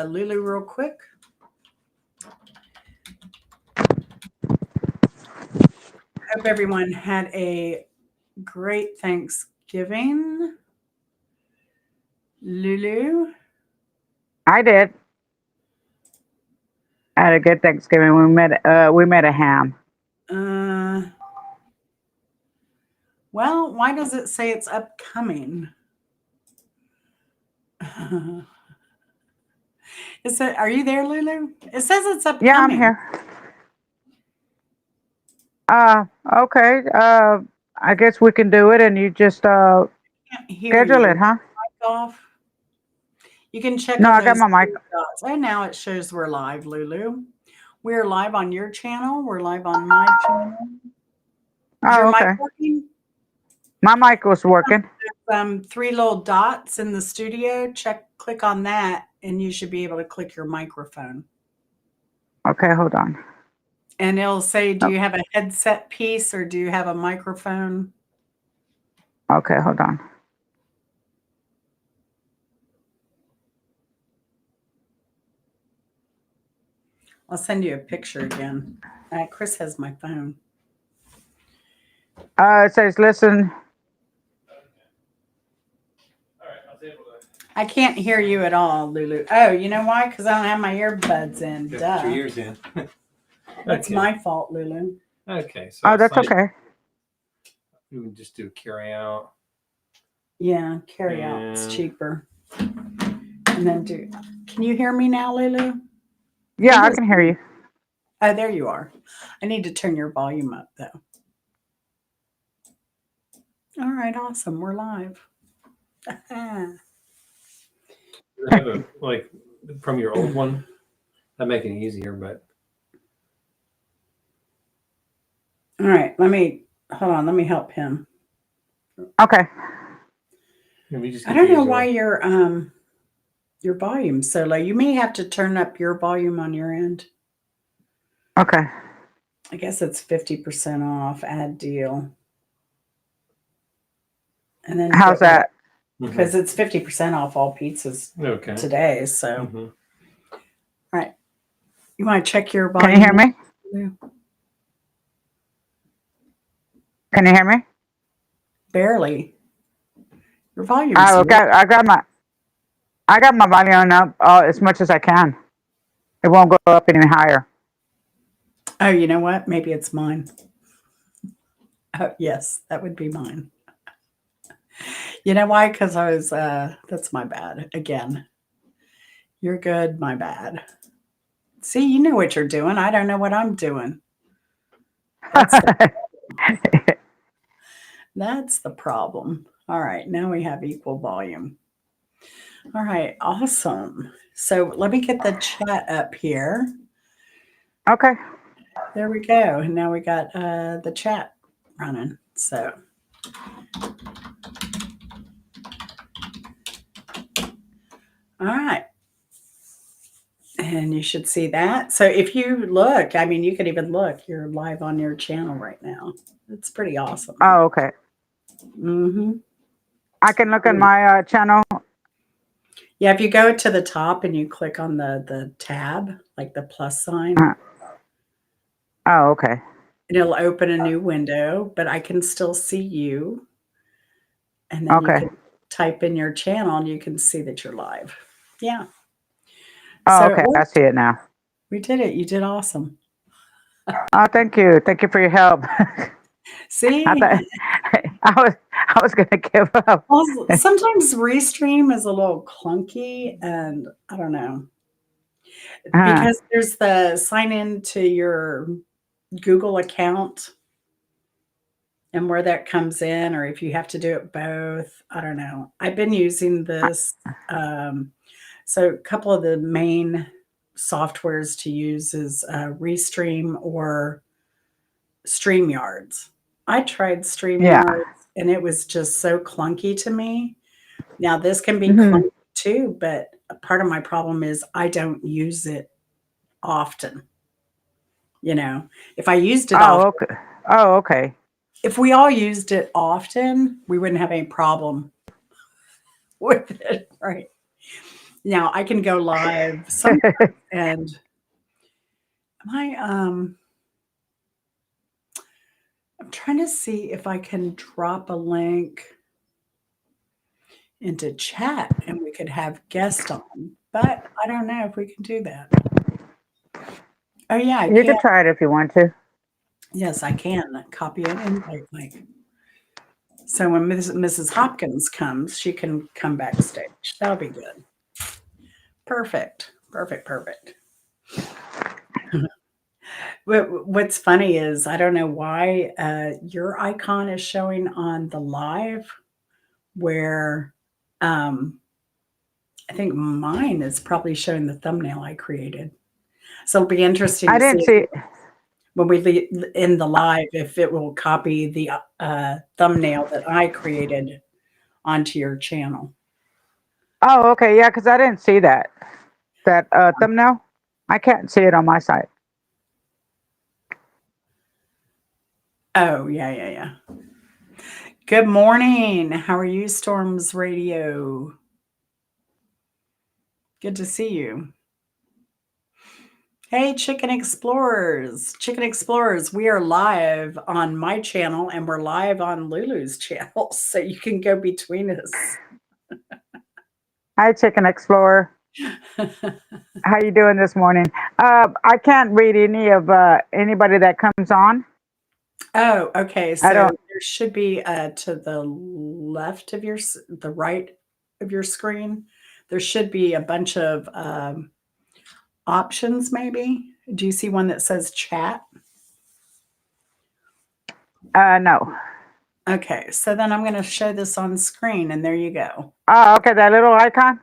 Lulu real quick. Hope everyone had a great Thanksgiving. Lulu. I did. I had a good Thanksgiving. We made a ham. Uh, well, why does it say it's upcoming? Are you there, Lulu? It says it's Yeah, I'm upcoming. here. Uh, okay. I guess we can do it, and you just Can't hear schedule you. it, huh? Off. You can check No, on I got those my mic. three dots. And now it shows we're live, Lulu. We're live on your channel. We're live on my channel. Is your Oh, mic okay. working? My mic was working. Three little dots in the studio. Click on that, and you should be able to click your microphone. Okay, hold on. And it'll say, do Oh, you have a headset piece or do you have a microphone? okay, hold on. I'll send you a picture again. Chris has my phone. It says listen. I can't hear you at all, Lulu. Oh, you know why? Because I don't have my earbuds in. Put Duh. your ears in. That's Okay. my fault, Lulu. Okay. So Oh, it's that's like okay. we can just do carry out. Yeah, carry out. It's And cheaper. And then can you hear me now, Lulu? Yeah, It I is. can hear you. Oh, there you are. I need to turn your volume up, though. All right, awesome. We're live. I have a like from your old one. That make it easier, but All right, hold on. Let me help him. Okay. we just I get don't the know why usual. your volume's so low. You may have to turn up your volume on your end. Okay. I guess it's 50% off. Add deal, and then How's get rid of that? because it's 50% off all pizzas Okay. today. So, Mhm. all right, you want to check your Can you hear volume? me? Lulu? Can you hear me? Barely. Your volume's I low. got I got my I got my volume up as much as I can. It won't go up any higher. Oh, you know what? Maybe it's mine. Oh, yes, that would be mine. You know why? Because I was, that's my bad. Again, you're good, my bad. See, you know what you're doing. I don't know what I'm doing. That's the that's the problem. All right, now we have equal volume. All right, awesome. So let me get the chat up here. Okay. There we go. And now we got the chat running. So, all right. And you should see that. So if you look, I mean, you could even look, you're live on your channel right now. It's pretty awesome. Oh, okay. Mm-hmm. I can look at my channel. Yeah, if you go to the top and you click on the tab, like the plus sign, Uh, oh, okay. and it'll open a new window, but I can still see you. And then you Okay. can type in your channel and you can see that you're live. Yeah. Oh, So it okay. I worked. see it now. We did it. You did awesome. Oh, thank you. Thank you for your help. I See? thought I was gonna give up. Well, sometimes Restream is a little clunky, and I don't know Uh, because there's the sign in to your Google account and where that comes in, or if you have to do it both. I don't know. I've been using this. Um, so a couple of the main softwares to use is Restream or StreamYards. I tried yeah. StreamYards and it was just so clunky to me. Now, this can be Hmm. clunky too, but a part of my problem is I don't use it often. You know, if I used it Oh, often, okay. Oh, okay. if we all used it often, we wouldn't have any problem with it, right? Now I can go live sometimes, and my I'm trying to see if I can drop a link into chat and we could have guests on, but I don't know if we can do that. Oh yeah, I You can. could try it if you want to. Yes, I can copy an invite link. So when Mrs. Hopkins comes, she can come backstage. That'll be good. Perfect. Perfect. Perfect. What's funny is I don't know why your icon is showing on the live where I think mine is probably showing the thumbnail I created. So it'll be interesting I to didn't see see. when we in the live if it will copy the thumbnail that I created onto your channel. Oh, okay, yeah, because I didn't see that thumbnail. I can't see it on my side. Oh, yeah, yeah, yeah. Good morning. How are you, Storms Radio? Good to see you. Hey, Chicken Explorers. Chicken Explorers, we are live on my channel and we're live on Lulu's channel, so you can go between us. Hi, Chicken Explorer. How you doing this morning? I can't read any of anybody that comes on. Oh, okay. I So don't. there should be to the left of the right of your screen, there should be a bunch of options, maybe. Do you see one that says chat? No. Okay, so then I'm going to show this on screen, and there you go. Oh, okay, that little icon.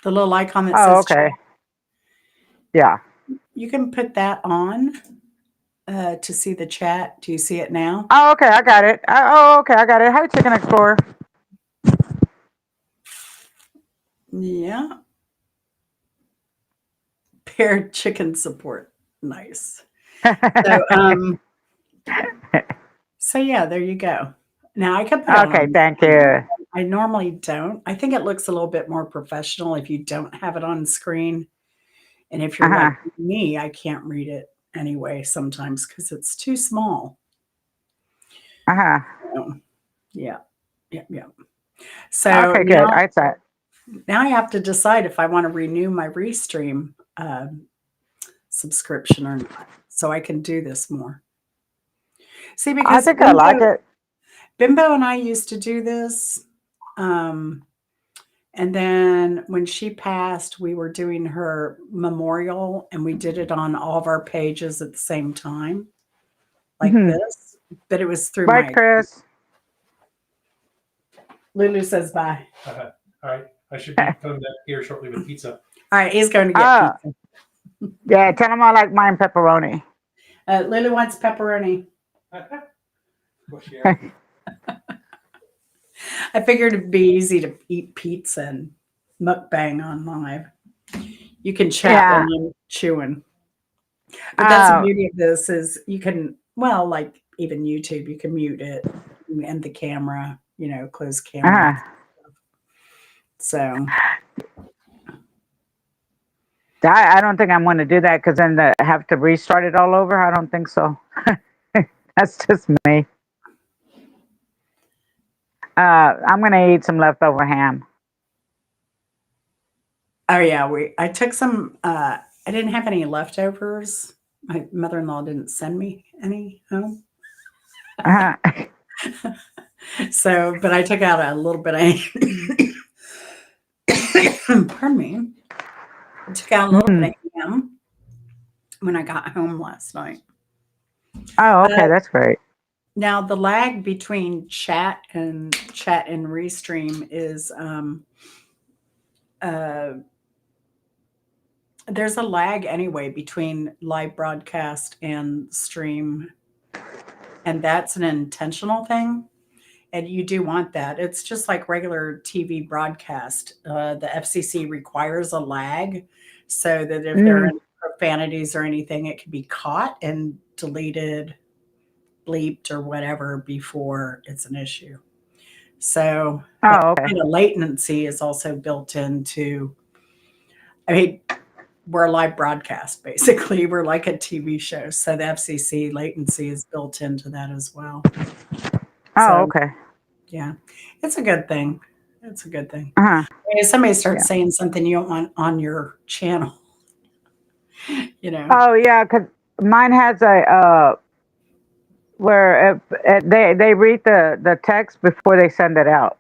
The little icon that Oh, says chat. okay. Yeah. You can put that on to see the chat. Do you see it now? Oh, okay, I got it. Oh, okay, I got it. Hi, Chicken Explorer. Yeah. Paired chicken support. Nice. So, so yeah, there you go. Now I can put it Okay, on. thank you. I normally don't. I think it looks a little bit more professional if you don't have it on screen. And if you're like Uh-huh. me, I can't read it anyway sometimes because it's too small. Uh-huh. So, yeah. Yeah. Yeah. So Okay, good. I saw it. now I have to decide if I want to renew my Restream subscription or not, so I can do this more. See, I because think I like it. Bimbo and I used to do this, and then when she passed, we were doing her memorial, and we did it on all of our pages at the same time, like Hmm. this. But it was through Bye, my. Chris. Lulu says bye. All right. I should be coming back here shortly with pizza. All right, he's going to get pizza. Yeah, tell them I like mine pepperoni. Lulu wants pepperoni. I figured it'd be easy to eat pizza and mukbang on live. You can chat Yeah. while I'm chewing. But that's the beauty of this is you can, well, like even YouTube, you can mute it and end the camera, close camera. So I don't think I'm going to do that because then have to restart it all over. I don't think so. That's just me. I'm going to eat some leftover ham. oh yeah, I took some I didn't have any leftovers. My mother-in-law didn't send me any home. Uh-huh. So, but I took out a little bit of pardon me. I took out a little bit of ham when I got home last night. Oh, okay, that's great. Now the lag between chat and Restream is there's a lag anyway between live broadcast and stream, and that's an intentional thing. And you do want that. It's just like regular TV broadcast. The FCC requires a lag so that if there are any profanities or anything, it can be caught and deleted, bleeped, or whatever before it's an issue. So that Oh, okay. kind of latency is also built into, I mean, we're a live broadcast, basically. We're like a TV show. So the FCC latency is built into that as well. Oh, So, okay. yeah, it's a good thing. It's a good thing. Uh-huh. If somebody starts Yeah. saying something you don't want on your channel, you know, Oh, yeah, 'cause mine has a where they read the text before they send it out.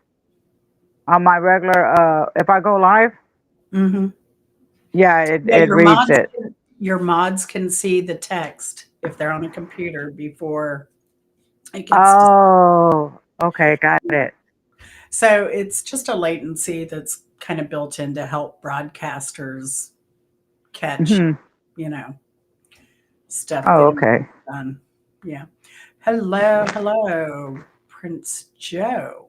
On my regular if I go live, mhm. yeah, it Yeah, it reads it. your mods can see the text if they're on a computer before it gets to. Oh, okay, got it. So it's just a latency that's kind of built in to help broadcasters catch, Hmm. you know, stuff they Oh, don't okay. get done. Yeah. Hello, hello, Prince Joe.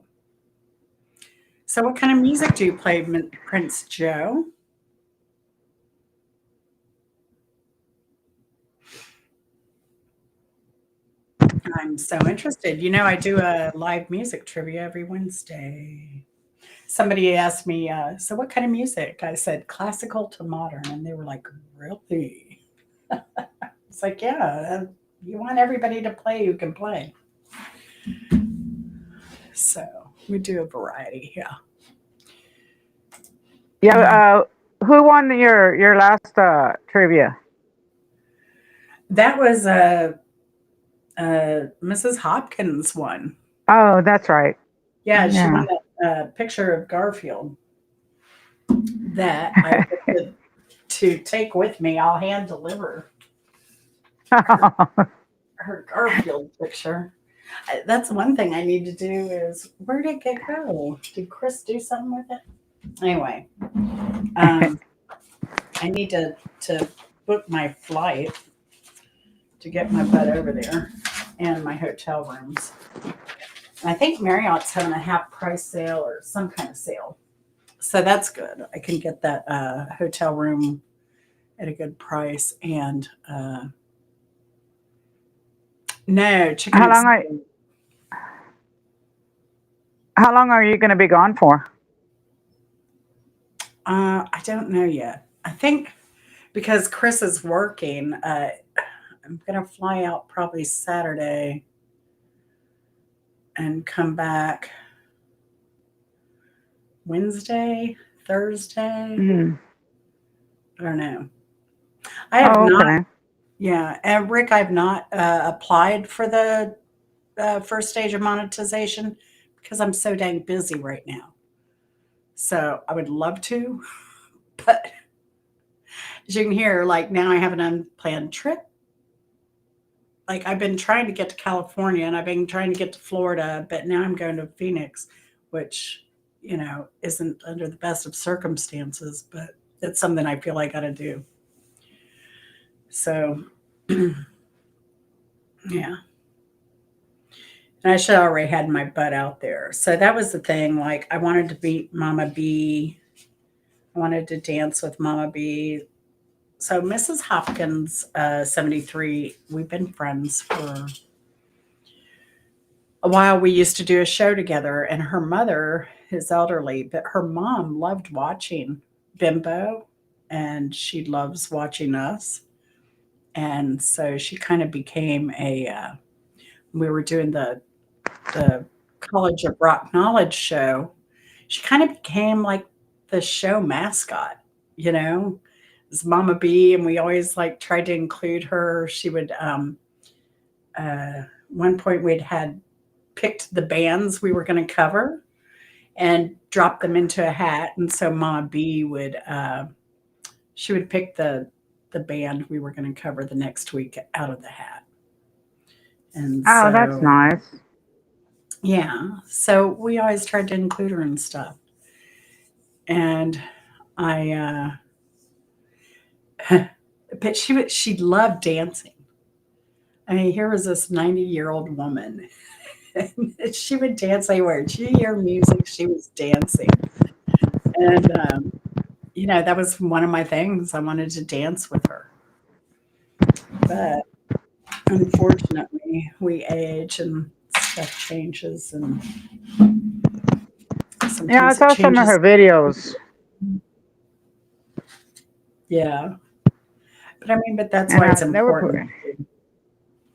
So what kind of music do you play, Prince Joe? I'm so interested. You know, I do a live music trivia every Wednesday. Somebody asked me, so what kind of music? I said classical to modern, and they were like, really? It's like, yeah, you want everybody to play who can play. So we do a variety. Yeah. Yeah. Who won your last trivia? That was Mrs. Hopkins one. Oh, that's right. Yeah, she won Yeah. that picture of Garfield that I get to take with me. I'll hand deliver her, her Garfield picture. That's one thing I need to do is where did it go? Did Chris do something with it? Anyway, um, I need to book my flight to get my butt over there and my hotel rooms. I think Marriott's having a half price sale or some kind of sale. So that's good. I can get that hotel room at a good price. And no, chicken how long are exploded. how long are you going to be gone for? I don't know yet. I think because Chris is working, I'm going to fly out probably Saturday and come back Wednesday, Thursday. Mm. I don't know. I have Oh, not, okay. yeah. And Rick, I've not applied for the first stage of monetization because I'm so dang busy right now. So I would love to, but as you can hear, like now I have an unplanned trip. Like I've been trying to get to California and I've been trying to get to Florida, but now I'm going to Phoenix, which, you know, isn't under the best of circumstances, but it's something I feel I got to do. So, yeah. And I should already had my butt out there. So that was the thing. Like I wanted to beat Mama B. I wanted to dance with Mama B. So Mrs. Hopkins, 73, we've been friends for a while. We used to do a show together, and her mother is elderly, but her mom loved watching Bimbo, and she loves watching us. And so she kind of became a, we were doing the College of Rock Knowledge show. She kind of became like the show mascot, you know, it's Mama B, and we always like tried to include her. She would, one point we'd had picked the bands we were going to cover and dropped them into a hat, and so Mama B would, she would pick the band we were going to cover the next week out of the hat, and Oh, that's so nice. yeah, so we always tried to include her and stuff, and I, but she loved dancing. I mean, here was this 90-year-old woman. She would dance anywhere. She hear music, she was dancing. And, you know, that was one of my things. I wanted to dance with her. But unfortunately, we age and stuff changes. And Yeah, I sometimes it saw some of changes. her videos, Yeah. But I mean, but that's and why it's they were pretty. important to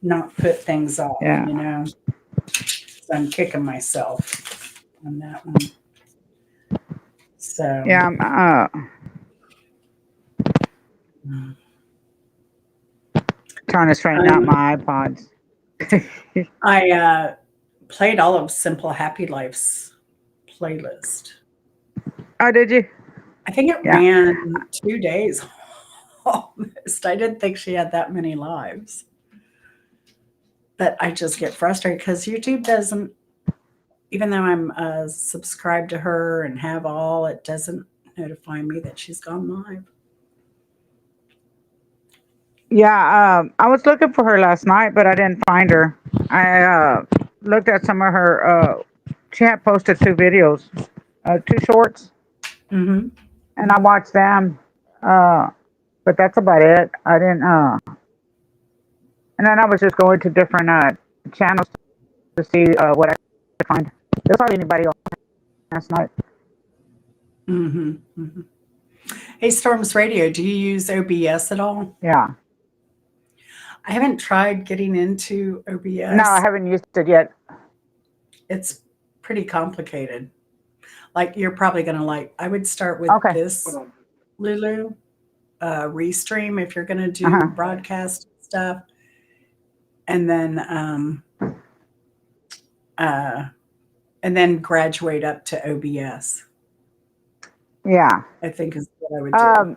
not put things off, Yeah, you know? So I'm kicking myself on that one. So yeah. Trying to straighten out um, my iPods. I played all of Simple Happy Life's playlist. Oh, did you? I think it Yeah. ran 2 days almost. I didn't think she had that many lives. But I just get frustrated because YouTube doesn't, even though I'm subscribed to her and have all, it doesn't notify me that she's gone live. Yeah, I was looking for her last night, but I didn't find her. I looked at some of her. She had posted 2 videos, 2 shorts, Hmm. and I watched them. Uh, but that's about it. I didn't. And then I was just going to different channels to see what I could find. There's hardly anybody on last night. Hmm. Hmm. Hey, Storms Radio, do you use OBS at all? Yeah. I haven't tried getting into No, I OBS. haven't used it yet. It's pretty complicated. Like you're probably going to like, I would start with Okay. this, Lulu, Restream if you're going to Uh do huh. broadcast stuff. And then, uh, and then graduate up to OBS, Yeah. I think is what I would do. Um,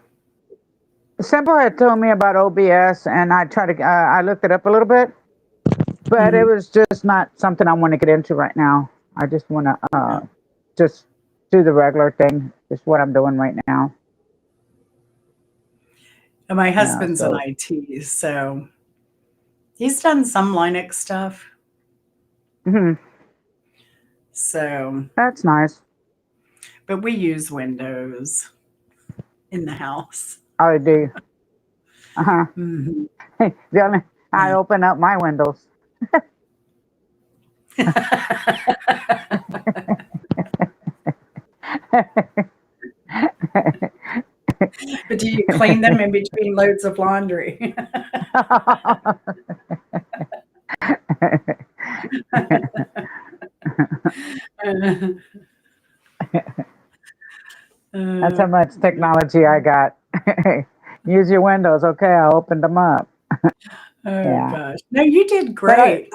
Simple had told me about OBS, and I tried to. I looked it up a little bit, but it Hmm. was just not something I want to get into right now. I just want to Yeah. just do the regular thing. Is what I'm doing right now. And my Yeah. husband's in So. IT, so he's done some Linux stuff. Hmm. So, That's nice. but we use Windows in the house. I do. Uh huh. Hmm. The only I Yeah. open up my windows. But do you clean them in between loads of laundry? That's how Uh, much technology I got. Use your windows. Okay, I opened them up. oh Yeah. gosh. No, you did But great.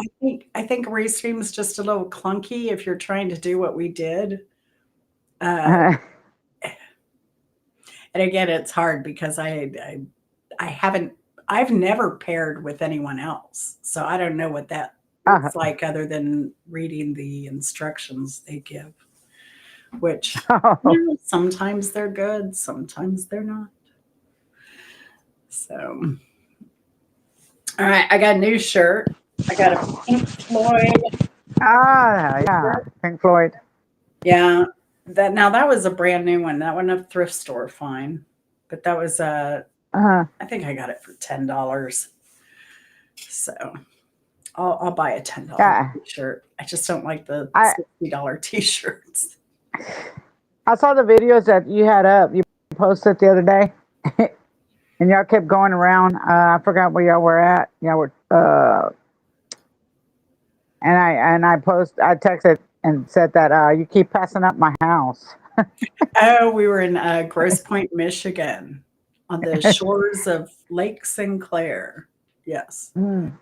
I think Restream's just a little clunky if you're trying to do what we did. Uh, and again, it's hard because I haven't I've never paired with anyone else. So I don't know what that uh, looks like other than reading the instructions they give, which oh, you know, sometimes they're good, sometimes they're not. So all right, I got a new shirt. I got a Pink Floyd yeah. shirt. Pink Floyd. Yeah, that was a brand new one. That one a thrift store fine, but that was Uh, I think I got it for $10. So I'll buy a $10 yeah. t-shirt. I just don't like the I $60 t-shirts. I saw the videos that you had up. You posted the other day, and y'all kept going around. I forgot where y'all were at. Y'all were I texted and said that you keep passing up my house. Oh, we were in Grosse Pointe, Michigan, on the shores of Lake Sinclair. Yes, Mm,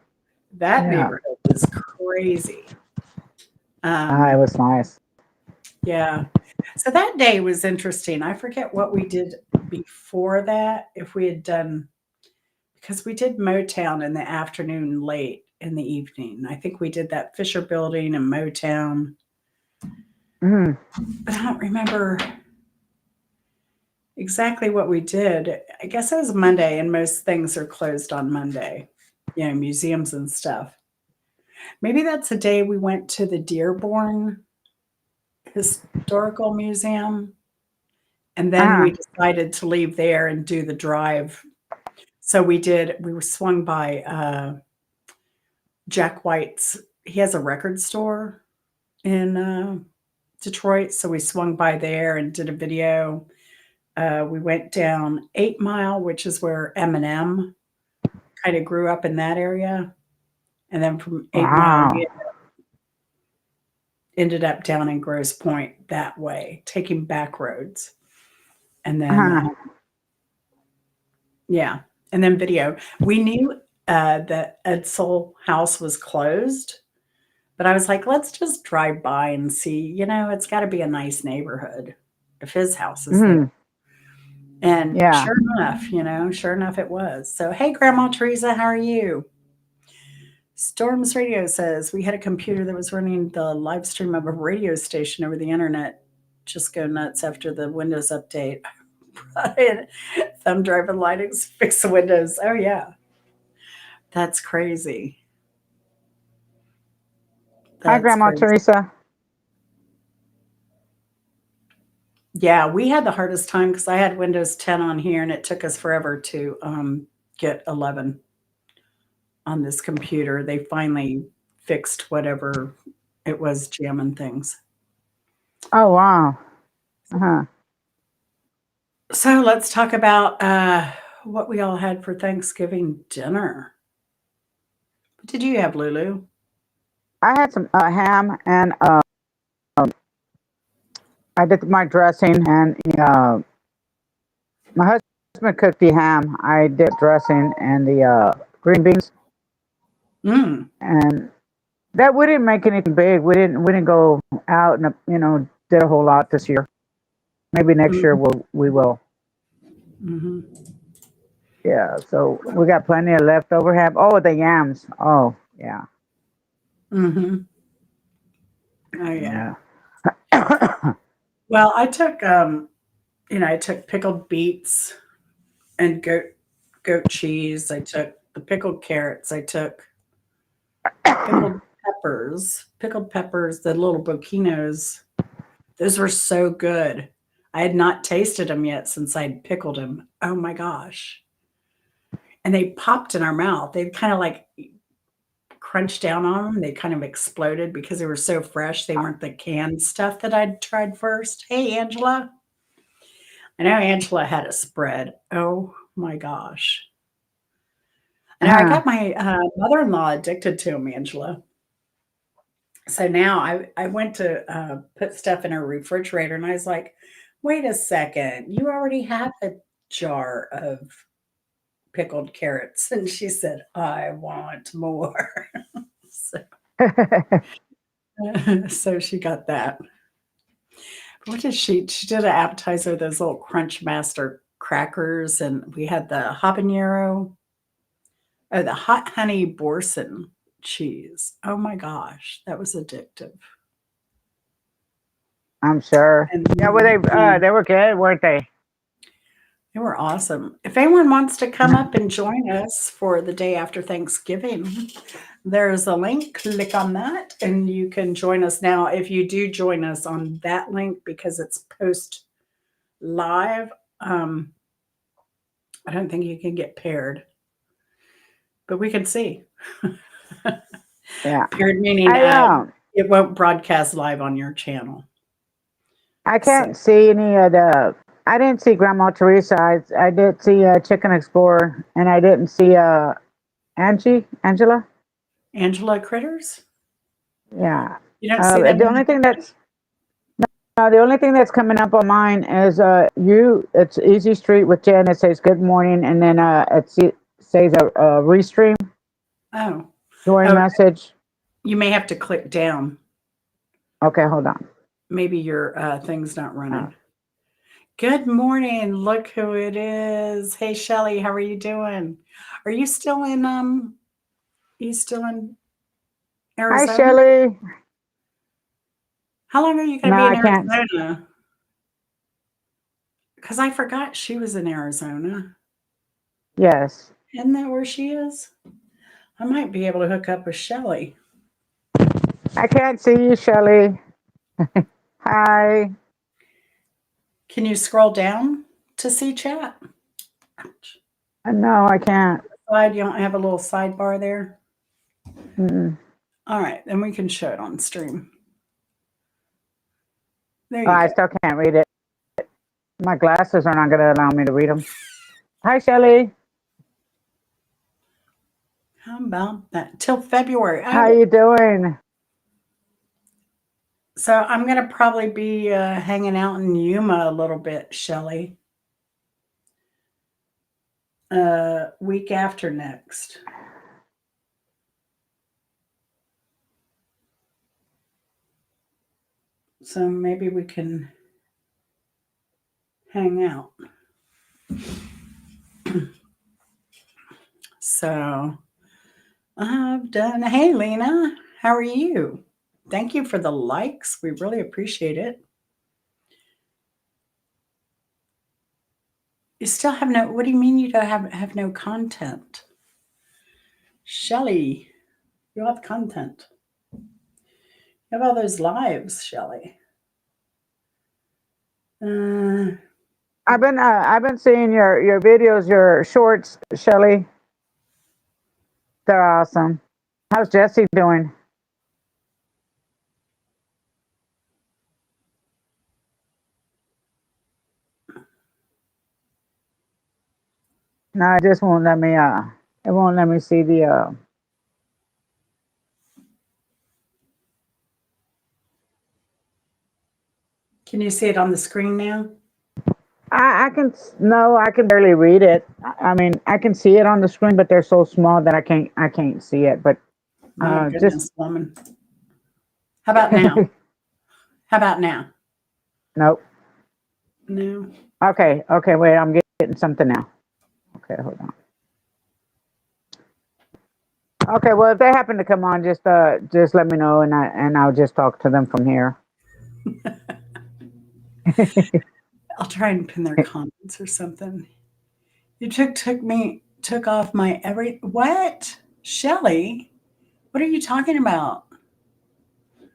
that yeah. neighborhood was crazy. It Um, was nice. yeah. So that day was interesting. I forget what we did before that. If we had done, because we did Motown in the afternoon, late in the evening. I think we did that Fisher Building and Motown, Mm, but I don't remember exactly what we did. I guess it was Monday, and most things are closed on Monday, museums and stuff. Maybe that's the day we went to the Dearborn Historical Museum, and then uh-huh. we decided to leave there and do the drive. So we were swung by Jack White's. He has a record store in Detroit, so we swung by there and did a video. We went down 8 Mile, which is where Eminem kind of grew up in that area. And then from 8 Mile, Wow. we ended up down in Grosse Pointe that way, taking back roads. And then, Uh-huh. yeah, and then video. We knew that Edsel House was closed, but I was like, let's just drive by and see. It's got to be a nice neighborhood if his house is there. Mhm. And Yeah. sure enough, it was. So, hey, Grandma Teresa, how are you? Storms Radio says we had a computer that was running the live stream of a radio station over the internet. Just go nuts after the Windows update. Brian, thumb drive and Linux fix the Windows. Oh, yeah. That's crazy. Hi, That's Grandma crazy. Teresa. Yeah, we had the hardest time because I had Windows 10 on here and it took us forever to get 11 on this computer. They finally fixed whatever it was jamming things. Oh, wow. Uh-huh. So let's talk about what we all had for Thanksgiving dinner. What did you have, Lulu? I had some ham and I did my dressing and my husband cooked the ham. I did dressing and the green beans, Mm, and that we didn't make anything big. We didn't go out and did a whole lot this year. Maybe next year mm, we will. hmm Yeah. So we got plenty of leftover ham. Oh, the yams. Oh, yeah. hmm Oh yeah. Yeah. Well, I took pickled beets and goat cheese. I took the pickled carrots. I took pickled peppers, the little bocchinos. Those were so good. I had not tasted them yet since I'd pickled them. Oh my gosh. And they popped in our mouth. They kind of like crunched down on them. They kind of exploded because they were so fresh. They weren't the canned stuff that I'd tried first. Hey, Angela. I know Angela had a spread. Oh my gosh. I know I Uh-huh. got my mother-in-law addicted to them, Angela. So now I went to put stuff in her refrigerator and I was like, wait a second, you already have a jar of pickled carrots. And she said, I want more. so, so she got that. What did she did an appetizer, those little Crunch Master crackers, and we had the habanero, oh, the hot honey Borson cheese. Oh my gosh, that was addictive. I'm sure. And Yeah. Well, they yeah, they were good, weren't they? they were awesome. If anyone wants to come up and join us for the day after Thanksgiving, there's a link. Click on that and you can join us now. If you do join us on that link because it's post live, I don't think you can get paired, but we can see. Yeah. Paired meaning I it won't broadcast live on your channel. I So can't see any of the. I didn't see Grandma Teresa. I did see Chicken Explorer, and I didn't see Angela. Angela Critters, Yeah. you don't see them The on only the thing that's the only thing that's coming up on mine is you. It's Easy Street with Jen. It says good morning, and then it says a restream oh join oh message. you may have to click down. Okay, hold on. Maybe your thing's not Uh, running. Good morning. Look who it is. Hey Shelly, how are you doing? Are you still in Hi, Arizona? Shelley. How long are you going to No, be in I can't. Arizona? Because I forgot she was in Arizona. Yes, Isn't that where she is? I might be able to hook up with Shelly. I can't see you, Shelley. Hi. Can you scroll down to see chat? Ouch. No, I can't. Side, you don't have a little sidebar there? Mm-mm. All right, then we can show it on stream. There Oh, you I go. still can't read it. My glasses are not going to allow me to read them. Hi, Shelly. How about that? Till February. How you doing? So I'm gonna probably be hanging out in Yuma a little bit, Shelly. Week after next. So maybe we can hang out. So I've done. Hey, Lena, how are you? Thank you for the likes. We really appreciate it. You still have no. What do you mean you don't have no content, Shelly? You have content. You have all those lives, Shelly. Uh, I've been seeing your videos, your shorts, Shelly. They're awesome. How's Jesse doing? No, it just won't let me. It won't let me see the. can you see it on the screen now? I can no, I can barely read it. I mean, I can see it on the screen, but they're so small that I can't see it. But My just goodness, woman. How about now? How about now? nope. No. Okay, okay, wait, I'm getting something now. Okay, hold on. Okay, well, if they happen to come on, just let me know, and I'll just talk to them from here. I'll try and pin their comments or something. You took off my every what? Shelly? What are you talking about?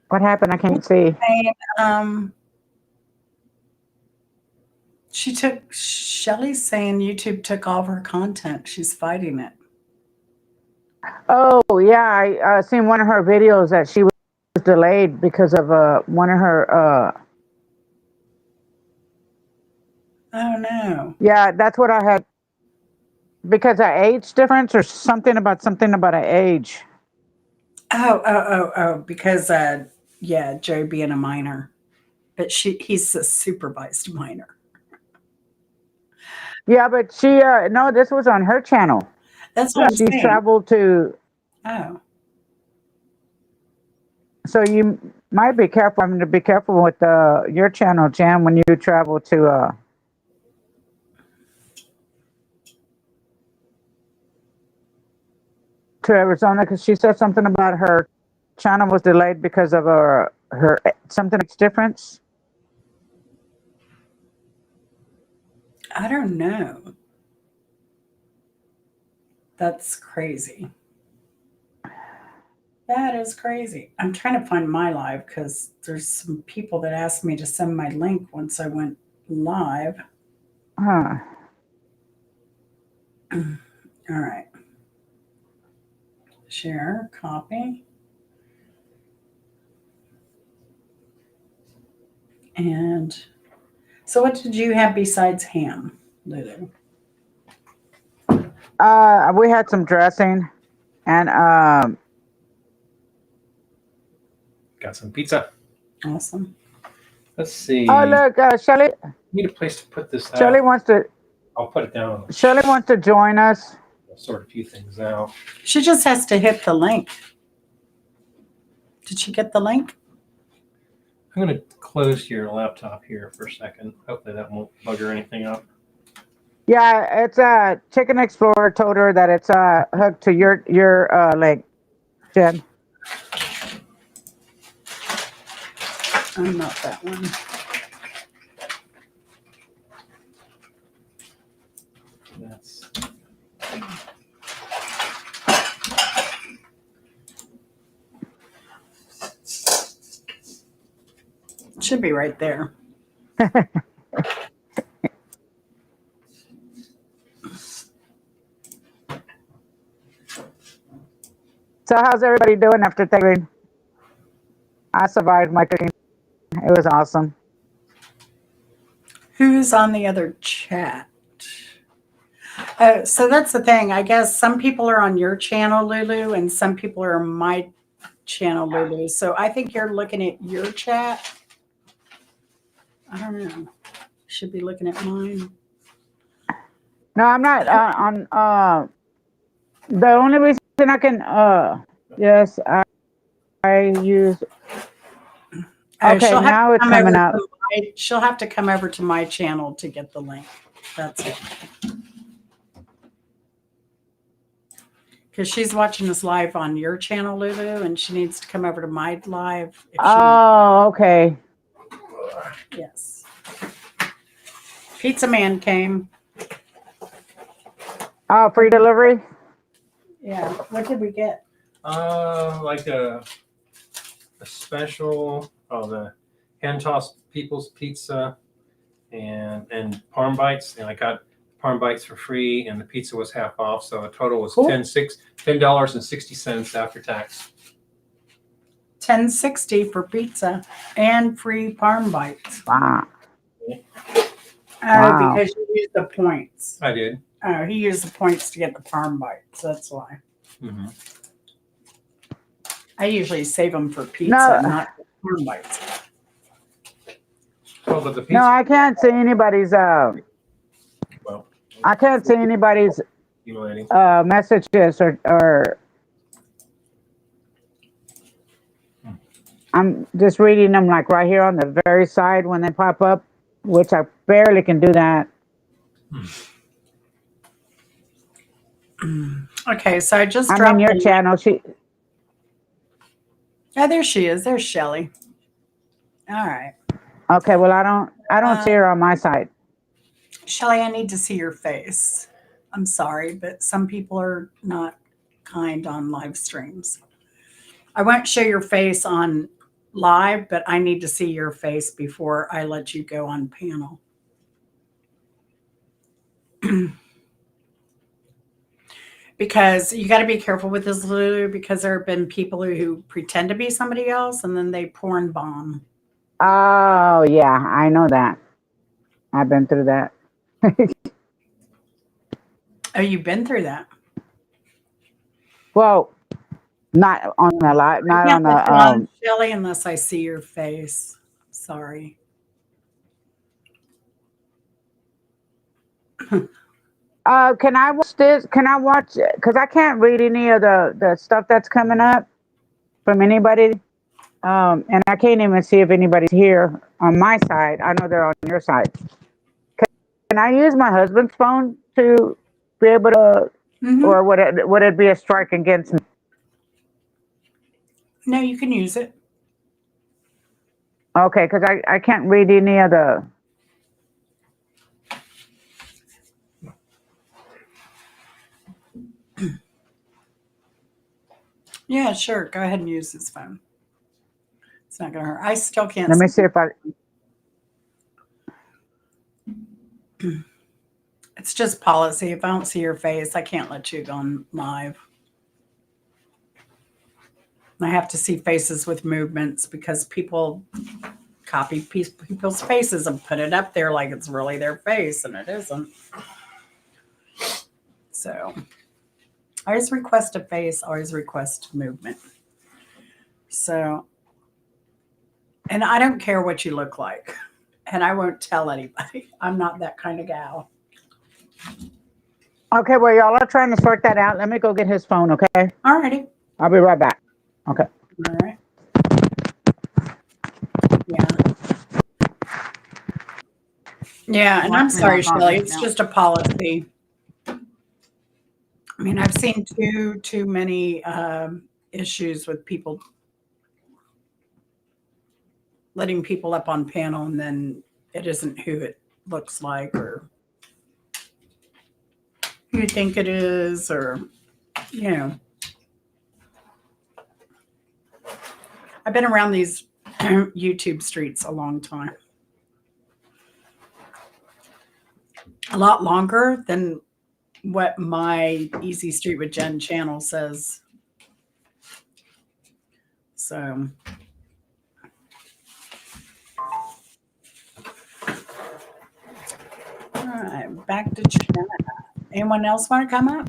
What happened? I can't see. Saying, she took Shelly's saying YouTube took all of her content. She's fighting it. Oh yeah, I seen one of her videos that she was delayed because of one of her Oh no. yeah, that's what I had because of age difference or something about an age. Oh, because yeah, Joe being a minor. But he's a supervised minor. Yeah, but she no, this was on her channel. That's what I'm She saying. traveled to, Oh. so you might be careful. I'm to be careful with your channel, Jan, when you travel to Arizona, because she said something about her channel was delayed because of her something difference. I don't know. That's crazy. That is crazy. I'm trying to find my live because there's some people that asked me to send my link once I went live. Huh. All right. Share, copy. And so, what did you have besides ham, Lulu? We had some dressing and Got some pizza. Awesome. Let's oh see. look, Need a place to put this Shelly out. wants to I'll put it down. Shelly wants to join us. I'll sort a few things out. She just has to hit the link. Did she get the link? I'm going to close your laptop here for a second. Hopefully that won't bugger anything up. Yeah, it's Chicken Explorer told her that it's hooked to your link, Jen. I'm not that one. That's It should be right there. So how's everybody doing after Thanksgiving? I survived my cooking. It was awesome. Who's on the other chat? So that's the thing. I guess some people are on your channel, Lulu, and some people are on my channel, Lulu. So I think you're looking at your chat. I don't know. Should be looking at mine. No, I'm not on. The only reason I can. Yes, I use. Okay, She'll have to now it's come coming over up. to she'll have to come over to my channel to get the link. That's it. Because she's watching this live on your channel, Lulu, and she needs to come over to my live. If she Oh, okay. Yes. Pizza man came. Oh, free delivery. Yeah. What did we get? Like a special, the hand tossed people's pizza and parm bites, and I got parm bites for free, and the pizza was half off, so the total was Cool. $10.60 after tax. $10.60 for pizza and free parm bites. Wow. Oh, because you used the points. I did. Oh, he used the points to get the parm bites. That's why. Mm-hmm. I usually save them for pizza, No. not parm bites. Oh, but the pizza. No, I can't see anybody's. Well, I can't see anybody's messages or. I'm just reading them like right here on the very side when they pop up, which I barely can do that. Okay, so I just I'm dropped in your the- channel. Oh, there she is. There's Shelly. All right. Okay, well I don't see her on my side. Shelly, I need to see your face. I'm sorry, but some people are not kind on live streams. I won't show your face on live, but I need to see your face before I let you go on panel. Because you got to be careful with this, Lulu, because there have been people who pretend to be somebody else and then they porn bomb. Oh yeah, I know that. I've been through that. Oh, you've been through that? Well, not on the live, not I on can't let you on, the. Shelly, unless I see your face. Sorry. Can I watch this? Can I watch? Because I can't read any of the stuff that's coming up from anybody. And I can't even see if anybody's here on my side. I know they're on your side. Can I use my husband's phone to be able to, or would it be a strike against me? No, you can use it. Okay, because I can't read any of the. Yeah, sure. Go ahead and use his phone. It's not going to hurt. I still can't. Let me see if I. It's just policy. If I don't see your face, I can't let you go on live. I have to see faces with movements because people copy people's faces and put it up there like it's really their face, and it isn't. So, always request a face, always request movement. So, and I don't care what you look like, and I won't tell anybody. I'm not that kind of gal. Okay, well, y'all are trying to sort that out. Let me go get his phone, okay? All righty. I'll be right back. Okay. All right. Yeah. Yeah, and I'm sorry, Shelley. It's just a policy. I mean, I've seen too many issues with people letting people up on panel and then it isn't who it looks like or who you think it is, or, you know. I've been around these YouTube streets a long time. A lot longer than what my Easy Street with Jen channel says. So back to chat. Anyone else want to come up?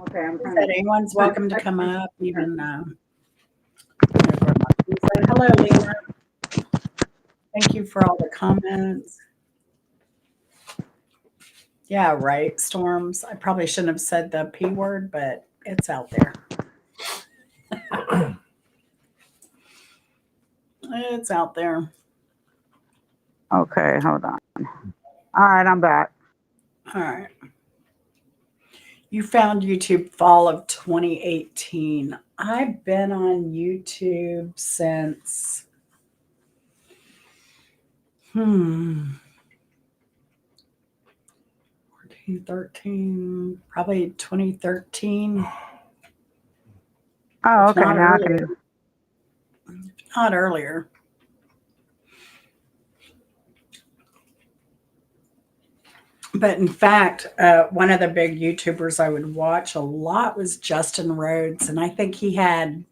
Okay, I'm Said trying to. anyone's welcome to come up. Even hello, Lena. Thank you for all the comments. Yeah, right. Storms. I probably shouldn't have said the P word, but it's out there. It's out there. Okay, hold on. All right, I'm back. All right. You found YouTube fall of 2018. I've been on YouTube since 13, probably 2013, Oh, if okay. not Now I earlier. can. Not earlier. But in fact, one of the big YouTubers I would watch a lot was Justin Rhodes, and I think he had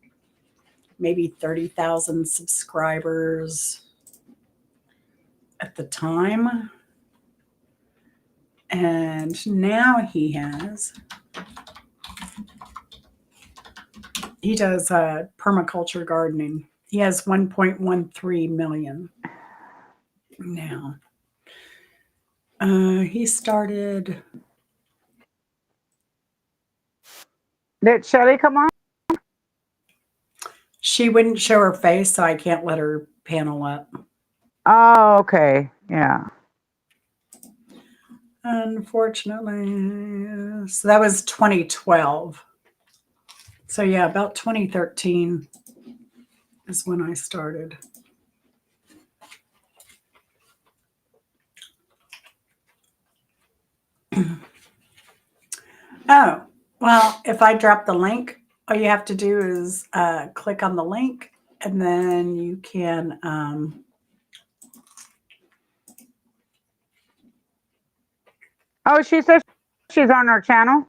maybe 30,000 subscribers at the time. And now he does permaculture gardening. He has 1.13 million now. He started. Did Shelly come on? She wouldn't show her face, so I can't let her panel up. Oh, okay. Yeah. Unfortunately. So that was 2012. So yeah, about 2013 is when I started. Oh, well, if I drop the link, all you have to do is click on the link, and then you can Oh, she says she's on our channel.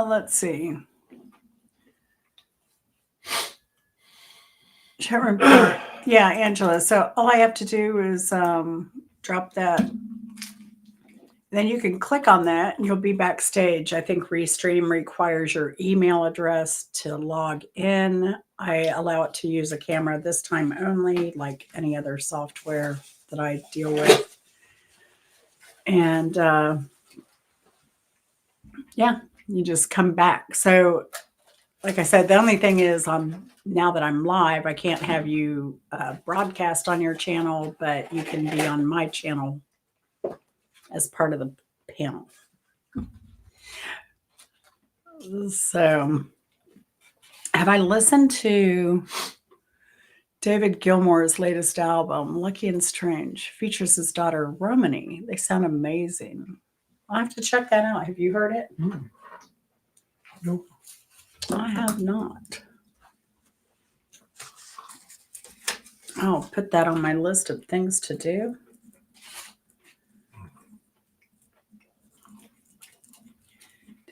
let's see. Chat room. Yeah, Angela. So all I have to do is drop that. Then you can click on that and you'll be backstage. I think Restream requires your email address to log in. I allow it to use a camera this time only, like any other software that I deal with. And yeah, you just come back. So, like I said, the only thing is, now that I'm live, I can't have you broadcast on your channel, but you can be on my channel as part of the panel. So, have I listened to David Gilmour's latest album, Lucky and Strange? Features his daughter, Romany. They sound amazing. I'll have to check that out. Have you heard it? Nope. I have not. I'll put that on my list of things to do.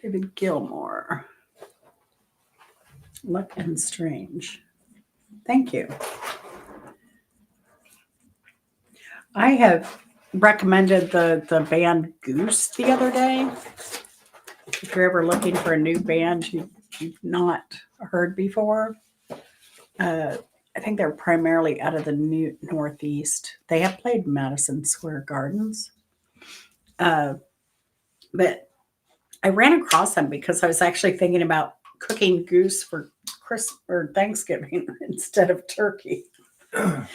David Gilmour. Luck and Strange. Thank you. I have recommended the band Goose the other day. If you're ever looking for a new band you've not heard before, I think they're primarily out of the Northeast. They have played Madison Square Gardens. But I ran across them because I was actually thinking about cooking goose for Christmas or Thanksgiving instead of turkey. I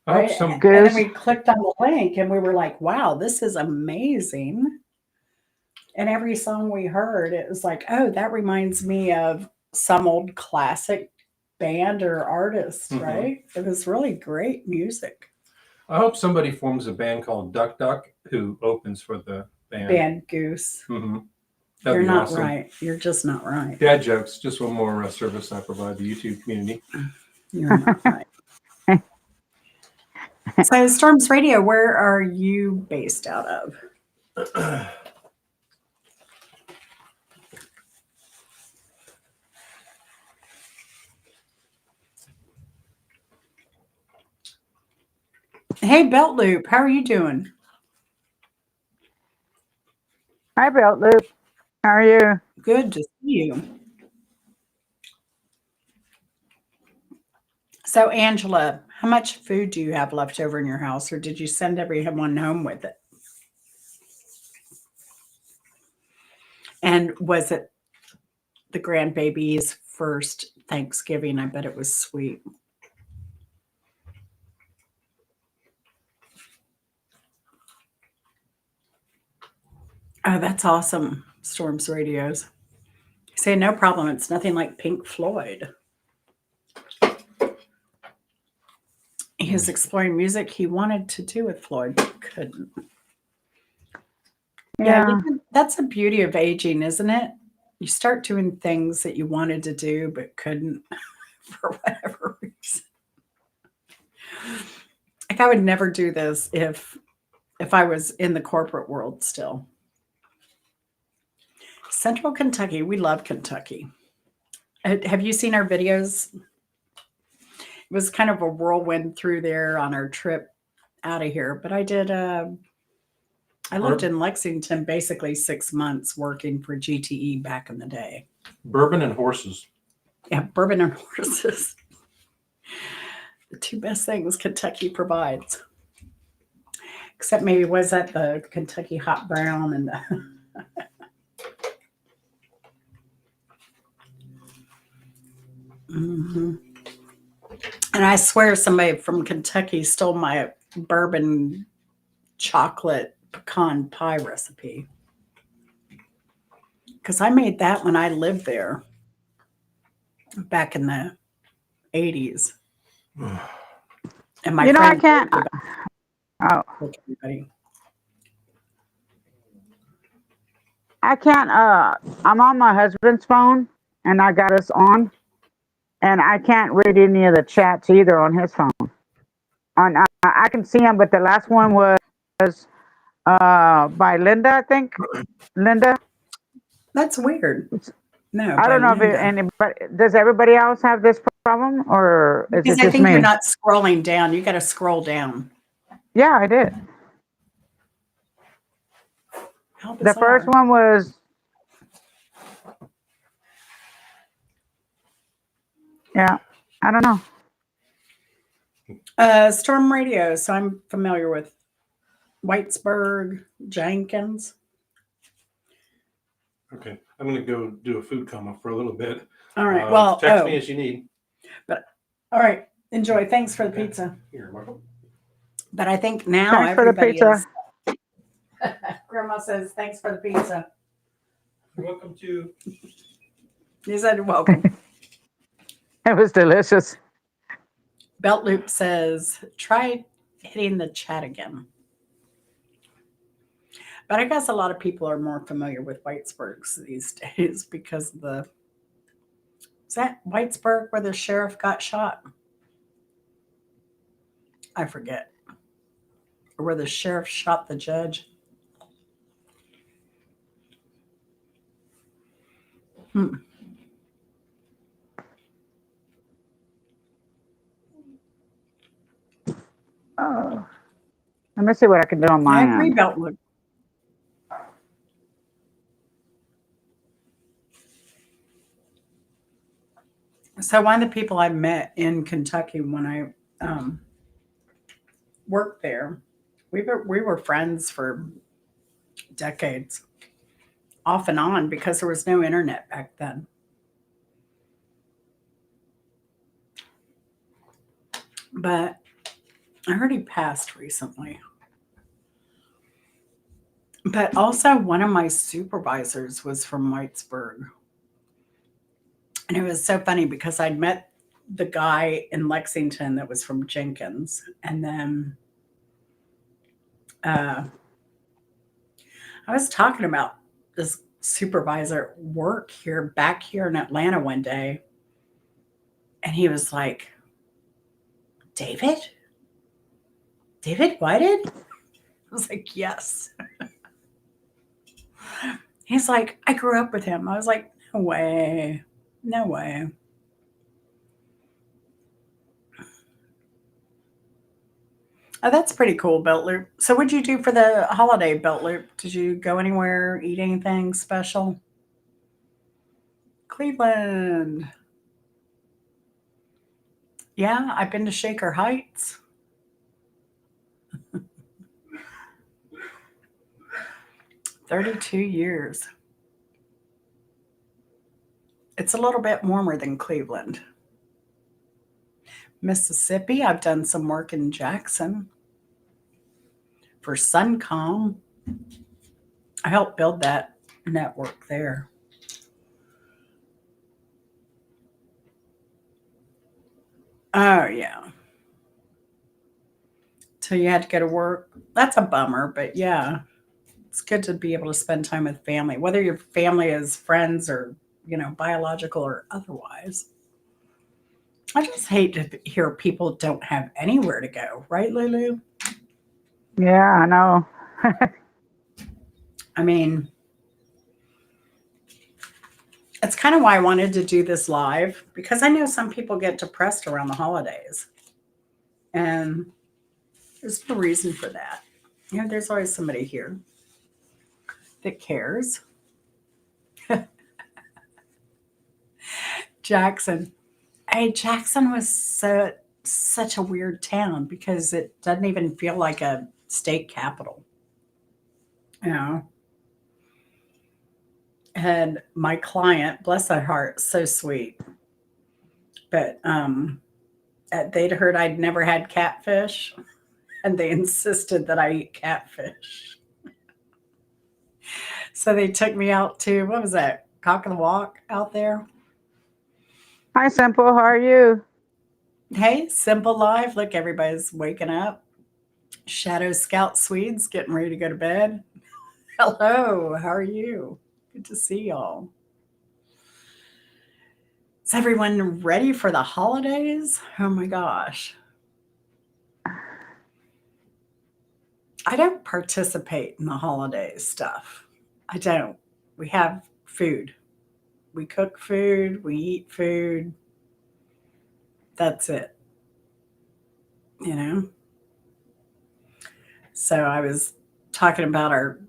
hope Right? some And then Goose. we clicked on the link and we were like, wow, this is amazing. And every song we heard, it was like, oh, that reminds me of some old classic band or artist, right? It was really great music. I hope somebody forms a band called Duck Duck who opens for the band. Band Goose. That'd You're be not awesome. right. You're just not right. Dad jokes. Just one more service I provide the YouTube community. You're not right. So, Storms Radio, where are you based out of? Hey, Belt Loop, how are you doing? Hi, Belt Loop. How are you? Good to see you. So, Angela, how much food do you have left over in your house, or did you send everyone home with it? And was it the grandbaby's first Thanksgiving? I bet it was sweet. Oh, that's awesome. Storms Radios. Say no problem. It's nothing like Pink Floyd. He was exploring music he wanted to do with Floyd, but couldn't. Yeah, Yeah. that's the beauty of aging, isn't it? You start doing things that you wanted to do but couldn't for whatever reason. Like I would never do this if I was in the corporate world still. Central Kentucky, we love Kentucky. Have you seen our videos? It was kind of a whirlwind through there on our trip out of here, but I lived in Lexington basically 6 months working for GTE back in the day. Bourbon and horses. Yeah, bourbon and horses. The two best things Kentucky provides. Except maybe was that the Kentucky hot brown and the hmm. And I swear somebody from Kentucky stole my bourbon chocolate pecan pie recipe. Because I made that when I lived there back in the 80s. And my You know, I friend can't. Oh, everybody. I can't. I'm on my husband's phone, and I got us on, and I can't read any of the chats either on his phone. On I can see them, but the last one was by Linda, I think. Linda. That's weird. No, I by don't know if Linda. anybody does. Everybody else have this problem, or is Because it I just think you're me? not scrolling down. You got to scroll down. Yeah, I did. How The first bizarre. one was, yeah. I don't know. Storm Radio. So I'm familiar with Whitesburg, Jenkins. Okay, I'm gonna go do a food coma for a little bit. All right. Well, Text me as you need. but all right. Enjoy. Thanks for the Okay. pizza. Here, Michael. But I think now Thanks for the everybody pizza. is. Grandma says, thanks for the pizza. You're welcome to. You said, welcome. It was delicious. Belt Loop says, try hitting the chat again. But I guess a lot of people are more familiar with Whitesburgs these days because of the. Is that Whitesburg where the sheriff got shot? I forget. Or where the sheriff shot the judge. Hmm. Oh, let me see what I can do on I my agree, end. Belt Loop. So one of the people I met in Kentucky when I worked there, we were friends for decades, off and on, because there was no internet back then. But I heard he passed recently. But also, one of my supervisors was from Whitesburg. And it was so funny because I'd met the guy in Lexington that was from Jenkins. And then uh, I was talking about this supervisor at work here, back here in Atlanta one day. And he was like, David? David Whited? I was like, yes. He's like, I grew up with him. I was like, no way. No way. Oh, that's pretty cool, Belt Loop. So, what'd you do for the holiday, Belt Loop? Did you go anywhere, eat anything special? Cleveland. Yeah, I've been to Shaker Heights. 32 years. It's a little bit warmer than Cleveland. Mississippi, I've done some work in Jackson for Suncom. I helped build that network there. Oh, yeah. So you had to go to work. That's a bummer, but yeah, it's good to be able to spend time with family, whether your family is friends or, biological or otherwise. I just hate to hear people don't have anywhere to go, right, Lulu? Yeah, I know. I mean, it's kind of why I wanted to do this live because I know some people get depressed around the holidays. And there's no reason for that. There's always somebody here that cares. Jackson. Hey, Jackson was such a weird town because it doesn't even feel like a state capital. You know, and my client, bless her heart, so sweet, but they'd heard I'd never had catfish, and they insisted that I eat catfish. So they took me out to what was that? Cock of the Walk out there. Hi, Simple. How are you? Hey, simple life. Look, everybody's waking up. Shadow Scout Swedes getting ready to go to bed. Hello, how are you? Good to see y'all. Is everyone ready for the holidays? Oh my gosh. I don't participate in the holiday stuff. I don't. We have food. We cook food, we eat food. That's it, you know? So I was talking about our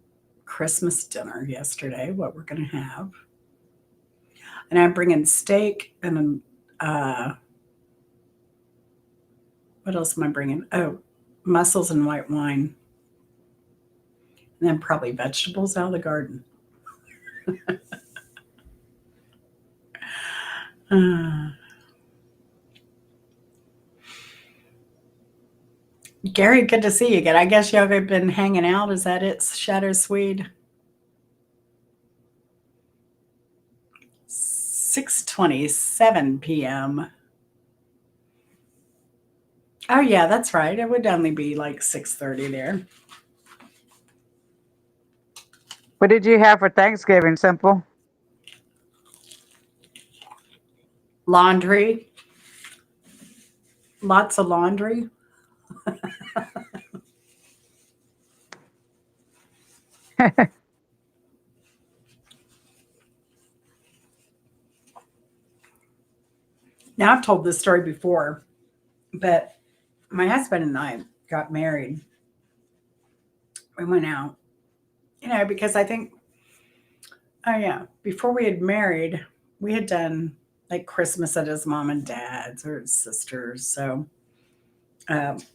Christmas dinner yesterday, what we're going to have. And I'm bringing steak and what else am I bringing? Oh, mussels and white wine. And then probably vegetables out of the garden. Uh, Gary, good to see you again. I guess y'all have been hanging out. Is that it, Shadow Swede? 6:27 p.m. Oh yeah, that's right. It would only be like 6:30 there. What did you have for Thanksgiving, Simple? Laundry, lots of laundry. Now I've told this story before, but my husband and I got married. We went out, because I think, oh yeah, before we had married, we had done like Christmas at his mom and dad's or his sister's. So, because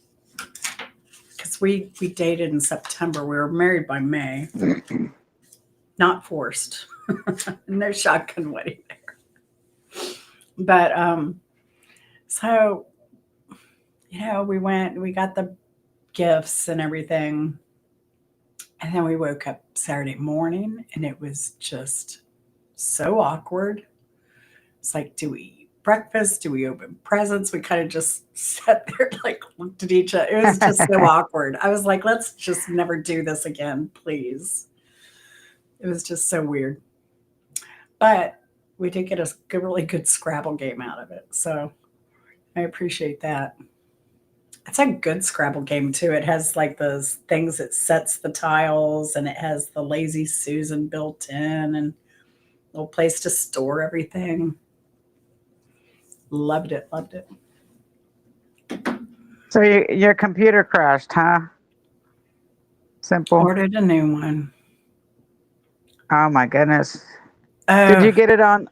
we dated in September, we were married by May, not forced, no shotgun wedding there. But so we went, we got the gifts and everything, and then we woke up Saturday morning, and it was just so awkward. It's like, do we eat breakfast? Do we open presents? We kind of just sat there, like looked at each other. It was just so awkward. I was like, let's just never do this again, please. It was just so weird. But we did get a really good Scrabble game out of it. So I appreciate that. It's a good Scrabble game too. It has like those things that sets the tiles, and it has the lazy Susan built in and a little place to store everything. Loved it, loved it. So your computer crashed, huh? Simple. Ordered a new one. Oh my goodness. Did Oh, you get it on?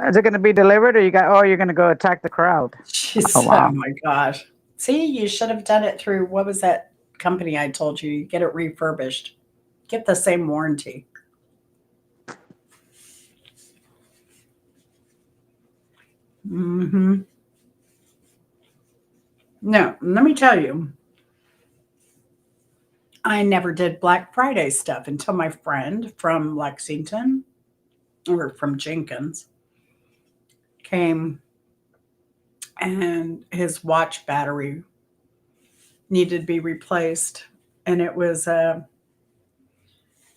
Is it going to be delivered, or you got? Oh, you're going to go attack the crowd. Oh jeez. Oh wow. my gosh. See, you should have done it through what was that company I told you? You get it refurbished. Get the same warranty. Hmm. No, let me tell you, I never did Black Friday stuff until my friend from Lexington or from Jenkins came and his watch battery needed to be replaced. And it was a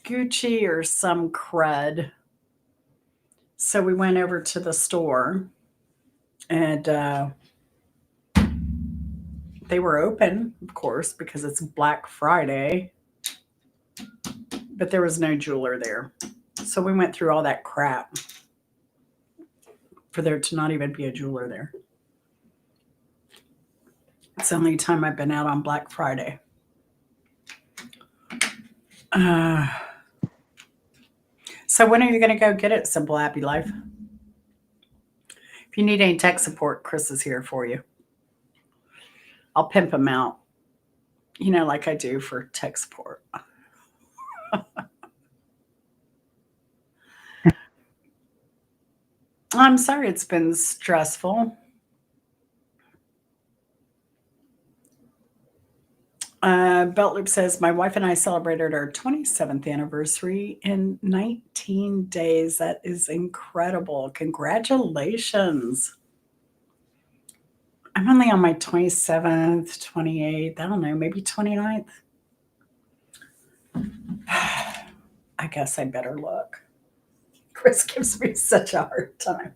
Gucci or some crud. So we went over to the store and they were open, of course, because it's Black Friday, but there was no jeweler there. So we went through all that crap for there to not even be a jeweler there. It's the only time I've been out on Black Friday. Uh, so when are you going to go get it, Simple Happy Life? If you need any tech support, Chris is here for you. I'll pimp him out, like I do for tech support. I'm sorry it's been stressful. Belt Loop says, my wife and I celebrated our 27th anniversary in 19 days. That is incredible. Congratulations. I'm only on my 27th, 28th, I don't know, maybe 29th. I guess I better look. Chris gives me such a hard time.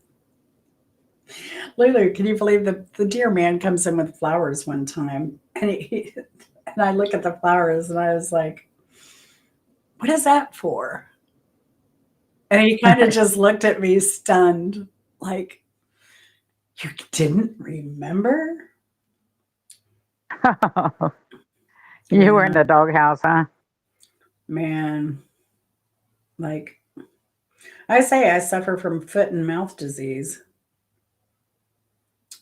Lulu, can you believe the dear man comes in with flowers one time and and I look at the flowers and I was like, what is that for? And he kind of just looked at me stunned, like, you didn't remember? You were in Yeah, the doghouse, huh? man. Like I say, I suffer from foot and mouth disease.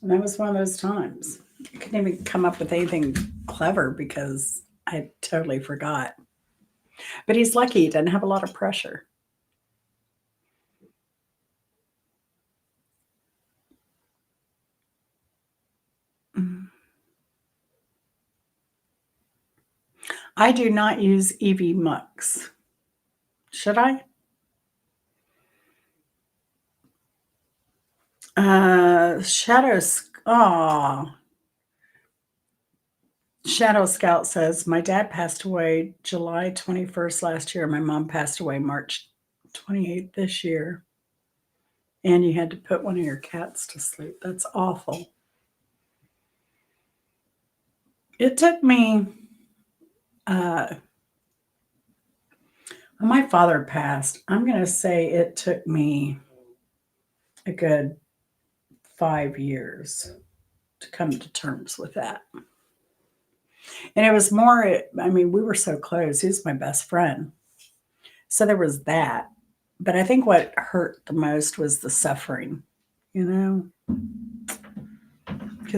And that was one of those times. I couldn't even come up with anything clever because I totally forgot. But he's lucky he doesn't have a lot of pressure. Mm. I do not use EV Mux. Should I? Shadows. Oh, Shadow Scout says, my dad passed away July 21st last year. My mom passed away March 28th this year. And you had to put one of your cats to sleep. That's awful. It took me, when my father passed, I'm going to say it took me a good 5 years to come to terms with that. And it was more, I mean, we were so close. He was my best friend. So there was that. But I think what hurt the most was the suffering, because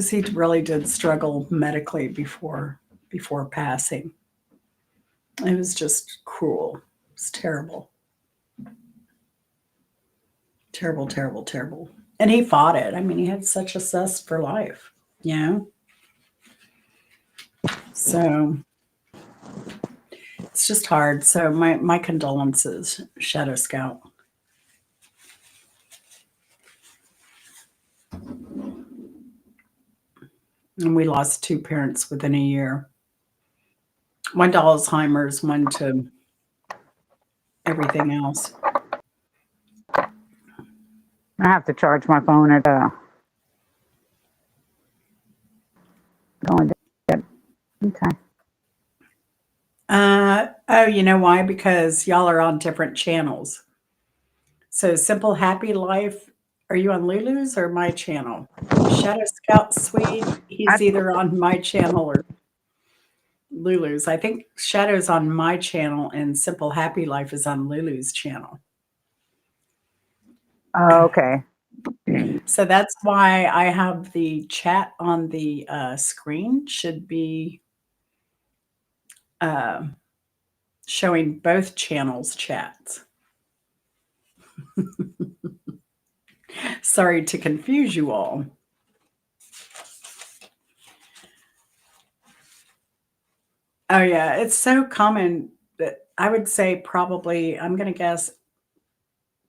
he really did struggle medically before passing. It was just cruel. It was terrible. Terrible, terrible, terrible. And he fought it. I mean, he had such a zest for life, you know? So it's just hard. So my condolences, Shadow Scout. And we lost two parents within a year. One to Alzheimer's, one to everything else. I have to charge my phone at going dead. Okay. Oh, you know why? Because y'all are on different channels. So Simple Happy Life Are you on Lulu's or my channel? Shadow Scout Swede, I, he's either on my channel or Lulu's. I think Shadow's on my channel and Simple Happy Life is on Lulu's channel. okay. So that's why I have the chat on the screen should be uh, showing both channels' chats. Sorry to confuse you all. Oh, yeah, it's so common that I would say probably, I'm going to guess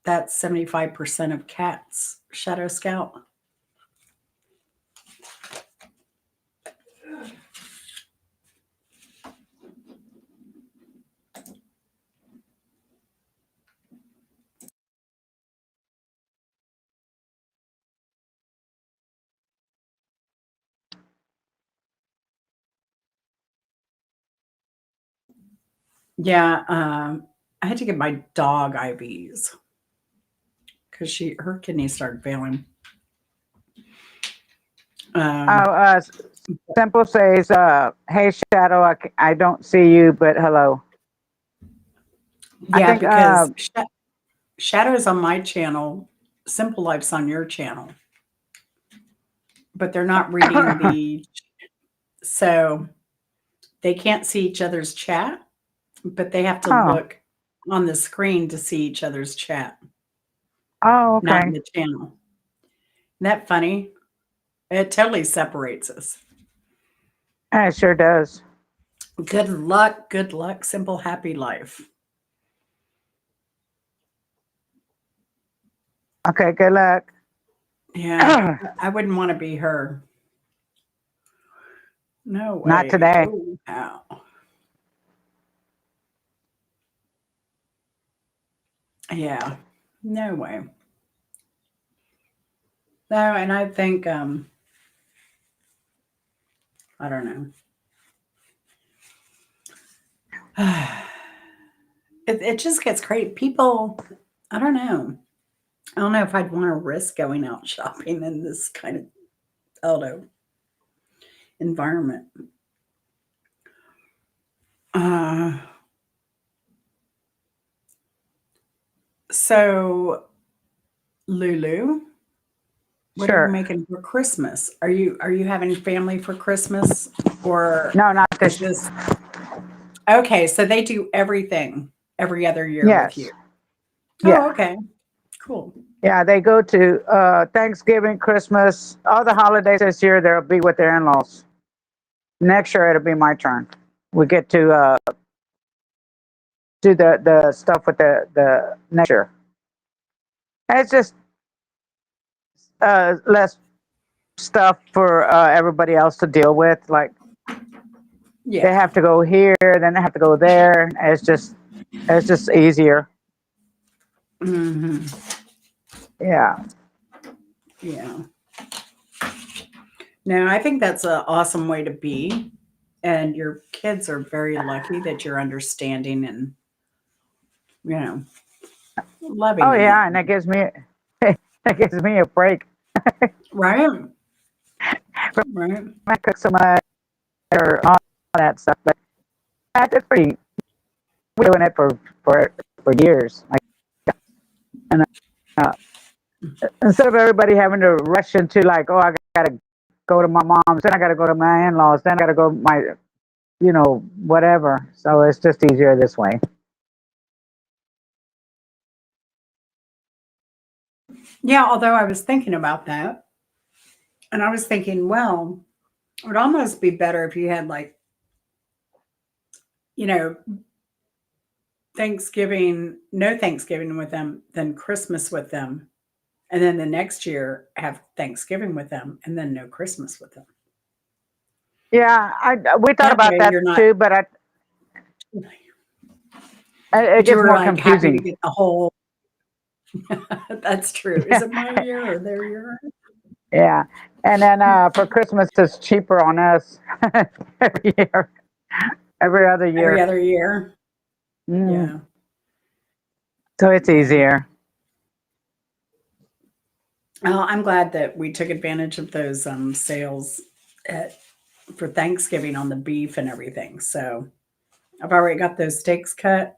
that's 75% of cats, Shadow Scout. Yeah, I had to get my dog IVs because her kidneys started failing. Um, Uh, Simple says, "Hey Shadow, I don't see you, but hello." I yeah, think because Shadow's on my channel, Simple Life's on your channel, but they're not reading the, so they can't see each other's chat, but they have to oh, look on the screen to see each other's chat, oh, not in okay. the channel. Isn't that funny? It totally separates us. It sure does. Good luck, Simple Happy Life. Okay, good luck. Yeah, I wouldn't want to be her. No Not way. today. Oh, wow. Yeah, no way. No, and I think I don't know. It just gets crazy. People, I don't know. I don't know if I'd want to risk going out shopping in this kind of eldo environment. Uh, so Lulu, what are you Sure. making for Christmas? Are you having family for Christmas or No, not is this. this okay? So they do everything every other year with you. Yes. Oh, Yeah. okay, cool. Yeah. They go to Thanksgiving, Christmas, all the holidays this year. They'll be with their in-laws. Next year, it'll be my turn. We get to do the stuff with the next year. And it's just less stuff for everybody else to deal with. Like they Yeah. have to go here, then they have to go there. It's just easier. Hmm. Yeah. Yeah. No, I think that's an awesome way to be. And your kids are very lucky that you're understanding and, you know, loving Oh in that. yeah, and that gives me that gives me a break. Right? Right? I cook so much or all that stuff, but that's pretty. We're doing it for years. Like, and uh, instead of everybody having to rush into like, oh, I gotta go to my mom's, then I gotta go to my in-laws, then I gotta go to my, whatever. So it's just easier this way. Yeah, although I was thinking about that and I was thinking, well, it would almost be better if you had like, you know, Thanksgiving, no Thanksgiving with them, then Christmas with them. And then the next year have Thanksgiving with them and then no Christmas with them. Yeah, we thought That about way that you're not, too, but it but you gets were more like happy to confusing. get the whole, that's true. Is it my year or their year? Yeah, and then for Christmas it's cheaper on us every year, every other Every year. other year. Mm, Yeah. so it's Yeah. easier. Well, I'm glad that we took advantage of those sales at, for Thanksgiving on the beef and everything. So I've already got those steaks cut.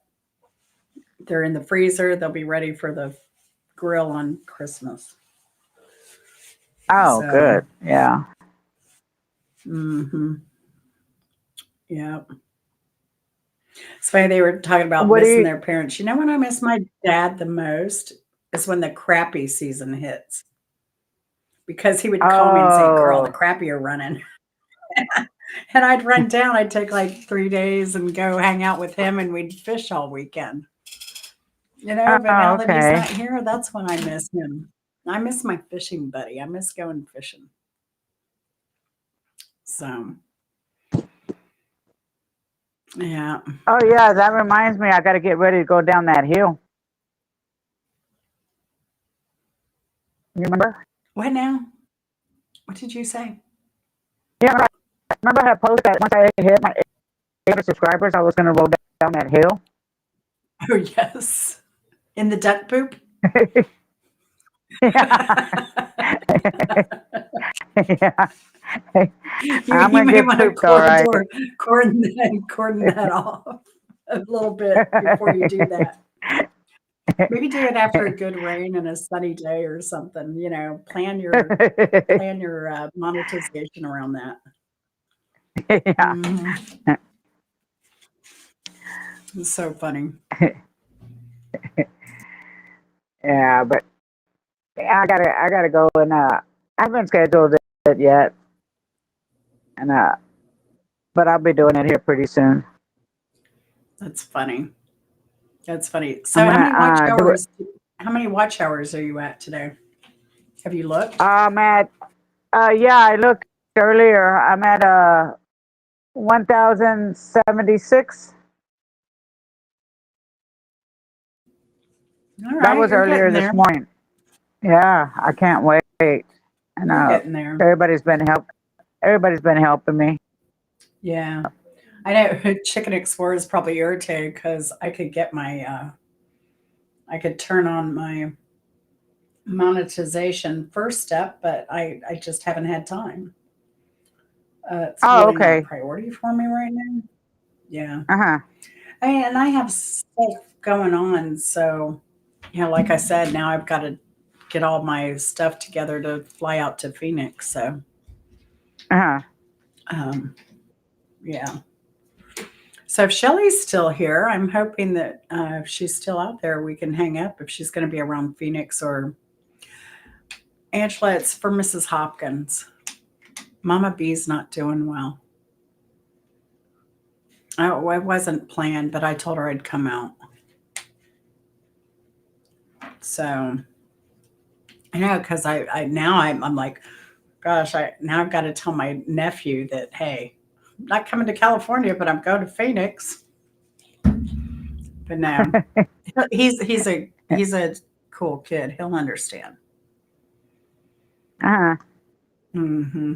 They're in the freezer. They'll be ready for the grill on Christmas. Oh, So, good. Yeah. hmm yeah. It's funny they were talking about What do missing you? their parents. You know when I miss my dad the most is when the crappie season hits because he would call me and say, "Girl, the Oh. crappie are running," and I'd run down. I'd take like 3 days and go hang out with him, and we'd fish all weekend. But Oh, now that he's not okay. here, that's when I miss him. I miss my fishing buddy. I miss going fishing. So yeah. Oh, yeah. That reminds me. I got to get ready to go down that hill. You remember? What now? What did you say? Yeah. Remember I posted that once I hit my 800 subscribers, I was going to roll down that hill. Oh yes. In the duck poop? Yeah. Yeah. I'm You going to may get want to pooped, all right. cordon that off a little bit before you do that. Maybe do it after a good rain and a sunny day or something. Plan your monetization around that. Yeah. Hmm It's so funny. Yeah, but I gotta go and I haven't scheduled it yet, and but I'll be doing it here pretty soon. That's funny. That's funny. I'm So gonna do it. how many watch hours are you at today? Have you looked? I'm at yeah, I looked earlier. I'm at 1,076. All That right, was you're earlier getting this there. morning. Yeah, I can't wait. And You're getting there. everybody's been everybody's been helping me. Yeah. I know Chicken Explorer is probably irritated because I could turn on my monetization first step, but I just haven't had time. It's Oh, really not a okay. priority for me right now. Yeah. Uh-huh. And I have stuff going on. So, like I said, now I've got to get all my stuff together to fly out to Phoenix. So, Uh-huh. um, yeah. So if Shelly's still here, I'm hoping that if she's still out there, we can hang up if she's going to be around Phoenix or Angela. It's for Mrs. Hopkins. Mama B's not doing well. Oh, it wasn't planned, but I told her I'd come out. So I know because I now I'm like, gosh, now I've got to tell my nephew that hey, I'm not coming to California, but I'm going to Phoenix. But no, he's a cool kid. He'll understand. Uh-huh. Hmm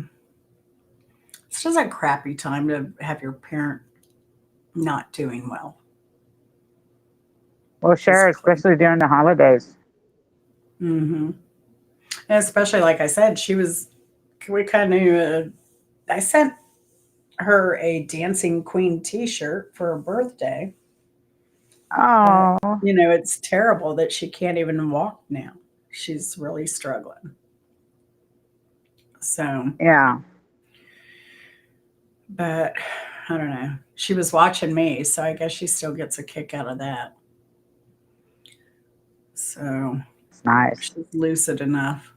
It's just a crappy time to have your parent not doing well Well, sure, physically. especially during the holidays. Hmm And especially, like I said, we kind of, I sent her a Dancing Queen t shirt for her birthday, but, Oh, it's terrible that she can't even walk now. She's really struggling. So, yeah. but I don't know. She was watching me, so I guess she still gets a kick out of that. So, It's nice. she's lucid enough.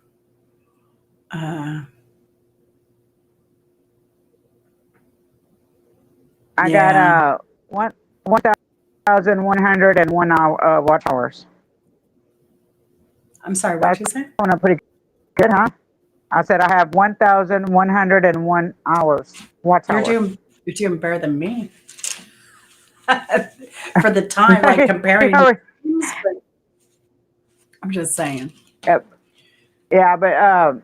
Uh, I got yeah. 1,101 watch hours. I'm sorry, what'd That's you say? going up pretty good, huh? I said I have 1,101 hours, watch You're hours. doing you're doing better than me for the time, like comparing names, but I'm just saying. Yep. Yeah, but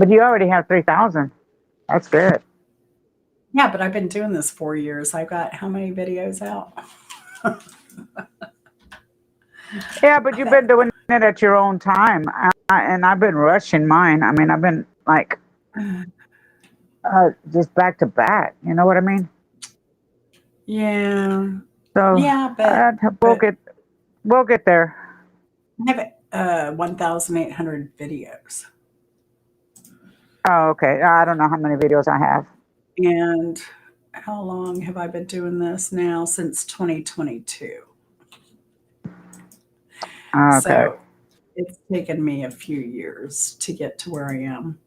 you already have 3,000. That's good. Yeah, but I've been doing this 4 years. I've got how many videos out? Yeah, but you've been doing it at your own time. And I've been rushing mine. I mean, I've been like just back to back. You know what I mean? Yeah. So Yeah, uh, we'll but get we'll get there. I have 1,800 videos. Oh, okay. I don't know how many videos I have. And how long have I been doing this now? Since 2022. Okay. So it's taken me a few years to get to where I am.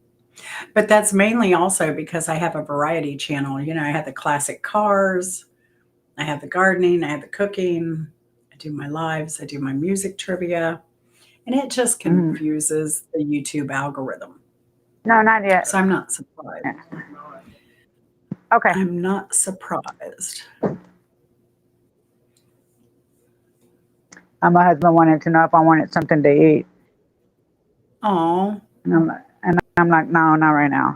But that's mainly also because I have a variety channel. You know, I have the classic cars, I have the gardening, I have the cooking, I do my lives, I do my music trivia, and it just Mhm. confuses the YouTube algorithm. No, not yet. So I'm not surprised. Okay. I'm not surprised. My husband wanted to know if I wanted something to eat, Oh, and I'm like, no, not right now.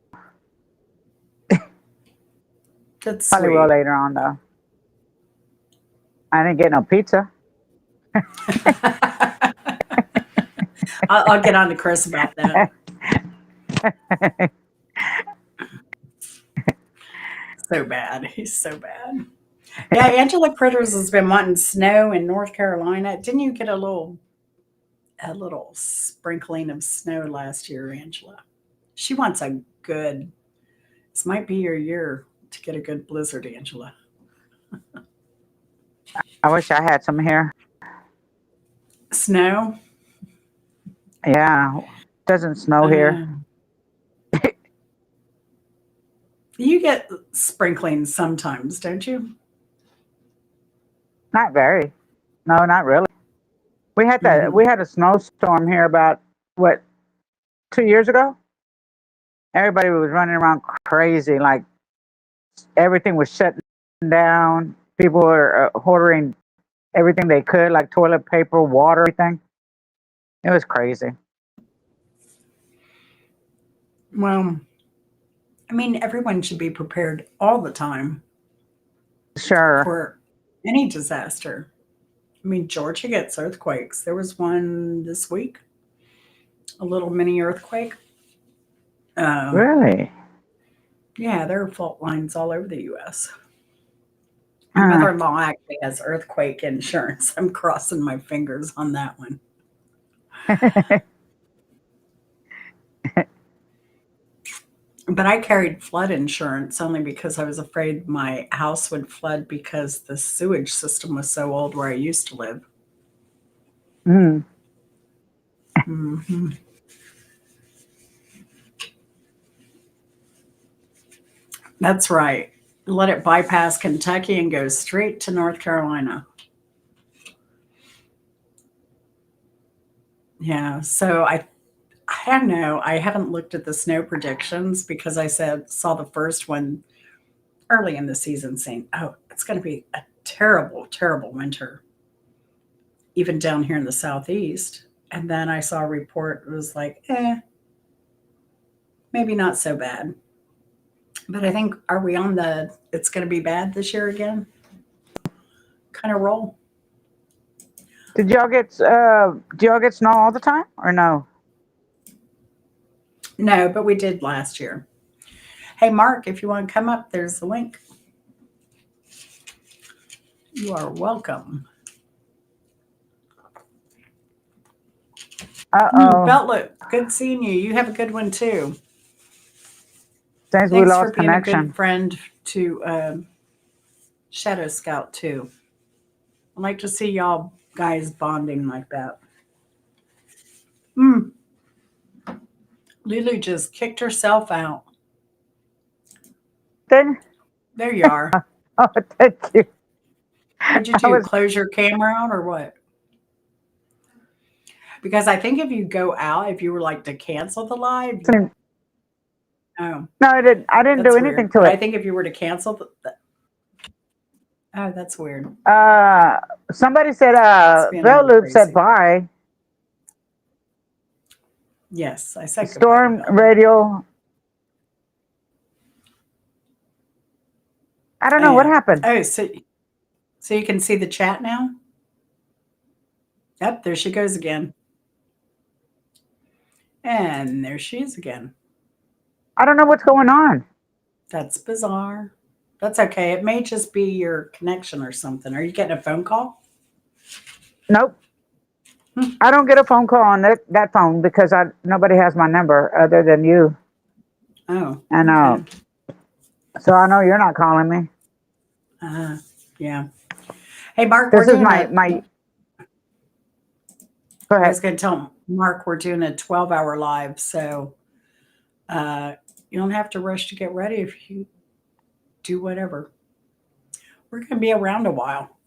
that's Probably will sweet. later on though. I didn't get no pizza. I'll get on to Chris about that. So bad. He's so bad. Yeah, Angela Critters has been wanting snow in North Carolina. Didn't you get a little sprinkling of snow last year, Angela? She wants a good. This might be your year to get a good blizzard, Angela. I wish I had some here. Snow. Yeah, doesn't snow here. Uh, you get sprinklings sometimes, don't you? Not very. No, not really. We Hmm. had a snowstorm here about what 2 years ago. Everybody was running around crazy, like everything was shutting down. People were ordering everything they could, like toilet paper, water, everything. It was crazy. Well, I mean, everyone should be prepared all the time Sure. for any disaster. I mean, Georgia gets earthquakes. There was one this week, a little mini earthquake. Um, Really? yeah, there are fault lines all over the U.S. My Huh. mother-in-law actually has earthquake insurance. I'm crossing my fingers on that one. But I carried flood insurance only because I was afraid my house would flood because the sewage system was so old where I used to live. Mm. Hmm. That's right. Let it bypass Kentucky and go straight to North Carolina. Yeah. So I don't know. I haven't looked at the snow predictions because I saw the first one early in the season saying, "Oh, it's going to be a terrible, terrible winter, even down here in the southeast." And then I saw a report. It was like, maybe not so bad. But I think are we on the it's going to be bad this year again kind of roll? Do y'all get snow all the time or no? No, but we did last year. Hey, Mark, if you want to come up, there's the link. You are welcome. Uh-oh. Beltlet, good seeing you. You have a good one too. Since we Thanks for lost being a good connection. friend to Shadow Scout too. I like to see y'all guys bonding like that. Mm, Lulu just kicked herself out. Then There you are. oh, thank you. What'd you I do? was Close your camera out or what? Because I think if you go out, if you were like to cancel the live, listening. oh, No, I didn't do that's anything weird. to But I it. think if you were to cancel oh, that's weird. Uh Somebody said It's being a Bell little Loop said crazy. bye. Yes, I said goodbye to Storm Bella. radio. I don't Oh know what yeah. happened. Oh, so you can see the chat now? Yep, there she goes again. And there she is again. I don't know what's going on. That's bizarre. That's okay. It may just be your connection or something. Are you getting a phone call? Nope. Hmm. I don't get a phone call on that phone because I nobody has my number other than you. Oh, And okay. so I know you're not calling me. Uh, yeah. Hey, Mark, we're This is doing my go I ahead. was going to tell Mark we're doing a 12-hour live. So uh, you don't have to rush to get ready if you do whatever. We're going to be around a while.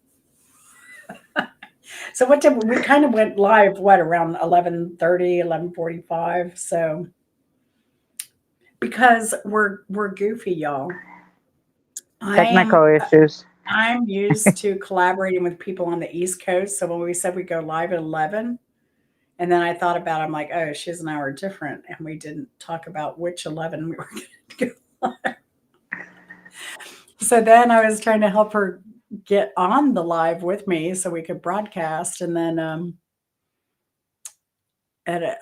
So what did we kind of went live, what, around 11:30, 11:45. So because we're goofy, y'all. I'm Technical issues. I'm used to collaborating with people on the East Coast. So when we said we go live at 11, and then I thought about it, I'm like, oh, she's an hour different. And we didn't talk about which 11 we were going to go live. So then I was trying to help her get on the live with me so we could broadcast. And then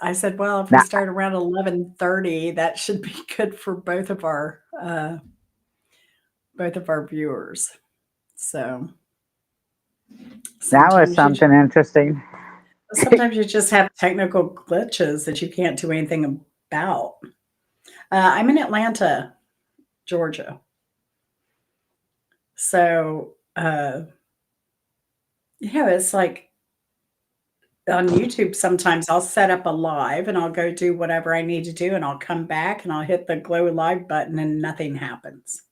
I said, well, if we Now, start around 11:30, that should be good for both of our viewers. So that was sometimes you just something interesting. sometimes you just have technical glitches that you can't do anything about. I'm in Atlanta, Georgia. So yeah, it's like on YouTube, sometimes I'll set up a live and I'll go do whatever I need to do and I'll come back and I'll hit the glow live button and nothing happens.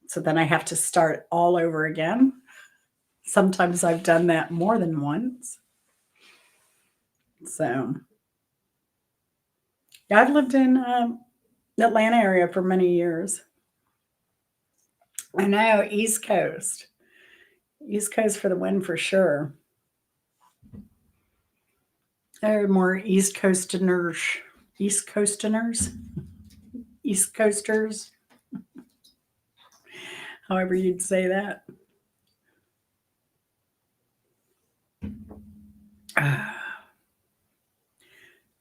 So then I have to start all over again. Sometimes I've done that more than once. So yeah, I've lived in the Atlanta area for many years. I know, East Coast. East Coast for the win for sure. They're more East Coasterners. East Coasterners? East Coasters, however you'd say that.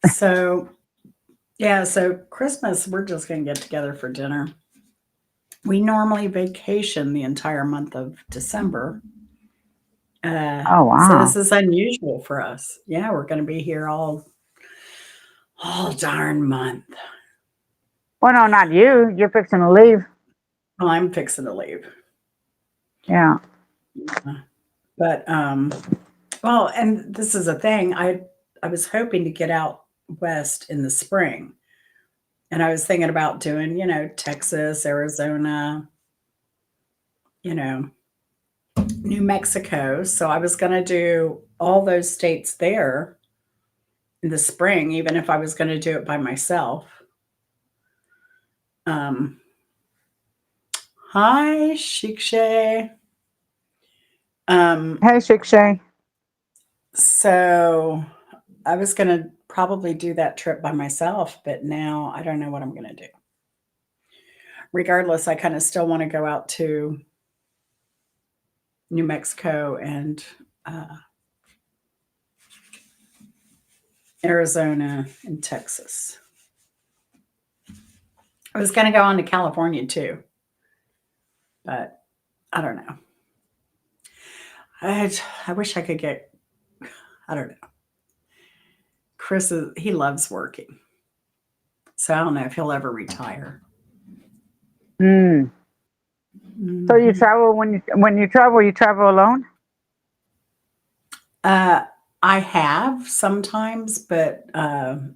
So, yeah, so Christmas, we're just going to get together for dinner. We normally vacation the entire month of December. Oh So this wow. is unusual for us. Yeah, we're going to be here all darn month. Well, no, not you. You're fixing to leave. Well, I'm fixing to leave. Yeah. But well, and this is a thing. I was hoping to get out west in the spring. And I was thinking about doing, Texas, Arizona, you know, New Mexico. So I was going to do all those states there in the spring, even if I was going to do it by myself. Um, hi, Shikshay. Um, Hey, Shikshay. so I was going to probably do that trip by myself, but now I don't know what I'm going to do. Regardless, I kind of still want to go out to New Mexico and uh, Arizona and Texas. I was going to go on to California too, but I don't know. I wish I could get, I don't know. He loves working. So I don't know if he'll ever retire. Hmm. So you Hmm. travel you travel alone? Uh, I have sometimes, but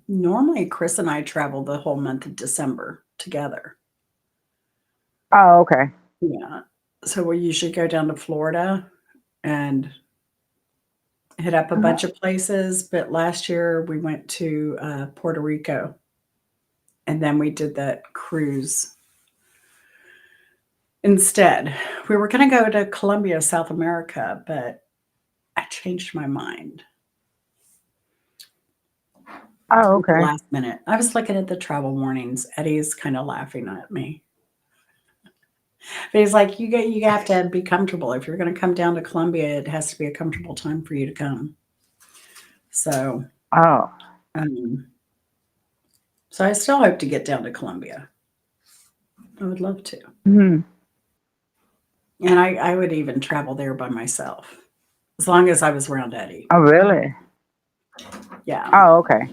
normally Chris and I travel the whole month of December together. Oh, okay. Yeah. So we usually go down to Florida and hit up a bunch of places. But last year we went to Puerto Rico and then we did that cruise instead. We were going to go to Colombia, South America, but I changed my mind Oh, at the okay. last minute. I was looking at the travel warnings. Eddie's kind of laughing at me. But he's like, you have to be comfortable. If you're going to come down to Colombia, it has to be a comfortable time for you to come. So, Oh. um, So I still hope to get down to Columbia. I would love to. Hmm. And I would even travel there by myself as long as I was around Eddie. Oh, really? Yeah. Oh, okay.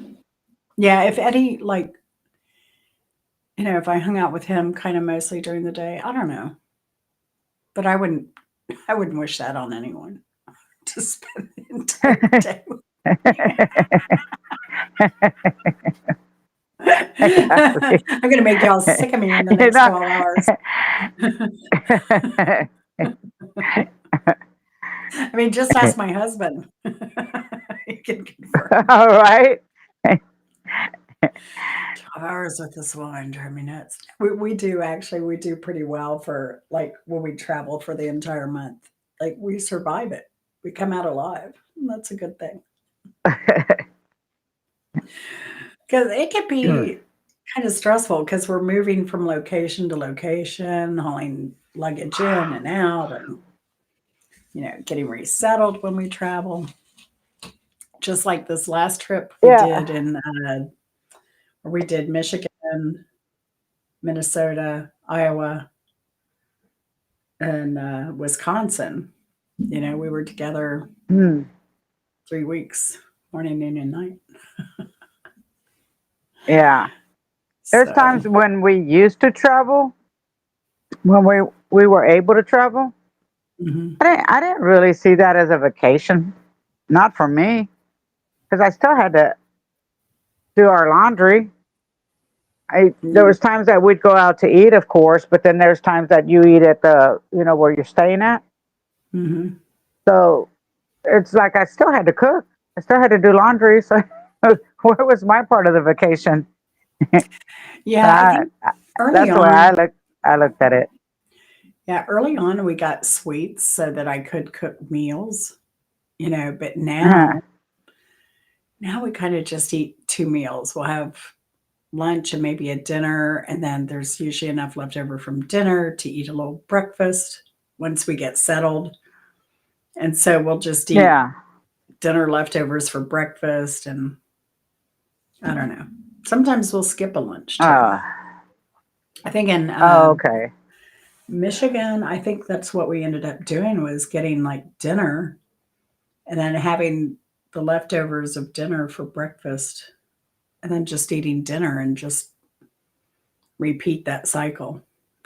Yeah. If Eddie, like, if I hung out with him kind of mostly during the day, I don't know. But I wouldn't wish that on anyone to spend the entire day with me. Exactly. I'm going to make y'all sick of me in the You next know. 12 hours. I mean, just ask my husband. He can confirm. All right. 12 hours with this wine drive me nuts. We do actually, we do pretty well for like when we travel for the entire month. Like we survive it. We come out alive. And that's a good thing. Because it can Good. be kind of stressful because we're moving from location to location, hauling luggage in and out, and getting resettled when we travel. Just like this last trip we Yeah. did where we did Michigan, Minnesota, Iowa, and Wisconsin. We were together Hmm. 3 weeks, morning, noon, and night. Yeah. There's So, times when we used to travel, when we were able to travel. mhm, I didn't really see that as a vacation. Not for me, because I still had to do our laundry. There mm, was times that we'd go out to eat, of course, but then there's times that you eat at the, where you're staying at. mhm. So it's like I still had to cook. I still had to do laundry. So where was my part of the vacation? Yeah, I I, think early that's the way I on, look. I looked at it. yeah, early on we got sweets so that I could cook meals, but Uh-huh. now we kind of just eat two meals. We'll have lunch and maybe a dinner, and then there's usually enough left over from dinner to eat a little breakfast once we get settled. And so we'll just eat Yeah. dinner leftovers for breakfast, and I don't know. Sometimes we'll skip a lunch too. Uh, I think in okay. Michigan, I think that's what we ended up doing was getting like dinner and then having the leftovers of dinner for breakfast and then just eating dinner and just repeat that cycle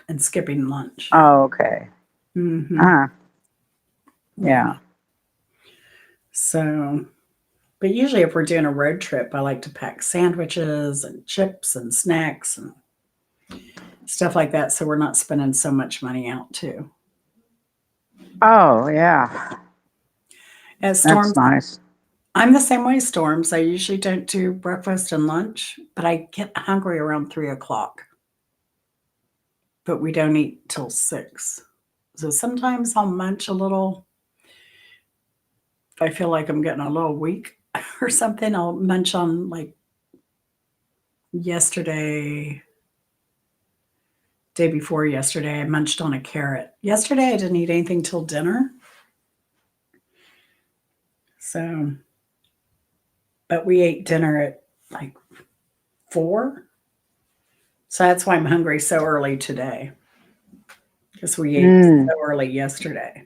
and skipping lunch. Okay. Hmm. Uh, Yeah. yeah. So, but usually if we're doing a road trip, I like to pack sandwiches and chips and snacks and stuff like that. So we're not spending so much money out too. Oh, yeah. As That's storms, nice. I'm the same way, storms. I usually don't do breakfast and lunch, but I get hungry around 3 o'clock. But we don't eat till 6. So sometimes I'll munch a little. If I feel like I'm getting a little weak or something, I'll munch on like yesterday, day before yesterday, I munched on a carrot. Yesterday, I didn't eat anything till dinner. So, but we ate dinner at like 4. So that's why I'm hungry so early today because we ate Mm. so early yesterday.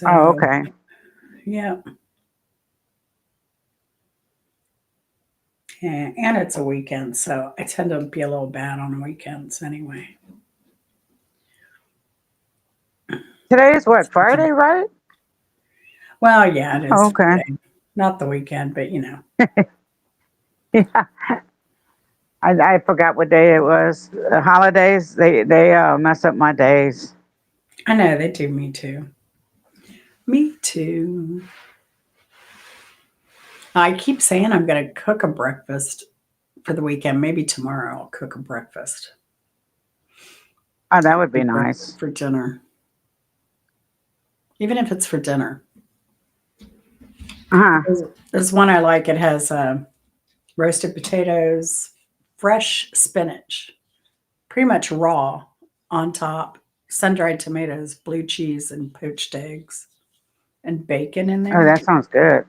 Oh, So, okay. yeah. And it's a weekend. So I tend to be a little bad on weekends anyway. Today is what, Friday, right? Well, yeah, it is Oh, okay. Friday. Not the weekend, but Yeah. I forgot what day it was. The holidays, they mess up my days. I know they do me too. Me too. I keep saying I'm going to cook a breakfast for the weekend. Maybe tomorrow I'll cook a breakfast Oh, that would be nice. for dinner, even if it's for dinner. Uh-huh. There's one I like. It has roasted potatoes, fresh spinach, pretty much raw on top, sun dried tomatoes, blue cheese, and poached eggs, and bacon in Oh, there. that sounds good.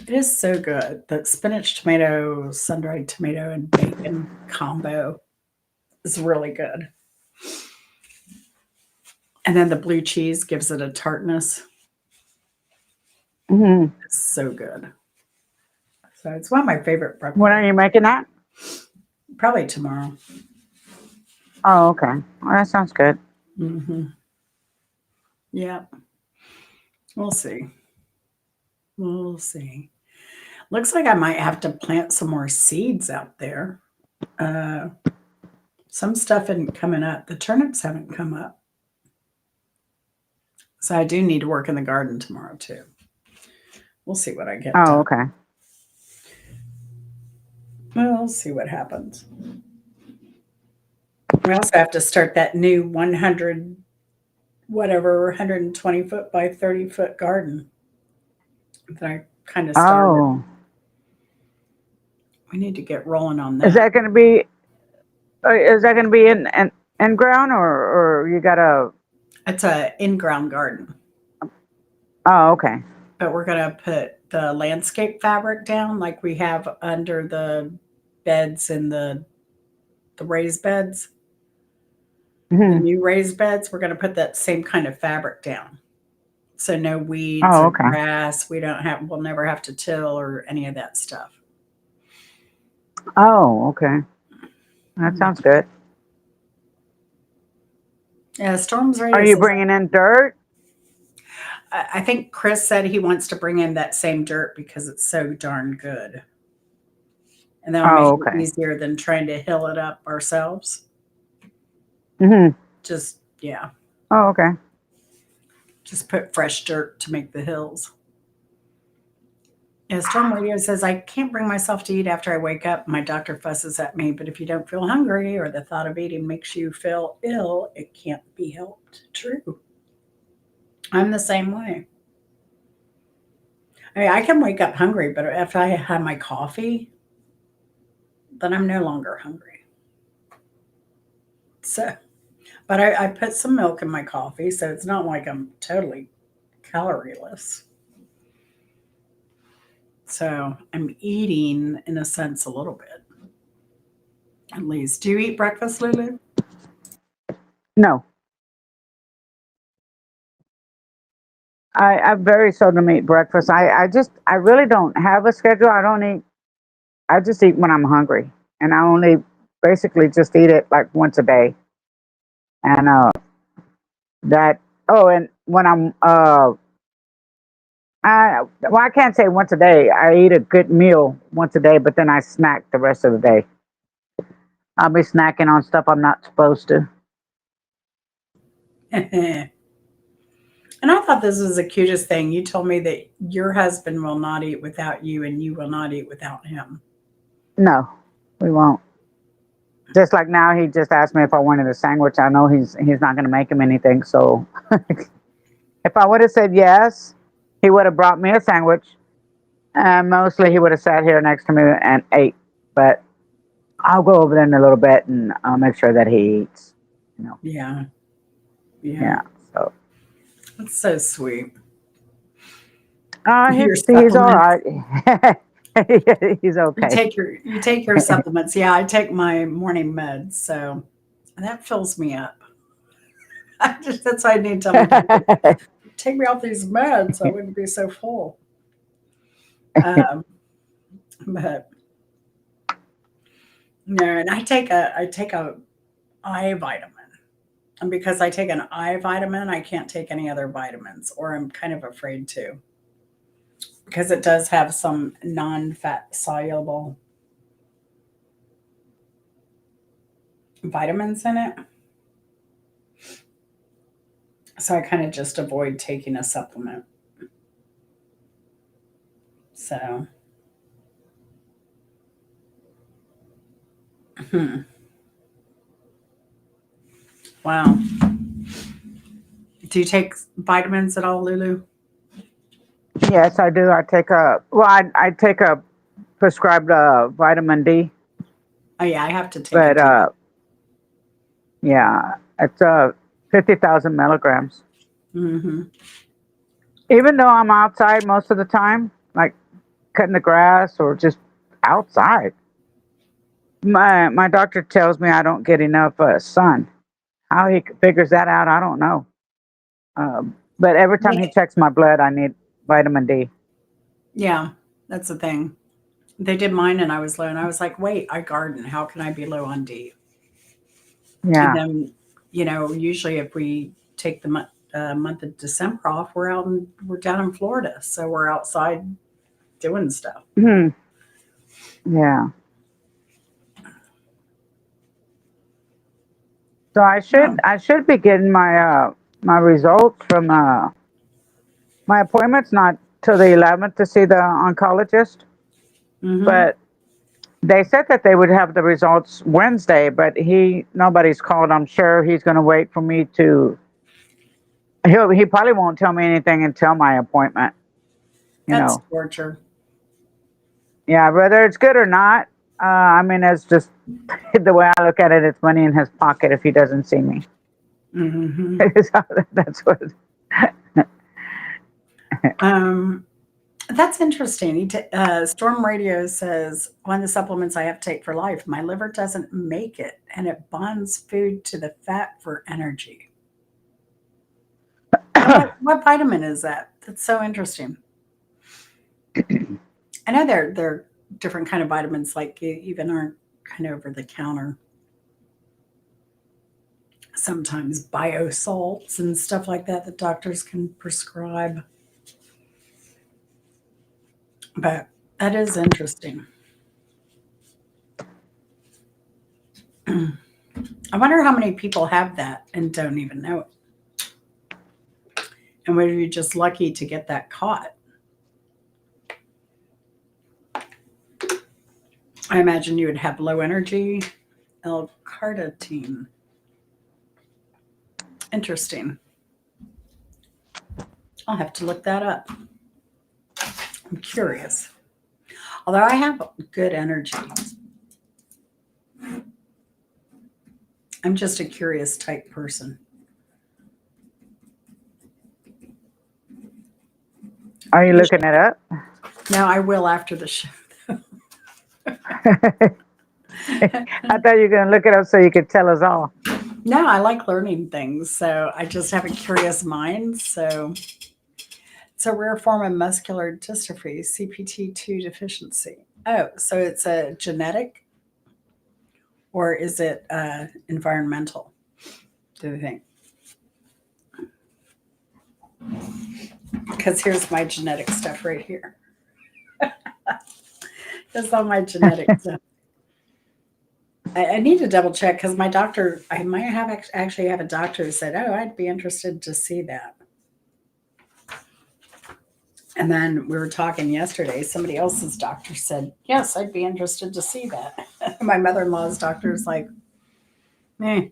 It is so good. The spinach, tomato, sun-dried tomato, and bacon combo is really good. And then the blue cheese gives it a tartness. Hmm. It's so good. So it's one of my favorite When breakfast. are you making that? Probably tomorrow. Oh, okay. Well, that sounds good. Yeah, we'll see. We'll see. Looks like I might have to plant some more seeds out there. Uh, some stuff isn't coming up. The turnips haven't come up. So I do need to work in the garden tomorrow too. We'll see what I get Oh, done. okay. We'll see what happens. We also have to start that new 100, whatever, 120-foot by 30-foot garden that I kind of started. Oh, We need to get rolling on is that. that going to be? Is that going to be in ground or you got a? It's a in-ground garden, Oh, okay. but we're gonna put the landscape fabric down like we have under the beds in the raised beds. The Hmm. new raised beds, we're gonna put that same kind of fabric down. So no weeds Oh, or okay. grass. We'll never have to till or any of that stuff. Oh, okay. That Mhm. sounds good. Yeah, Storm's Are Radio you says bringing in dirt? I think Chris said he wants to bring in that same dirt because it's so darn good. And that'll make Oh, it okay. easier than trying to hill it up ourselves. Hmm. Just yeah. Oh, okay. Just put fresh dirt to make the hills. Yeah, Storm Radio says, I can't bring myself to eat after I wake up. My doctor fusses at me, but if you don't feel hungry or the thought of eating makes you feel ill, it can't be helped. True. I'm the same way. I mean, I can wake up hungry, but if I have my coffee, then I'm no longer hungry. So, but I put some milk in my coffee, so it's not like I'm totally calorieless. So I'm eating, in a sense, a little bit, at least. Do you eat breakfast, Lulu? No, I very seldom eat breakfast. I really don't have a schedule. I don't eat. I just eat when I'm hungry, and I only basically just eat it like once a day. And that oh, and when I can't say once a day. I eat a good meal once a day, but then I snack the rest of the day. I'll be snacking on stuff I'm not supposed to. And I thought this was the cutest thing. You told me that your husband will not eat without you and you will not eat without him. No, we won't. Just like now, he just asked me if I wanted a sandwich. I know he's not going to make him anything. So if I would have said yes, he would have brought me a sandwich, and mostly he would have sat here next to me and ate. But I'll go over there in a little bit and I'll make sure that he eats. You know, Yeah. Yeah. yeah. So That's so sweet. he, Your he's all supplements. right. He's okay. You take your supplements. Yeah, I take my morning meds, so that fills me up. That's why I need to tell my doctor, take me off these meds so I wouldn't be so full. Um, but no, and I take a eye vitamin. And because I take an eye vitamin, I can't take any other vitamins, or I'm kind of afraid to, because it does have some non-fat soluble vitamins in it. So I kind of just avoid taking a supplement. So, hmm, wow. Do you take vitamins at all, Lulu? Yes, I do. I take a prescribed vitamin D, Oh yeah, I have to take a but D. yeah, it's 50,000 milligrams. Mm-hmm. Even though I'm outside most of the time, like cutting the grass or just outside. My doctor tells me I don't get enough sun. How he figures that out, I don't know. But every time he checks my blood, I need vitamin D. Yeah, that's the thing. They did mine and I was low, and I was like, wait, I garden. How can I be low on D? And Yeah. then, usually if we take the month of December off, we're down in Florida, so we're outside doing stuff. Hmm. Yeah. So Oh, I should be getting my results from my appointment's not till the 11th to see the oncologist, mm-hmm. but they said that they would have the results Wednesday, but nobody's called. I'm sure he's going to wait for me to. He probably won't tell me anything until my appointment. You That's know. torture. Yeah, whether it's good or not. I mean, it's just the way I look at it. It's money in his pocket if he doesn't see me. Mm-hmm. So that's what. Um, that's interesting. Storm Radio says one of the supplements I have to take for life. My liver doesn't make it, and it bonds food to the fat for energy. And what vitamin is that? That's so interesting. I know there are different kind of vitamins, like even aren't kind of over the counter. Sometimes biosalts and stuff like that that doctors can prescribe. But that is interesting. I wonder how many people have that and don't even know it. And were you just lucky to get that caught? I imagine you would have low energy L-carnitine. Interesting. I'll have to look that up. I'm curious. Although I have good energy, I'm just a curious type person. Are you You looking should- it up? Now I will after the show. I thought you were going to look it up so you could tell us all. No, I like learning things, so I just have a curious mind. So it's a rare form of muscular dystrophy, CPT2 deficiency. Oh, so it's a genetic, or is it environmental? Do you think? Because here's my genetic stuff right here. That's all my genetic stuff. I need to double check because my doctor, I might actually have a doctor who said, oh, I'd be interested to see that. And then we were talking yesterday, somebody else's doctor said, yes, I'd be interested to see that. My mother-in-law's doctor is like, eh,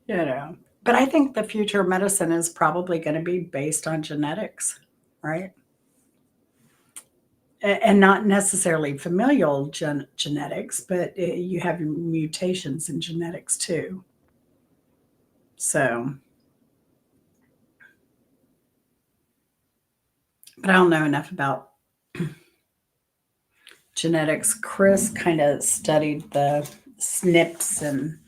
But I think the future of medicine is probably going to be based on genetics, right? And not necessarily familial genetics, but you have mutations in genetics too. So, but I don't know enough about genetics. Chris kind of studied the snips and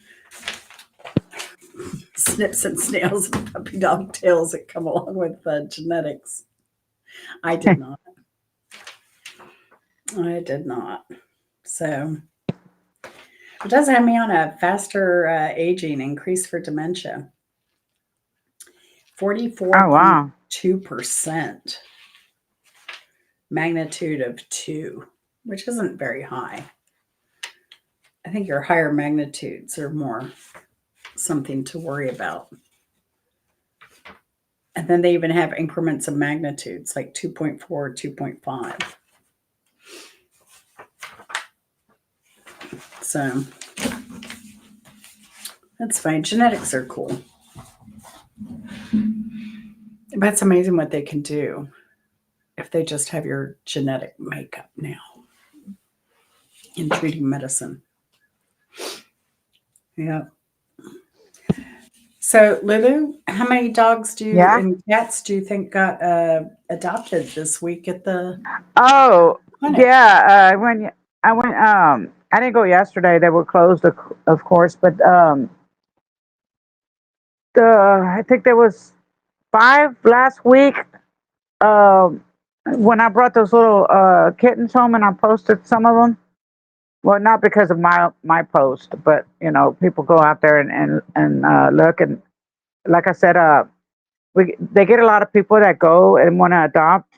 snails and puppy dog tails that come along with genetics. I did not. I did not. So it does have me on a faster aging increase for dementia. Oh, wow. 44.2% magnitude of 2, which isn't very high. I think your higher magnitudes are more something to worry about. And then they even have increments of magnitudes like 2.4, 2.5. So that's fine. Genetics are cool. But it's amazing what they can do if they just have your genetic makeup now in treating medicine. Yeah. So, Lulu, how many dogs do you Yeah. and cats do you think got adopted this week at the Oh, clinic? yeah. I went. I didn't go yesterday. They were closed, of course. But I think there was 5 last week. Um, when I brought those little kittens home, and I posted some of them. Well, not because of my post, but people go out there and look, and like I said, they get a lot of people that go and want to adopt,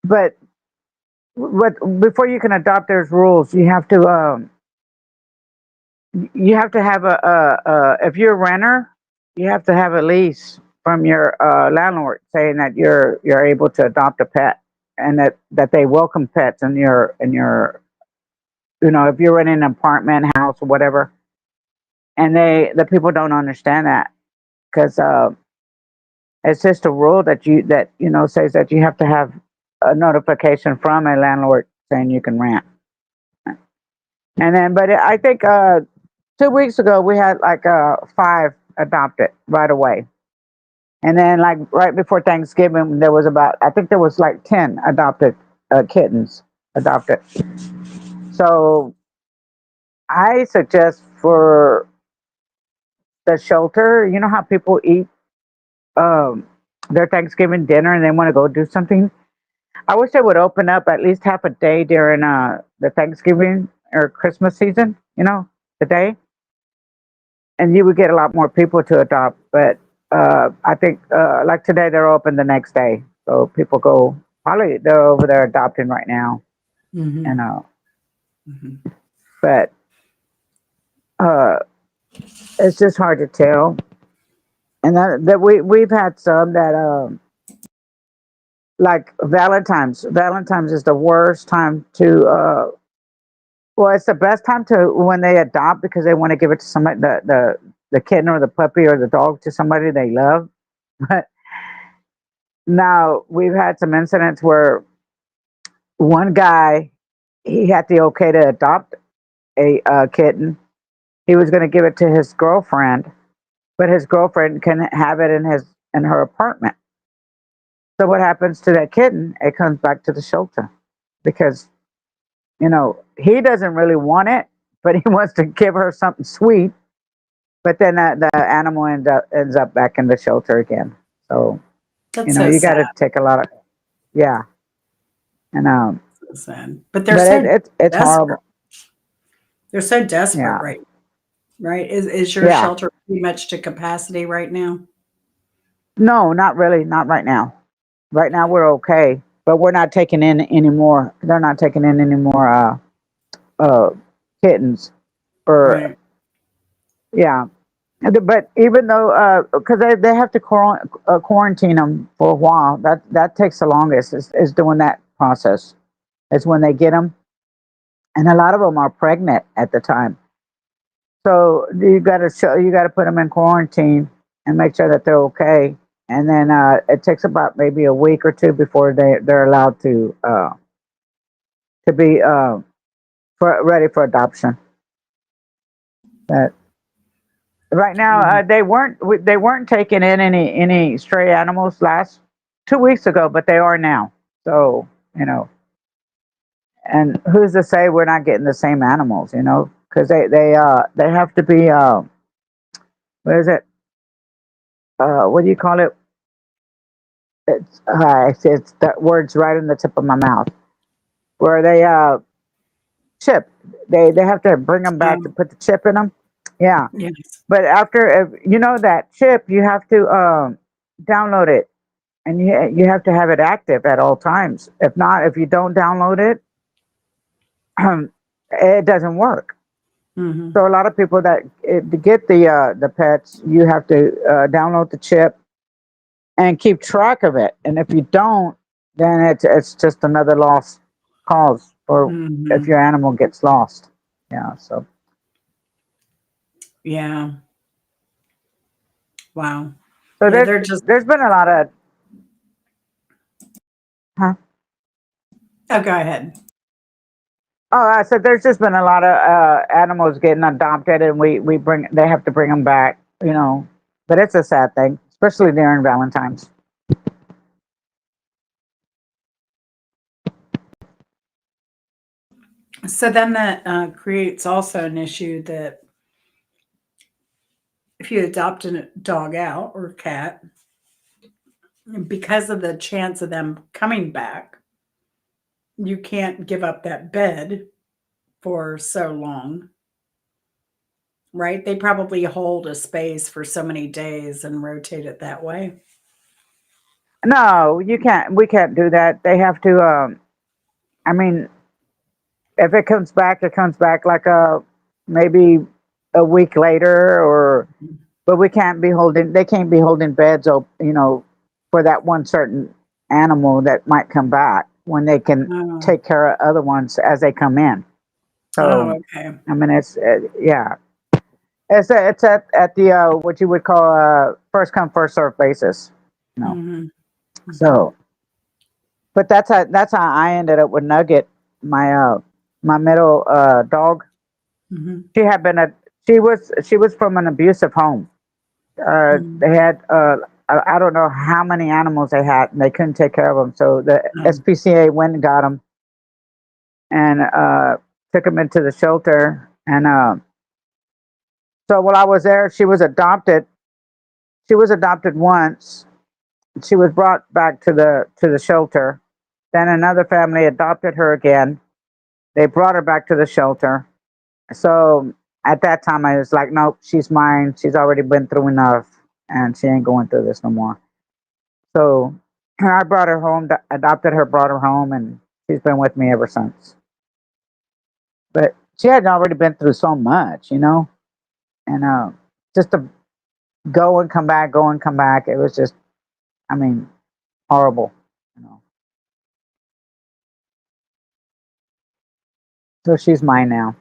but what before you can adopt, there's rules. You have to have if you're a renter, you have to have a lease from your landlord saying that you're able to adopt a pet, and that they welcome pets in your if you're in an apartment house or whatever. And the people don't understand that, because it's just a rule that says that you have to have a notification from a landlord saying you can rent. And then, but I think 2 weeks ago we had like 5 adopted right away. And then, like right before Thanksgiving, there was about, I think there was like 10 adopted kittens adopted. So I suggest for the shelter, you know how people eat um, their Thanksgiving dinner and they want to go do something. I wish they would open up at least half a day during the Thanksgiving or Christmas season. The day, and you would get a lot more people to adopt. But I think like today they're open the next day, so people go. Probably they're over there adopting right now, Hmm. and Hmm. but uh, it's just hard to tell. And that we've had some that like Valentine's. Valentine's is the worst time to. Well, it's the best time to when they adopt, because they want to give it to somebody, the kitten or the puppy or the dog, to somebody they love. But now we've had some incidents where one guy, he had the okay to adopt a kitten. He was going to give it to his girlfriend, but his girlfriend can have it in her apartment. So what happens to that kitten? It comes back to the shelter, because he doesn't really want it, but he wants to give her something sweet. But then the animal ends up back in the shelter again. So That's so you got sad. to take a lot of, yeah, and So sad. But they're but so it's desperate. horrible. They're so desperate, Yeah, right? Is your yeah. shelter pretty much to capacity right now? No, not really, not right now. Right now we're okay, but we're not taking in any more. They're not taking in any more uh kittens, or Right. yeah. But even though, because they have to quarantine them for a while, that takes the longest. Is doing that process. Is when they get them, and a lot of them are pregnant at the time. So you got to put them in quarantine and make sure that they're okay. And then it takes about maybe a week or two before they're allowed to be ready for adoption. But right now, Mhm. they weren't taking in any stray animals last 2 weeks ago, but they are now. So you know, and who's to say we're not getting the same animals? Because they have to be what is it? What do you call it? It's that word's right in the tip of my mouth. Where they chip, they have to bring them back to Oh, put the chip in them. Yeah, yes. but after, if you know that chip, you have to download it, and you have to have it active at all times. If not, if you don't download it, it doesn't work. Mhm. So a lot of people to get the pets, you have to download the chip and keep track of it. And if you don't, then it's just another lost cause for if Mhm. your animal gets lost. Yeah. So Yeah. Wow. so Yeah, there's they're just there's been a lot of, huh? oh, go ahead. Oh, I said there's just been a lot of animals getting adopted, and they have to bring them back. you know, but it's a sad thing, especially during Valentine's. So then that creates also an issue that if you adopt a dog out or cat, because of the chance of them coming back, you can't give up that bed for so long, right? They probably hold a space for so many days and rotate it that way. No, you can't. We can't do that. They have to. I mean, if it comes back like maybe a week later, or but we can't be holding. They can't be holding beds, for that one certain animal that might come back when they can Oh, take care of other ones as they come in. oh, So, okay. I mean, it's yeah, it's at the what you would call first come first serve basis, you know. Hmm. Hmm. So, but that's how I ended up with Nugget, my my middle dog. Hmm. She had been a she was from an abusive home. Hmm. They had I don't know how many animals they had, and they couldn't take care of them. So the Oh, SPCA went and got them and took them into the shelter. And so while I was there, she was adopted. She was adopted once. She was brought back to the shelter. Then another family adopted her again. They brought her back to the shelter. So at that time, I was like, nope, she's mine. She's already been through enough, and she ain't going through this no more. So I brought her home, adopted her, brought her home, and she's been with me ever since. But she had already been through so much, and just to go and come back, go and come back, it was just, I mean, horrible, you know. So she's mine now.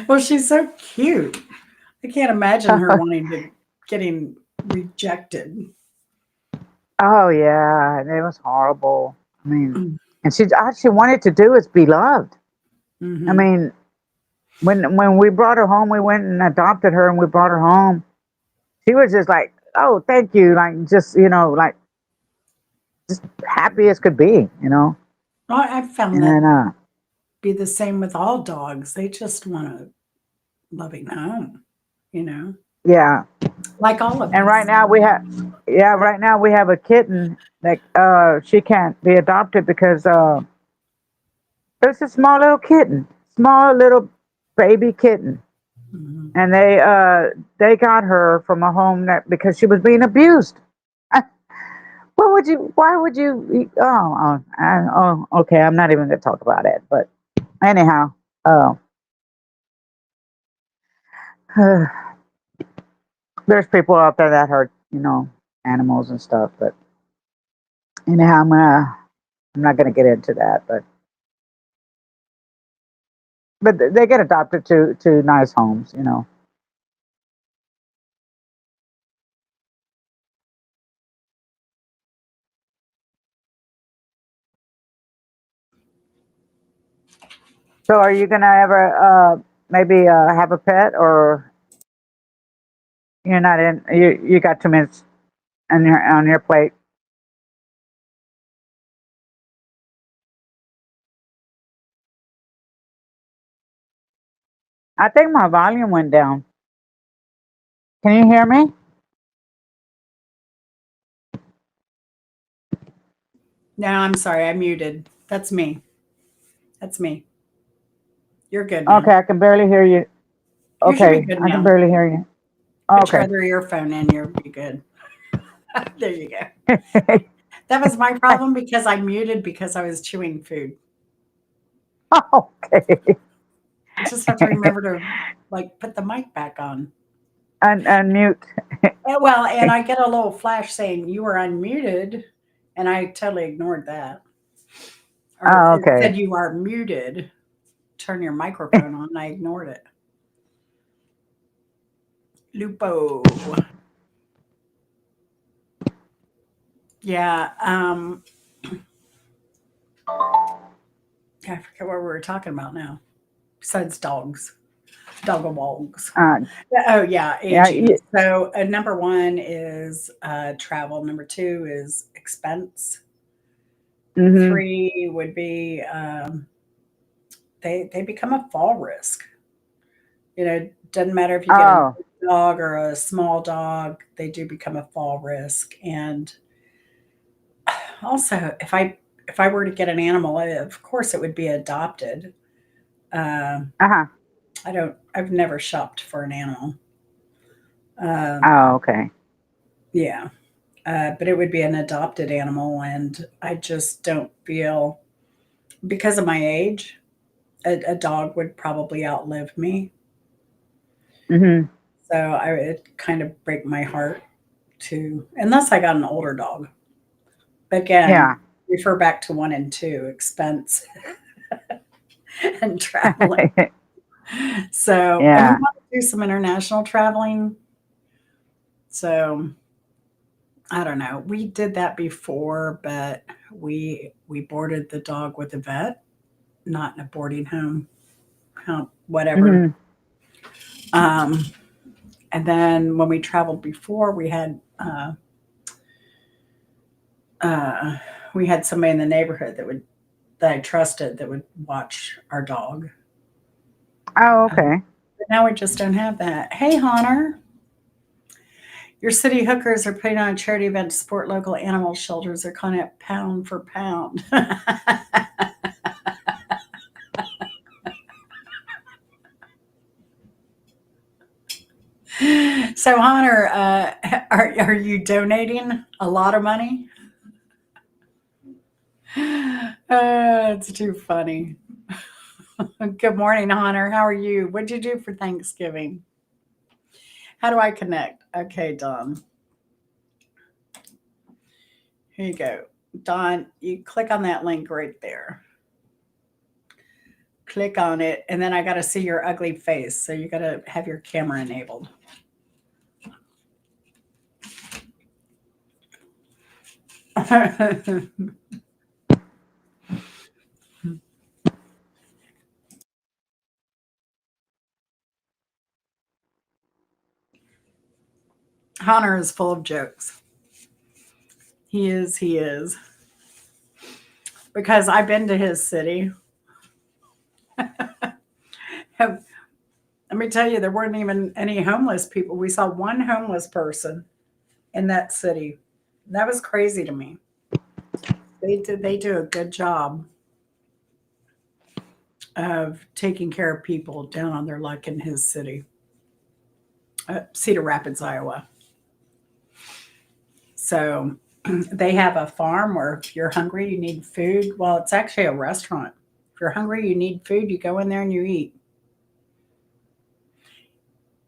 well, she's so cute. I can't imagine her wanting to getting rejected. Oh yeah, and it was horrible. I mean, and she all she wanted to do is be loved. I Hmm. mean, when we brought her home, we went and adopted her, and we brought her home. She was just like, "Oh, thank you," like just like just happy as could be. Well, I've found that And be the same with all dogs. They just want a loving home, you know, yeah, like all of and right us. now right now we have a kitten that she can't be adopted because it's a small little kitten, small little baby kitten, Mhm. and they got her from a home that because she was being abused. What would you? Why would you? Okay. I'm not even gonna talk about it. But anyhow, uh, there's people out there that hurt, animals and stuff. But anyhow, I'm not gonna get into that. But they get adopted to nice homes. So are you gonna ever maybe have a pet, or you're not in? You got 2 minutes on your plate. I think my volume went down. Can you hear me? No, I'm sorry. I muted. That's me. That's me. You're good now. Okay, I can barely hear you. You should be Okay, good I can now. barely hear you. Put your Okay. other earphone in. You'll be good. There you go. That was my problem because I muted because I was chewing food. Okay. I just have to remember to like put the mic back on. Unmute. Well, and I get a little flash saying you were unmuted, and I totally ignored that. Or Oh, it okay. said you are muted. Turn your microphone on. I ignored it. Lupo. Yeah. I forget what we were talking about now. Besides dogs. Doggawogs. Uh, Oh yeah, yeah. aging. So number one is travel. Number two is expense. Mm-hmm. Three would be they become a fall risk. Doesn't matter if you get a Oh, big dog or a small dog, they do become a fall risk. And also, if I were to get an animal, of course it would be adopted. Um, uh-huh. I've never shopped for an animal. Um, Oh, okay. yeah, but it would be an adopted animal, and I just don't feel because of my age, a dog would probably outlive me. Mm-hmm. So it kind of break my heart to unless I got an older dog. Again, Yeah. refer back to one and two, expense and traveling. So, and we Yeah. want to do some international traveling. So, I don't know. We did that before, but we boarded the dog with a vet, not in a boarding home, whatever. Mm-hmm. Um, and then when we traveled before, uh, we had somebody in the neighborhood that I trusted that would watch our dog. Oh, Um, okay. but now we just don't have that. Hey, Hunter, your city hookers are putting on a charity event to support local animal shelters. They're calling it pound for pound. So, Hunter, are you donating a lot of money? It's too funny. Good morning, Hunter. How are you? What'd you do for Thanksgiving? How do I connect? Okay, Don. Here you go. Don, you click on that link right there. Click on it, and then I got to see your ugly face. So you got to have your camera enabled. Hunter is full of jokes. He is. He is. Because I've been to his city. Let me tell you, there weren't even any homeless people. We saw one homeless person in that city. That was crazy to me. They do a good job of taking care of people down on their luck in his city, Cedar Rapids, Iowa. So they have a farm where if you're hungry, you need food. Well, it's actually a restaurant. If you're hungry, you need food, you go in there and you eat.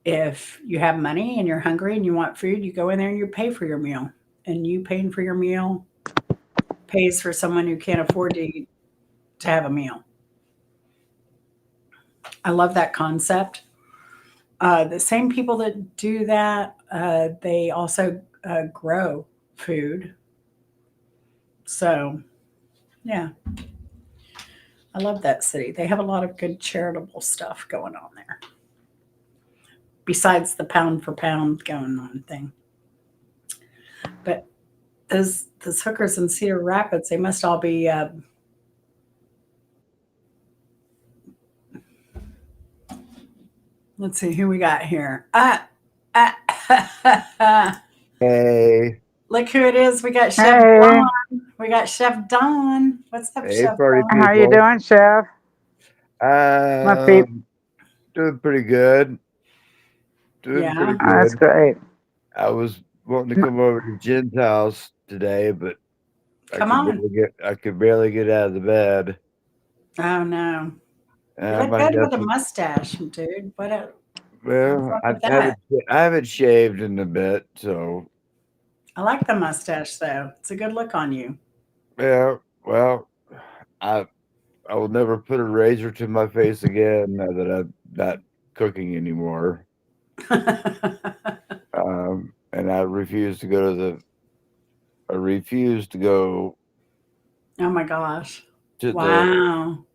If you have money and you're hungry and you want food, you go in there and you pay for your meal. And you paying for your meal pays for someone who can't afford to eat to have a meal. I love that concept. The same people that do that, they also grow food. So, yeah, I love that city. They have a lot of good charitable stuff going on there, besides the pound for pound going on thing. But those hookers in Cedar Rapids, they must all be. Let's see who we got here. Hey, Look who it is. We got Chef Hey, Don. We got Chef Don. What's up, hey, Chef party Don? how you people. doing, Chef? My peep. Doing pretty good. Doing pretty Yeah. Oh, that's good. great. I was wanting to come over to Jen's house today, but Come on. I could barely get out of the bed. Oh no. You I look might good have with a to. mustache, dude. What's Well, up with that? I haven't shaved in a bit, so I like the mustache though. It's a good look on you. yeah. Well, I I will never put a razor to my face again now that I'm not cooking anymore. And I refuse to go Oh my gosh. to the Wow.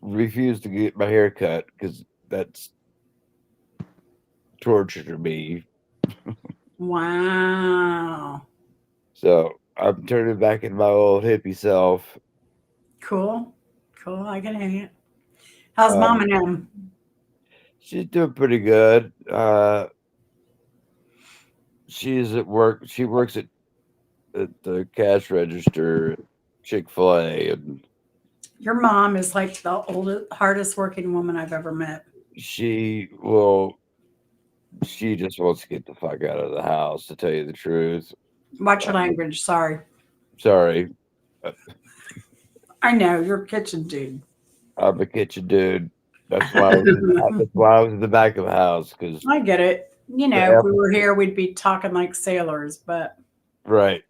refuse to get my hair cut because that's tortured me. Wow. So I'm turning back into my old hippie self. Cool. Cool. I can hang it. How's Um, mom and them? She's doing pretty good. She's at work. She works at the cash register at Chick-fil-A, and Your mom is like the oldest, hardest working woman I've ever met. she just wants to get the fuck out of the house, to tell you the truth. Watch your language. Sorry. Sorry, I know you're a kitchen dude. I'm a kitchen dude. That's why I was in the back of the house, because I get it. You know, if we were here, we'd be talking like sailors, but right.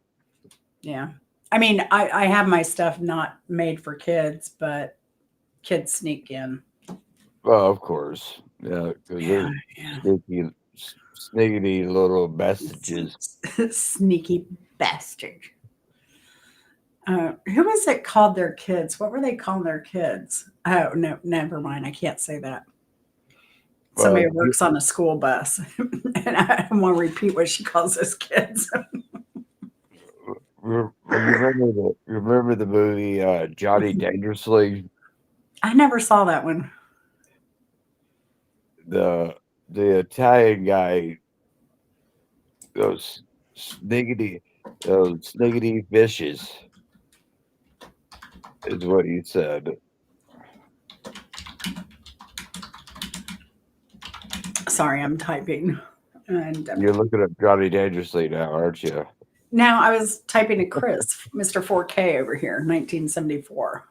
yeah. I mean, I have my stuff not made for kids, but kids sneak in. Well, of course, yeah, because Yeah, they're yeah. sneaky little messages. Sneaky bastard. Who was it called their kids? What were they calling their kids? Oh, no, never mind. I can't say that. Somebody works on a school bus, and I don't want to repeat what she calls us kids. Remember the movie Johnny Dangerously? I never saw that one. The Italian guy, those sniggity fishes, is what he said. Sorry, I'm typing. And You're looking at Johnny Dangerously now, aren't you? now I was typing to Chris, Mr. 4K over here, 1974.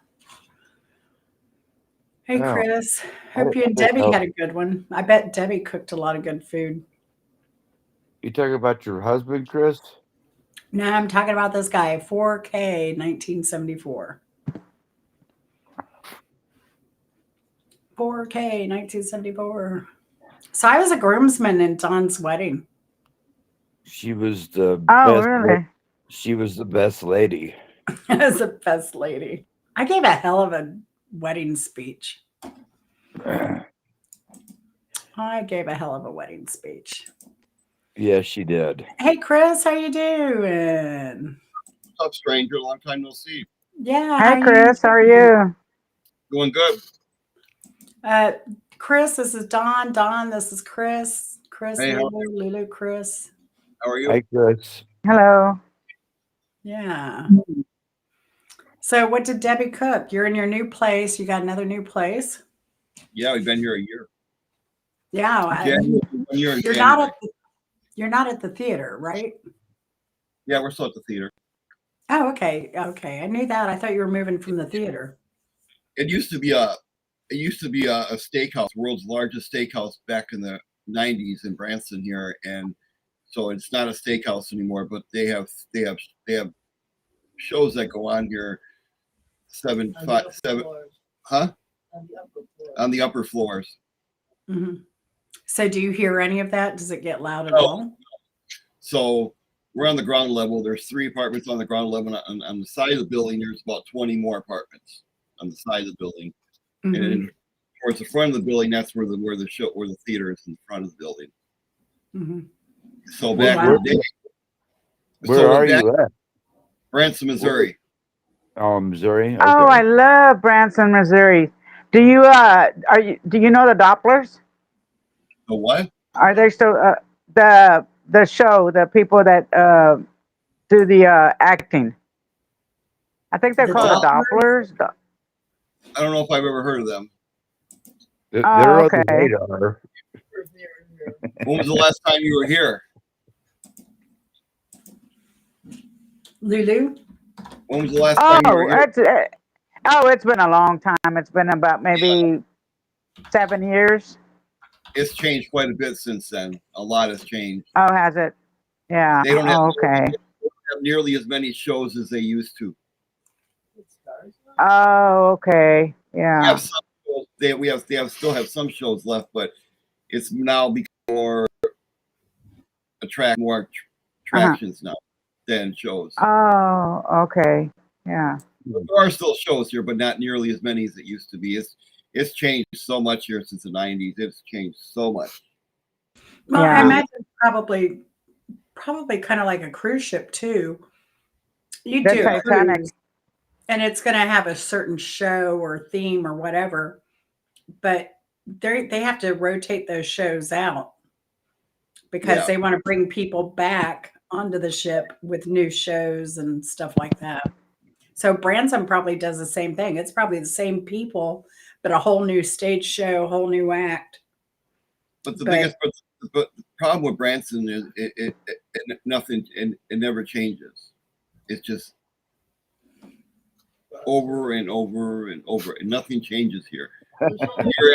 Hey, Oh, Chris. Hope you and Debbie had a good one. I bet Debbie cooked a lot of good food. You talking about your husband, Chris? No, I'm talking about this guy, 4K, 1974. 4K, 1974. So I was a groomsman in Don's wedding. She was the Oh, best. really? She was the best lady. As the best lady. I gave a hell of a wedding speech. I gave a hell of a wedding speech. Yes, she did. Hey, Chris, how you doing? What's up, stranger? Long time no see. Yeah. Hi, Chris. How are you? Doing good. Chris, this is Don. Don, this is Chris. Chris, Hey, Lulu, Chris. How are you? Hi, Chris. Hello. Yeah. So what did Debbie cook? You're in your new place. You got another new place. Yeah, we've been here a year. Yeah. January, 1 year in You're January. not at the theater, right? Yeah, we're still at the theater. Oh, okay. Okay. I knew that. I thought you were moving from the theater. It used to be a steakhouse, world's largest steakhouse back in the 90s in Branson here, and so it's not a steakhouse anymore. But they have shows that go on here. Seven, huh? On the upper floors. Mm-hmm. So do you hear any of that? Does it get loud at No. all? So we're on the ground level. There's 3 apartments on the ground level. On the side of the building, there's about 20 more apartments on the side of the building. Mm-hmm. And then towards the front of the building, that's where the theater is, in the front of the building. Mm-hmm. So back in the day, Where are you at? Branson, Missouri. Oh, Missouri. Okay. Oh, I love Branson, Missouri. Do you do you know the Dopplers? The what? Are they still the show, the people that do the acting? I think they're The called the Dopplers. I don't know if I've ever heard of them. They're Oh, on the okay. radar. When was the last time you were here? Lulu? When was the last time you Oh, were here? it's been a long time. It's been about maybe 7 years. It's changed quite a bit since then. A lot has changed. Oh, has it? Yeah. They don't have, Oh, okay. have nearly as many shows as they used to. Oh, okay. We Yeah. have some shows, they still have some shows left, but it's now become more attractions now than shows. Oh, okay. Yeah. There are still shows here, but not nearly as many as it used to be. It's changed so much here since the 90s. It's changed so much. Well, I Yeah. imagine probably kind of like a cruise ship too. You The do a Yeah. Titanic. cruise, and it's going to have a certain show or theme or whatever, but they have to rotate those shows out because Yeah. they want to bring people back onto the ship with new shows and stuff like that. So Branson probably does the same thing. It's probably the same people, but a whole new stage show, whole new act. But the But biggest, but the problem with Branson is it nothing, and it never changes. It's just over and over and over, and nothing changes here. Year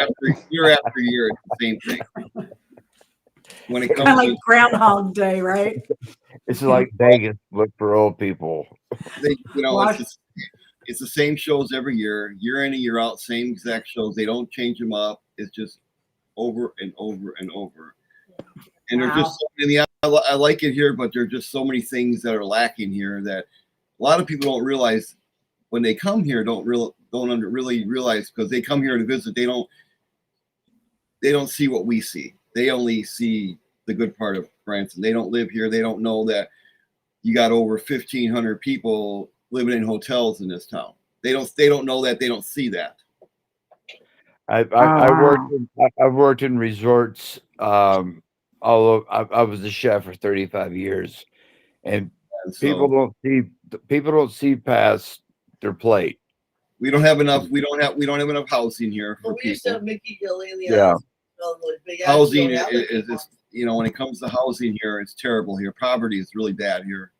after year, it's the same thing. When it kind of comes like to Groundhog Day, right? It's like Vegas, but for old people. they, Wash, it's the same shows every year in and year out, same exact shows. They don't change them up. It's just over and over and over. And there's wow. just so many. I like it here, but there's just so many things that are lacking here that a lot of people don't realize when they come here. Don't really realize because they come here to visit. They don't see what we see. They only see the good part of Branson. They don't live here. They don't know that you got over 1,500 people living in hotels in this town. They don't know that. They don't see that. I Wow. I've worked in resorts. Although I was a chef for 35 years, and And people so don't see past their plate. we don't have enough. We don't have enough housing here for But we used to have people. Mickey Gilly in the Yeah. big Housing ass is when it comes to housing here, it's terrible here. Poverty is really bad here.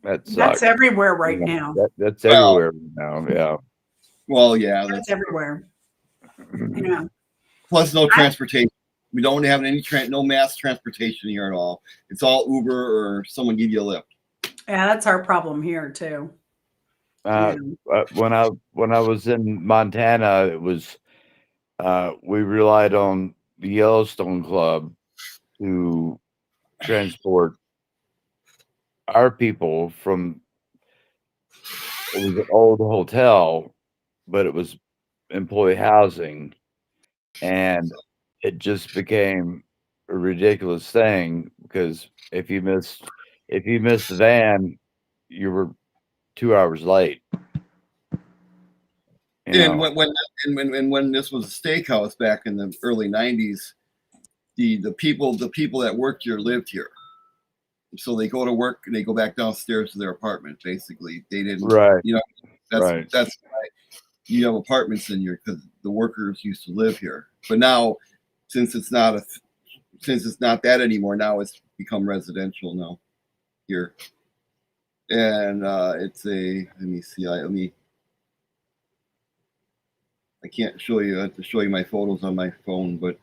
That sucks. That's everywhere right Yeah, now. that's Well, everywhere now. Yeah. Well, yeah. That's everywhere. Yeah. Plus, no I, transportation. We don't have no mass transportation here at all. It's all Uber or someone give you a lift. yeah, that's our problem here too. Uh, Yeah. when I was in Montana, it was we relied on the Yellowstone Club to transport our people from. It was an old hotel, but it was employee housing, and it just became a ridiculous thing because if you missed the van, you were 2 hours late. You And know, when this was a steakhouse back in the early '90s, the people that worked here lived here. So they go to work and they go back downstairs to their apartment. Basically, they didn't. right, That's right. why you have apartments in here because the workers used to live here. But now, since it's not that anymore, now it's become residential now here. And it's a let me see. I can't show you. I have to show you my photos on my phone, but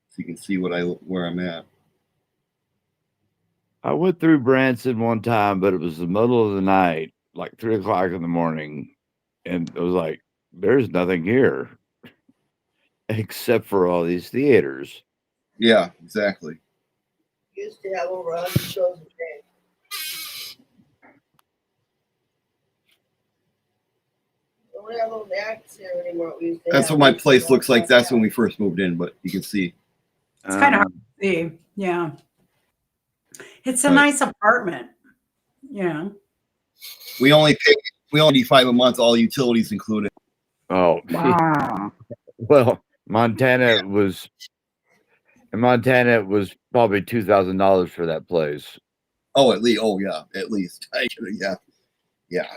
so you can see where I'm at. I went through Branson one time, but it was the middle of the night, like 3 o'clock in the morning, and it was like, there's nothing here except for all these theaters. Yeah, exactly. Used to have over 100 shows a day. We don't have those acts here anymore. We used to That's have what my them. place looks like. That's when we first moved in, but you can see. It's kind of hard Um, to see. Yeah. It's a But nice apartment. Yeah. we only pay $5 a month, all utilities included. oh, Wow. well, Montana was probably $2,000 for that place. Oh, at least. Oh, yeah, at least. Yeah.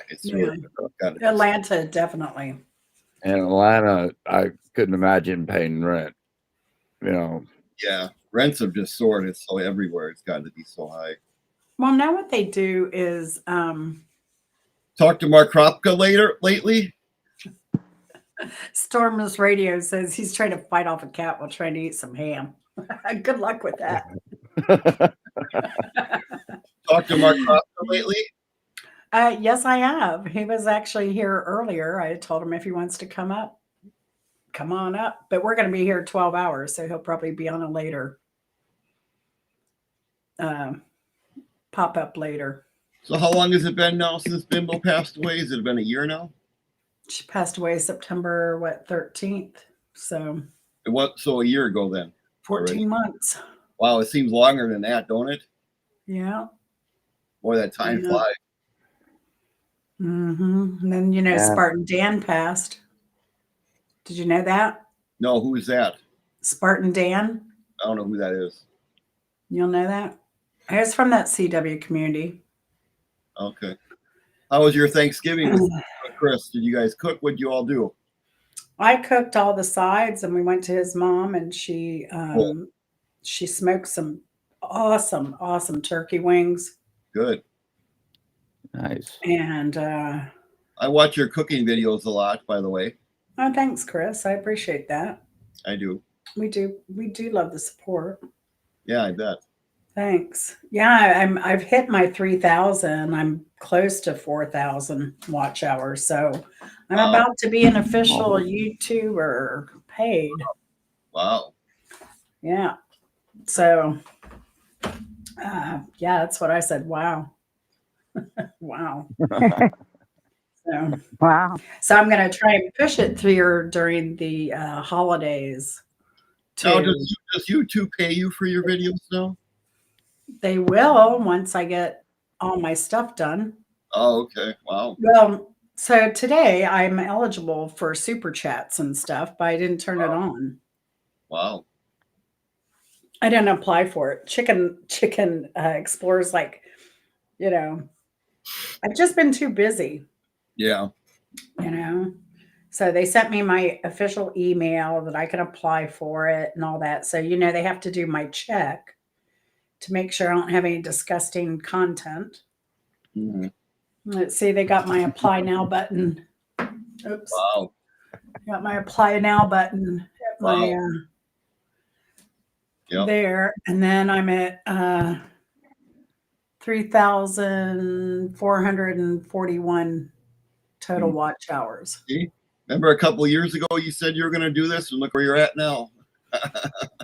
It's Yeah. really got it. Atlanta, definitely. In Atlanta, I couldn't imagine paying rent. You know, Yeah, rents have just soared. It's so everywhere. It's got to be so high. Well, now what they do is Talked to Mark Kropka lately. Storm's radio says he's trying to fight off a cat while trying to eat some ham. Good luck with that. Talked to Mark Kropka lately. Yes, I have. He was actually here earlier. I told him if he wants to come up, come on up. But we're going to be here 12 hours, so he'll probably be on a later pop up later. So how long has it been now since Bimbo passed away? Has it been a year now? She passed away September 13th. So So a year ago then. 14 months. Wow, it seems longer than that, don't it? Yeah. Boy, that time Yeah. flies. And then, Yeah. Spartan Dan passed. Did you know that? No, who's that? Spartan Dan? I don't know who that is. You'll know that? He was from that CW community. Okay. How was your Thanksgiving with Chris? Did you guys cook? What'd you all do? I cooked all the sides, and we went to his mom, and she Cool. she smoked some awesome turkey wings. Good. Nice. And I watch your cooking videos a lot, by the way. oh, thanks, Chris. I appreciate that. I do. We do love the support. Yeah, I bet. Thanks. Yeah, I've hit my 3,000. I'm close to 4,000 watch hours. So I'm Wow. about to be an official YouTuber paid. Wow. Yeah. So yeah, that's what I said. Wow. Wow. So, Wow. so I'm going to try and push it through during the holidays. Now, Too. does YouTube pay you for your videos now? They will once I get all my stuff done. Oh, okay. Wow. Well, so today I'm eligible for super chats and stuff, but I didn't turn it on. Wow. I didn't apply for it. Chicken Explorer's like, I've just been too busy, Yeah. So they sent me my official email that I can apply for it and all that. So, they have to do my check to make sure I don't have any disgusting content. Mhm. Let's see, they got my apply now button. Oops. Wow. Got my apply now button at my Yep. there, and then I'm at 3,441 total watch hours. See? Remember a couple of years ago you said you were going to do this, and look where you're at now. I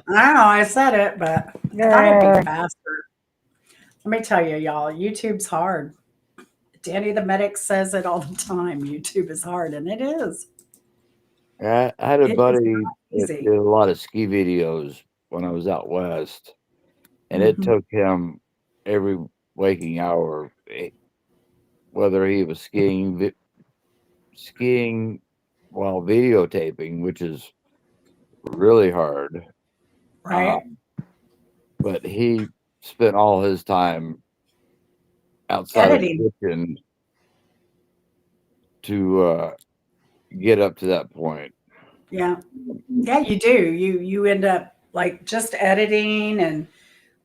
don't know, I said it, but I thought it'd be faster. Let me tell you, y'all, YouTube's hard. Danny the Medic says it all the time. YouTube is hard, and it is. I had a It is buddy not that easy. did a lot of ski videos when I was out west, and it Mhm. took him every waking hour, whether he was skiing while videotaping, which is really hard. Right? But he spent all his time outside Editing. of the kitchen to get up to that point. Yeah. Yeah, you do. You end up like just editing and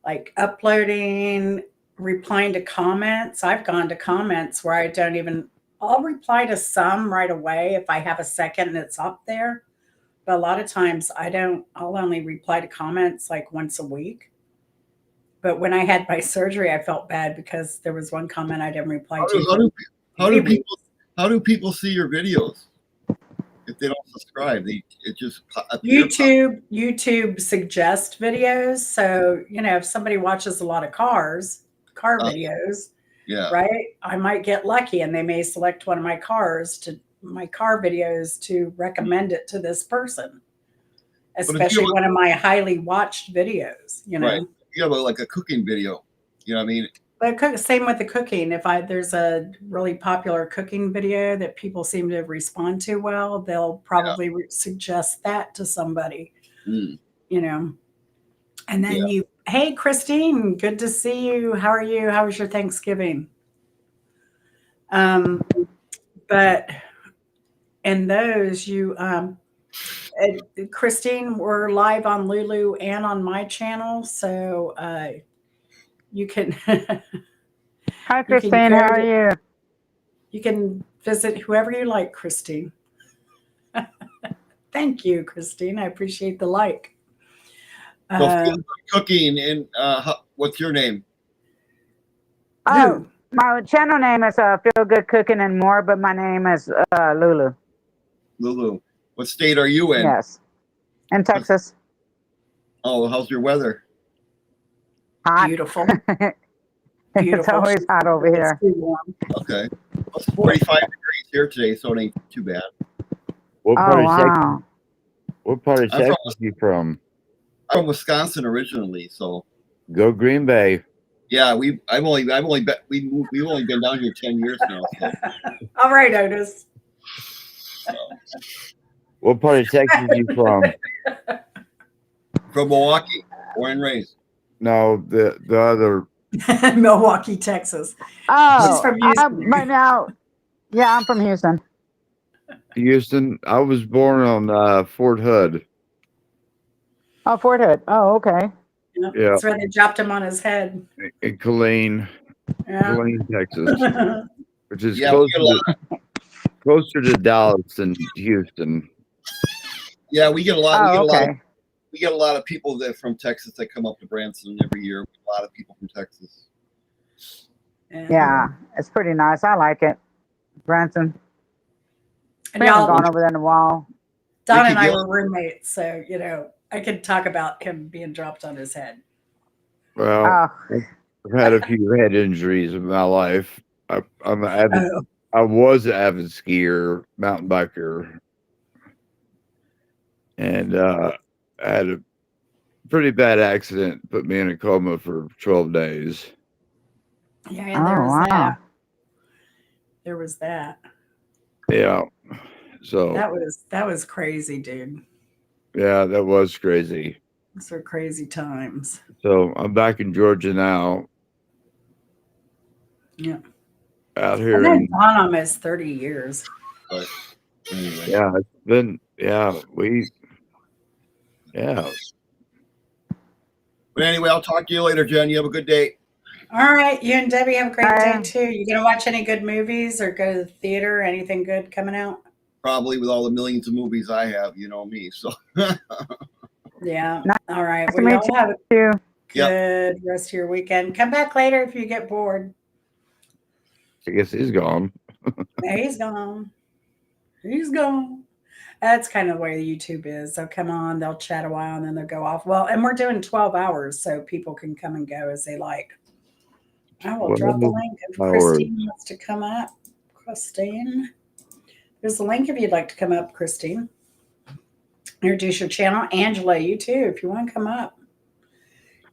like uploading, replying to comments. I've gone to comments where I'll reply to some right away if I have a second and it's up there. But a lot of times I'll only reply to comments like once a week. But when I had my surgery, I felt bad because there was one comment I didn't reply to. How do people see your videos if they don't subscribe? It just appears. YouTube suggest videos. So, if somebody watches a lot of car videos, Yeah. right? I might get lucky and they may select one of my car videos to recommend it to this person, especially one of my highly watched videos, Right. You have like a cooking video, you know what I mean? But same with the cooking. If there's a really popular cooking video that people seem to respond to well, they'll probably suggest that to somebody, And then hey, Christine, good to see you. How are you? How was your Thanksgiving? But in those, Christine, we're live on Lulu and on my channel, so you can. Hi, Christine. How are you? You can visit whoever you like, Christine. Thank you, Christine. I appreciate the like. Cooking and what's your name? Oh, my channel name is Feel Good Cooking and More, but my name is Lulu. Lulu. What state are you in? Yes, in Texas. Oh, how's your weather? Hot. Beautiful. It's always hot over here. Okay. Well, it's 45 degrees here today, so it ain't too bad. What part of wow. Texas are you from? I'm from Wisconsin originally, so Go Green Bay. yeah, we've only been down here 10 years now. So All right, Otis. What part of Texas are you from? from Milwaukee, born and raised. No, the other. Milwaukee, Texas. She's Oh, from Houston. right now, yeah, I'm from Houston. Houston. I was born on Fort Hood. Oh, Fort Hood. Oh, okay. Yep, Yeah. that's where they dropped him on his head. In Killeen, Yeah. Texas, which is Yeah, we closer to Dallas than Houston. Yeah, we get a lot. Oh, okay. We get a lot of people that from Texas that come up to Branson every year. A lot of people from Texas. Yeah, it's pretty nice. I like it. Branson. And We haven't y'all, gone over there in a while. Don Ricky and I Gillis. were roommates, so I could talk about him being dropped on his head. Well, Oh, I've had a few head injuries in my life. I'm an avid. Oh, I was an avid skier, mountain biker, and I had a pretty bad accident. Put me in a coma for 12 days. yeah, and there was wow. that. There was that. Yeah. So That was crazy, dude. yeah, that was crazy. Those were crazy times. So I'm back in Georgia now. Yeah. Out I've here known in Don almost 30 years. But anyway, yeah, it's been yeah. But anyway, I'll talk to you later, Jen. You have a good day. All right, you and Debbie have a great day Bye. too. You gonna watch any good movies or go to the theater? Anything good coming out? Probably with all the millions of movies I have, you know me. So Yeah. Nice All right. to Well, meet y'all have a you. good rest of your weekend. Come back later if you get bored. I guess he's gone. Yeah, he's gone. He's gone. That's kind of the way YouTube is. They'll come on, they'll chat a while, and then they'll go off. Well, and we're doing 12 hours, so people can come and go as they like. I will drop the link if Christine wants to come up. Christine. There's a link if you'd like to come up, Christine. Introduce your channel. Angela, you too, if you want to come up.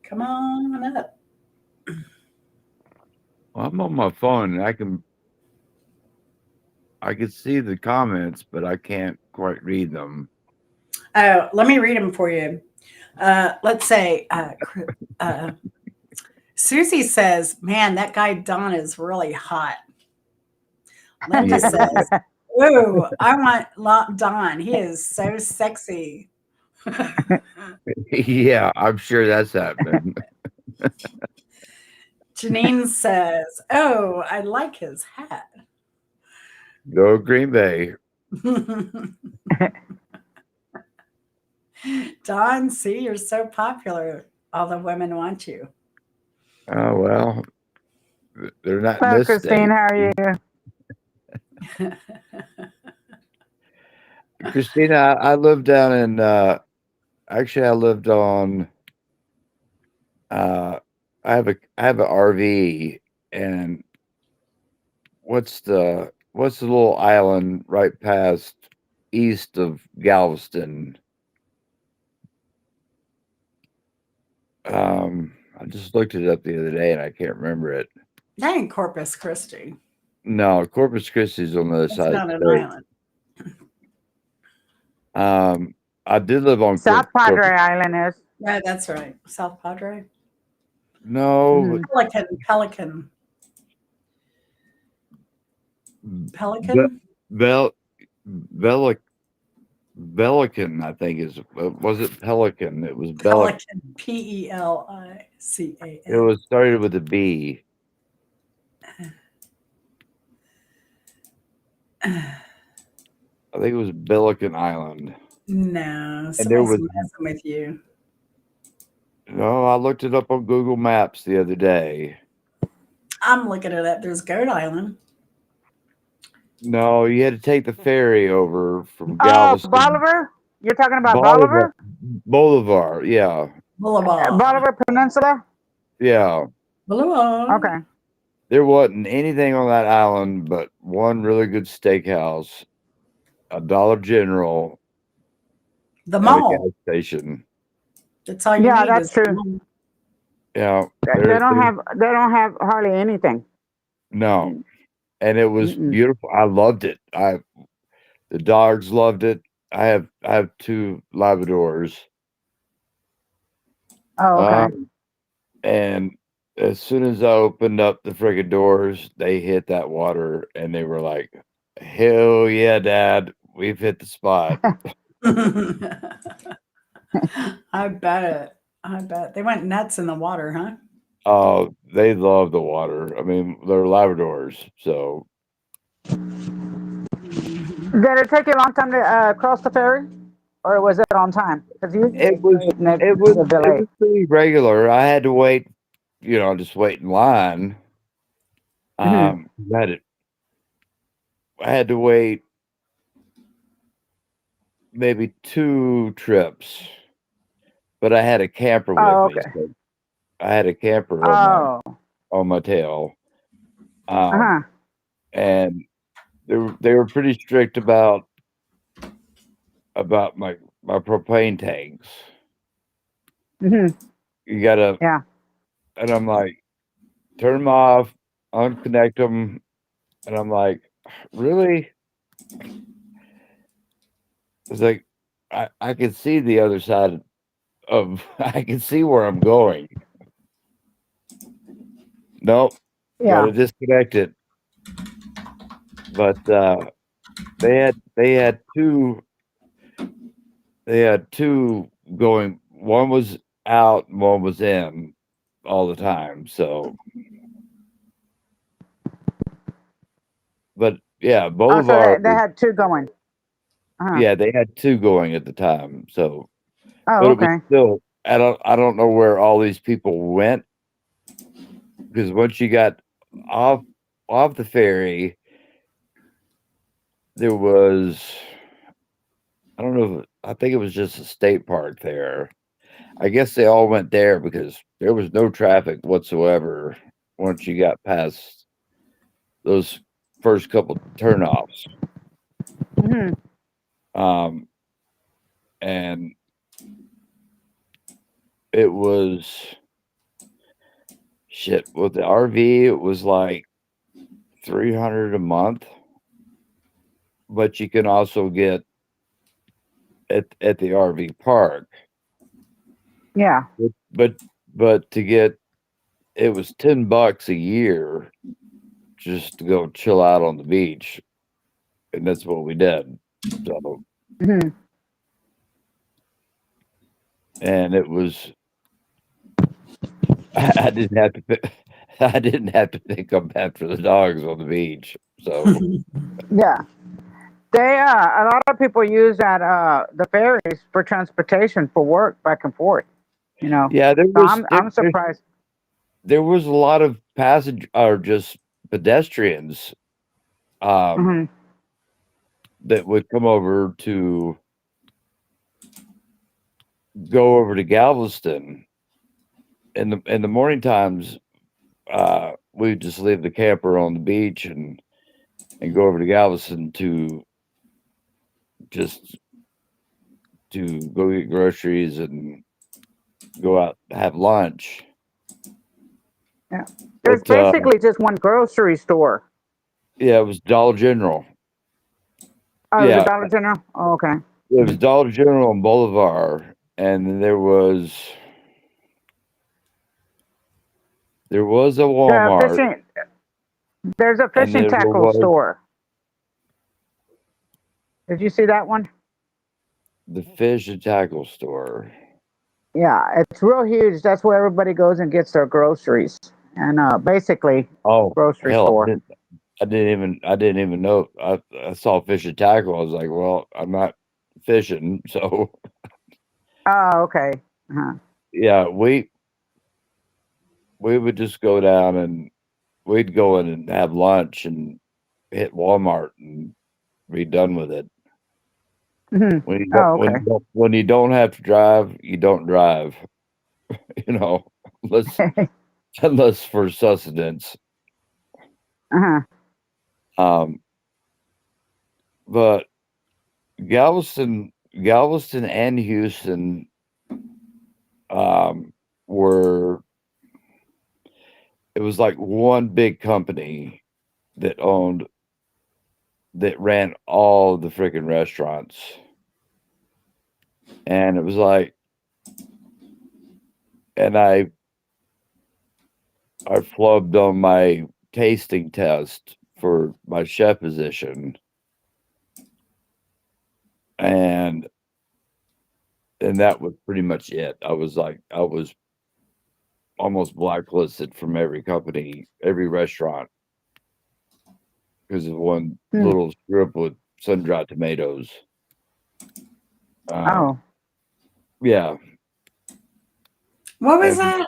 Come on up. Well, I'm on my phone and I can see the comments, but I can't quite read them. Oh, let me read them for you. Let's say Susie says, man, that guy Don is really hot. Linda says, ooh, I want Don. He is so sexy. Yeah, I'm sure that's happening. Janine says, oh, I like his hat. Go Green Bay. Don, see, you're so popular. All the women want you. Oh, well, they're not in Hello, this Christine. state. How are you? Christina, I live down in actually I lived on I have an RV, and what's the little island right past east of Galveston? I just looked it up the other day and I can't remember it. That ain't Corpus Christi. No, Corpus Christi's on the other It's side not of an the state. island. I did live on South Padre Island is. Yeah, that's right. South Padre. No, Pelican. Pelican? Pelican, I think was it Pelican? It was Pelican. Pelican. It was started with a B. I think it was Pelican Island. No, And there somebody's was messing with you. no. I looked it up on Google Maps the other day. I'm looking it up. There's Goat Island. No, you had to take the ferry over from Oh, Galveston. Bolivar? You're talking about Bolivar? Bolivar, yeah. Boulevard. Bolivar Peninsula? Yeah. Boulevard. Okay. There wasn't anything on that island but one really good steakhouse, a Dollar General, The and a mall. gas station. That's all you Yeah, need that's is true. one. Yeah, Yeah, yeah. they don't have hardly anything. No, and it was Mm-mm. beautiful. I loved it. The dogs loved it. I have two Labradors. Oh, okay. And as soon as I opened up the friggin' doors, they hit that water and they were like, "Hell yeah, Dad, we've hit the spot." I bet. I bet. They went nuts in the water, huh? Oh, they love the water. I mean, they're Labradors, so Mhm. Did it take you a long time to cross the ferry, or was it on time? Because usually it it's was late and it's it was a it delay. was pretty regular. I had to wait, just wait in line. Hmm. 'Cause I had to wait maybe 2 trips, but I had a camper with Oh, me, okay. so I had a camper Oh, on my tail, uh-huh. and they were pretty strict about my propane tanks. Hmm. You gotta Yeah. and I'm like, "Turn them off, unconnect them," and I'm like, "Really?" It's like, I can see the other side of I can see where I'm going. Nope, Yeah. gotta disconnect it. But, they had 2 going. One was out and one was in all the time, so but, yeah, Oh, so Boulevard they was had two going. Uh-huh. yeah, they had 2 going at the time, so Oh, but it was okay. still I don't know where all these people went, because once you got off off the ferry, there was I don't know if I think it was just a state park there. I guess they all went there because there was no traffic whatsoever once you got past those first couple turnoffs. Hmm. Um, and it was shit with the RV, it was like 300 a month, but you can also get at the RV park. Yeah. But but but to get it was $10 a year just to go chill out on the beach, and that's what we did. So Hmm. and it was I didn't have to pick I didn't have to pick up after the dogs on the beach. So Yeah. They a lot of people use that the ferries for transportation for work back and forth. You know. yeah, So I'm surprised. there was a lot of passage or just pedestrians um Hmm. that would come over to go over to Galveston in the morning times. We just leave the camper on the beach and go over to Galveston just to go get groceries and go out and have lunch. Yeah. There's But basically just one grocery store. yeah, it was Dollar General. Oh, it was a Yeah, Dollar General. Oh, okay. it was Dollar General on Boulevard, and then there was a The Walmart, fishing. There's a and fishing there tackle was store. Did you see that one? the fish and tackle store. Yeah, it's real huge. That's where everybody goes and gets their groceries. And basically, Oh grocery hell, store. I didn't even know. I saw fish and tackle. I was like, well, I'm not fishing, so Oh, okay. Uh-huh. yeah, we would just go down and we'd go in and have lunch and hit Walmart and be done with it. Hmm. When you don't Oh, when you okay. don't when you don't have to drive, you don't drive, you know, unless unless for sustenance. Uh-huh. Um, but Galveston and Houston, were it was like one big company that ran all the freaking restaurants, and it was like, and I flubbed on my tasting test for my chef position, and that was pretty much it. I was almost blacklisted from every company, every restaurant, because of one little strip with sun-dried tomatoes. Oh, Yeah. What was And that?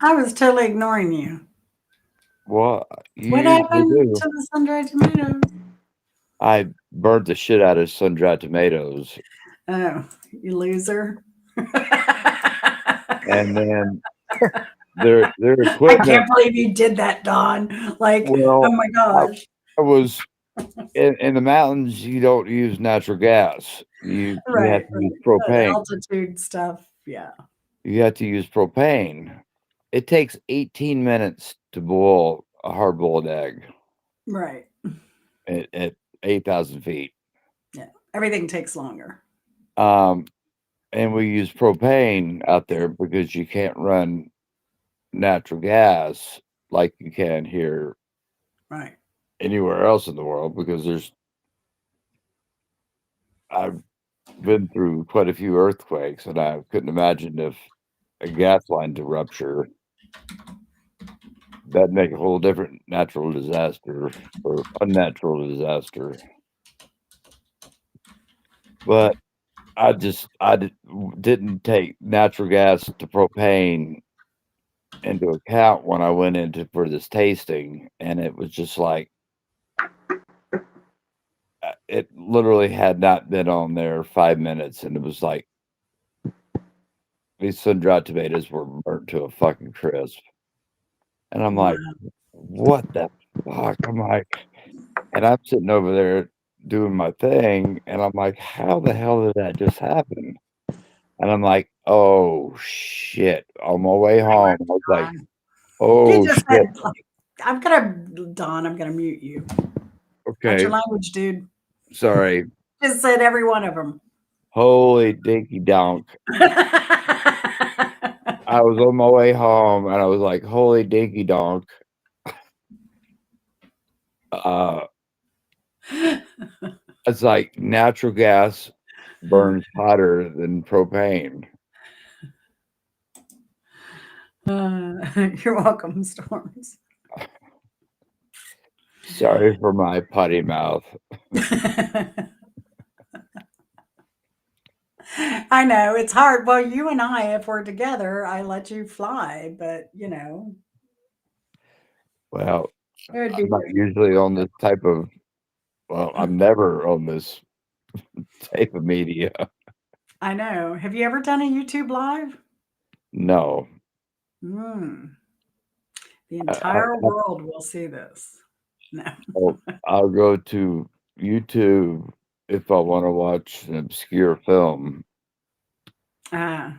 I was totally ignoring you. well, you What usually happened do. to the sun-dried tomatoes? I burnt the shit out of sun-dried tomatoes, Oh, you loser. and then their I can't equipment. believe you did that, Don. Like, oh Well, my I, gosh. I was in the mountains. You don't use natural gas. You have Right, to use right. The propane. altitude stuff. Yeah. You have to use propane. It takes 18 minutes to boil a hard-boiled egg Right. at 8,000 feet. Yeah. Everything takes longer. And we use propane out there because you can't run natural gas like you can here Right. anywhere else in the world, because I've been through quite a few earthquakes, and I couldn't imagine if a gas line to rupture. That'd make a whole different natural disaster or unnatural disaster. But didn't take natural gas to propane into account when I went into for this tasting, and it was just like it literally had not been on there 5 minutes, and it was like these sun-dried tomatoes were burnt to a fucking crisp, and I'm Wow. like, what the fuck? I'm like, and I'm sitting over there doing my thing, and I'm like, how the hell did that just happen? And I'm like, oh shit! On my way home, I was like, Don. You oh just shit. said, like, I'm gonna mute you. Watch your Okay, language, dude. sorry. Just said every one of them. Holy dinky donk. I was on my way home, and I was like, holy dinky donk. It's like natural gas burns hotter than propane. You're welcome, Storms. Sorry for my potty mouth. I know it's hard. Well, you and I, if we're together, I let you fly, but Well, it would be I'm not weird. usually on this type of, well, I'm never on this type of media. I know. Have you ever done a YouTube live? No. Mm. The I, entire world will see this. No. I'll go to YouTube if I want to watch an obscure film. Ah.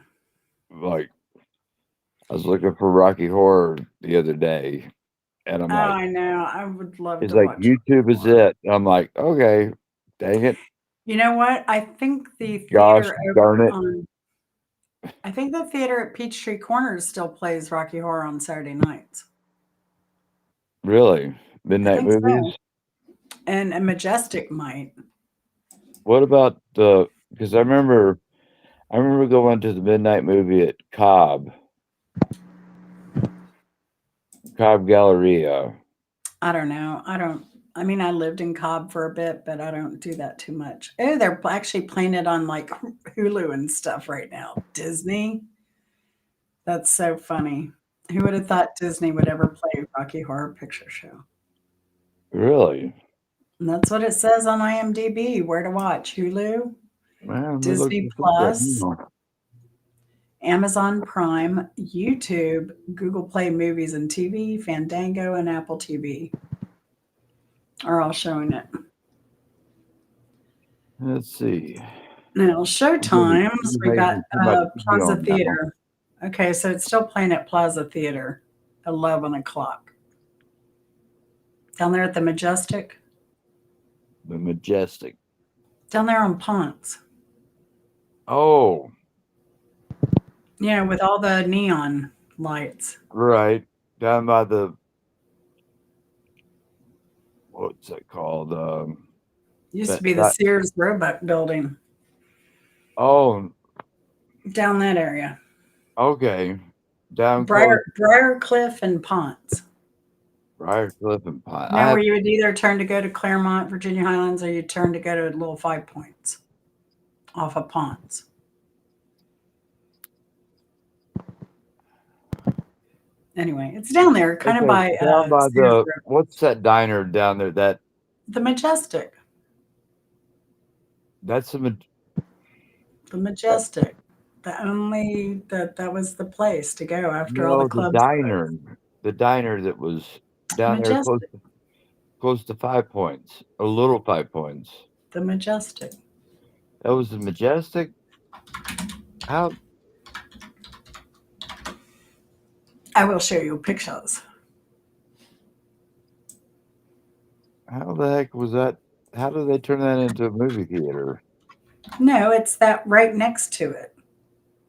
Like, I was looking for Rocky Horror the other day, and I'm Oh, like, I know. I would love it's to like watch YouTube is more. it. And I'm like, okay, dang it, You know what? I think the gosh theater darn over it. on I think the theater at Peachtree Corners still plays Rocky Horror on Saturday nights. Really? I Midnight think movies? so. And a Majestic might. What about because I remember going to the midnight movie at Cobb Galleria. I don't know. I mean, I lived in Cobb for a bit, but I don't do that too much. Oh, they're actually playing it on like Hulu and stuff right now. Disney. That's so funny. Who would have thought Disney would ever play Rocky Horror Picture Show? Really? And that's what it says on IMDb. Where to watch? Hulu, Man, let me look Disney this up right Plus, now. Amazon Prime, YouTube, Google Play Movies and TV, Fandango, and Apple TV are all showing it. Let's see. Now, Showtimes, You're we got making too much TV Plaza on now. Theater. Okay, so it's still playing at Plaza Theater, 11 o'clock. Down there at the Majestic, The Majestic. down there on Ponce. Oh, Yeah, with all the neon lights. right. Down by the, what's that called? Used to That, be the that, Sears Roebuck building oh, down that area. okay. Down close, Briarcliff and Ponce. Briarcliff and Pine. You know, where you would either turn to go to Claremont, Virginia Highlands, or you turn to go to Little Five Points off of Ponce. Anyway, it's down there, kind of by down by Sears the, Roebuck. what's that diner down there? The Majestic. That's The Majestic. That was the place to go after all the no, clubs. the diner that was down there Majestic. close to 5 Points, a little 5 Points. The Majestic. That was the Majestic. How I will show you pictures. the heck was that? How did they turn that into a movie theater? No, it's that right next to it.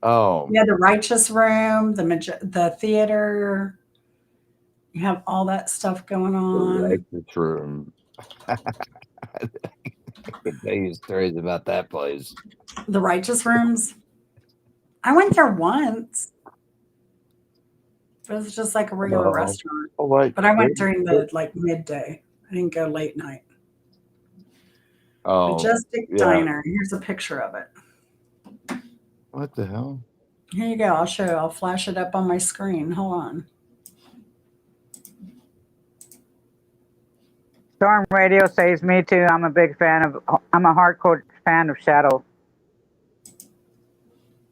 Oh, Yeah, the Righteous Room, the theater. You have all that stuff going the on. Righteous Room. I can tell you stories about that place. The Righteous Rooms. I went there once. But it was just like a regular Oh, restaurant. oh, wait, But I went during the midday. I didn't go late night. oh, Majestic yeah. Diner. Here's a picture of it. What the hell? Here you go. I'll show you. I'll flash it up on my screen. Hold on. Storm Radio says me too. I'm a hardcore fan of Shadow.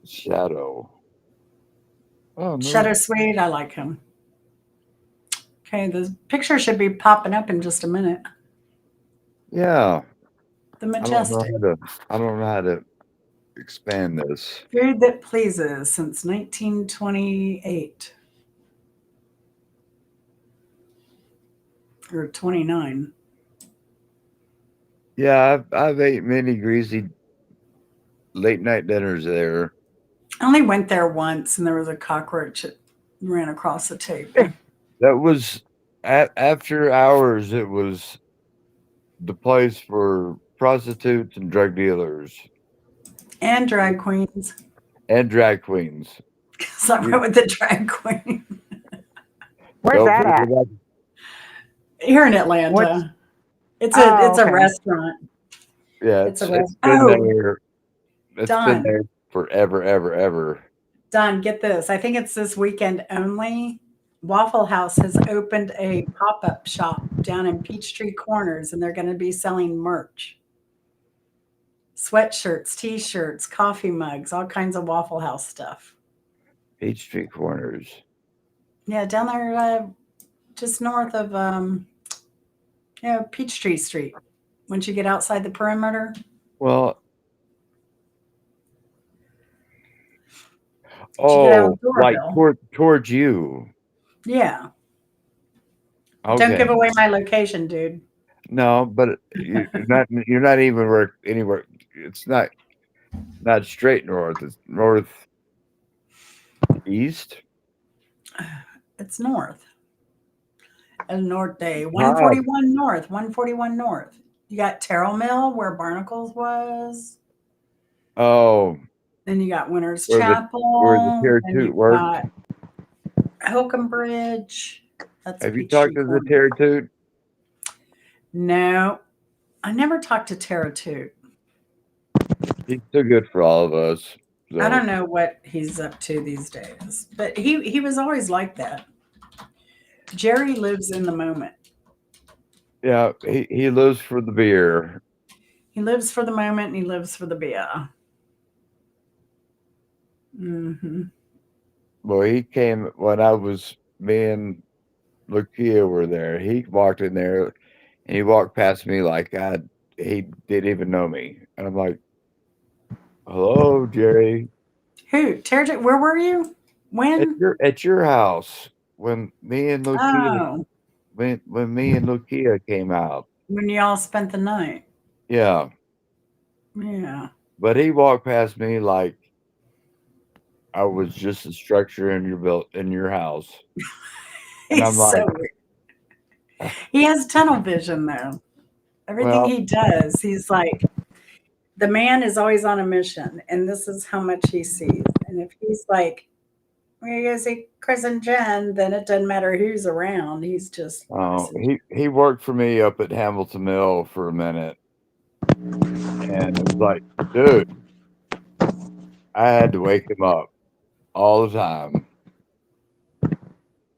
Shadow. Oh no. Shadow Sweet. I like him. Okay, the picture should be popping up in just a minute. Yeah. The Majestic. I don't know how to expand this. Food that pleases since 1928 or 29. Yeah, I've ate many greasy late night dinners there. I only went there once, and there was a cockroach that ran across the table. That was after hours. It was the place for prostitutes and drug dealers And drag queens. and drag queens. So I went with the drag queen Where's Don't that forget at? about- here in Atlanta. What's- It's Oh, a okay. restaurant. Yeah, It's it's a rest- been Oh, there. It's Don. been there forever, ever. Don, get this. I think it's this weekend only. Waffle House has opened a pop-up shop down in Peachtree Corners, and they're going to be selling merch. Sweatshirts, t-shirts, coffee mugs, all kinds of Waffle House stuff. Peachtree Corners. Yeah, down there, just north of Peachtree Street. Once you get outside the perimeter. Well, you get out of like Doraville. towards you. Yeah. Okay. Don't give away my location, dude. No, but you're not even anywhere. It's not straight north. It's north east. It's north. El Norte, 141 north, 141 north. You got Terrell Mill where Barnacles was. Oh, Then you got Winter's where Chapel. the Terre and you Toot worked. got Holcomb Bridge. That's Have you Peachtree talked to the Corner. Terre Toot? No, I never talked to Terra Toot. He's too good for all of us. So. I don't know what he's up to these days, but he was always like that. Jerry lives in the moment. Yeah, he lives for the beer. He lives for the moment and he lives for the beer. Mm-hmm. Well, he came when me and Lakia were there. He walked in there and he walked past me like he didn't even know me. And I'm like, hello, Jerry. Who? Terra Toot, where were you? When? At your house when me and Lucia Oh, when me and Lucia came out. when y'all spent the night. Yeah. Yeah. But he walked past me like I was just a structure in your house. And I'm He's so like, weird. He has tunnel vision though. Everything well, he does, he's like, the man is always on a mission, and this is how much he sees. And if he's like, we're gonna see Chris and Jen, then it doesn't matter who's around. He's just he worked for me up at Hamilton Mill for a minute. And it was like, dude, I had to wake him up all the time.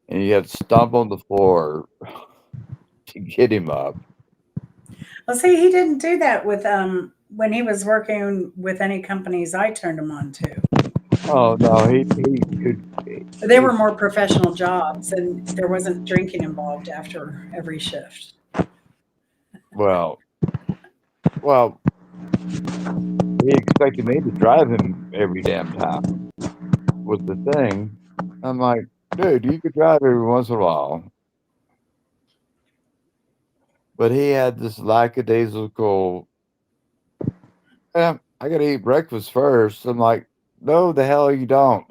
And you had to stomp on the floor to get him up. well, see, he didn't do that with when he was working with any companies I turned him on to. Oh no, he could They were more professional jobs, and there wasn't drinking involved after every shift. well he expected me to drive him every damn time was the thing. I'm like, dude, you could drive every once in a while. But he had this lackadaisical, I gotta eat breakfast first. I'm like, no, the hell you don't.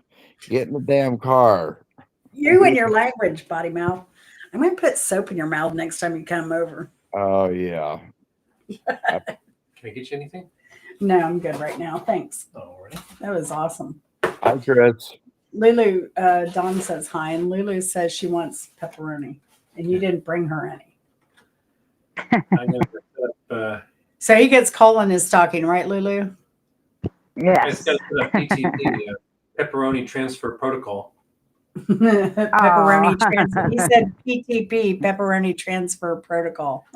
Get in the damn car. You and your language, body mouth. I'm gonna put soap in your mouth next time you come over. Oh yeah. Can I get you anything? No, I'm good right now. Thanks. Alrighty. That was awesome. Hi, Chris. Lulu, Dawn says hi, and Lulu says she wants pepperoni, and you didn't bring her any. I'm gonna put up, So he gets coal in his stocking, right, Lulu? I Yes. just got to put up PTP, pepperoni transfer protocol. Pepperoni transfer. He said PTP, pepperoni transfer protocol.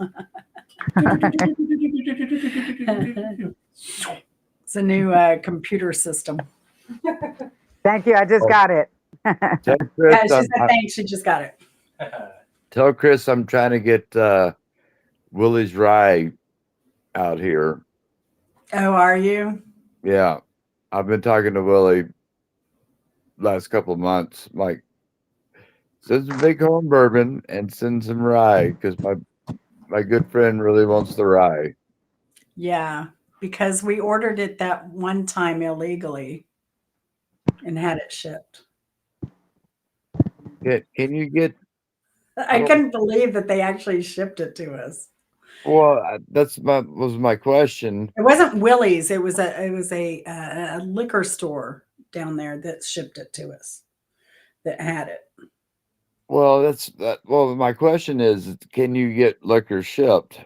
It's a new computer system. Thank you. I just got it. Tell Chris, Yeah, she said thanks. She just got it. tell Chris I'm trying to get Willie's Rye out here. Oh, are you? Yeah. I've been talking to Willie last couple of months. Like, send some bighorn bourbon and send some rye because my good friend really wants the rye. Yeah, because we ordered it that one time illegally and had it shipped. Can you get? I couldn't believe that they actually shipped it to us. Well, was my question. It wasn't Willie's. It was a liquor store down there that shipped it to us that had it. Well, that's that. Well, my question is, can you get liquor shipped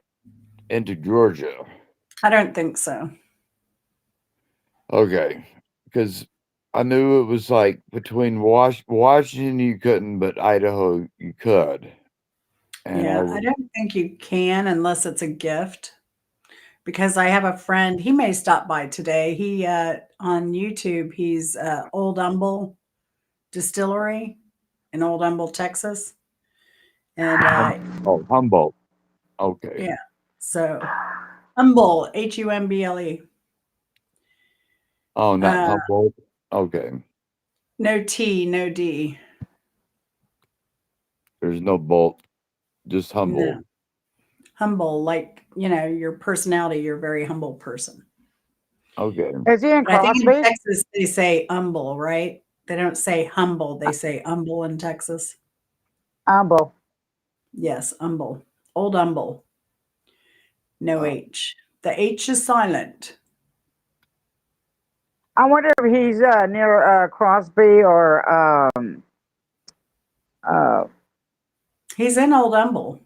into Georgia? I don't think so. Okay, because I knew it was like between Washington you couldn't, but Idaho you could. And Yeah, I don't think you can unless it's a gift. Because I have a friend, he may stop by today. He on YouTube, he's Old Humble Distillery in Old Humble, Texas. And Humboldt. Okay. yeah, so Humble, Humble. Oh, not Humboldt. Okay. No T, no D. There's no bolt, just Humboldt. No. Humble, like, your personality, you're a very humble person. Okay. Is he in But I think in Crosby? Texas, they say humble, right? They don't say humble, they say humble in Texas. Humble. Yes, humble. Old humble. No H. The H is silent. I wonder if he's near Crosby or uh, He's in Old Humble,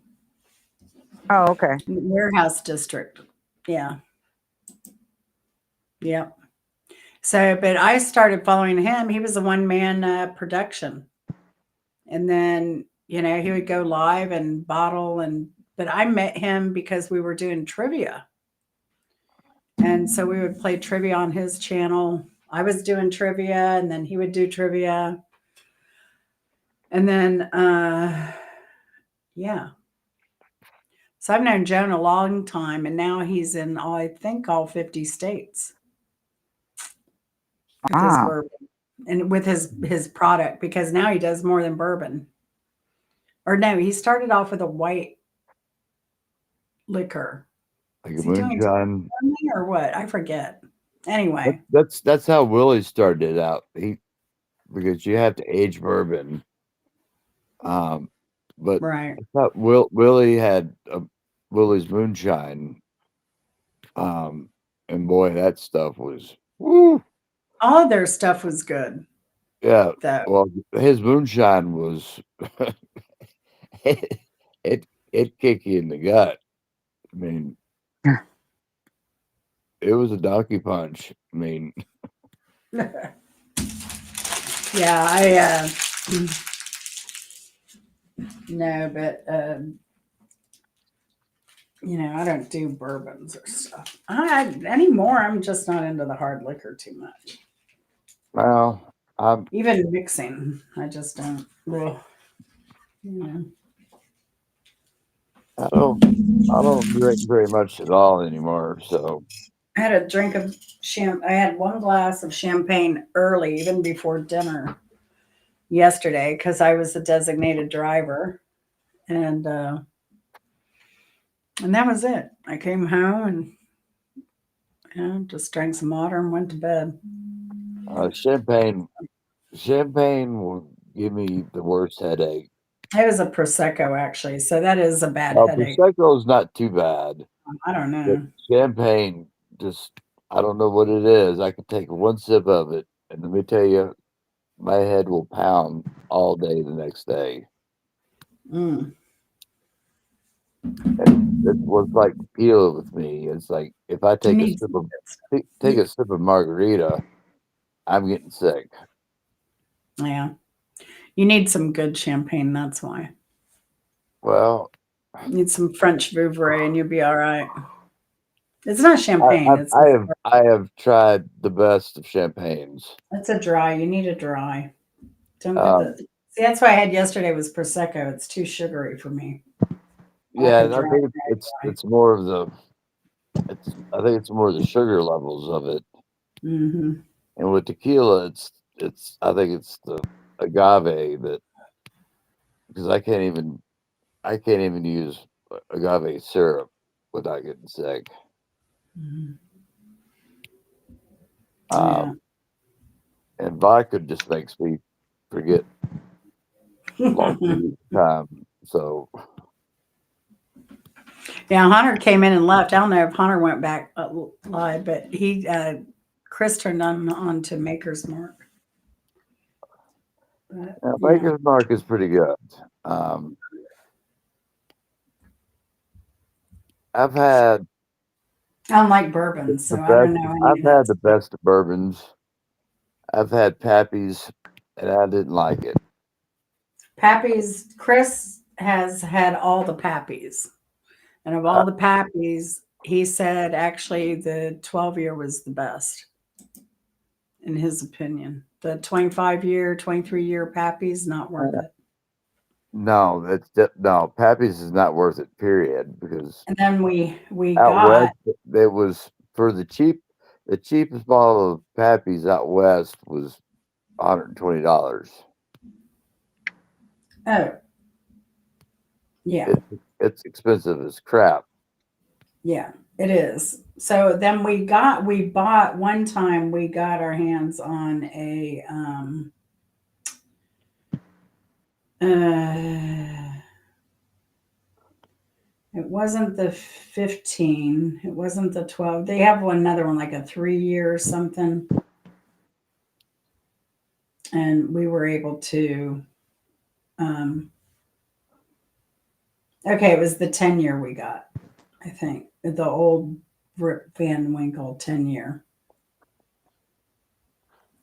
oh, okay. warehouse district. Yeah. Yep. So, but I started following him. He was a one-man production. And then, he would go live and bottle but I met him because we were doing trivia. And so we would play trivia on his channel. I was doing trivia and then he would do trivia. And then yeah. So I've known Joan a long time and now he's in I think all 50 states. With his Wow. bourbon. and with his product, because now he does more than bourbon. Or no, he started off with a white liquor. Like a Is he doing moonshine. something or what? I forget. Anyway, That's how Willie started out. Because you have to age bourbon. But right. I thought Willie had Willie's moonshine. And boy, that stuff was woo. All of their stuff was good, Yeah. though. Well, his moonshine was it it kicked you in the gut. I mean, it was a donkey punch. I mean, Yeah, I no, but I don't do bourbons or stuff. Anymore. I'm just not into the hard liquor too much. well, I'm Even mixing, I just don't. Ugh, I don't drink very much at all anymore. So I had a drink of I had one glass of champagne early, even before dinner yesterday, because I was a designated driver, and that was it. I came home and just drank some water and went to bed. champagne will give me the worst headache. It was a prosecco, actually, so that is a bad Now, headache. prosecco's not too bad, I don't but know. champagne just I don't know what it is. I could take one sip of it, and let me tell you, my head will pound all day the next day. Mm. It was like tequila with me. It's like if I You take a need sip some of good stuff. take a sip of margarita, I'm getting sick. Yeah, you need some good champagne. That's why. Well, You need some French Vouvray, and you'll be all right. It's not I, champagne. I have tried the best of champagnes. It's a dry. You need a dry. Don't get Um, the. See, that's what I had yesterday was prosecco. It's too sugary for me. I like yeah, a and I dry, think dry. it's more of the I think it's more the sugar levels of it. Mm-hmm. And with tequila, it's I think it's the agave that because I can't even use agave syrup without getting sick. Mm-hmm. Yeah. Um, and vodka just makes me forget long periods of time. So Yeah, Hunter came in and left. I don't know if Hunter went back live, but Chris turned on to Maker's Mark. But, yeah, Maker's Mark is pretty good. I've had I don't like bourbon, the so I best. don't know any I've of that had the stuff. best of bourbons. I've had Pappy's, and I didn't like it. Pappy's, Chris has had all the Pappies. And of all the Pappies, he said actually the 12-year was the best, in his opinion. The 25-year, 23-year Pappy's not worth it. No, no. Pappy's is not worth it. Period. Because And then we out got west, it was for the cheapest bottle of Pappy's out west was $120. oh yeah. It's expensive as crap. Yeah, it is. So then we bought one time we got our hands on a it wasn't the 15, it wasn't the 12. They have another one like a 3-year or something. And we were able to okay, it was the 10-year we got, I think. The old Rip Van Winkle 10-year.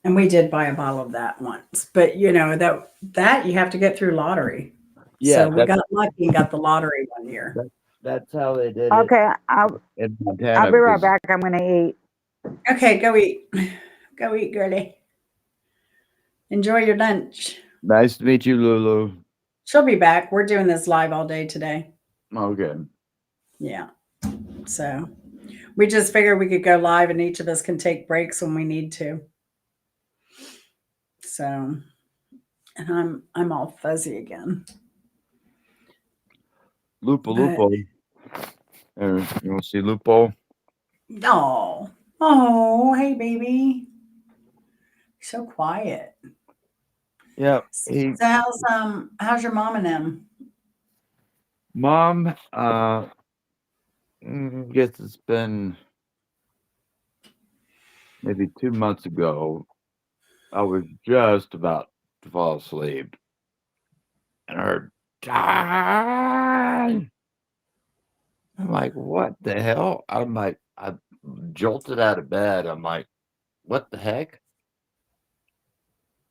And we did buy a bottle of that once. But that you have to get through lottery. Yeah, So we got lucky and got the lottery one year. that's how they did it Okay, in I'll Montana. be right Because back. I'm gonna eat. Okay, go eat. Go eat, girlie. Enjoy your lunch. nice to meet you, Lulu. She'll be back. We're doing this live all day today. Okay. Yeah. So we just figured we could go live and each of us can take breaks when we need to. So, and I'm all fuzzy again. Lupo, But Lupo. You want to see Lupo? oh, hey baby, so quiet. Yeah. So how's your mom and them? Mom, guess it's been maybe 2 months ago. I was just about to fall asleep and I heard, "Die!" I'm like, what the hell? I'm like, I jolted out of bed. I'm like, what the heck?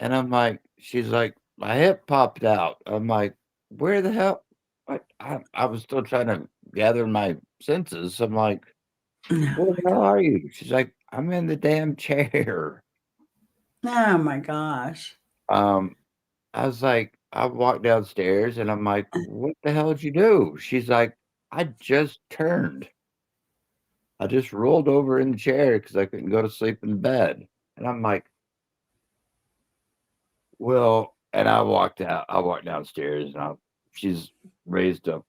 And I'm like, she's like, my hip popped out. I'm like, where the hell? What? I was still trying to gather my senses. I'm like, where the hell are you? She's like, I'm in the damn chair. Oh my gosh. I was like, I walked downstairs and I'm like, what the hell did you do? She's like, I just turned. I just rolled over in the chair because I couldn't go to sleep in bed. And I'm like, well, and I walked out. I walked downstairs and she's raised up,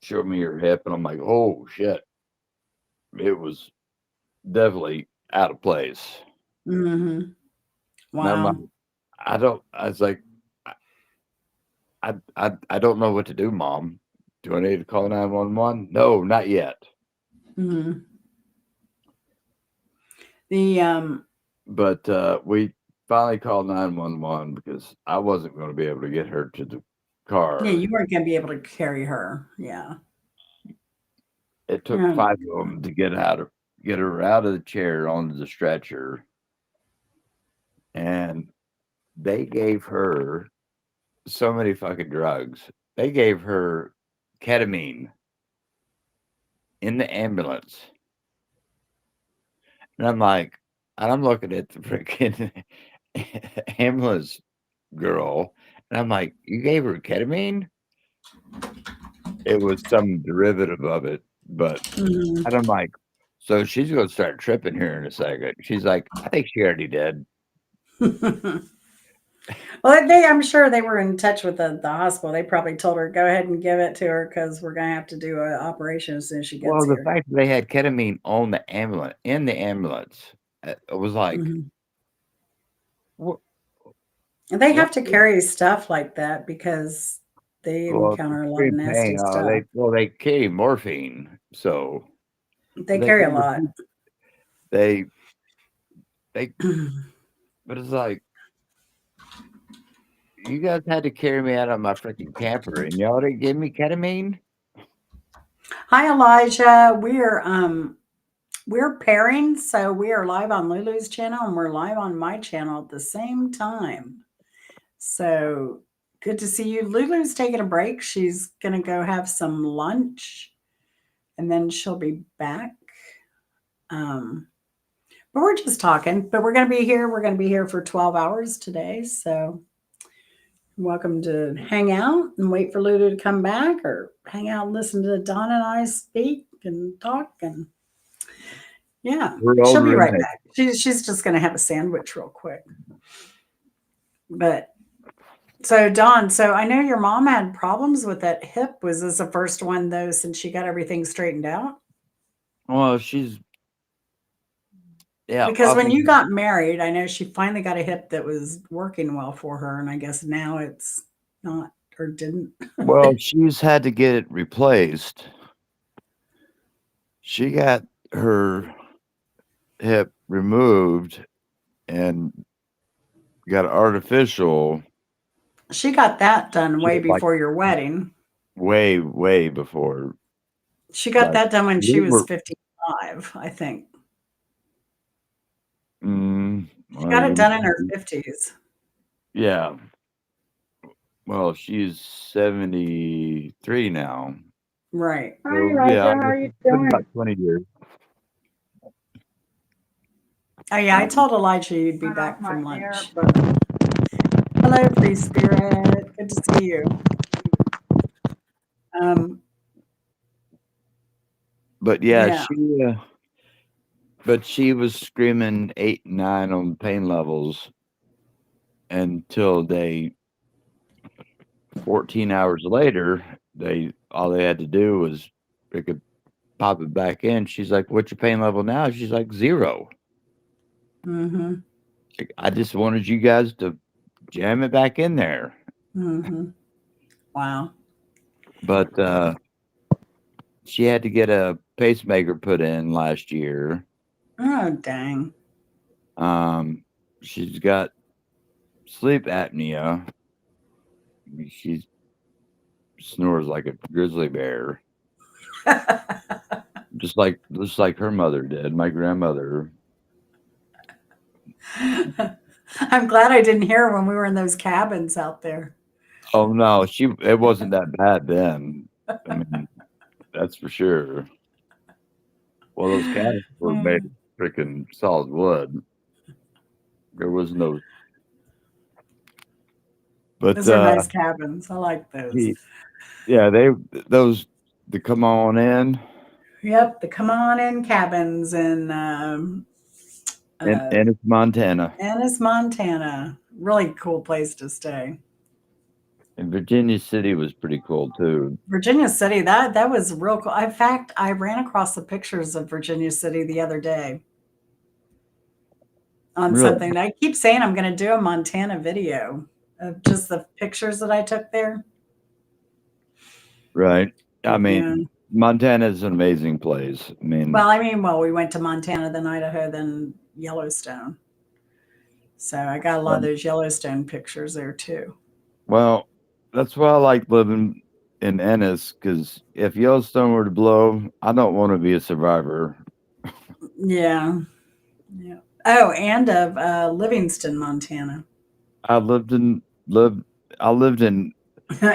showed me her hip, and I'm like, oh shit. It was definitely out of place. Mm-hmm. And I'm like, Wow. I was like, I don't know what to do, Mom. Do I need to call 911? No, not yet. Mm-hmm. The But we finally called 911 because I wasn't going to be able to get her to the car. yeah, you weren't gonna be able to carry her. Yeah. It took Oh my 5 of them to get her out of the chair onto the stretcher, and they gave her so many fucking drugs. They gave her ketamine in the ambulance, and I'm looking at the freaking ambulance girl, and I'm like, you gave her ketamine? It was some derivative of it, but Mhm. and I'm like, so she's gonna start tripping here in a second. She's like, I think she already did. Well, I'm sure they were in touch with the hospital. They probably told her, go ahead and give it to her because we're going to have to do an operation as soon as she gets Well, the here. fact that they had ketamine on the ambulance, in the ambulance, it was like, Mhm. what? And they What? have to carry stuff like that because they Well, encounter a lot of extreme nasty pain. stuff. They carry morphine, so They they carry a carry, lot. they they. But it's like you guys had to carry me out of my freaking camper, and y'all didn't give me ketamine. Hi, Elijah. We're pairing, so we are live on Lulu's channel and we're live on my channel at the same time. So good to see you. Lulu's taking a break. She's gonna go have some lunch and then she'll be back. But we're just talking. But we're gonna be here. We're gonna be here for 12 hours today. So you're welcome to hang out and wait for Lulu to come back or hang out and listen to Don and I speak and talk and yeah, We're old she'll be right roommates. back. She's just going to have a sandwich real quick. But so Dawn, so I know your mom had problems with that hip. Was this the first one though, since she got everything straightened out? Well, yeah. Because when you got married, I know she finally got a hip that was working well for her, and I guess now it's not or didn't. Well, she's had to get it replaced. She got her hip removed and got artificial. She got that done way Like before your wedding. way before. She got Like that done when she we was were. 55, I think. She got Well, it done in her 50s. yeah. Well, she's 73 now. Right. Hi, So Elijah. yeah, How are it's you been doing? about 20 years. Oh yeah, I told Elijah you'd be Turn off back my from lunch. earbud. Hello, free spirit. Good to see you. Um, But yeah, yeah. but she was screaming 8 and 9 on pain levels. until 14 hours later, all they had to do was they could pop it back in. She's like, "What's your pain level now?" She's like, 0. Mm-hmm. Like, I just wanted you guys to jam it back in there. Mm-hmm. Wow. But she had to get a pacemaker put in last year. Oh, dang. She's got sleep apnea. She snores like a grizzly bear, just like her mother did, my grandmother. I'm glad I didn't hear when we were in those cabins out there. Oh no, it wasn't that bad then. I mean, that's for sure. Well, those cabins were made of freaking solid wood. There was no. But Those are nice cabins. I like those. yeah, they come on in. Yep, the come on in cabins in Ennis, Montana. Ennis, Montana. Really cool place to stay. And Virginia City was pretty cool too. Virginia City, that was real cool. In fact, I ran across the pictures of Virginia City the other day on Really? something. I keep saying I'm going to do a Montana video of just the pictures that I took there. Right. I mean, Yeah. Montana is an amazing place. I mean, Well, we went to Montana, then Idaho, then Yellowstone. So I got a lot of those Yellowstone pictures there too. well, that's why I like living in Ennis, because if Yellowstone were to blow, I don't want to be a survivor. Yeah. Yeah. Oh, and of Livingston, Montana. I lived in I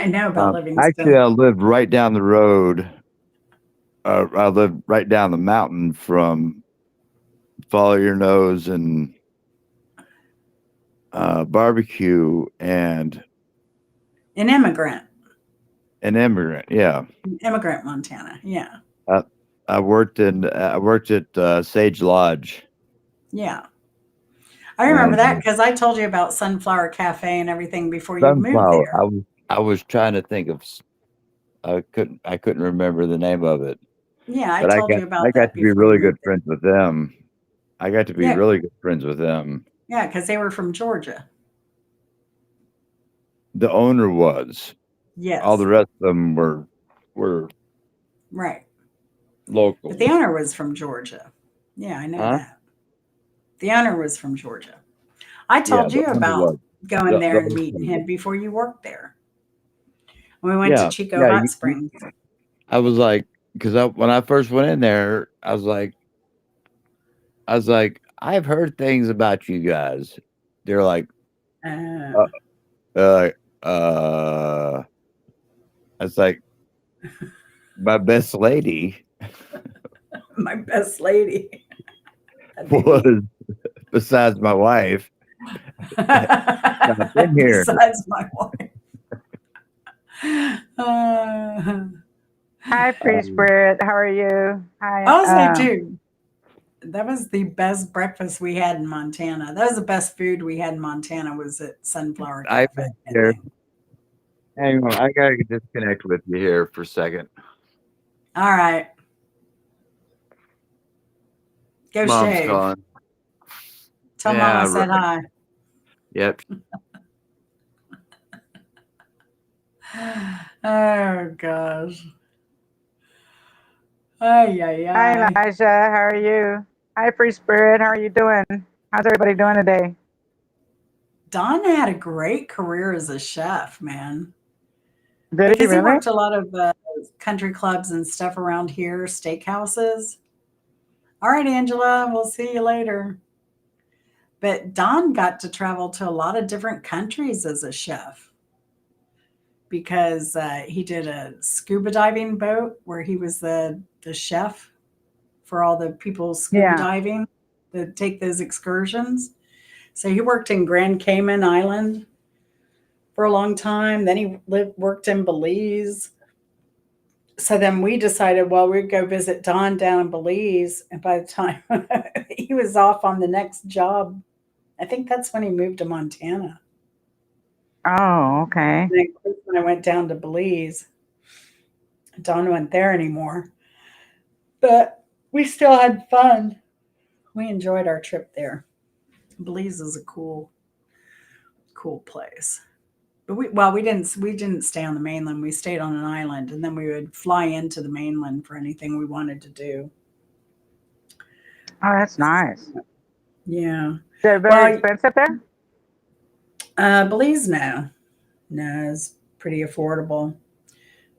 know about actually Livingston. I lived right down the road. I lived right down the mountain from Follow Your Nose and barbecue and An immigrant. an immigrant. Yeah. Immigrant, Montana. Yeah. I worked at Sage Lodge. Yeah. I remember And that because I told you about Sunflower Cafe and everything before you moved Sunflower. there. I was trying to think of. I couldn't remember the name of it. Yeah, I But told you I about got that to be before you really good moved there. friends with them. I got to be Yeah. really good friends with them. Yeah, because they were from Georgia. The owner was. Yes. All the rest of them were Right. local. But the owner was from Georgia. Yeah, I know Huh? that. The owner was from Georgia. I Yeah, told the you owner about was. going there and owner meeting was. him before you worked there. We went to Chico Yeah. Hot Springs. I was like, because when I first went in there, I was like, I've heard things about you guys. They're like, Uh, uh, uh, it's like my best lady my best lady. was besides my wife. I've been here. Besides my wife. Uh, Hi, Free Spirit. How are you? Hi. I'll say too. That was the best breakfast we had in Montana. That was the best food we had in Montana. Was at Sunflower I've Cafe. been here. Hang on, I gotta disconnect with you here for a second. All right. Go Mom's shave. calling. Tell Yeah, Mama I said right. hi. Yep. Oh gosh. Ay, ay, Hi, ay. Elijah. How are you? Hi, Free Spirit. How are you doing? How's everybody doing today? Don had a great career as a chef, man. Did he Because he really? worked a lot of country clubs and stuff around here, steakhouses. All right, Angela, we'll see you later. But Don got to travel to a lot of different countries as a chef because he did a scuba diving boat where he was the chef for all the people scuba Yeah. diving that take those excursions. So he worked in Grand Cayman Island for a long time. Then he worked in Belize. So then we decided, well, we'd go visit Don down in Belize. And by the time he was off on the next job, I think that's when he moved to Montana. Oh, okay. And then Chris and I went down to Belize. Dawn went there anymore, but we still had fun. We enjoyed our trip there. Belize is a cool place. But we didn't stay on the mainland. We stayed on an island, and then we would fly into the mainland for anything we wanted to do. Oh, that's nice. Yeah. They're very Well, expensive there? Belize, no, it's pretty affordable.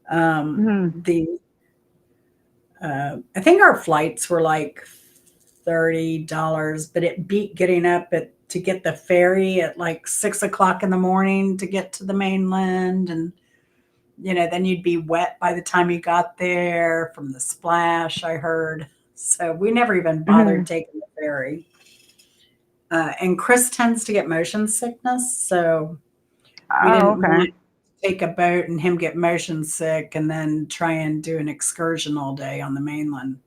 Hmm. The I think our flights were like $30, but it beat getting up to get the ferry at like 6 o'clock in the morning to get to the mainland, and then you'd be wet by the time you got there from the splash. I heard, so we never even Hmm. bothered taking the ferry. And Chris tends to get motion sickness, so we Oh, didn't okay. want to take a boat and him get motion sick and then try and do an excursion all day on the mainland.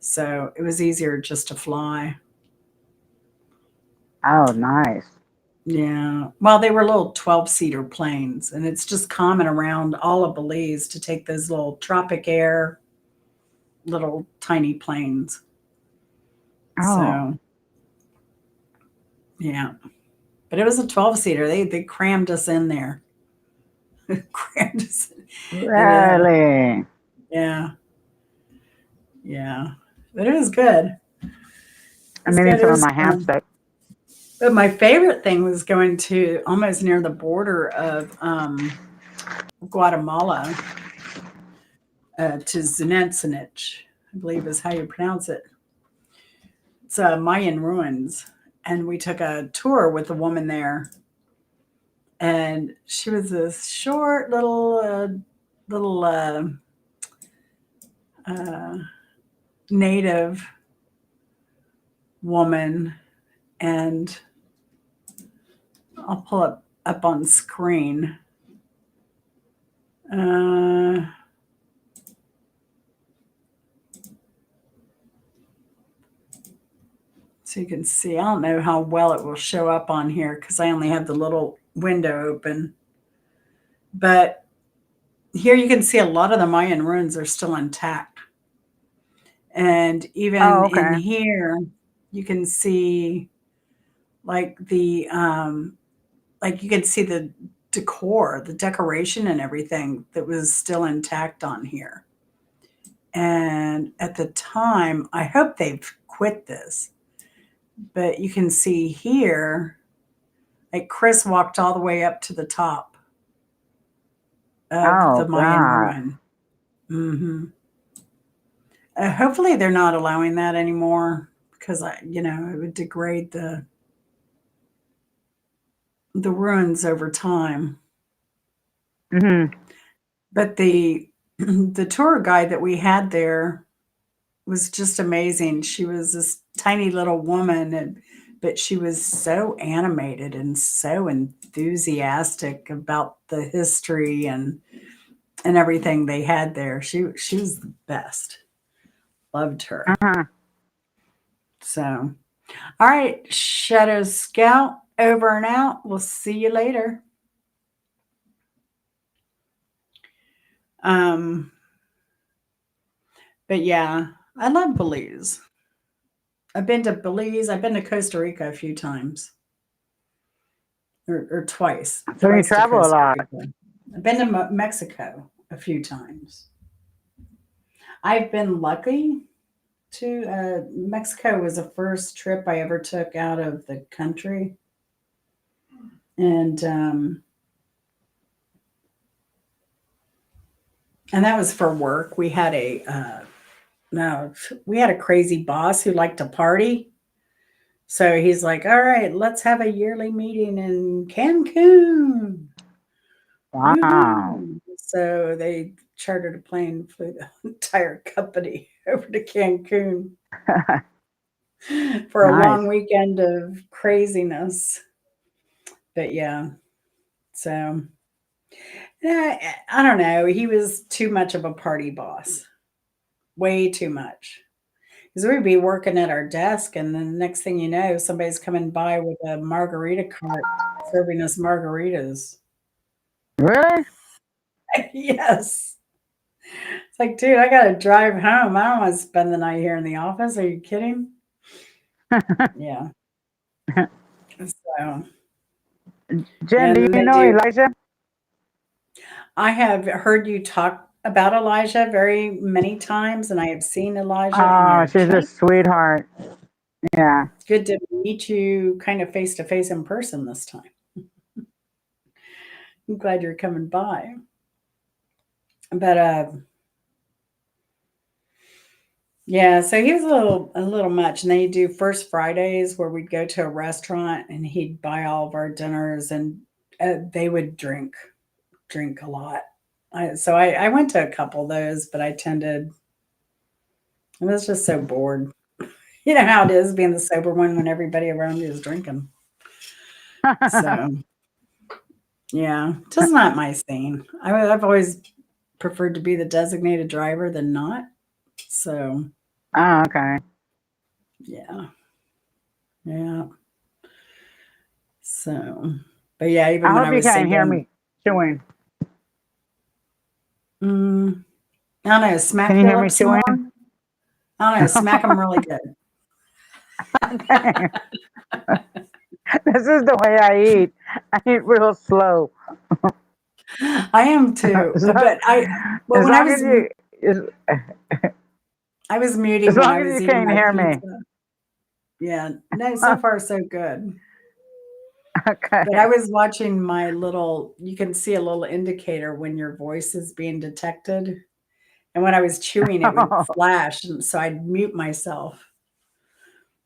So it was easier just to fly. Oh, nice. Yeah. Well, they were little 12-seater planes, and it's just common around all of Belize to take those little Tropic Air, little tiny planes. Oh, So, yeah. But it was a 12-seater. They crammed us in there. Crammed us. Yeah. really? Yeah. Yeah. But it was good. It I'm was eating good. It some of was my ham fun. steak. But my favorite thing was going to almost near the border of Guatemala to Zinetzinich, I believe is how you pronounce it. It's Mayan ruins. And we took a tour with a woman there. And she was this short little uh, native woman. And I'll pull it up on screen. Uh, so you can see. I don't know how well it will show up on here because I only have the little window open. But here you can see a lot of the Mayan ruins are still intact. And even Oh, in okay. here, you can see like you can see the decor, the decoration and everything that was still intact on here. And at the time, I hope they've quit this, but you can see here, like Chris walked all the way up to the top of Oh, the Mayan God. ruin. Hmm. Hopefully, they're not allowing that anymore because it would degrade the ruins over time. Hmm. But the the tour guide that we had there was just amazing. She was this tiny little woman, but she was so animated and so enthusiastic about the history and everything they had there. She was the best. Loved her. Uh-huh. So, all right, Shadow Scout, over and out. We'll see you later. Um, but yeah, I love Belize. I've been to Belize. I've been to Costa Rica a few times, or twice, So you twice to travel a Costa lot. Rica. I've been to Mexico a few times. I've been lucky to. Mexico was the first trip I ever took out of the country, and that was for work. We had a no, we had a crazy boss who liked to party. So he's like, "All right, let's have a yearly meeting in Cancun." Wow. Woohoo! So they chartered a plane, flew the entire company over to Cancun for a long Nice. weekend of craziness. But yeah, so I don't know. He was too much of a party boss, way too much. Because we'd be working at our desk, and then the next thing you know, somebody's coming by with a margarita cart serving us margaritas. Really? Yes. It's like, dude, I gotta drive home. I don't want to spend the night here in the office. Are you kidding? Yeah. So, Jen, and do then you they know do. Elijah? I have heard you talk about Elijah very many times, and I have seen Elijah on Oh, your she's a channel. sweetheart. Yeah. It's good to meet you kind of face to face in person this time. I'm glad you're coming by. But yeah, so he was a little much. And they do first Fridays where we'd go to a restaurant and he'd buy all of our dinners and they would drink a lot. So I went to a couple of those, but I was just so bored. You know how it is being the sober one when everybody around you is drinking. So yeah, just not my scene. I've always preferred to be the designated driver than not. So Oh, okay. yeah, yeah. So, but yeah, I even when I hope you was can't hear single, me chewing. I don't know, Can smack you hear me Philip some chewing? more. I don't know, smack him really good. Okay. This is the way I eat. I eat real slow. I am too, So, but well, as when I long was as you, I was as muting when long I as was you eating can't my hear me. pizza. Yeah, no, so far so good. But I Okay. was watching my little, you can see a little indicator when your voice is being detected. And when I was chewing, it would flash. And so I'd mute myself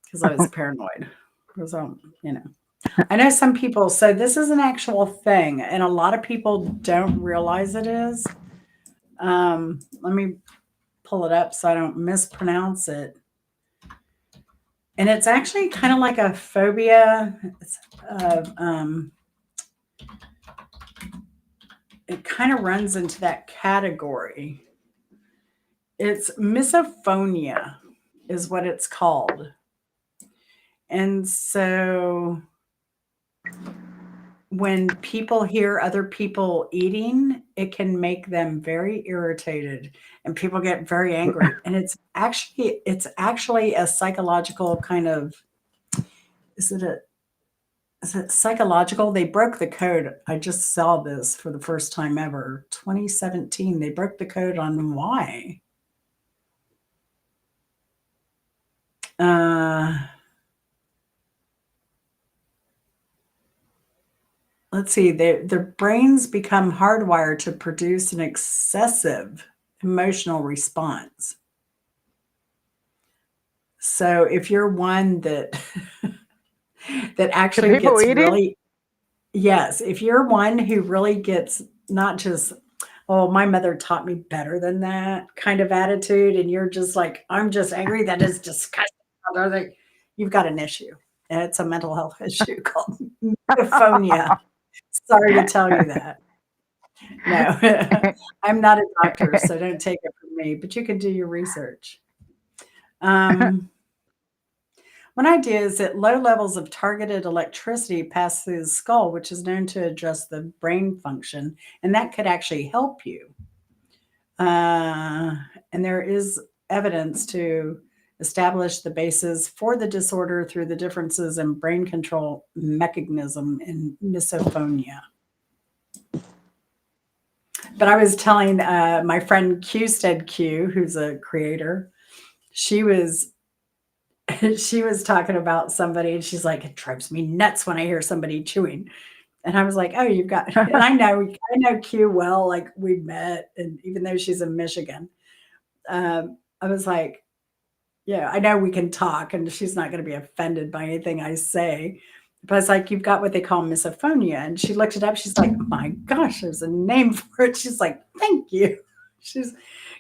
because I was paranoid. Because, I know some people, so this is an actual thing. And a lot of people don't realize it is. Let me pull it up so I don't mispronounce it. And it's actually kind of like a phobia. It kind of runs into that category. It's misophonia, is what it's called. And so when people hear other people eating, it can make them very irritated and people get very angry. And it's actually a psychological kind of is it a is it psychological? They broke the code. I just saw this for the first time ever. 2017, they broke the code on why. Uh, let's see. Their brains become hardwired to produce an excessive emotional response. So if you're one that that The actually people gets eating? really yes, if you're one who really gets not just oh, my mother taught me better than that kind of attitude. And you're just like, I'm just angry. That is disgusting. You've got an issue. And it's a mental health issue called misophonia. Sorry to tell you that. No, I'm not a doctor, so don't take it from me, but you can do your research. Um, One idea is that low levels of targeted electricity pass through the skull, which is known to address the brain function, and that could actually help you. And there is evidence to establish the basis for the disorder through the differences in brain control mechanism in misophonia. But I was telling my friend Q, who's a creator, she was she was talking about somebody, and she's like, "It drives me nuts when I hear somebody chewing." And I was like, "Oh, you've got," and I know Q well, like we met, and even though she's in Michigan, I was like, "Yeah, I know we can talk, and she's not going to be offended by anything I say." But it's like you've got what they call misophonia, and she looked it up. She's like, "My gosh, there's a name for it." She's like, "Thank you." She's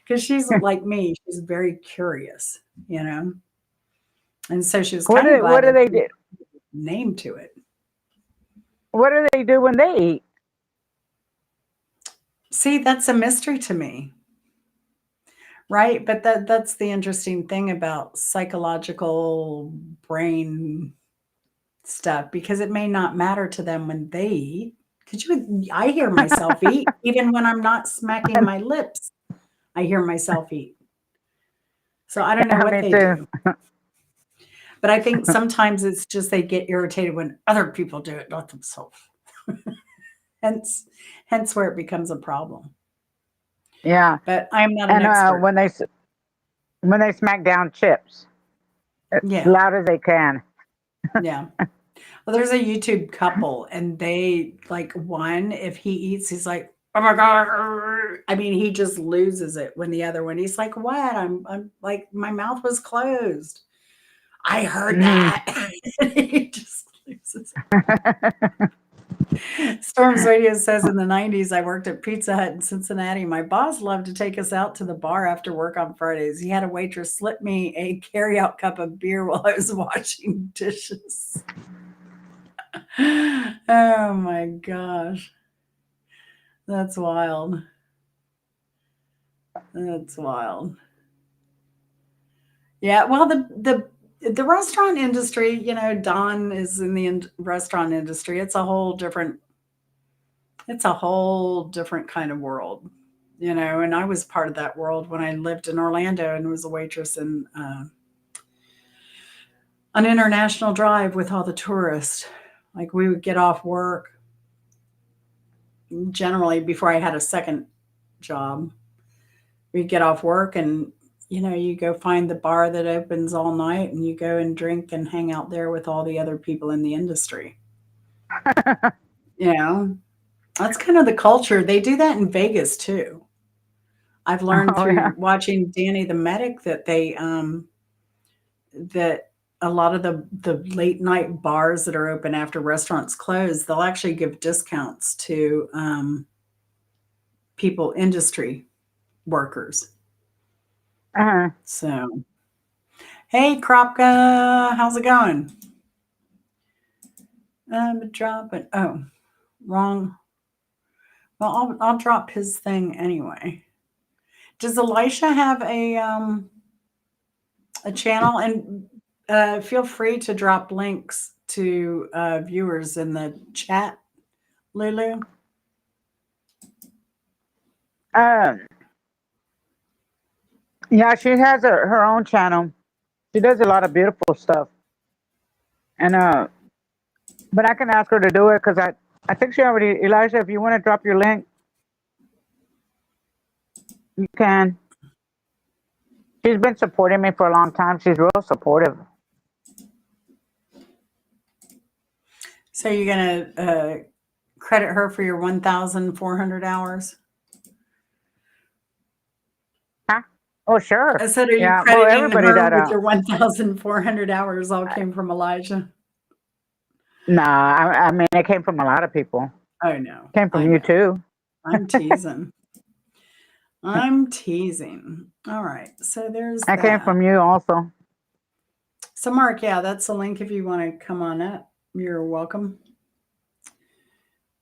because she's like me. She's very curious, you know. And so she was kind of What glad do that they we do? name to it. What do they do when they eat? See, that's a mystery to me, right? But that's the interesting thing about psychological brain stuff because it may not matter to them when they eat. I hear myself eat even when I'm not smacking my lips. I hear myself eat. So I don't know Yeah, what me they too. do. But I think sometimes it's just they get irritated when other people do it, not themselves. hence, hence where it becomes a problem. Yeah, But I'm not an and expert. when they smack down chips as Yeah, loud as they can. yeah. Well, there's a YouTube couple, and they like one. If he eats, he's like, "Oh my god!" I mean, he just loses it. When the other one, he's like, "What? I'm like, my mouth was closed. I heard Mhm. that." He just loses Storms Radio says in the 90s, I worked at Pizza Hut in Cincinnati. My boss loved to take us out to the bar after work on Fridays. He had a waitress slip me a carry-out cup of beer while I was washing dishes. Oh my gosh. That's wild. That's wild. Yeah, well, the restaurant industry, Don is in the restaurant industry. It's a whole different kind of world, and I was part of that world when I lived in Orlando and was a waitress in on International Drive with all the tourists. Like we would get off work generally before I had a second job. We'd get off work and you go find the bar that opens all night and you go and drink and hang out there with all the other people in the industry. You know, that's kind of the culture. They do that in Vegas too. I've learned Oh yeah. through watching Danny the Medic that that a lot of the late night bars that are open after restaurants close, they'll actually give discounts to people, industry workers. Uh-huh. So, hey, Kropka, how's it going? Dropping. Oh, wrong. Well, I'll drop his thing anyway. Does Elisha have a channel? And feel free to drop links to viewers in the chat, Lulu. Um, yeah, she has her own channel. She does a lot of beautiful stuff, and but I can ask her to do it because I think she already. Elijah, if you want to drop your link, you can. She's been supporting me for a long time. She's real supportive. So you're gonna credit her for your 1,400 hours? Huh? Oh, sure. I said, are you Yeah. Well, crediting everybody her that with your 1,400 hours all came from Elijah? nah, I mean, it came from a lot of people. Oh no, Came I from you know. too. I'm teasing. I'm teasing. All right. So there's I came that. from you also. So Mark, yeah, that's the link if you want to come on up. You're welcome.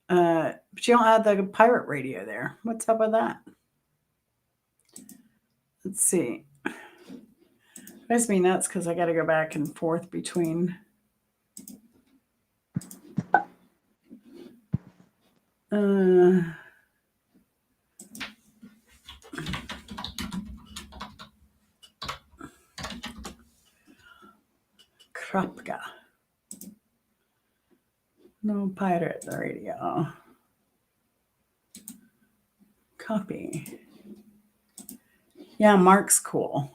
But you don't have the pirate radio there. What's up with that? Let's see. Drives me nuts because I got to go back and forth between. Uh, Krapka. No pirate radio. Copy. Yeah, Mark's cool.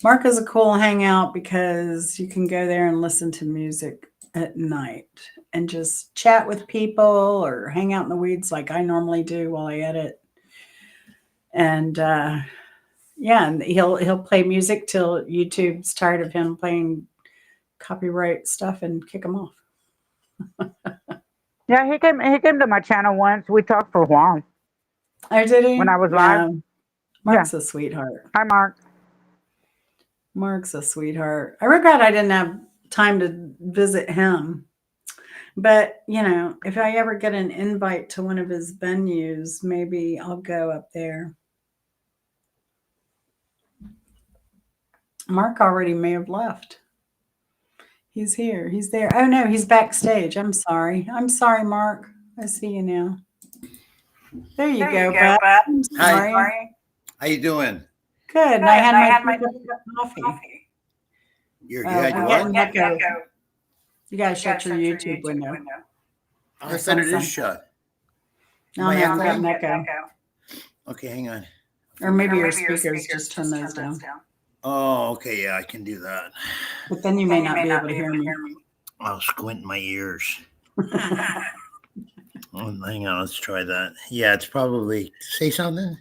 Mark is a cool hangout because you can go there and listen to music at night and just chat with people or hang out in the weeds like I normally do while I edit. And yeah, and he'll play music till YouTube's tired of him playing copyright stuff and kick him off. Yeah, he came to my channel once. We talked for a while Oh, did when he? I was live. Yeah. Yeah. Mark's a sweetheart. Hi, Mark. Mark's a sweetheart. I regret I didn't have time to visit him. But, if I ever get an invite to one of his venues, maybe I'll go up there. Mark already may have left. He's here. He's there. Oh no, he's backstage. I'm sorry. I'm sorry, Mark. I see you now. There you go, bud. I'm Hi. sorry. How you doing? Good. And I had my cup of coffee. You Oh, had we're your getting what? echo. You gotta shut your YouTube window. I thought it is something. shut. No, Am I I'm getting echoing? echo. Okay, hang on. Or maybe your speakers, just turn those down. Oh, okay, yeah, I can do that. But then you may not be able to hear me. I'll squint my ears. Hang on, let's try that. Yeah, it's probably say something.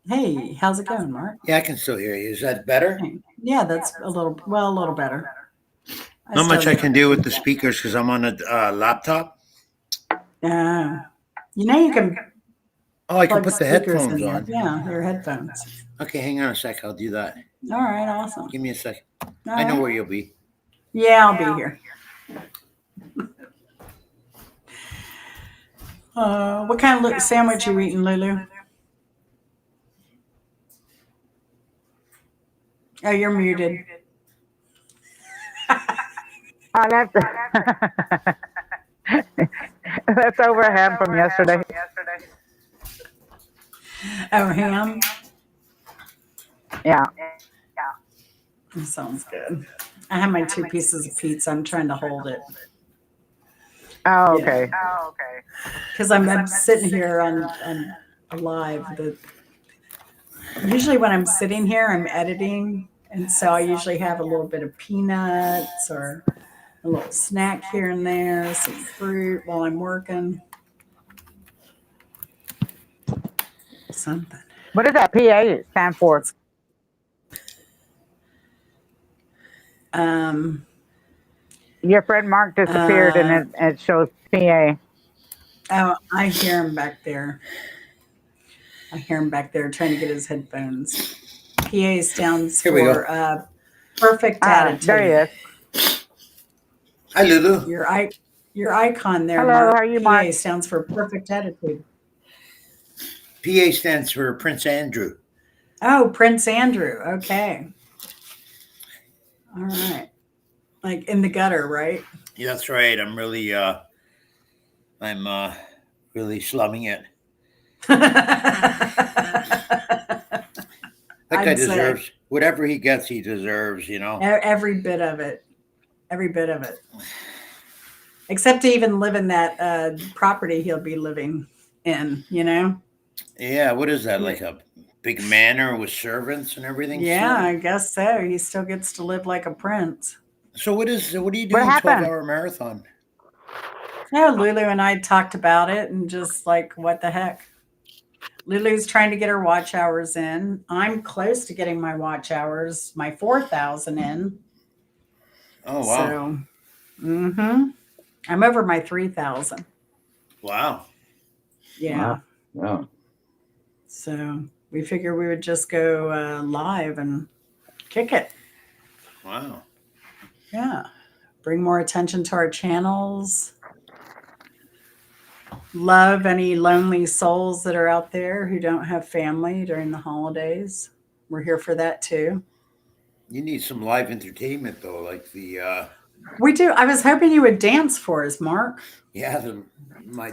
Hey, how's it going, Mark? Yeah, I can still hear you. Is that better? Yeah, that's a little better. Not much I can do with the speakers because I'm on a laptop. You know you can Oh, I can plug put the speakers headphones in there. on. Yeah, your headphones. Okay, hang on a sec. I'll do that. All right, awesome. Give me a sec. All I know right. where you'll be. Yeah, I'll be here. What kind of sandwich you eating, Lulu? Oh, you're muted. That's that's over a ham from yesterday. Oh, ham? Yeah. That sounds good. I have my 2 pieces of pizza. I'm trying to hold it. Oh, Yeah. okay. Because I'm sitting here on live. Usually when I'm sitting here, I'm editing. And so I usually have a little bit of peanuts or a little snack here and there, some fruit while I'm working. Something. What does that PA stand for? Your friend Mark disappeared, and it shows PA. Oh, I hear him back there. Trying to get his headphones. PA stands Here we go. for perfect attitude. There he is. Hi, Lulu. Your icon there, Hello, Mark. how are you, PA Mark? stands for perfect attitude. PA stands for Prince Andrew. Oh, Prince Andrew. Okay. All right. Like in the gutter, right? Yeah, that's right. I'm really slumming it. That guy I'd say deserves whatever he gets. He deserves, you know. every bit of it. Every bit of it. Except to even live in that property he'll be living in, you know? Yeah, what is that? Like a big manor with servants and everything? Yeah, still? I guess so. He still gets to live like a prince. So what are you What doing? happened? 12-hour marathon. No, Lulu and I talked about it and just like, what the heck? Lulu's trying to get her watch hours in. I'm close to getting my watch hours, my 4,000 in. Oh wow. So, I'm over my 3,000. Wow. Yeah. Wow. So we figured we would just go live and kick it. Wow. Yeah. Bring more attention to our channels. Love any lonely souls that are out there who don't have family during the holidays. We're here for that too. You need some live entertainment though, like the We do. I was hoping you would dance for us, Mark. yeah,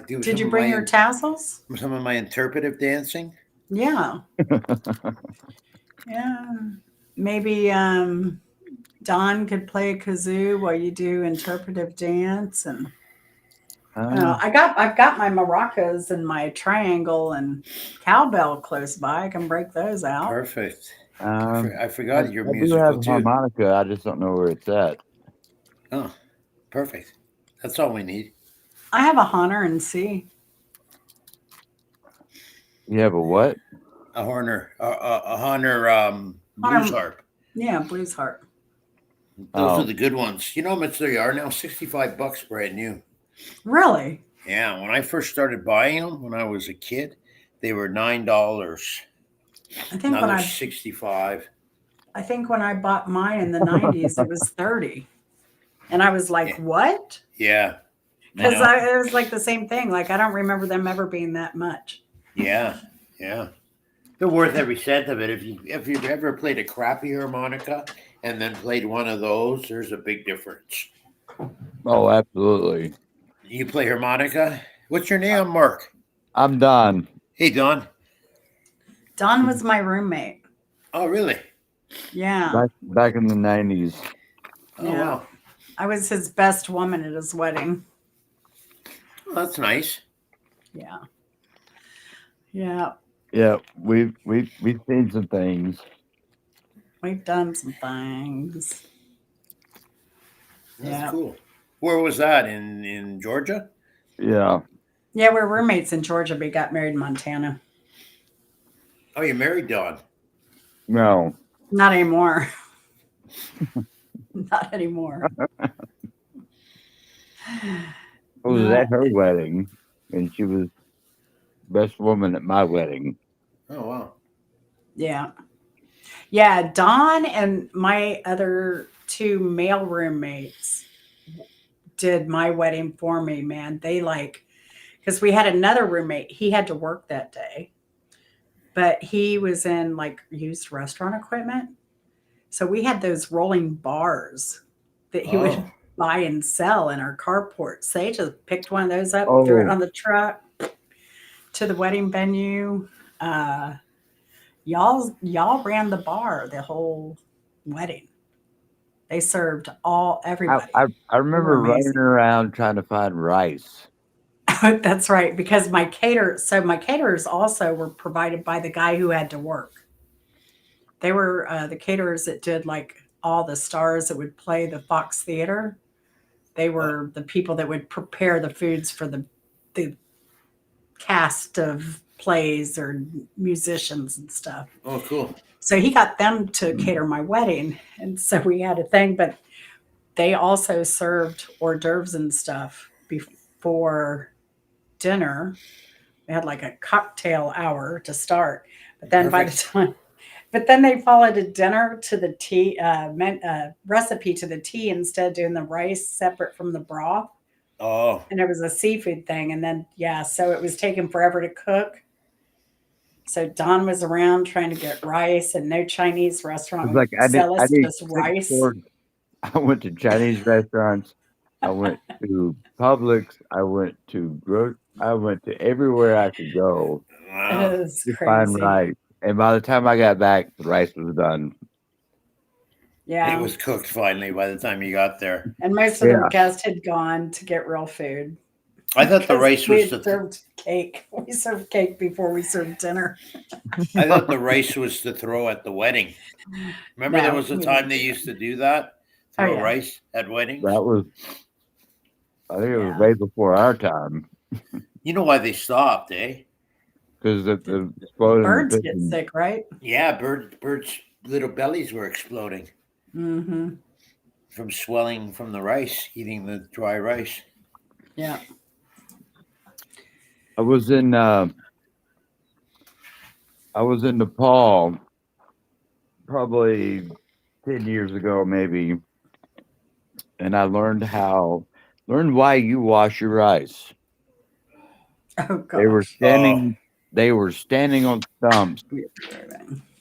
Did you bring your tassels? some of my interpretive dancing? Yeah. Yeah. Maybe Don could play a kazoo while you do interpretive dance, and I've got my maracas and my triangle and cowbell close by. I can break those out. Perfect. I I forgot you're do musical have a too. harmonica. I just don't know where it's at. Oh, perfect. That's all we need. I have a Honor and C. You have a what? A Horner blues harp. Yeah, blues harp. Those Oh. are the good ones. You know how much they are now? $65 brand new. Really? Yeah, when I first started buying them when I was a kid, they were $9. I think Now when they're I 65. I think when I bought mine in the 90s, it was 30. And I was like, Yeah. what? Yeah. Because I know. it was like the same thing. Like, I don't remember them ever being that much. Yeah. Yeah. They're worth every cent of it. If you've ever played a crappy harmonica and then played one of those, there's a big difference. Oh, absolutely. You play harmonica? What's your name, Mark? I'm done. Hey, Don. Dawn was my roommate. Oh, really? Yeah. Back in the 90s. Oh, Yeah. wow. I was his best woman at his wedding. Well, that's nice. Yeah. Yeah. Yeah, we've seen some things. We've done some things. That's Yeah. cool. Where was that? In Georgia? Yeah. Yeah, we're roommates in Georgia, but we got married in Montana. Oh, you married Don. No. Not anymore. Not anymore. It was No. at her wedding, and she was best woman at my wedding. Oh, wow. Yeah. Yeah. Dawn and my other two male roommates did my wedding for me, man. They because we had another roommate. He had to work that day, but he was in like used restaurant equipment. So we had those rolling bars that he would Oh, buy and sell in our carports. They just picked one of those up, threw it Oh, on the truck to the wedding venue. Uh, y'all ran the bar the whole wedding. They served everybody. I They were remember running amazing. around trying to find rice. That's right, because my caterers also were provided by the guy who had to work. They were the caterers that did like all the stars that would play the Fox Theater. They were the people that would prepare the foods for the cast of plays or musicians and stuff. oh, cool. So he got them to cater my wedding, and so we had a thing. But they also served hors d'oeuvres and stuff before dinner. We had like a cocktail hour to start, but then by the Perfect. time, but then they followed a dinner to the tea, recipe to the tea instead of doing the rice separate from the broth. Oh, And it was a seafood thing. And then, yeah, so it was taking forever to cook. So Don was around trying to get rice, and no Chinese restaurant It's would like sell I us need just 6 course. rice. I went to Chinese restaurants. I went to Publix. I went to everywhere I could go It wow. is to find crazy. rice. And by the time I got back, the rice was done. It Yeah. was cooked finally by the time you got there. And most of the Yeah. guests had gone to get real food I thought the because rice we was had served cake. We served cake before we served dinner. I thought the rice was to throw at the wedding. Remember there No, was a we time didn't they do that. used to do that? Oh, Throw yeah. rice at weddings? That was, I think it was Yeah. way before our time You know why they stopped, eh? because The the exploding the birds get pigeons. sick, right? Yeah, birds' little bellies were exploding Mm-hmm. from swelling from the rice, eating the dry rice. Yeah. I was in uh, I was in Nepal probably 10 years ago, maybe, and I learned why you wash your rice. Oh They were gosh. Oh, standing they were standing on stumps,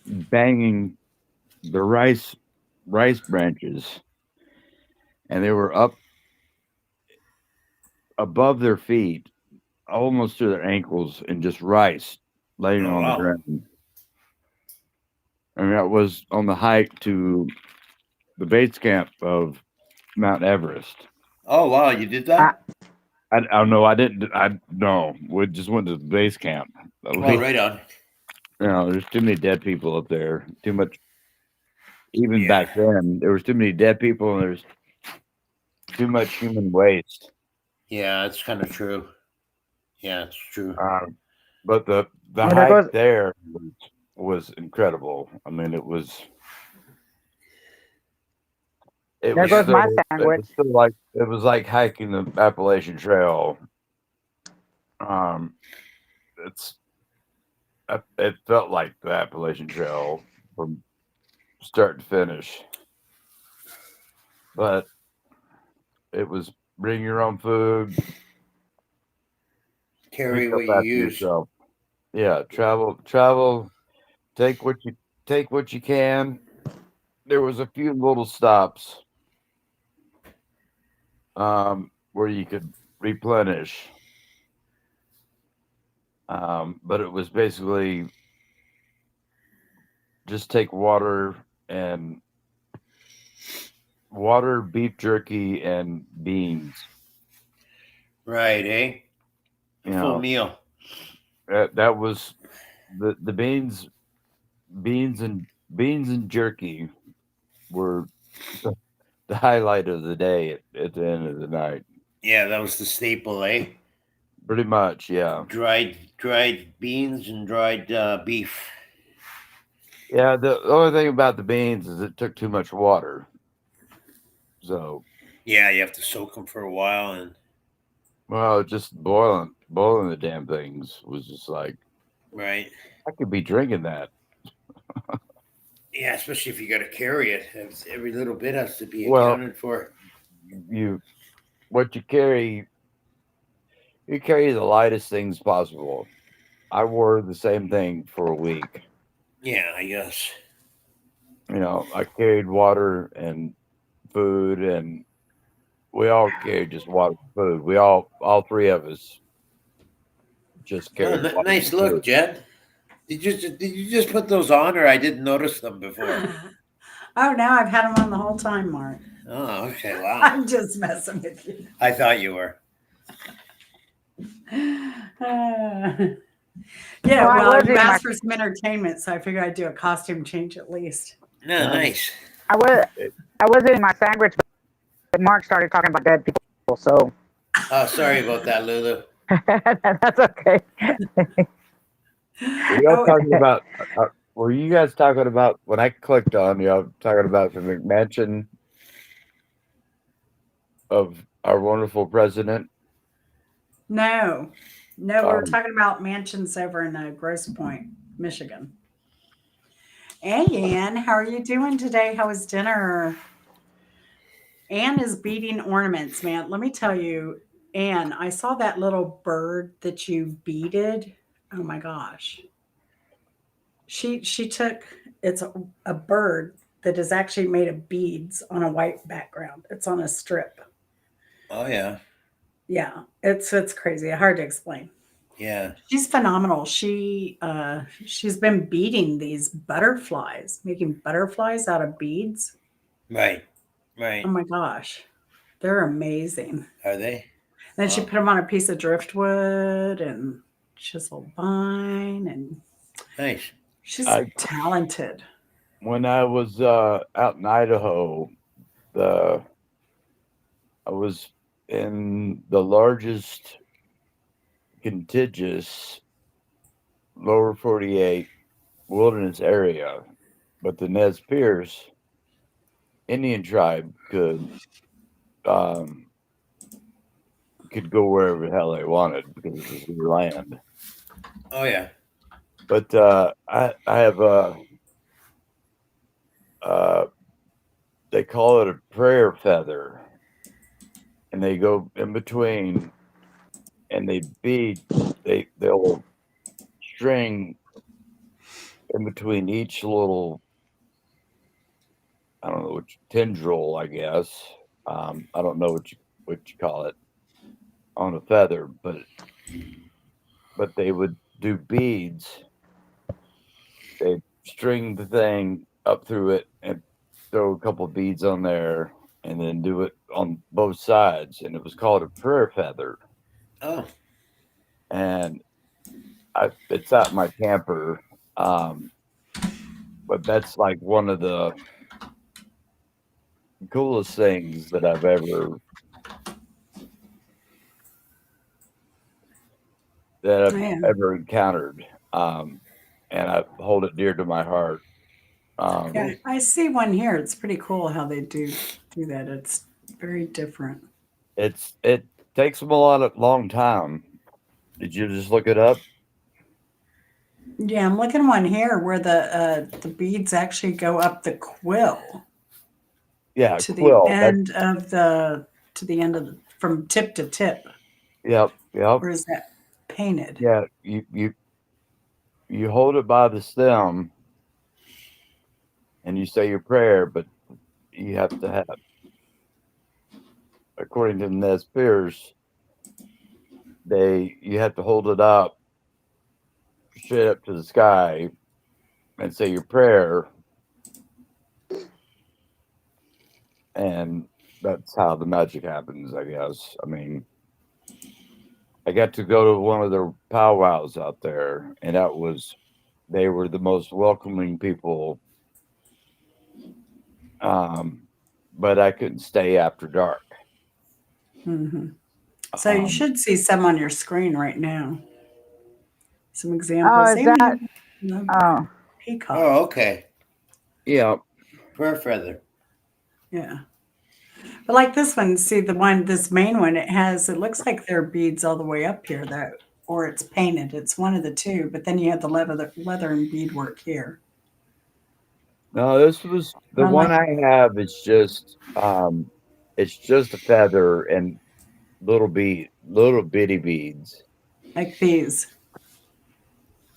banging the rice branches, and they were up above their feet, almost to their ankles, in just rice laying oh on the wow. ground. And that was on the hike to the base camp of Mount Everest. Oh wow, you did I, that? I don't know. I didn't. I no. We just went to the base camp. Oh, right on. There's too many dead people up there. Too much. Even Yeah. back then, there was too many dead people, and there's too much human waste. Yeah, it's kind of true. Yeah, it's true. But the well, there hike goes there was incredible. I mean, it there was goes Yeah. my still it sandwich. was still like it was like hiking the Appalachian Trail. Um, it's it felt like the Appalachian Trail from start to finish, but it was bring your own food, pick Carry up what you after use. yourself. Yeah, travel, take what you can. There was a few little stops. where you could replenish. But it was basically just take water, beef jerky, and beans. Right, eh? A You full know, meal. that was the beans and jerky were the highlight of the day at the end of the night. Yeah, that was the staple, eh? Pretty much, yeah. Dried beans and dried beef. Yeah, the only thing about the beans is it took too much water. So, Yeah, you have to soak them for a while, and well, just boiling the damn things was just like, right. I could be drinking that. Yeah, especially if you got to carry it. Every little bit has to be Well, accounted for. what you carry the lightest things possible. I wore the same thing for a week. Yeah, I guess. I carried water and food, and we all carried just water and food. All three of us just Oh, carried water nice and food. look, Jed. Did you just put those on, or I didn't notice them before? Oh, no, I've had them on the whole time, Mark. Oh, okay. Wow. I'm just messing with you. I thought you were. Yeah, Well, I well, was you eating my asked for some entertainment, so I figured I'd do a costume change at least. No, nice. I was eating my sandwich, but Mark started talking about dead people. So Oh, sorry about that, Lulu. that's okay. Were y'all Oh, talking about? Were you guys talking about when I clicked on y'all talking about the McMansion of our wonderful president? no, we were Um, talking about mansions over in Grosse Pointe, Michigan. Hey, Ann, how are you doing today? How was dinner? Ann is beading ornaments, man. Let me tell you, Ann, I saw that little bird that you beaded. Oh my gosh. She took it's a bird that is actually made of beads on a white background. It's on a strip. Oh yeah, Yeah, it's crazy. Hard to explain. yeah. She's phenomenal. She's been beading these butterflies, making butterflies out of beads. Right, Oh right. my gosh. They're amazing. Are they? Then she Wow. put them on a piece of driftwood and chisel vine, and Nice. she's I talented. when I was out in Idaho, the I was in the largest contiguous lower 48 wilderness area, but the Nez Perce Indian tribe um, could go wherever the hell they wanted because it was their land. Oh yeah. But I have uh, they call it a prayer feather, and they go in between, and they'll string in between each little, I don't know which tendril, I guess. I don't know what you call it on a feather, but they would do beads. They'd string the thing up through it and throw a couple beads on there, and then do it on both sides, and it was called a prayer feather. Oh, And it's out in my camper, um, but that's like one of the coolest things that I've Yeah. ever encountered, and I hold it dear to my heart. Yeah, cool. I see one here. It's pretty cool how they do that. It's very different. It takes them long time. Did you just look it up? Yeah, I'm looking at one here where the beads actually go up the quill Yeah, to the quill. end of the from tip to tip. Yep. Or is that painted? Yeah, you hold it by the stem and you say your prayer, but you have to have according to Nez Perce, you have to hold it up straight up to the sky and say your prayer, and that's how the magic happens, I guess. I mean, I got to go to one of their powwows out there, and they were the most welcoming people. But I couldn't stay after dark. Hmm. So you should see some on your screen right now. Some Oh, examples. is Even that? the Oh, peacock. Oh, okay. Yeah. Prayer feather. Yeah. But like this one, see this main one, it looks like there are beads all the way up here though, or it's painted. It's one of the two, but then you have the leather and beadwork here. No, this was the I one like I have. It's just a feather and little bitty beads. like these.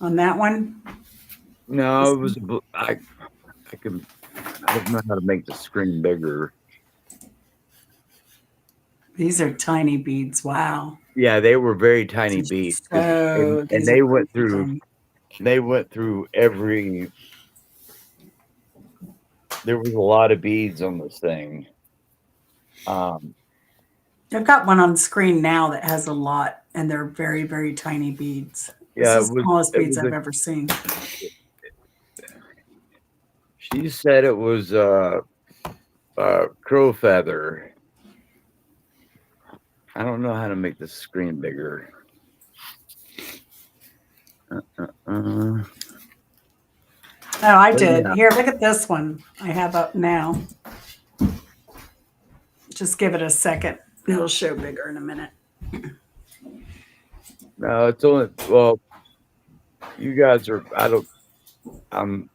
On that one, No, it was. I don't know how to make the screen bigger. these are tiny beads. Wow. Yeah, they were very tiny beads, and These are they went crazy through. tiny. They went through every. There was a lot of beads on this thing. I've got one on screen now that has a lot, and they're very, very tiny beads. This Yeah, is the smallest It beads was I've ever seen. She said it was crow feather. I don't know how to make the screen bigger. Oh, I did. Yeah. Here, look at this one I have up now. Just give it a second. It'll show bigger in a minute. No, it's only well. You guys are. I don't. I'm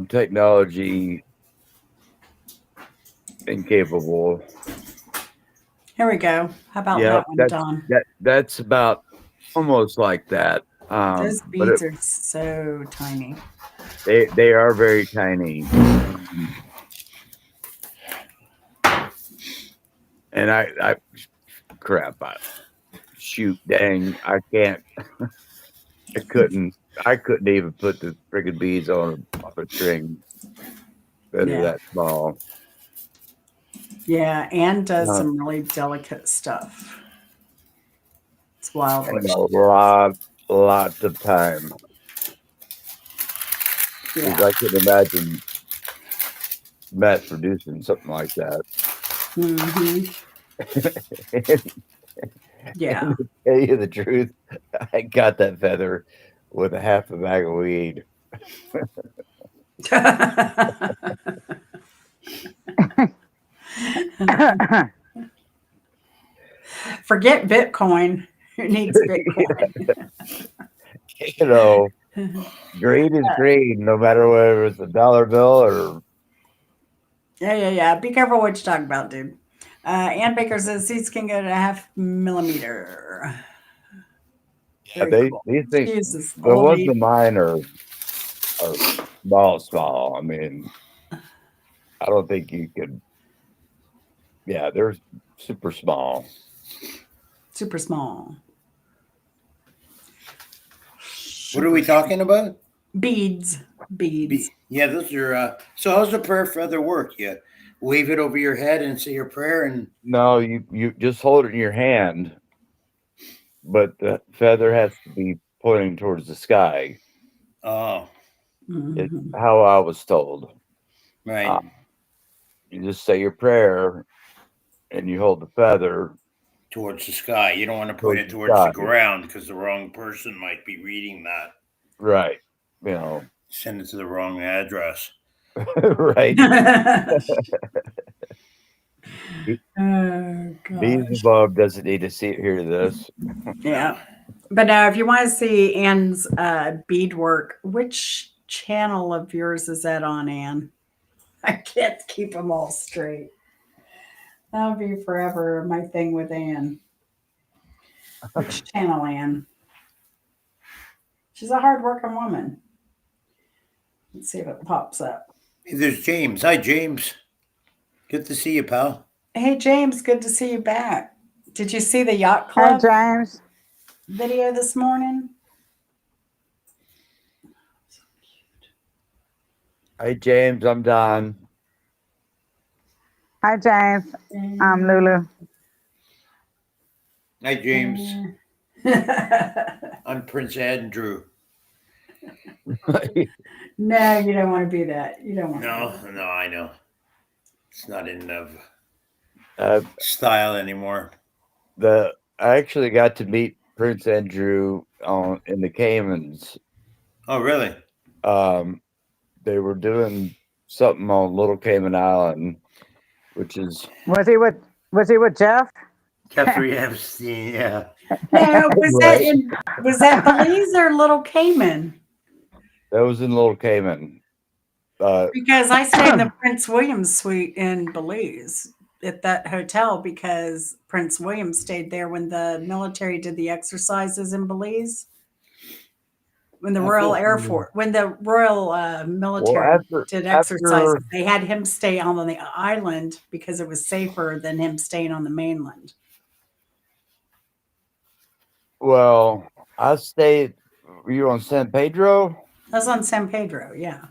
technology incapable. Here we go. How about Yeah, that one, Don? that's about almost like that. Those But beads are so tiny. they are very tiny. And I crap. Shoot, dang, I can't. I couldn't even put the friggin' beads on a string that are Yeah. that small. Yeah. Anne does Uh, some really delicate stuff. It's wild what and she lots of time. Because Yeah. I couldn't imagine mass producing something like that. Hmm. Yeah. And to tell you the truth, I got that feather with a half a bag of weed. Forget Bitcoin. Who needs Bitcoin? You know, green is green, no matter whether it's a dollar bill or. Yeah. Be careful what you talk about, dude. Ann Baker says seeds can go to 0.5 millimeter. Very cool. These She things, uses the ones oldie. of mine are small. I mean, I don't think you could. Yeah, they're super small. Super small. What are we talking about? Beads. Yeah, those are. So how's the prayer feather work? You wave it over your head and say your prayer, and No, you just hold it in your hand, but the feather has to be pointing towards the sky. oh, It's Mhm. how I was told. right, You just say your prayer and you hold the feather towards the sky. You don't want to point towards it the towards the sky. ground because the wrong person might be reading that. Right. You know, Send it to the wrong address. right. Oh Bees gosh. above doesn't need to hear this. Yeah. But now if you want to see Anne's beadwork, which channel of yours is that on, Anne? I can't keep them all straight. That'll be forever my thing with Anne. Which channel, Anne? She's a hardworking woman. Let's see if it pops up. Hey, there's James. Hi, James. Good to see you, pal. Hey, James, good to see you back. Did you see the Yacht Hey, Club James. video this morning? Hey, James, I'm Don. Hi, James. I'm Lulu. Hi, James. I'm Prince Andrew. No, you don't want to be that. You don't want to No, be that. no, I know. It's not in uh, style anymore. I actually got to meet Prince Andrew in the Caymans. Oh, really? They were doing something on Little Cayman Island, which is Was he with Jeff? Jeffrey Epstein, yeah. No, right. Was that Belize or Little Cayman? That was in Little Cayman. Because I stayed in the Prince William suite in Belize at that hotel because Prince William stayed there when the military did the exercises in Belize. When the Oh, Royal cool. Air Force, when the Royal Well, military did exercises, after they had him stay on the island because it was safer than him staying on the mainland. well, I stayed. Were you on San Pedro I was on San Pedro, yeah.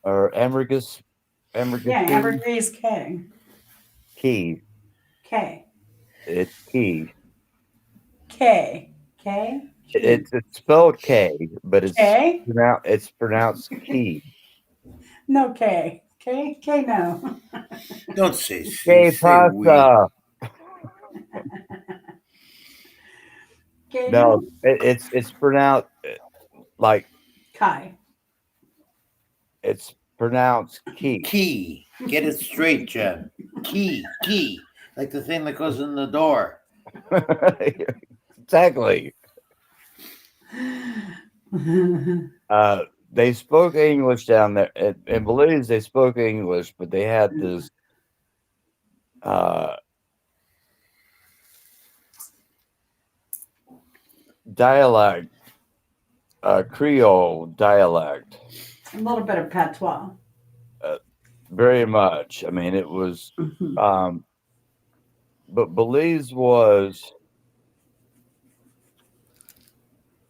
or Ambergris? Ambergris Yeah, Evergrees K. Key. K. It's Key. K. K. It's spelled K, but K. it's pronounced Key. No K. K. K. No. Don't say she, K say we. pasta. K. No, No. it's pronounced like Kai. it's pronounced Key. Key. Get it straight, Jen. Key. Like the thing that goes in the door. Exactly. They spoke English down there in Belize. They spoke English, but they had this dialect, Creole dialect, A little bit of patois. very much. I mean, it was, but Belize was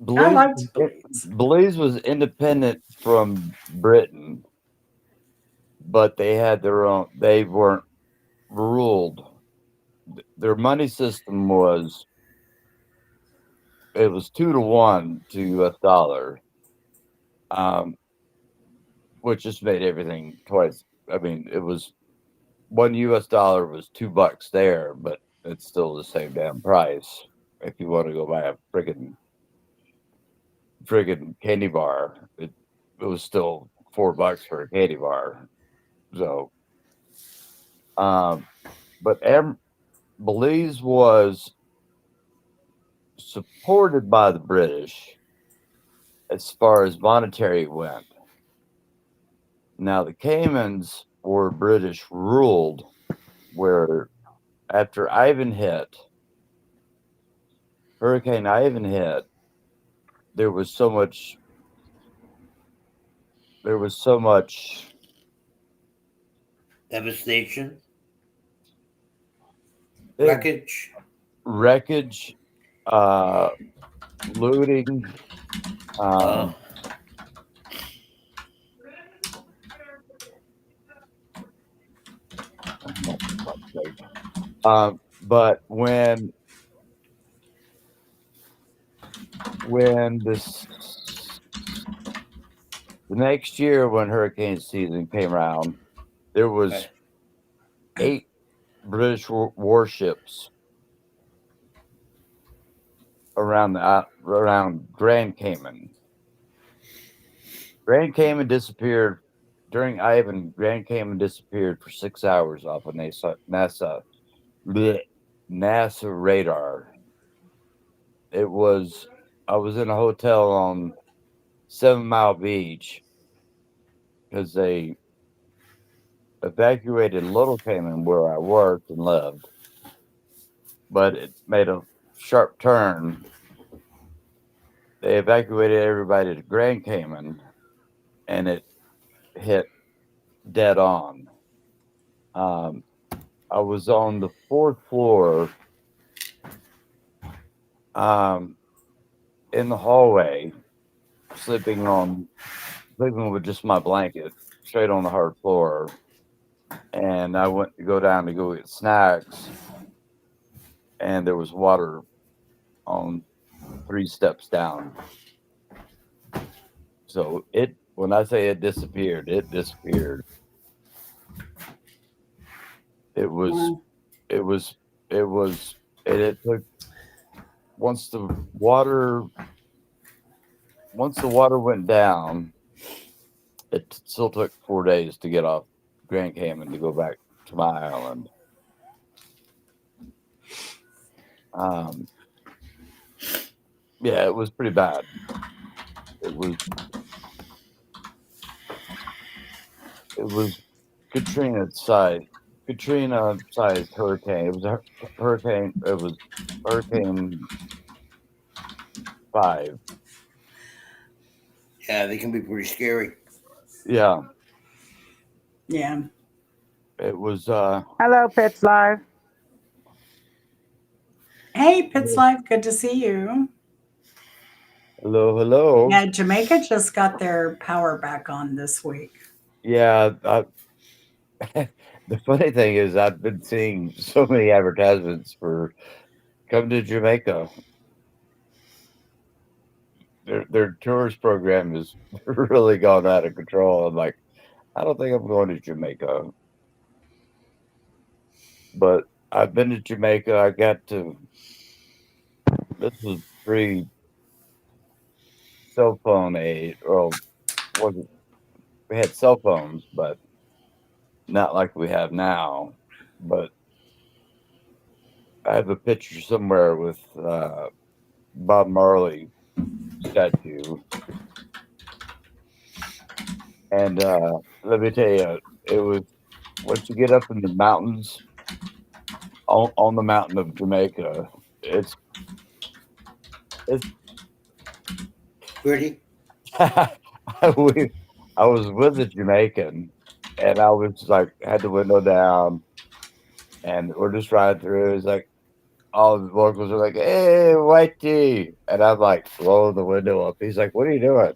I Belize. liked Belize. Belize was independent from Britain, but they had their own. They weren't ruled. Their money system was 2 to 1 to US dollar, which just made everything twice. I mean, it was $1 was $2 there, but it's still the same damn price. If you want to go buy a friggin' candy bar, it was still $4 for a candy bar. So, but Belize was supported by the British as far as monetary went. Now the Caymans were British ruled, where after Hurricane Ivan hit, there was so much Devastation. eh, Wreckage. wreckage, looting. Oh. But when the next year when hurricane season came around, there was Okay. 8 British warships around Grand Cayman. Grand Cayman disappeared during Ivan. Grand Cayman disappeared for 6 hours off of NASA radar. I was in a hotel on 7 Mile Beach because they evacuated Little Cayman where I worked and lived, but it made a sharp turn. They evacuated everybody to Grand Cayman, and it hit dead on. Um, I was on the fourth floor, in the hallway, sleeping with just my blanket, straight on the hard floor. And I went to go down to go get snacks, and there was water on 3 steps down. So when I say it disappeared, it disappeared. It was, Wow. it was, it was, and it took once the water went down, it still took 4 days to get off Grand Cayman to go back to my island. Yeah, it was pretty bad. It was Katrina sized hurricane. It was a hurricane. It was Hurricane 5. Yeah, they can be pretty scary. Yeah, Yeah. it was. Hello, Pets Live. Hey, Pits Life, good to see you. Hello. Yeah, Jamaica just got their power back on this week. Yeah, the funny thing is, I've been seeing so many advertisements for come to Jamaica. Their tourist program is really gone out of control. I'm like, I don't think I'm going to Jamaica, but I've been to Jamaica. I got to. This was pre cell phone age, or wasn't we had cell phones, but not like we have now. But I have a picture somewhere with Bob Marley statue, and let me tell you, it was once you get up in the mountains on the mountain of Jamaica, it's it's. Pretty. we, I was with a Jamaican, and I was like had the window down, and we're just riding through. It's like all the locals are like, "Hey, whitey," and I'm like, blow the window up. He's like, "What are you doing?"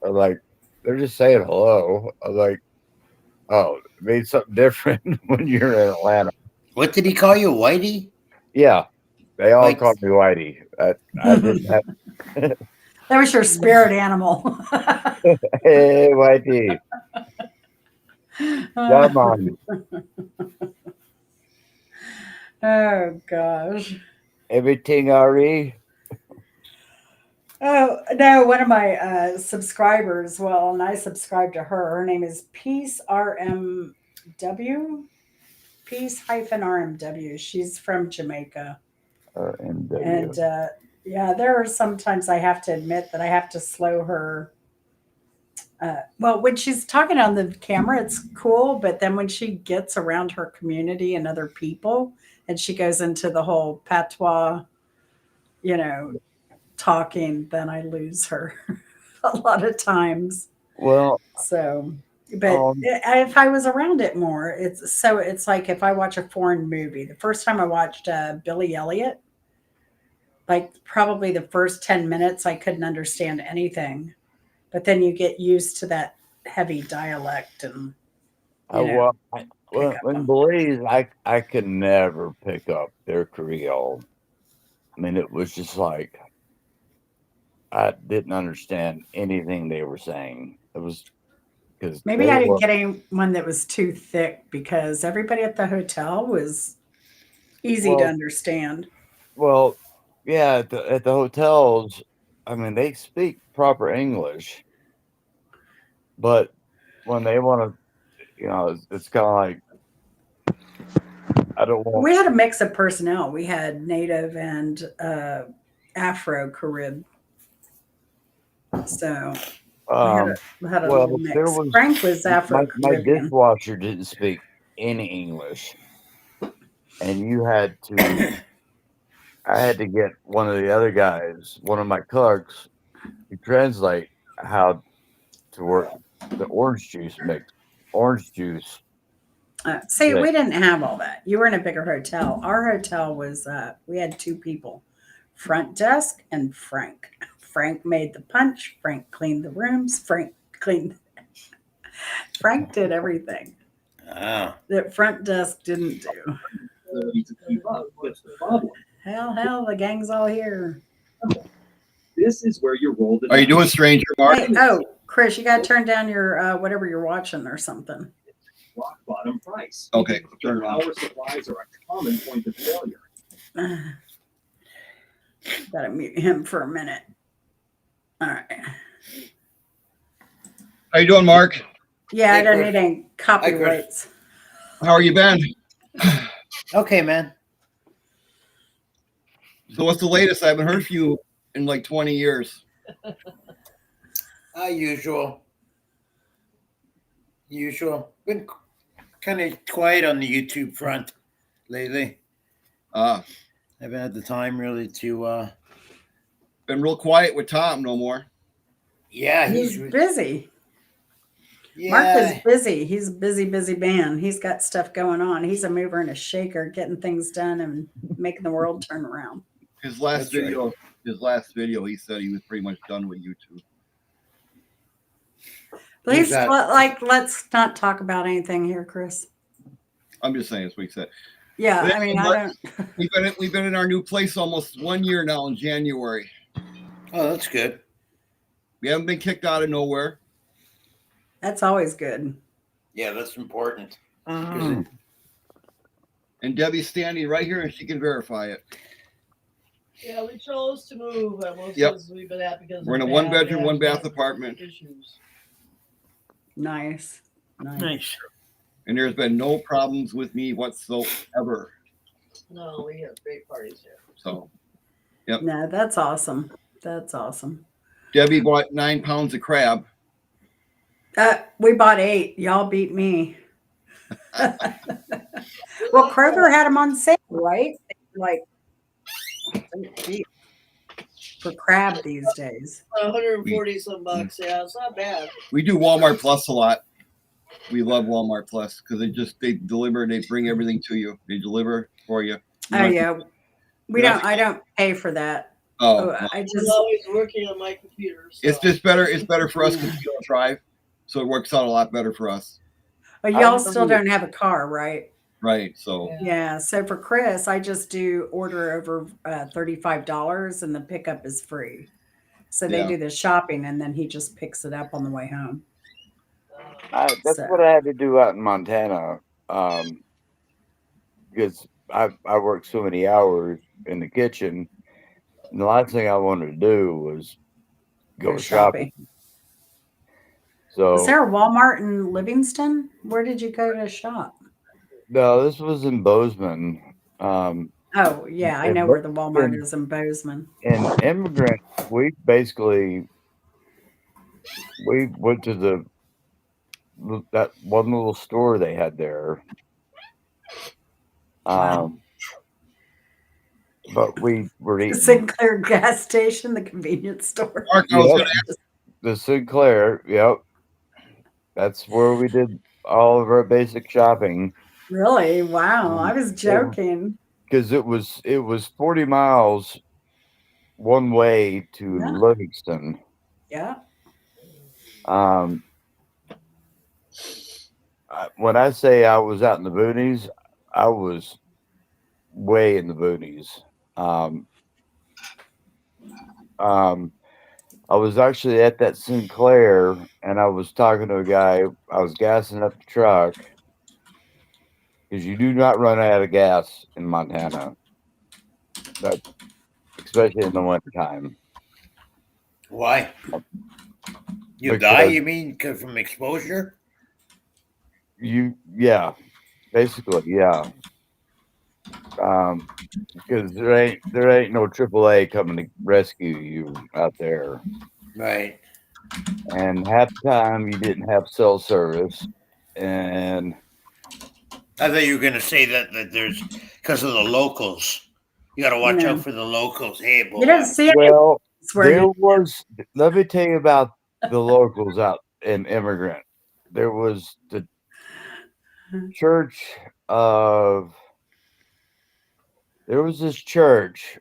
I'm like, "They're just saying hello." I'm like, "Oh, it means something different when you're in Atlanta." What did he call you, Whitey? Yeah, they all Like, called me whitey. I didn't have. That was your spirit animal. Hey, whitey, come on, Oh gosh. everything alright? Oh no, one of my subscribers, well, and I subscribe to her. Her name is Peace RMW. Peace hyphen RMW. She's from Jamaica. RMW. And yeah, there are sometimes I have to admit that I have to slow her. Well, when she's talking on the camera, it's cool. But then when she gets around her community and other people, and she goes into the whole patois, you know, talking, then I lose her a lot of times. Well, So, but um, if I was around it more, it's like if I watch a foreign movie. The first time I watched Billy Elliot, like probably the first 10 minutes, I couldn't understand anything. But then you get used to that heavy dialect and, I you know, wa pick up when on. Belize, I could never pick up their Creole. I mean, it was just like I didn't understand anything they were saying. It was because Maybe they I didn't were get anyone that was too thick because everybody at the hotel was easy to well, understand. well, yeah. At the hotels, I mean, they speak proper English, but when they want to, it's kind of like I don't want. We had a mix of personnel. We had native and Afro Carib. So Um, we had a well, little there mix. was Frank was Afro my Caribbean. dishwasher didn't speak any English, and you had to. I had to get one of the other guys, one of my clerks, to translate how to work the orange juice mix. Orange juice. See, Yeah. we didn't have all that. You were in a bigger hotel. Our hotel was, we had two people, front desk and Frank. Frank made the punch. Frank cleaned the rooms. Frank did everything Oh. that front desk didn't do. ability to keep up. But the problem, Hell, the gang's all here. this is where your role. Are you doing Stranger, Mark? Hey, oh, Chris, you got to turn down your whatever you're watching or something. rock bottom price? Okay, turn it on. Power supplies are a common point of failure. Gotta mute him for a minute. All right. How you doing, Mark? Yeah, Hey, I don't Chris. need any copyrights. How are you been? Okay, man. So what's the latest? I haven't heard from you in like 20 years. Usual. Been kind of quiet on the YouTube front lately. Haven't had the time really to. Been real quiet with Tom no more. Yeah, He's busy. Yeah. Mark is busy. He's a busy man. He's got stuff going on. He's a mover and a shaker, getting things done and making the world turn around. His last That's video, he said he was pretty much done with YouTube. Please, that? let's not talk about anything here, Chris. I'm just saying that's what he said. Yeah, But I mean, anyway, I don't. We've been in our new place almost 1 year now in January. Oh, that's good. We haven't been kicked out of nowhere. That's always good. Yeah, that's important. Mm. And Debbie's standing right here and she can verify it. Yeah, we chose to move. Most Yep. places we've been at because We're in a of 1 bedroom, bad 1 bath bad apartment. Issues. Nice. Nice. And there's been no problems with me whatsoever. No, we have great parties here. So No, that's awesome. That's awesome. Debbie bought 9 pounds of crab. We bought 8. Y'all beat me. Well, Kroger had them on sale, right? Like cheap for crab these days. 140 some bucks. Yeah, it's not bad. We do Walmart Plus a lot. We love Walmart Plus because they deliver, they bring everything to you. They deliver for you. Oh yeah, Yeah. I don't pay for that. Oh, I I'm just always working on my computer. So. it's just better. It's better for us because we don't drive, so it works out a lot better for us. but y'all still don't have a car, right? Right. So Yeah. So for Chris, I just do order over $35 and the pickup is free. So they Yeah. do the shopping and then he just picks it up on the way home. That's So- what I had to do out in Montana. Because I worked so many hours in the kitchen. And the last thing I wanted to do was go shopping. So Is there a Walmart in Livingston? Where did you go to shop? no, this was in Bozeman. Oh, yeah, I In know where the Walmart Bozeman. is in Bozeman. In Immigrant, we went to that one little store they had there. Wow. But we were The eating Sinclair gas station, the convenience store. Mark, I was Yep. gonna ask, the Sinclair. Yep, that's where we did all of our basic shopping. Really? Wow. I was joking. Because it was 40 miles one way to Yeah. Livingston. Yeah. When I say I was out in the boonies, I was way in the boonies. I was actually at that Sinclair and I was talking to a guy. I was gassing up the truck because you do not run out of gas in Montana, especially in the wintertime. Why? You Because- die? You mean from exposure? Yeah, basically, yeah. Because there ain't no AAA coming to rescue you out there, Right. and half the time you didn't have cell service, and I thought you were going to say that there's because of the locals. You got to watch No. out for the locals. Hey, boy. You don't see it. well, Where there you, was. Let me tell you about the locals out in Immigrant. There was church of there was this church,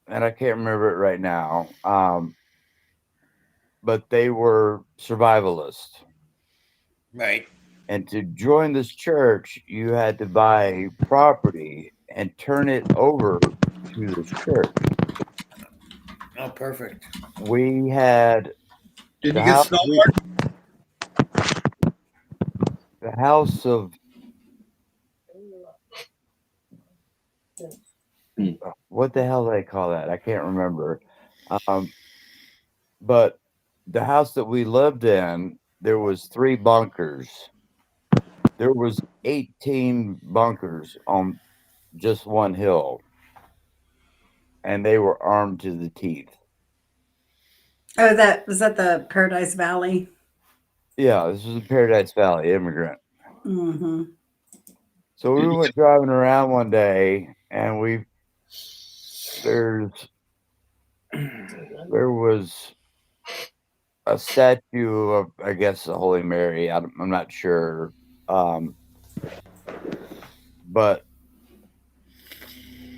and I can't remember it right now. But they were survivalists. Right. And to join this church, you had to buy property and turn it over to this church. Oh, perfect. We had Did the you get house, snow, Mark? the house of what the hell do they call that? I can't remember. But the house that we lived in, there was 3 bunkers. There was 18 bunkers on just one hill, and they were armed to the teeth. Oh, that was that the Paradise Valley. Yeah, this was a Paradise Valley immigrant. Mm-hmm. So we went driving around one day, and there was a statue of, I guess, the Holy Mary. I'm not sure, but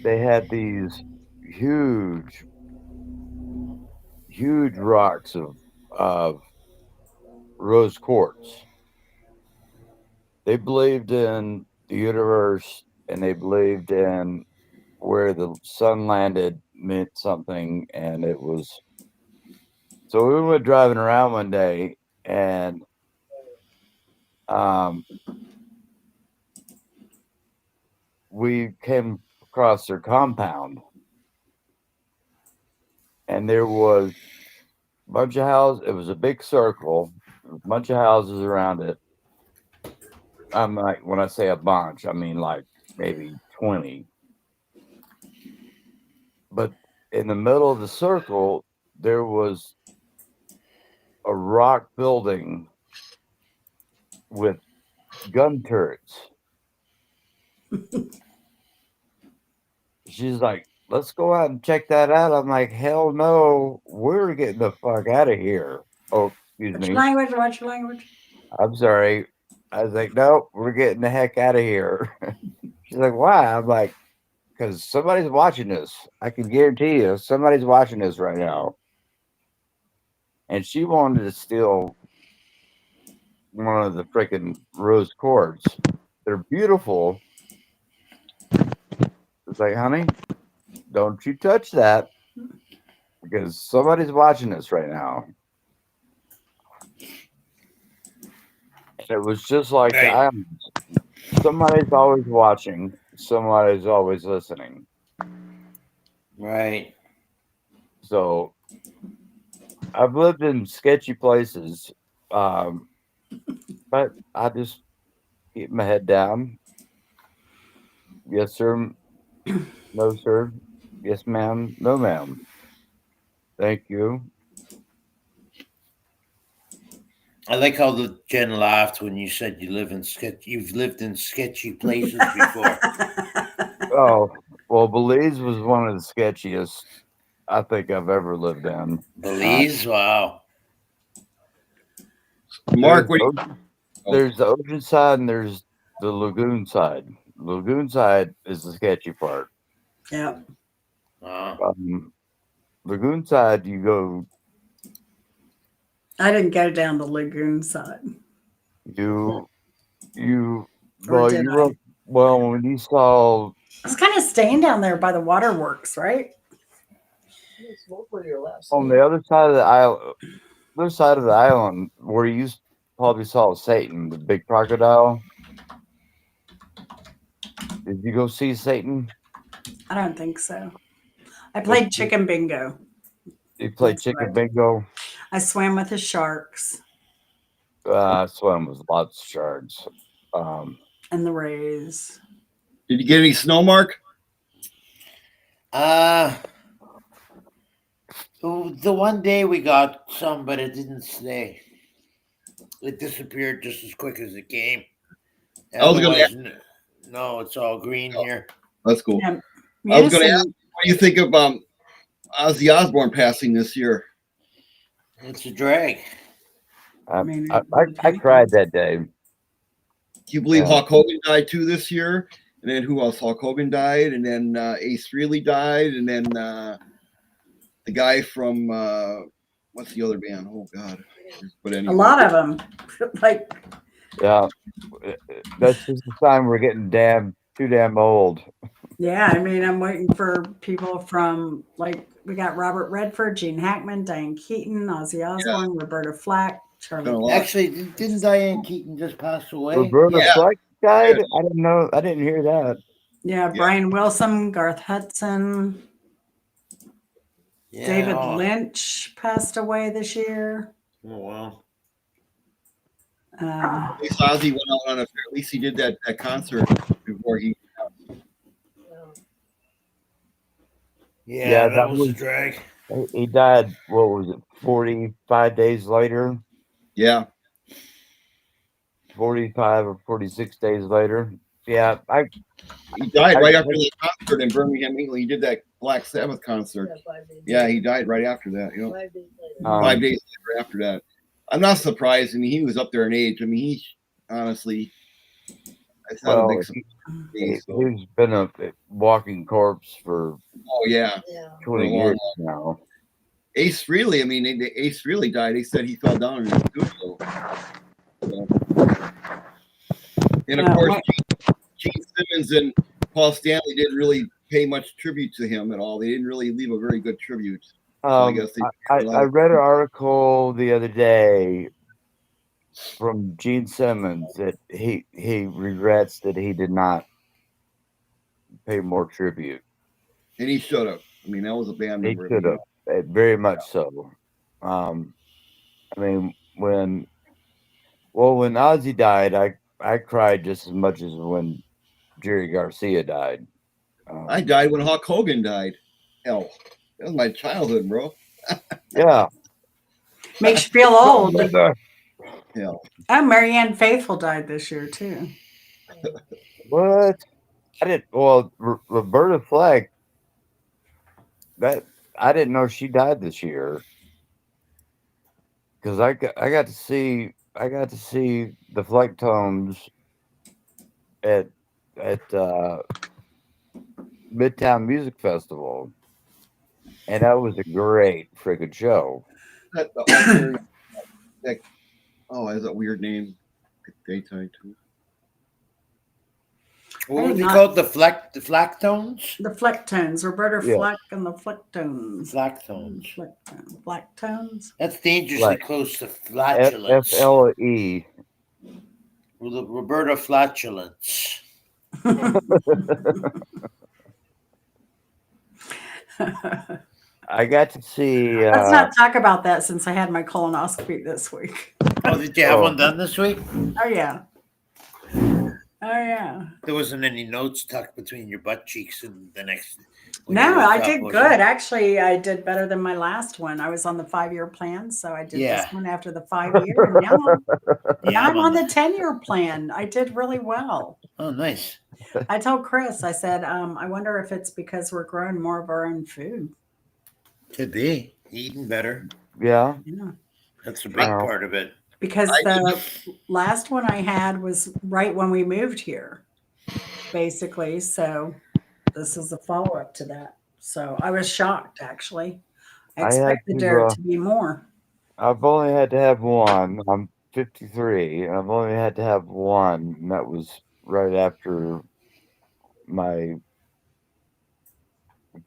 they had these huge, huge rocks of rose quartz. They believed in the universe, and they believed in where the sun landed meant something, and it was. So we went driving around one day, and we came across their compound, and there was a bunch of houses. It was a big circle, a bunch of houses around it. I'm like, when I say a bunch, I mean like maybe 20. But in the middle of the circle, there was a rock building with gun turrets. She's like, let's go out and check that out. I'm like, hell no, we're getting the fuck out of here. Oh, excuse What's your me. language? What's your language? I'm sorry. I was like, nope, we're getting the heck out of here. She's like, why? I'm like, because somebody's watching this. I can guarantee you somebody's watching this right now. And she wanted to steal one of the freaking rose quartz. They're beautiful. It's like, honey, don't you touch that because somebody's watching this right now. And it was just like the Right. islands. Somebody's always watching, somebody's always listening. Right. So I've lived in sketchy places, but I just keep my head down. Yes, sir. No, sir. Yes, ma'am. No, ma'am. Thank you. I like how the Jen laughed when you said you've lived in sketchy places before. Oh, well, Belize was one of the sketchiest I think I've ever lived in. Belize? Wow. Mark, There's the ocean side and there's the lagoon side. Lagoon side is the sketchy part. Yep. Lagoon side, you go. I didn't go down the lagoon side. You Or well, did you I? were well when you saw I was kind of staying down there by the waterworks, right? on the other side of the island, where you probably saw Satan, the big crocodile. Did you go see Satan? I don't think so. I played chicken bingo. You played That's chicken right. bingo. I swam with the sharks I swam with lots of sharks. and the rays. did you get any snow, Mark? The one day we got some, but it didn't stay. It disappeared just as quick as it came. Otherwise, no, it's all green here. That's cool. Yeah, I was going to ask, what do you think of Ozzy Osbourne passing this year? It's a drag. I cried that day. you believe Yeah. Hulk Hogan died too this year? And then who else? Hulk Hogan died, and then Ace Frehley died, and then the guy from what's the other band? Oh God! But anyway, A lot of them, like Yeah. That's just a sign we're getting too damn old. yeah. I mean, I'm waiting for people from like we got Robert Redford, Gene Hackman, Diane Keaton, Ozzy Osbourne, Roberta Flack, been a Charlie. lot. Actually, didn't Diane Keaton just pass away? Roberta Yeah. Fleck died? I didn't know. I didn't hear that. Yeah, Brian Wilson, Garth Hudson, Yeah. David Oh, Lynch passed away this year. oh well. At least Ozzy went out on a. At least he did that concert before he. Yeah, that that was a was drag. he died. What was it? 45 days later. Yeah, 45 or 46 days later. Yeah, he died I- right after that concert in Birmingham, England. He did that Black Sabbath concert. Yeah, he died right after that. You know, 5 days later. 5 days later after that. I'm not surprised. I mean, he was up there in age. I mean, he honestly, it's not a well, big surprise. So. he's been a walking corpse for Oh yeah, Yeah. 20 years now. Ace Frehley. I mean, Ace Frehley died. They said he fell down in the studio. So. And of course, Gene Simmons and Paul Stanley didn't really pay much tribute to him at all. They didn't really leave a very good tribute. So I guess I read an article the other day from Gene Simmons that he regrets that he did not pay more tribute. And he should have. I mean, that was a band He member. should have, very much so. I mean, when Ozzy died, I cried just as much as when Jerry Garcia died. I died when Hulk Hogan died. Hell, that was my childhood, bro. Yeah. Makes you feel old. Hell. Oh, Marianne Faithfull died this year too. What? I didn't. Well, Roberta Flack. I didn't know she died this year. Because I got to see the Flecktones at Midtown Music Festival, and that was a great freaking show. That, has a weird name. Daytime too. What were they called? The Flacktones? The Flecktones, Roberta Yeah. Flack and the Flecktones. Flacktones. Blacktones. That's dangerously Fleck. close to flatulence. FLE. Roberta Flatulence. I got to see. Let's not talk about that since I had my colonoscopy this week. Oh, did you have one done this week? Oh yeah. Oh yeah. There wasn't any notes tucked between your butt cheeks and the next. No, I did good. Actually, I did better than my last one. I was on the 5-year plan, so I did this one after the 5 year. And now I'm on the 10-year plan. I did really well. Oh, nice. I told Chris, I said, I wonder if it's because we're growing more of our own food. Could be eating better. Yeah. That's a big part of it. Because the last one I had was right when we moved here, basically. So this is a follow-up to that. So I was shocked, actually. I expected there to be more. I've only had to have one. I'm 53, and I've only had to have one, and that was right after my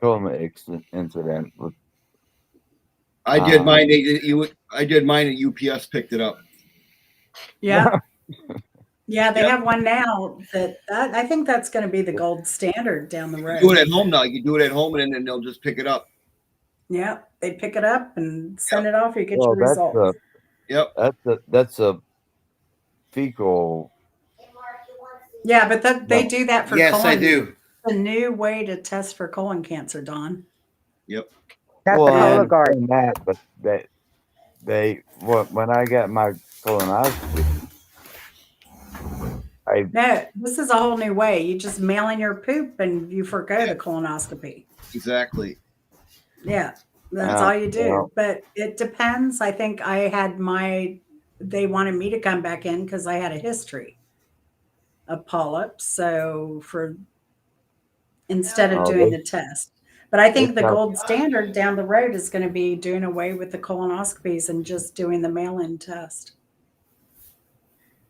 coma incident. I did mine. I did mine, and UPS picked it up. Yeah. Yeah, they have one now that I think that's going to be the gold standard down the road. You do it at home now. You do it at home, and then they'll just pick it up. Yeah, they pick it up and send it off. You get your results. That's a fecal. Yeah, but they do that for yes, colon. I do. A new way to test for colon cancer, Don. Yep. That's the Cologuard. But when I got my colonoscopy, No, this is a whole new way. You just mail in your poop and you forgo the colonoscopy. Exactly. Yeah, that's all you do. Yeah. But it depends. I think I had they wanted me to come back in because I had a history. a polyp. So for instead of Oh, doing the test. But I they think the found, gold standard down the road is going to be doing away with the colonoscopies and just doing the mail-in test.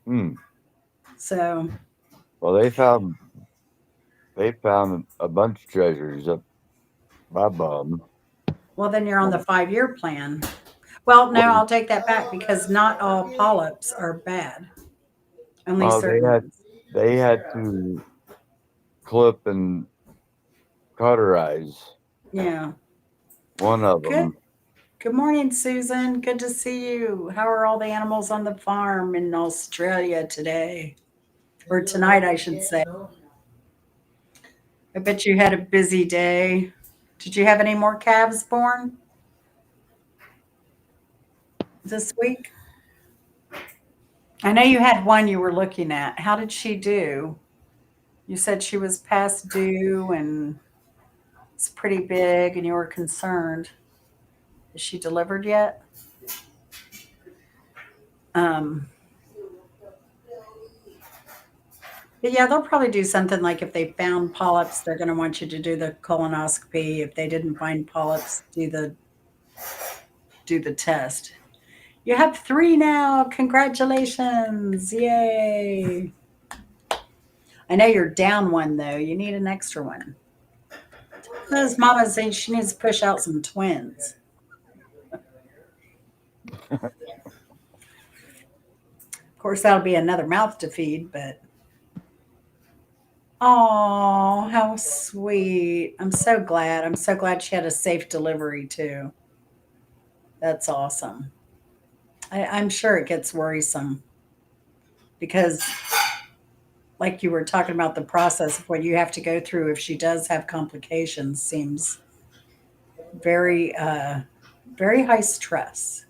hmm. So, Well, they found a bunch of treasures up my bum. well, then you're on the 5-year plan. Well, no, Well, I'll take that back because not all polyps are bad. Only oh, certain ones. they had to clip and cauterize Yeah. one of Good. them. Good morning, Susan. Good to see you. How are all the animals on the farm in Australia today? Or tonight, I should say. I bet you had a busy day. Did you have any more calves born this week? I know you had one you were looking at. How did she do? You said she was past due and it's pretty big and you were concerned. Is she delivered yet? Um, but yeah, they'll probably do something like if they found polyps, they're going to want you to do the colonoscopy. If they didn't find polyps, do the test. You have 3 now. Congratulations. Yay. I know you're down one though. You need an extra one. Because Mama's saying she needs to push out some twins. Of course, that'll be another mouth to feed, but oh, how sweet. I'm so glad. I'm so glad she had a safe delivery too. That's awesome. I'm sure it gets worrisome because, like you were talking about, the process of what you have to go through if she does have complications seems very, very high stress.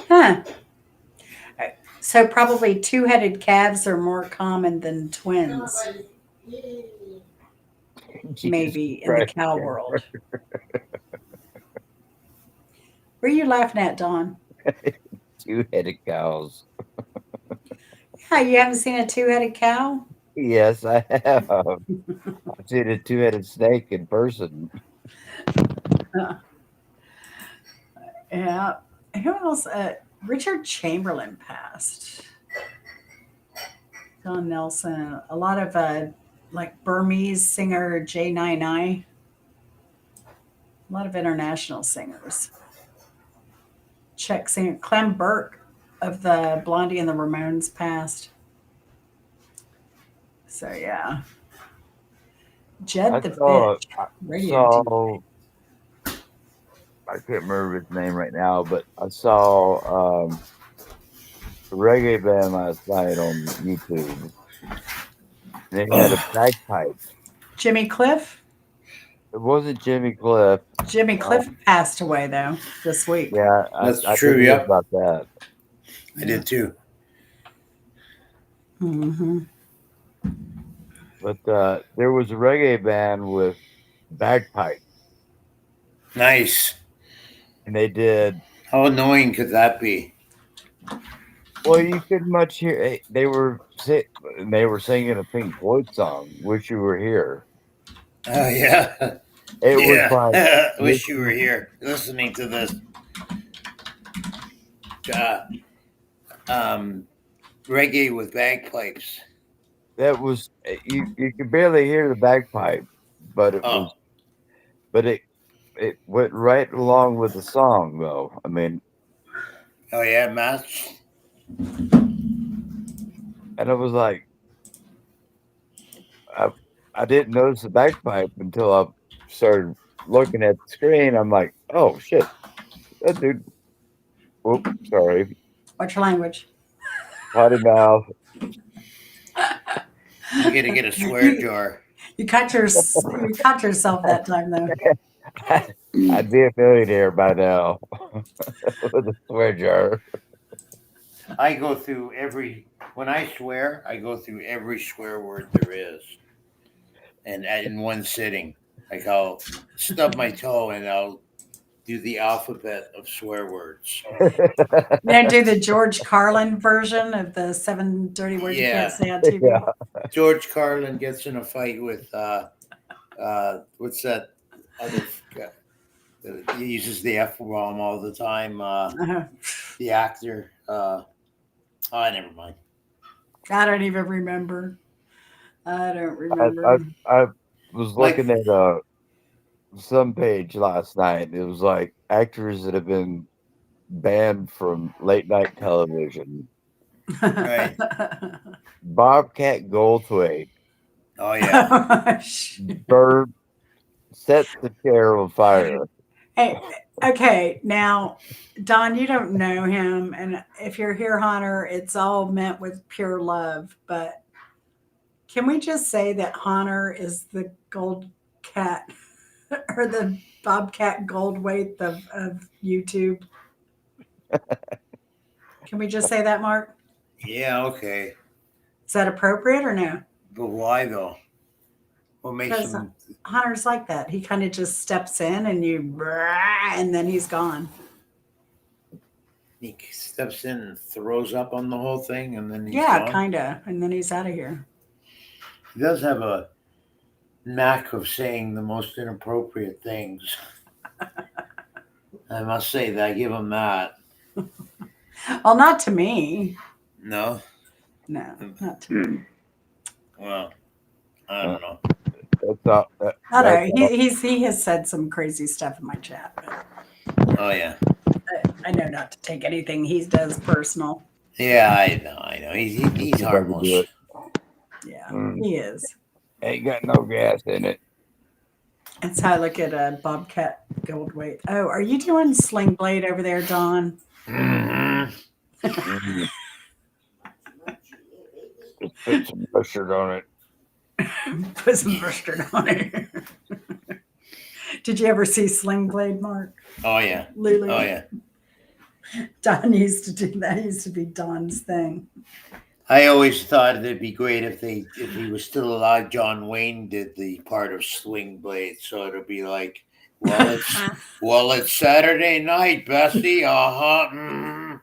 Huh. So probably two-headed calves are more common than twins, Jesus maybe in the Christ, cow world. What are you laughing at, Dawn? two-headed cows. Yeah, you haven't seen a two-headed cow? Yes, I have. I've seen a two-headed snake in person. Yeah. Who else? Richard Chamberlain passed. Don Nelson. A lot of like Burmese singer J99. A lot of international singers. Czech singer Clem Burke of the Blondie and the Ramones passed. So yeah. I Jed the saw, Fish, I radio DJ. saw, I can't remember his name right now, but I saw a reggae band last night on YouTube. They had a bagpipe. Jimmy Cliff. It wasn't Jimmy Cliff. Jimmy Uh, Cliff passed away though this week. yeah, That's I true. did hear Yep, about that. I did too. Mm-hmm. But there was a reggae band with bagpipe, Nice. and they did. How annoying could that be? Well, you couldn't much hear. They were singing a Pink Floyd song, "Wish You Were Here." Oh yeah, It was like yeah. this. Wish you were here listening to this. Uh, um, reggae with bagpipes. That was you could barely hear the bagpipe, but Oh, it went right along with the song, though. I mean, oh yeah, match. and it was like I I didn't notice the bagpipe until I started looking at the screen. I'm like, oh shit, that dude. Whoop, sorry, What's your language? potty mouth. You gotta get a swear You jar. you caught yourself that time though. I'd be a millionaire by now with a swear jar. I go through when I swear, I go through every swear word there is, and in one sitting. Like I'll stub my toe and I'll do the alphabet of swear words. Then do the George Carlin version of the 7 dirty words you can't Yeah. say on TV. Yeah. George Carlin gets in a fight with what's that other guy? He uses the F bomb all the time. The actor. Never mind. I don't even remember. I don't I, remember. I was Like, looking at some page last night. It was like actors that have been banned from late night television. right. Bobcat Goldthwait Oh yeah. bird set the chair on fire. Hey, okay, now, Don, you don't know him, and if you're here, Hunter, it's all meant with pure love. But can we just say that Hunter is the gold cat or the Bobcat Goldthwait of YouTube? Can we just say that, Mark? Yeah. Okay. Is that appropriate or no? But why though? What makes Because him? Hunter's like that. He kind of just steps in and and then he's gone. He steps in and throws up on the whole thing, and then he's Yeah, gone. kind of. And then he's out of here. He does have a knack of saying the most inappropriate things. I must say that I give him that. Well, not to me. No. No, not to me. Well, I don't know. That's not. I That's know he has said some crazy stuff in my chat, but Oh yeah. I know not to take anything he does personal. Yeah, I know. I know. He's if I could do harmless. it. Yeah, Mm. he is. Ain't got no gas in it. That's how I look at Bobcat Goldthwait. Oh, are you doing Sling Blade over there, Don? Mhm. Mm. Just put some mustard on it. Put some mustard on it. Did you ever see Sling Blade, Mark? Oh yeah. Lulu? Oh yeah. Don used to do that. Used to be Don's thing. I always thought it'd be great if he was still alive. John Wayne did the part of Swing Blade, so it'll be like, it's Saturday night, Bessie. Mm.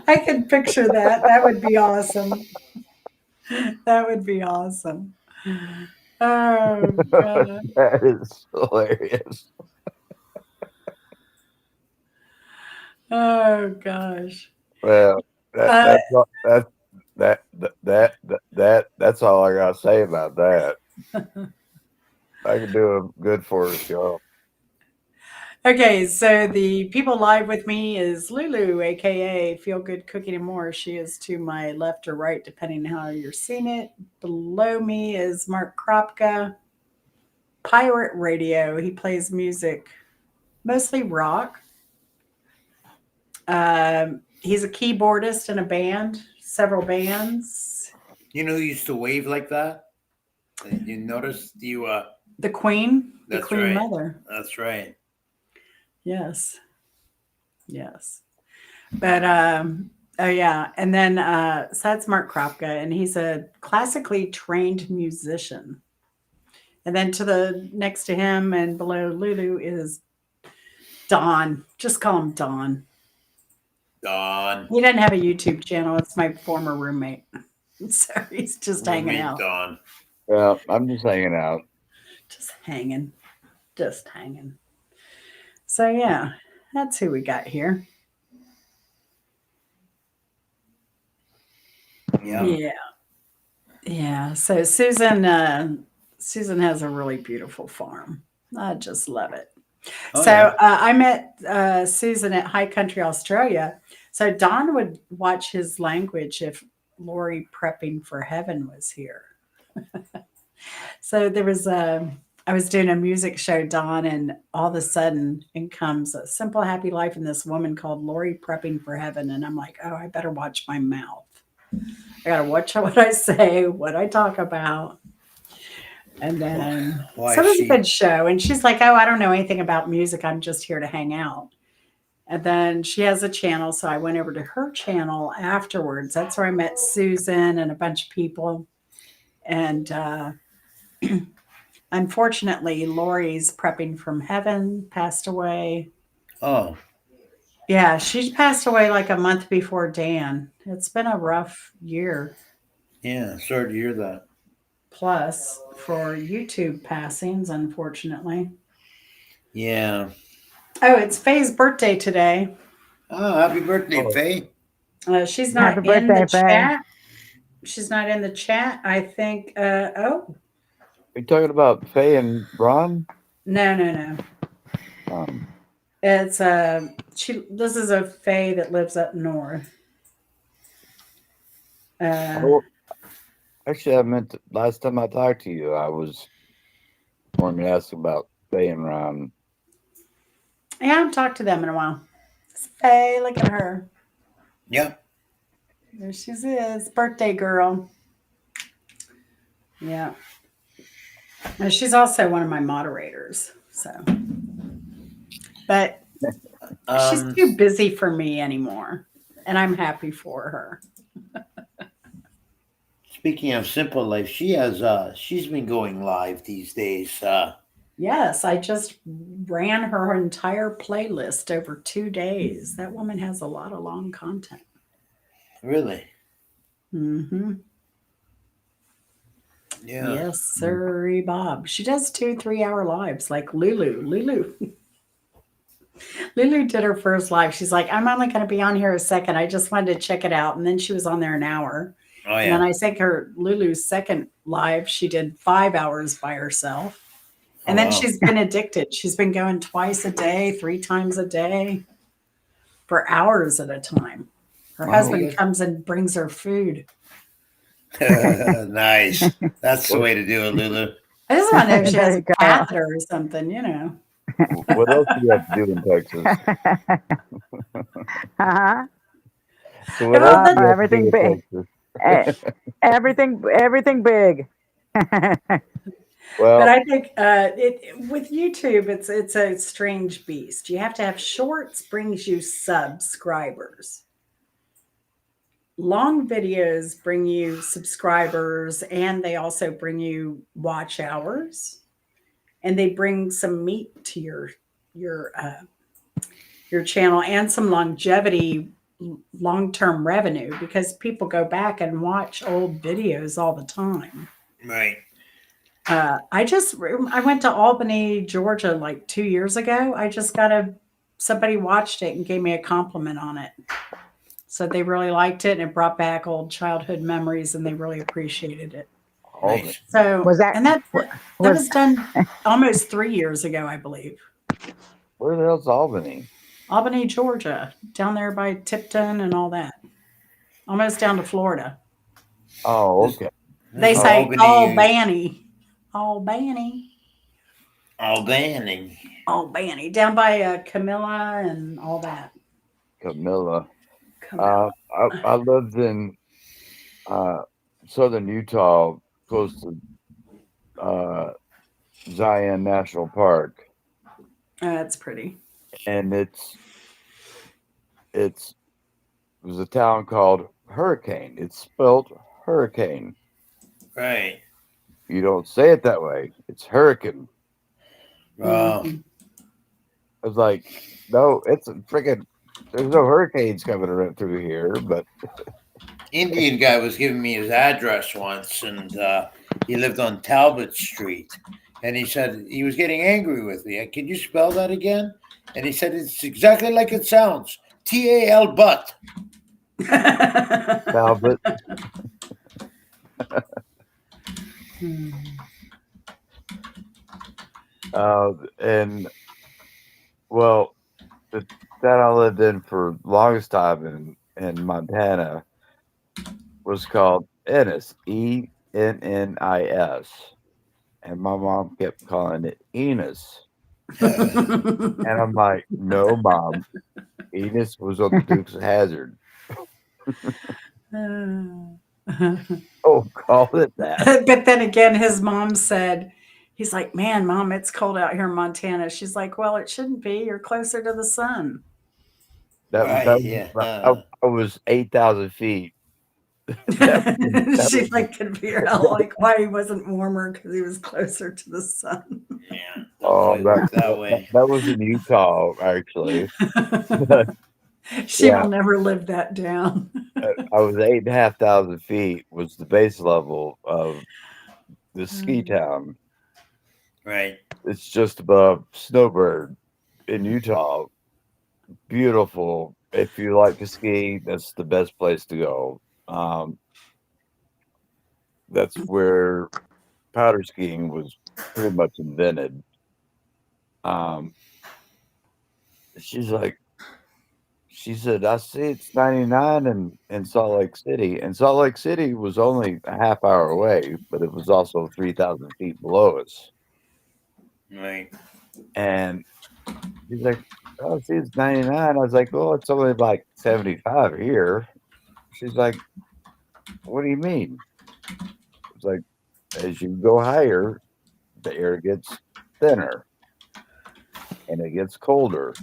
I could picture that. That would be awesome. That would be awesome. Oh god. That is hilarious. Oh gosh. Well, Uh, that's all I gotta say about that. I can do a good for a show. Okay, so the people live with me is Lulu, aka Feel Good Cooking and More. She is to my left or right, depending on how you're seeing it. Below me is Mark Kropka, Pirate Radio. He plays music, mostly rock. He's a keyboardist in a band, several bands. You know who used to wave like that? You noticed? The Queen, the That's Queen right. Mother. That's right. Yes. Yes. But oh yeah. And then so that's Mark Kropka, and he's a classically trained musician. And then to the next to him and below Lulu is Don. Just call him Don. Don. He doesn't have a YouTube channel. It's my former roommate. So he's just hanging Roommate out. Don. Yeah, I'm just hanging out. Just hanging. Just hanging. So yeah, that's who we got here. Yeah. Yeah. Yeah. So Susan has a really beautiful farm. I just love it. Oh, So yeah. I met Susan at High Country, Australia. So Don would watch his language if Lori Prepping for Heaven was here. So there was I was doing a music show, Don, and all of a sudden in comes A Simple Happy Life and this woman called Lori Prepping for Heaven. And I'm like, oh, I better watch my mouth. I got to watch what I say, what I talk about. And then, Why so it was a she- good show. And she's like, oh, I don't know anything about music. I'm just here to hang out. And then she has a channel. So I went over to her channel afterwards. That's where I met Susan and a bunch of people. And unfortunately, Lori's prepping from heaven passed away. Oh, Yeah, she passed away like a month before Dan. It's been a rough year yeah. Sorry to hear that. plus for YouTube passings, unfortunately. Yeah. Oh, it's Faye's birthday today. Oh, happy birthday, Oh. Faye. She's Happy not in birthday, the Faye. chat. She's not in the chat. I think. Oh, Are you talking about Faye and Ron? no. It's she. This is a Faye that lives up north. Oh, actually, I meant last time I talked to you, I was wanting to ask about Faye and Ron. Yeah, I haven't talked to them in a while. It's Faye, look at her. Yep. There she is, birthday girl. Yeah. And she's also one of my moderators. So, but she's too busy for me anymore. And I'm happy for her. Speaking of Simple Life, she's been going live these days. Yes, I just ran her entire playlist over 2 days. That woman has a lot of long content. Really? Mm-hmm. Yeah. Yes, sir, Bob. She does 2 3 hour lives like Lulu. Lulu did her first live. She's like, I'm only going to be on here a second. I just wanted to check it out. And then she was on there an hour. Oh And then yeah. I think her Lulu's second live, she did 5 hours by herself. And then wow. she's been addicted. She's been going twice a day, 3 times a day for hours at a time. Her Wow. husband comes and brings her food. Nice. That's the way to do it, Lulu. I just want to know if she There has you a go. catheter or something, you know. What else do you have to do in Texas? Uh-huh. So what Well, else do you have to do Everything in big. Texas? Everything big. But Well, I think with YouTube, it's a strange beast. You have to have shorts brings you subscribers. Long videos bring you subscribers, and they also bring you watch hours, and they bring some meat to your channel and some longevity, long-term revenue because people go back and watch old videos all the time. Right. I went to Albany, Georgia, like 2 years ago. I just somebody watched it and gave me a compliment on it. So they really liked it, and it brought back old childhood memories, and they really appreciated it. Albany. Nice. So Was that- and that was- was done almost 3 years ago, I believe. Where the hell's Albany? Albany, Georgia, down there by Tipton and all that, almost down to Florida. Oh, okay. They There's say Albany. Albany, Albany. down by Camilla and all that. Camilla. Camilla. I lived in southern Utah, close to Zion National Park, That's pretty. and it was a town called Hurricane. It's spelled Hurricane. Right. You don't say it that way. It's Hurricane. Mhm. I was like, no, it's a freaking. There's no hurricanes coming around through here, but Indian guy was giving me his address once, and he lived on Talbot Street. And he said he was getting angry with me. Can you spell that again? And he said it's exactly like it sounds. Tal butt. Talbot. Hmm. And well, the town I lived in for the longest time in Montana was called Ennis, Ennis, and my mom kept calling it Enos, and I'm like, no, Mom, Enos was on the Dukes of Hazzard. Oh, call it that. But then again, his mom said, he's like, man, Mom, it's cold out here in Montana. She's like, well, it shouldn't be. You're closer to the sun. That Right, was yeah. I was 8,000 feet that She was like could figure out like why he wasn't warmer because he was closer to the sun. Yeah, doesn't oh quite work that way. that was in Utah actually. But She yeah, will never live that down. I was 8,500 feet was the base level of the ski town. Right. It's just above Snowbird in Utah. Beautiful. If you like to ski, that's the best place to go. That's where powder skiing was pretty much invented. Um, she's like, she said, I see it's 99 in Salt Lake City. And Salt Lake City was only a half hour away, but it was also 3,000 feet below us. Right. And she's like, oh, see, it's 99. I was like, well, it's only like 75 here. She's like, what do you mean? It's like, as you go higher, the air gets thinner and it gets colder.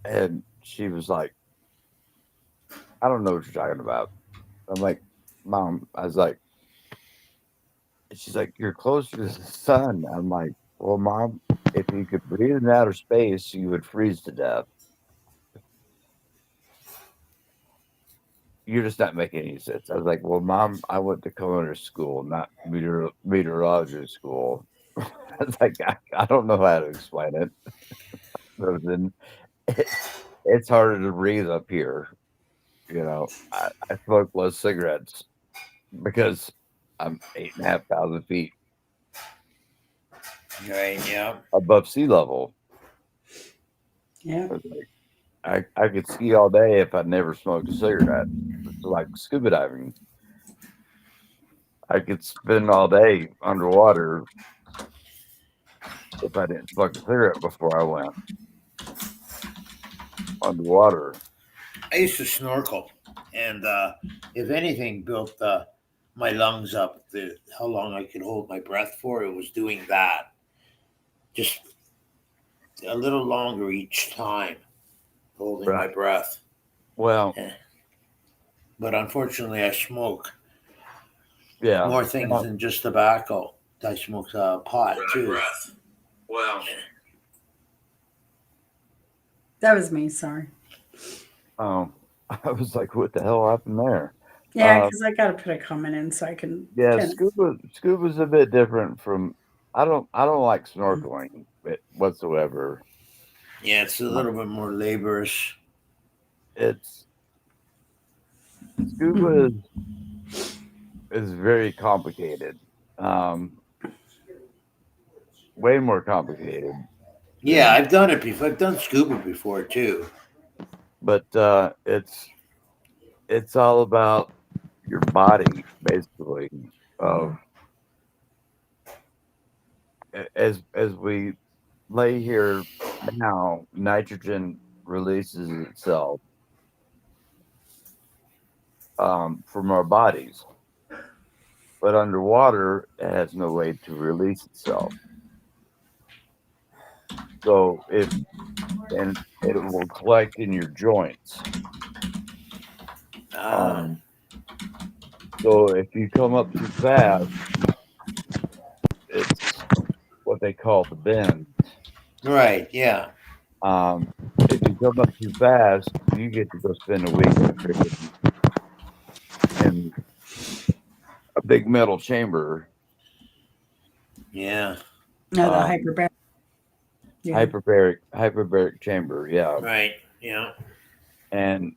And she was like, I don't know what you're talking about. I'm like, Mom, I was like, she's like, you're closer to the sun. I'm like, well, Mom, if you could breathe in outer space, you would freeze to death. You're just not making any sense. I was like, well, Mom, I went to culinary school, not meteorology school. I was like, I don't know how to explain it. So then it's harder to breathe up here. You know, I smoke less cigarettes because I'm 8,500 feet Right. Yeah. above sea level. Yeah. I was like, I could ski all day if I never smoked a cigarette. It's like scuba diving. I could spend all day underwater if I didn't smoke a cigarette before I went underwater. I used to snorkel, and if anything built my lungs up, how long I could hold my breath for, it was doing that. Just a little longer each time, holding my Right. breath. Well, But unfortunately, I smoke yeah. more things than just tobacco. I smoke pot too. Well, That was me, sorry. I was like, what the hell happened there? Yeah, because I gotta put a comment in so I can Yeah, kind scuba's a bit different from I don't like snorkeling whatsoever. Yeah, it's a little bit more laborious. It's scuba is very complicated. Um, way more complicated. Yeah, I've done it before. I've done scuba before too. But it's all about your body basically. Of as we lay here now, nitrogen releases itself from our bodies, but underwater it has no way to release itself. So and it will collect in your joints. Ah, So if you come up too fast, it's what they call the bend. right. Yeah. If you come up too fast, you get to go spend a week in a big metal chamber, Yeah. no, the um, hyperbaric. Yeah. hyperbaric chamber. Yeah, Right. Yeah. and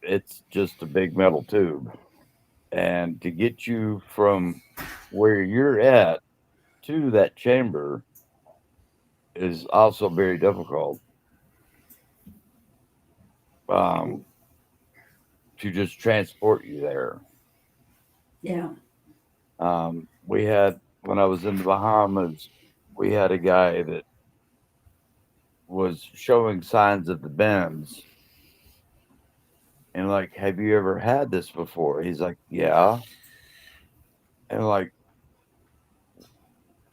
it's just a big metal tube. And to get you from where you're at to that chamber is also very difficult. To just transport you there. Yeah. We had when I was in the Bahamas, we had a guy that was showing signs of the bends, and like, have you ever had this before? He's like, yeah, and like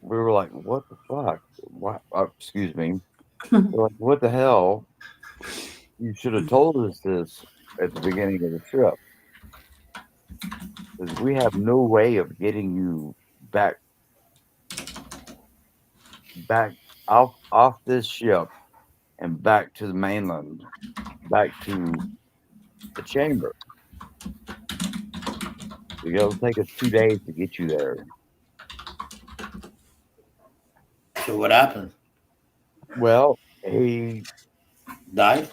we were like, what the fuck? What? Excuse me. We're like, what the hell? You should have told us this. at the beginning of the trip. Because we have no way of getting you back off this ship and back to the mainland, back to the chamber. It'll take us 2 days to get you there. So what happened? Well, he Died?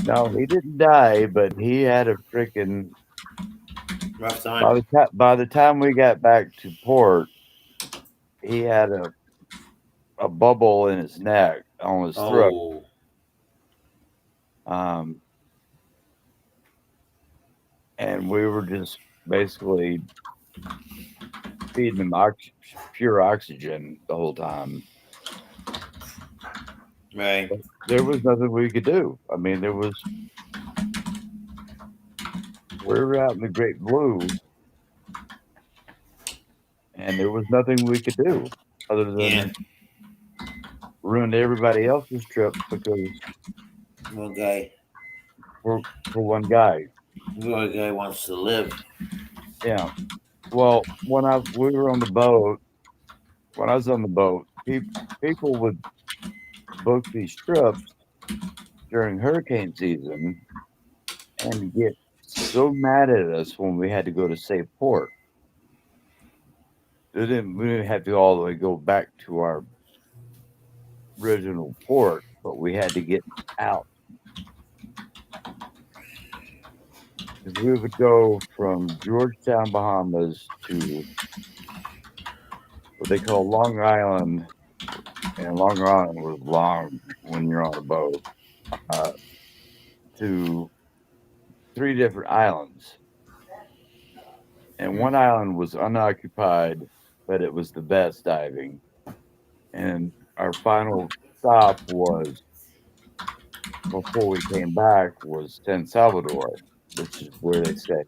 no, he didn't die, but he had a freaking Rough time. by the time we got back to port, he had a bubble in his neck on his throat. Oh, Um, and we were just basically feeding him pure oxygen the whole time. right. There was nothing we could do. I mean, we were out in the Great Blue, and there was nothing we could do other Yeah. than ruin everybody else's trip because One guy. for one guy. One guy wants to live. Yeah. Well, we were on the boat, when I was on the boat, people would book these trips during hurricane season and get so mad at us when we had to go to safe port. We didn't have to all the way go back to our original port, but we had to get out. Because we would go from Georgetown, Bahamas to what they call Long Island, and Long Island was long when you're on a boat, uh, to 3 different islands. And one island was unoccupied, but it was the best diving. And our final stop was before we came back was San Salvador, which is where they say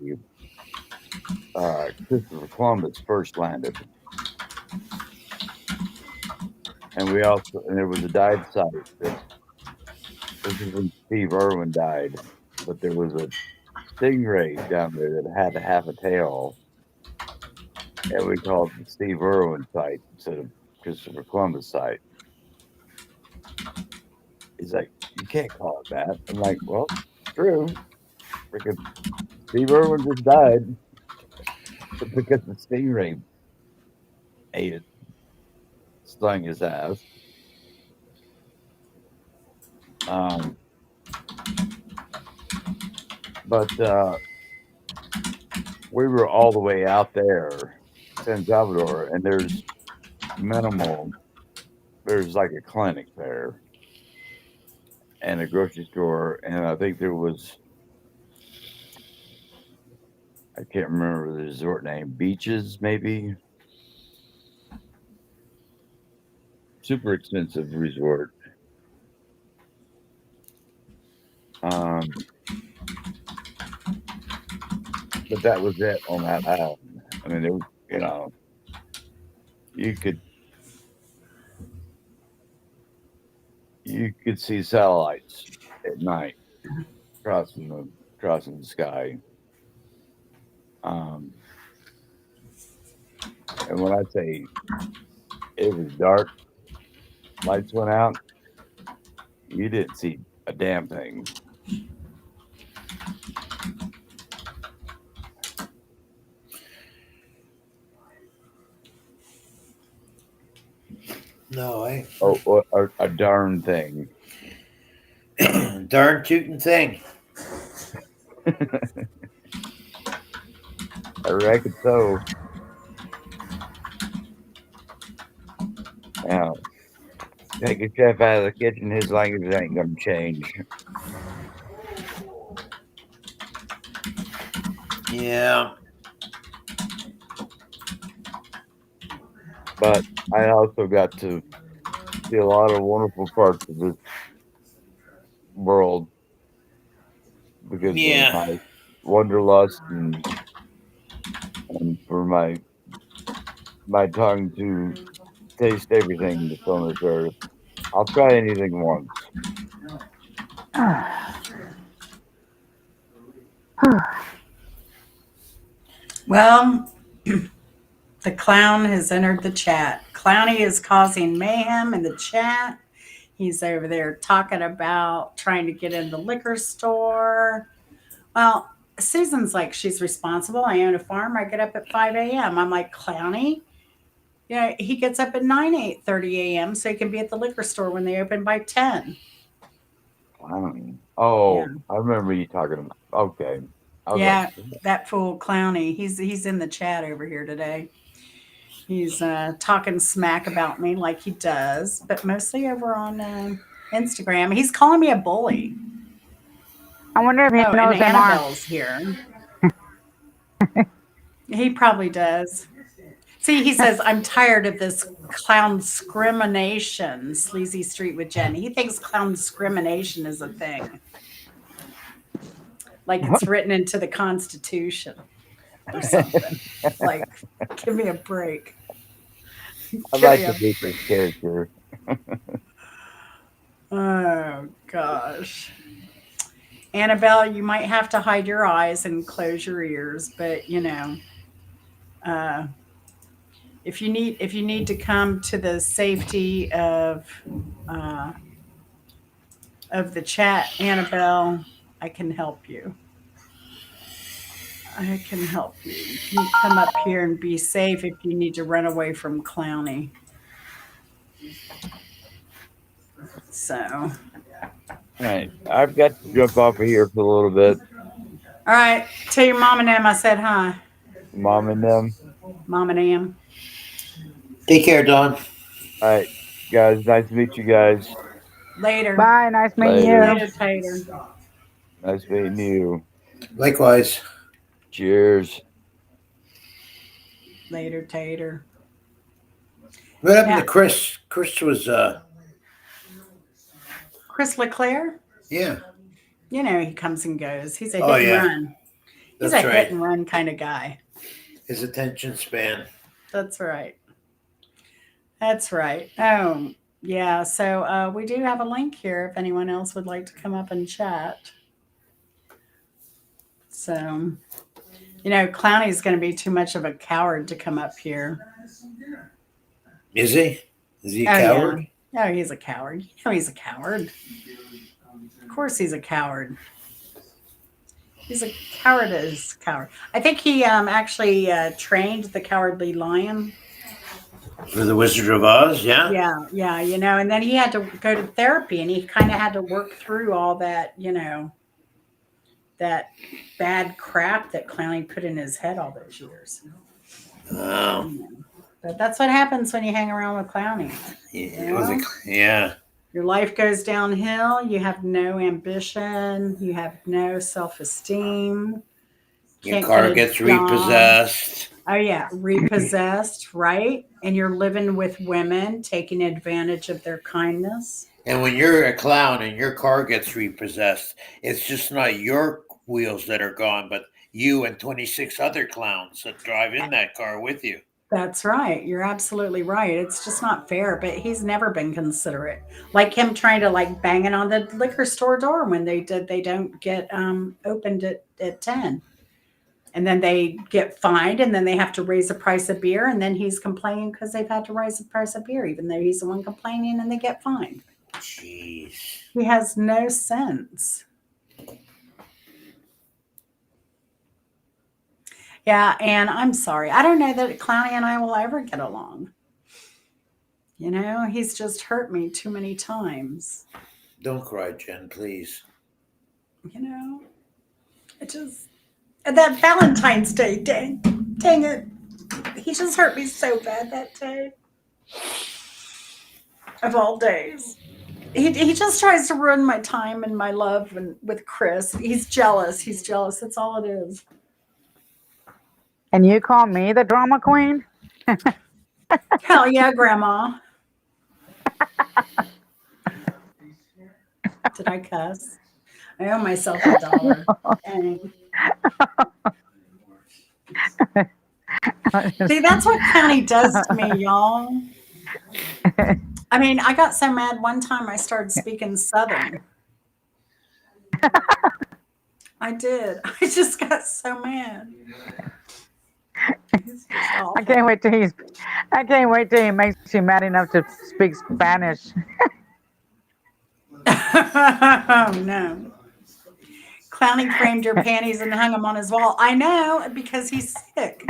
Christopher Columbus first landed. And there was a dive site that this is when Steve Irwin died, but there was a stingray down there that had half a tail, and we called it the Steve Irwin site instead of Christopher Columbus site. He's like, you can't call it that. I'm like, well, true. Freaking Steve Irwin just died because the stingray ate it, stung his ass. Um, but we were all the way out there, San Salvador, and there's minimal. There's like a clinic there and a grocery store, and I think there was, I can't remember the resort name, Beaches maybe. Super expensive resort. But that was it on that island. I mean, you could see satellites at night crossing the sky. Um, and when I say it was dark, lights went out, you didn't see a damn thing. No, Or a darn thing. darn tootin' thing. I reckon so. Now, take a chef out of the kitchen, his language ain't gonna change. Yeah. But I also got to see a lot of wonderful parts of this world because of Yeah. my wanderlust and for my tongue to taste everything that's on this earth. I'll try anything once. Well, the clown has entered the chat. Clowny is causing mayhem in the chat. He's over there talking about trying to get in the liquor store. Well, Susan's like, she's responsible. I own a farm. I get up at 5 a.m. I'm like, Clowny? Yeah, he gets up at 8:30 a.m. so he can be at the liquor store when they open by 10. Clowny. Yeah. Oh, I remember you talking about. Okay. I was Yeah, like, that fool Clowny. He's in the chat over here today. He's talking smack about me like he does, but mostly over on Instagram. He's calling me a bully. I wonder if he Oh, and knows them are. Annabelle's here. He probably does. See, he says, I'm tired of this clown discrimination, Sleazy Street with Jen. He thinks clown discrimination is a thing. Like it's written into the Constitution or something. Like, give me a break. I'd Give like me to a be break. this character. Oh, gosh. Annabelle, you might have to hide your eyes and close your ears, but uh, if you need to come to the safety uh, of the chat, Annabelle, I can help you. I can help you. You can come up here and be safe if you need to run away from Clowny. So, All right. I've got to jump off of here for a little bit. all right. Tell your mom and them I said hi. Mom and them. Mom and them. Take care, Don. All right, guys. Nice to meet you guys. Later. Bye. Nice meeting Later. you. Later, Tater. Nice meeting you. Likewise. Cheers. Later, Tater. What happened Yeah. to Chris? Chris was Chris LeClaire, yeah. he comes and goes. He's a hit Oh, and yeah. run. He's That's a right. hit and run kind of guy. His attention span. That's right. That's right. Oh, yeah. So we do have a link here if anyone else would like to come up and chat. So, Clowny's going to be too much of a coward to come up here. Is he? Is he a Oh, coward? yeah. No, he's a coward. He's a coward. Of course he's a coward. He's a cowardice coward. I think he actually trained the Cowardly Lion. For the Wizard of Oz, yeah? Yeah, and then he had to go to therapy and he kind of had to work through all that, that bad crap that Clowny put in his head all those years. Oh. But that's what happens when you hang around with Clowny. Yeah. Your life goes downhill. You have no ambition. You have no self-esteem. Your car gets repossessed. Oh, yeah. Repossessed, right? And you're living with women, taking advantage of their kindness. And when you're a clown and your car gets repossessed, it's just not your wheels that are gone, but you and 26 other clowns that drive in that car with you. That's right. You're absolutely right. It's just not fair, but he's never been considerate. Like him trying to banging on the liquor store door when they don't get opened at 10. And then they get fined and then they have to raise the price of beer. And then he's complaining because they've had to raise the price of beer, even though he's the one complaining and they get fined. Jeez. He has no sense. Yeah, and I'm sorry. I don't know that Clowny and I will ever get along. He's just hurt me too many times. Don't cry, Jen, please. That Valentine's Day, dang it. He just hurt me so bad that day. Of all days. He just tries to ruin my time and my love with Chris. He's jealous. That's all it is. And you call me the drama queen? Hell yeah, Grandma. Did I cuss? I owe myself $1. Dang. See, that's what Clowny does to me, y'all. I mean, I got so mad one time I started speaking Southern. I did. I just got so mad. He's just awful. I can't wait till he makes you mad enough to speak Spanish. Oh no. Clowny framed your panties and hung them on his wall. I know, because he's sick.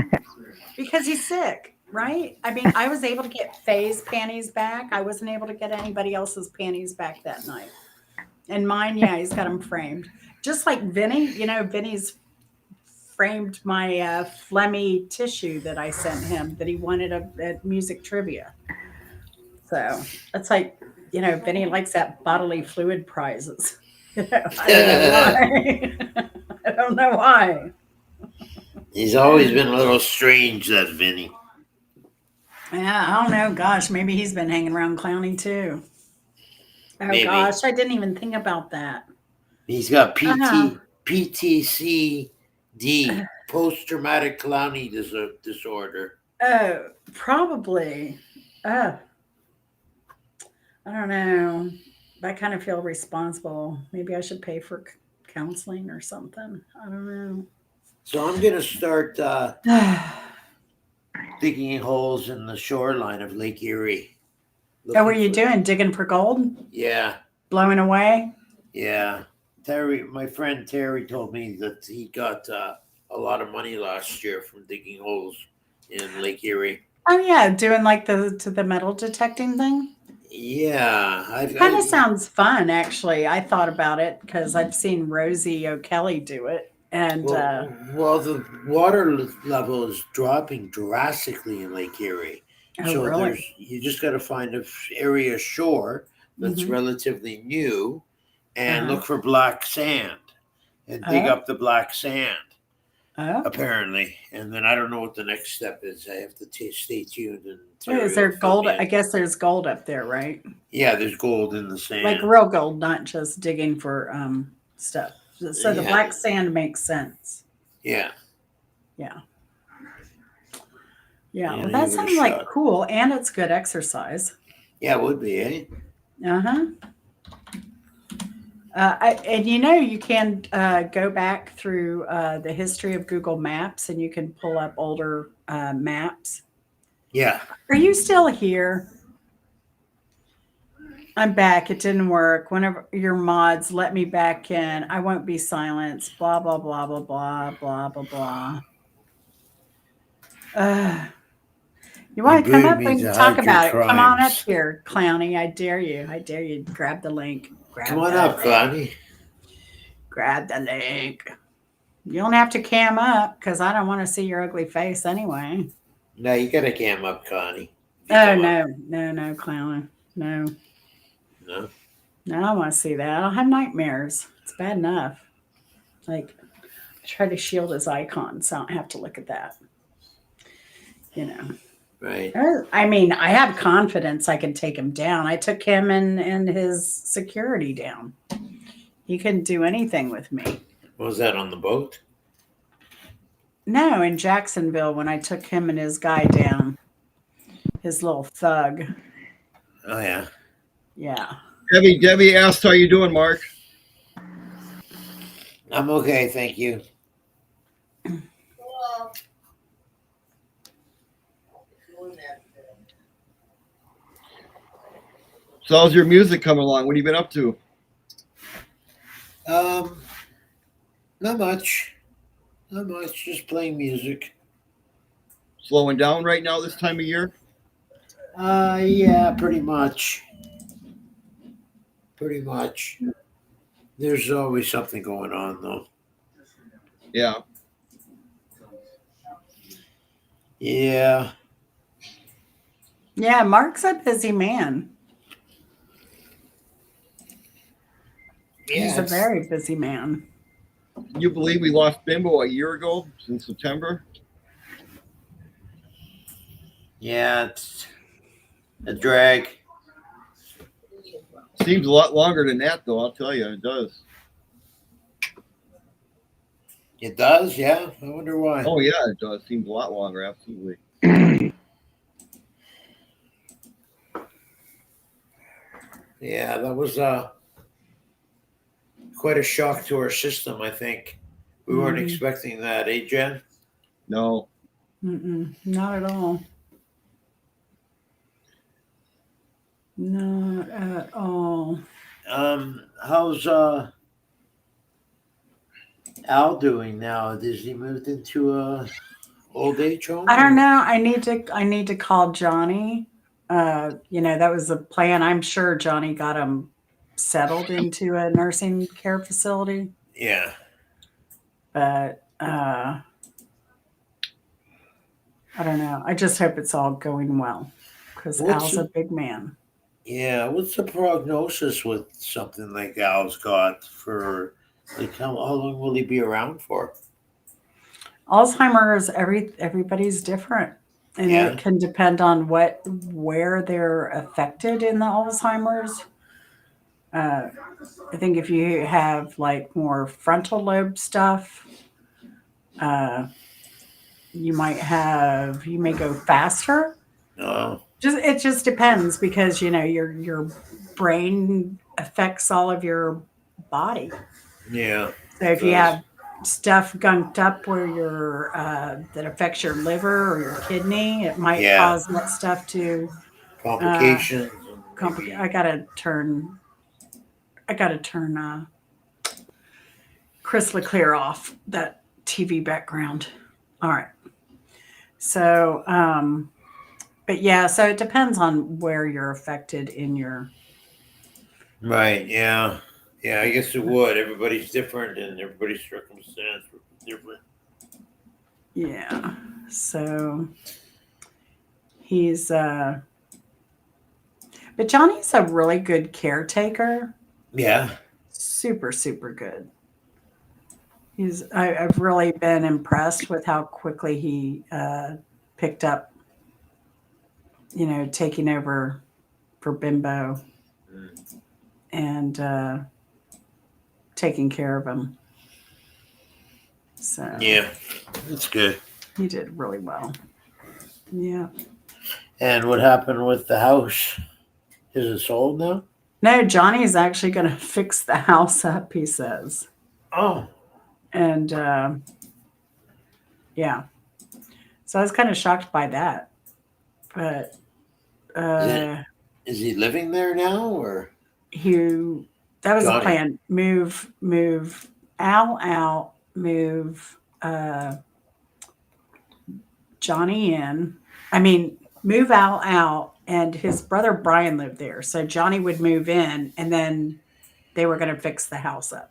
Because he's sick, right? I mean, I was able to get Faye's panties back. I wasn't able to get anybody else's panties back that night. And mine, yeah, he's got them framed. Just like Vinny, Vinny's framed my phlegmy tissue that I sent him that he wanted at music trivia. So it's like, Vinny likes that bodily fluid prizes. I don't know why. I don't know why. He's always been a little strange, that Vinny. Yeah, I don't know. Gosh, maybe he's been hanging around Clowny too. Oh Maybe. gosh, I didn't even think about that. He's got Uh-huh. PTCD, post-traumatic clowny disorder. Oh, probably. I don't know. I kind of feel responsible. Maybe I should pay for counseling or something. I don't So I'm going to start know. digging holes in the shoreline of Lake Erie. Oh, what are Looking you for- doing? Digging for gold? Yeah, Blowing away? yeah. Terry, my friend Terry told me that he got a lot of money last year from digging holes in Lake Erie. Oh yeah, doing like the metal detecting thing. Yeah, Kind of sounds fun, actually. I thought about it because I've seen Rosie O'Kelly do it, and well, the water level is dropping drastically in Lake Erie. oh So really? you just got to find an area shore that's Mhm. relatively new and Uh-huh. look for black sand and dig up the black sand, Oh, apparently. And then I don't know what the next step is. I have to stay tuned. And wait, is Terry there will fill gold? me in. I guess there's gold up there, right? Yeah, there's gold in the sand. Like real gold, not just digging for stuff. So the Yeah. black sand makes sense. Yeah. Yeah. Yeah, Well, give that it a sounds like shot. cool, and it's good exercise. Yeah, it would be, eh? Uh-huh. And you can go back through the history of Google Maps, and you can pull up older maps. Yeah. Are you still here? I'm back. It didn't work. Whenever your mods let me back in, I won't be silenced. Blah blah blah blah blah blah blah blah. You want to come booted up me and to talk hide your about it? Come on up crimes. here, Clowny. I dare you. I dare you. Grab the link. Come on up, Connie. Grab the link. You don't have to cam up because I don't want to see your ugly face anyway. No, you got to cam up, Connie. Oh no, Clowny. No, No. I don't want to see that. I'll have nightmares. It's bad enough. Like, I try to shield his icon so I don't have to look at that. Right. I mean, I have confidence I can take him down. I took him and his security down. He couldn't do anything with me. What was that on the boat? No, in Jacksonville when I took him and his guy down. His little thug. Oh, yeah. Yeah. Debbie asked how you doing, Mark. I'm okay, thank you. Well, doing that. So how's your music coming along? What have you been up to? Not much. Not much. Just playing music. Slowing down right now this time of year? Yeah, pretty much. Pretty much. There's always something going on, though. Yeah. Yeah. Yeah, Mark's a busy man. He's a Yes. very busy man. Can you believe we lost Bimbo a year ago in September? Yeah, it's a drag. Seems a lot longer than that, though. I'll tell you, it does. It does, yeah. I wonder why. Oh yeah, it does. Seems a lot longer. Absolutely. Yeah, that was quite a shock to our system, I think. We weren't expecting that, eh, Jen? No. Not at all. Not at all. How's Al doing now? Has he moved into a old age home? I don't know. I need to call Johnny. That was the plan. I'm sure Johnny got him settled into a nursing care facility, Yeah. but I don't know. I just hope it's all going well because What's Al's a the, big man. yeah, what's the prognosis with something like Al's got for like how long will he be around for? Alzheimer's, everybody's different, and it Yeah. can depend on where they're affected in the Alzheimer's. Uh, I think if you have like more frontal lobe stuff, uh, you may go faster. No. It just depends because your brain affects all of your body. Yeah. So if you Does. have stuff gunked up where that affects your liver or your kidney, it might Yeah. cause that stuff to Complications. And complicate. maybe. I gotta turn Chris Leclerc off that TV background. All right. So, but yeah, so it depends on where you're affected in your. Right. Yeah. Yeah. I guess it would. Everybody's different, and everybody's circumstance would be different. Yeah. So he's, but Johnny's a really good caretaker. Yeah. Super, super good. I've really been impressed with how quickly he picked up, taking over for Bimbo and taking care of him. So Yeah. That's good. he did really well. Yeah. And what happened with the house? Is it sold now? No, Johnny's actually going to fix the house up, he says. Oh. And yeah. So I was kind of shocked by that. But Is he living there now, or that was the Johnny? plan. Move Al out, move Johnny in. I mean, move Al out, and his brother Brian lived there. So Johnny would move in, and then they were going to fix the house up.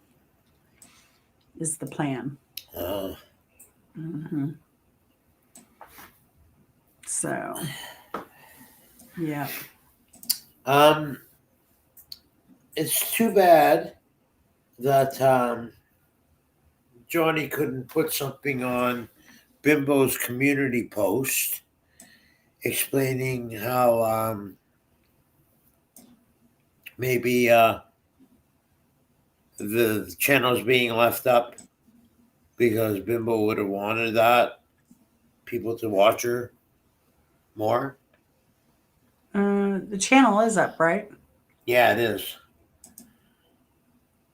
Is the plan. Mm-hmm. So, yeah. It's too bad that Johnny couldn't put something on Bimbo's community post explaining how maybe the channel's being left up because Bimbo would have wanted that people to watch her more. The channel is up, right? Yeah, it is.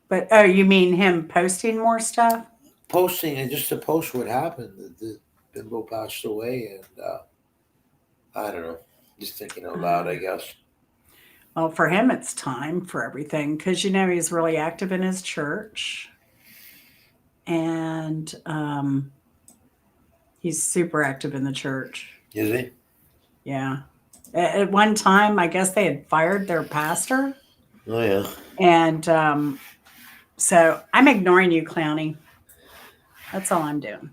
But oh, you mean him posting more stuff? Posting and just to post what happened. The Bimbo passed away, and I don't know. Just thinking out loud, I guess. Well, for him, it's time for everything because he's really active in his church, and he's super active in the church. Is he? Yeah. At one time, I guess they had fired their pastor. Oh yeah. And so I'm ignoring you, Clowny. That's all I'm doing.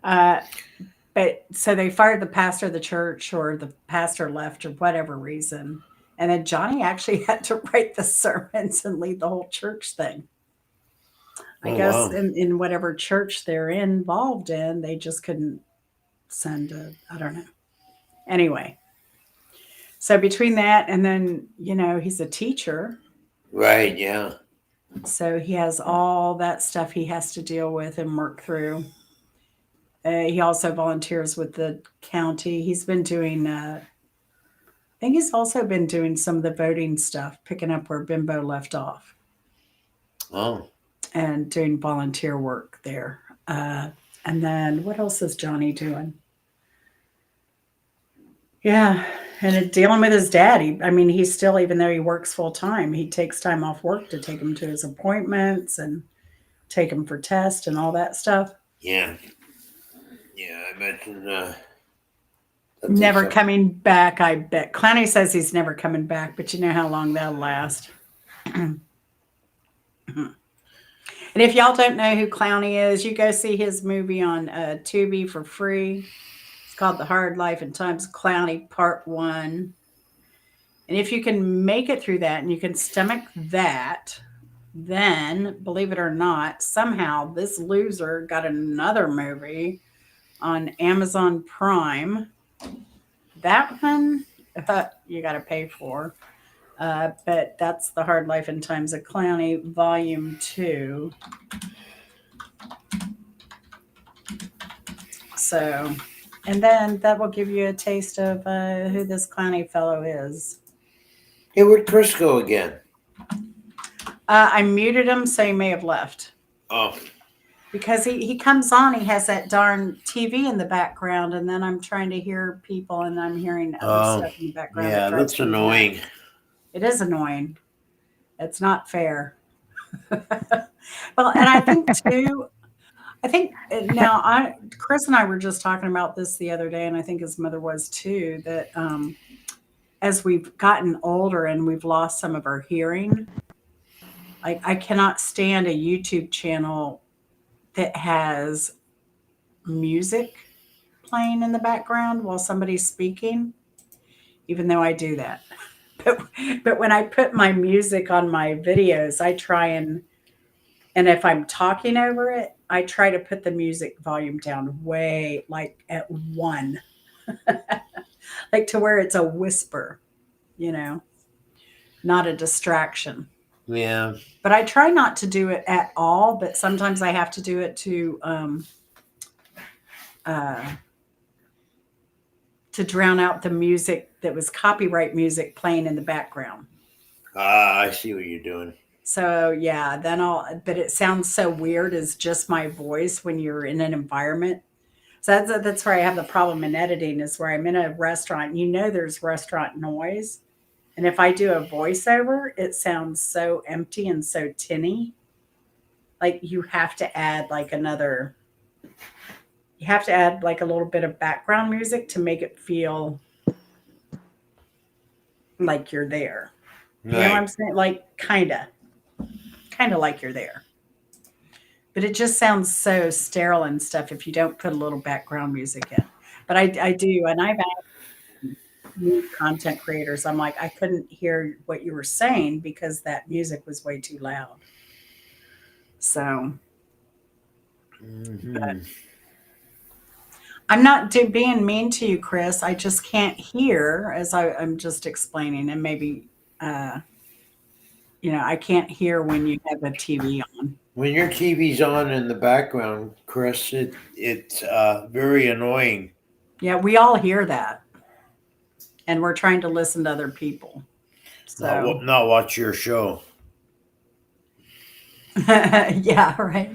But so they fired the pastor of the church, or the pastor left, or whatever reason. And then Johnny actually had to write the sermons and lead the whole church thing. I guess wow. in whatever church they're involved in, they just couldn't send I don't know. Anyway, so between that and then, he's a teacher. Right, yeah. So he has all that stuff he has to deal with and work through. He also volunteers with the county. He's been doing, I think he's also been doing some of the voting stuff, picking up where Bimbo left off. Oh. And doing volunteer work there. And then what else is Johnny doing? Yeah. And dealing with his dad, I mean, he's still, even though he works full time, he takes time off work to take him to his appointments and take him for tests and all that stuff. Yeah. Yeah, I imagine that takes Never up. coming back, I bet. Clowney says he's never coming back, but you know how long that'll last. And if y'all don't know who Clowney is, you go see his movie on Tubi for free. It's called The Hard Life and Times of Clowney Part 1. And if you can make it through that and you can stomach that, then, believe it or not, somehow this loser got another movie on Amazon Prime. That one, you got to pay for. But that's The Hard Life and Times of Clowney, Volume 2. So, and then that will give you a taste of who this Clowney fellow is. Hey, where'd Chris go again? I muted him, so he may have left. Oh, Because he comes on, he has that darn TV in the background, and then I'm trying to hear people, and I'm hearing other stuff in the background. yeah, that drives that's me nuts. annoying. It is annoying. It's not fair. Well, and I think too, Chris and I were just talking about this the other day, and I think his mother was too, that as we've gotten older and we've lost some of our hearing, I cannot stand a YouTube channel that has music playing in the background while somebody's speaking, even though I do that. But when I put my music on my videos, I try and if I'm talking over it, I try to put the music volume down way, like at 1, like to where it's a whisper, not a distraction. Yeah. But I try not to do it at all, but sometimes I have to do it to drown out the music that was copyright music playing in the background. I see what you're doing. So yeah, but it sounds so weird as just my voice when you're in an environment. So that's where I have the problem in editing, is where I'm in a restaurant, there's restaurant noise. And if I do a voiceover, it sounds so empty and so tinny. Like you have to add like a little bit of background music to make it feel like you're there. You know what I'm saying? Like kind of like you're there. But it just sounds so sterile and stuff if you don't put a little background music in. But I do, and I've asked new content creators, I'm like, I couldn't hear what you were saying because that music was way too loud. So, but I'm not being mean to you, Chris. I just can't hear, as I'm just explaining, and maybe, I can't hear when you have a TV on. When your TV's on in the background, Chris, it's very annoying. Yeah, we all hear that, and we're trying to listen to other people. So Not watch your show. yeah, right.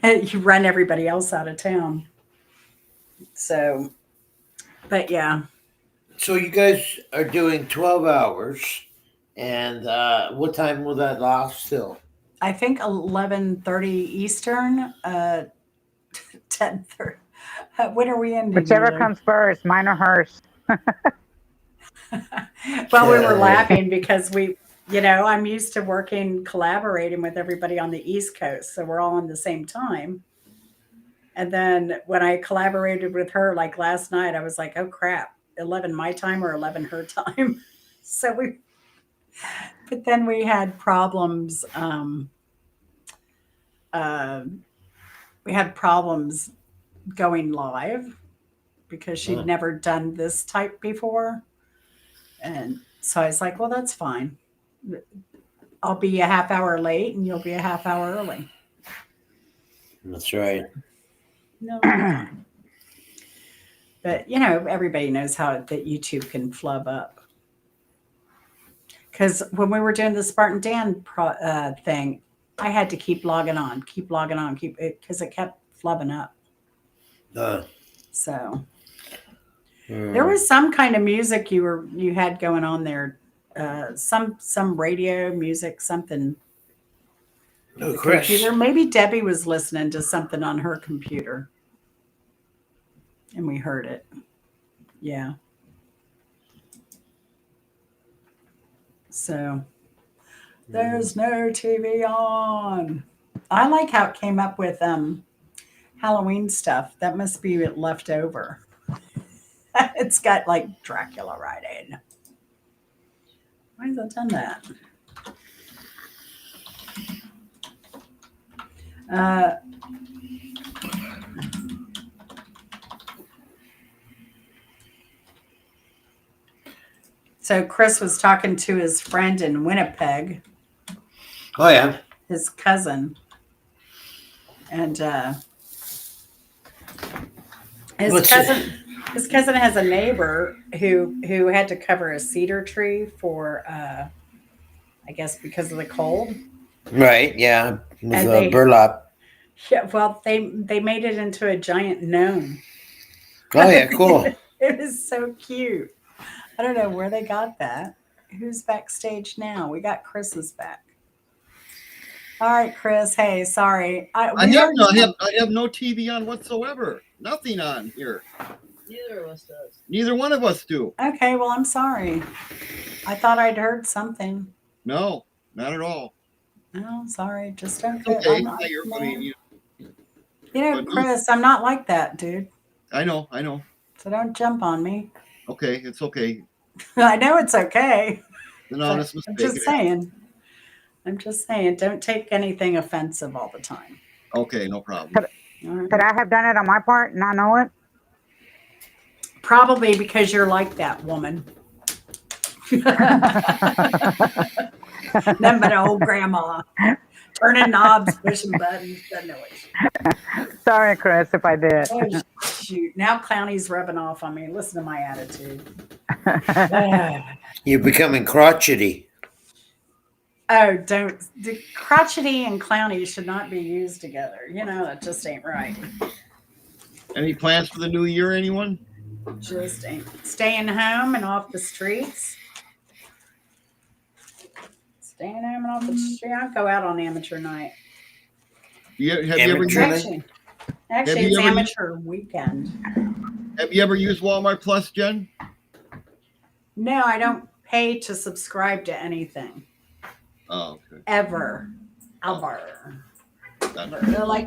You run everybody else out of town. So, but yeah. So you guys are doing 12 hours, and what time will that last till? I think 11:30 Eastern, 10:30. When are we ending? Whichever Lulu? comes first, mine or hers. Well, we were laughing because I'm used to collaborating with everybody on the East Coast. So we're all on the same time. And then when I collaborated with her, like last night, I was like, oh crap, 11 my time or 11 her time. But then we had problems. We had problems going live because she'd never done this type before. And so I was like, well, that's fine. I'll be a half hour late and you'll be a half hour early. That's right. No. But, everybody knows that YouTube can flub up. Because when we were doing the Spartan Dan thing, I had to keep logging on, because it kept flubbing up. So, There was some kind of music you had going on there. Some radio music, something. Oh, The Chris. computer. Maybe Debbie was listening to something on her computer, and we heard it. Yeah. So there's no TV on. I like how it came up with Halloween stuff. That must be left over. It's got like Dracula right in. Why has it done that? So Chris was talking to his friend in Winnipeg, Oh yeah. his cousin, and his What's cousin his cousin has a neighbor who had to cover a cedar tree for I guess because of the cold. Right. Yeah. With And they burlap. yeah, well they made it into a giant gnome. Oh yeah. Cool. It was so cute. I don't know where they got that. Who's backstage now? We got Chris's back. All right, Chris. Hey, sorry. I have no TV on whatsoever. Nothing on here. Neither of us does. Neither one of us do. Okay, well, I'm sorry. I thought I'd heard something. No, not at all. No, sorry. Just okay. It's okay. I'm not, I mean, you know, Chris, I'm not like that, dude. I know. So don't jump on me. Okay, it's okay. I know it's okay. An honest mistake. I'm just saying, don't take anything offensive all the time. Okay, no problem. All right? Could I have done it on my part and not know it? Probably because you're like that woman. Nothing but an old grandma. Turning knobs, pushing buttons, doesn't know it. Sorry, Chris, if I did. Oh, shoot. Now Clowny's rubbing off on me. Listen to my attitude. You're becoming crotchety. Oh, don't. The crotchety and Clowny should not be used together. You know, that just ain't right. Any plans for the new year, anyone? Just ain't. Staying home and off the streets. Staying home and off the street. I'll go out on amateur night. Have you ever Amateur used, night? Actually, you it's ever amateur weekend. have you ever used Walmart Plus, Jen? No, I don't pay to subscribe to anything. Oh, okay. Ever. Like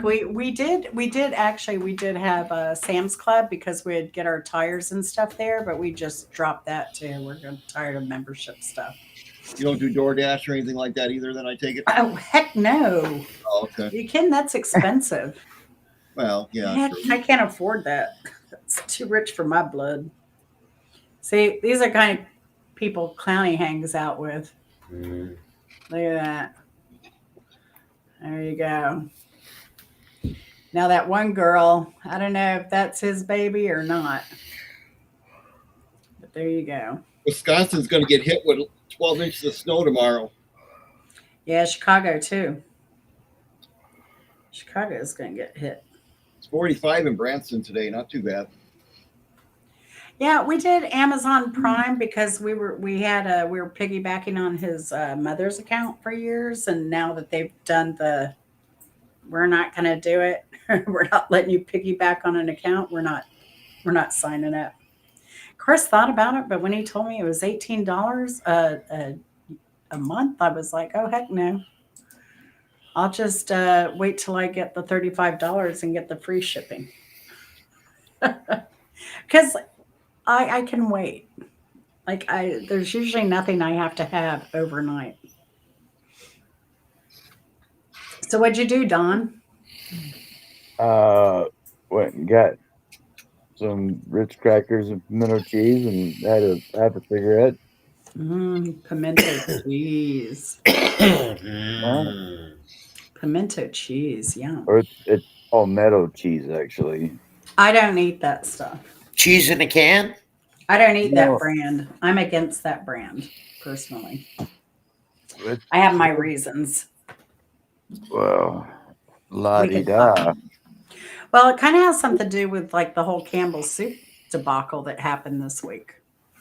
we did have a Sam's Club because we'd get our tires and stuff there, but we just dropped that too. We're tired of membership stuff. You don't do DoorDash or anything like that either, then I take it? Oh, heck no. Oh, okay. You kidding? That's expensive. Well, yeah. Heck, True. I can't afford that. That's too rich for my blood. See, these are kind of people Clowny hangs out with. Mm. Look at that. There you go. Now that one girl, I don't know if that's his baby or not. But there you go. Wisconsin's going to get hit with 12 inches of snow tomorrow. Yeah, Chicago too. Chicago is going to get hit. It's 45 in Branson today. Not too bad. Yeah, we did Amazon Prime because we were piggybacking on his mother's account for years, and now that they've done we're not going to do it. We're not letting you piggyback on an account. We're not signing up. Chris thought about it, but when he told me it was $18 a month, I was like, oh heck no. I'll just wait till I get the $35 and get the free shipping. Because I can wait. Like there's usually nothing I have to have overnight. So what'd you do, Don? Went and got some Ritz crackers and pimento cheese and had a half a cigarette. Pimento cheese. Mm. Pimento cheese, yeah. Or it's palmetto cheese, actually. I don't eat that stuff. Cheese in a can? I don't eat No. that brand. I'm against that brand, personally. It's, I have my reasons. well, la di da. Well, it kind of has something to do with like the whole Campbell's soup debacle that happened this week,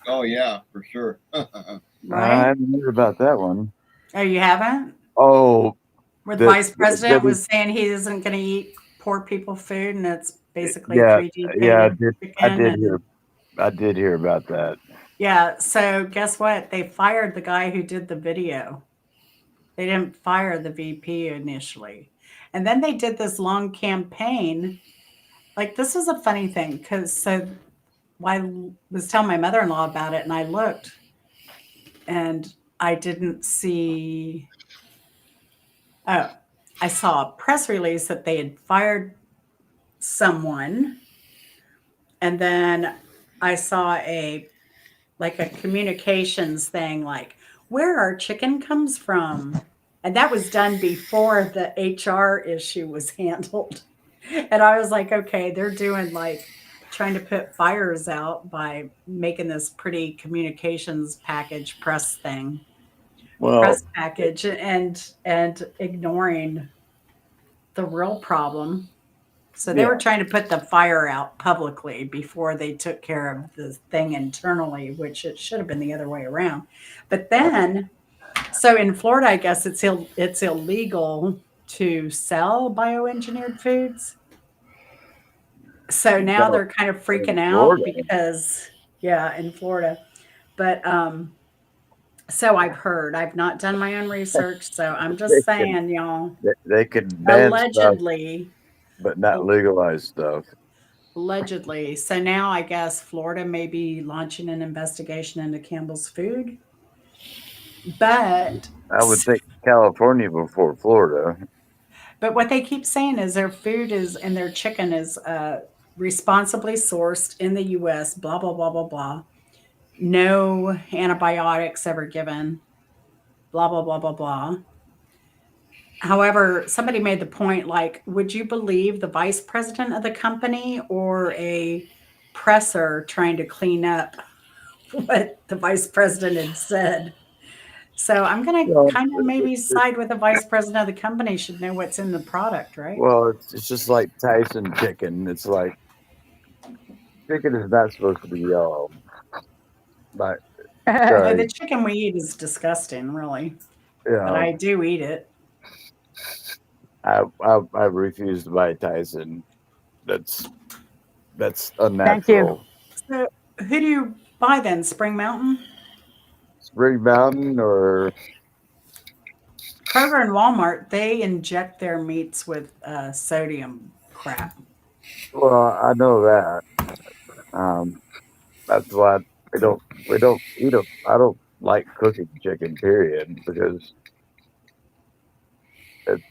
Oh yeah, for sure. I right? haven't heard about that one. Oh, you haven't? Oh, Where the the, vice president the, was saying he isn't going to eat poor people food, and it's basically yeah, 3D yeah, printed I chicken. did And hear. I did hear about that. yeah, so guess what? They fired the guy who did the video. They didn't fire the VP initially. And then they did this long campaign. Like, this was a funny thing because I was telling my mother in law about it, and I looked and I didn't see. Oh, I saw a press release that they had fired someone. And then I saw a communications thing like where our chicken comes from. And that was done before the HR issue was handled. And I was like, okay, they're doing like trying to put fires out by making this pretty communications package Well, press package and ignoring the real problem. So they yeah, were trying to put the fire out publicly before they took care of the thing internally, which it should have been the other way around. But then, so in Florida, I guess it's illegal to sell bioengineered foods. So now no, they're kind of in freaking out Florida, because, yeah, in Florida. But so I've heard. I've not done my own research, so I'm they just can saying, y'all. they can ban stuff, Allegedly, but not legalize stuff. allegedly. So now I guess Florida may be launching an investigation into Campbell's food. But I would think California before Florida. what they keep saying is their food is and their chicken is responsibly sourced in the US, blah blah blah blah blah. No antibiotics ever given, blah blah blah blah blah. However, somebody made the point like, would you believe the vice president of the company or a presser trying to clean up what the vice president had said? So I'm going to Well, kind of maybe side with the vice president of the company should know what's in the product, right? well, it's just like Tyson chicken. It's like chicken is not supposed to be yellow. But No, sorry, the chicken we eat is disgusting, really, you but know, I do eat it. I refuse to buy Tyson. That's Thank you. unnatural. So who do you buy then? Spring Mountain? Spring Mountain or Kroger and Walmart, they inject their meats with sodium crap. well, I know that. That's why we don't eat them. I don't like cooking chicken, period, because it,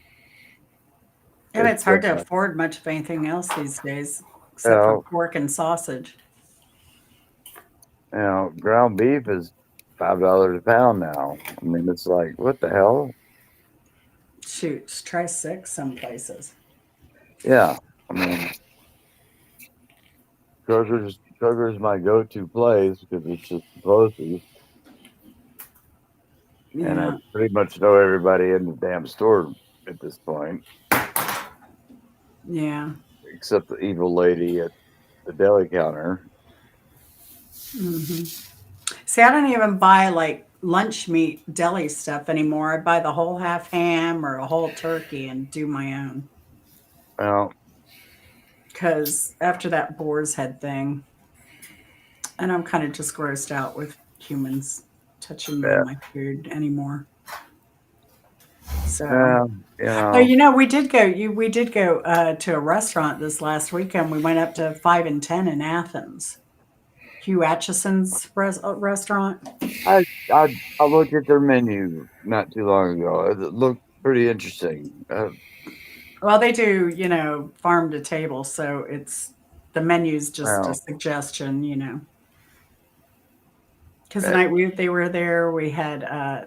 And it's it's hard to afford much of anything else these days, you except for know pork and sausage. ground beef is $5 a pound now. I mean, it's like what the hell? Shoot, try 6 some places. Yeah, I mean, Kroger's my go-to place because it's just the closest, and I Yeah. pretty much know everybody in the damn store at this point, Yeah. except the evil lady at the deli counter. Hmm. See, I don't even buy like lunch meat deli stuff anymore. I buy the whole half ham or a whole turkey and do my own. Well, Because after that boar's head thing, and I'm kind of just grossed out with humans touching me yeah, and my food anymore. So, yeah, oh, you know, we did go to a restaurant this last weekend. We went up to 5 and 10 in Athens. Hugh Atchison's restaurant. I I looked at their menu not too long ago. It looked pretty interesting. Well, they do, farm to table, so it's the menu's just a Well, suggestion, Because the eh, night they were there, we had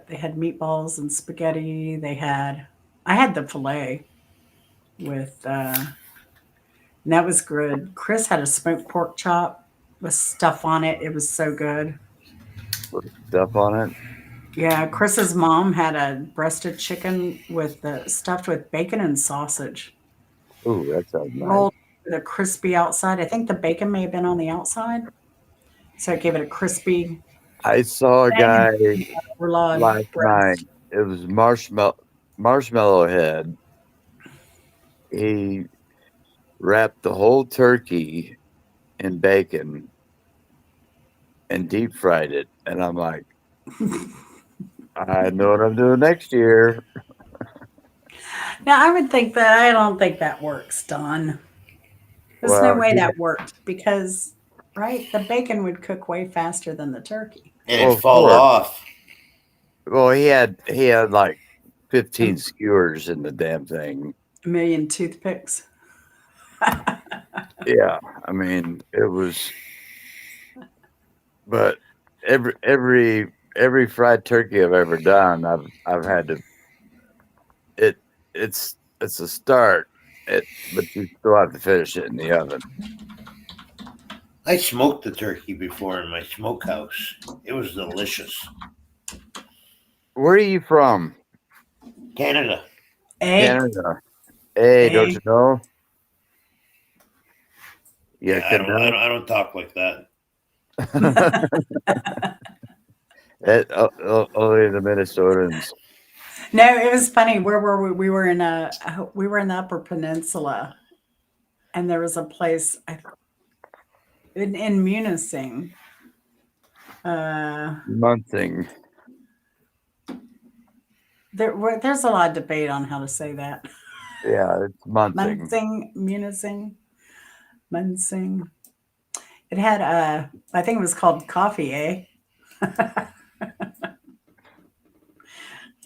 they had meatballs and spaghetti. I had the filet with and that was good. Chris had a smoked pork chop with stuff on it. It was so good. with stuff on it. Yeah, Chris's mom had a breasted chicken with stuffed with bacon and sausage. Ooh, that sounds nice. Rolled the crispy outside. I think the bacon may have been on the outside, so it gave it a crispy I saw a guy roulade last night. breast. It was marshmallow head. He wrapped the whole turkey in bacon and deep fried it. And I'm like, I know what I'm doing next year. Now, I would think that I don't think that works, Don. There's no Well, way that worked because, right, the bacon would cook way faster than the turkey. And well, it of fall course. off. Well, he had like 15 Mm. skewers in the damn thing. A million toothpicks. Yeah, I mean, it was, but every fried turkey I've ever done, I've had to it's a start, but you still have to finish it in the oven. I smoked the turkey before in my smokehouse. It was delicious. Where are you from? Canada. A, Canada. Hey, don't A. you know? Yeah, Yeah, I don't talk like that. Only the Minnesotans. No, it was funny. Where were we? We were in the Upper Peninsula, and there was a place in Munising. Munting. There's a lot of debate on how to say that. Yeah, it's Munting. Munising, Munsing. It had I think it was called coffee, eh?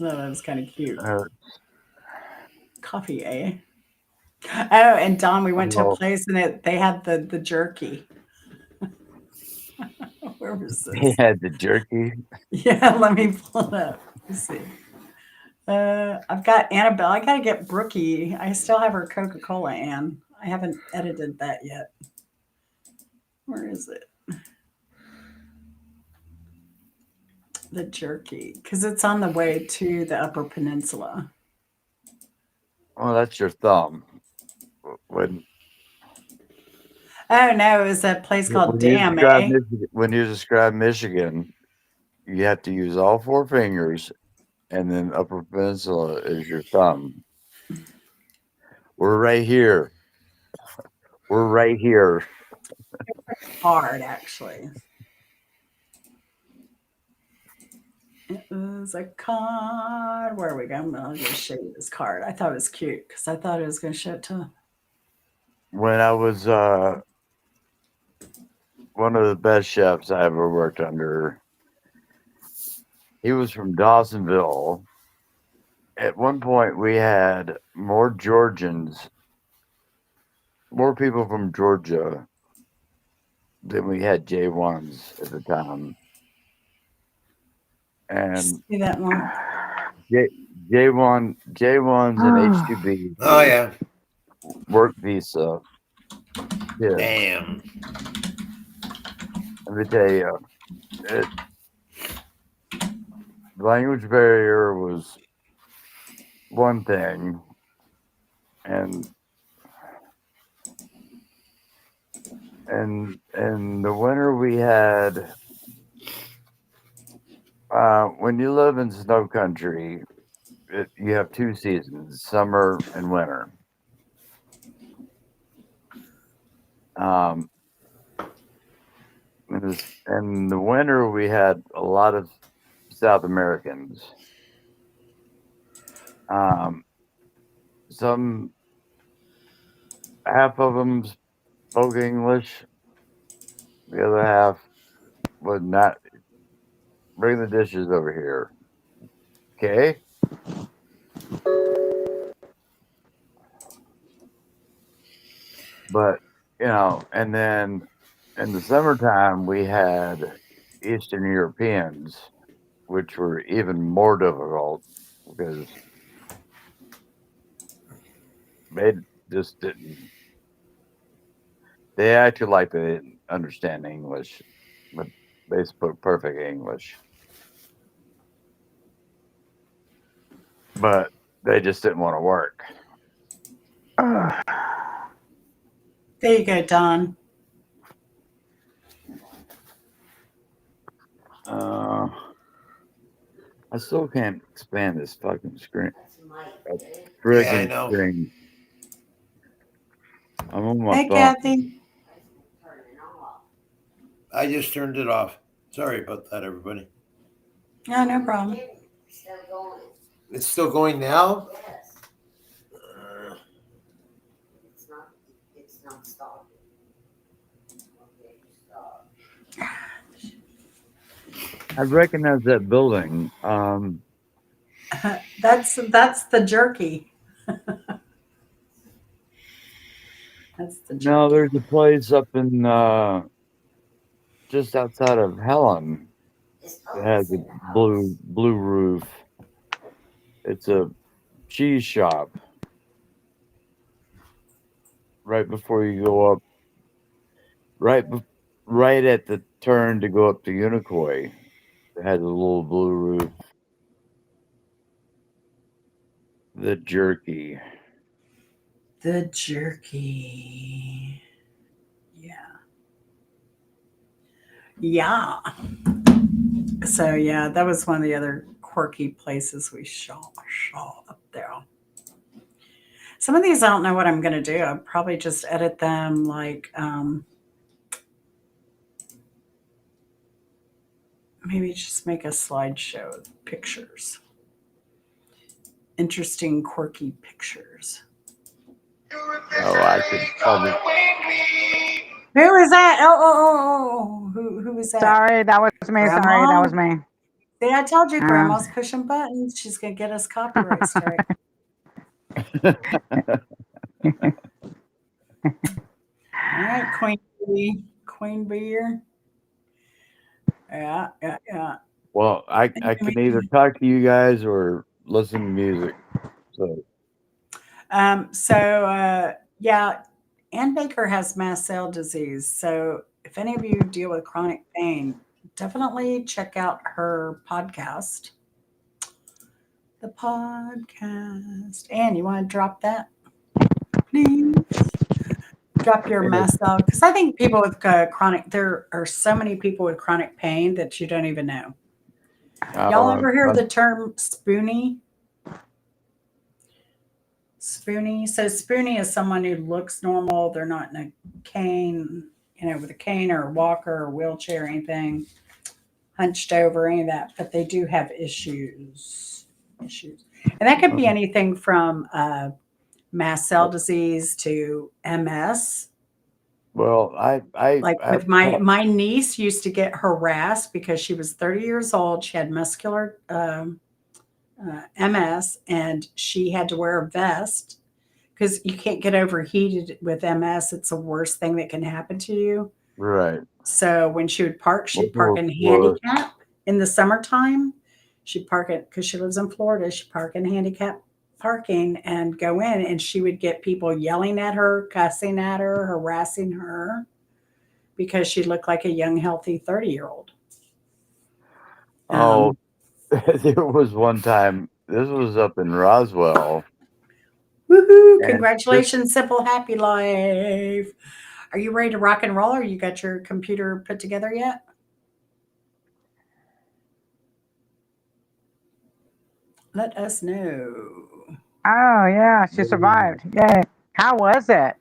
No, that was kind of cute. Coffee, eh? Oh, and Don, we went to a place and they had the jerky. Where was He this? had the jerky. Yeah, let me pull it up. Let's see. I've got Annabelle. I gotta get Brookie. I still have her Coca-Cola, Ann. I haven't edited that yet. Where is it? The jerky, because it's on the way to the Upper Peninsula. Well, that's your thumb. When Oh no, it was that place called Damn, eh? when you describe Michigan, you have to use all four fingers, and then Upper Peninsula is your thumb. We're right here. We're right here. Hard, actually. It was a card. Where are we going? I'll just show you this card. I thought it was cute because I thought it was going to show it to. When I was one of the best chefs I ever worked under, he was from Dawsonville. At one point, we had more people from Georgia than we had J1s at the time. And See that one? J1s and H2B Oh yeah. work visa. Yeah, Damn. let me tell you, the language barrier was one thing, and in the winter we had when you live in snow country, you have two seasons, summer and winter. In the winter we had a lot of South Americans. Some half of them spoke English, the other half would not. Bring the dishes over here. Okay. But, and then in the summertime, we had Eastern Europeans, which were even more difficult because they just didn't, they acted like they didn't understand English, but they spoke perfect English. But they just didn't want to work. There you go, Don. I still can't expand this fucking screen. Yeah, I Freaking know. screen. I'm on my Hey, phone. Kathy. I just turned it off. Sorry about that, everybody. No, no problem. It's still going now? I recognize that building. That's the jerky. That's the jerky. No, there's a place up in just outside of Helen that has a blue roof. It's a cheese shop right before you go up, right at the turn to go up to Unicoi. It has a little blue roof. The jerky. The jerky. Yeah. Yeah. So yeah, that was one of the other quirky places we saw up there. Some of these I don't know what I'm gonna do. I'll probably just edit them like maybe just make a slideshow of pictures. Interesting, quirky pictures. Oh, I could probably. Who is that? Oh. Who was that? Sorry, that was me. Grandma? Sorry, that was me. See, I told you, Grandma's pushing buttons. She's gonna get us copyright strike. All right, Queen Bee. Queen Beer. Yeah. Well, I can either talk to you guys or listen to music. So Yeah, Ann Baker has mast cell disease. So if any of you deal with chronic pain, definitely check out her podcast. The podcast. Ann, you want to drop that? Please. Drop your mast cell. Because I think people with there are so many people with chronic pain that you don't even know. Y'all ever hear the term spoonie? Spoonie. So spoonie is someone who looks normal. They're not in a cane, with a cane or a walker or wheelchair or anything, hunched over, any of that, but they do have issues. And that could be anything from mast cell disease to MS. Well, With my niece used to get harassed because she was 30 years old. She had muscular MS, and she had to wear a vest because you can't get overheated with MS. It's the worst thing that can happen to you. Right. So when she would park, she'd park in handicap in the summertime. She'd park it because she lives in Florida. She'd park in handicap parking and go in, and she would get people yelling at her, cussing at her, harassing her because she looked like a young, healthy 30-year-old. Oh, there was one time, this was up in Roswell. Woohoo! Congratulations, Simple Happy Life. Are you ready to rock and roll, or you got your computer put together yet? Let us know. Oh yeah, she survived. Yay! How was it?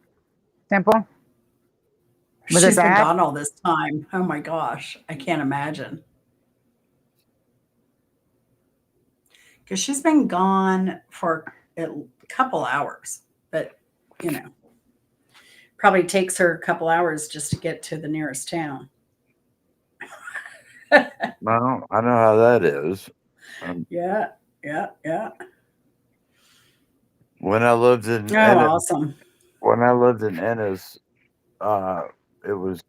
Simple. Was She's it been bad? gone all this time. Oh my gosh, I can't imagine. Because she's been gone for a couple hours, but probably takes her a couple hours just to get to the nearest town. Well, I know how that is. Yeah. When I lived in awesome. When I lived in Ennis, it was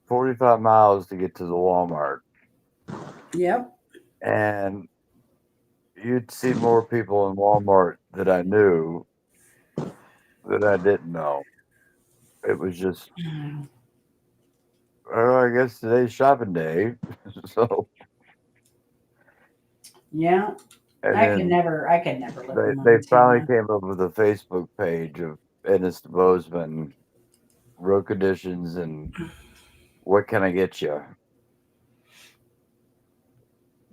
45 miles to get to the Walmart. Yep. And you'd see more people in Walmart that I knew that I didn't know. It was just, I guess today's shopping day. So yeah, I can never live in they finally Montana. came up with a Facebook page of Ennis to Bozeman. road conditions and what can I get you?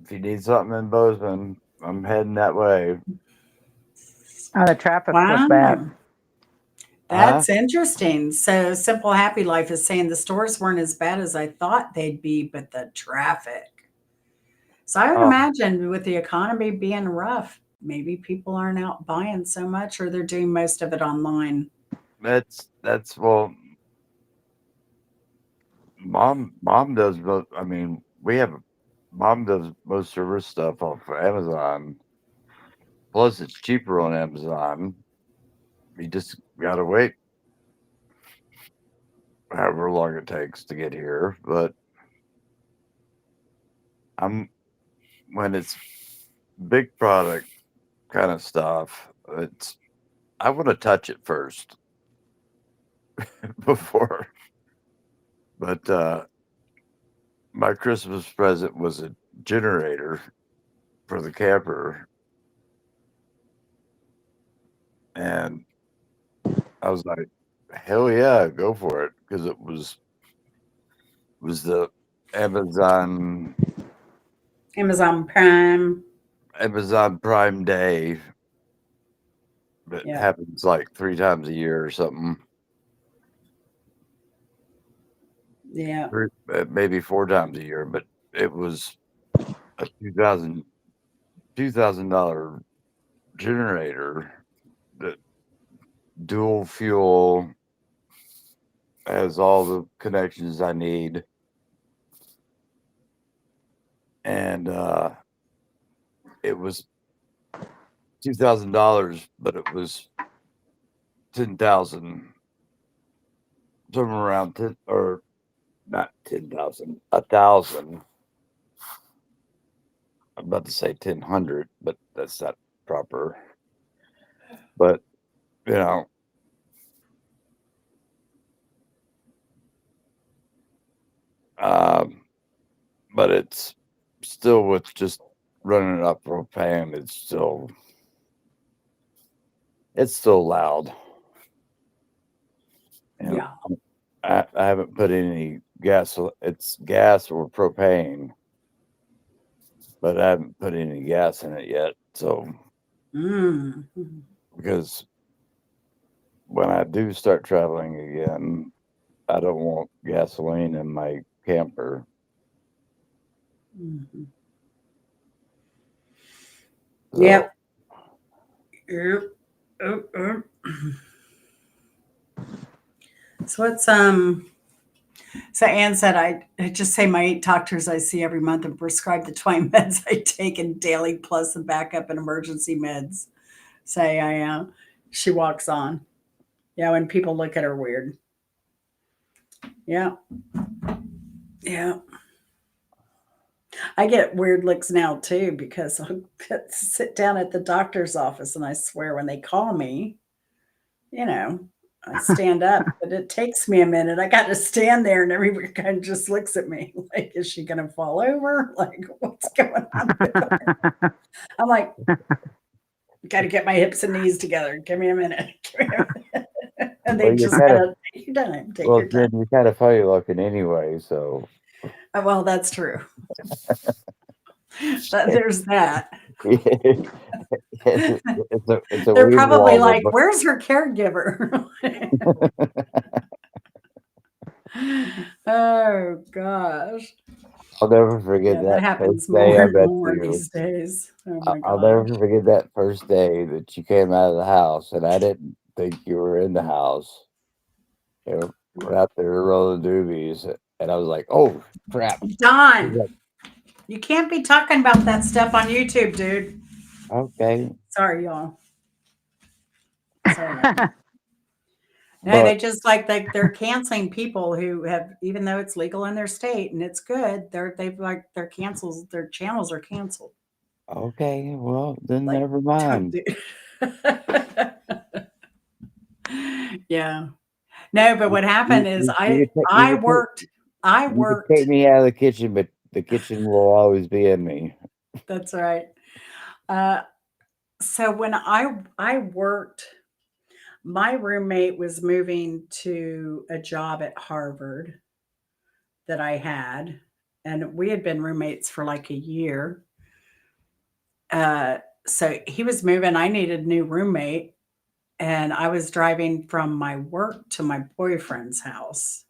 If you need something in Bozeman, I'm heading that way. Oh, the traffic was Wow. bad. That's interesting. So Simple Happy Life is saying the stores weren't as bad as I thought they'd be, but the traffic. So I would Oh, imagine with the economy being rough, maybe people aren't out buying so much or they're doing most of it online. that's well, mom does both. I mean, mom does most of her stuff off of Amazon. Plus, it's cheaper on Amazon. You just gotta wait however long it takes to get here. But I'm when it's big product kind of stuff, it's I want to touch it first before. But my Christmas present was a generator for the camper, and I was like, "Hell yeah, go for it!" Because it was the Amazon Amazon Prime. Amazon Prime Day that Yeah. happens like 3 times a year or something. Yeah. Maybe 4 times a year, but it was a $2,000 generator that dual fuel has all the connections I need, and it was $2,000, but it was 10,000, somewhere around 10, or not 10,000, 1,000. I'm about to say 1,000, but that's not proper. But you know, um, but it's still with just running it up propane. It's still loud. And Yeah. I haven't put any gas. It's gas or propane, but I haven't put any gas in it yet. So Mm. because when I do start traveling again, I don't want gasoline in my camper. Mhm. So, Yep. Yep. Oh, oh. So it's so Anne said I just say my 8 doctors I see every month and prescribe the 20 meds I take in daily plus the backup and emergency meds. Say she walks on. Yeah, when people look at her weird. Yeah. Yeah. I get weird looks now too because I'll sit down at the doctor's office and I swear when they call me, you know, I stand up, but it takes me a minute. I got to stand there and everybody kind of just looks at me like, is she going to fall over? Like, what's going on with her? I'm like, got to get my hips and knees together. Give me a minute. Give me a minute. And they well, just kind of take your time. Take your time. then you're kind of funny looking anyway. So Well, that's true. There's that. it's a They're weave probably wall. like, where's her caregiver? Oh gosh. I'll never forget Yeah, that that first happens day more I and met more you. these days. Oh my I'll never gosh. forget that first day that you came out of the house, and I didn't think you were in the house. We're out there rolling doobies, and I was like, "Oh crap!" He's Don, like, you can't be talking about that stuff on YouTube, dude. "Okay," Sorry, y'all. Sorry. No, but they just like they're canceling people who have, even though it's legal in their state and it's good, they're canceled, their channels are canceled. okay, well then Like, never don't mind. do. Yeah. No, but what happened is I worked I You can worked take me out of the kitchen, but the kitchen will always be in me. that's right. Uh, so when I worked, My roommate was moving to a job at Harvard that I had, and we had been roommates for like a year. Uh, so he was moving. I needed a new roommate, and I was driving from my work to my boyfriend's house.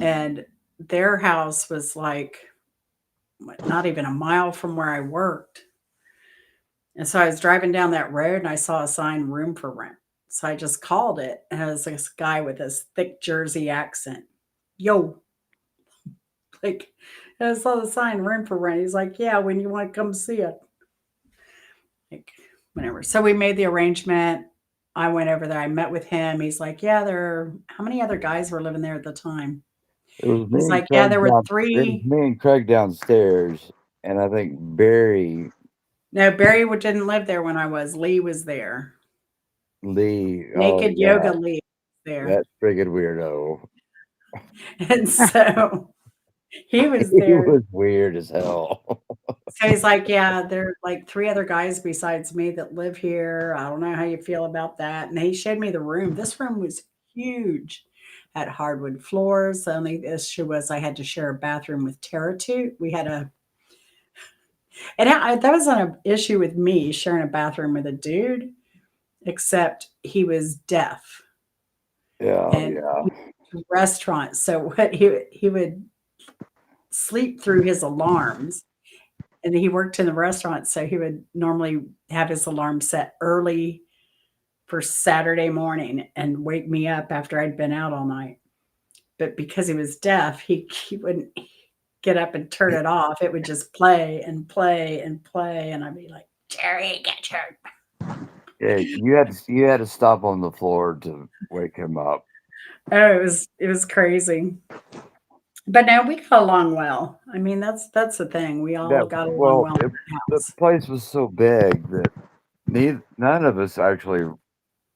And their house was like not even a mile from where I worked. And so I was driving down that road and I saw a sign room for rent. So I just called it. And it was this guy with this thick Jersey accent. Yo, like, I saw the sign room for rent. He's like, yeah, when you want to come see it. Like, whenever. So we made the arrangement. I went over there. I met with him. He's like, yeah, how many other guys were living there at the time? It was me He's and like, yeah, Craig there were down. It was three. me and Craig downstairs, and I think Barry No, Barry didn't live there when I was. Lee was there. Lee. Oh Naked yeah, Yoga Lee was there. that friggin' weirdo. And so he was He there. was weird as hell. So he's like, yeah, there are like three other guys besides me that live here. I don't know how you feel about that. And he showed me the room. This room was huge, had hardwood floors. The only issue was I had to share a bathroom with Terratute. We had that wasn't an issue with me sharing a bathroom with a dude, except he was deaf Yeah, and yeah. restaurants. So what he would sleep through his alarms. And he worked in the restaurant, so he would normally have his alarm set early for Saturday morning and wake me up after I'd been out all night. But because he was deaf, he wouldn't get up and turn it off. It would just play and play and play, and I'd be like, "Jerry, get your." Yeah, you had to stop on the floor to wake him up. Oh, it was crazy. But no, we got along well. I mean, that's the thing. We all got along well in that The house. place was so big that none of us actually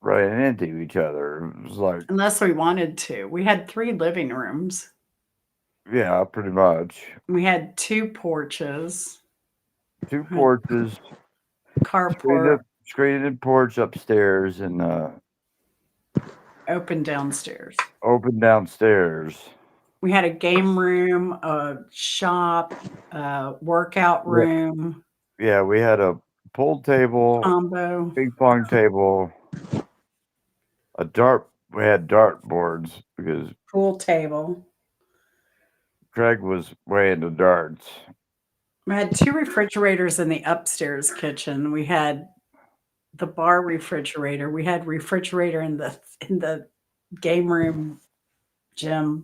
ran into each other. It was like, Unless we wanted to. We had 3 living rooms. yeah, pretty much. We had 2 porches, 2 had porches, carport screened porch upstairs, and open downstairs. open downstairs. We had a game room, a shop, a workout Yeah, room, yeah, we had a pool table, combo, ping pong table, we had dart boards because pool table. Craig was way into darts. We had 2 refrigerators in the upstairs kitchen. We had the bar refrigerator. We had refrigerator in the game room gym.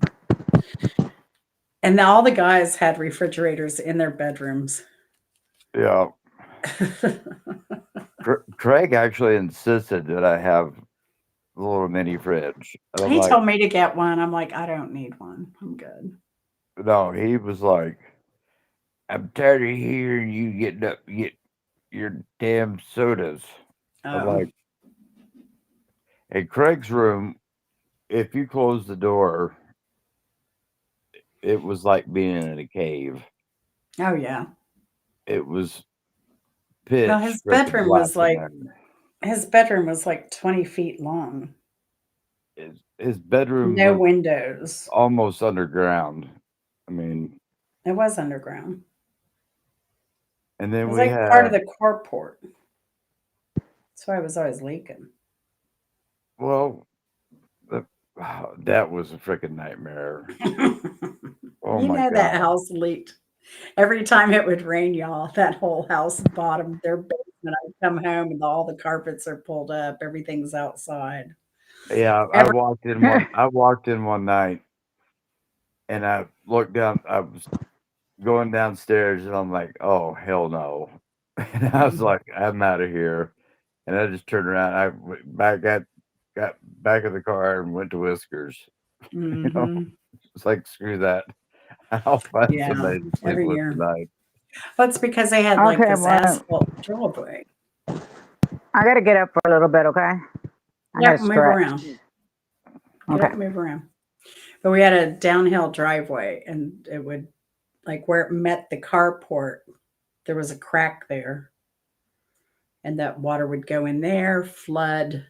And all the guys had refrigerators in their bedrooms. Yeah. Craig actually insisted that I have a little mini fridge. And I'm He like, told me to get one. I'm like, I don't need one. I'm good. no, he was like, I'm tired of hearing you getting up to get your damn sodas. I'm Oh, like, in Craig's room, if you close the door, it was like being in a cave. oh yeah. It was Well, pitch freaking black in there. his bedroom was like 20 feet long. His bedroom No was windows. almost underground. I mean, It was underground. and It then was we like part of had, the carport. That's why I was always leaking. well, that was a freaking nightmare. Oh You my know that God. house leaked. Every time it would rain, y'all, that whole house bottom, their basement, I'd come home and all the carpets are pulled up, everything's outside. Yeah, Every I walked in one night and I looked down, I was going downstairs and I'm like, oh hell no. And I was like, I'm out of here. And I just turned around. I went got back in the car and went to Whiskers. You know, Mhm. it's like screw that. I'll find Yeah, somebody to sleep every with year. tonight. Well, it's because they had like Okay, this well, asphalt driveway. I gotta get up for a little bit, okay? I gotta Yep, move stretch. around. Get Okay. up, move around. But we had a downhill driveway and it would like where it met the carport, there was a crack there. And that water would go in there, flood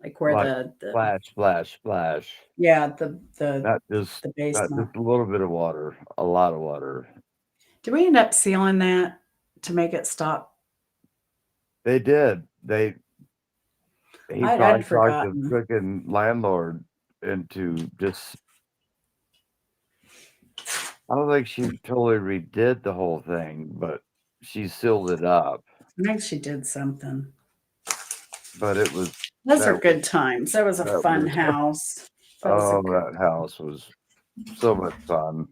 like where Like the splash, splash, splash. yeah, the Not just basement. a little bit of water, a lot of water. Did we end up sealing that to make it stop? They did. He probably I'd talked the forgotten. freaking landlord into just. I don't think she totally redid the whole thing, but she sealed it up. I think she did something. But it was Those that are good times. That was a that fun was house. That was a oh, good. that house was so much fun.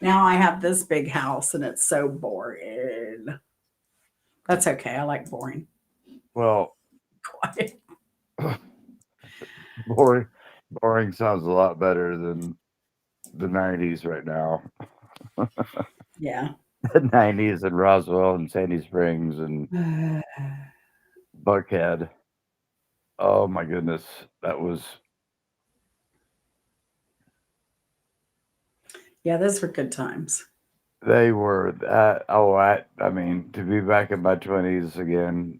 Now I have this big house and it's so boring. That's okay. I like boring. Well, Quiet. boring sounds a lot better than the 90s right now. Yeah. The 90s in Roswell and Sandy Springs and Buckhead. Oh my goodness, that was. Yeah, those were good times. They were that. Oh, I mean, to be back in my 20s again,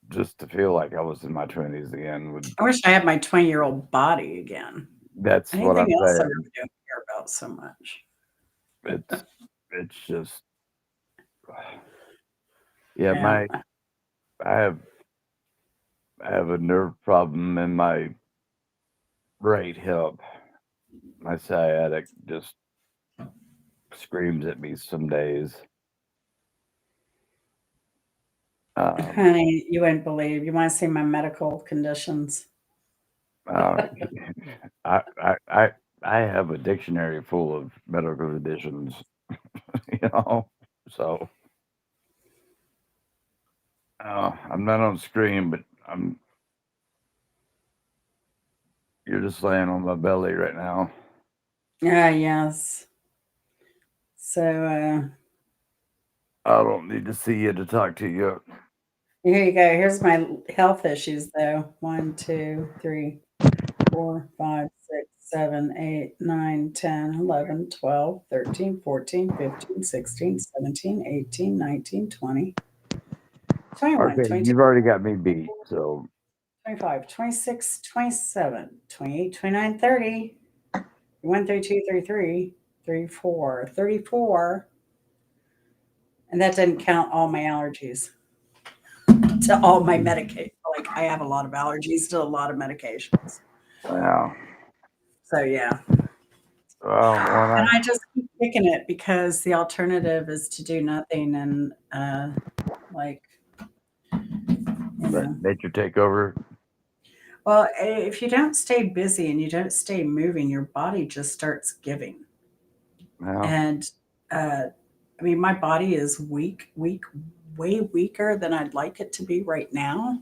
just to feel like I was in my 20s again would. I wish I had my 20-year-old body again. That's what I'm Anything else I saying. really don't care about so much. It's just. Yeah, Yeah. I have a nerve problem in my right hip. My sciatic just screams at me some days. Honey, you wouldn't believe. You want to see my medical conditions? I, I have a dictionary full of medical conditions, so I'm not on screen, but you're just laying on my belly right now. Yes. So I don't need to see you to talk to you. here you go. Here's my health issues, though. 1, 2, 3, 4, 5, 6, 7, 8, 9, 10, 11, 12, 13, 14, 15, 16, 17, 18, 19, 20, 21, Okay, 22, you've already got me beat, so 25, 26, 27, 28, 29, 30, 31, 32, 33, 34, 34. And that didn't count all my allergies to all my medication. Like I have a lot of allergies to a lot of medications. wow. So yeah. Well, And I just keep picking it because the alternative is to do nothing and like let nature take over. Well, if you don't stay busy and you don't stay moving, your body just starts giving. Well, And I mean, my body is weak, way weaker than I'd like it to be right now.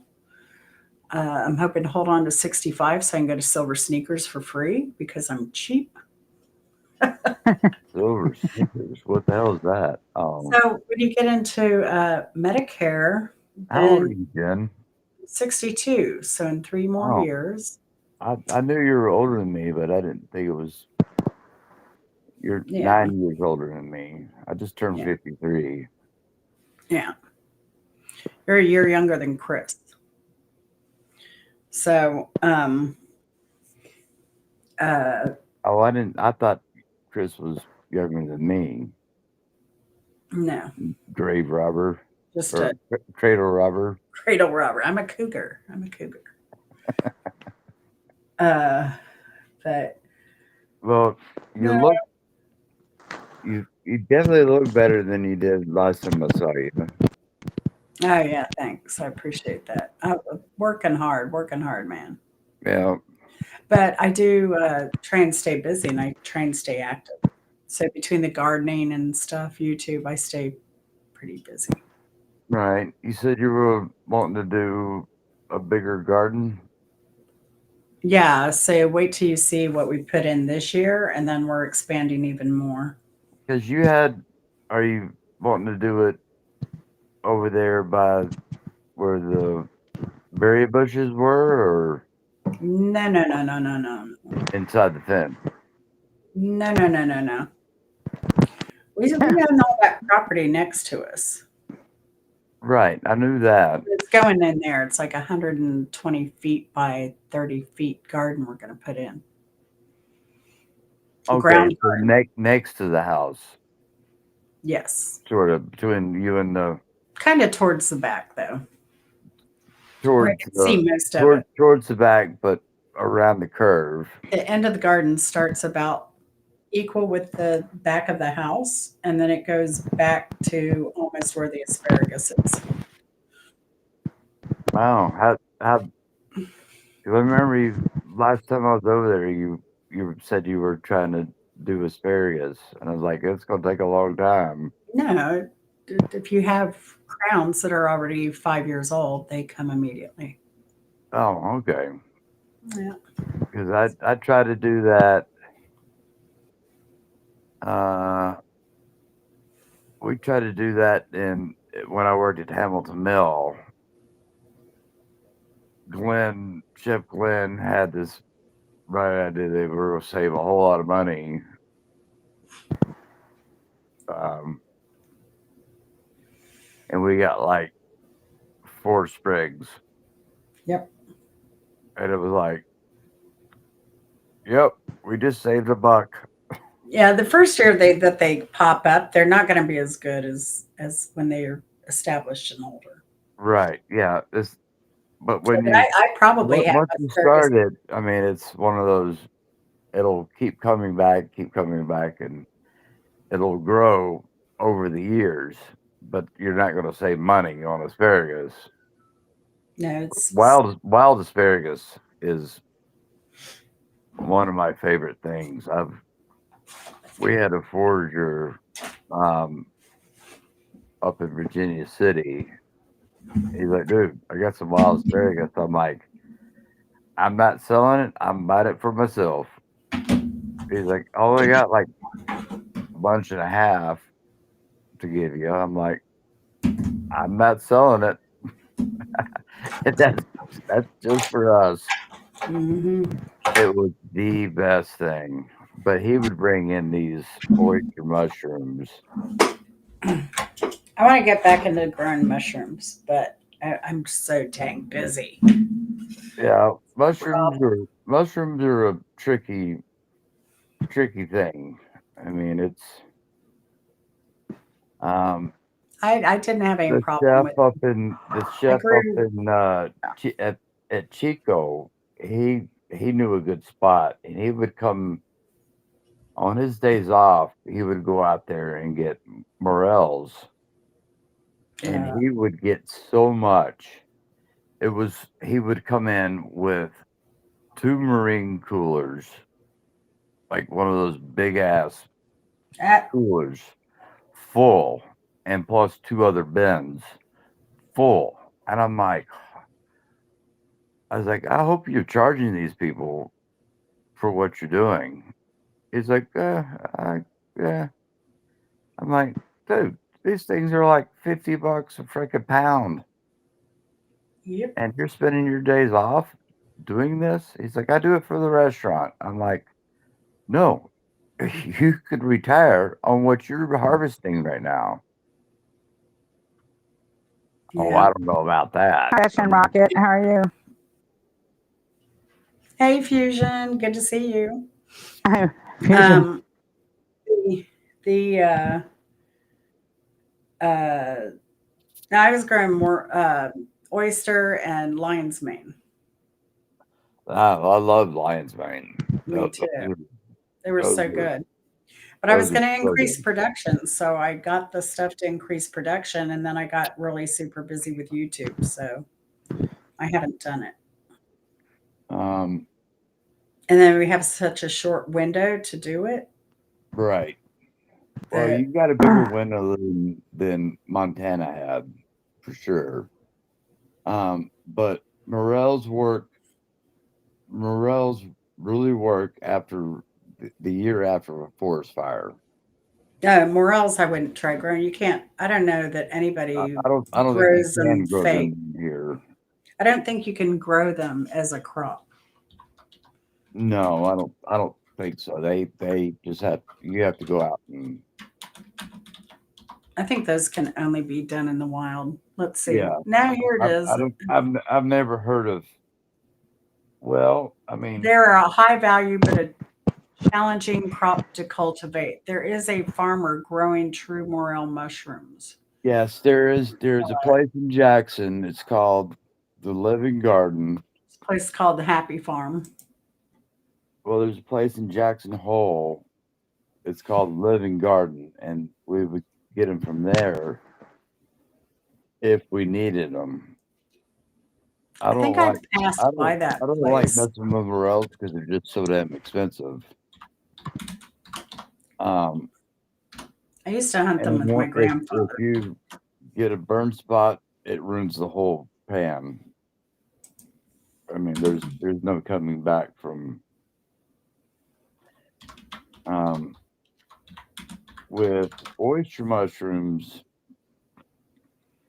I'm hoping to hold on to 65 so I can go to Silver Sneakers for free because I'm cheap. silver sneakers. What the hell is that? So when you get into Medicare, How old are then you, Jen? 62. So in 3 more Oh, years. I knew you were older than me, but I didn't think it was. You're Yeah. 9 years older than me. I just turned Yeah. 53. Yeah. You're a year younger than Chris. So, Oh, I didn't. I thought Chris was younger than me. no, Grave robber just or a cradle robber. cradle robber. I'm a cougar. But Well, no. you definitely look better than you did last time I saw you. Oh yeah, thanks. I appreciate that. Working hard, man. Yeah. But I do try and stay busy and I try and stay active. So between the gardening and stuff, YouTube, I stay pretty busy. Right. You said you were wanting to do a bigger garden. Yeah, so wait till you see what we put in this year, and then we're expanding even more. Because are you wanting to do it over there by where the berry bushes were, or No. inside the fence? No. We own all that property next to us. Right. I knew that. It's going in there. It's like 120 feet by 30 feet garden we're going to put in. Okay. Ground So garden. next to the house, Yes. sort of between you and the Kind of towards the back, though, where I towards can the see most of it. towards the back, but around the curve. The end of the garden starts about equal with the back of the house, and then it goes back to almost where the asparagus is. Wow. How I remember you last time I was over there, you said you were trying to do asparagus, and I was like, it's gonna take a long time. No, if you have crowns that are already 5 years old, they come immediately. Oh, okay. Yeah. Because I tried to do that. Uh, we tried to do that in when I worked at Hamilton Mill. Chef Glenn had this right idea they were going to save a whole lot of money. And we got like 4 sprigs, Yep. and it was like, yep, we just saved $1. Yeah, the first year that they pop up, they're not going to be as good as when they're established and older. Right? Yeah. But So when you I probably have once you asparagus. start it, I mean, it's one of those. It'll keep coming back, and it'll grow over the years. But you're not going to save money on asparagus. No, it's Wild asparagus is one of my favorite things. We had a forager up in Virginia City. He's like, dude, I got some wild asparagus. I'm like, I'm not selling it. I'm buying it for myself. He's like, oh, I got like a bunch and a half to give you. I'm like, I'm not selling it. And that's just for us. Mhm. It was the best thing. But he would bring in these oyster mushrooms. I want to get back into growing mushrooms, but I'm so dang busy. Yeah, mushrooms are a tricky thing. I mean, it's um I didn't have any the problem chef with. up in the I chef up grew. in at Chico. He knew a good spot, and he would come on his days off. He would go out there and get morels, and Yeah. he would get so much. He would come in with 2 marine coolers, like one of those big ass At, coolers full, and plus 2 other bins full. And I was like, I hope you're charging these people for what you're doing. He's like, yeah. I'm like, dude, these things are like $50 a freaking pound, yep. and you're spending your days off doing this. He's like, I do it for the restaurant. I'm like, no, you could retire on what you're harvesting right now. Oh, Yeah. I don't know about that. Hi, Shin Rocket. How are you? Hey, Fusion. Good to see you. Fusion. Um, the I was growing more oyster and lion's mane. I love lion's mane. Me Those, too. those, They were those so are good. But I was those are going to so increase good. production, so I got the stuff to increase production, and then I got really super busy with YouTube, so I haven't done it. Um, And then we have such a short window to do it right. Well, that you got a bigger window than Montana had, for sure. But morels really work after the year after a forest fire. morels I wouldn't try growing. You can't. I don't know that anybody I don't think you grows them can grow fake. them here. I don't think you can grow them as a crop. No, I don't think so. They just you have to go out and I think those can only be done in the wild. Let's see. Yeah. Now here it is. I've never heard of. Well, I mean, They're a high value but a challenging crop to cultivate. There is a farmer growing true morel mushrooms. yes, there's a place in Jackson. It's called the Living Garden. It's a place called the Happy Farm. Well, there's a place in Jackson Hole. It's called Living Garden, and we would get them from there if we needed them. I think I've passed by that I don't like place. messing with morels because they're just so damn expensive. I used to hunt them And with my if grandfather. you get a burn spot, it ruins the whole pan. I mean, there's no coming back from. With oyster mushrooms,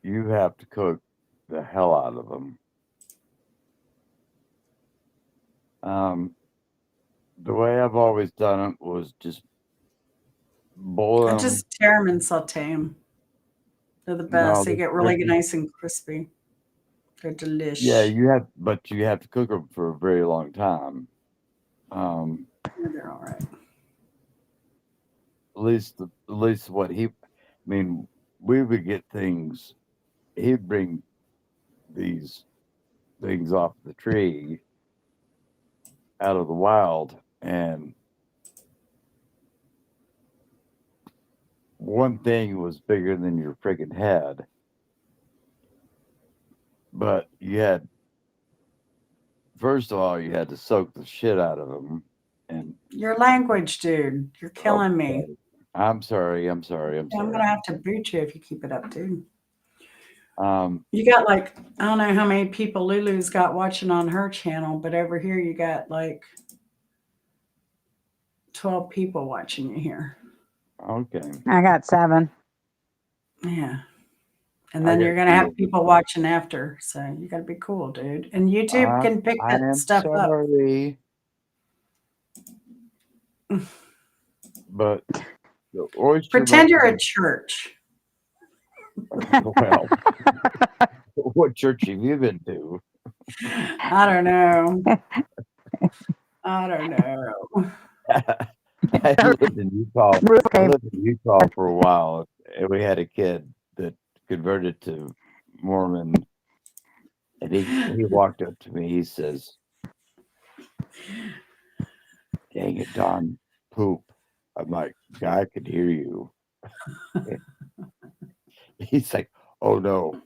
you have to cook the hell out of them. The way I've always done it was just boil I them. just tear them and saute them. They're the best. They get really nice and crispy. They're delicious. Yeah, but you have to cook them for a very long time. They're all right. At least what I mean, we would get things. He'd bring these things off the tree out of the wild, and one thing was bigger than your freaking head. But first of all, you had to soak the shit out of them. And your language, dude, you're killing me. I'm sorry. I'm gonna have to boot you if you keep it up, dude. You got I don't know how many people Lulu's got watching on her channel, but over here you got 12 people watching you here. Okay. I got 7. Yeah. And then you're gonna have people watching after, so you gotta be cool, dude. And YouTube can pick that stuff up. But the oyster pretend you're at church. Well, what church have you been to? I don't know. I lived in Utah. I lived in Utah for a while, and we had a kid that converted to Mormon, and he walked up to me. He says, "Dang it, Don, poop." I'm like, "Guy could hear you." He's like, "Oh no."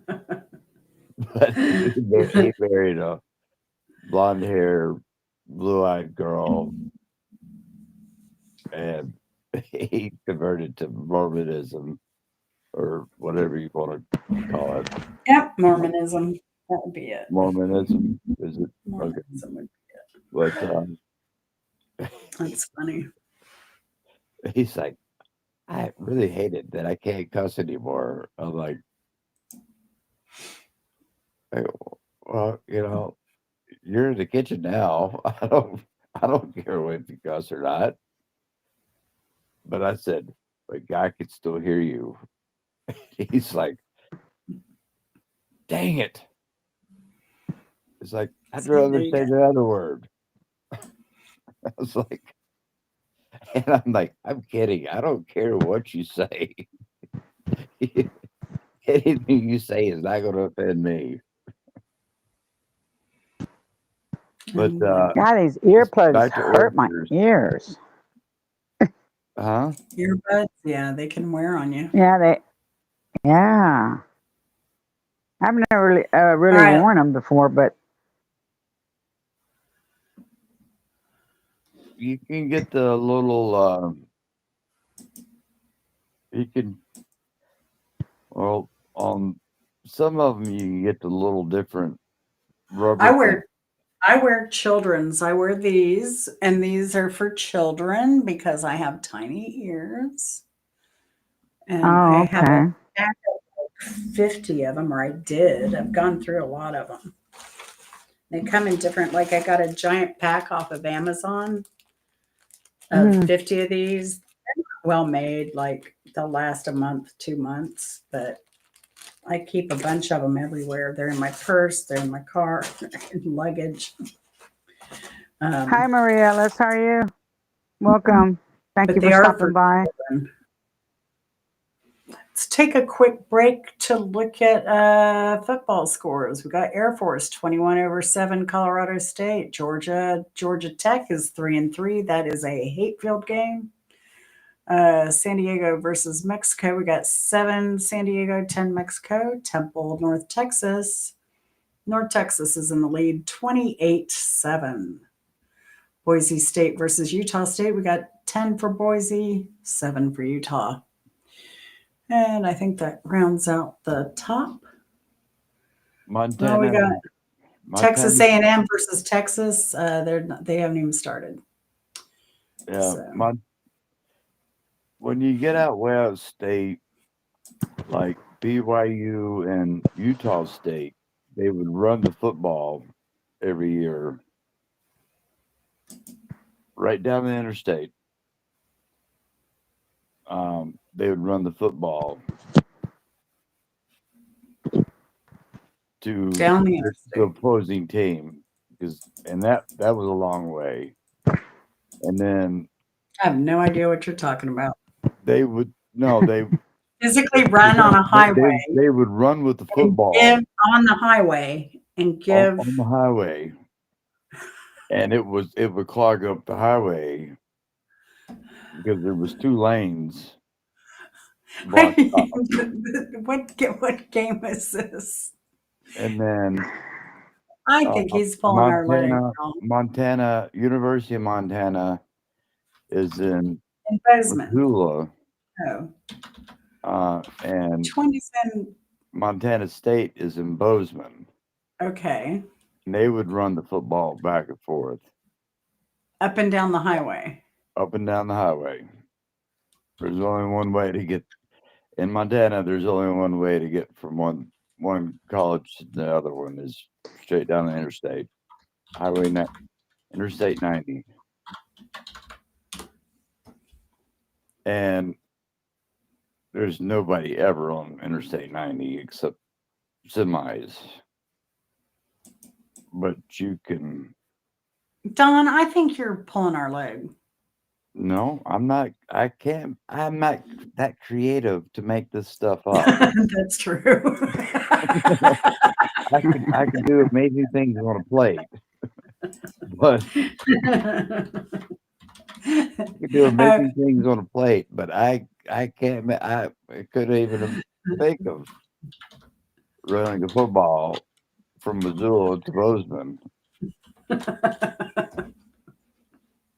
But he married a blonde hair, blue eyed girl, and he converted to Mormonism or whatever you want to call it. Yep, Mormonism. That would be it. Mormonism, is it? Mormonism Okay. would be it. That's funny. He's like, I really hate it that I can't cuss anymore. I'm like, well, you're in the kitchen now. I don't care if you cuss or not. But I said, but guy could still hear you. He's like, dang it. It's like, I'd rather say the other word. I was like, and I'm like, I'm kidding. I don't care what you say. Anything you say is not going to offend me. But God, these earplugs hurt my ears. Huh? Earbuds, yeah, they can wear on you. Yeah, I've never really worn them before, but you can get the little. You can. Well, on some of them, you can get the little different rubber. I wear children's. I wear these, and these are for children because I have tiny ears. And I have a pack of 50 of them, or I did. I've gone through a lot of them. They come in different, I got a giant pack off of Amazon of 50 of these. well made, like they'll last a month, 2 months, but I keep a bunch of them everywhere. They're in my purse, they're in my car, in luggage. Hi, Maria. Ellis. How are you? Welcome. Thank But you they for are stopping for by. children. Let's take a quick break to look at football scores. We got Air Force 21-7 Colorado State. Georgia Tech is 3-3. That is a hate-filled game. San Diego versus Mexico. We got 7 San Diego, 10 Mexico. Temple, North Texas. North Texas is in the lead, 28-7. Boise State versus Utah State. We got 10 for Boise, 7 for Utah. And I think that rounds out the top. Montana. We got Texas Montana, A&M versus Texas. They haven't even started. yeah. So. When you get out way out of state, like BYU and Utah State, they would run the football every year right down the interstate. They would run the football to Down the the interstate. opposing team, and that was a long way. And then I have no idea what you're talking about. they would Physically run on a highway. They would run with the And football give on the highway and give on the highway, and it would clog up the highway because there was 2 lanes blocked off. what game is this? And then I think he's pulling our leg. Montana, University of Montana is in In Bozeman. Missoula, Oh. and Which one is in? Montana State is in Bozeman. Okay. And they would run the football back and forth. Up and down the highway. Up and down the highway. There's only one way to get in Montana. There's only one way to get from one college to the other one is straight down the interstate. Interstate 90. And there's nobody ever on Interstate 90 except semis. But you can. Don, I think you're pulling our leg. No, I'm not. I can't. I'm not that creative to make this stuff up. That's true. I can do amazing things on a plate, but I can do amazing things on a plate. But I can't. I couldn't even think of running a football from Missoula to Bozeman.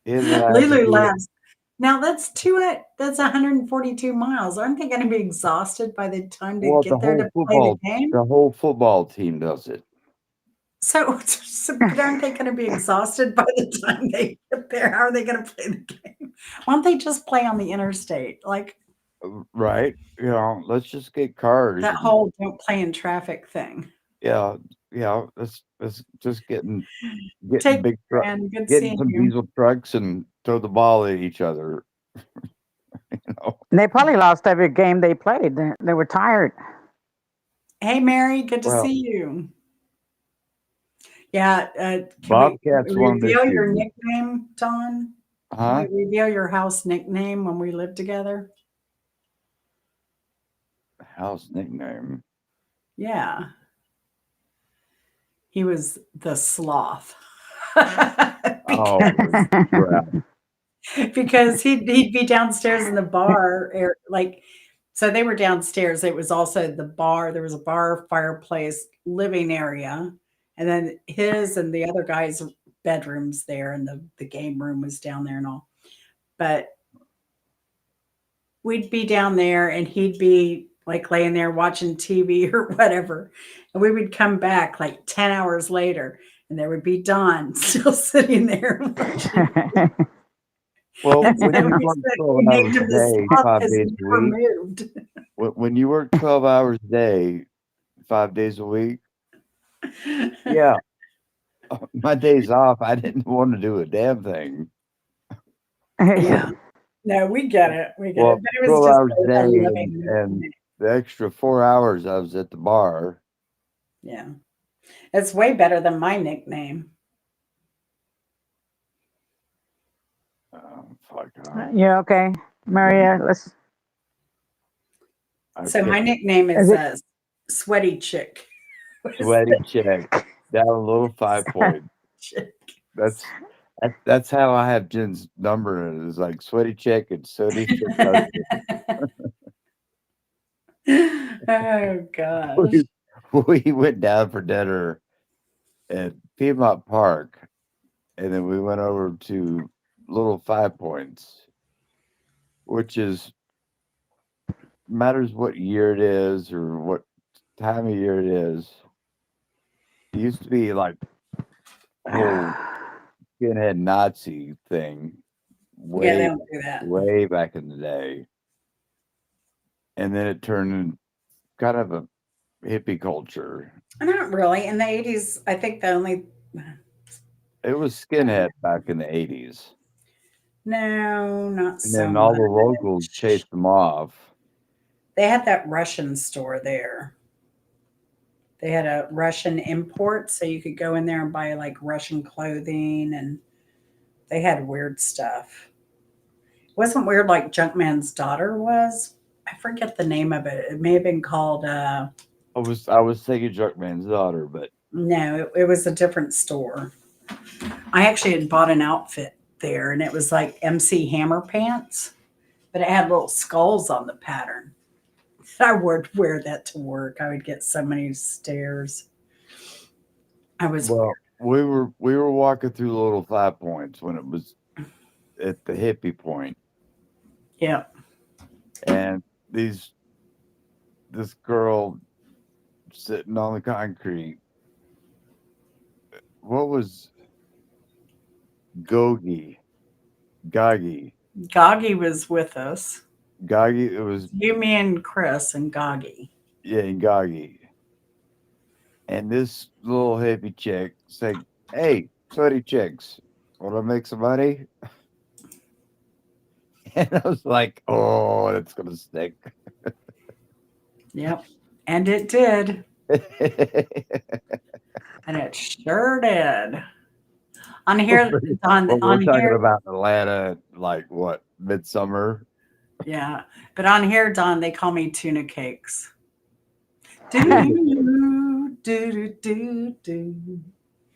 Lulu laughs. Now that's 142 miles. Aren't they going to be exhausted by the time they get there to play the game? The whole football team does it. So aren't they going to be exhausted by the time they get there? How are they going to play the game? Why don't they just play on the interstate? Like, right? Let's just get cars. That whole don't play in traffic thing. Yeah. Let's just get Take big trucks, get some diesel trucks, and throw the ball at each other. They probably lost every game they played. They were tired. Hey, Mary, good to see you. Yeah, Bobcats won this reveal your season. nickname, Don? Huh? Can we reveal your house nickname when we lived together? House nickname? Yeah. He was the sloth. Because he'd be downstairs in the bar, so they were downstairs. It was also the bar. There was a bar, fireplace, living area, and then his and the other guy's bedrooms there, and the game room was down there and all. But we'd be down there, and he'd be like laying there watching TV or whatever, and we would come back like 10 hours later, and there would be Don still sitting there watching. Well, when you work 12 hours a day, 5 days a week, when you work 12 hours a day, 5 days a week, yeah, my days off, I didn't want to do a damn thing. Yeah. No, we get it. We get Well, it. But it was 12 just hours a a day, living. and the extra 4 hours I was at the bar. Yeah. It's way better than my nickname. Fuck. Yeah, okay. Maria, let's. So my nickname Is is it Sweaty Chick. Sweaty check down a little 5 point. Chick. That's how I have Jen's number. It is like sweaty check and sooty shit. Oh gosh. We went down for dinner at Piedmont Park, and then we went over to Little 5 Points, which is matters what year it is or what time of year it is. It used to be like a whole skinhead Nazi thing Yeah, they way don't do that. way back in the day, and then it turned into kind of a hippie culture. Not really. In the 80s, I think the only It was skinhead back in the 80s. no, not And so then all the much. locals chased them off. They had that Russian store there. They had a Russian import, so you could go in there and buy like Russian clothing, and they had weird stuff. It wasn't weird like Junkman's daughter was. I forget the name of it. It may have been called I was thinking Junkman's daughter, but no, it was a different store. I actually had bought an outfit there, and it was like MC Hammer pants, but it had little skulls on the pattern. I would wear that to work. I would get so many stares. I was well, we were walking through the Little 5 Points when it was at the hippie point, yeah. and this girl sitting on the concrete. What was Goggy? Goggy. Goggy was with us. Goggy. It was You, me, and Chris and Goggy. yeah, Goggy. And this little hippie chick said, "Hey, sweaty chicks, want to make some money?" And I was like, "Oh, that's gonna stick." Yep. And it did. And it sure did. On here, Well, we're on talking here, about Atlanta, like what, midsummer? yeah. But on here, Don, they call me tuna cakes. Do, do, do, do.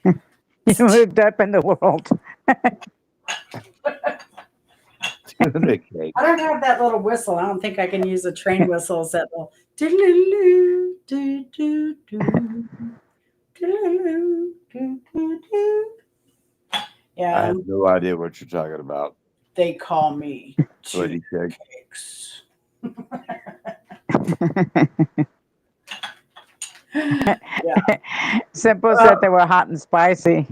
You moved up in the world. Tuna cake. I don't have that little whistle. I don't think I can use a train whistle. Is that little do, do, do, do, do, do, do, do. I Yeah, have no idea what you're talking about. they call me Sweaty tuna chick. cakes. Simple said they were hot and spicy.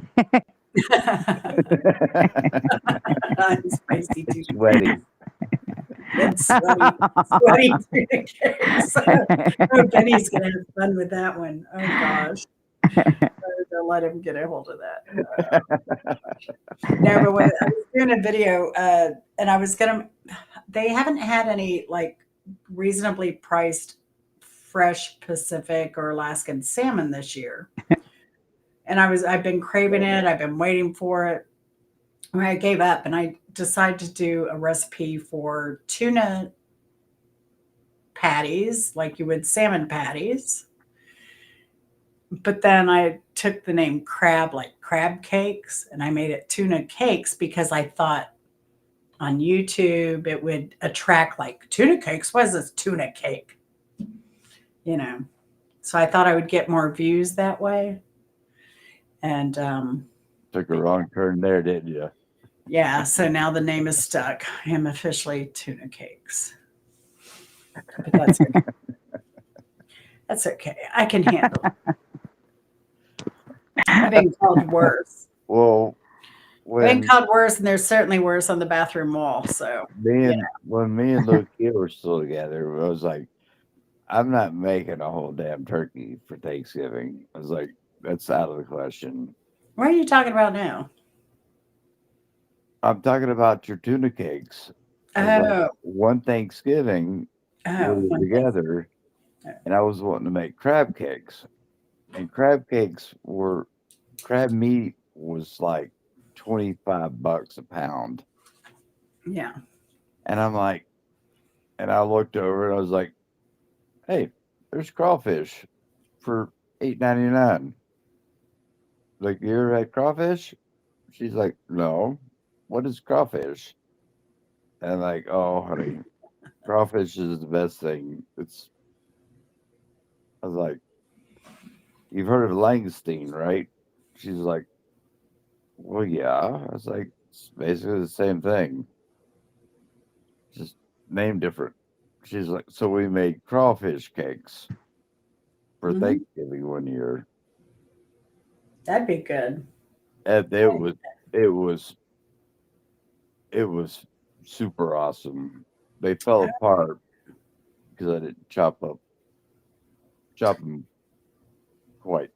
I'm spicy too. Sweaty. It's sweaty tuna cakes. Oh, Benny's gonna have fun with that one. Oh gosh. Don't let him get a hold of that. No, but when I was doing a video, and I was gonna, they haven't had any like reasonably priced fresh Pacific or Alaskan salmon this year. And I've been craving it. I've been waiting for it. I gave up and I decided to do a recipe for tuna patties, like you would salmon patties. But then I took the name crab, like crab cakes, and I made it tuna cakes because I thought on YouTube it would attract like tuna cakes. What is this tuna cake? You know, so I thought I would get more views that way. And Took a wrong turn there, didn't you? yeah, so now the name is stuck. I am officially tuna cakes. But that's okay. That's okay. I can handle it. I've been called worse. Well, I've been when called worse, and there's certainly worse on the bathroom wall. So when me and Luke were still together, I was like, I'm not making a whole damn turkey for Thanksgiving. I was like, that's out of the question. what are you talking about now? I'm talking about your tuna cakes. I was like, Oh, one Thanksgiving we oh, were one thing. together, and I was wanting to make crab cakes, and crab meat was like $25 a pound, Yeah. and I'm like, and I looked over and I was like, hey, there's crawfish for $8.99. Like, you ever had crawfish? She's like, no. What is crawfish? And I'm like, oh, honey, crawfish is the best thing. I was like, you've heard of langoustine, right? She's like, well, yeah. I was like, it's basically the same thing, just named different. She's like, so we made crawfish cakes for Mhm. Thanksgiving one year, That'd be good. and it was it was super awesome. They fell apart because I didn't chop them quite.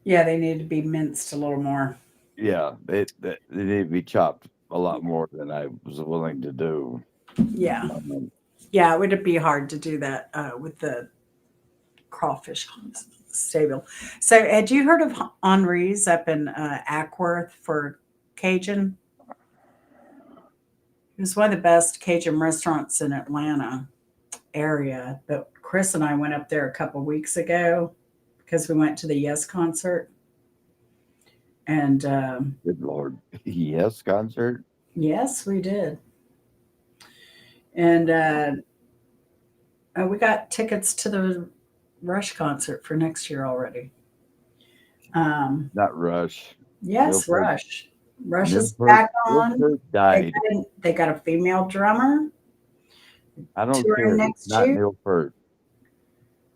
Yeah, they need to be minced a little more. Yeah, they need to be chopped a lot more than I was willing to do. Yeah. Um, Yeah, it would be hard to do that with the crawfish stable. So, had you heard of Henri's up in Ackworth for Cajun? It was one of the best Cajun restaurants in Atlanta area. But Chris and I went up there a couple weeks ago because we went to the Yes concert. And Good Lord, yes, concert. yes, we did. And we got tickets to the Rush concert for next year already. Not Rush. Yes, Milford. Rush. Rush is Milford, back on. Milford They died. they got a female drummer I don't touring care. next Not year. Milford.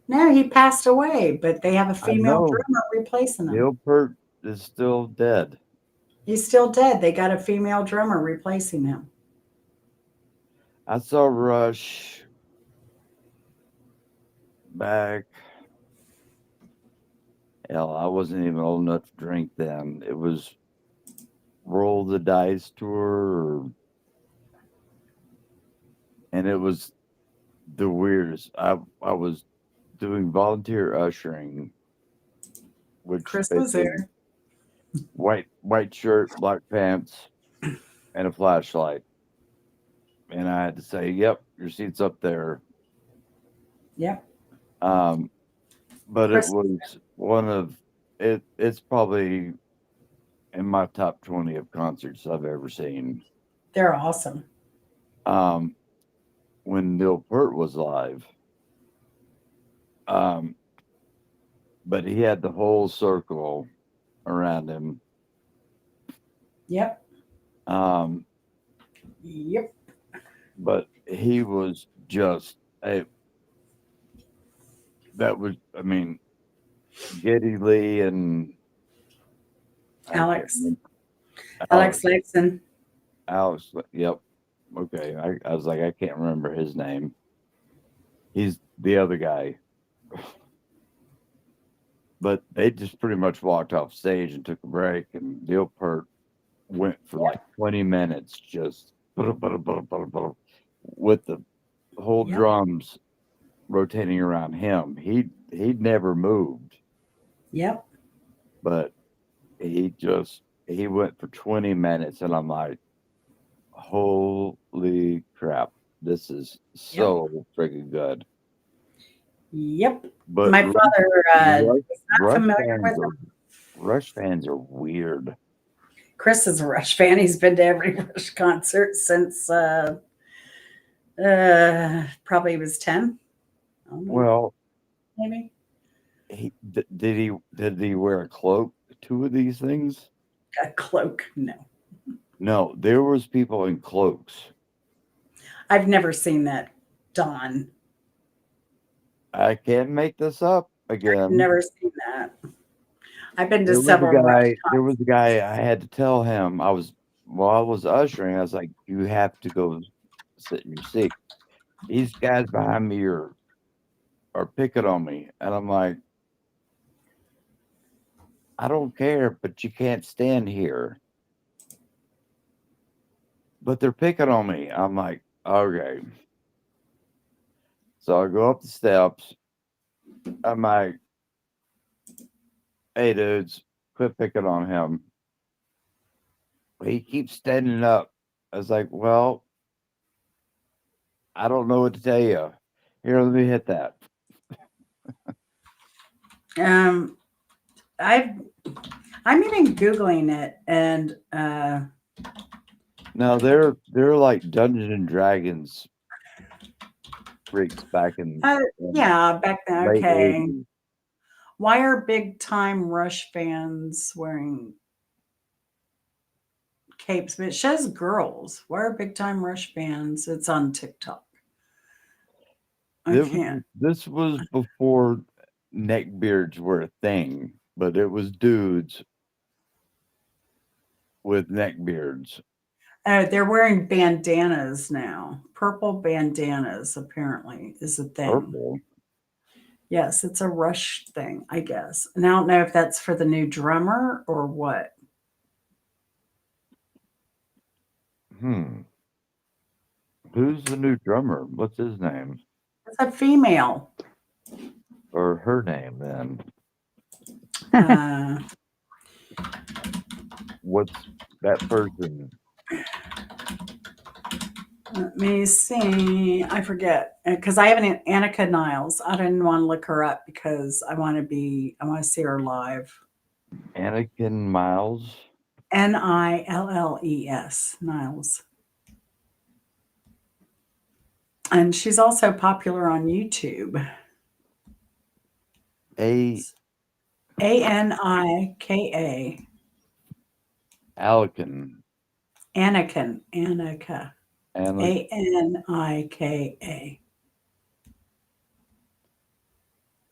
No, he passed away, but they have a I female know drummer replacing him. Milford is still dead. He's still dead. They got a female drummer replacing him. I saw Rush back. Hell, I wasn't even old enough to drink then. It was Roll the Dice tour, and it was the weirdest. I was doing volunteer ushering, which Chris was basically there. white shirt, black pants, and a flashlight. And I had to say, "Yep, your seat's up there." Yep. But it Chris, was one of it. It's probably in my top 20 of concerts I've ever seen. they're awesome. Um, when Neil Peart was live, um, but he had the whole circle around him. Yep. Um, Yep. but he was just a that was I mean Geddy Lee and I can't Alex. remember, Alex Alex Lexon. Alex. Yep. Okay. I was like I can't remember his name. He's the other guy. But they just pretty much walked off stage and took a break, and Neil Peart went for like 20 minutes just with the whole Yep. drums rotating around him. He'd never moved, Yep. but he went for 20 minutes, and I'm like, holy crap, this is so freaking good. Yep. But My father Rush, is not Rush familiar fans with are him. Rush fans are weird. Chris is a Rush fan. He's been to every Rush concert since probably he was 10. I don't know, Well, maybe. did he wear a cloak to two of these things? A cloak. No. No, there was people in cloaks. I've never seen that, Don. I can't make this up again. Never seen that. I've been to There was a several Rush guy. There was concerts. a guy. I had to tell him. While I was ushering. I was like, "You have to go sit in your seat. These guys behind me are picking on me," and I'm like, "I don't care, but you can't stand here." but they're picking on me. I'm like, okay. So I go up the steps. I'm like, hey, dudes, quit picking on him. He keeps standing up. I was like, well, I don't know what to tell you. Here, let me hit that. Um, I'm even Googling it, and No, they're like Dungeons and Dragons freaks back in yeah, back then. late Okay. 80s. Why are big time Rush fans wearing capes? But it shows girls. Why are big time Rush fans? It's on TikTok. I can't. This was before neck beards were a thing, but it was dudes with neck beards. They're wearing bandanas now. Purple bandanas, apparently, is a thing. Purple. Yes, it's a Rush thing, I guess. And I don't know if that's for the new drummer or what. Who's the new drummer? What's his name? It's a female. Or her name then? What's that person? Let me see. I forget because I have an Annika Niles. I didn't want to look her up because I want to see her live. Anakin Miles? Nilles, Niles. And she's also popular on YouTube. Anika. Anakin. Annika. Anika.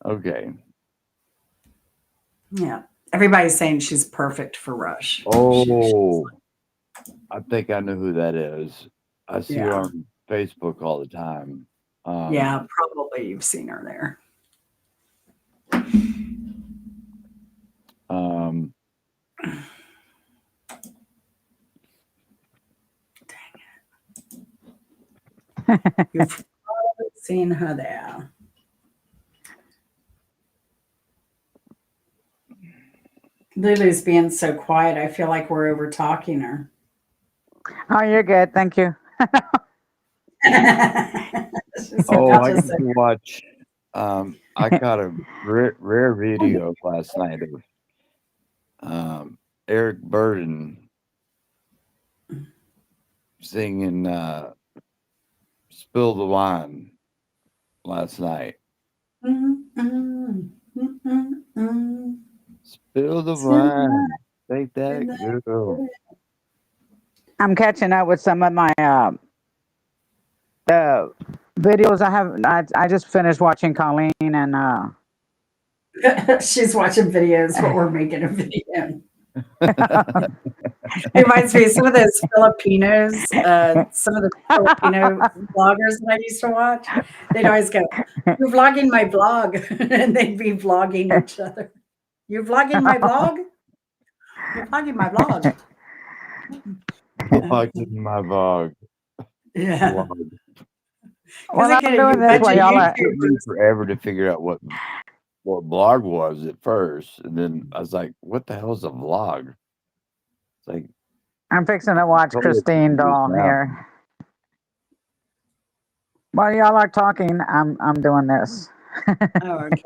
Okay. Yeah. Everybody's saying she's perfect for Rush. Oh, I think I know who that is. I see her Yeah. on Facebook all the time. Yeah, probably you've seen her there. You've probably seen her there. Lulu's being so quiet. I feel like we're over talking her. Oh, you're good. Thank you. Oh, I get to watch. I caught a rare video last night of Eric Burden singing "Spill the Wine" last night. Spill the wine, take that girl. I'm catching up with some of my videos. I just finished watching Colleen and She's watching videos, but we're making a video. It reminds me of some of those Filipinos, some of the Filipino vloggers that I used to watch. They'd always go, "You're vlogging my vlog," and they'd be vlogging each other. "You're vlogging my vlog? You're vlogging my vlog." Vlogging my vlog. Yeah. well, I'm doing this while y'all are. It took me forever to figure out what blog was at first, and then I was like, "What the hell is a vlog?" It's like I'm fixing to watch Christine Doll here. While y'all are talking, I'm doing this. Oh, okay.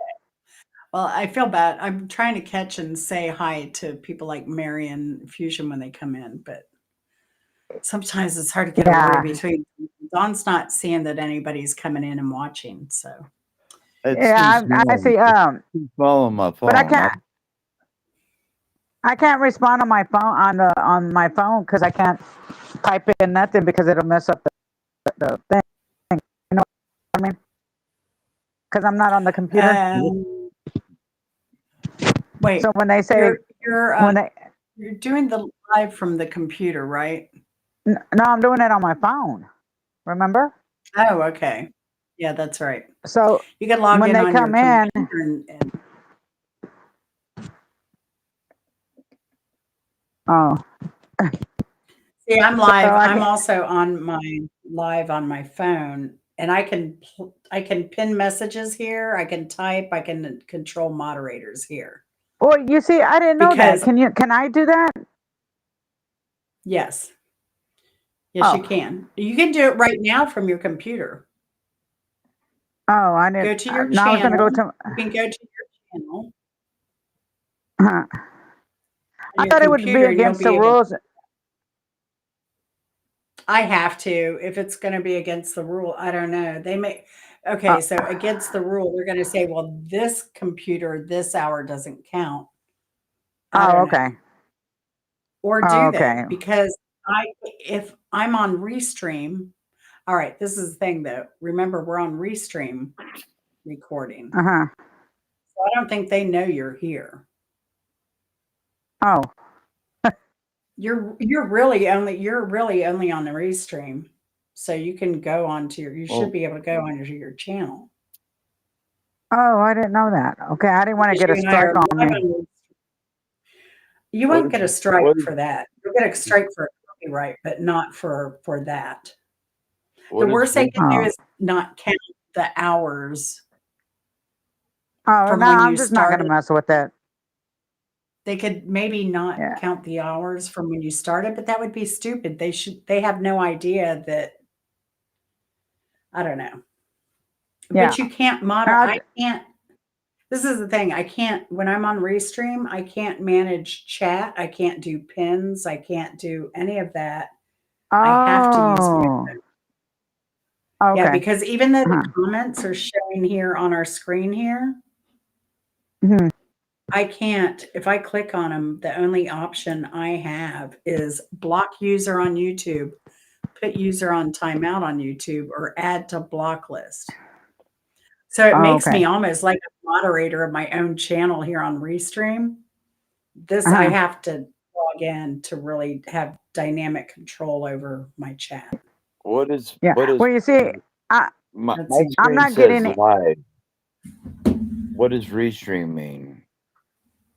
Well, I feel bad. I'm trying to catch and say hi to people like Marion Fusion when they come in, but sometimes it's hard to get a word between. Dawn's not seeing that anybody's coming in and watching, so. Yeah, I see. Small on my phone. But I can't respond on my phone on my phone because I can't type in nothing because it'll mess up the thing. You know what I mean? Because I'm not on the computer. Wait. So when they say you're doing the live from the computer, right? No, I'm doing it on my phone. Remember? Oh, okay. Yeah, that's right. So you can log when in they on come your in. computer and Oh. See, See, I'm live. I I'm can, also on my live on my phone, and I can pin messages here. I can type. I can control moderators here well, you see, I didn't know that. because Can I do that? yes, yes, you Oh, can. You can do it right now from your computer. oh, I didn't. Go to your No, I was going to go channel. to. You can go to your channel I on your thought it would be computer, and you'll against the be able. rules. I have to if it's going to be against the rule. I don't know. They may. Uh, Okay, so against the rule, they're going to say, well, this computer, this hour doesn't count. I oh, don't know. okay. Or Oh, do okay. they? Because if I'm on Restream, all right, this is the thing though. Remember, we're on Restream recording. Uh huh. So I don't think they know you're here. Oh, You're really only on the Restream. So you can go onto you should Well, be able to go onto your channel. oh, I didn't know that. Okay, I didn't want to Because get you a and I are strike on live me. on. You what won't is get a strike what is for that. You'll get a strike for copyright, but not for that. The what is worst they can do Oh, is not count the hours oh, from no, when I'm you just not going to started. mess with that. They could maybe not Yeah, count the hours from when you started, but that would be stupid. They have no idea that I don't know. yeah. But you can't No, I can't this is the thing. I can't when I'm on Restream, I can't manage chat. I can't do pins. I can't do any of that. I have to use my oh, phone. Yeah, okay. because even though the Uh-huh. comments are showing here on our screen here, Mhm. I can't if I click on them, the only option I have is block user on YouTube, put user on timeout on YouTube, or add to block list. So it Oh, makes me okay. almost like a moderator of my own channel here on Restream. This I Uh-huh. have to log in to really have dynamic control over my chat. Yeah. what is Well, you see, I Let's my see. I'm screen not says getting. live. What does restream mean?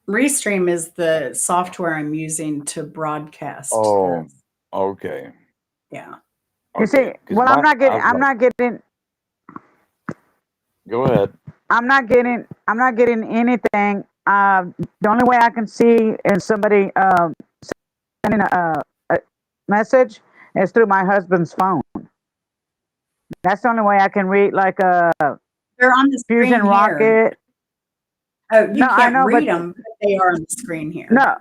Restream is the software I'm using to broadcast Oh, this. okay, Yeah. You okay. see, Because well, my I was I'm like, not getting. go ahead. I'm not getting anything. The only way I can see is somebody sending a message is through my husband's phone. That's the only way I can read, like They're on the Fusion screen here. Rocket. Oh, No, you I can't know, but read them, but they are on the screen here. no,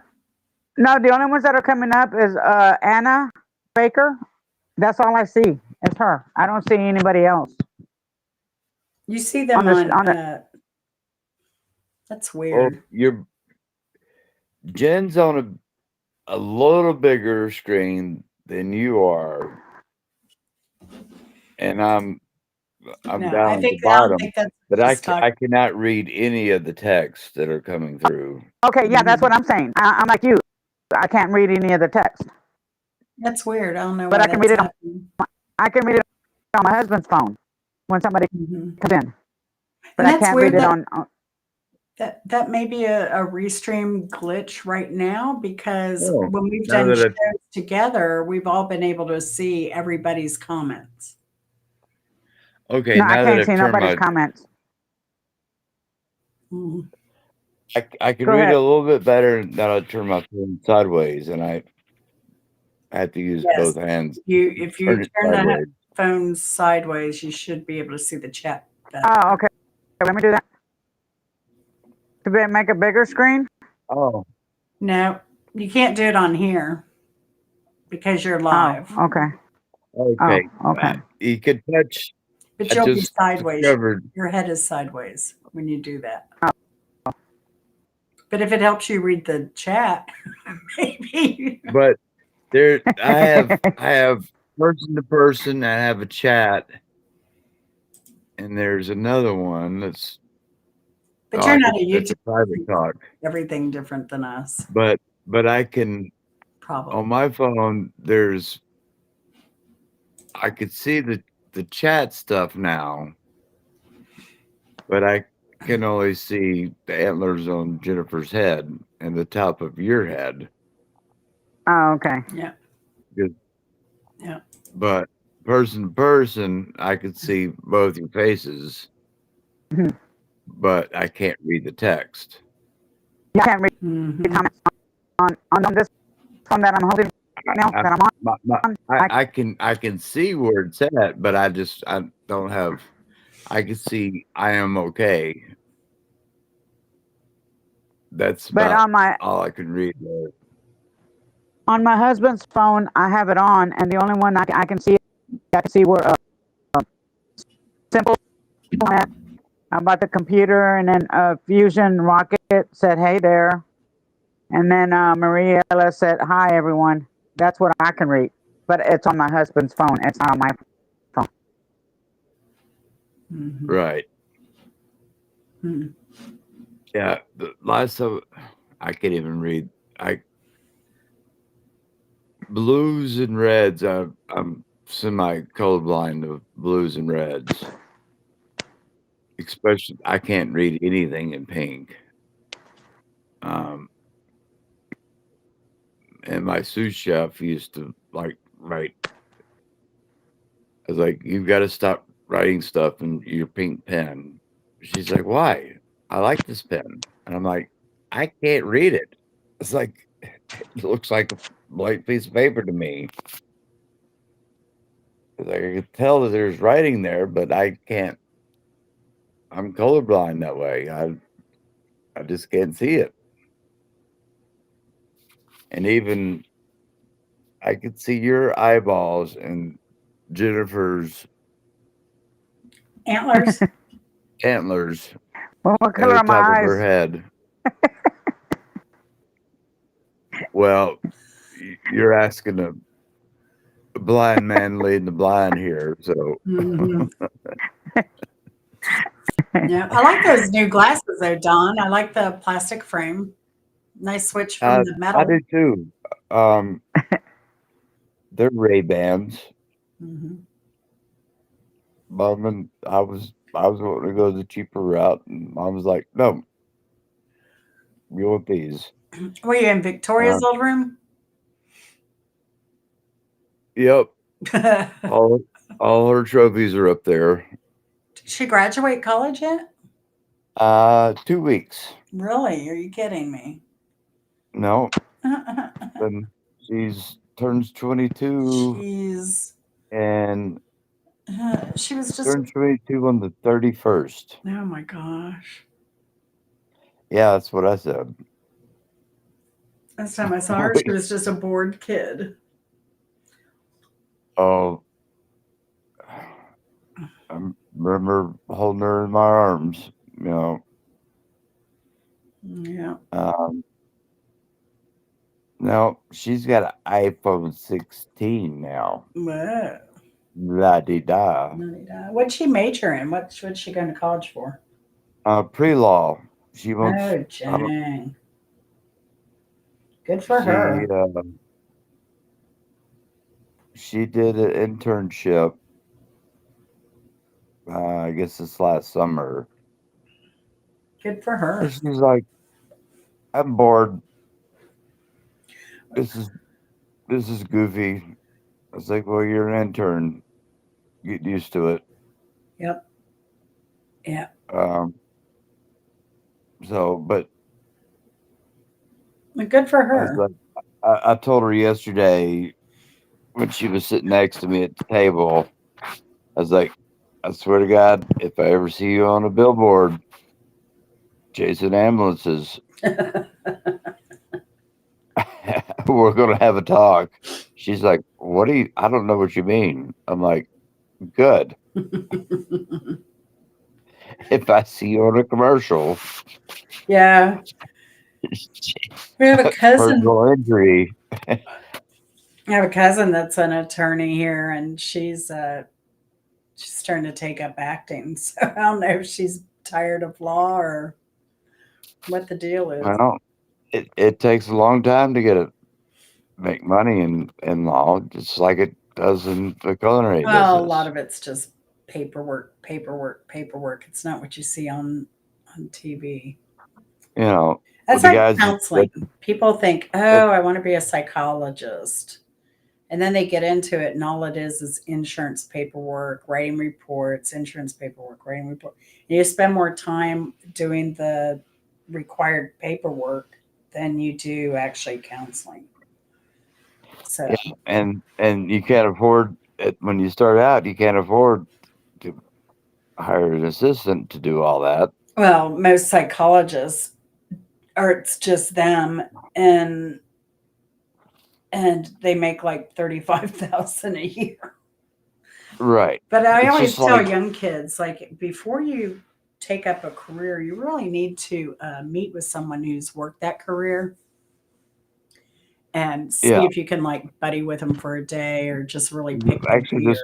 no. The only ones that are coming up is Anna Baker. That's all I see. It's her. I don't see anybody else You see on them this. on On the. that's Well, weird. your Jen's on a little bigger screen than you are, and I'm No, down at the I don't bottom, think that's but what she's talking. I cannot read any of the texts that are coming through. Okay, yeah, that's what I'm saying. I'm like you. I can't read any of the text, That's weird. I don't know but why I can read that's it. happening. I can read it on my husband's phone when somebody Mhm. comes in, but And I that's can't read weird it that on. that may be a Restream glitch right now because Oh, when we've now done that shows I together, we've all been able to see everybody's comments. okay, No, I now that can't I've see turned nobody's my comments. Mhm. I can Go read ahead. a little bit better now that I turn my phone sideways, and I have to use both Yes. hands. If you Turn it turn the sideways. phone sideways, you should be able to see the chat better. Oh, okay. Let me do that. To make a bigger screen. Oh, No, you can't do it on here because you're Oh, live, okay. Oh, okay. okay. You could touch. but I you'll be just sideways. discovered. Your head is sideways when you do that. Oh, But if it helps you read the chat, maybe. But there, I have person to person. I have a chat, and there's another one that's But you're not a that's YouTube. a private talk. Everything different than us, But I can probably. on my phone. I could see the chat stuff now, but I can only see the antlers on Jennifer's head and the top of your head. oh, okay. Yeah. Yeah. But person to person, I could see both your faces, Mhm. but I can't read the text. Yeah, I can't read the Mhm. comments on this phone that I'm holding now I, that I'm on. I can see where it's at, but I don't have. I can see I am okay. That's But about all I can read there. on my husband's phone, I have it on, and the only one I can see where simple at about the computer, and then Fusion Rocket said, "Hey there," and then Mariella said, "Hi everyone." That's what I can read, but it's on my husband's phone. It's not on my phone. Mhm. Right. Mhm. Yeah. The last of I can't even read. I blues and reds. I'm semi colorblind of blues and reds. Especially, I can't read anything in pink. And my sous chef used to like write. I was like, "You've got to stop writing stuff in your pink pen." She's like, "Why? I like this pen." And I'm like, "I can't read it. It's like it looks like a blank piece of paper to me." It's like I could tell that there's writing there, but I can't. I'm colorblind that way. I just can't see it. And even I could see your eyeballs and Jennifer's Antlers. antlers Well, what at color the are my top of her eyes? head. Well, you're asking a blind man leading the blind here. So Mhm. Yeah, I like those new glasses though, Don. I like the plastic frame. Nice switch from the I metal. do too. Um, they're Ray Bans. Mhm. Mom and I was wanting to go the cheaper route, and Mom was like, "No, you want these." Were you in Victoria's Um, old room? yep, Did all her trophies are up there. she graduate college yet? 2 weeks. Really? Are you kidding me? No, and she's turns 22, She's and she was just turns 22 on the 31st. oh my gosh. Yeah, that's what I said. Last time I saw her, she was just a bored kid. Oh, I remember holding her in my arms. You know, Yeah. um, no, she's got an iPhone 16 now. Whoa. La di da. What'd she major in? What's she going to college for? Pre-law. She wants. Oh, dang. Good for She her. she did an internship. I guess this last summer. Good for her. And she's like, "I'm bored. This is goofy." I was like, "Well, you're an intern. Get used to it." Yep. Yeah. Um, but Well, good for I was her. like, I told her yesterday when she was sitting next to me at the table, I was like, "I swear to God, if I ever see you on a billboard chasing ambulances, we're gonna have a talk." She's like, "What do you? I don't know what you mean." I'm like, "Good. If I see you on a commercial, Yeah. We have a cousin. personal injury." I have a cousin that's an attorney here, and she's starting to take up acting. So I don't know if she's tired of law or what the deal is. Well, it takes a long time to make money in law, just like it does in the culinary Well, a lot business. of it's just paperwork, paperwork, paperwork. It's not what you see on TV. You know, with That's the like guys counseling. People think, that oh, I want to be a psychologist. And then they get into it, and all it is insurance paperwork, writing reports, insurance paperwork, writing report. And you spend more time doing the required paperwork than you do actually counseling. So, Yeah, and you can't afford it when you start out. You can't afford to hire an assistant to do all that. well, most psychologists, or it's just them, and they make like 35,000 a year. Right. But I It's always just tell like, young kids, like, before you take up a career, you really need to meet with someone who's worked that career and see yeah, if you can like buddy with them for a day or just really pick their actually just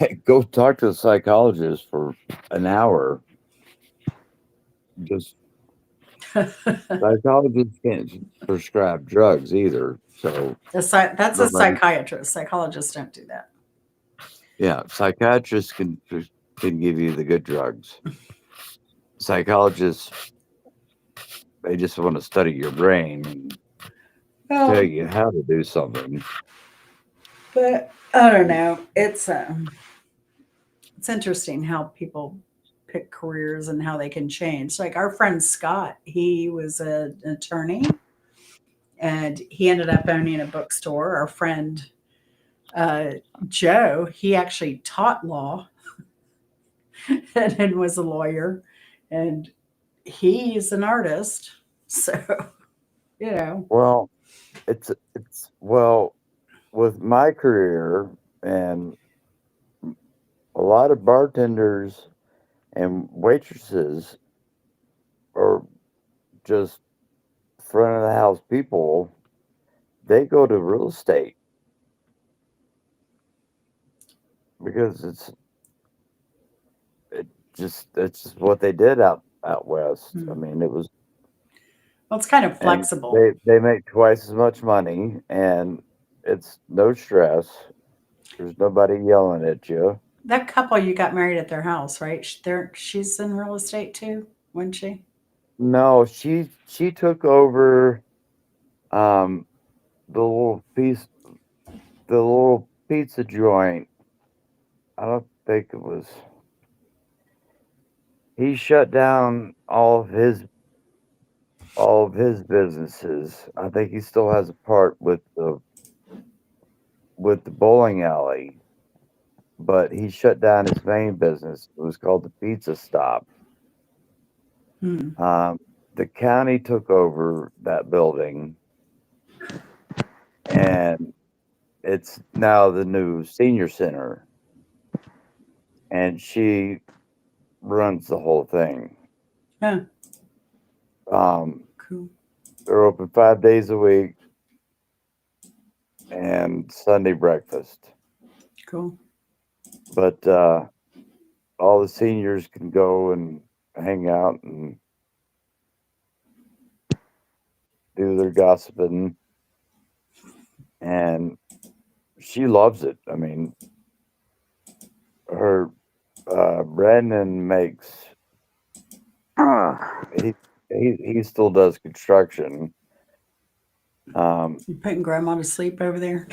beer. go talk to a psychologist for an hour. Just psychologists can't prescribe drugs either. So That's a nobody, psychiatrist. Psychologists don't do that. yeah, psychiatrists can give you the good drugs. Psychologists, they just want to study your brain and tell Well, you how to do something. but I don't know. It's interesting how people pick careers and how they can change. Like our friend Scott, he was an attorney and he ended up owning a bookstore. Our friend uh, Joe, he actually taught law and was a lawyer, and he's an artist. So, you know, Well, it's well with my career and a lot of bartenders and waitresses are just front of the house people. They go to real estate because it's just what they did out west. I mean, it was, well, it's kind of and flexible. they make twice as much money, and it's no stress. There's nobody yelling at you. That couple you got married at their house, right? She's in real estate too, wasn't she? No, she took over um the little piece the little pizza joint. I don't think it was. He shut down all of his businesses. I think he still has a part with the bowling alley, but he shut down his main business. It was called the Pizza Stop. Hmm. The county took over that building, and it's now the new senior center, and she runs the whole thing. Yeah, Um, cool. they're open 5 days a week and Sunday breakfast. Cool. But all the seniors can go and hang out and do their gossiping, and she loves it. I mean, her Brandon makes he he still does construction. You putting grandma to sleep over there?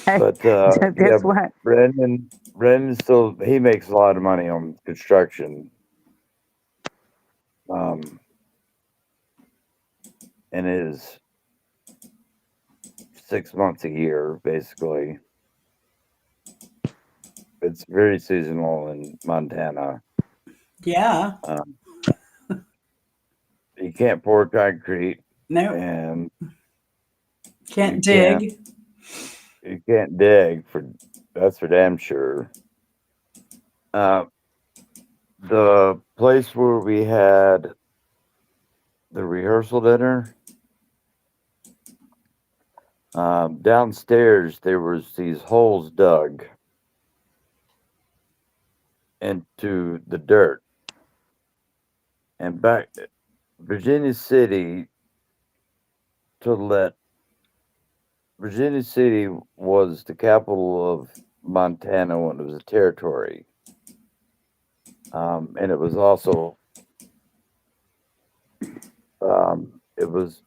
Hey, But yeah, guess what? Brandon still he makes a lot of money on construction. Um, and is 6 months a year basically. It's very seasonal in Montana. Yeah. Um, you can't pour concrete, No, and can't you can't dig. you can't dig for that's for damn sure. Uh, the place where we had the rehearsal dinner, downstairs there was these holes dug into the dirt, and back Virginia City to let Virginia City was the capital of Montana when it was a territory. And it was also it was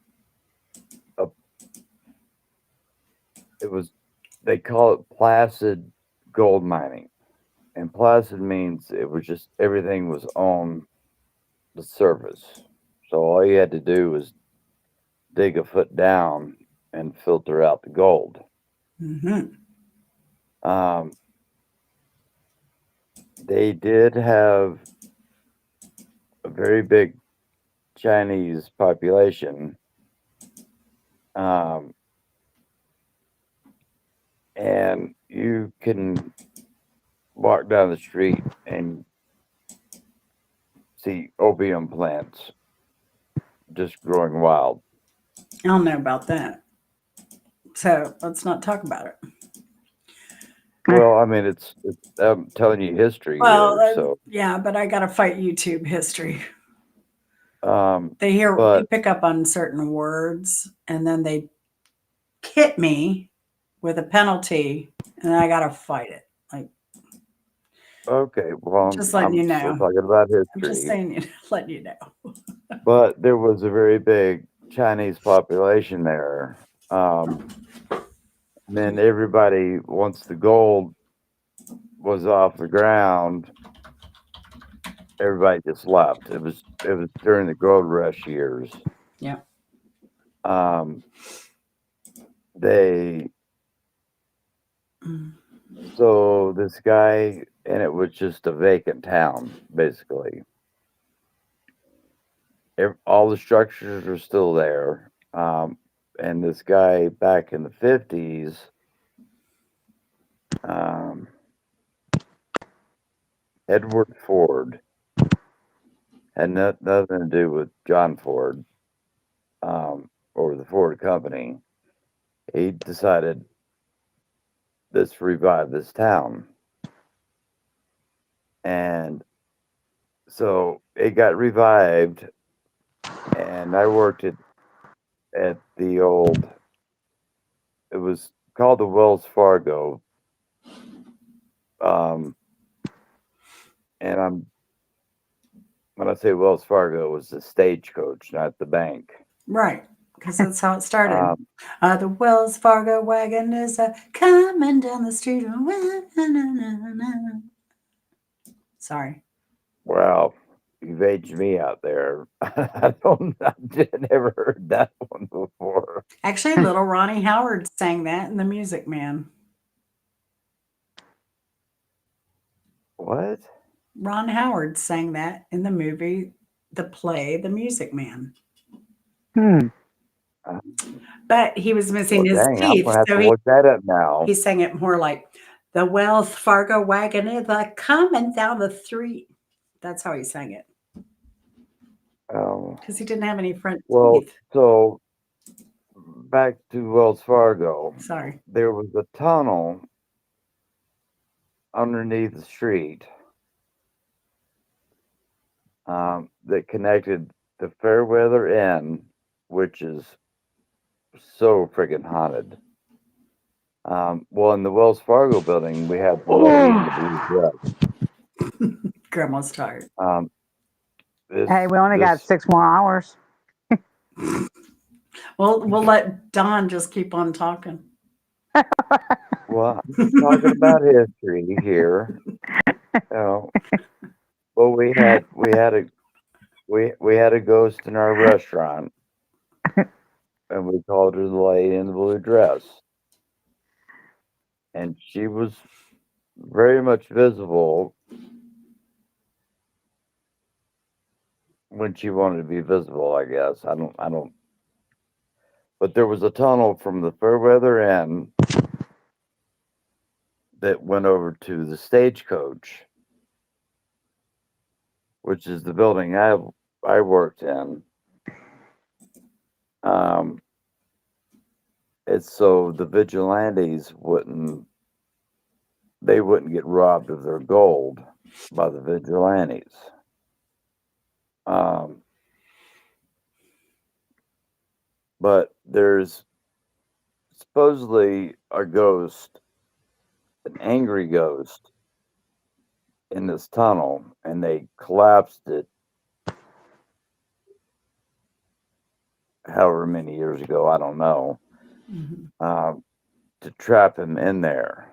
it was, they call it placid gold mining. And placid means it was just everything was on the surface. So all you had to do was dig a foot down and filter out the gold. Mm-hmm. They did have a very big Chinese population. And you can walk down the street and see opium plants just growing wild. I don't know about that. So let's not talk about it. Well, I mean, it's I'm telling you history Well, here, so yeah, but I got to fight YouTube history. um, They but pick up on certain words and then they hit me with a penalty and I got to fight it. Like, okay, well, just letting you I'm still know. talking about I'm just history. saying, letting you know. But there was a very big Chinese population there. And then everybody, once the gold was off the ground, everybody just left. It was during the gold rush years. Yeah. They Mm. So this guy, and it was just a vacant town, basically. All the structures are still there. And this guy back in the 50s, Edward Ford, had nothing to do with John Ford, or the Ford Company. He decided, let's revive this town. And so it got revived, and I worked at the old, it was called the Wells Fargo. And when I say Wells Fargo, it was the stagecoach, not the bank. Right. Because that's how it started. Um, The Wells Fargo wagon is coming down the street. Sorry. well, you've aged me out there. I never heard that one before. Actually, little Ronnie Howard sang that in The Music Man. What? Ron Howard sang that in the movie, the play, The Music Man. But he was missing Well, his dang, I'm teeth, gonna have so to look that up now. he sang it more like the Wells Fargo wagon is coming down the street. That's how he sang it because he didn't have any front Well, teeth. so back to Wells Fargo. Sorry. There was a tunnel underneath the street that connected the Fairweather Inn, which is so friggin' haunted. Well, in the Wells Fargo building, we have the lady in the blue dress. Grandma's tired. Hey, we only got 6 more hours. We'll let Don just keep on talking. Well, I'm talking about history here. Well, we had a ghost in our restaurant, and we called her the lady in the blue dress, and she was very much visible when she wanted to be visible, I guess. I don't. But there was a tunnel from the Fairweather Inn that went over to the Stagecoach, which is the building I worked in. It's so the vigilantes wouldn't get robbed of their gold by the vigilantes. But there's supposedly a ghost, an angry ghost, in this tunnel, and they collapsed it however many years ago, I don't know. Mm-hmm. to trap him in there.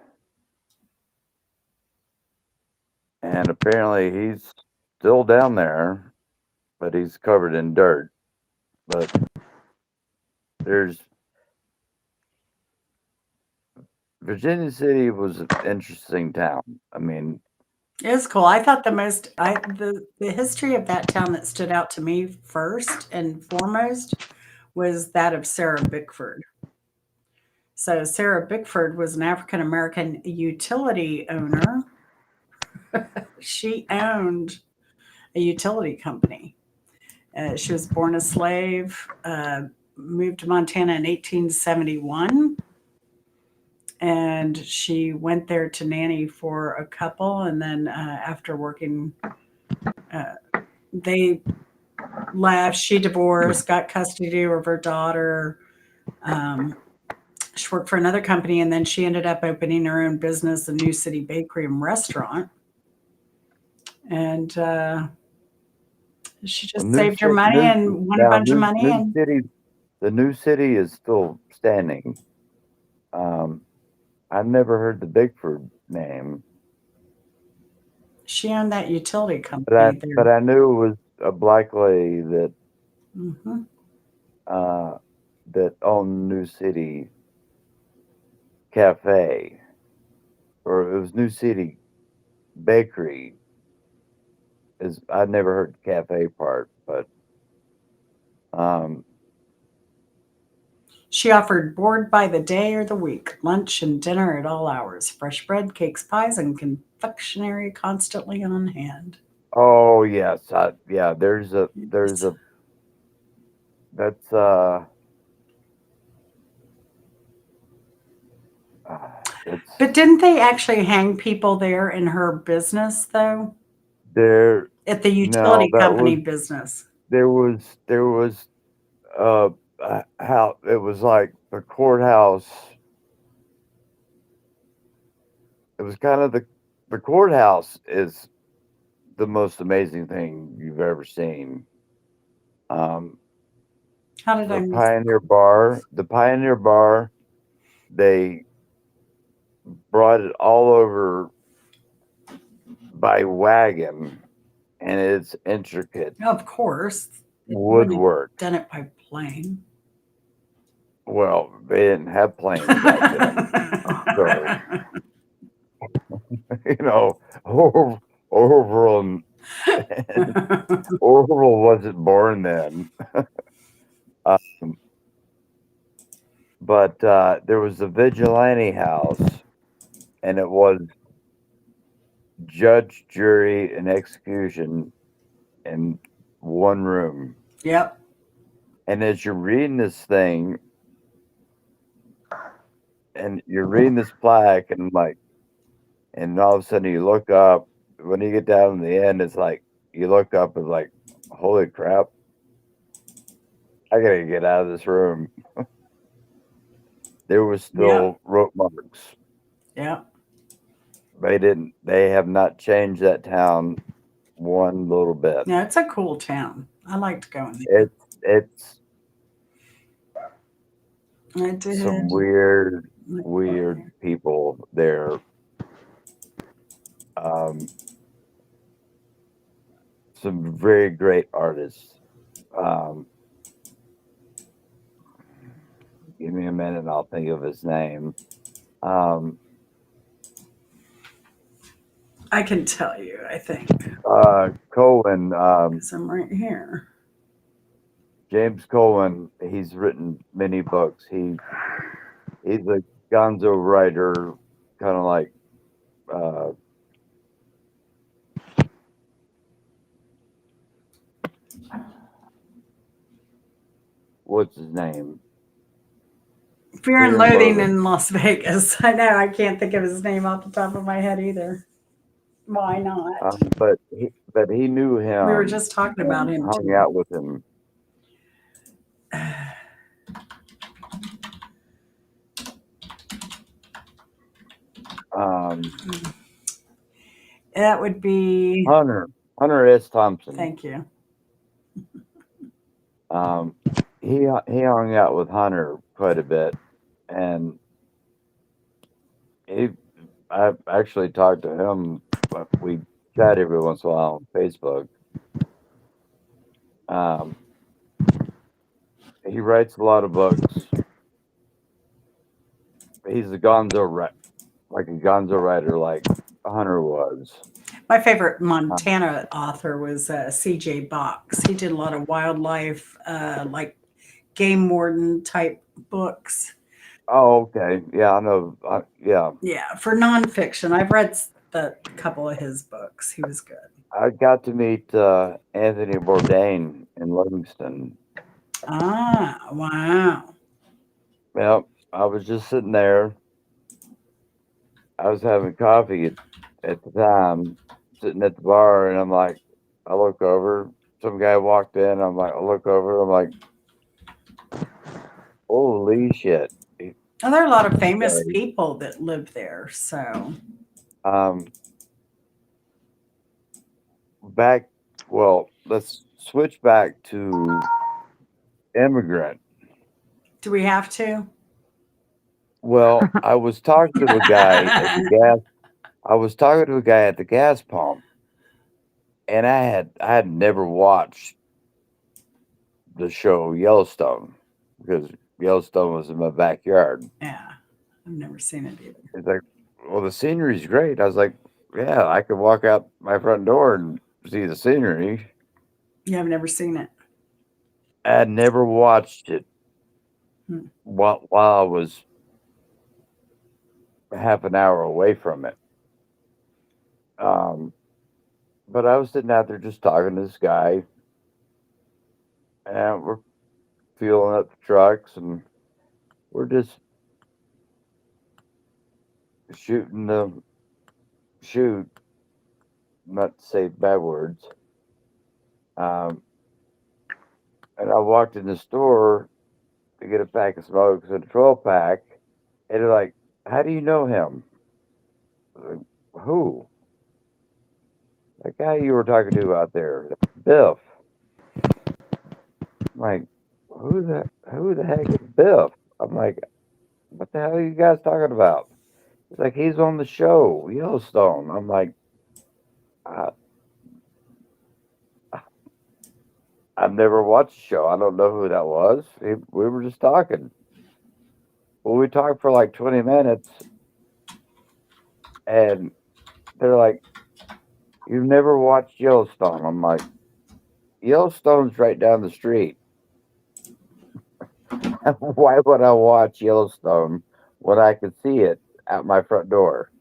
And apparently he's still down there, but he's covered in dirt. But Virginia City was an interesting town. I mean, It was cool. I thought the history of that town that stood out to me first and foremost was that of Sarah Bickford. So Sarah Bickford was an African American utility owner. She owned a utility company. She was born a slave, moved to Montana in 1871, and she went there to nanny for a couple. And then after working, they left. She divorced, got custody of her daughter. She worked for another company, and then she ended up opening her own business, a New City Bakery and Restaurant. And she just saved her money and won a bunch of money. And the new city is still standing. I've never heard the Bickford name, she owned that utility company but there. I knew it was a black lady that Hmm. that owned New City Cafe, or it was New City Bakery. I'd never heard the cafe part, but She offered board by the day or the week, lunch and dinner at all hours, fresh bread, cakes, pies, and confectionery constantly on hand. oh yes, yeah. There's a that's it's But didn't they actually hang people there in her business, though? there. At the No, utility company business? there was how it was like the courthouse. It was kind of the courthouse is the most amazing thing you've ever seen. Um, How did I the miss? Pioneer Bar, they brought it all over by wagon, and it's intricate Of course, they wouldn't have woodwork. done it by plane. Well, they didn't have planes back then, so you know, Orville and Orville wasn't born then. Um, but there was a vigilante house, and it was judge, jury, and execution in one room. Yep. And as you're reading this thing, and you're reading this plaque, and like, and all of a sudden you look up. When you get down to the end, it's like you look up and like, holy crap! I gotta get out of this room. There was Yep. still rope marks. Yep. They have not changed that town one little bit. Yeah, it's a cool town. I liked going there. It's I did. some weird people there. Some very great artists. Give me a minute and I'll think of his name. I can tell you, I think, Cohen, because I'm right here. James Cohen, he's written many books. He's a gonzo writer, kind of like what's his name? Fear and Loathing in Las Vegas. I know I can't think of his name off the top of my head either. Why not? But he knew him. We were just talking about him hung too. out with him. That would be Hunter S. Thompson. Thank you. He hung out with Hunter quite a bit, and he, I actually talked to him. But we chat every once in a while on Facebook. Um, he writes a lot of books. He's a like a gonzo writer, like Hunter was. My favorite Montana author was C.J. Box. He did a lot of wildlife, like game warden type books. Oh, okay. Yeah, I know. Yeah, Yeah, for nonfiction, I've read a couple of his books. He was good. I got to meet Anthony Bourdain in Livingston. Ah, wow. Yep, I was just sitting there. I was having coffee at the time, sitting at the bar, and I'm like, I look over. Some guy walked in. I'm like, I look over. I'm like, holy shit. And there are a lot of famous Sorry. people that live there. So, Um, back. Well, let's switch back to immigrant. do we have to? Well, I was talking to a guy at the gas. I was talking to a guy at the gas pump, and I had never watched the show Yellowstone because Yellowstone was in my backyard. Yeah, I've never seen it either. It's like, well, the scenery's great. I was like, yeah, I could walk out my front door and see the scenery. Yeah, I've never seen it. I had never watched it Hmm. while I was half an hour away from it. But I was sitting out there just talking to this guy, and we're fueling up the trucks, and we're just shooting the shoot, not to say bad words. Um, and I walked in the store to get a pack of smokes and a 12 pack, and they're like, "How do you know him?" I was like, who? That guy you were talking to out there, Biff. I'm like, who the heck is Biff? I'm like, what the hell are you guys talking about? He's like, he's on the show, Yellowstone. I'm like, I, I've never watched the show. I don't know who that was. We were just talking. Well, we talked for like 20 minutes, and they're like, you've never watched Yellowstone. I'm like, Yellowstone's right down the street. Why would I watch Yellowstone when I could see it at my front door?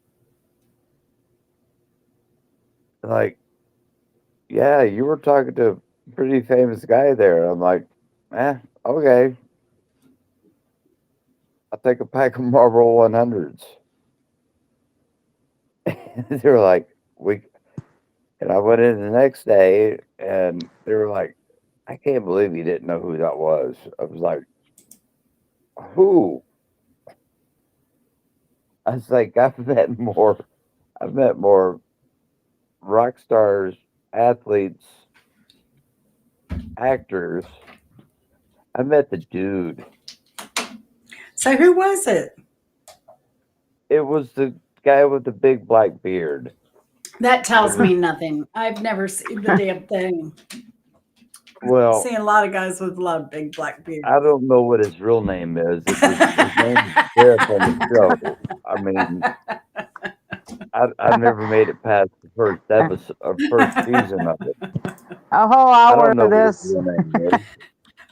Like, yeah, you were talking to a pretty famous guy there. I'm like, okay. I'll take a pack of Marlboro 100s. They were like, and I went in the next day and they were like, I can't believe you didn't know who that was. I was like, who? I was like, I've met more rock stars, athletes, actors. I met the dude. So, who was it? It was the guy with the big black beard. That tells me nothing. I've never seen the damn thing. Well, Seen a lot of guys with a lot of big black beards. I don't know what his real name is. His name is Biff on the show. I mean, I never made it past the first episode or first season of it. A whole I hour don't know of what his this. real name is.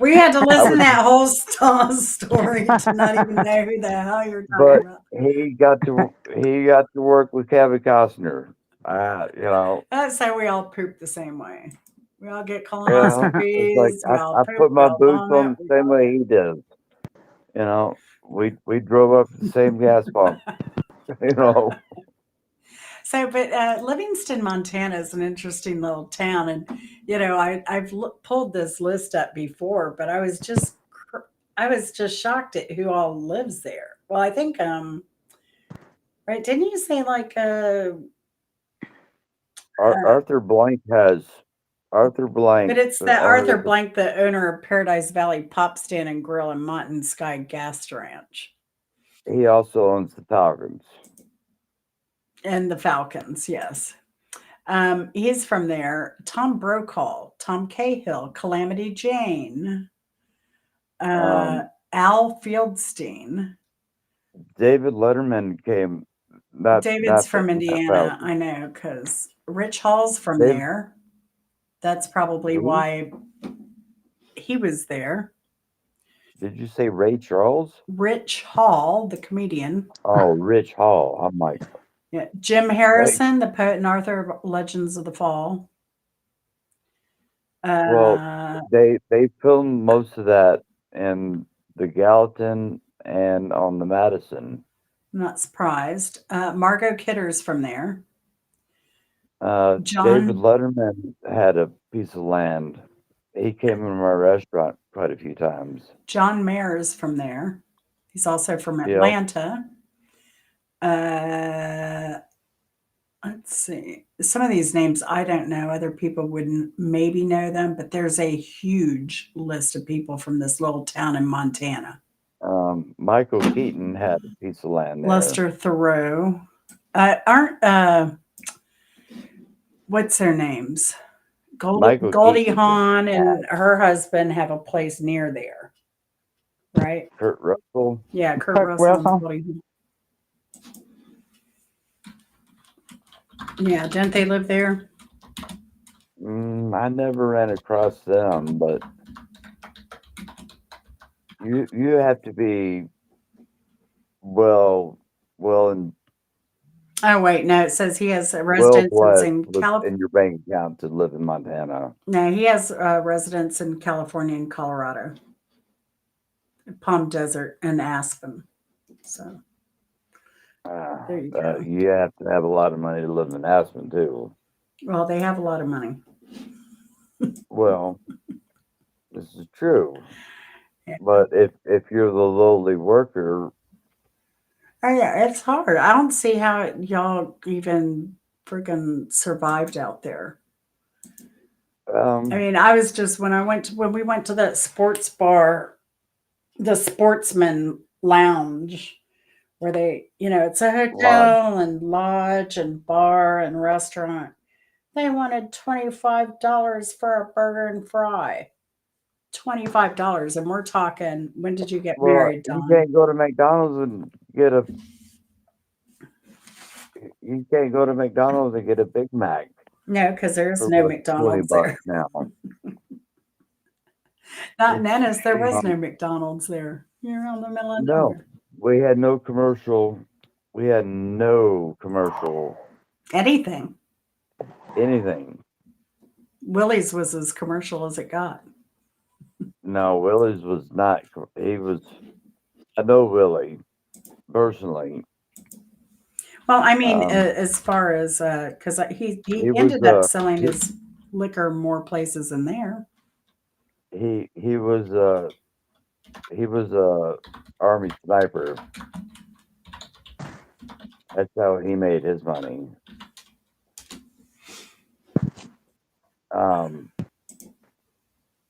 We had to listen to was- that whole story to not even know who the hell you're talking But about. he got to work with Kevin Costner. You know, That's how we all poop the same way. We all get it's colonoscopies. like We all I poop. put We my all boots on vomit. the same way he does. You know, we drove up to the same gas pump. You know, So, but Livingston, Montana is an interesting little town, and I've pulled this list up before, but I was just shocked at who all lives there. Well, I think right? Didn't you say like Arthur Blank has Arthur Blank. But it's the that owner Arthur of the- Blank, the owner of Paradise Valley Pop Stand and Grill and Mountain Sky Gas Ranch. He also owns the Falcons. And the Falcons, yes. He's from there. Tom Brokaw, Tom Cahill, Calamity Jane, uh, Um, Al Fieldstein. David Letterman came not David's not from that Indiana. well. I know because Rich Hall's from David there. That's probably who? why he was there. Did you say Ray Charles? Rich Hall, the comedian. Oh, Rich Hall. I'm like, Yeah. Jim Ray. Harrison, the poet and author of Legends of the Fall. Well, Uh, they filmed most of that in the Gallatin and on the Madison. I'm not surprised. Margot Kidder's from there. David John Letterman had a piece of land. He came in my restaurant quite a few times. John Mayer's from there. He's also from Yeah. Atlanta. Uh, let's see. Some of these names I don't know. Other people wouldn't maybe know them, but there's a huge list of people from this little town in Montana. Michael Keaton had a piece of land there. Lester Thoreau. Aren't what's their names? Michael Goldie Keaton Hawn and her husband have a place near there, right? Kurt Russell. Yeah, Kurt Kurt Russell and Russell. Goldie Hawn. Yeah, didn't they live there? I never ran across them, but you have to be well and Oh wait, no, it says he has well residences blessed in California. in your bank account to live in Montana. No, he has residence in California and Colorado, Palm Desert and Aspen. So there you go. You have to have a lot of money to live in Aspen too. Well, they have a lot of money. Well, this is true. Yeah. But if you're the lowly worker, Oh yeah, it's hard. I don't see how y'all even freaking survived out there. I mean, I was just when we went to that sports bar, the Sportsman Lounge, where they, it's a lodge. hotel and lodge and bar and restaurant. They wanted $25 for a burger and fry. $25, and we're talking. When did you get Well, married, you Don? can't go to McDonald's and get a Big Mac No, because there's for no like 20 McDonald's bucks there. now. Not in It's Ennis. There was um, no McDonald's there. You're on the middle of no, nowhere. we had no commercial. We had no commercial Anything. anything. Willie's was as commercial as it got. No, Willie's was not. He was. I know Willie personally. Well, I mean, Um, as far as because he he was ended up selling his liquor more places than there. he was Army sniper. That's how he made his money.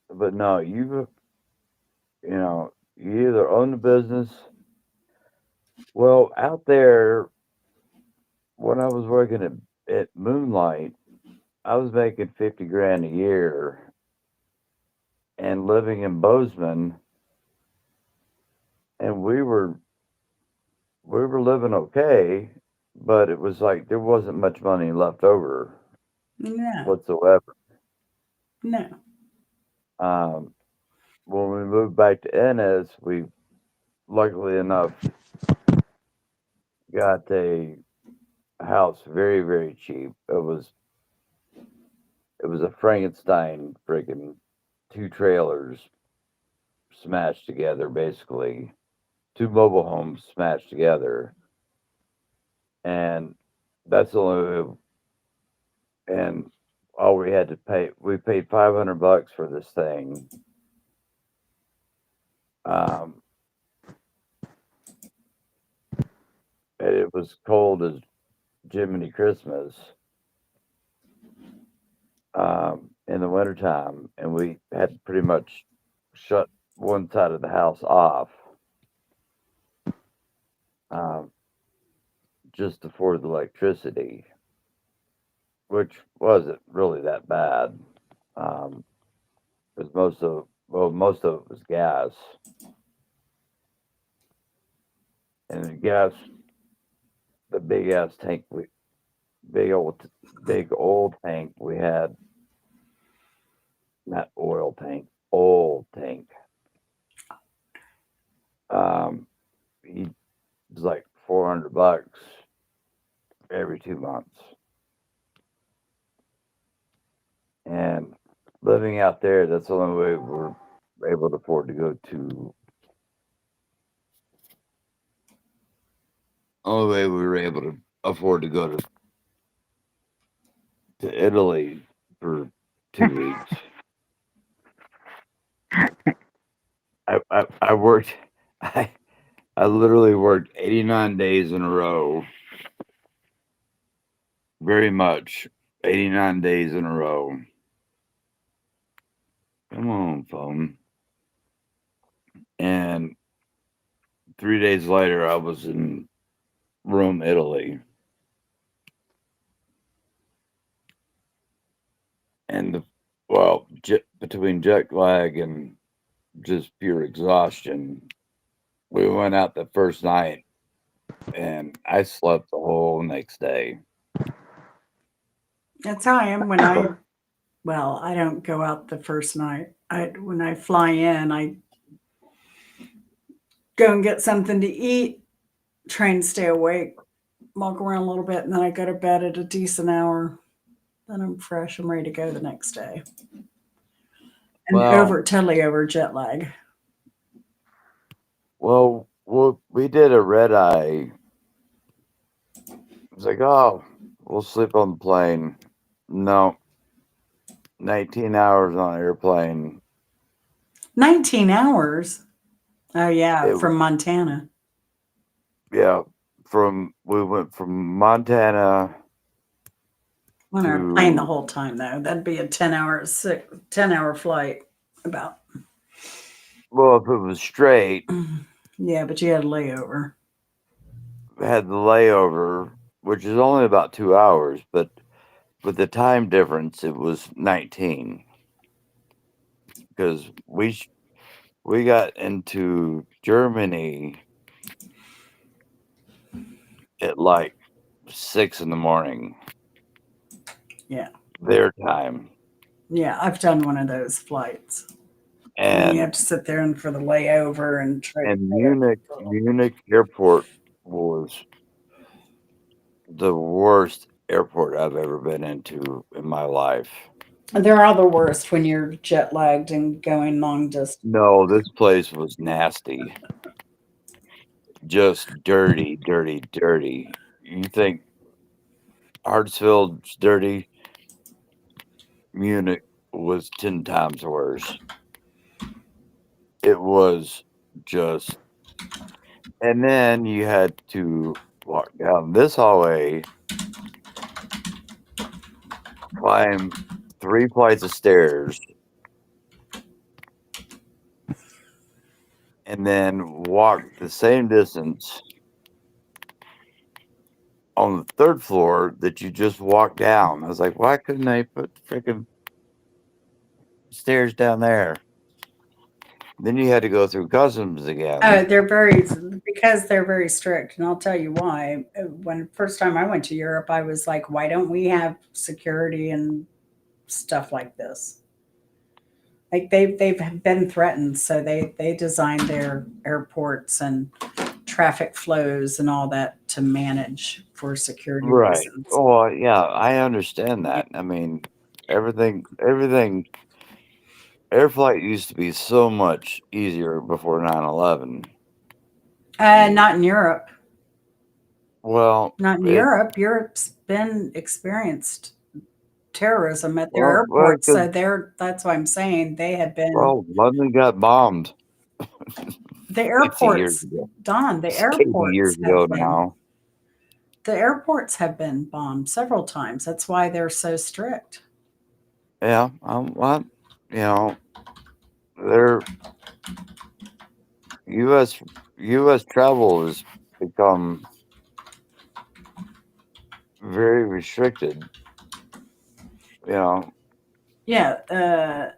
But no, you either own the business. Well, out there when I was working at Moonlight, I was making 50 grand a year and living in Bozeman, and we were living okay, but it was like there wasn't much money left over No, whatsoever. no. When we moved back to Ennis, we luckily enough got a house very, very cheap. It was a Frankenstein friggin' two trailers smashed together, basically two mobile homes smashed together, and that's the only. And all we had to pay, we paid $500 for this thing. And it was cold as Jiminy Christmas in the wintertime, and we had pretty much shut one side of the house off. just afford the electricity, which wasn't really that bad. Because most of it was gas, and the gas, the big ass tank, big old tank we had, not oil tank, old tank. He was like $400 every 2 months, and living out there, that's the only way we're able to afford to go to. Only way we were able to afford to go to Italy for 2 weeks. I worked. I literally worked 89 days in a row. Very much 89 days in a row. Come on, phone. And 3 days later, I was in Rome, Italy. And between jet lag and just pure exhaustion, we went out the first night and I slept the whole next day. That's how I am well, I don't go out the first night. When I fly in, I go and get something to eat, try and stay awake, walk around a little bit, and then I go to bed at a decent hour. Then I'm fresh. I'm ready to go the next day. And Well, totally over jet lag. well, we did a red eye. It's like, oh, we'll sleep on the plane. No, 19 hours on an airplane. 19 hours. Oh yeah, It from Montana. Yeah, we went from Montana On our plane the to, whole time though. That'd be a 10-hour flight about. well, if it was straight, Yeah, but you had a layover. had the layover, which is only about 2 hours, but with the time difference, it was 19 because we got into Germany at like 6 in the morning. Yeah. Their time. Yeah, I've done one of those flights. And you have And to sit there and for the layover and try to Munich airport was the worst airport I've ever been into in my life. They're all the worst when you're jet lagged and going long distance. No, this place was nasty. Just dirty, dirty, dirty. You think Hartsfield's dirty? Munich was 10 times worse. It was just, and then you had to walk down this hallway, climb 3 flights of stairs, and then walk the same distance on the 3rd floor that you just walked down. I was like, why couldn't they put freaking stairs down there? Then you had to go through customs again. Because they're very strict, and I'll tell you why. When first time I went to Europe, I was like, why don't we have security and stuff like this? Like they've been threatened, so they designed their airports and traffic flows and all that to manage for security Right. reasons. Oh, yeah, I understand that. I mean, everything, air flight used to be so much easier before 9/11. Not in Europe. Well, Not in Europe. Europe's been experienced terrorism at their well, airports, so 'cause, that's why I'm saying they have been London got bombed the 50 years airports. ago. Don, It's 80 years ago now. the airports have been bombed several times. That's why they're so strict. Yeah, what? You know, their U.S. travel has become very restricted. You know, Yeah.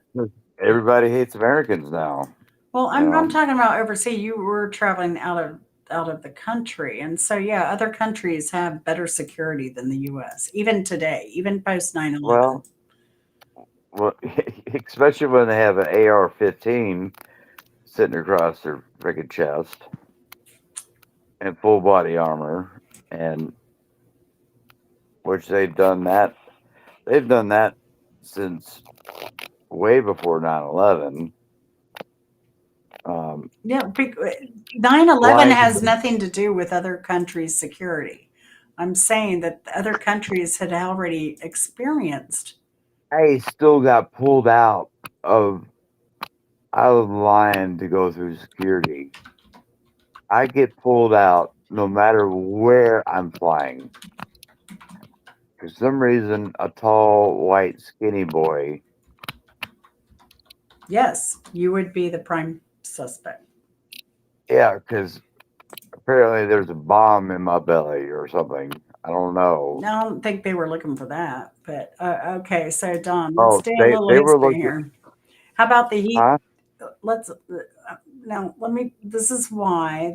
everybody hates Americans now. Well, You I'm know, talking about overseas. You were traveling out of the country, and so yeah, other countries have better security than the U.S. Even today, even post 9/11. well, especially when they have an AR-15 sitting across their freaking chest and full body armor, and which they've done that. They've done that since way before 9/11. Yeah, 9/11 Flying. has nothing to do with other countries' security. I'm saying that the other countries had already experienced. I still got pulled out of the line to go through security. I get pulled out no matter where I'm flying. For some reason, a tall, white, skinny boy. Yes, you would be the prime suspect. Yeah, because apparently there's a bomb in my belly or something. I don't know. I don't think they were looking for that, but okay. So Don, let's Oh, stay a little they were history looking. here. How about the heat? Huh? Let's now. Let me. This is why.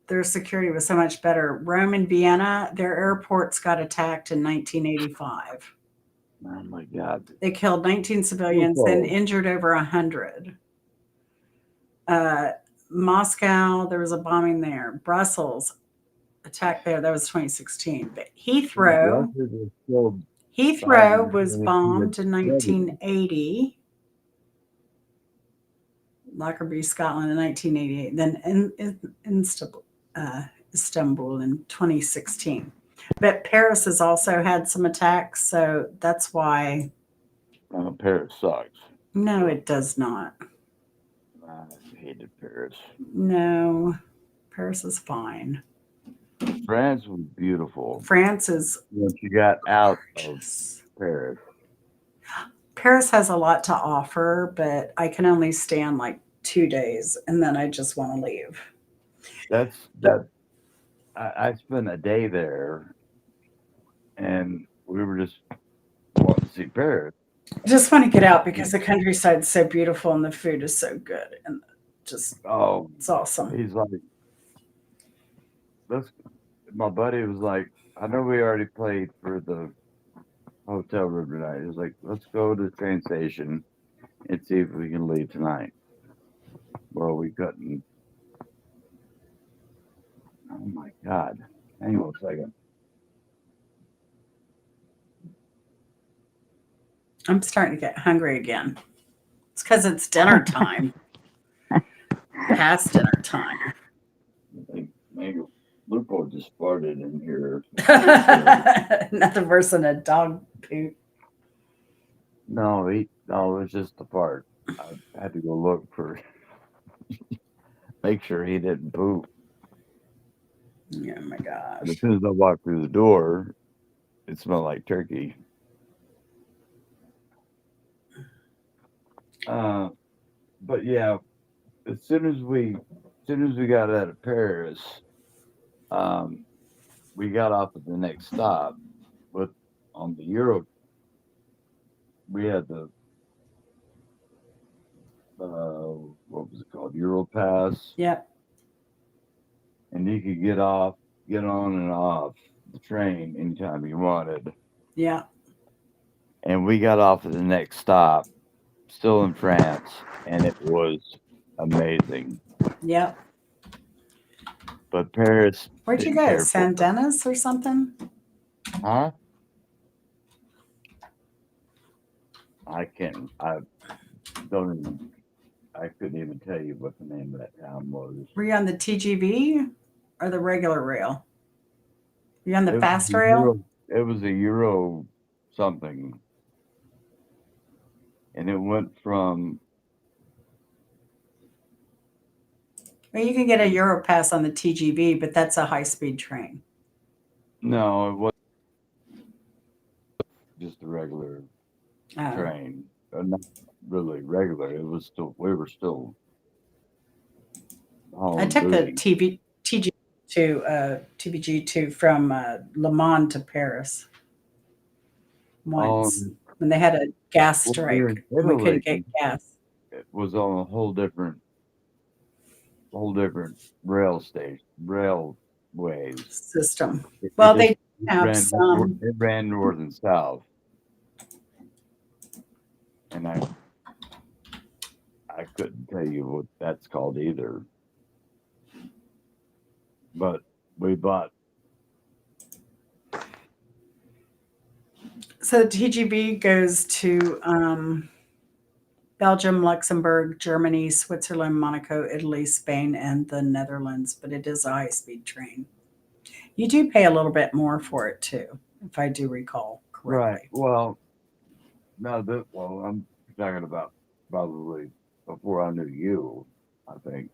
Their security was so much better. Rome and Vienna, their airports got attacked in 1985. Oh my God. They killed 19 civilians and injured over 100. Moscow, there was a bombing there. Brussels, attack there. That was 2016. But Heathrow was bombed in 1980. Lockerbie, Scotland in 1988. Then Istanbul in 2016. But Paris has also had some attacks, so that's why. Paris sucks. No, it does not. I hated Paris. No, Paris is fine. France was beautiful. France is Once you got out of gorgeous. Paris. Paris has a lot to offer, but I can only stand like 2 days and then I just want to leave. I spent a day there, and we were just wanting to see Paris. Just want to get out because the countryside's so beautiful and the food is so good and just it's awesome. He's like, my buddy was like, I know we already paid for the hotel room tonight. He was like, let's go to the train station and see if we can leave tonight. Well, we couldn't. Oh my God. Hang on a second. I'm starting to get hungry again. It's because it's dinner time. Past dinner time. I think maybe Lupo just farted in here. Nothing worse than a dog poop. No, it was just the fart. I had to go look for, make sure he didn't poop. Oh my gosh. And as soon as I walked through the door, it smelled like turkey. But yeah, as soon as we got out of Paris, we got off at the next stop. But on the Euro, we had the what was it called? Euro Pass. Yep. And you could get on and off the train anytime you wanted. Yeah. And we got off at the next stop, still in France, and it was amazing. Yep. But Paris. Where'd you go? San Denis or something? Huh? I couldn't even tell you what the name of that town was. Were you on the TGV or the regular rail? Were you on the fast rail? It was a Euro something. And it went from. Well, you can get a Euro pass on the TGV, but that's a high-speed train. No, it wasn't just a regular train. Not really regular. It was still. We were still. I took the TGV to TVG to from Le Mans to Paris once when they had a gas Well, we were in strike. And we couldn't get Italy. gas It was on a whole different railways. system. It Well, just they have some. it ran north and south, and I couldn't tell you what that's called either. But we bought. So the TGV goes to Belgium, Luxembourg, Germany, Switzerland, Monaco, Italy, Spain, and the Netherlands. But it is a high-speed train. You do pay a little bit more for it too, if I do recall correctly. Right. Well, I'm talking about probably before I knew you, I think.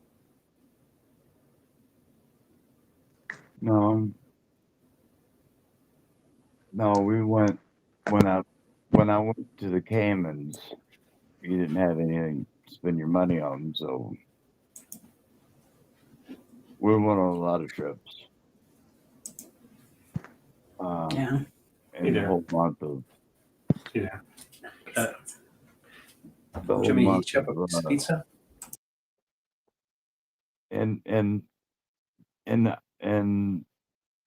No, we went when I went to the Caymans. You didn't have anything to spend your money on, so we went on a lot of trips. Yeah. And the whole month of Yeah. the whole Jimmy, month each up a of, piece of pizza. and in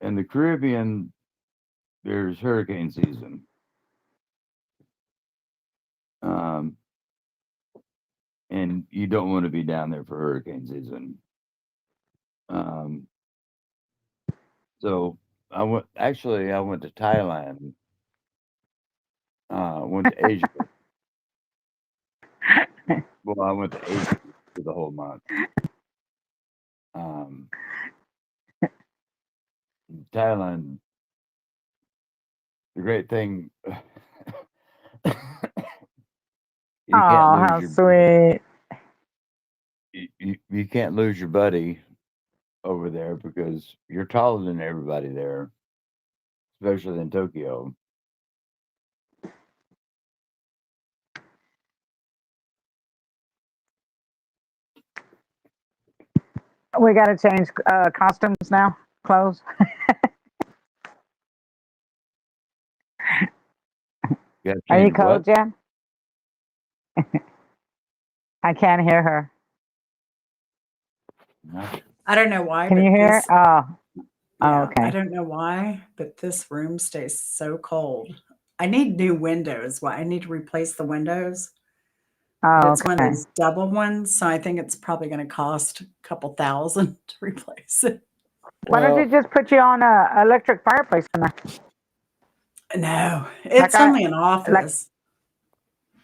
the Caribbean, there's hurricane season. And you don't want to be down there for hurricane season. So I went to Thailand, went to Asia. Well, I went to Asia for the whole month. Thailand, the great thing, you Oh, can't how lose sweet. you can't lose your buddy over there because you're taller than everybody there, especially in Tokyo. We got to change costumes now, clothes. You gotta Are you change what? cold, Jen? I can't hear her. No. I don't know why, Can but you hear? this, Oh, yeah, I okay. don't know why, but this room stays so cold. I need new windows. Why? I need to replace the windows. But Oh, it's one of okay. those double ones, so I think it's probably going to cost a couple thousand to replace it. Why don't you just put you on a electric fireplace in there? No, it's only an office.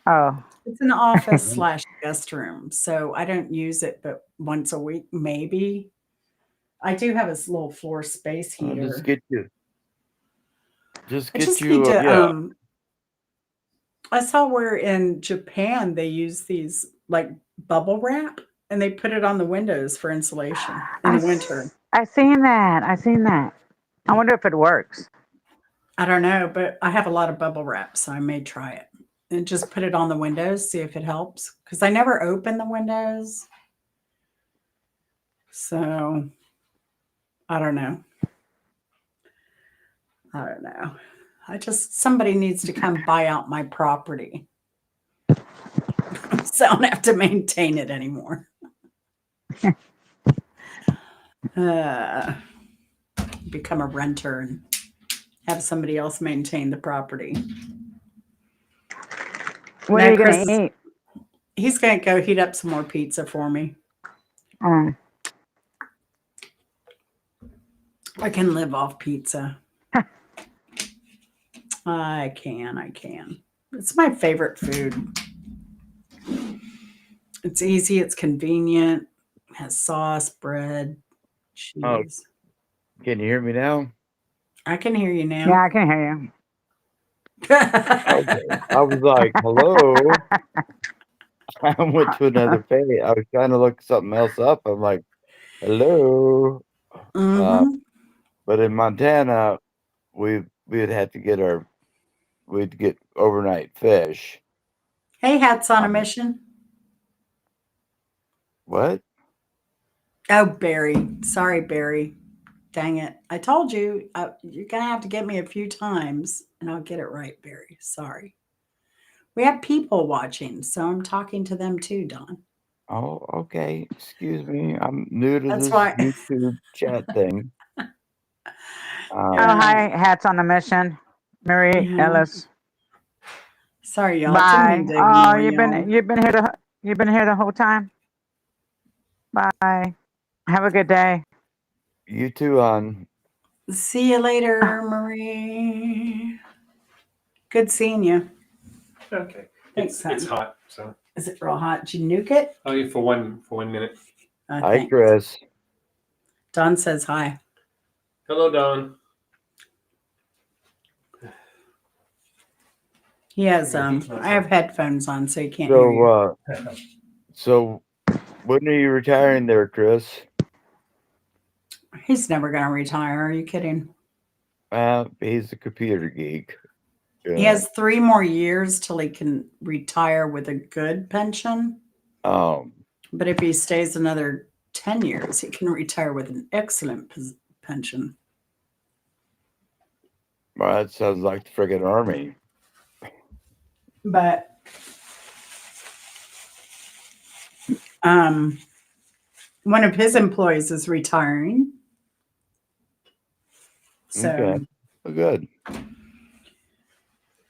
Oh, It's an office slash guest room, so I don't use it but once a week, maybe. I do have this little floor space heater. Just get you. Just I get just you. need to. Yeah. I saw where in Japan they use these like bubble wrap and they put it on the windows for insulation in the winter. I seen that. I seen that. I wonder if it works. I don't know, but I have a lot of bubble wrap, so I may try it and just put it on the windows, see if it helps. Because I never open the windows. So I don't know. Somebody needs to come buy out my property. So I don't have to maintain it anymore. Become a renter and have somebody else maintain the property. What are you going to eat? He's going to go heat up some more pizza for me. I can live off pizza. I can. It's my favorite food. It's easy. It's convenient. Has sauce, bread, cheese. Oh, can you hear me now? I can hear you now. Yeah, I can hear you. Okay. I was like, hello. I went to another page. I was trying to look something else up. I'm like, hello. But in Montana, we'd have to get we'd get overnight fish. Hey, Hats on a Mission. What? Oh, Barry. Sorry, Barry. Dang it. I told you you're going to have to get me a few times and I'll get it right, Barry. Sorry. We have people watching, so I'm talking to them too, Don. Oh, okay. Excuse me. I'm new to That's this why. YouTube chat thing. Oh, Yeah. hi, hats on a mission, Mary Yeah. Ellis. Sorry, y'all. Didn't mean Bye. to Oh, ignore y'all. you've been here the whole time. Bye. Have a good day. You too, on. See you later, Marie. Good seeing you. Okay. Thanks, It's son. hot. So Is it real hot? Did you nuke it? oh, yeah, for 1 minute. Hi, Thanks. Chris. Don says hi. Hello, Don. He has I have headphones on, so he can't hear you. So when are you retiring there, Chris? He's never gonna retire. Are you kidding? He's a computer geek. He has 3 more years till he can retire with a good pension. Um, But if he stays another 10 years, he can retire with an excellent pension. well, that sounds like the friggin' army. But one of his employees is retiring. So Okay. Well, good.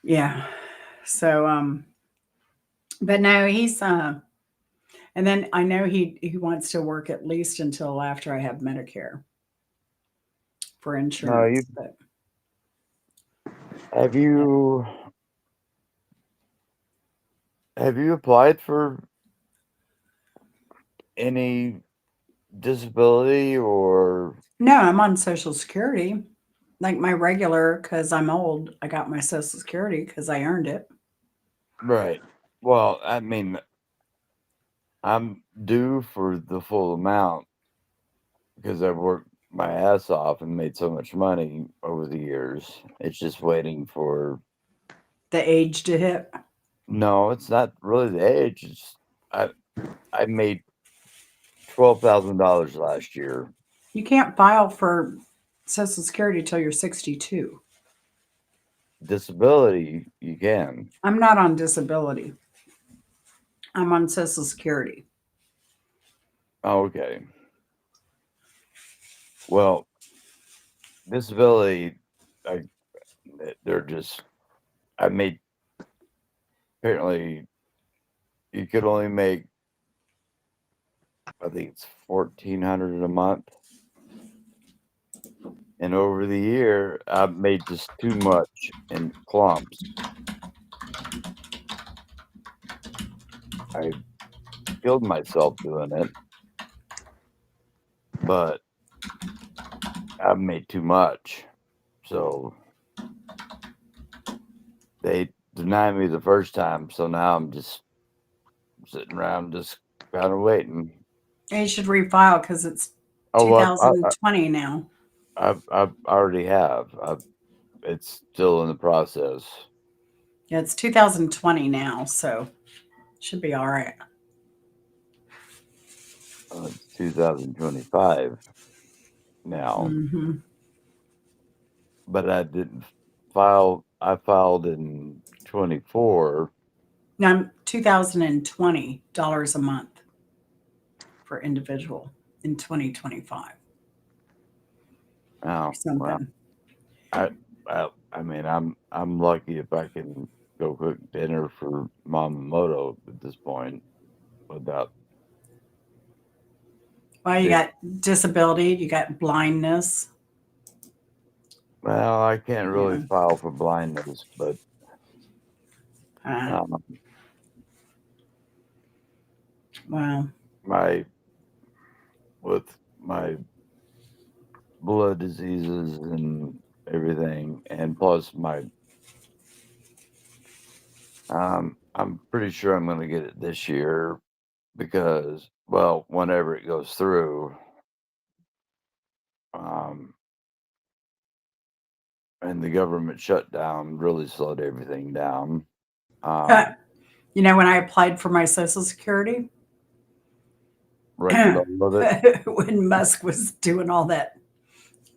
yeah. So but no, he's and then I know he wants to work at least until after I have Medicare for insurance. But Have you applied for any disability or no, I'm on Social Security. Like my regular, because I'm old, I got my Social Security because I earned it. right? Well, I mean, I'm due for the full amount because I've worked my ass off and made so much money over the years. It's just waiting for. The age to hit. No, it's not really the age. It's I made $12,000 last year. You can't file for Social Security till you're 62. Disability, you can. I'm not on disability. I'm on Social Security. Oh, okay. Well, disability, they're just. I made. Apparently, you could only make. I think it's 1,400 a month. And over the year, I've made just too much in clumps. I killed myself doing it, but I've made too much. So they denied me the first time. So now I'm just sitting around just kind of waiting. You should refile because it's Oh, well, 2020 now. I already have. It's still in the process. Yeah, it's 2020 now, so it should be all right. It's 2025 now. Mm-hmm. But I didn't file. I filed in 24. Now I'm $2,020 a month for individual in 2025 Oh, or something. well, I mean, I'm lucky if I can go cook dinner for Mamamoto at this point without. Well, you Yeah. got disability, you got blindness. Well, I can't really Yeah. file for blindness, but Wow. with my blood diseases and everything, and plus I'm pretty sure I'm going to get it this year because, well, whenever it goes through, and the government shutdown really slowed everything down. You know, when I applied for my Social Security, Right in the middle of it. when Musk was doing all that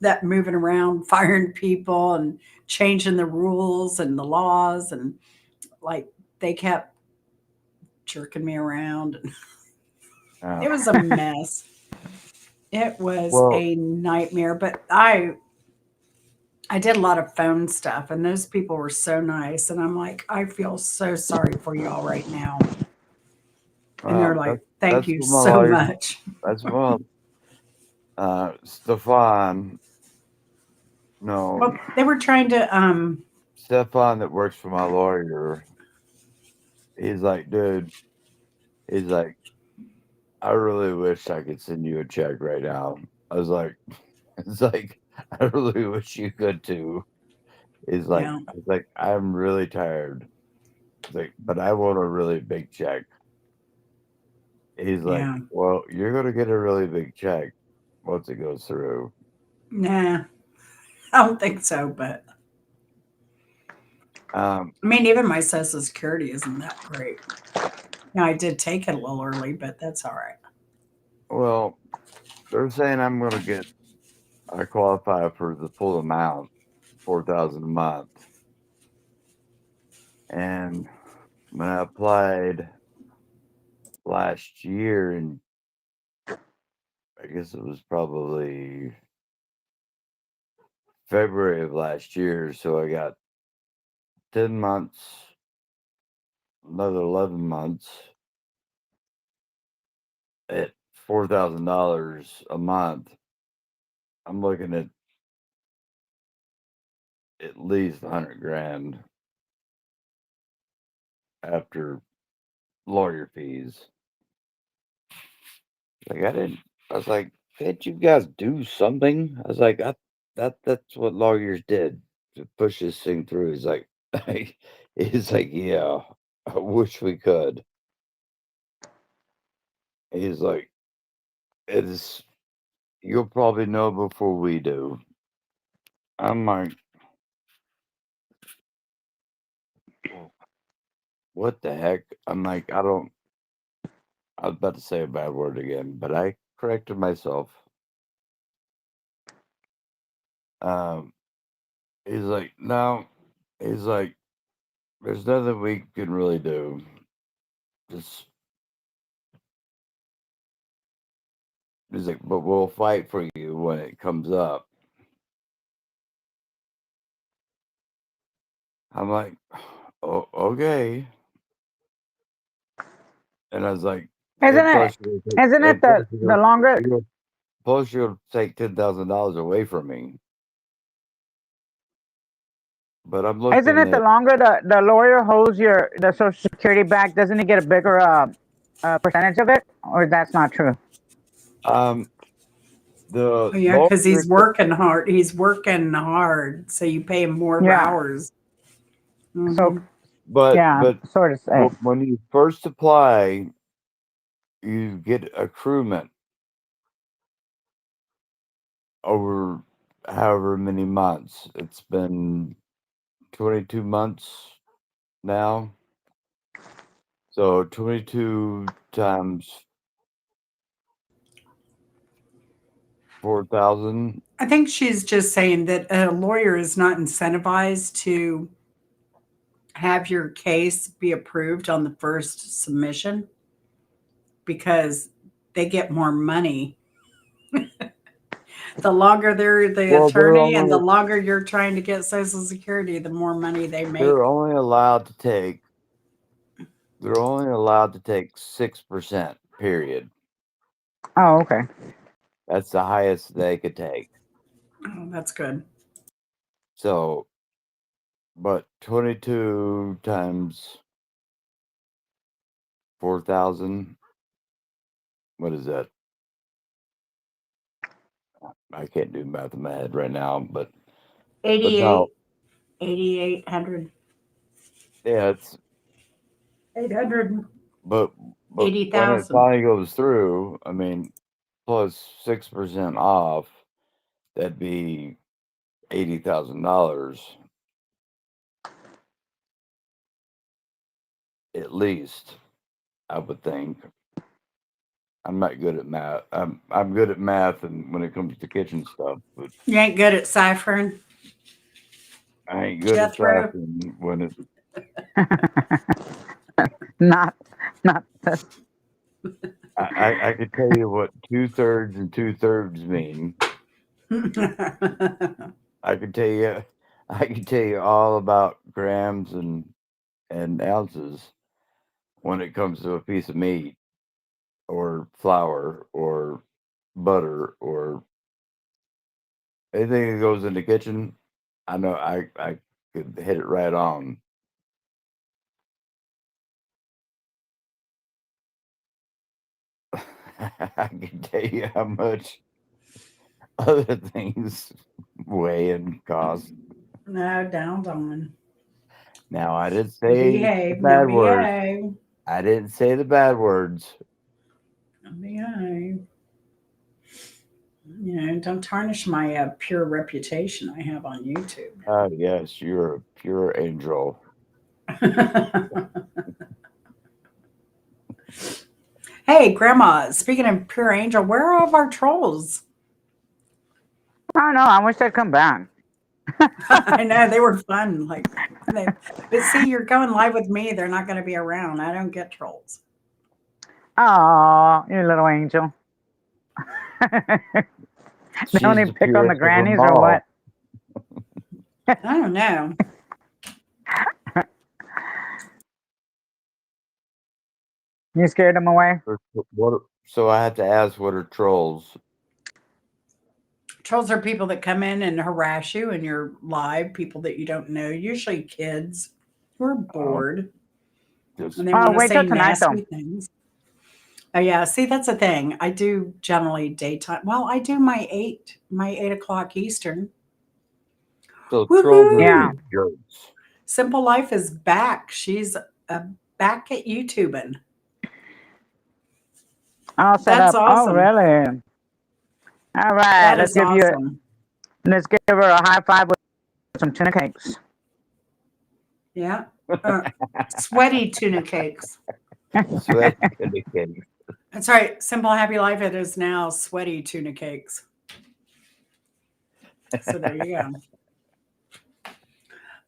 that moving around, firing people and changing the rules and the laws, and like they kept jerking me around. It was a mess. It was Well, a nightmare, but I did a lot of phone stuff, and those people were so nice, and I'm like, I feel so sorry for y'all right now. And they're like, thank that's you what my so lawyer. much. That's what Stefan. No, Well, they were trying to Stefan that works for my lawyer. He's like, dude. He's like, I really wish I could send you a check right now. I was like, it's like, I really wish you could too. He's like, yeah, I was like, I'm really tired. He's like, but I want a really big check. He's like, yeah. well, you're gonna get a really big check once it goes through. Nah, I don't think so, but Um, I mean, even my Social Security isn't that great. Now, I did take it a little early, but that's all right. well, they're saying I qualify for the full amount, 4,000 a month. And when I applied last year, and I guess it was probably February of last year, so I got 10 months, another 11 months at $4,000 a month. I'm looking at least 100 grand after lawyer fees. Like I was like, can't you guys do something? I was like, that's what lawyers did to push this thing through. He's like, he's like, yeah, I wish we could. He's like, it's you'll probably know before we do. I'm like, what the heck? I'm like, I don't. I was about to say a bad word again, but I corrected myself. Um, he's like, no. He's like, there's nothing we can really do. Just he's like, but we'll fight for you when it comes up. I'm like, oh, okay. And I was like, Isn't and it? plus you're gonna take, Isn't it and plus the longer? plus you'll take $10,000 away from me. But I'm Isn't looking it the at longer the lawyer holds the Social Security back? Doesn't he get a bigger percentage of it? Or that's not true? the Oh, yeah, because longer, he's working hard. He's working hard, so you pay him more Yeah. hours. So Hmm. but yeah, but sort of say. when you first apply, you get accruement over however many months. It's been 22 months now. So 22 times 4,000. I think she's just saying that a lawyer is not incentivized to have your case be approved on the first submission because they get more money. The longer they're the Well, attorney and the longer you're trying to get Social Security, the more money they make. they're only allowed to take they're only allowed to take 6%, period. Oh, okay. That's the highest they could take. Oh, that's good. So, but 22 times 4,000, what is that? I can't do math in my head right now, but no, 88, 8,800, yeah, it's 880,000. but when it finally goes through, I mean, plus 6% off, that'd be $80,000 at least, I would think. I'm not good at math. I'm good at math, and when it comes to kitchen stuff, but You ain't good at ciphering, I ain't good at Jethro. ciphering when it. Not, not this. I could tell you what 2/3 and 2/3 mean. I could tell you. I could tell you all about grams and ounces when it comes to a piece of meat or flour or butter or anything that goes in the kitchen. I know I could hit it right on. I can tell you how much other things weigh and cost. No, down, Dawn. Now I didn't say the Behave. No, bad words. behave. I didn't say the bad words. Behave. You know, don't tarnish my pure reputation I have on YouTube. Oh yes, you're a pure angel. Hey, Grandma, speaking of pure angel, where are all of our trolls? I don't know. I wish they'd come back. I know they were fun. But see, you're going live with me. They're not going to be around. I don't get trolls. Oh, you little angel. They She's only the pick on the purest of them grannies or all. what? I don't know. You scared them away? So I had to ask, what are trolls? Trolls are people that come in and harass you and you're live, people that you don't know, usually kids who are bored Just and they Oh, want to wait till say tonight, though. nasty things. Oh yeah, see that's the thing. I do generally daytime. Well, I do my 8 o'clock Eastern. so trolls are Woohoo! Yeah. just jerks. Simple Life is back. She's back at YouTubing. All set That's up. Oh, awesome. really? All right. That Let's is give you. awesome. Let's give her a high five with some tuna cakes. Yeah. Sweaty tuna cakes. So that's indicating. That's right. Simple Happy Life. It is now sweaty tuna cakes. So there you go.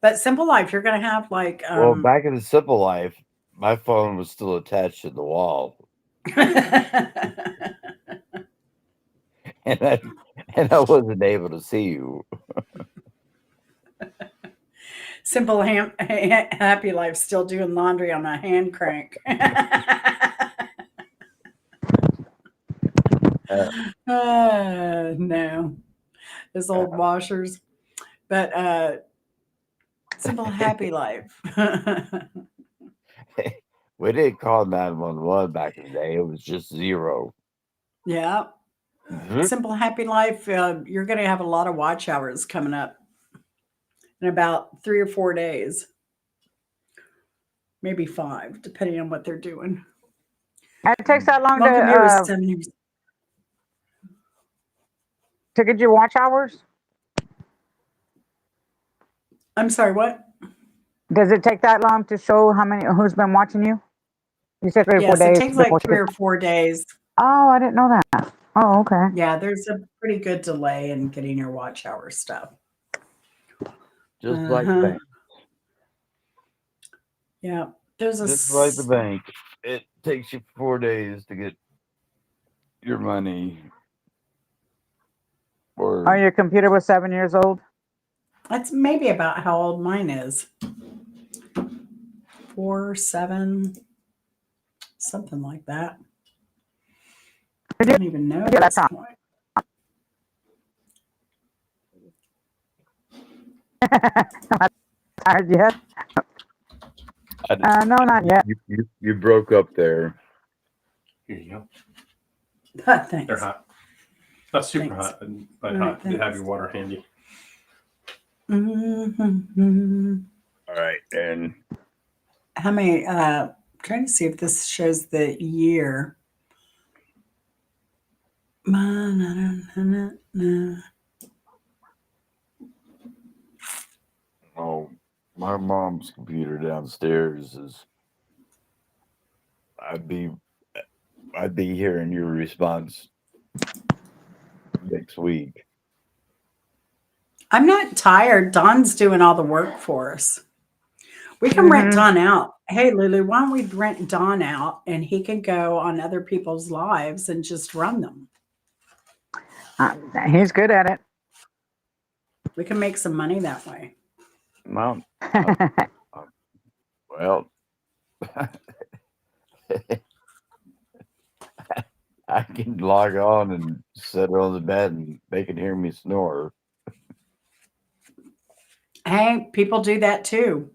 But Simple Life, you're going to have like. Well, back in the simple life, my phone was still attached to the wall, and I wasn't able to see you. Simple Happy Life still doing laundry on a hand crank. No, those old washers. But Simple Happy Life. We didn't call 911 back in the day. It was just 0. Yeah. Simple Happy Life. You're going to have a lot of watch hours coming up in about 3 or 4 days. Maybe 5, depending on what they're doing. It takes that long Welcome here, 7 years. to get your watch hours? I'm sorry, what? Does it take that long to show who's been watching you? You said 3 or 4 Yes, it days takes like before 3 or 4 days. Oh, I didn't know that. Oh, okay. Yeah, there's a pretty good delay in getting your watch hour stuff. Just like the Uh-huh. bank. Yeah, there's a Just like the bank. It takes you 4 days to get your money. Oh, Or your computer was 7 years old? That's maybe about how old mine is. 4, 7, something like that. I don't even know at Your this laptop. point. Tired yet? No, not yet. you broke up there. Here you go. Thanks. They're hot. Not super Thanks. hot, but All hot. right, You have thanks. your water handy. Mm-hmm. All right, and How many? Trying to see if this shows the year. oh, my mom's computer downstairs is. I'd be I'd be hearing your response next week. I'm not tired. Don's doing all the work for us. We can rent Mhm. Don out. Hey, Lulu, why don't we rent Don out and he can go on other people's lives and just run them? He's good at it. We can make some money that way. Well, well, I can log on and sit on the bed and they can hear me snore. Hey, people do that too.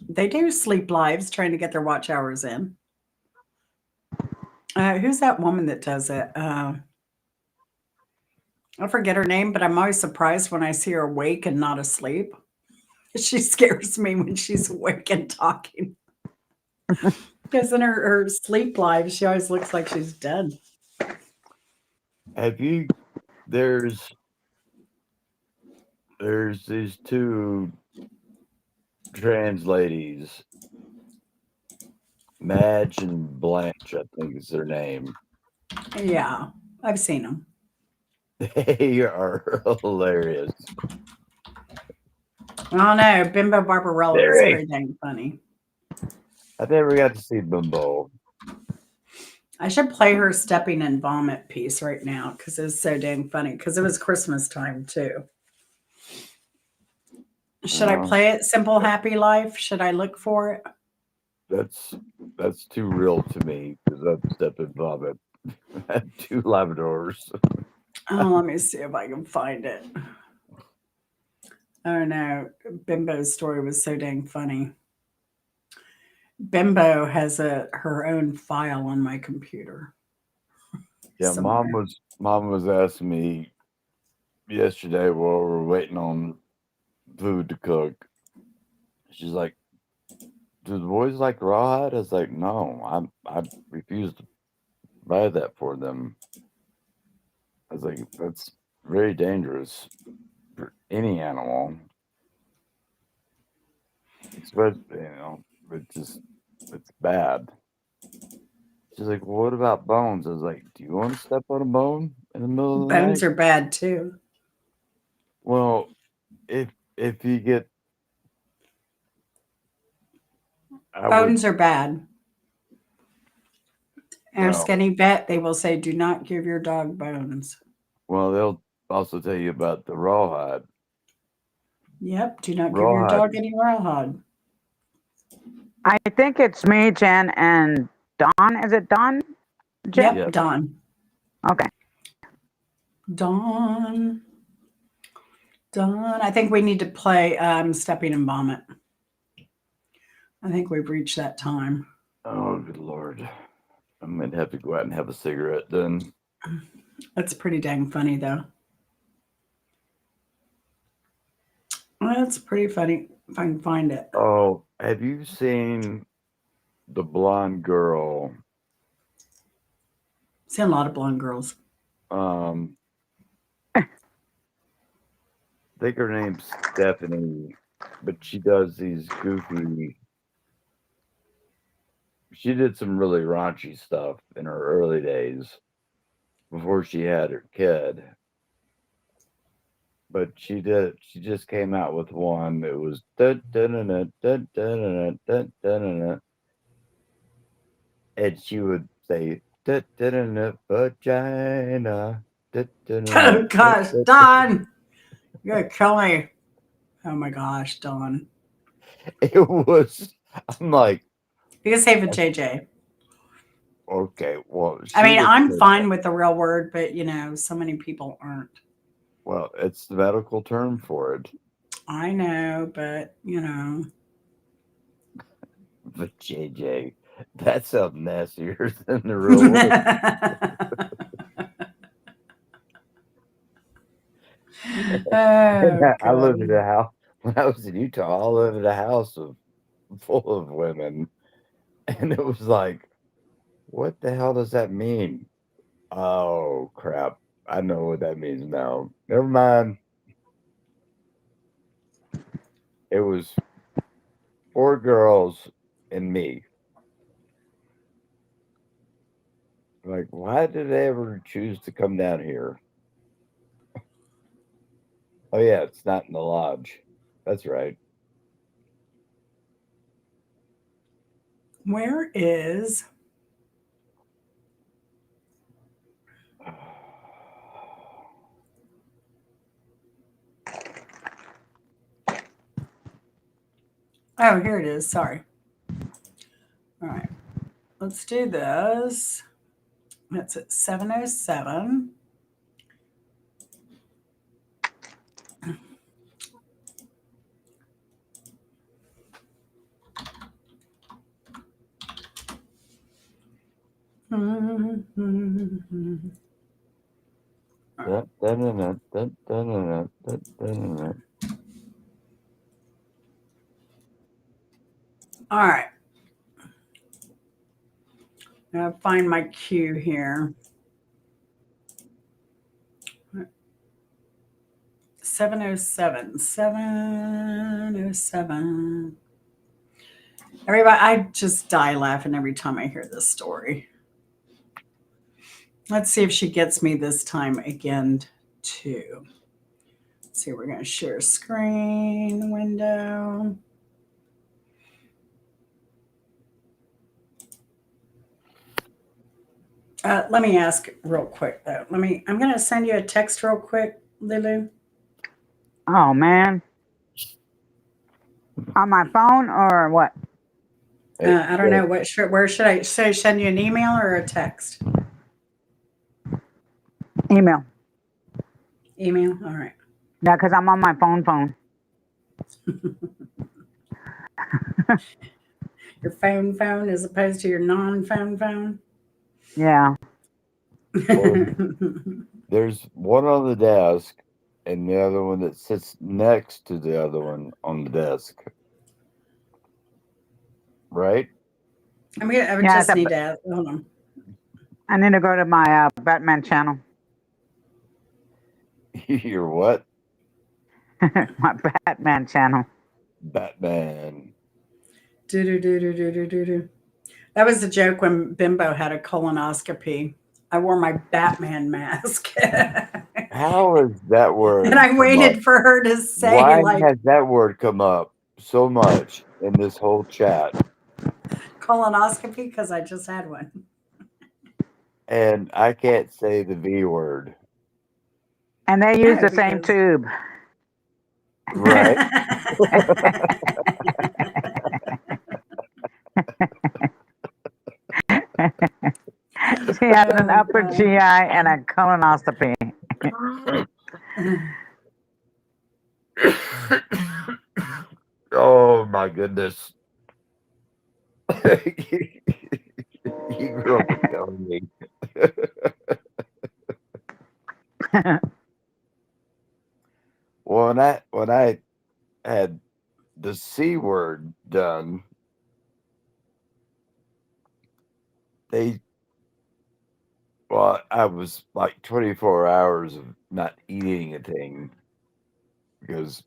They do sleep lives trying to get their watch hours in. Who's that woman that does it? I forget her name, but I'm always surprised when I see her awake and not asleep. She scares me when she's awake and talking. Because in her sleep life, she always looks like she's dead. Have you? There's these two trans ladies, Madge and Blanche, I think is their name. Yeah, I've seen them. They are hilarious. I don't know. Bimbo Barbarella was Very. pretty dang funny. I never got to see Bimbo. I should play her stepping in vomit piece right now because it's so dang funny. Because it was Christmas time too. Should I play it? Simple Happy Life? Should I look for it? That's too real to me because I've stepped in vomit. I had 2 Labradors. Oh, let me see if I can find it. Oh no, Bimbo's story was so dang funny. Bimbo has her own file on my computer. Yeah, somewhere. mom was asking me yesterday while we were waiting on food to cook. She's like, "Do the boys like rawhide?" I was like, "No, I refuse to buy that for them." I was like, "That's very dangerous for any animal, especially it's bad." She's like, "Well, what about bones?" I was like, "Do you want to step on a bone in the middle of the Bones night?" are bad too. Well, if you get, I would. Bones are bad. Ask Well, any vet, they will say, do not give your dog bones. they'll also tell you about the rawhide. Yep, do not give your Rawhide. dog any rawhide. I think it's me, Jen, and Dawn. Is it Dawn? Jen? Yep, Yes. Dawn. Okay. Dawn. I think we need to play Stepping in Vomit. I think we've reached that time. Oh, good lord! I'm gonna have to go out and have a cigarette then. That's pretty dang funny, though. That's pretty funny if I can find it. Oh, have you seen the blonde girl? See a lot of blonde girls. I think her name's Stephanie, but she does these goofy. She did some really raunchy stuff in her early days before she had her kid. But she just came out with one that was and she would say vagina. Oh, gosh, Dawn. You're going to kill me. Oh, my gosh, Dawn. It was, I'm like, You can say for JJ. okay, well, I mean, would I'm say fine that. with the real word, but so many people aren't. Well, it's the medical term for it. I know, but But JJ, that sounds nastier than the real word. Oh, I lived in God. a house when I was in Utah. I lived in a house full of women, and it was like, what the hell does that mean? Oh crap! I know what that means now. Never mind. It was 4 girls and me. Like, why did they ever choose to come down here? Oh yeah, it's not in the lodge. That's right. Where is? Oh, here it is. Sorry. All right. Let's do this. That's at 7:07. Dun, dun, dun, dun, dun, dun, dun, dun, dun, dun. All right. Now find my cue here. 7:07. 7:07. Everybody, I just die laughing every time I hear this story. Let's see if she gets me this time again, too. Let's see, we're going to share screen window. Let me ask real quick, though. I'm going to send you a text real quick, Lulu. Oh man. On my phone or what? Hey, I don't know. Where should I send you an email or a text? Email. Email? All right. Yeah, because I'm on my phone. Your phone as opposed to your non-phone. Yeah. there's one on the desk and the other one that sits next to the other one on the desk. Right? I Yeah, just need to ask. Hold on. I need to go to my Batman channel. You're what? My Batman channel. Batman. Do. That was a joke when Bimbo had a colonoscopy. I wore my Batman mask. How is that word? And I come up? waited for her to say, Why like, has that word come up so much in this whole chat? colonoscopy, because I just had one. And I can't say the V word. And they use No, the same because tube. Right? She has an Oh, upper God. GI and a colonoscopy. Oh my goodness. You grew up with telling me. Well, when I had the C word done, I was like 24 hours of not eating a thing because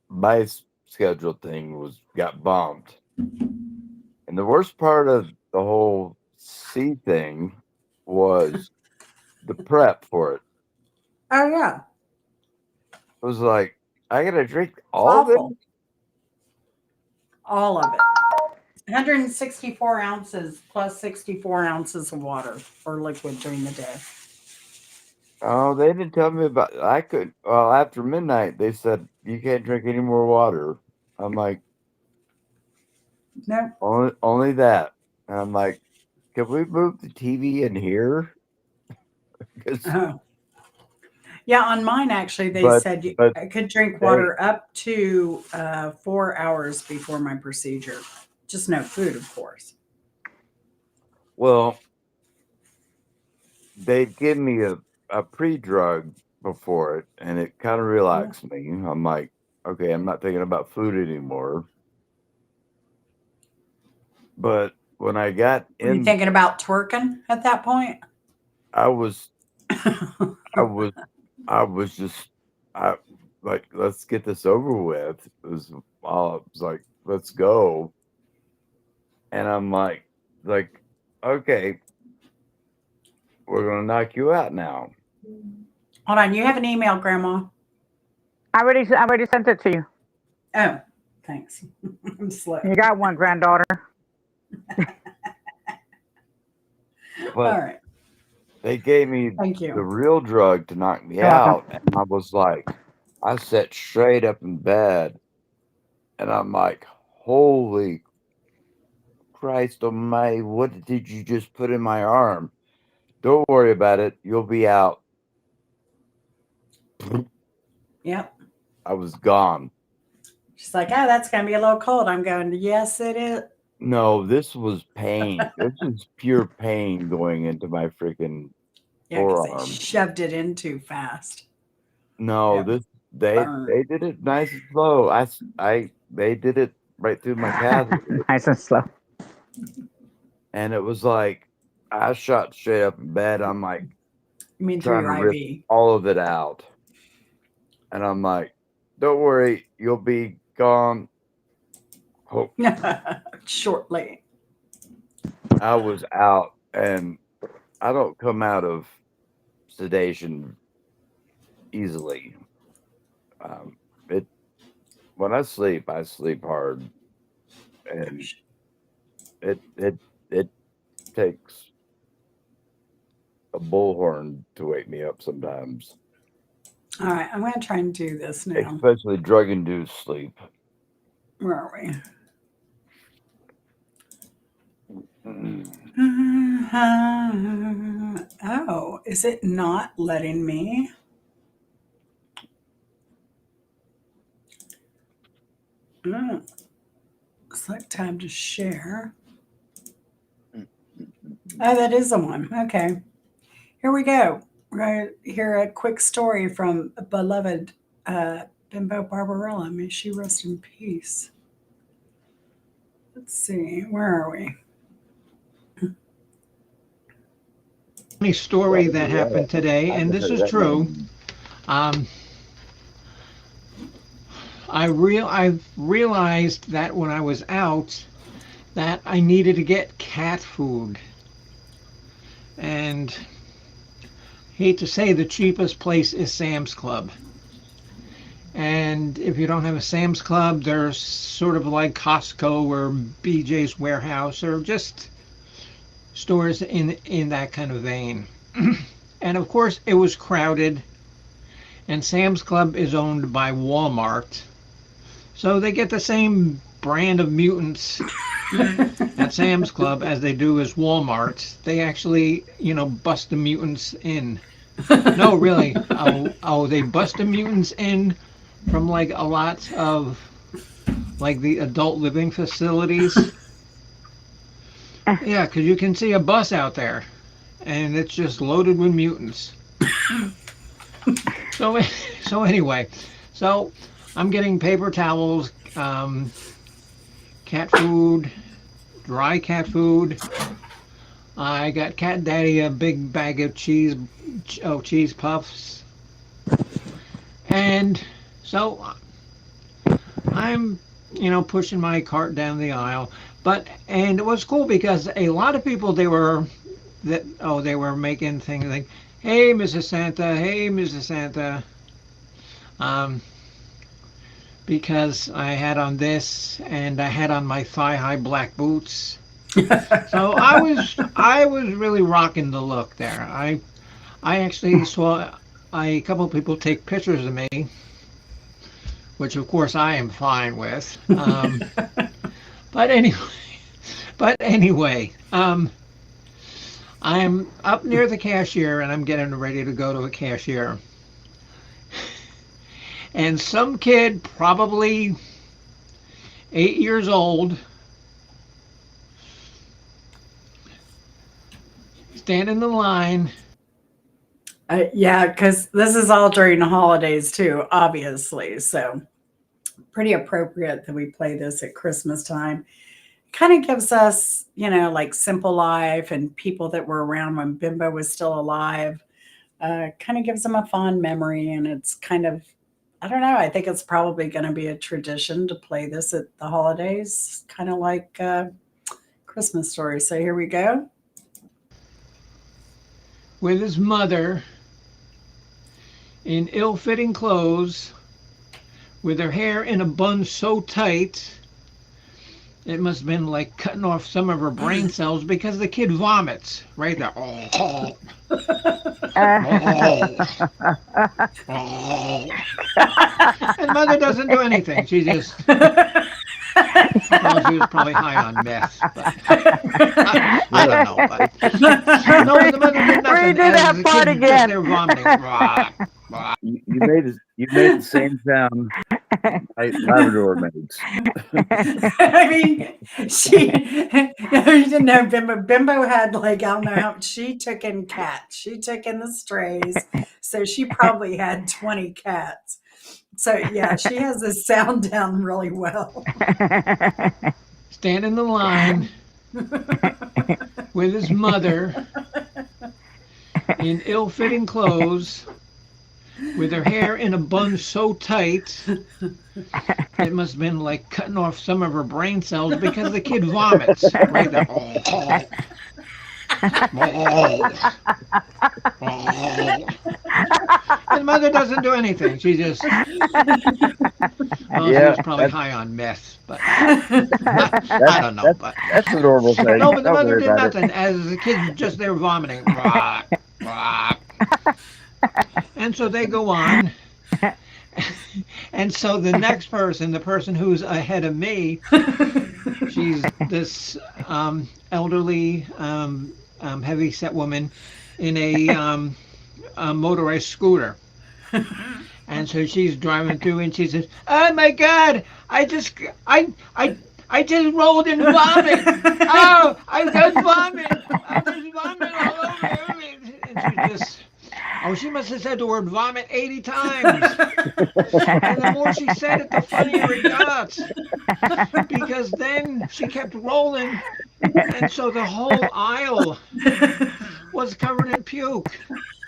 my schedule thing got bumped. And the worst part of the whole C thing was the prep for it. Oh, yeah. It was like, I gotta drink It's all this? awful. All of it. 164 ounces plus 64 ounces of water or liquid during the day. Oh, they didn't tell me about well, after midnight they said you can't drink any more water. I'm like, No. only that. And I'm like, can we move the TV in here? Oh. Yeah, on mine actually they but said but I could drink they water up to 4 hours before my procedure. Just no food, of course. well, they'd give me a pre-drug before it and it kind of Yeah. relaxed me. I'm like, okay, I'm not thinking about food anymore. But when I got Were you in, thinking about twerking at that point? I was I was I was just I like, let's get this over with. I was like, let's go. And I'm like, okay, we're gonna knock you out now. Hold on. You have an email, Grandma. I already sent it to you. Oh, thanks. I'm slow. You got one, granddaughter. All But right. they gave me Thank the you. real drug to knock me You're welcome. out, and I was like, I sat straight up in bed, and I'm like, holy Christ Almighty, what did you just put in my arm? Don't worry about it. You'll be out. Yep. I was gone. She's like, oh, that's going to be a little cold. I'm going, yes, it is. No, this was pain. This was pure pain going into my freaking Yeah, because they forearm. shoved it in too fast. No, Yeah. this Burn. they did it nice and slow. They did it right through my catheter, Nice and slow. and it was like I shot straight up in bed. I'm like You mean through trying to your rip IV? all of it out, and I'm like, "Don't worry, you'll be gone." Oh, Shortly. I was out, and I don't come out of sedation easily. It when I sleep hard, and it takes a bullhorn to wake me up sometimes, All right. I'm going to try and do this now. especially drug-induced sleep. Where are we? Oh, is it not letting me? Select time to share. Oh, that is the one. Okay. Here we go. We're going to hear a quick story from beloved Bimbo Barbarella. May she rest in peace. Let's see. Where are we? Funny story that happened today, and this is true. I've realized that when I was out, that I needed to get cat food, and hate to say the cheapest place is Sam's Club. And if you don't have a Sam's Club, there's sort of like Costco or BJ's Warehouse or just stores in that kind of vein. And of course, it was crowded. And Sam's Club is owned by Walmart, so they get the same brand of mutants at Sam's Club as they do as Walmart. They actually, bust the mutants in. No, really. They bust the mutants in from like a lot of like the adult living facilities. Yeah, because you can see a bus out there, and it's just loaded with mutants. So anyway, so I'm getting paper towels, cat food, dry cat food. I got Cat Daddy a big bag of cheese puffs, and so I'm pushing my cart down the aisle. And it was cool because a lot of people they were making things like, "Hey, Mrs. Santa, hey, Mrs. Santa." Because I had on this and I had on my thigh-high black boots. So I was really rocking the look there. I actually saw a couple of people take pictures of me, which of course I am fine with. But anyway, I'm up near the cashier and I'm getting ready to go to a cashier. And some kid, probably 8 years old, standing in line. Yeah, because this is all during the holidays too, obviously. So pretty appropriate that we play this at Christmas time. Kind of gives us, like Simple Life and people that were around when Bimbo was still alive. Kind of gives them a fond memory, and it's kind of, I don't know, I think it's probably going to be a tradition to play this at the holidays, kind of like Christmas Story. So here we go. with his mother in ill-fitting clothes with her hair in a bun so tight it must have been like cutting off some of her brain cells because the kid vomits right there. And mother doesn't do anything. She just, well, she was probably high on meth. But I don't know. But no, the mother did nothing. Redo that the part kid again. just there vomiting. You made the same sound like Labrador makes. I mean, she, you didn't know Bimbo. Bimbo had like, I don't know how, she took in cats. She took in the strays. So she probably had 20 cats. So yeah, she has this sound down really well. Stand in the line with his mother in ill-fitting clothes with her hair in a bun so tight it must have been like cutting off some of her brain cells because the kid vomits right there. And mother doesn't do anything. She just, well, she Yeah, was probably that's- high on meth, but I don't know. But That's a normal thing. no, but the Don't mother worry did about it. nothing as the kid's just there vomiting. And so they go on. And so the next person, the person who's ahead of me, she's this elderly, heavy-set woman in a motorized scooter. And so she's driving through, and she says, "Oh my God! I just rolled in vomit. Oh, I got vomit. There's vomit all over me." And she just, oh, she must have said the word vomit 80 times. And the more she said it, the funnier it got. Because then she kept rolling, and so the whole aisle was covered in puke.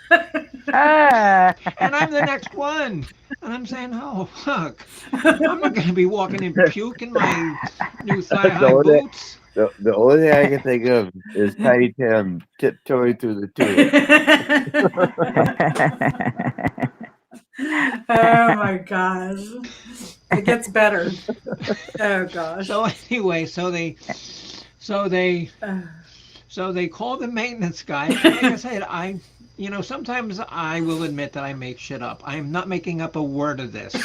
And I'm the next one. And I'm saying, oh, fuck. I'm not going to be walking in puke in my new thigh-high boots. The only thing I can think of is Tiny Tim tiptoeing through the tulip. Oh my gosh. It gets better. Oh gosh. So anyway, so they call the maintenance guy. Like I said, sometimes I will admit that I make shit up. I am not making up a word of this. They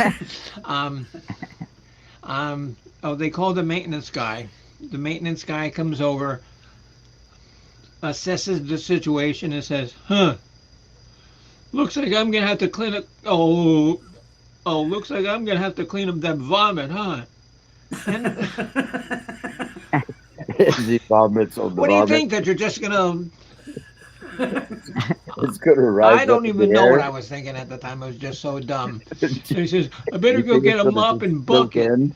call the maintenance guy. The maintenance guy comes over, assesses the situation, and says, looks like I'm gonna have to clean up. Looks like I'm gonna have to clean up that vomit, huh? And He vomits on the what do you vomit. think, that you're just gonna? It's gonna rise. I don't up in even the know air. what I was thinking at the time. I was just so dumb. So he says, "I better You go think get it's a gonna mop just and soak bucket." in?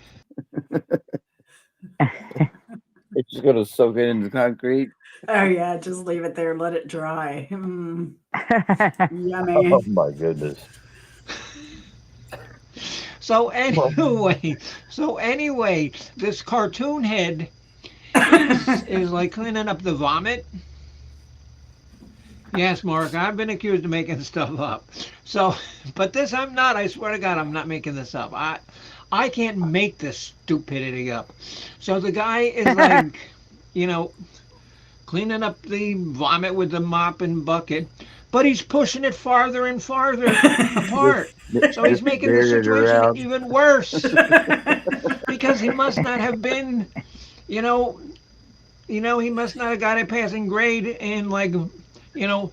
It's just gonna soak it in the concrete. Oh yeah, just leave it there, let it dry. Yummy. Oh my goodness. So anyway, this cartoon head is like cleaning up the vomit. Yes, Mark, I've been accused of making stuff up. So, but this I'm not. I swear to God, I'm not making this up. I can't make this stupidity up. So the guy is like, cleaning up the vomit with the mop and bucket, but he's pushing it farther and farther apart. So he's making the situation even worse because he must not have been, he must not have got a passing grade in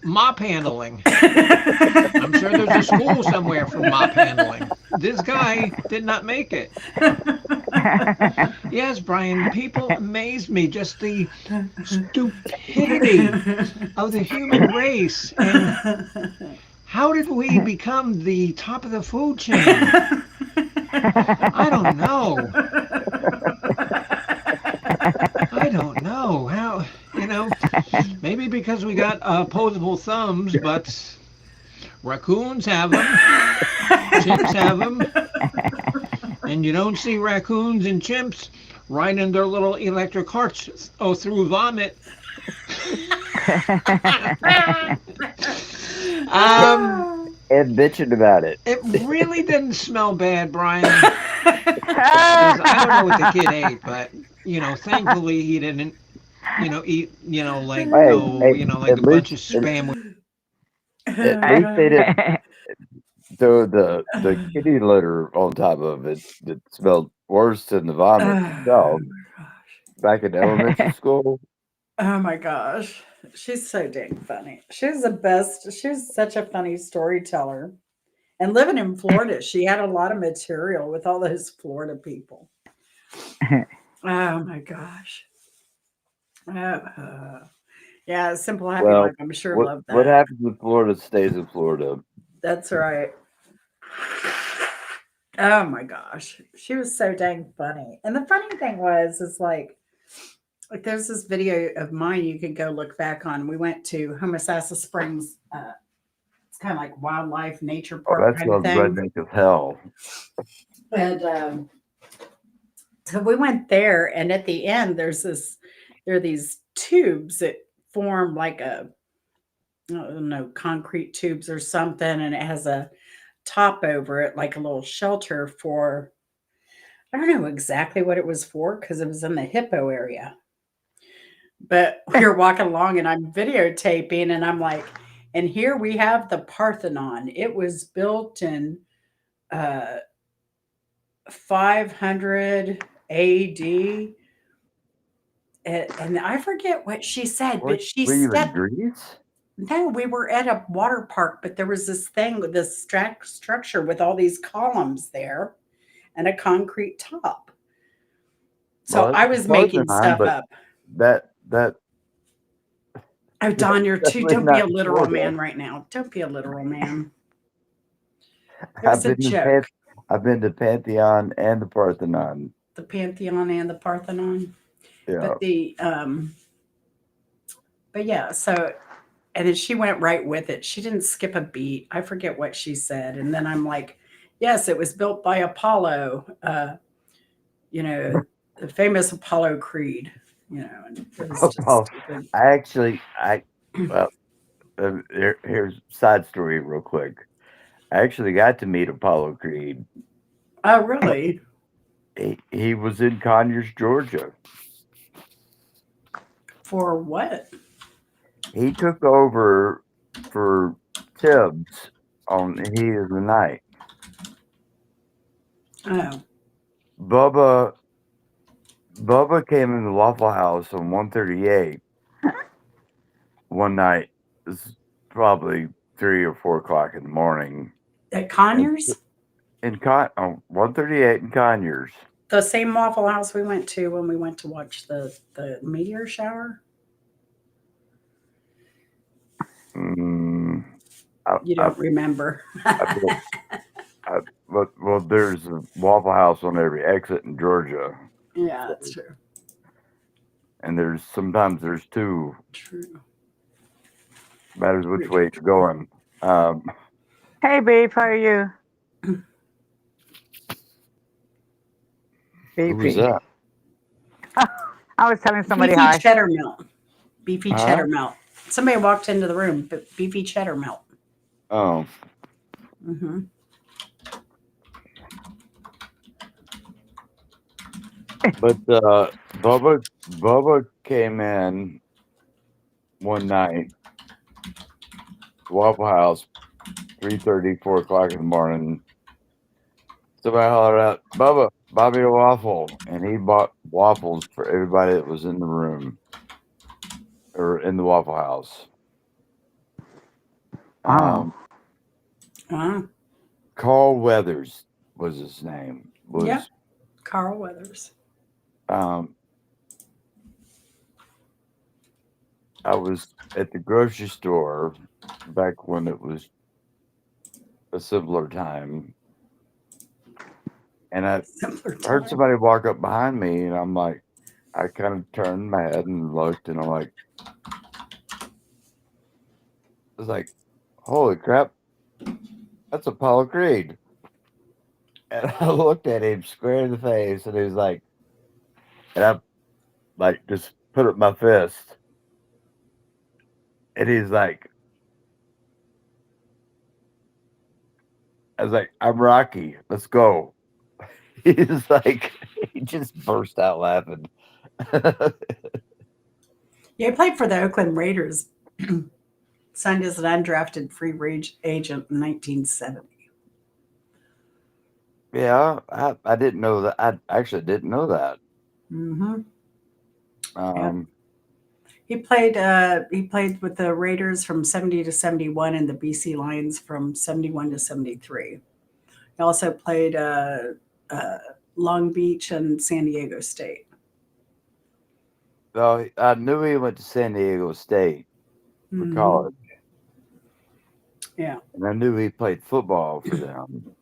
mop handling. I'm sure there's a school somewhere for mop handling. This guy did not make it. Yes, Brian, people amaze me, just the stupidity of the human race. And how did we become the top of the food chain? I don't know. How, maybe because we got opposable thumbs, but raccoons have them, chimps have them, and you don't see raccoons and chimps riding their little electric carts through vomit. And bitching about it. It really didn't smell bad, Brian. 'Cause I don't know what the kid ate, but thankfully he didn't, eat, like Hey, like a bunch of spam. at Oh least they didn't God. throw the kitty litter on top of it that smelled worse than the vomit itself. Oh gosh. Back in elementary school, Oh my gosh. She's so dang funny. She's the best. She's such a funny storyteller. And living in Florida, she had a lot of material with all those Florida people. Oh my gosh. Yeah, Simple Happy well, Life. I'm sure what love what that. happens in Florida stays in Florida. That's right. Oh my gosh. She was so dang funny. And the funny thing was, is like there's this video of mine you could go look back on. We went to Homosassa Springs. It's kind of like wildlife nature Oh, park that kind of sounds thing. redneck as hell. And so we went there, and at the end, there are these tubes that form like I don't know, concrete tubes or something, and it has a top over it, like a little shelter for, I don't know exactly what it was for because it was in the hippo area. But we were walking along and I'm videotaping, and I'm like, and here we have the Parthenon. It was built in uh, 500 AD. And I forget what she said, but she Were you in said, Greece? no, we were at a water park, but there was this thing with this structure with all these columns there and a concrete top. So Well, I that's the was making Parthenon, stuff but up. that Oh, Don, you're too, definitely don't be a not in literal Florida. man right now. Don't be a literal man. It I've was a been to joke. I've been to Pantheon and the Parthenon. The Pantheon and the Parthenon. Yeah. But but yeah, so, and then she went right with it. She didn't skip a beat. I forget what she said. And then I'm like, yes, it was built by Apollo, you know, the famous Apollo Creed, and it was just Well, stupid. I well, here's a side story real quick. I actually got to meet Apollo Creed. Oh, really? He was in Conyers, Georgia. For what? He took over for Tibbs on Heat of the Night. Oh, Bubba came in the Waffle House on 138 one night. It's probably 3 or 4 o'clock in the morning. at And Conyers? on 138 in Conyers. The same Waffle House we went to when we went to watch the meteor shower? Mm, I, You I, don't remember. I, built- well, there's a Waffle House on every exit in Georgia, Yeah, that's true. and sometimes there's two. True. Matters which True, way true, you're going. Hey, babe, how are you? Who was Beefy. that? I was telling somebody Beefy hi. cheddar melt. Beefy Huh? cheddar melt. Somebody walked into the room, but beefy cheddar melt. Oh, Hmm. but Bubba came in one night, Waffle House, 3:30, 4 o'clock in the morning. Somebody hollered out, "Bubba, buy me a waffle," and he bought waffles for everybody that was in the room or in the Waffle House. Oh. Wow. Carl Weathers was his name. Yeah. Carl Weathers. Um, I was at the grocery store back when it was a simpler time, and I Simpler heard time. somebody walk up behind me, and I'm like, I kind of turned my head and looked, and I'm like, I was like, holy crap, that's Apollo Creed. And I looked at him square in the face, and he was like, and I like just put up my fist, and he's like, I was like, I'm Rocky. Let's go. He's like, he just burst out laughing. Yeah, he played for the Oakland Raiders. Signed as an undrafted free agent in 1970. Yeah, I didn't know that. I actually didn't know that. Mm-hmm. Yeah. Um, He played with the Raiders from 70 to 71 and the BC Lions from 71 to 73. He also played Long Beach and San Diego State. so I knew he went to San Diego State for Mhm. college, Yeah. and I knew he played football for them.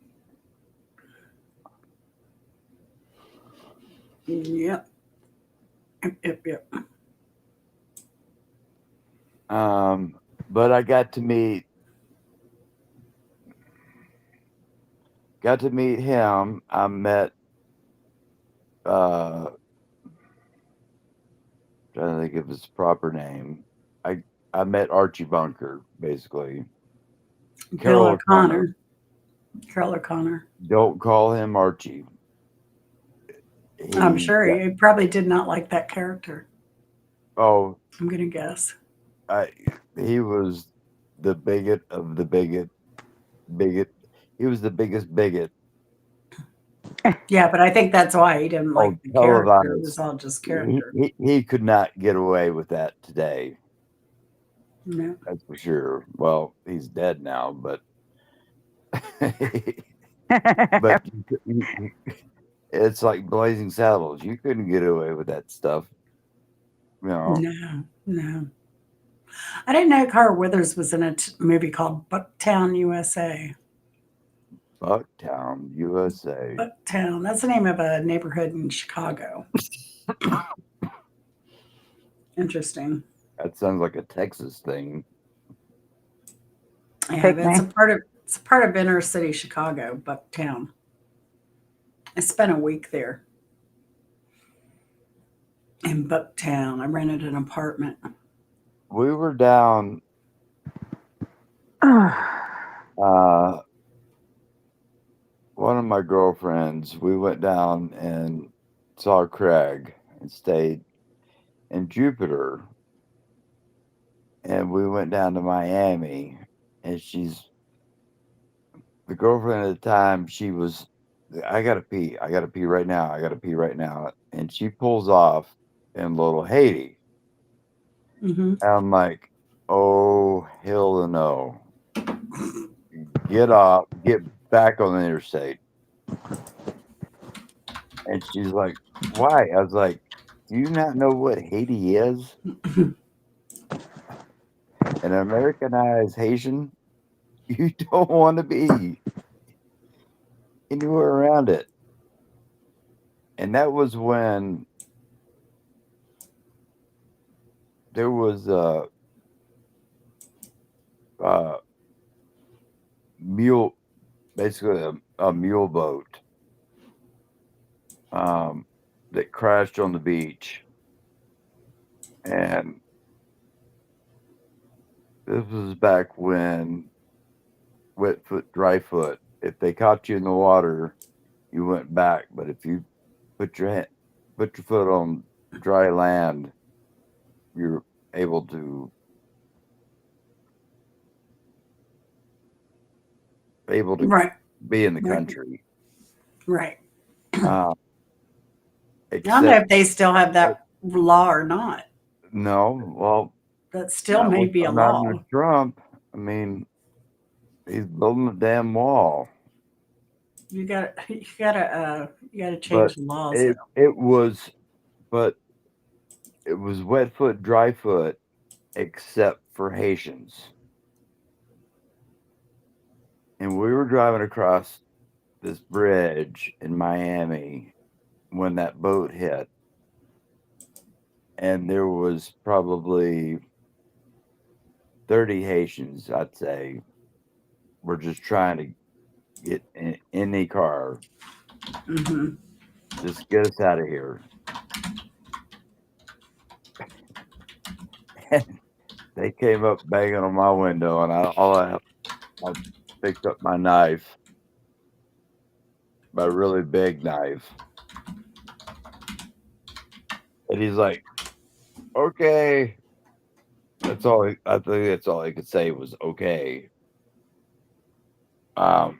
Yep. Yep. But I got to meet him. I met trying to think of his proper name. I met Archie Bunker, basically. Bill Carol O'Connor. O'Connor. Carol O'Connor. Don't call him Archie. I'm sure he probably did not like that character. Oh, I'm gonna guess. he was the bigot of the bigot. He was the biggest bigot. Yeah, but I think that's why he didn't like the character. It was all just character. He could not get away with that today. No. That's for sure. Well, he's dead now, but it's like Blazing Saddles. You couldn't get away with that stuff. You know. No. I didn't know Carl Withers was in a movie called Bucktown, USA. Bucktown, USA. Bucktown. That's the name of a neighborhood in Chicago. Interesting. That sounds like a Texas thing. Yeah, it's a part of inner city Chicago, Bucktown. I spent a week there. In Bucktown. I rented an apartment. We were down one of my girlfriends, we went down and saw Craig and stayed in Jupiter. And we went down to Miami, and the girlfriend at the time, she was, I gotta pee right now. And she pulls off in Little Haiti. Mm-hmm. And I'm like, oh, hell no. Get back on the interstate. And she's like, why? I was like, do you not know what Haiti is? An Americanized Haitian? You don't want to be anywhere around it. And that was when there was basically a mule boat that crashed on the beach. And this was back when wet foot, dry foot. If they caught you in the water, you went back. But if you put your foot on dry land, you're able to Right. be in the country. Right. Except, I don't know if they still have that law or not. No, well, that still may be a not law. under Trump. I mean, he's building a damn wall. You got to change the laws. It was wet foot, dry foot, except for Haitians. And we were driving across this bridge in Miami when that boat hit. And there was probably 30 Haitians, I'd say, were just trying to get in any car. Mm-hmm. Just get us out of here. And they came up banging on my window, and I picked up my knife really big knife. And he's like, okay. That's all. I think that's all I could say was okay. And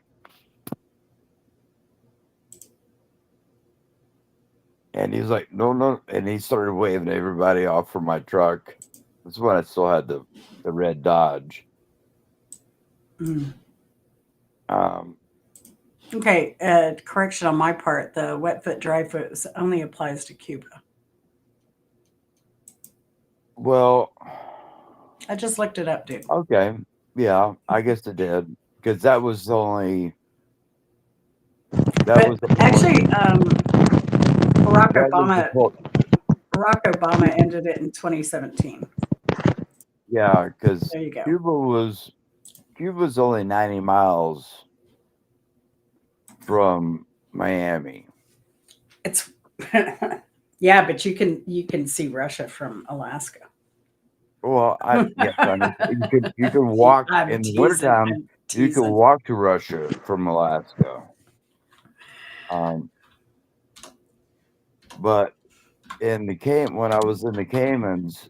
he's like, no, no. And he started waving everybody off from my truck. This is when I still had the red Dodge. Mm. Um, Okay, correction on my part. The wet foot, dry foot only applies to Cuba. well, I just looked it up, dude. okay. Yeah, I guess it did. Because that was the only. That was But the actually, Barack that was the Barack Obama ended it in 2017. yeah, because There you go. Cuba's only 90 miles from Miami. It's yeah, but you can see Russia from Alaska. Well, yes, you can walk I'm in the teasing. wintertime. I'm You can teasing. walk to Russia from Alaska. But when I was in the Caymans,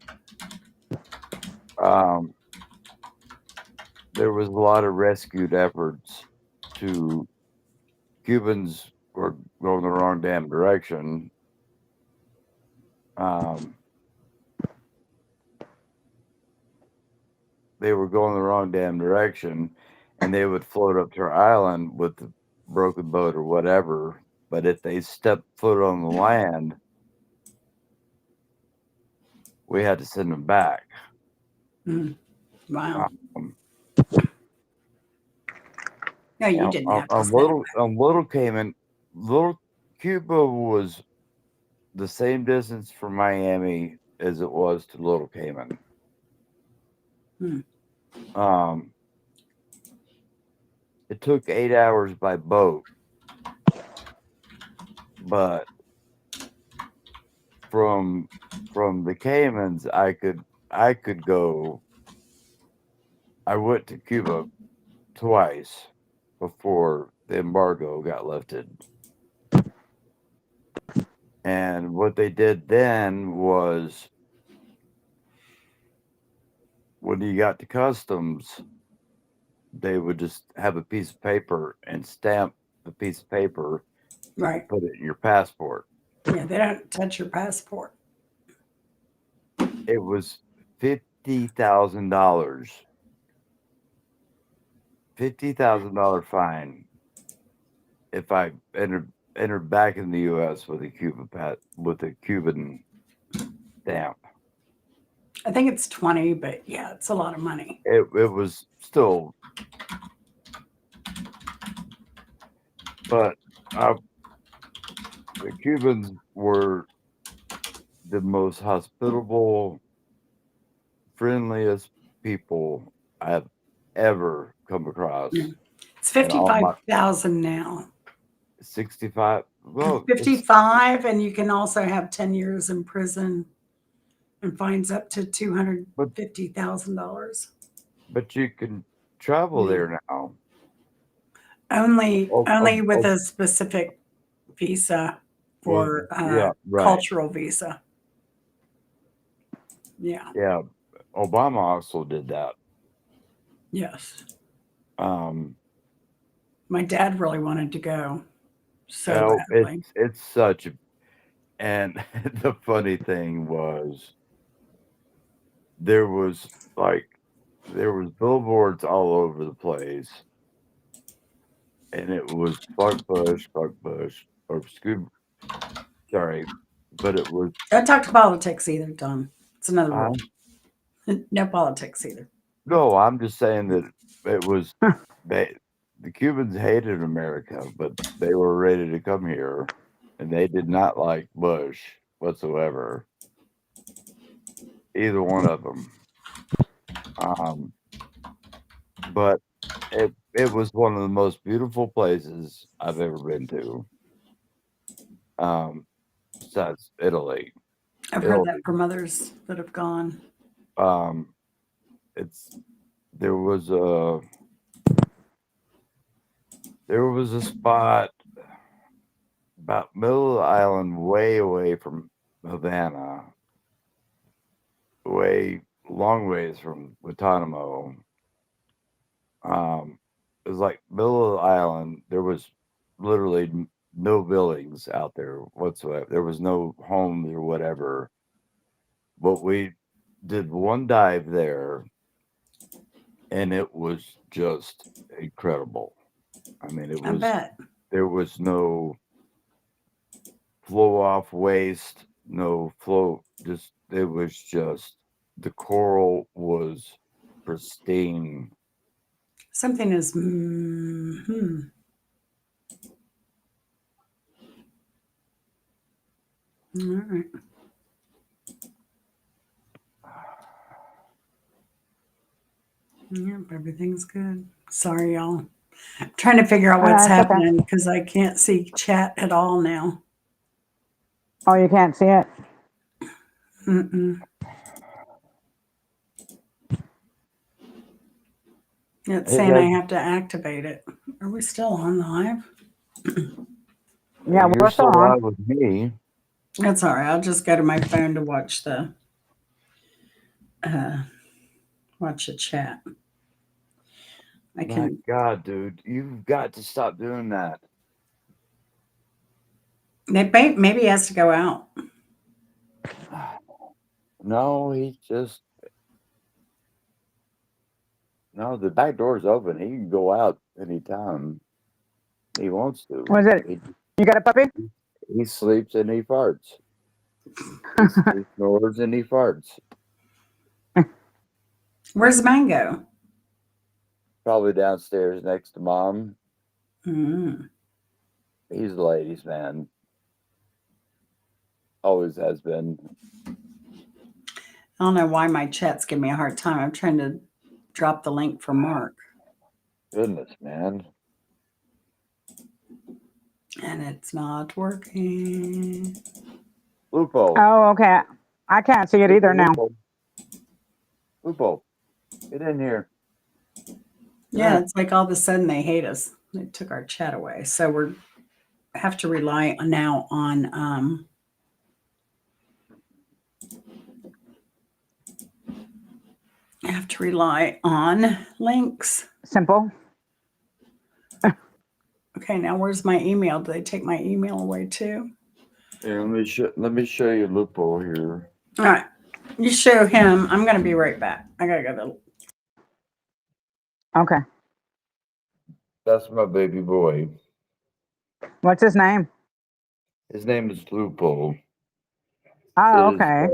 there was a lot of rescued efforts to Cubans were going the wrong damn direction. They were going the wrong damn direction, and they would float up to our island with the broken boat or whatever. But if they stepped foot on the land, we had to send them back. Wow. No, You you know, didn't have to send it back. Little Cayman, Little Cuba was the same distance from Miami as it was to Little Cayman. It took 8 hours by boat, but from the Caymans, I could go. I went to Cuba twice before the embargo got lifted. And what they did then was when you got to customs, they would just have a piece of paper and stamp the piece of paper, Right. put it in your passport. Yeah, they don't touch your passport. It was $50,000. $50,000 fine if I entered back in the U.S. with a Cuban stamp. I think it's 20, but yeah, it's a lot of money. It was still, but the Cubans were the most hospitable, friendliest people I've ever come across. It's 55,000 now. 65. Well, 55, and you can also have 10 years in prison and fines up to $250,000. But you can travel there now. Only with a specific visa or yeah, right. cultural visa. Yeah. Yeah. Obama also did that. Yes. My dad really wanted to go. So badly. It's such a, and the funny thing was there was billboards all over the place, and it was fuck Bush, or sorry, but it was. Don't talk to politics either, Don. It's another rule. No politics either. No, I'm just saying that it was the Cubans hated America, but they were ready to come here, and they did not like Bush whatsoever. Either one of them. But it was one of the most beautiful places I've ever been to. Besides Italy. I've heard that from others that have gone. There was a spot about middle of the island, way away from Havana, long ways from Guantanamo. It was like middle of the island. There was literally no buildings out there whatsoever. There was no homes or whatever. But we did one dive there, and it was just incredible. I mean, I bet. there was no flow off waste, no flow, just it was just the coral was pristine. Something is. All right. Yep, everything's good. Sorry, y'all. I'm trying to figure out what's That's okay. happening because I can't see chat at all now. Oh, you can't see it? Mm-mm. It's saying I have to activate it. Are we still on live? Yeah, You're we're still still on. on with me. That's all right. I'll just go to my phone to watch the chat. I My can. God, dude, you've got to stop doing that. Maybe he has to go out. No, no, the back door's open. He can go out anytime he wants to. Was it? You got a puppy? He sleeps and he farts. He snores and he farts. Where's Mango? Probably downstairs next to Mom. Mm. He's the ladies' man. Always has been. I don't know why my chats give me a hard time. I'm trying to drop the link for Mark. Goodness, man. And it's not working. Lupo. Oh, okay. I can't see it either now. Lupo, get in here. Yeah, it's like all of a sudden they hate us. They took our chat away. So we have to rely now on links. Simple. Okay, now where's my email? Do they take my email away too? Yeah, let me show you Lupo here. All right. You show him. I'm gonna be right back. I gotta go to. Okay. That's my baby boy. What's his name? His name is Lupo. Oh, okay.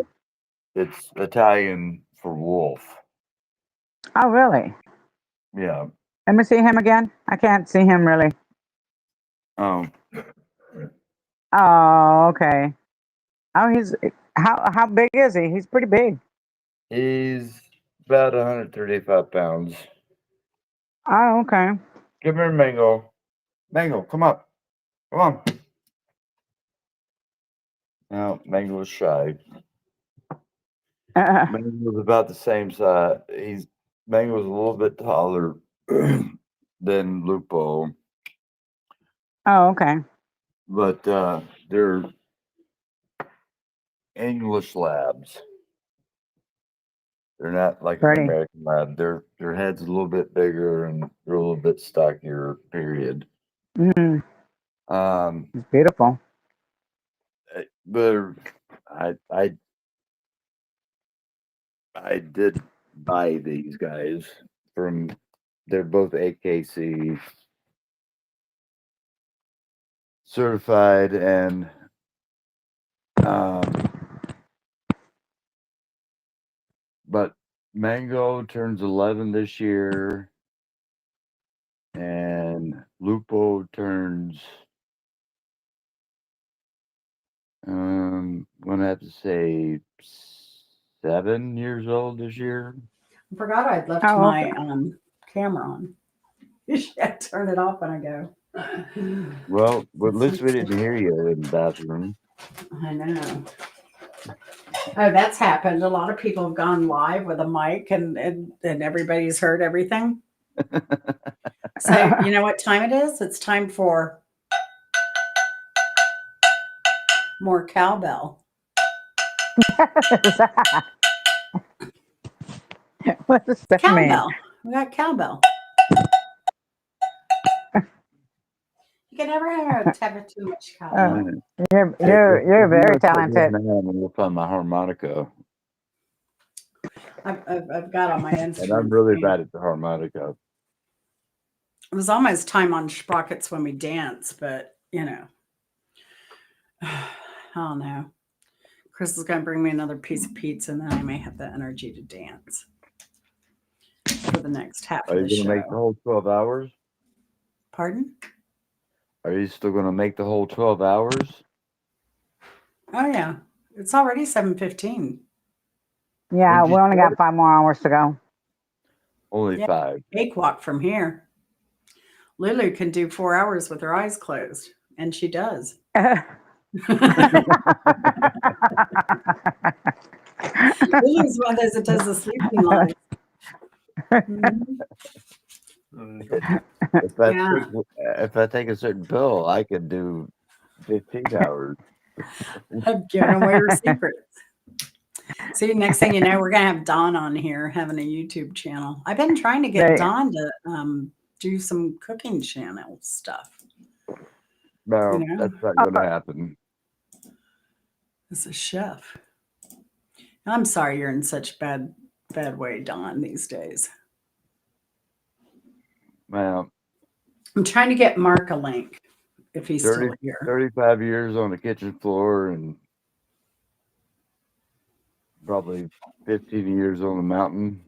It's Italian for wolf. Oh, really? Yeah. Let me see him again. I can't see him really. Oh. Oh, okay. Oh, how big is he? He's pretty big. He's about 135 pounds. Oh, okay. Come here, Mango. Mango, come up. Come on. No, Mango was shy. Mango was about the same size. Mango was a little bit taller than Lupo, Oh, okay. but they're English labs. They're not like an Pretty. American lab. Their head's a little bit bigger and they're a little bit stockier. Period. Mm, it's beautiful. But I did buy these guys from. They're both AKC certified, and but Mango turns 11 this year, and Lupo turns. I'm gonna have to say 7 years old this year. I forgot I'd left my camera on. I turn it off when I go. Well, at least we didn't hear you in the bathroom. I know. Oh, that's happened. A lot of people have gone live with a mic and everybody's heard everything. So you know what time it is? It's time for More cowbell. What does that mean? Cowbell. We got cowbell. You can never have too much cowbell. Man, You're if you very look at me talented. now, I'm gonna find my harmonica, I've got all my and I'm instruments. really and bad at the harmonica. It was almost time on sprockets when we dance, but you know, I don't know. Chris is going to bring me another piece of pizza, and then I may have the energy to dance for the next half Are of you the gonna make the show. whole 12 hours? Pardon? Are you still gonna make the whole 12 hours? Oh yeah, it's already 7:15. Yeah, When'd you we only start? got 5 more hours to go. Only Yeah, 5. cakewalk from here. Lulu can do 4 hours with her eyes closed, and she does. Lulu's one of those that does the sleeping life. Mhm. Yeah, If I take a certain pill, I could do 15 hours. I've given away her secrets. See, next thing you know, we're gonna have Dawn on here having a YouTube channel. I've been trying to get They- Dawn to do some cooking channel stuff. No, You know, that's not gonna happen. as a chef. I'm sorry you're in such bad way, Dawn, these days. Well, I'm trying to get Mark a link if he's 30, still here. 35 years on the kitchen floor and probably 15 years on the mountain.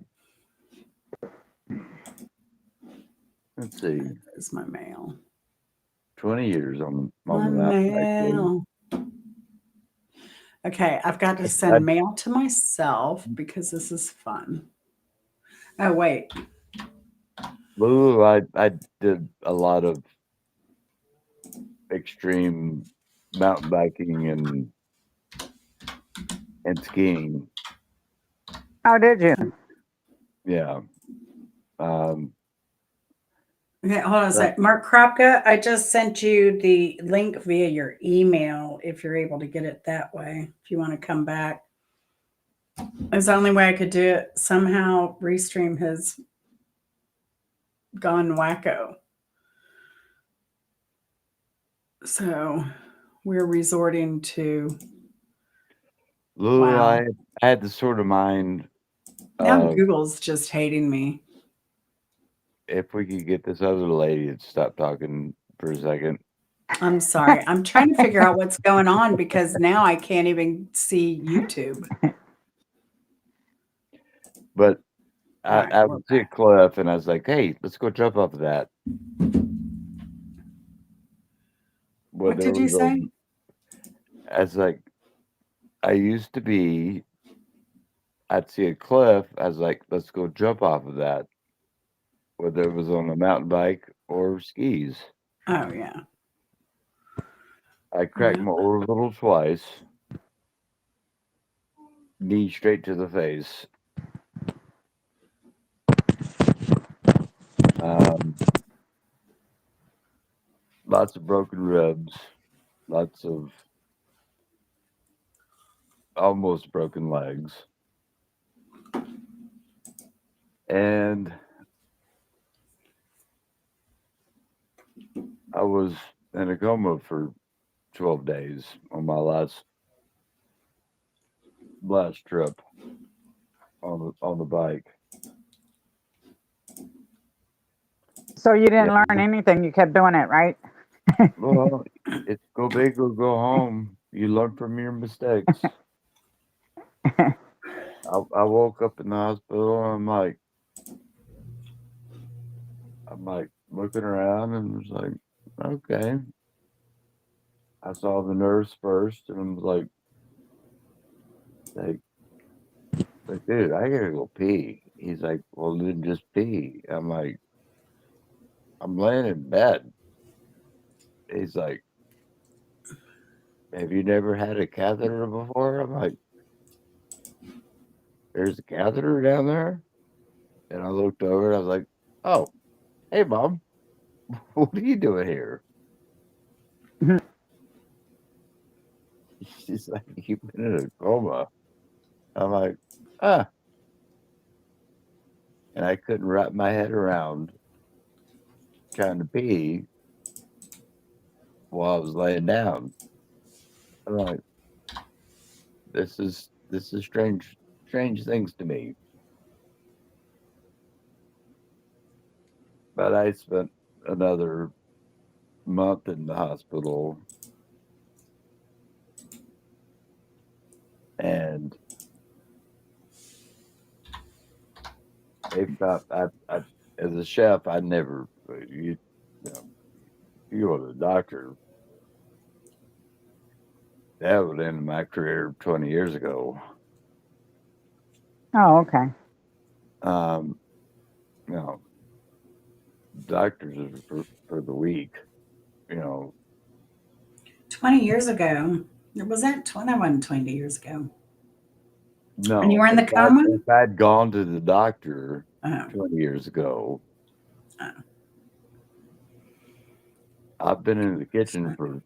Let's see, There's my mail. 20 years on My the mountain, actually. mail. Okay, I've got to I, send mail to myself because this is fun. Oh, wait. Lulu, I did a lot of extreme mountain biking and skiing. Oh, did you? Yeah. Okay, hold on a sec. Mark Kropka, I just sent you the link via your email if you're able to get it that way. If you want to come back. It's the only way I could do it. Somehow Restream has gone wacko. So we're resorting to Lulu, wow. I had the sort of mind Now of Google's just hating me. if we could get this other lady to stop talking for a second. I'm sorry. I'm trying to figure out what's going on because now I can't even see YouTube. But All right, I we're would see a cliff and I was like, hey, let's go jump off of that. What did you say? I was like, I used to be, I'd see a cliff. I was like, let's go jump off of that, whether it was on a mountain bike or skis. Oh, yeah. I cracked my orbital twice, knee straight to the face. Lots of broken ribs, lots of almost broken legs. And I was in a coma for 12 days on my last trip on the bike. So you didn't learn anything. You kept doing it, right? Well, it's go big or go home. You learn from your mistakes. I woke up in the hospital and I'm like looking around and was like, okay. I saw the nurse first and I was like, dude, I gotta go pee. He's like, well, then just pee. I'm like, I'm laying in bed. He's like, have you never had a catheter before? I'm like, there's a catheter down there? And I looked over and I was like, oh, hey, Mom, what are you doing here? She's like, "You've been in a coma." I'm like, ah. And I couldn't wrap my head around trying to pee while I was laying down. I'm like, this is strange things to me. But I spent another month in the hospital, and they thought I as a chef, I never you know you go to the doctor. That would end my career 20 years ago. Oh, okay. Um, you know, doctors are for the weak. You know, 20 years ago. Was that 20? That wasn't 20 years ago. And you no. were in the coma? If I'd gone to the doctor Oh. 20 years ago, Oh. I've been in the kitchen for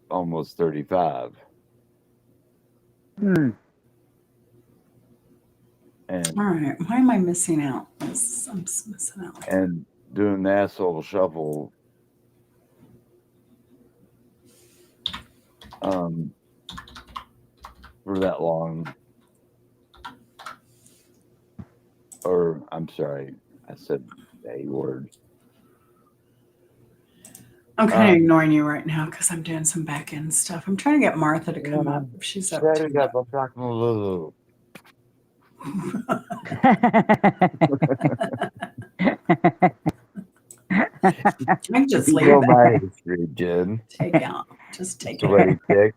almost 35, Hmm. and All right. Why am I missing out? I'm missing out. and doing the asshole shuffle. For that long, or I'm sorry, I said a word. I'm kind of ignoring you right now because I'm doing some back end stuff. I'm trying to get Martha to come up if she's up Shut to it up! I'm talking to Lulu. I can just You leave know it. my history, Jen. Take out. Just take it Sweaty over. dick.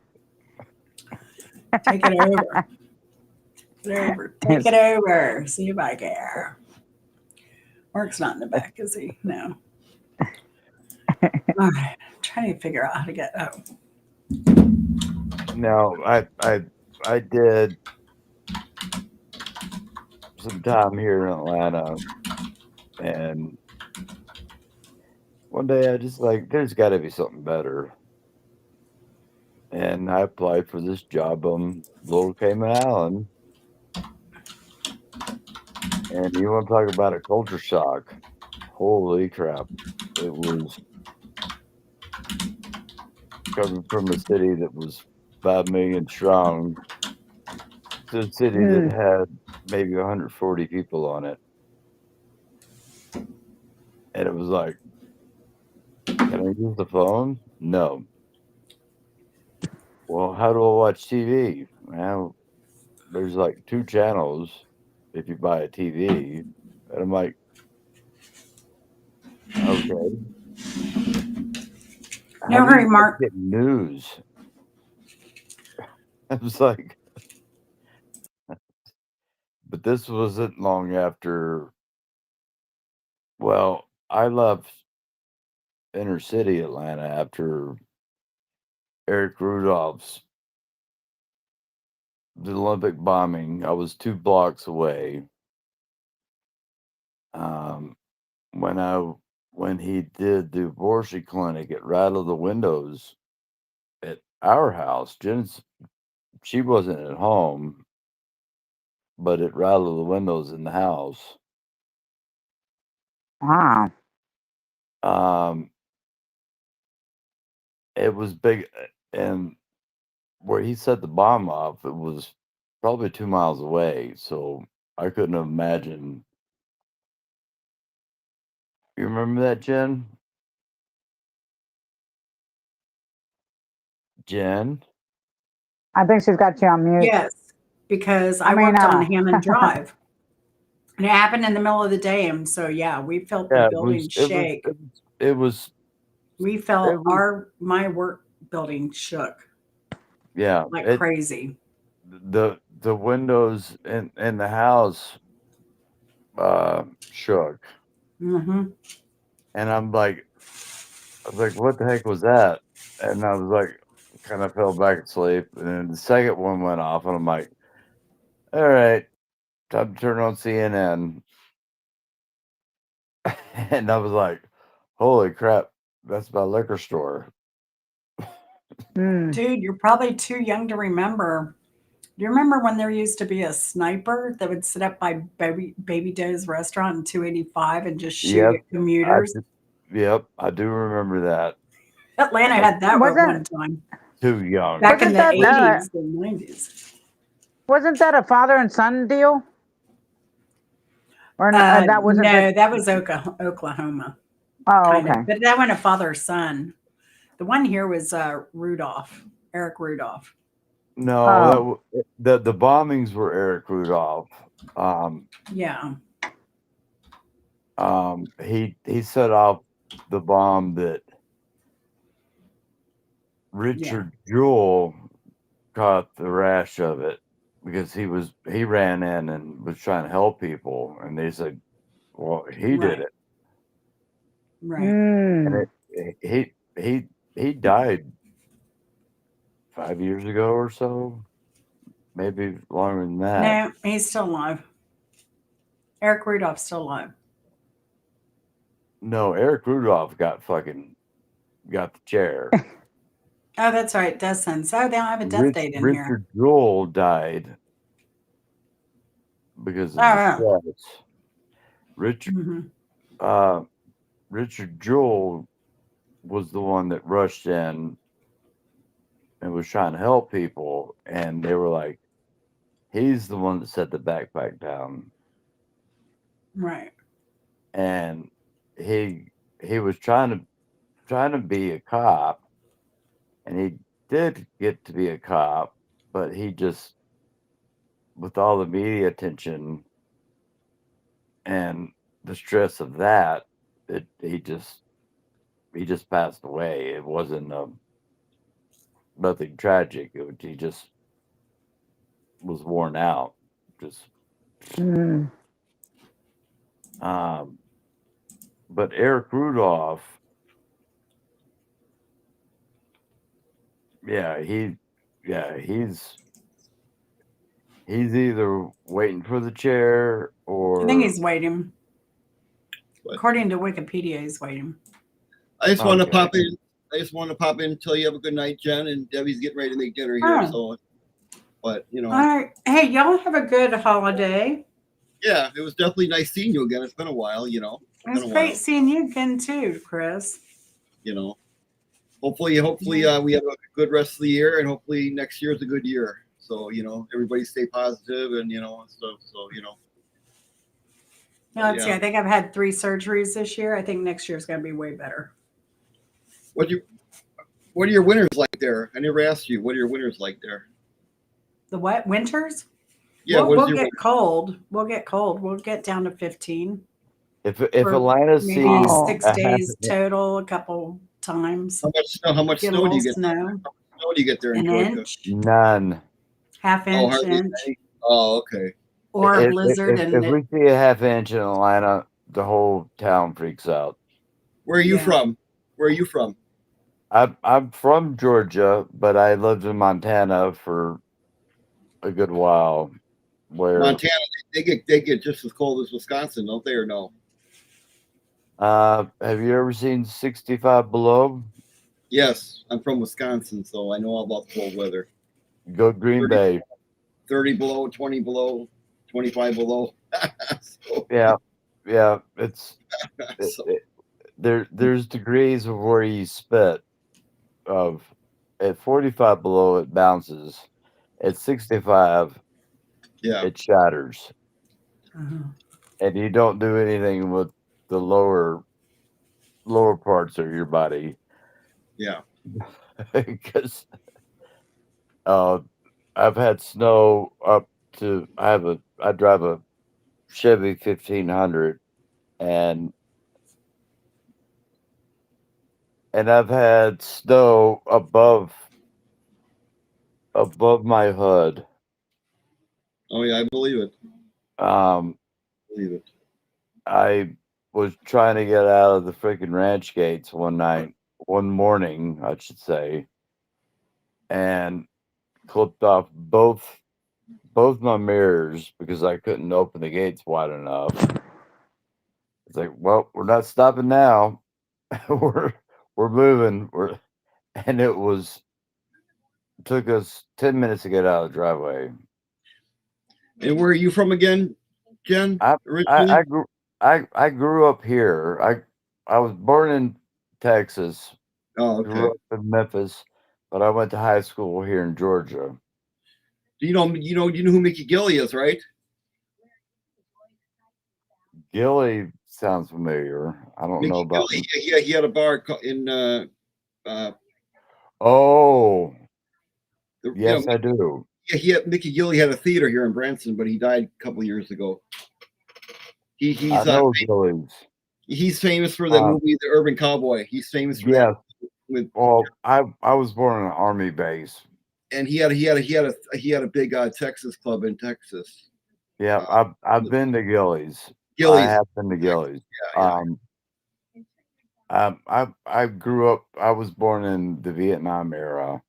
Take it over. Take it over. Take it over. See if I care. Mark's not in the back, is he? No. All right. I'm trying to figure out how to get. Oh. No, I did some time here in Atlanta, and one day I just like, there's got to be something better, and I applied for this job on Little Cayman Island. And you want to talk about a culture shock? Holy crap! It was coming from a city that was 5 million strong to a city that had maybe 140 people on it. And it was like, can I use the phone? No. Well, how do I watch TV? Well, there's like 2 channels if you buy a TV. And I'm like, okay. No How do hurry, you Mark. get news? I was like, but this wasn't long after. Well, I left inner city Atlanta after Eric Rudolph's the Olympic bombing. I was 2 blocks away. Um, when he did the abortion clinic, it rattled the windows at our house. She wasn't at home, but it rattled the windows in the house. Wow. It was big, and where he set the bomb off, it was probably 2 miles away. So I couldn't imagine. You remember that, Jen? Jen? I think she's got you on mute. Yes, because I I mean, worked on Hammond Drive. And it happened in the middle of the day. And so, yeah, we felt the Yeah, building shake. it was We felt my work building shook yeah, like crazy. the windows in the house shook. Mm-hmm. And I was like, what the heck was that? And I was like, kind of fell back asleep. And then the second one went off, and I'm like, all right, time to turn on CNN. And I was like, holy crap, that's my liquor store. Dude, you're probably too young to remember. Do you remember when there used to be a sniper that would sit up by Baby Doe's restaurant in 285 and just shoot Yep, at commuters? yep, I do remember that. Atlanta had that at Wasn't one time Too young. back in wasn't the that 80s and 90s. wasn't that a father and son deal? Or that wasn't No, the. that was Oklahoma, Oh, kind of. okay. But that went a father son. The one here was Eric Rudolph. No, Oh, the bombings were Eric Rudolph. Yeah, He set off the bomb that yeah, Richard Jewell caught the rash of it because he ran in and was trying to help people, and they said, "Well, he did right, it," right. and mm, he died 5 years ago or so, maybe longer than that. No, he's still alive. Eric Rudolph's still alive. No, Eric Rudolph got the chair. Oh, that's right. Death sentence. Oh, they don't have a death date in here. Richard Jewell died because Oh, of the yeah. stress. Richard Hmm. Richard Jewell was the one that rushed in and was trying to help people, and they were like, he's the one that set the backpack down, Right. and he was trying to be a cop, and he did get to be a cop, but he just, with all the media attention and the stress of that, he just passed away. It wasn't nothing tragic. He just was worn out. Just mm. but Eric Rudolph, yeah, he's either waiting for the chair I think or he's waiting. What? According to Wikipedia, he's waiting. I just want to okay. pop in. I just want to pop in and tell you have a good night, Jen. And Debbie's getting ready to make dinner here. Oh. So, but All right. Hey, y'all have a good holiday. yeah, it was definitely nice seeing you again. It's been a while, It's been a great while, seeing you again too, Chris. Hopefully, we have a good rest of the year, and hopefully next year is a good year. So, everybody stay positive and, and stuff. So, Now, let's see. yeah. I think I've had 3 surgeries this year. I think next year's going to be way better. What are your winters like there? I never asked you. What are your winters like there? The what? Winters? Yeah, We'll get cold. We'll get cold. We'll get down to 15. if For Atlanta maybe sees Oh. 6 days total, a couple times. How much Get a snow do little you get? snow. How much snow do you get there in An Georgia? inch, none. half Oh, inch, hardly inch, any. Oh, okay. or a blizzard. If we see a half inch in Atlanta, the whole town freaks out. Where are you Yeah. from? Where are you from? I'm from Georgia, but I lived in Montana for a good while. Where Montana, they get just as cold as Wisconsin, don't they, or no? have you ever seen 65 below? Yes, I'm from Wisconsin, so I know all about the cold weather. Go Green 30 Bay. 30 below, 20 below, 25 below. So, Yeah, it's so, there's degrees of where you spit. Of at 45 below, it bounces. At 65, yeah, it shatters, Uh-huh. and you don't do anything with the lower parts of your body yeah. because I've had snow up to I drive a Chevy 1500, and I've had snow above my hood. Oh yeah, I believe it. Um, Believe it. I was trying to get out of the freaking ranch gates one morning, I should say, and clipped off both my mirrors because I couldn't open the gates wide enough. It's like, well, we're not stopping now. we're moving. And it was took us 10 minutes to get out of the driveway. And where are you from again, Jen? I Originally? I grew up here. I was born in Texas, Oh, okay. grew up in Memphis, but I went to high school here in Georgia. You know who Mickey Gilly is, right? Gilly sounds familiar. I don't know Mickey about. Gilly. Yeah, he had a bar in Oh, you yes, know, I do. yeah, Mickey Gilly had a theater here in Branson, but he died a couple of years ago. I know Gillies. He's famous for that movie, The Urban Cowboy. He's famous for that. Yes. Well, I was born on an army base. And he had a big Texas club in Texas. Yeah, I've been to Gillies. Gillies. I have been to Gillies. Yeah. I grew up. I was born in the Vietnam era.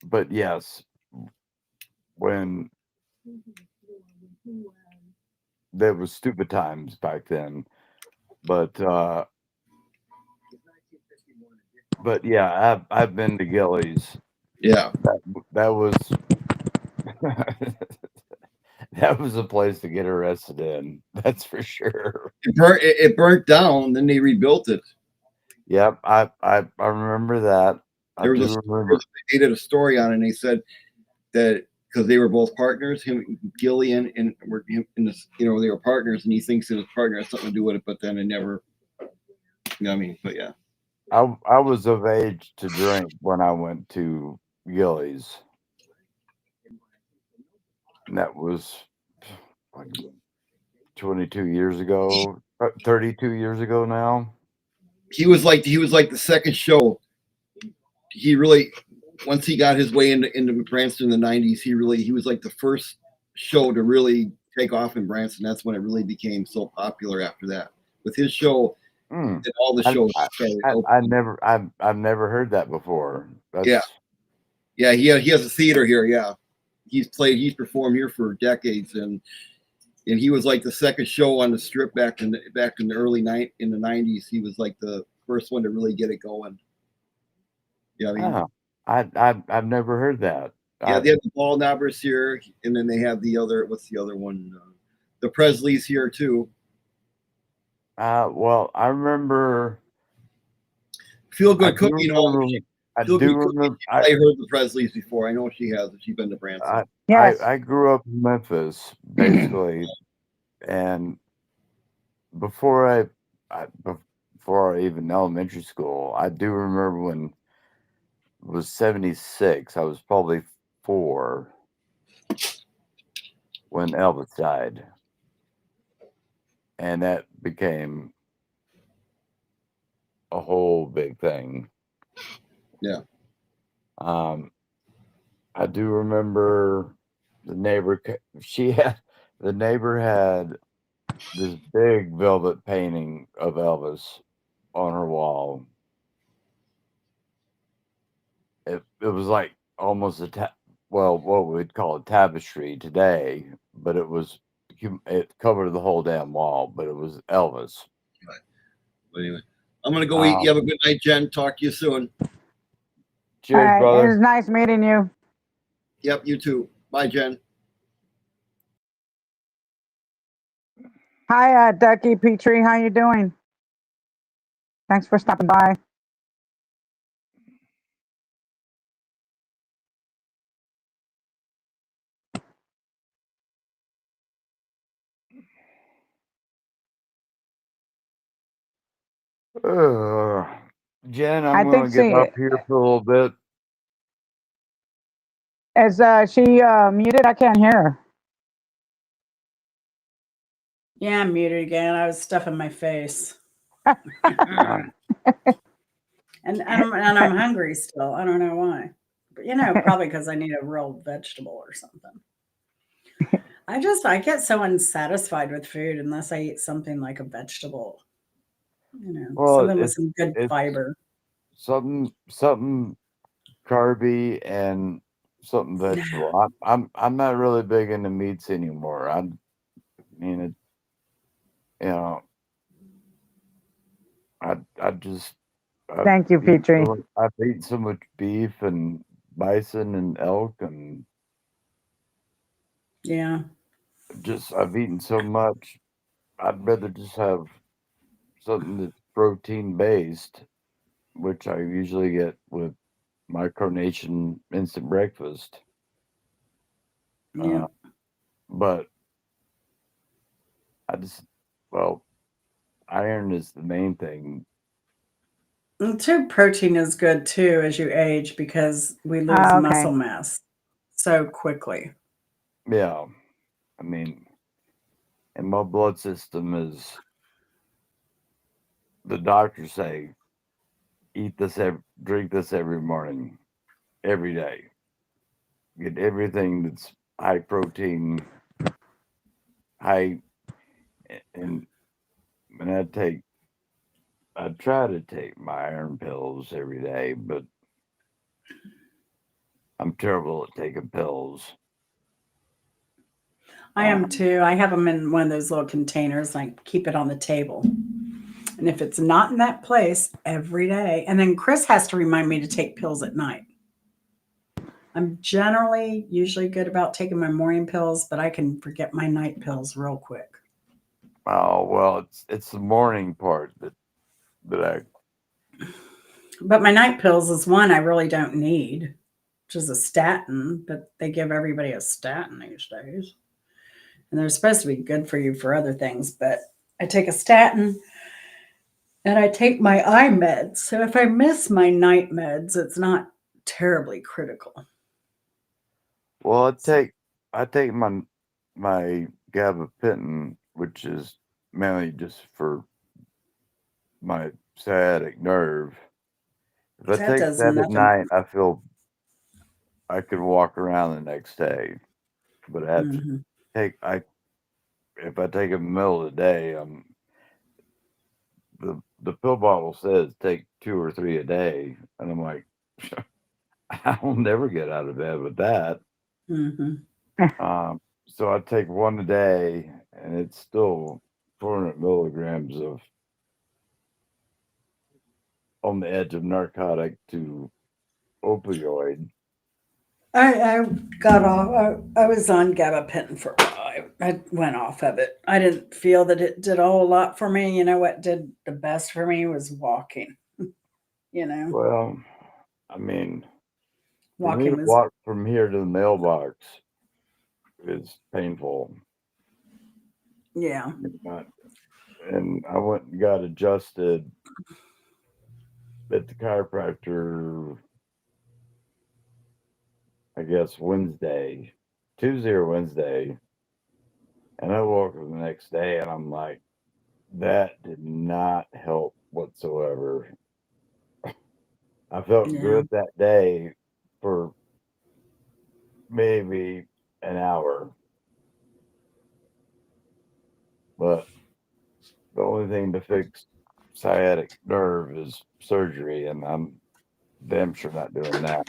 But yes, when there was stupid times back then, but yeah, I've been to Gillies. Yeah, that was that was a place to get arrested in. That's for sure. It burnt down, then they rebuilt it. Yep, I remember that. There was they did a story on it, and they said that because they were both partners, him, Gillian, and were in this, they were partners, and he thinks that his partner has something to do with it, but then it never. But yeah. I was of age to drink when I went to Gillies. And that was like 22 years ago, 32 years ago now. He was like the second show. He really, once he got his way into Branson in the 90s, he was like the first show to really take off in Branson. That's when it really became so popular after that. With his show, and all the shows started. I've never heard that before. Yeah. He has a theater here. Yeah, he's performed here for decades, and he was like the second show on the strip back in the early in the 90s. He was like the first one to really get it going. Yeah, I've never heard that. Yeah, they have the Ball Knobbers here, and then they have the other. What's the other one? The Presleys here too. Well, I remember. Feel Good Cooking. I do remember. I heard the Presleys before. I know she has. She's been to Branson. I grew up in Memphis, basically, and before I even elementary school, I do remember when it was 76. I was probably 4 when Elvis died, and that became a whole big thing. Yeah. I do remember the neighbor. The neighbor had this big velvet painting of Elvis on her wall. It was like almost what we'd call a tapestry today, but it covered the whole damn wall. But it was Elvis. Right. But anyway, I'm gonna go eat. You have a good night, Jen. Talk to you soon. Cheers, brother. It was nice meeting you. Yep, you too. Bye, Jen. Hi, Ducky Petrie. How you doing? Thanks for stopping by. Jen, I'm going to get up here for a little bit. Is she muted? I can't hear her. Yeah, I'm muted again. I was stuffing my face. and I'm hungry still. I don't know why. But probably because I need a real vegetable or something. I get so unsatisfied with food unless I eat something like a vegetable. Something with some good fiber. Something carby and something vegetable. I'm not really big into meats anymore. I just Thank you, Petrie. I've eaten so much beef and bison and elk, and Yeah. I've eaten so much. I'd rather just have something that's protein based, which I usually get with my Carnation instant breakfast. Yeah. But I just, well, iron is the main thing. And too, protein is good too as you age because we lose Okay. muscle mass so quickly. Yeah. I mean, and my blood system is, the doctors say, eat this, drink this every morning, every day. Get everything that's high protein, high, and I try to take my iron pills every day, but I'm terrible at taking pills. I am too. I have them in one of those little containers. I keep it on the table. And if it's not in that place every day, and then Chris has to remind me to take pills at night. I'm usually good about taking my morning pills, but I can forget my night pills real quick. Oh well, it's the morning part that I. But my night pills is one I really don't need, which is a statin, but they give everybody a statin these days. And they're supposed to be good for you for other things, but I take a statin and I take my eye meds. So if I miss my night meds, it's not terribly critical. Well, I take my gabapentin, which is mainly just for my sciatic nerve. If I That take does that at nothing. night, I feel I could walk around the next day. But I have to Mhm. if I take it in the middle of the day, the pill bottle says take 2 or 3 a day, and I'm like, I'll never get out of bed with that. Mhm. So I take one a day, and it's still 400 milligrams of on the edge of narcotic to opioid. I got off. I was on gabapentin for a while. I went off of it. I didn't feel that it did a whole lot for me. You know what did the best for me was walking. You know, Well, I mean, for me walking to was walk from here to the mailbox is painful. yeah. And I went and got adjusted at the chiropractor, I guess Tuesday or Wednesday. And I woke up the next day and I'm like, that did not help whatsoever. I felt Yeah. good that day for maybe an hour, but the only thing to fix sciatic nerve is surgery, and I'm damn sure not doing that.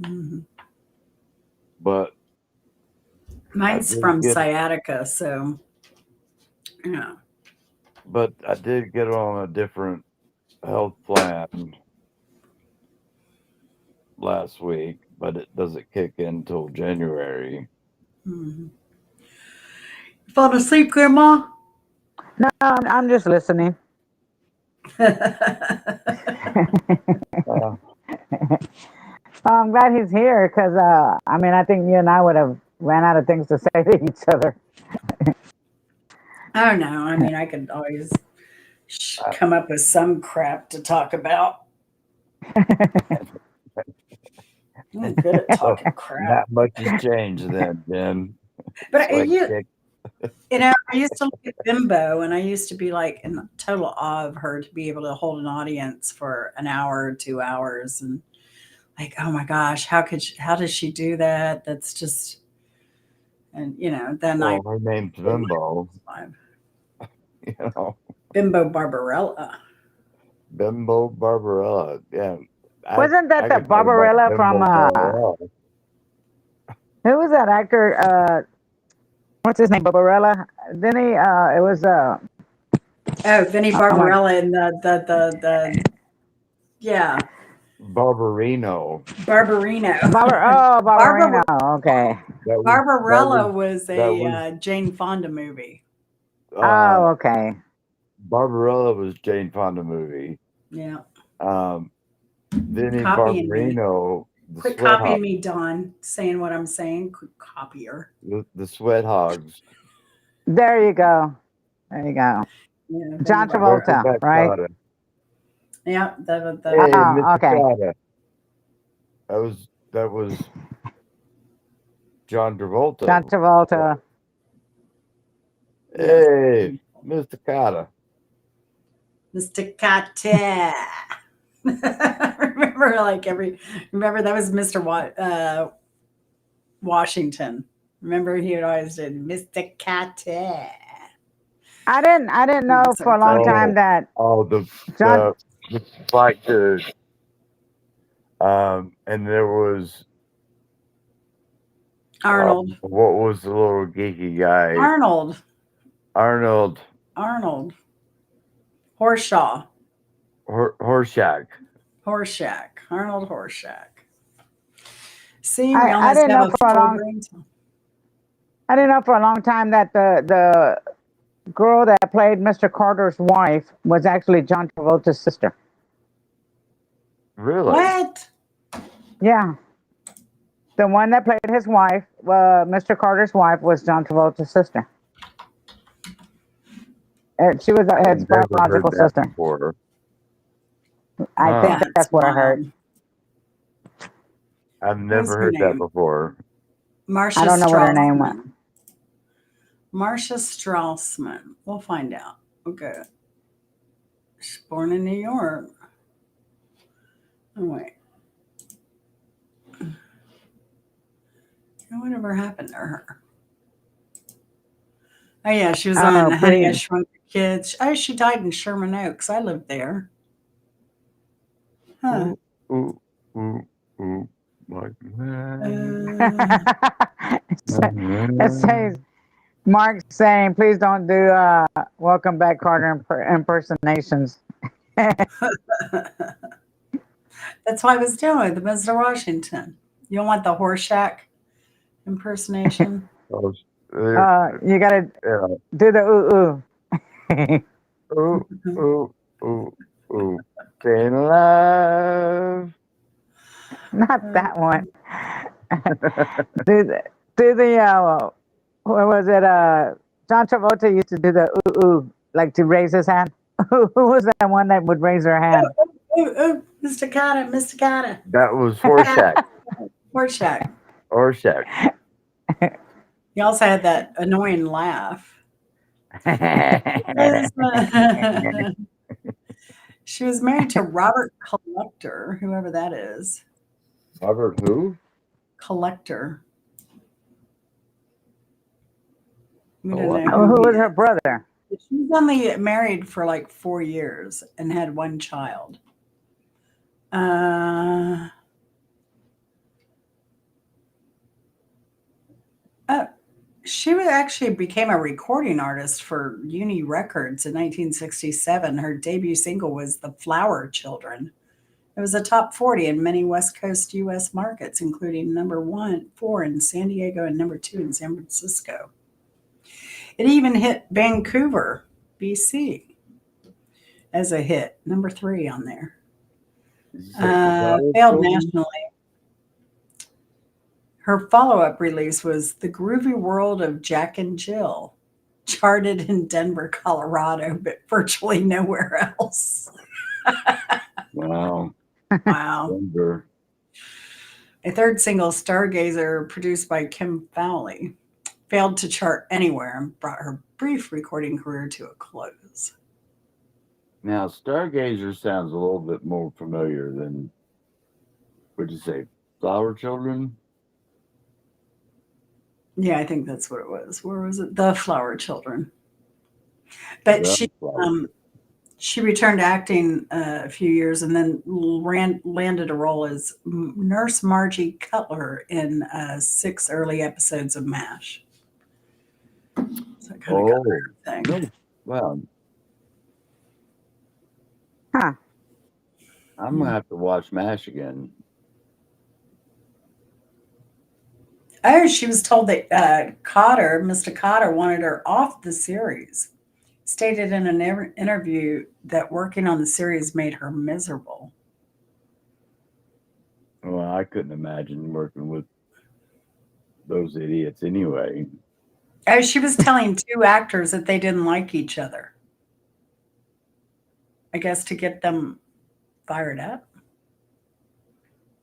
Mhm. But I Mine's did from get, sciatica, so yeah. I did get on a different health plan last week, but it doesn't kick in until January. Mhm. Fall asleep, Grandma? No, I'm just listening. Uh, I'm glad he's here because, I mean, I think you and I would have ran out of things to say to each other. Oh no, I mean I could always I, come up with some crap to talk about. I'm good at well, talking crap. not much has changed then, Jen. But So I I used to look at Bimbo, and I used to be like in total awe of her to be able to hold an audience for an hour or 2 hours, and like, oh my gosh, how does she do that? That's just, and then I well, her name's did my Bimbo, live. you know, Bimbo Barbarella. Bimbo Barbarella. Yeah, Wasn't that I the could talk about Barbarella from, Bimbo Barbarella. who was that actor? What's his name? Barbarella? Then it was, Oh, Vinnie oh my, Barbarella and the Yeah, Barbarino. Barbarino. Barbarino. Okay. That was Barbarella was that a was Jane Fonda movie. Oh, okay. Barbarella was Jane Fonda movie. Yeah. Then in Copying me. Barbarino, the Quit sweat copying hogs, me, Don. Saying what I'm saying. Quit copier. the sweat hogs. There you go. There you go. Yeah, John they were. Roberto Travolta, right? Baccarat. Yeah, the Hey, Oh, Mr. okay. Cotta. That was John Travolta. John Travolta. Hey, Mr. Cotta. Mr. Kata. remember that was Washington. Remember he would always did Mr. Kata. I didn't know So for a long funny. time that the John fight to and there was Arnold. what was the little geeky guy? Arnold. Arnold Horshaw. Horshack. Arnold Horshack. See, we I almost didn't have know a for a full long brain cell. I didn't know for a long time that the girl that played Mr. Carter's wife was actually John Travolta's sister. Really? What? Yeah. The one that played his wife, Mr. Carter's wife, was John Travolta's sister. She was I've his never heard biological that sister. before. I think That's that's what I heard. wild. I've What was never her heard that name? before. Marcia I don't know what her name was. Strausman. Marcia Strausman. We'll find out. Okay. She's born in New York. Oh, wait. Whatever happened to her? Oh, yeah. She was I don't on know. Honey, I Pretty. Shrunk the Kids. Oh, she died in Sherman Oaks. I lived there. Huh. Ooh, ooh, ooh, like It says Mark saying, "Please don't do Welcome Back Carter impersonations." That's what I was doing with the Mr. Washington. You don't want the Horshack impersonation? You gotta yeah. do the ooh ooh. Ooh, ooh, ooh, ooh. Staying alive. Not that one. Do the what was it? John Travolta used to do the ooh ooh, like to raise his hand. Who was that one that would raise her hand? Ooh, Mr. Carter, Mr. Carter. That was Horshack. Horshack. Horshack. He also had that annoying laugh. She was married to Robert Collector, whoever that is. Robert who? Collector. We don't Collector. know Who who he was her is. brother? She was only married for like 4 years and had one child. She actually became a recording artist for Uni Records in 1967. Her debut single was The Flower Children. It was a top 40 in many West Coast U.S. markets, including number 4 in San Diego and number 2 in San Francisco. It even hit Vancouver, BC, as a hit, number 3 on there. Failed nationally. Her follow-up release was The Groovy World of Jack and Jill, charted in Denver, Colorado, but virtually nowhere else. Wow. Wow. Denver. A third single, Stargazer, produced by Kim Fowley, failed to chart anywhere and brought her brief recording career to a close. Now, Stargazer sounds a little bit more familiar than, would you say, Flower Children? Yeah, I think that's what it was. Where was it? The Flower Children. But she returned to acting a few years and then landed a role as Nurse Margie Cutler in 6 early episodes of MASH. So kind of got her thing. No. Wow. Huh. I'm gonna have to watch MASH again. Oh, she was told that Mr. Cotter wanted her off the series. Stated in an interview that working on the series made her miserable. Well, I couldn't imagine working with those idiots anyway. Oh, she was telling two actors that they didn't like each other. I guess to get them fired up.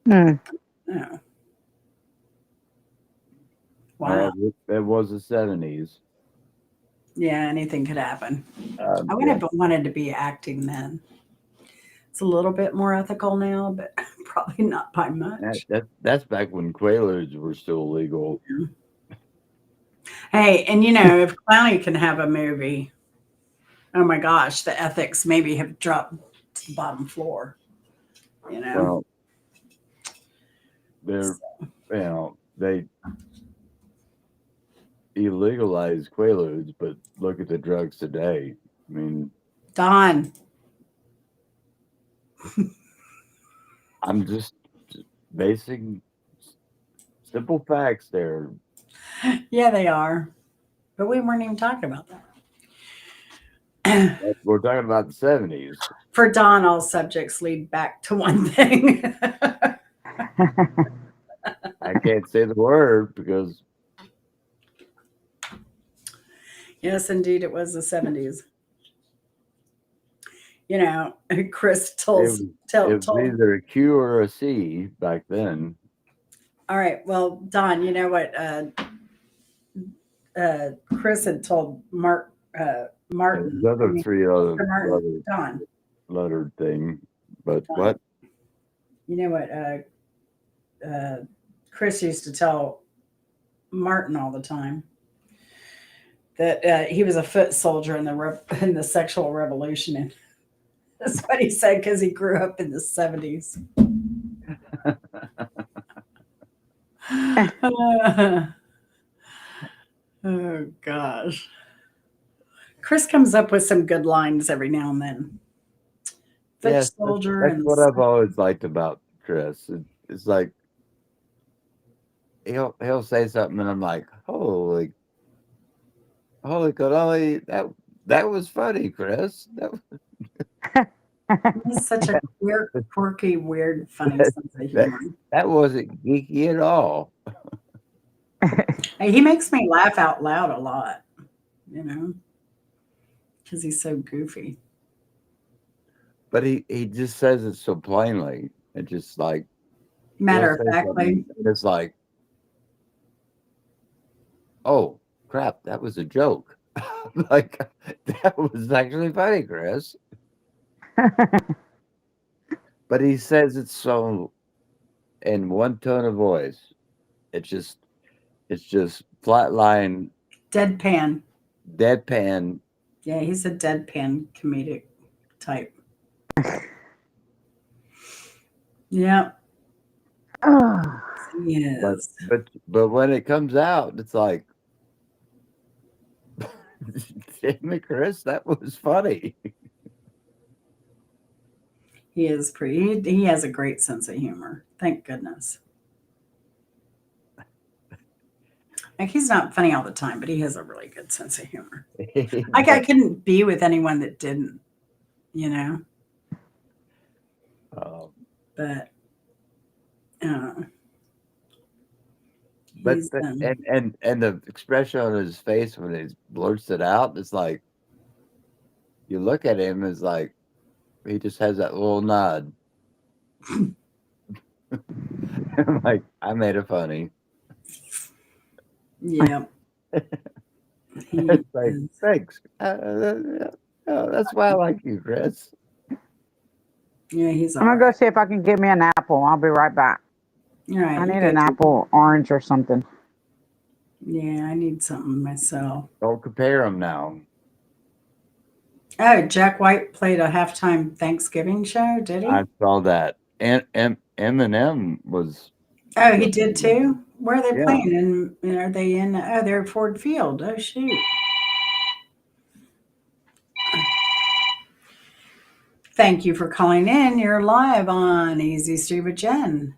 Hmm. Oh. Wow. It was the 70s. Yeah, anything could happen. I would Yeah. have wanted to be acting then. It's a little bit more ethical now, but probably not by much. That's back when Quaaludes were still legal. Hey, and you know, if Clowney can have a movie, oh my gosh, the ethics maybe have dropped to the bottom floor. You know, Well, they're they illegalized Quaaludes, but look at the drugs today. I mean, Don. I'm just basing simple facts there. Yeah, they are. But we weren't even talking about that. We're talking about the 70s. For Don, all subjects lead back to one thing. I can't say the word because Yes, indeed, it was the 70s. You know, Chris it told, was either a Q or a C back then. all right, well, Don, you know what Chris had told Martin. The other Martin, Don. Letter thing, but Don. what? You know what Chris used to tell Martin all the time? That he was a foot soldier in the sexual revolution, and that's what he said because he grew up in the 70s. Oh gosh, Chris comes up with some good lines every now and then. Foot Yes, soldier, that's and what I've always liked about Chris. It's like he'll say something, and I'm like, holy cannoli, that was funny, Chris. he's such a weird, quirky, weird, funny sense of humor. That wasn't geeky at all. Hey, he makes me laugh out loud a lot, you know, because he's so goofy. But he just says it so plainly. It just like Matter of factly. it's like, oh crap, that was a joke. Like that was actually funny, Chris. But he says it so in one tone of voice. It's just flatline, Deadpan. Yeah, he's a deadpan comedic type. Yeah. Oh, Yes. But when it comes out, it's like, damn it, Chris, that was funny. He is pretty. He has a great sense of humor. Thank goodness. Like he's not funny all the time, but he has a really good sense of humor. Like I couldn't be with anyone that didn't, you know. But and the expression on his face when he blurts it out, it's like you look at him, it's like he just has that little nod. Like I made it funny. Yeah. It's like thanks. That's why I like you, Chris. Yeah, he's. I'm gonna go see if I can get me an apple. I'll be right back. All right, I need an apple, orange, or something. Yeah, I need something myself. Don't compare them now. Oh, Jack White played a halftime Thanksgiving show, did he? I saw that. And Eminem was. Oh, he did too? Where are they Yeah. playing? And are they in? Oh, they're at Ford Field. Oh, shoot. Thank you for calling in. You're live on Easy Street with Jen.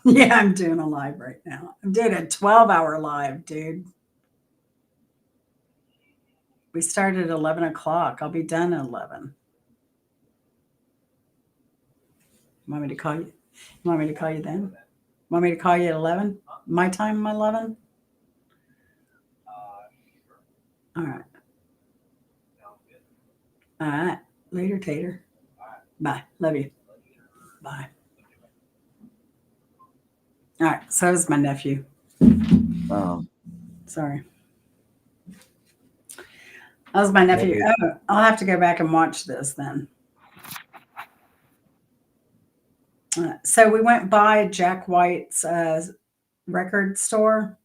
Yeah, I'm doing a live right now. I'm doing a 12-hour live, dude. We started at 11 o'clock. I'll be done at 11. Want me to call you? You want me to call you then? Want me to call you at 11? My time, 11? All right. All right. Later, Tater. Bye. Love you. Bye. All right. So is my nephew. Sorry. That was my nephew. Oh, I'll have to go back and watch this then. So we went by Jack White's record store.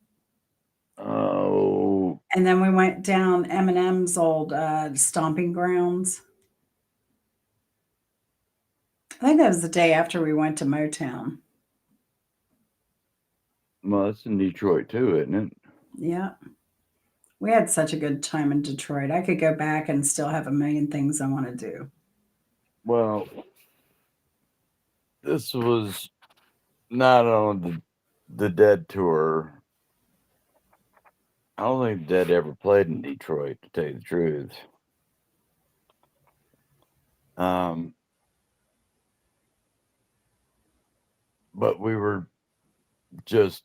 Oh, And then we went down Eminem's old stomping grounds. I think that was the day after we went to Motown. well, that's in Detroit too, isn't it? Yeah. We had such a good time in Detroit. I could go back and still have a million things I want to do. Well, this was not on the Dead tour. I don't think Dead ever played in Detroit, to tell you the truth. But we were just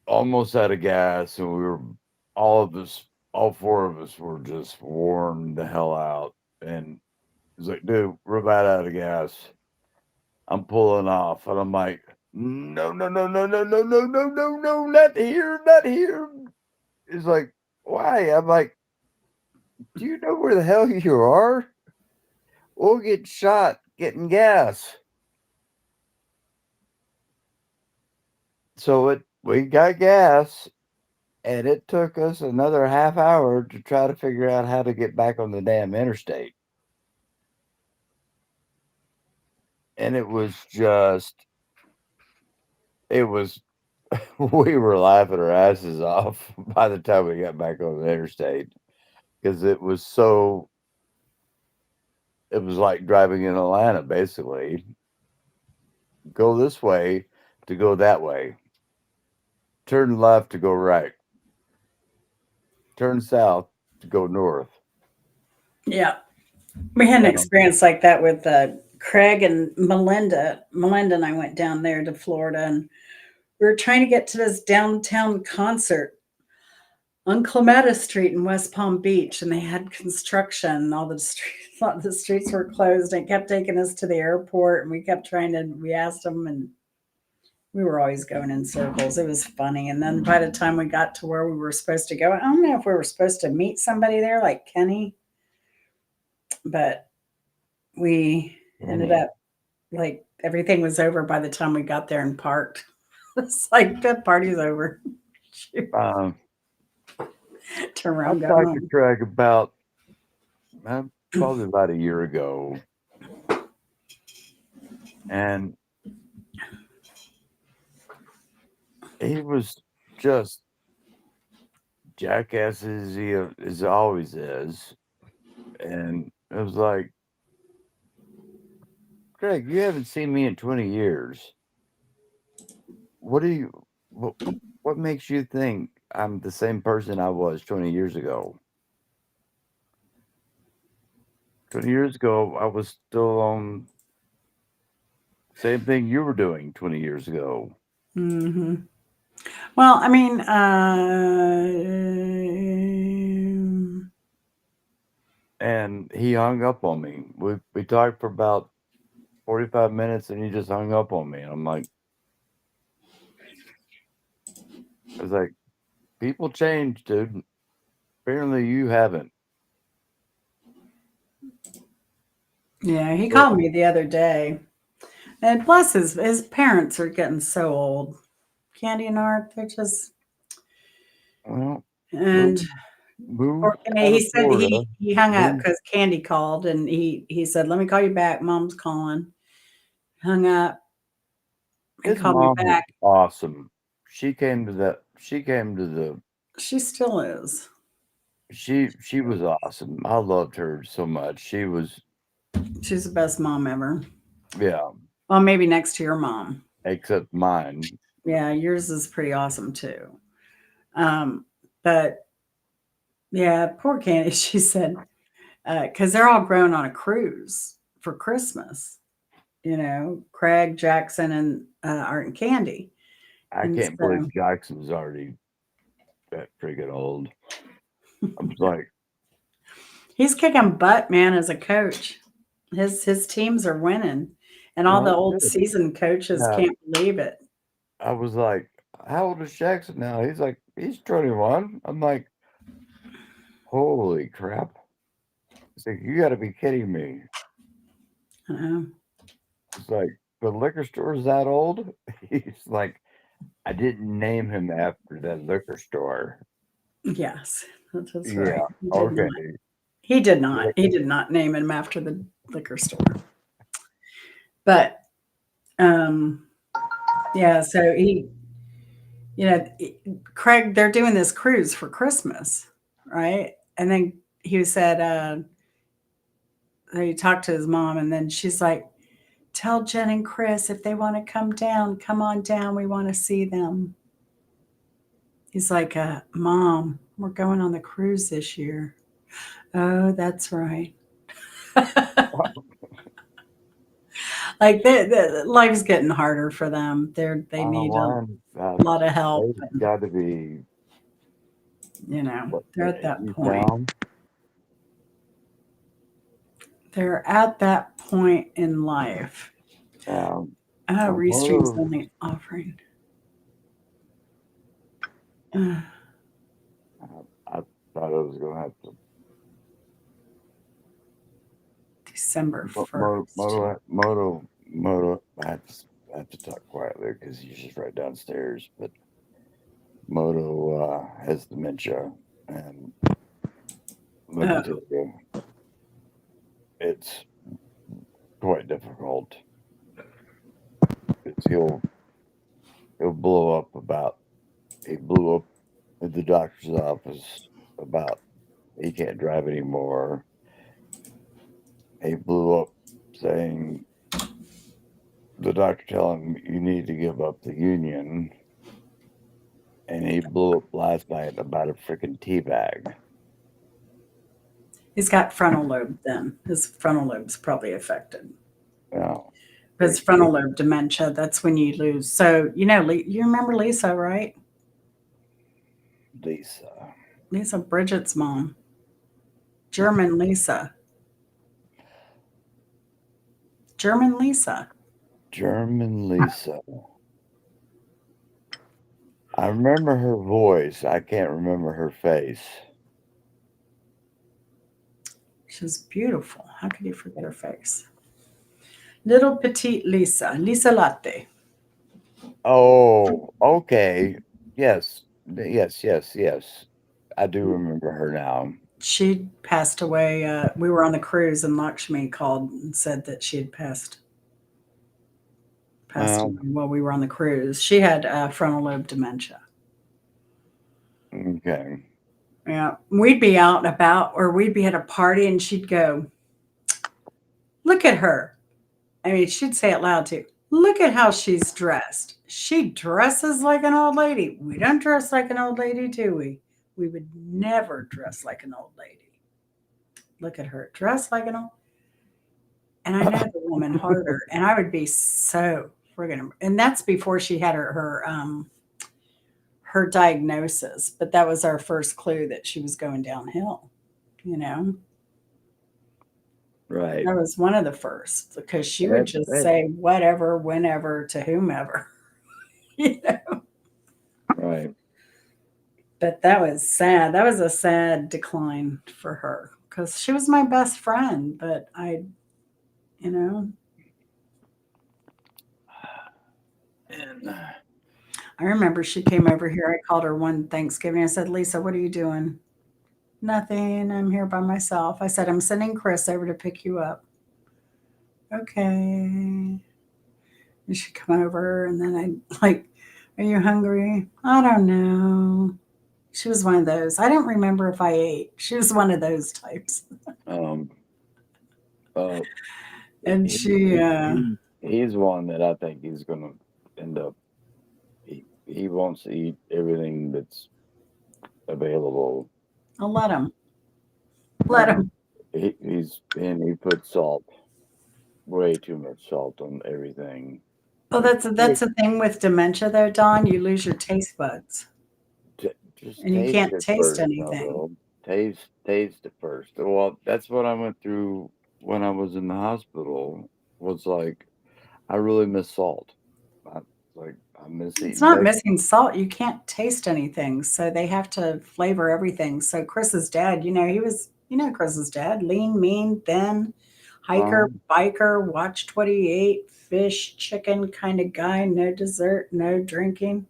almost out of gas, and all four of us were just worn the hell out. And it's like, dude, we're about out of gas. I'm pulling off, and I'm like, no, no, no, no, no, no, no, no, no, no, not here, not here. It's like, why? I'm like, do you know where the hell you are? We'll get shot getting gas. So we got gas, and it took us another half hour to try to figure out how to get back on the damn interstate. And it was we were laughing our asses off by the time we got back on the interstate, because it was like driving in Atlanta, basically. Go this way to go that way. Turn left to go right. Turn south to go north. Yeah. We had an experience like that with Craig and Melinda. Melinda and I went down there to Florida, and we were trying to get to this downtown concert on Clematis Street in West Palm Beach, and they had construction. All the streets were closed, and it kept taking us to the airport, and we kept we asked them, and we were always going in circles. It was funny. And then by the time we got to where we were supposed to go, I don't know if we were supposed to meet somebody there like Kenny, but we ended up like everything was over by the time we got there and parked. It's like the party's over. Turn around, I go talked home. to Craig about probably about a year ago, and he was just jackass as he always is, and it was like, Craig, you haven't seen me in 20 years. What makes you think I'm the same person I was 20 years ago? 20 years ago, I was still on same thing you were doing 20 years ago. Mm-hmm. Well, I mean, and he hung up on me. We talked for about 45 minutes, and he just hung up on me. And I'm like, I was like, people change, dude. Apparently, you haven't. yeah, he called me the other day, and plus his parents are getting so old. Candy and Art, they're just Well, and. move Or, out he of said Florida. he hung up Move. because Candy called, and he said, "Let me call you back. Mom's calling." Hung up and His called me mom was back. awesome. She came to the. She still is. she was awesome. I loved her so much. She was, She's the best mom ever. yeah, Well, maybe next to your mom. except mine. Yeah, yours is pretty awesome too. Um, but yeah, poor Candy. She said, because they're all grown on a cruise for Christmas. Craig, Jackson, and Art and Candy. I And can't believe so Jackson's already that freaking old. I was like, he's kicking butt, man, as a coach. His teams are winning, and all the well, old good. seasoned coaches Yeah, can't believe it. I was like, how old is Jackson now? He's like, he's 21. I'm like, holy crap. It's like, you got to be kidding me. Uh, It's like, the liquor store's that old? He's like, I didn't name him after that liquor store. yes, that's Yeah, right. He did okay. not. He did Yeah, not. He did not name him after the liquor store. But yeah, so Craig, they're doing this cruise for Christmas, right? And then he said, he talked to his mom, and then she's like, tell Jen and Chris if they want to come down, come on down. We want to see them. He's like, Mom, we're going on the cruise this year. Oh, that's right. Like life's getting harder for them. They need a mine, lot of help. they've got to be, what, They're at that 80 point. down? They're at that point in life. Restream's Moto, only offering. Uh, I thought I was going to have to. December 1st. Moto. I have to talk quietly because he's just right downstairs. But Moto has dementia, and let me tell you, it's quite difficult. He'll blow up about. He blew up at the doctor's office about he can't drive anymore. He blew up saying the doctor telling him you need to give up the union. And he blew up last night about a freaking tea bag. He's got frontal lobe then. His frontal lobe's probably affected. Yeah. Because frontal lobe dementia, that's when you lose. So, you remember Lisa, right? Lisa, Bridget's mom. German Lisa. German Lisa. I remember her voice. I can't remember her face. She's beautiful. How could you forget her face? Little petite Lisa. Lisa Latte. Oh, okay. Yes. I do remember her now. She passed away. We were on the cruise, and Lakshmi called and said that she had passed away while we were on the cruise. She had frontal lobe dementia. Okay. Yeah, we'd be out and about, or we'd be at a party, and she'd go, "Look at her." I mean, she'd say it loud too. Look at how she's dressed. She dresses like an old lady. We don't dress like an old lady, do we? We would never dress like an old lady. Look at her, dressed like an old. And I know the woman harder, and I would be so friggin'. And that's before she had her diagnosis. But that was our first clue that she was going downhill. Right. That was one of the first, because she would just say whatever, whenever, to whomever. Right. But that was sad. That was a sad decline for her, because she was my best friend. But and I remember she came over here. I called her one Thanksgiving. I said, Lisa, what are you doing? Nothing. I'm here by myself. I said, I'm sending Chris over to pick you up. Okay. And she'd come over, and then I'd like, are you hungry? I don't know. She was one of those. I don't remember if I ate. She was one of those types. Um, uh, And he's one that I think he's gonna end up. He wants to eat everything that's available. I'll let him. Let him. He puts salt, way too much salt on everything. Well, that's the thing with dementia, though, Don. You lose your taste buds, Just and you taste can't it taste first, anything. no. Taste it first. Well, that's what I went through when I was in the hospital. Was like I really miss salt. I miss It's eating not vegetables. missing salt. You can't taste anything, so they have to flavor everything. So Chris's dad, he was, Chris's dad, lean, mean, thin, hiker, Um, biker, watched what he ate, fish, chicken kind of guy, no dessert, no drinking.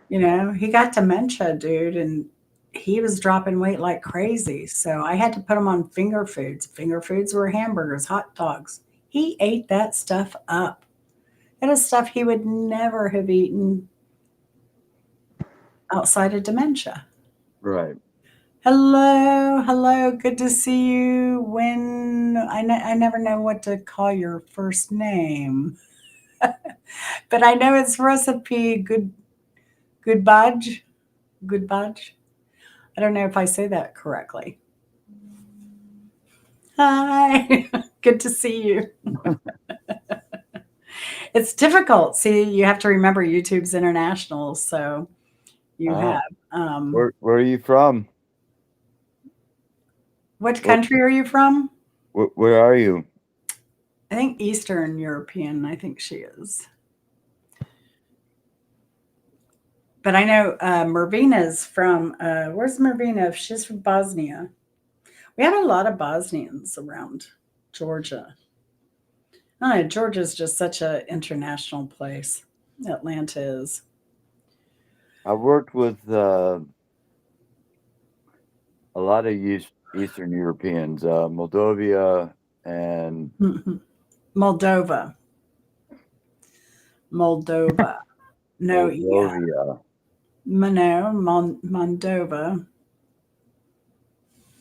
He got dementia, dude, and he was dropping weight like crazy. So I had to put him on finger foods. Finger foods were hamburgers, hot dogs. He ate that stuff up. It is stuff he would never have eaten outside of dementia. right. Hello, hello, good to see you. I never know what to call your first name, but I know it's recipe good budge, good budge. I don't know if I say that correctly. Hi, good to see you. It's difficult. See, you have to remember YouTube's international, so you Uh, have. where are you from? What What country are you from? where are you? I think Eastern European. I think she is. But I know Mervina's from, where's Mervina? She's from Bosnia. We have a lot of Bosnians around Georgia. I don't know, Georgia's just such an international place. Atlanta is. I worked with a lot of Eastern Europeans, Moldova and Moldova. Moldova. No, yeah. Moldova, No, Moldova.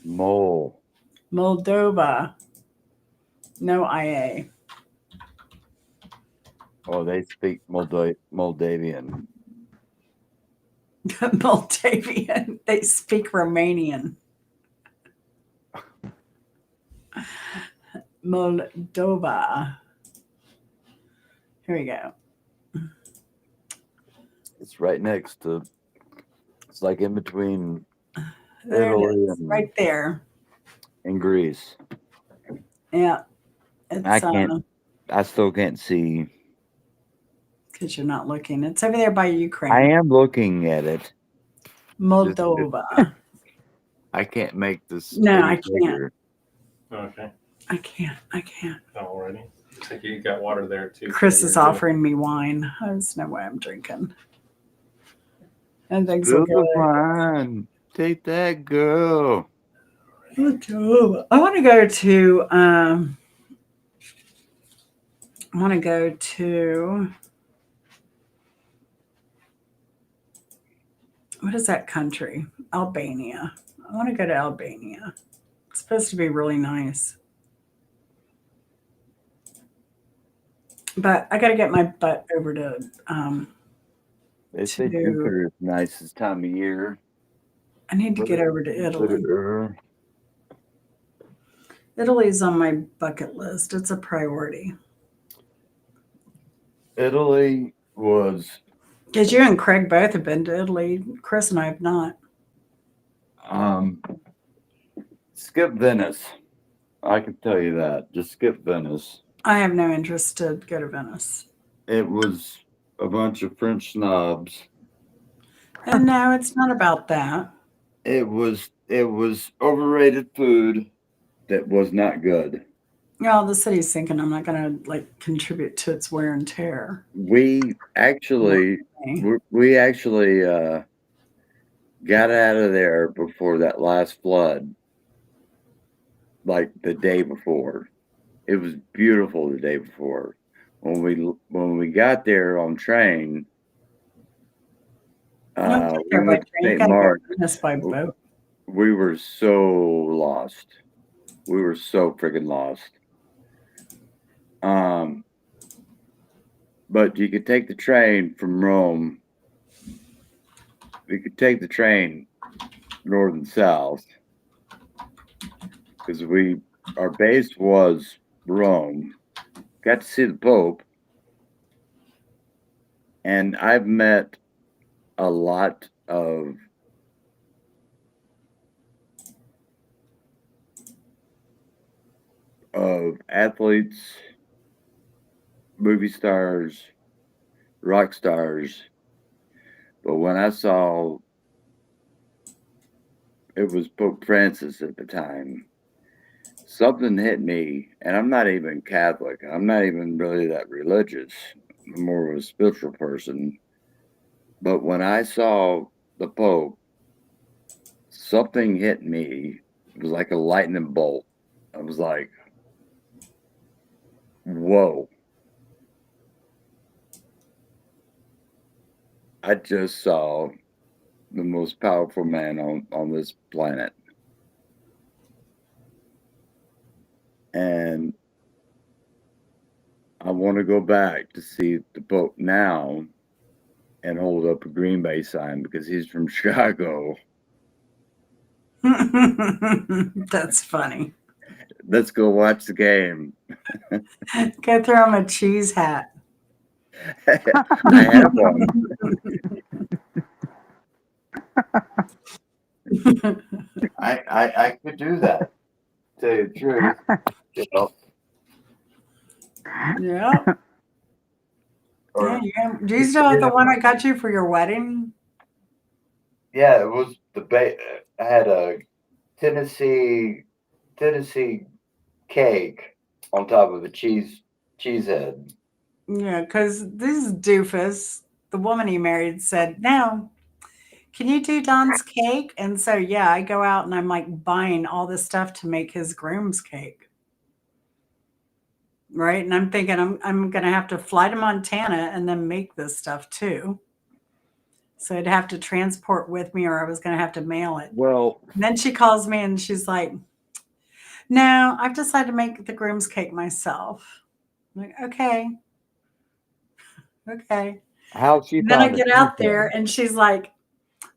Mole. Moldova. No IA. Oh, they speak Moldavian. Moldavian. They speak Romanian. Moldova. Here we go. It's right next to. It's like in between There it Italy is, right there. and Greece. Yeah, I it's can't. I still can't see. because you're not looking. It's over there by I Ukraine. am looking at it. Moldova. I can't make this No, any I can't. bigger. Okay. I can't. Alrighty. I think you got water there too. Chris so is you're good. offering me wine. There's no way I'm drinking. And things will Spill the go. wine. Take that, girl. Moldova. I want to go to. I want to go to. What is that country? Albania. I want to go to Albania. It's supposed to be really nice. But I got to get my butt over to They say to Jupiter is the nicest time of year. I need to get over to Italy. Jupiter. Italy's on my bucket list. It's a priority. Italy was Because you and Craig both have been to Italy. Chris and I have not. skip Venice. I can tell you that. Just skip Venice. I have no interest to go to Venice. It was a bunch of French snobs. And no, it's not about that. It was overrated food that was not good. Well, the city's sinking. I'm not going to contribute to its wear and tear. We actually got out of there before that last flood, like the day before. It was beautiful the day before. When we got there on train, No, get We there by went to train. You St. gotta go Mark. Venice by boat. We were so lost. We were so freaking lost. But you could take the train from Rome. You could take the train north and south because our base was Rome. Got to see the Pope, and I've met a lot of athletes, movie stars, rock stars. But when I saw it was Pope Francis at the time, something hit me, and I'm not even Catholic. I'm not even really that religious. I'm more of a spiritual person. But when I saw the Pope, something hit me. It was like a lightning bolt. I was like, whoa. I just saw the most powerful man on this planet. And I want to go back to see the Pope now and hold up a Green Bay sign because he's from Chicago. That's funny. Let's go watch the game. Go throw him a cheese hat. I have one. I could do that. To tell you the truth. You know. Yeah. Or, Yeah. Do you still have the one I got you for your wedding? yeah, it was I had a Tennessee cake on top of a cheese head. Yeah, because this doofus, the woman he married, said, "No, can you do Don's cake?" And so, yeah, I go out and I'm like buying all this stuff to make his groom's cake. Right. And I'm thinking I'm going to have to fly to Montana and then make this stuff too. So I'd have to transport with me or I was going to have to mail it. Well, And then she calls me and she's like, "No, I've decided to make the groom's cake myself." I'm like, okay. Okay. how she And then I found get the out cheese there head. and she's like,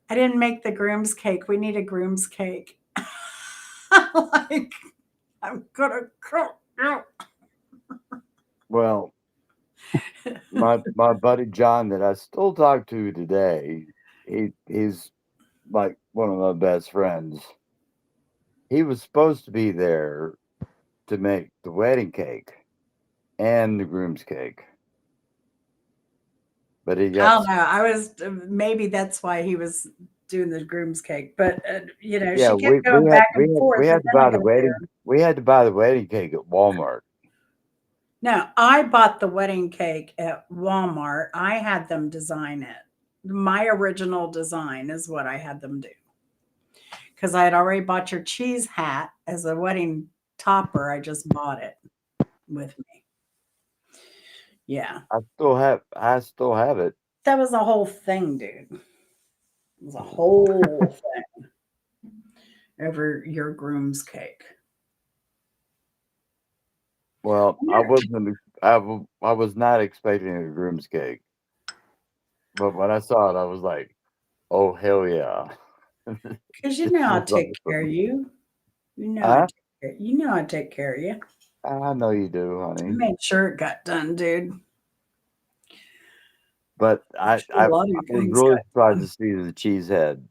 "I didn't make the groom's cake. We need a groom's cake." Like, I'm gonna cook you. Well, my buddy John that I still talk to today, he's like one of my best friends. He was supposed to be there to make the wedding cake and the groom's cake. But he I got don't know. I was maybe that's why he was doing the groom's cake, but yeah, she kept going back and we forth, and had to then I buy the got there. wedding we had to buy the wedding cake at Walmart. No, I bought the wedding cake at Walmart. I had them design it. My original design is what I had them do. Because I had already bought your cheese hat as a wedding topper. I just bought it with me. Yeah. I still have it. That was a whole thing, dude. It was a whole thing over your groom's cake. Well, I was not expecting a groom's cake. But when I saw it, I was like, oh hell yeah. Because you This know I'll is take care of awesome. you. You know Huh? I take care of you. I know you do, I honey. made sure it got done, dude. But I'm sure a lot of I your was things really got surprised to done. see the cheese head.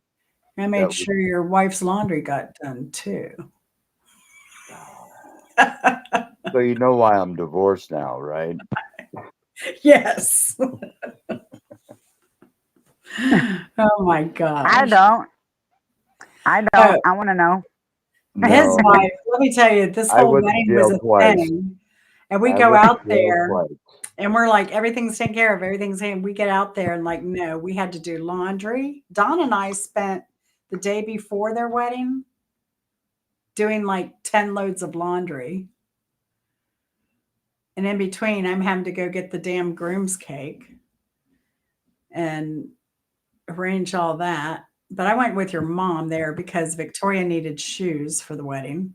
I That made was sure your wife's laundry got done too. so you know why I'm divorced now, right? Yes. Oh my I gosh. don't. I Oh, don't. I want to know. his No. wife, let me tell you, this I whole went to wedding was jail a twice. thing. And we I go went to out jail there twice. and we're like, everything's taken care of, everything's taken. We get out there and like, no, we had to do laundry. Don and I spent the day before their wedding doing like 10 loads of laundry. And in between, I'm having to go get the damn groom's cake. And arrange all that. But I went with your mom there because Victoria needed shoes for the wedding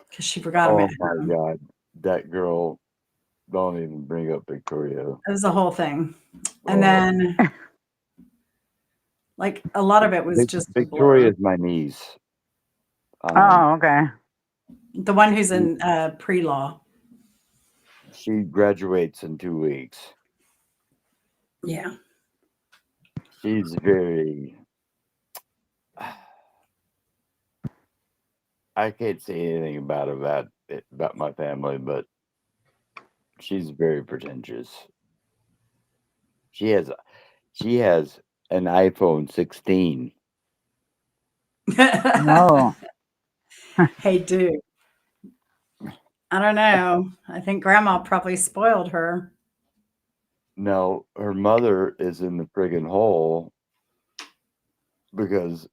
because she forgot them Oh at my home. God, that girl! Don't even bring up Victoria. It was a whole thing. And Oh, then, like, a lot of it was just a blur. Victoria's my niece. Oh, okay. The one who's in pre-law. She graduates in 2 weeks. Yeah. She's very. I can't say anything about my family, but she's very pretentious. She has an iPhone 16. No. Hey, dude. I don't know. I think grandma probably spoiled her. No, her mother is in the friggin' hole because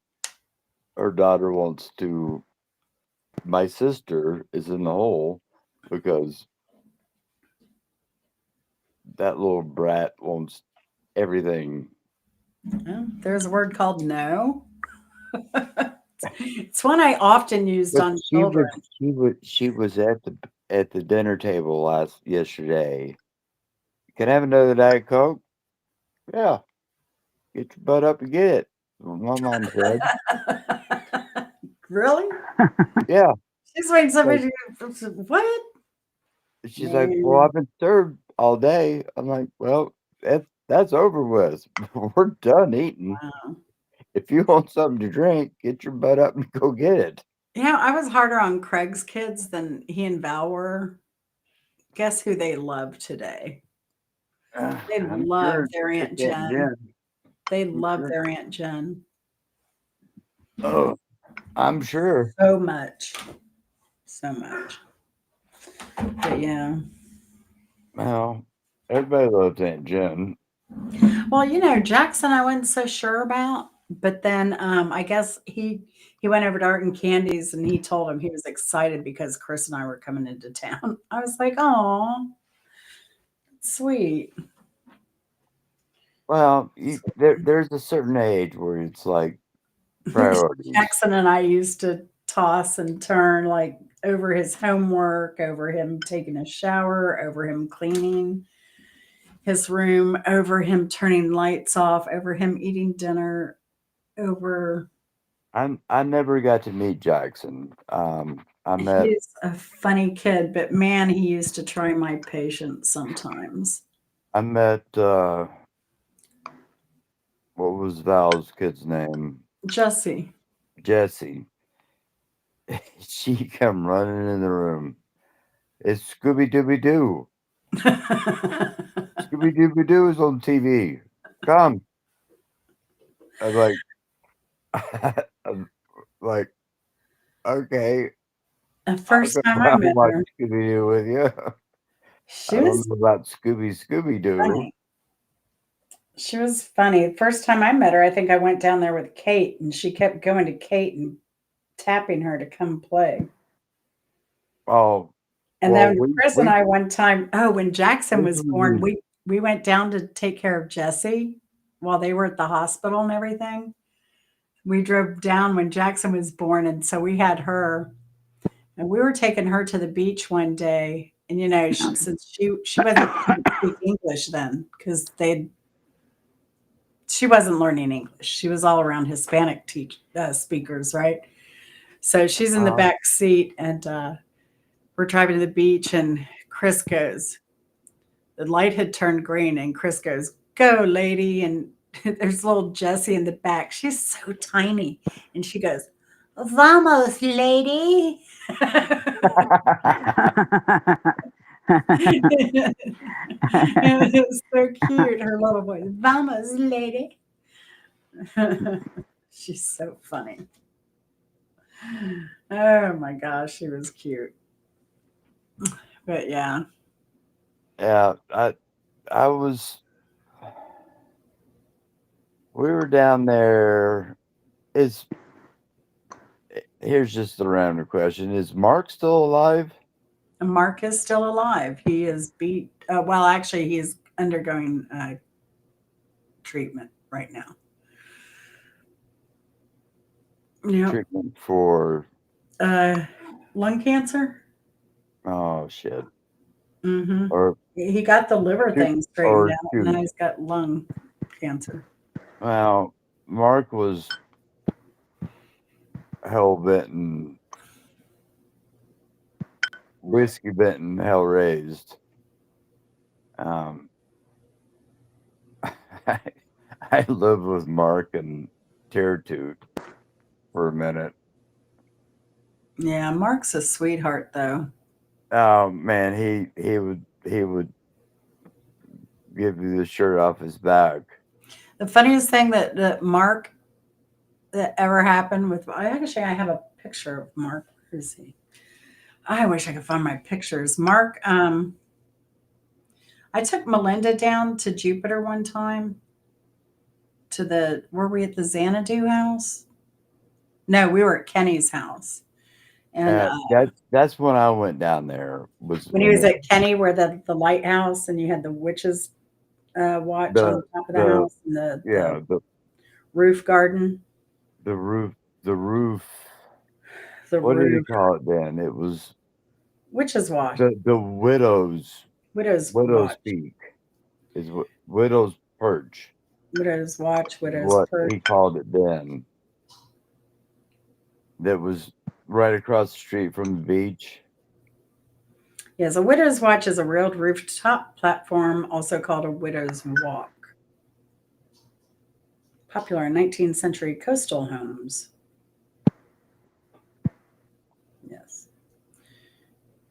her daughter wants to. My sister is in the hole because that little brat wants everything. Well, there's a word called no. It's one I often used But on children. she was at the dinner table yesterday. Can I have another Diet Coke? Yeah. Get your butt up and get it. My mom said. Really? Yeah. She's waiting Like, somebody. What? she's like, well, I've been served all day. I'm like, well, that's over with. We're done eating. Wow. If you want something to drink, get your butt up and go get it. You know, I was harder on Craig's kids than he and Val were. Guess who they love today? They I'm love sure their Aunt it's Aunt Jen. They I'm love sure. their Aunt Jen Oh, I'm sure. so much. So much. But yeah. Well, everybody loves Aunt Jen. Well, you know, Jackson, I wasn't so sure about, but then I guess he went over to Art and Candy's and he told him he was excited because Chris and I were coming into town. I was like, oh, sweet. Well, there's a certain age where it's like priorities. Jackson and I used to toss and turn like over his homework, over him taking a shower, over him cleaning his room, over him turning lights off, over him eating dinner, over. I never got to meet Jackson. I met He's a funny kid, but man, he used to try my patience sometimes. what was Val's kid's name? Jesse. Jesse. She come running in the room. It's Scooby Dooby Doo. Scooby Dooby Doo is on TV. Come. I'm like, I'm like, okay. The I'll first go time I down met and watch her, Scooby Doo with you. she I don't was know about Scooby Doo. funny. She was funny. First time I met her, I think I went down there with Kate, and she kept going to Kate and tapping her to come play. Oh, And well, then Chris and I one time, when Jackson was born, we we went down to take care of Jesse while they were at the hospital and everything. We drove down when Jackson was born, and so we had her, and we were taking her to the beach one day. And you know, since she wasn't couldn't speak English then because she wasn't learning English. She was all around Hispanic speakers, right? So she's in the back seat, and we're driving to the beach, and Chris goes, the light had turned green, and Chris goes, "Go, lady!" And there's little Jessie in the back. She's so tiny, and she goes, "Vamos, lady!" It was so cute. Her little voice, "Vamos, lady!" She's so funny. Oh my gosh, she was cute. But yeah. Yeah, we were down there. Here's just the random question. Is Mark still alive? Mark is still alive. He is actually, he is undergoing treatment right now. Yeah. Treatment for Lung cancer. oh shit. Mm-hmm. Or He got the liver two thing straightened or out. two. Now he's got lung cancer. Well, Mark was hell bent and whiskey bent and hell raised. I, I lived with Mark and Teartooth for a minute. Yeah, Mark's a sweetheart, though. Oh man, he would give you the shirt off his back. The funniest thing that Mark that ever happened with I have a picture of Mark. Where is he? I wish I could find my pictures. Mark, I took Melinda down to Jupiter one time were we at the Xanadu house? No, we were at Kenny's house. And That's when I went down there. Was when he was at Kenny, where the lighthouse, and you had the witches watch on the top of the the house and yeah roof garden. the roof the roof. The What did he roof call it then? It was witches watch. the widow's Watch. peak is what widow's perch. Widows watch. Is Widows what perch. he called it then. That was right across the street from the beach. Yes, a widow's watch is a railed rooftop platform, also called a widow's walk. Popular in 19th century coastal homes. Yes.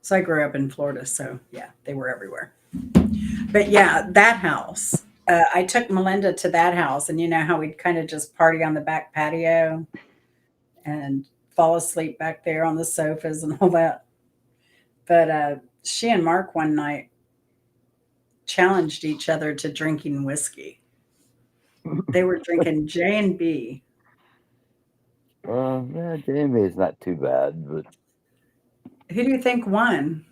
So I grew up in Florida, so yeah, they were everywhere. But yeah, that house. I took Melinda to that house, and you know how we'd kind of just party on the back patio and fall asleep back there on the sofas and all that. But she and Mark one night challenged each other to drinking whiskey. They were drinking J&B. Well, yeah, Jamie is not too bad, but Who do you think won?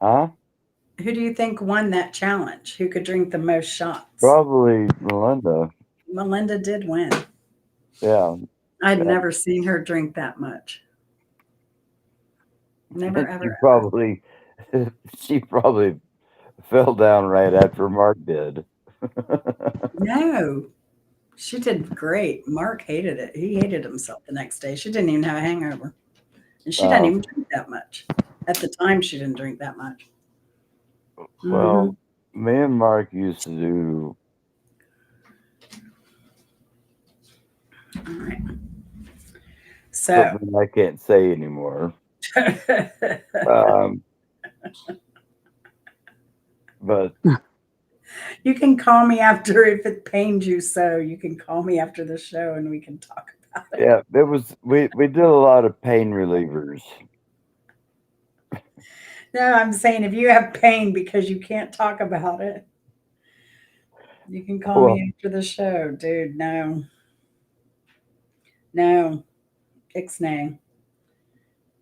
huh? Who do you think won that challenge? Who could drink the most shots? Probably Melinda. Melinda did win. Yeah. I'd Yeah. never seen her drink that much. Never, She ever, probably she probably fell down right after Mark did. No, she did great. Mark hated it. He hated himself the next day. She didn't even have a hangover. And she didn't even drink that much. At the time, she didn't drink that much. Well, me and Mark used to do. All right. So Something I can't say anymore. But you can call me after if it pains you so. You can call me after the show and we can talk about it. yeah, there was we did a lot of pain relievers. No, I'm saying if you have pain because you can't talk about it, you can call me after the show, dude. No. Ixnay.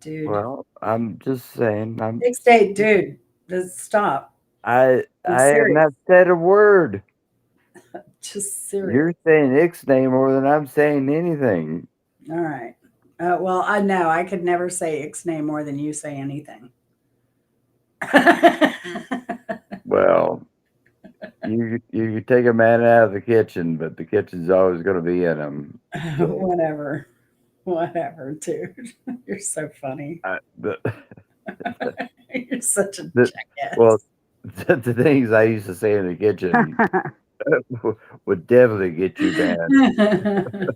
Dude. Well, I'm just saying. Ixnay, dude. Just stop. I have not said a word. Just serious. You're saying Ixnay more than I'm saying anything. All right. Well, I know I could never say Ixnay more than you say anything. Well, you take a man out of the kitchen, but the kitchen's always going to be in him. So. Whatever, dude. You're so funny. You're such a jackass. Well, the things I used to say in the kitchen would definitely get you banned.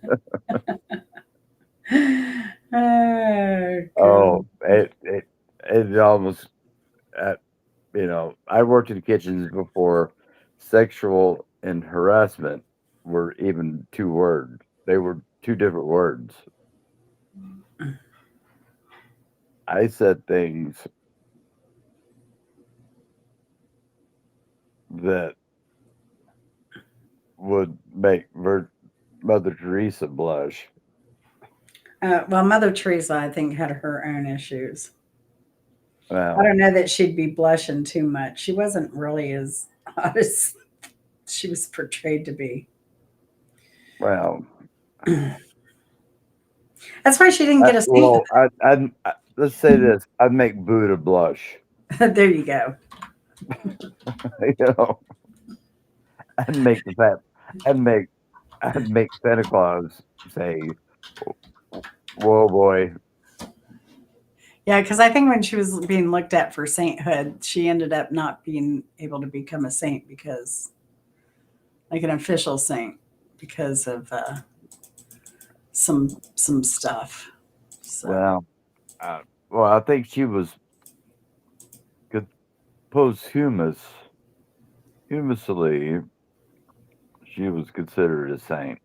It almost. I worked in kitchens before. Sexual and harassment were even two words. They were two different words. I said things that would make Mother Teresa blush. Well, Mother Teresa, I think, had her own issues. Wow. I don't know that she'd be blushing too much. She wasn't really as honest, she was portrayed to be. Well, That's why she didn't get a saint. let's say this: I'd make Buddha blush. There you go. You know, I'd make the fat. I'd make. I'd make Santa Claus say, "Whoa, boy." Yeah, because I think when she was being looked at for sainthood, she ended up not being able to become a saint because, like an official saint, because of some stuff. So Well, well, I think she was good posthumously. She was considered a saint.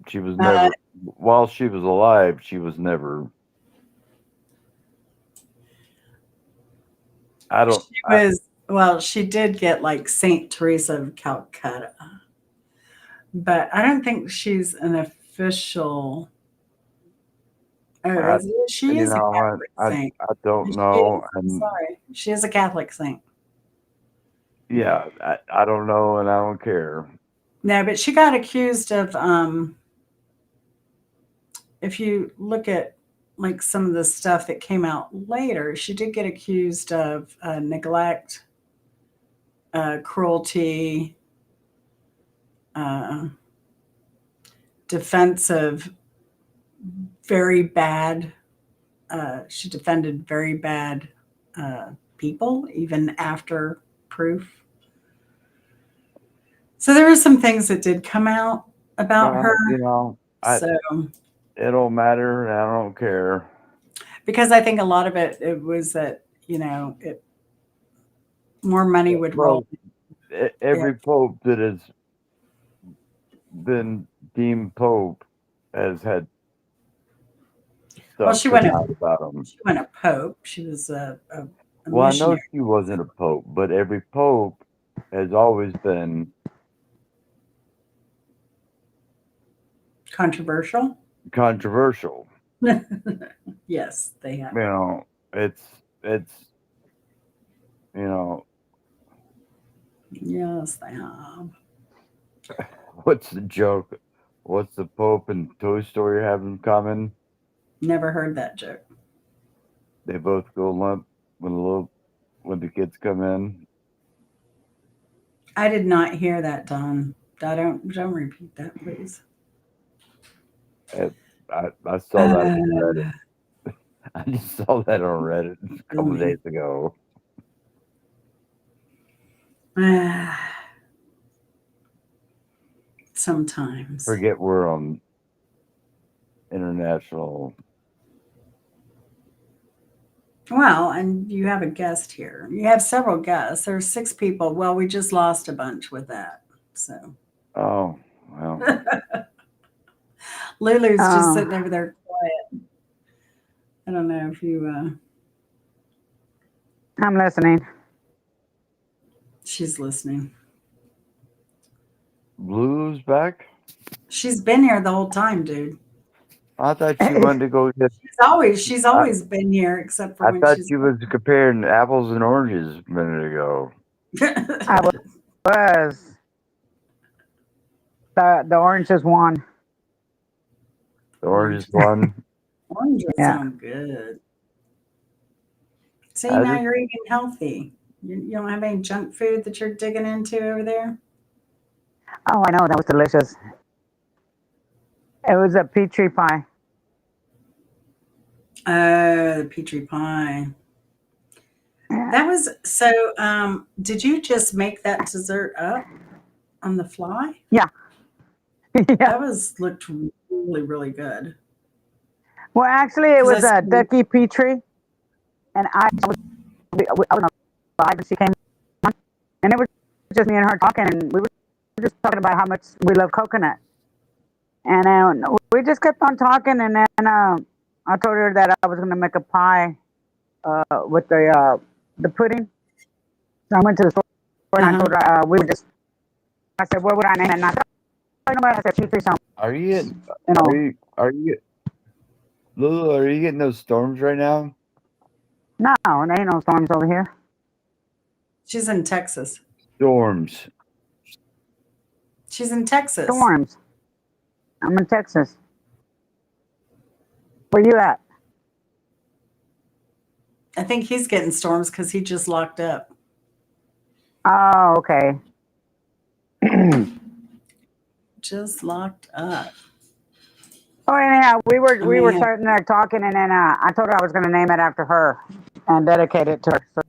She was uh, never, while she was alive, she was never. I don't. she was well. She did get like Saint Teresa of Calcutta, but I don't think she's an official. I, She you is a know, Catholic I, saint. I don't She know, is. I'm and sorry. She is a Catholic saint. yeah, I don't know, and I don't care. No, but she got accused of. If you look at like some of the stuff that came out later, she did get accused of neglect, cruelty, uh, defensive, very bad. She defended very bad people even after proof. So there were some things that did come out about her. You know, So it don't matter, and I don't care. because I think a lot of it was that more money would roll. Well, every pope that has been deemed pope has had Well, stuff she come wasn't. out about him. She wasn't a pope. She was a Well, I know missionary. she wasn't a pope, but every pope has always been Controversial. controversial. Yes, they have. You know, it's you know, Yes, they have. what's the joke? What's the Pope and Toy Story have in common? Never heard that joke. They both go limp when the kids come in. I did not hear that, Don. Don't repeat that, please. I saw that on Reddit. I just saw that on Reddit a couple of Really? days ago. Sometimes. Forget we're on international. Well, and you have a guest here. You have several guests. There's 6 people. Well, we just lost a bunch with that. So Oh well, Lulu's just Oh, sitting over there quiet. I don't know if you I'm listening. she's listening. Blue's back. She's been here the whole time, dude. I thought she wanted to go get. She's I, always been here except for I when thought she's she was comparing apples and oranges a minute ago. I was. The oranges won. The oranges one. Oranges Yeah. sound good. See, I now just, you're eating healthy. You don't have any junk food that you're digging into over there? Oh, I know. That was delicious. It was a peach pie. Oh, the Petri pie. Yeah. That was so. Did you just make that dessert up on the fly? Yeah. That looked really, really good. Well, actually, it 'Cause was a Ducky Petrie, and I was alive, and she came on, and it was just me and her talking, and we were just talking about how much we love coconut, and then we just kept on talking, and then I told her that I was going to make a pie with the pudding. So I went to the store and I told her we were just. I said, "What would I name it?" And I said, "Oh, you know what?" I said, "Petrie." So are you getting? you know, Are you Lulu? Are you getting those storms right now? no, there ain't no storms over here. She's in Texas. Storms. She's in Texas. Storms. I'm in Texas. Where you at? I think he's getting storms because he just locked up. Oh, okay. Just locked up. Oh, anyhow, we were mean, sitting there talking, and then I told her I was going to name it after her and dedicate it to her. So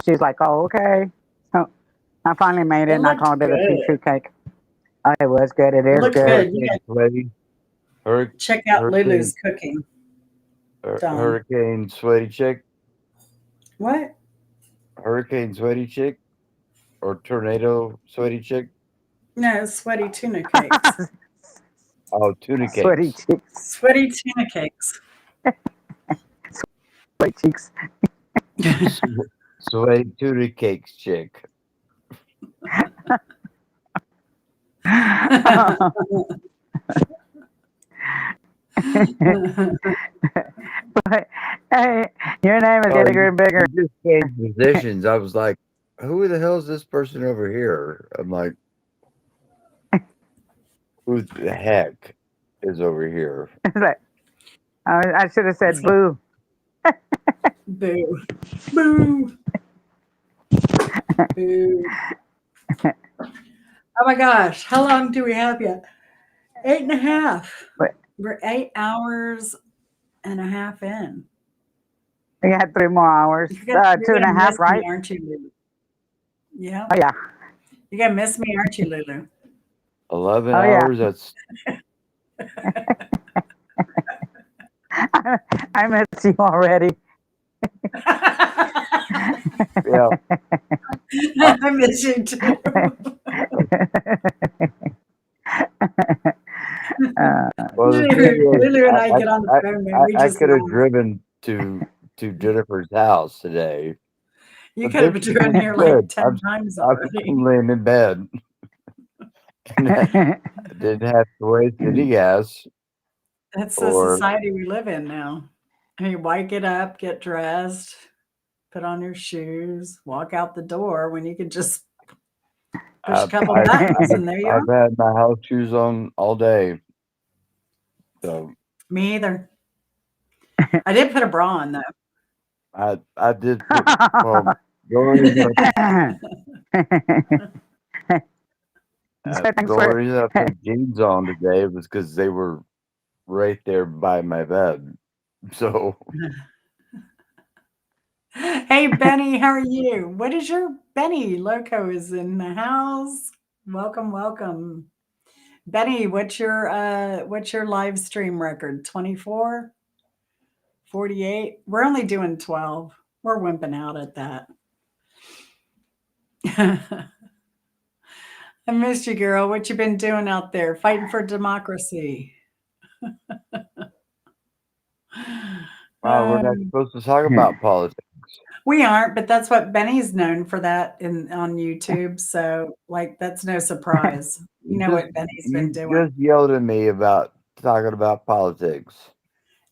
she's like, "Oh, okay." So I finally made it, It and I looked called it a good. sweet true cake. Oh, it was good. It is looked good. good. You Hurricane Sweaty. check out Hurricane, Lulu's cooking. Don. Hurricane Sweaty Chick. What? Hurricane Sweaty Chick. Or Tornado Sweaty Chick. No, sweaty tuna cakes. Oh, tuna Sweaty cakes. cheeks. Sweaty tuna cakes. Sweaty cheeks. Sweaty tuna cakes chick. But hey, your name is getting bigger and bigger. You just changed positions. I was like, who the hell is this person over here? I'm like, who the heck is over here? It's like, I should have said boo. Boo. Boo. Boo. Oh my gosh. How long do we have yet? 8.5. What? We're 8 hours and a half in. We had 3 more hours. You're gonna 2.5, miss me, right? aren't you, Lulu? Yeah. Oh yeah. You're gonna miss me, aren't you, Lulu? 11 Oh, yeah. hours. That's I miss you already. yeah. I miss you too. Well, the Lulu, thing is, Lulu and I get on the phone and we I just could have laugh. driven to Jennifer's house today. You But could have this driven is here good. like 10 times already. I'm laying in bed. And I didn't have to waste any gas. That's the Or society we live in now. I mean, why get up, get dressed, put on your shoes, walk out the door when you could just push a couple buttons and there you I've are? had my house shoes on all day. So Me either. I did put a bra on though. I did put, well, the only reason Thanks the for only reason I put jeans on today was because they were right there by my bed. So Hey Benny, how are you? What is your Benny Loco is in the house? Welcome, welcome. Benny, what's your live stream record? 24? 48? We're only doing 12. We're wimping out at that. I missed you, girl. What you been doing out there? Fighting for democracy. we're not supposed to talk about politics. We aren't, but that's what Benny's known for that on YouTube. So, like, that's no surprise. You know what Benny's been doing. You just yelled at me about talking about politics.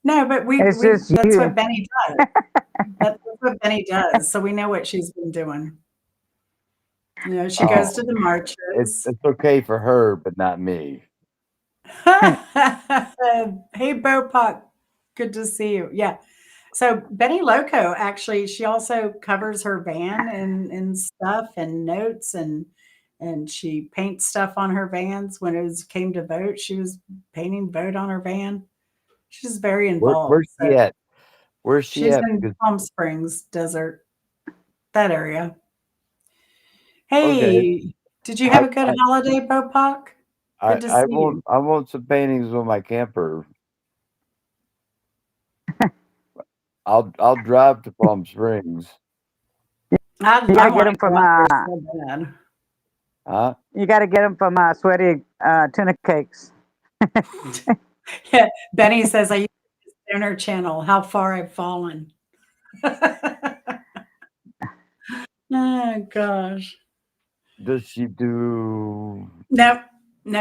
No, but It's just that's you. what Benny does. That's what Benny does. So we know what she's been doing. You know, she goes to the marches. It's okay for her, but not me. Hey, Bopak, good to see you. Yeah. So Benny Loco, actually, she also covers her van and stuff and notes and she paints stuff on her vans. When it came to vote, she was painting vote on her van. She's very involved. Where's she at? Where's she She's at? in Palm Springs Desert, that area. Hey, Okay. did you have a good holiday, Bopak? Good to see you. I want some paintings on my camper. I'll drive to Palm Springs. You gotta get them from so bad. Huh? You gotta get them from sweaty tuna cakes. Yeah, Benny says I use the Stoner channel. How far I've fallen. Oh gosh. Does she do? No,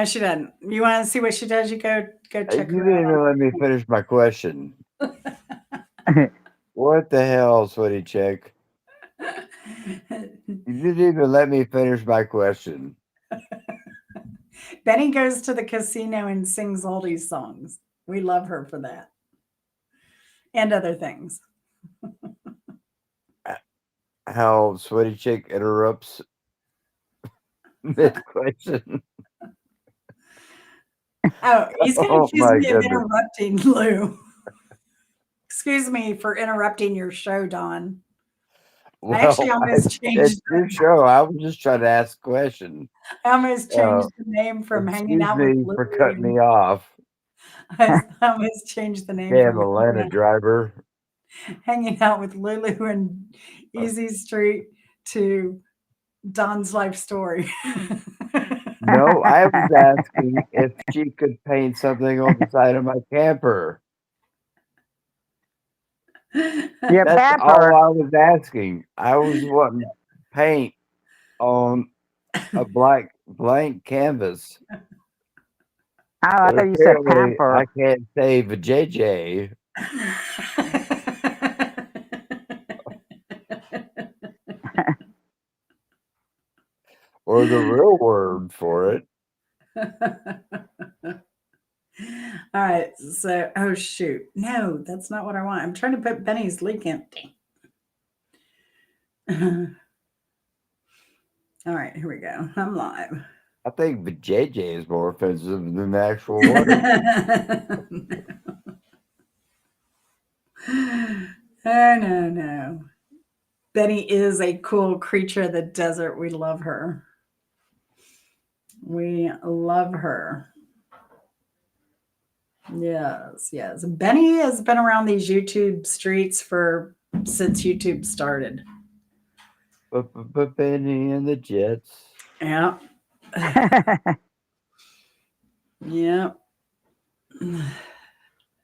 she doesn't. You want to see what she does? You go check You her didn't out. even let me finish my question. What the hell, sweaty chick? didn't even let me finish my question. Benny goes to the casino and sings oldies songs. We love her for that. And other things. How Sweaty Chick interrupts mid question. Oh, he's going to Oh accuse my me of goodness. interrupting, Lou. Excuse me for interrupting your show, Don. I actually almost It's changed. your show. I was just trying to ask a question. I almost changed the name from Hanging Excuse Out with me for Lulu. cutting me off. I almost changed the name Damn from Atlanta driver. Hanging Out with Lulu and Easy Street to Don's life story. No, I was asking if she could paint something on the side of my camper. Your That's camper. all I was asking. I was wanting paint on a blank canvas. Oh, I But thought you said apparently camper. I can't save a JJ or the real word for it. All right. So, oh, shoot. No, that's not what I want. I'm trying to put Benny's link empty. All right. Here we go. I'm live. I think the JJ is more offensive than the actual word. No. Benny is a cool creature of the desert. We love her. We love her. Yes. Benny has been around these YouTube streets since YouTube started. But Benny and the Jets. Yeah. Yeah.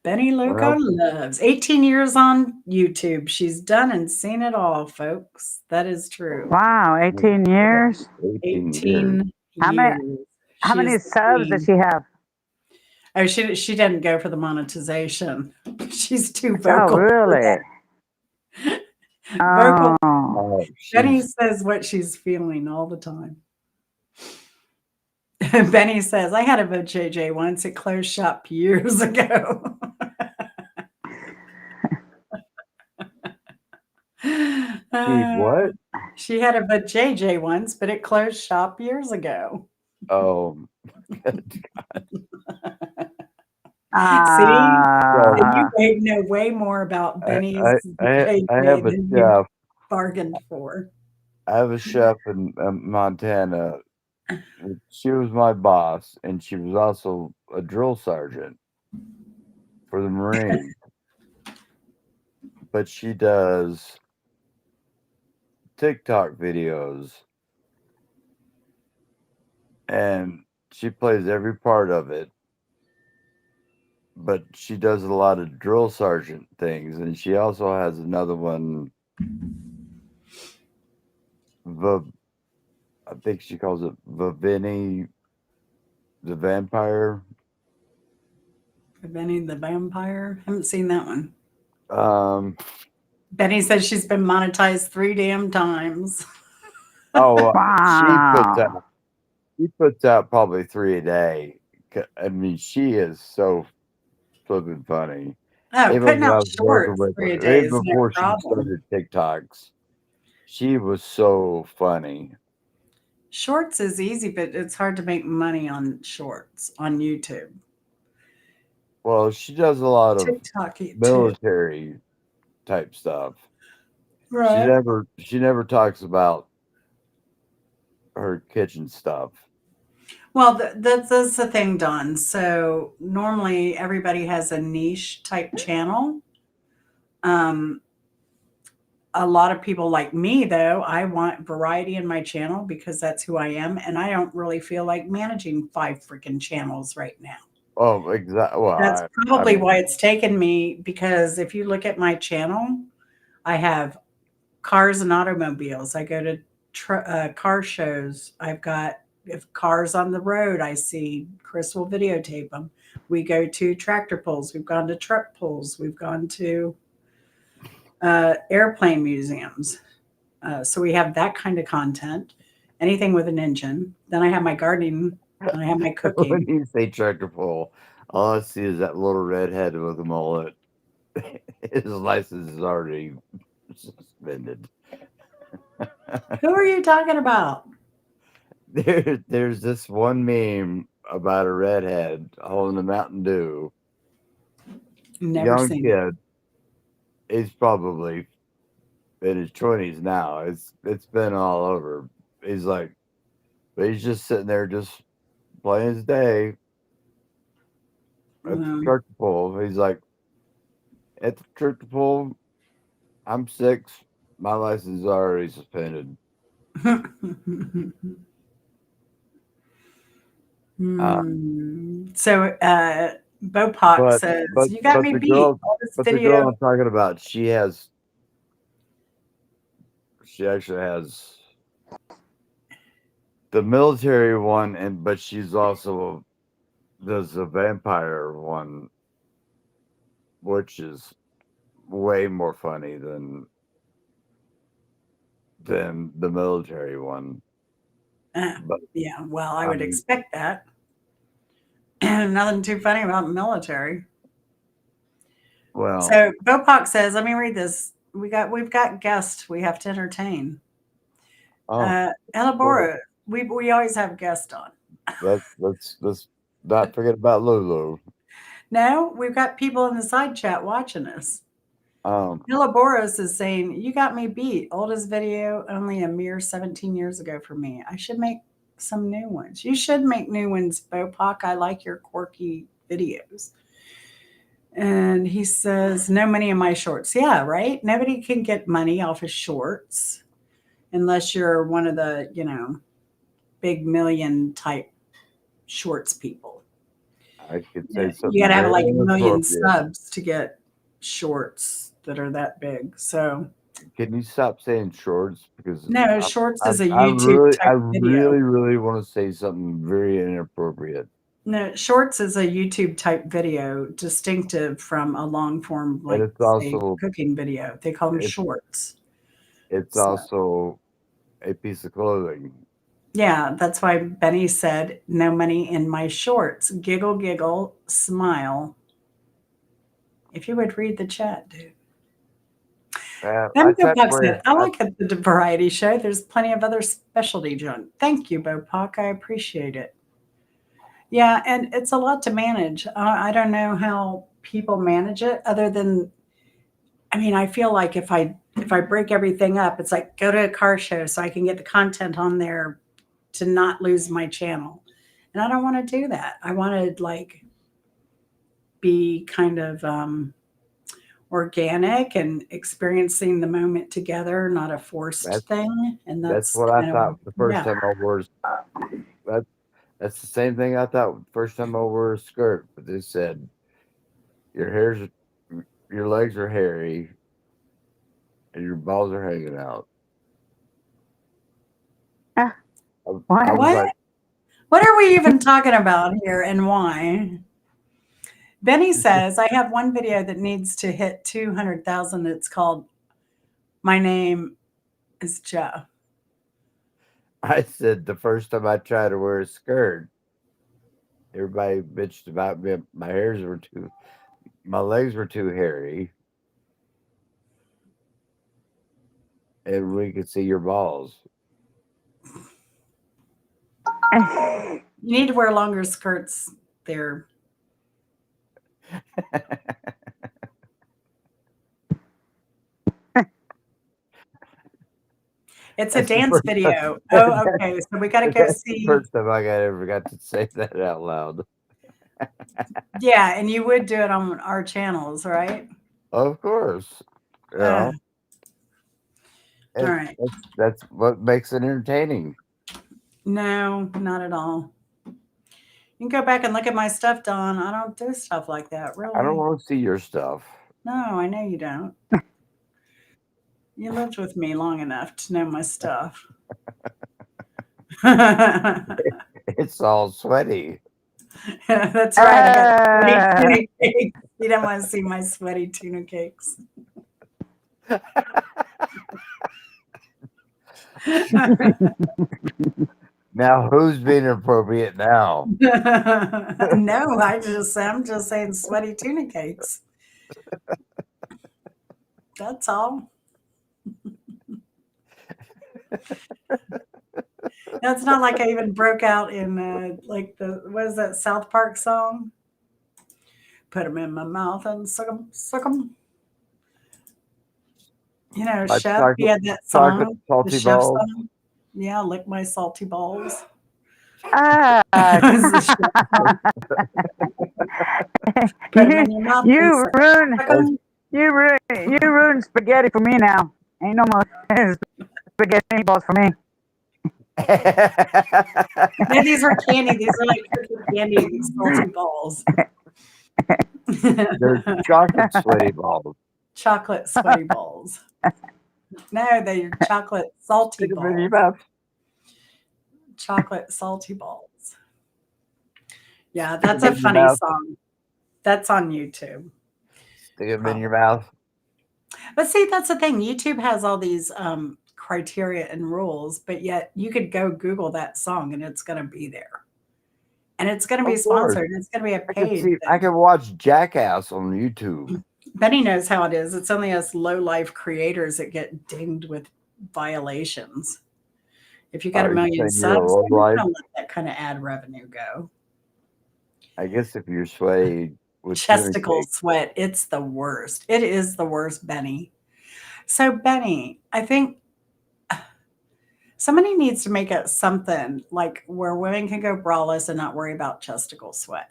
Benny Luca loves 18 years on YouTube. She's done and seen it all, folks. That is true. Wow, 18 years. 18 How many? years. How She many is the subs does queen. she have? Oh, she didn't go for the monetization. She's too Oh, vocal. really? Vocal. Oh, Benny says what she's feeling all the time. Benny says, I had a JJ once. It closed shop years ago. What? She had a JJ once, but it closed shop years ago. Oh, See? Ah, You know way more about Benny's I JJ have a than you chef. bargained for. I have a chef in Montana. She was my boss, and she was also a drill sergeant for the Marines. But she does TikTok videos, and she plays every part of it. But she does a lot of drill sergeant things, and she also has another one. I think she calls it Vinny the Vampire. Benny the Vampire. Haven't seen that one. Um, Benny says she's been monetized 3 damn times. oh, wow. she puts out probably 3 a day. I mean, she is so flipping funny. Oh, Even putting when I out was working shorts with 3 a her, day even is no before she problem. started TikToks, she was so funny. Shorts is easy, but it's hard to make money on shorts on YouTube. Well, she does a lot of TikTok too. military type stuff. Right. She never talks about her kitchen stuff. Well, that's the thing, Don. So normally everybody has a niche type channel. A lot of people like me, though, I want variety in my channel because that's who I am. And I don't really feel like managing 5 freaking channels right now. Oh, exactly. Well, That's I probably mean, why it's taken me, because if you look at my channel, I have cars and automobiles. I go to car shows. I've got, if cars on the road, I see, Chris will videotape them. We go to tractor pulls. We've gone to truck pulls. We've gone to airplane museums. So we have that kind of content, anything with an engine. Then I have my gardening, and I have my When cooking. you say tractor pull, all I see is that little redhead with a mullet. His license is already suspended. Who are you talking about? There's this one meme about a redhead holding a Mountain Dew. Never Young seen it. kid. He's probably in his 20s now. It's been all over. He's like, but he's just sitting there, just plain as day at the Um, tractor pull. He's like, at the tractor pull, I'm 6. My license is already suspended. So Bopak says, "You got But me the beat." girl, All this but the girl video. I'm talking about, she actually has the military one, but she's also does the vampire one, which is way more funny than the military one. But Yeah, well, I I would mean, expect that. Nothing too funny about the military. well, So Bopak says, "Let me read this. We've got guests we have to entertain." oh, cool. Elabora, we always have guests on. Let's not forget about Lulu. No, we've got people in the side chat watching us. Um, Boros is saying, "You got me beat. Oldest video only a mere 17 years ago for me. I should make some new ones." You should make new ones, Bopak. I like your quirky videos. And he says, "No money in my shorts." Yeah, right? Nobody can get money off of shorts unless you're one of the, big million type shorts people. I could say Yeah, you got something to have very like a million inappropriate. subs to get shorts that are that big. So, Can you stop saying shorts? Because no, I, shorts I, is a I YouTube really, I type video. really, really want to say something very inappropriate. No, shorts is a YouTube type video distinctive from a long form, And like say cooking video. They call them it's shorts. it's So, also a piece of clothing. yeah, that's why Benny said, "No money in my shorts." Giggle, giggle, smile. If you would read the chat, dude. I Then try to Bopak said, wear. "I like the variety show. There's plenty of other specialty junk." Thank you, Bopak. I appreciate it. Yeah, and it's a lot to manage. I don't know how people manage it other than, I mean, I feel like if I break everything up, it's like go to a car show so I can get the content on there to not lose my channel. And I don't want to do that. I want to like be kind of organic and experiencing the moment together, not a forced That's thing. And that's that's what I kind of, thought the first yeah. time I wore. That that's the same thing I thought the first time I wore a skirt. But they said your legs are hairy, and your balls are hanging out. Ah, I what? was like, What are we even talking about here and why? Benny says, "I have one video that needs to hit 200,000. It's called My Name is Joe." I said the first time I tried to wear a skirt, everybody bitched about me. My legs were too hairy, and we could see your balls. You need to wear longer skirts there. It's a That's the dance first time. video. Oh, okay. So we got to go That's the see. first time I ever got to say that out loud. Yeah, and you would do it on our channels, right? Of course, you Uh, know, all right. that's what makes it entertaining. No, not at all. You can go back and look at my stuff, Don. I don't do stuff like that, I don't really. want to see your stuff. No, I know you don't. You lived with me long enough to know my stuff. It's all sweaty. That's right. I got sweaty tuna cakes. You don't want to see my sweaty tuna cakes. Now who's being appropriate now? No, I'm just saying sweaty tuna cakes. That's all. That's not like I even broke out in like the what is that South Park song? Put them in my mouth and suck them, suck them. You know, My Chef, he chocolate had that chocolate song, the salty Chef balls. song. Yeah, lick my salty balls. Ah, It was the Chef song. Put them you in your mouth and you suck ruined suck 'em. you ruined spaghetti for me now. Ain't no more spaghetti balls for me. No, these were candy. These are like cookie candy, these salty balls. They're chocolate sweaty balls. Chocolate sweaty balls. No, they're chocolate salty Stick them in your balls. mouth. Chocolate salty balls. Yeah, Stick that's 'em a in your funny mouth. song. That's on YouTube. Stick them in Probably. your mouth. But see, that's the thing. YouTube has all these criteria and rules, but yet you could go Google that song and it's going to be there. And it's going to be Of course. sponsored. And it's going to be a I can paid see. I thing. can watch Jackass on YouTube. Benny knows how it is. It's only us low life creators that get dinged with violations. If you got a Are you million saying you're a subs, low they're not life? going to let that kind of ad revenue go. I guess if you're sweaty with tuna Chesticle cake. sweat. It's the worst. It is the worst, Benny. So, Benny, I think somebody needs to make it something like where women can go braless and not worry about chesticle sweat.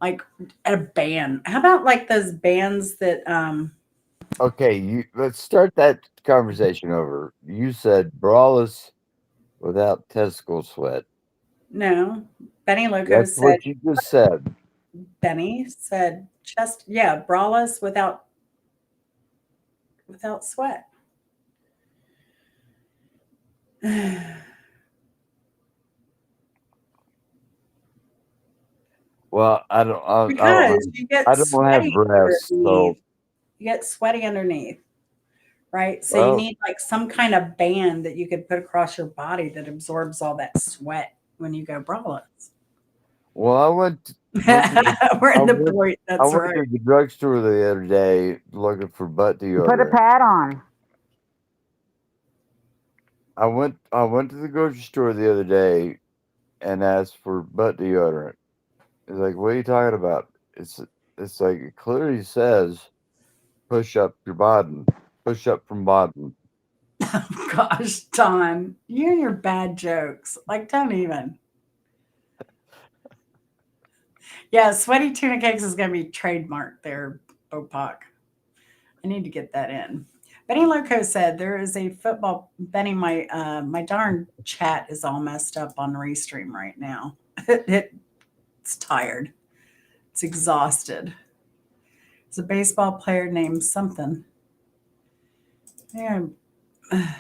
Like a band. How about like those bands that Okay, let's start that conversation over. You said braless without testicle sweat. no. Benny Loco That's said what you just said. Benny said chest yeah, braless without sweat. Well, I don't. Because you I get don't have sweaty breasts, so underneath. You get sweaty underneath, right? So you well, need like some kind of band that you could put across your body that absorbs all that sweat when you go braless. well. I went to the. We're I in the went. point. I That's went right. to the drugstore the other day looking for butt Put a deodorant. pad on. I went to the grocery store the other day and asked for butt deodorant. It's like, what are you talking about? It's like it clearly says push up your bottom, push up from bottom. Gosh, Don, you and your bad jokes. Like, don't even. Yeah, sweaty tuna cakes is going to be trademarked there, Bopak. I need to get that in. Benny Loco said there is a football. Benny, my darn chat is all messed up on Restream right now. It's tired. It's exhausted. It's a baseball player named something. Yeah, I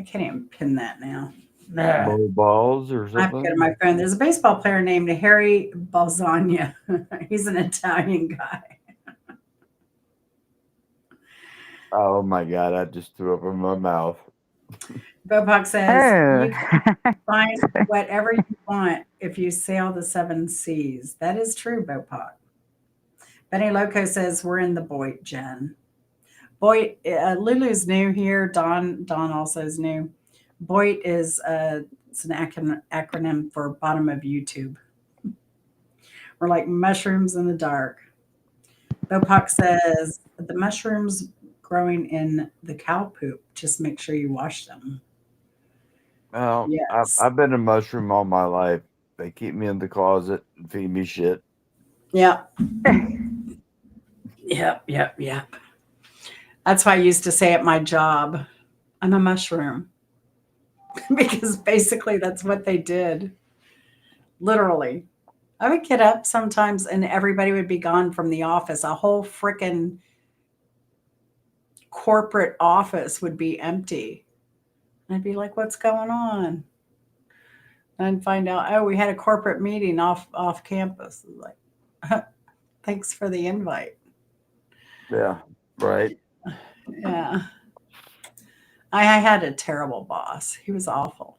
can't even pin that now. Low balls or I have to go to something. my phone. There's a baseball player named Harry Balzania. He's an Italian guy. Oh my god! I just threw up in my mouth. Bopak says you can Oh. find whatever you want if you sail the seven seas. That is true, Bopak. Benny Loco says we're in the Boyd, Jen. Boyd, Lulu's new here. Don also is new. Boyd is it's an acronym for bottom of YouTube. We're like mushrooms in the dark. Bopak says the mushrooms growing in the cow poop. Just make sure you wash them. Well, Yes. I've been a mushroom all my life. They keep me in the closet and feed me shit. Yep. Yep. That's why I used to say at my job, I'm a mushroom. Because basically that's what they did. Literally. I would get up sometimes and everybody would be gone from the office. A whole freaking corporate office would be empty. And I'd be like, what's going on? And I'd find out, oh, we had a corporate meeting off campus. Like, thanks for the invite. Yeah, right. Yeah. I had a terrible boss. He was awful.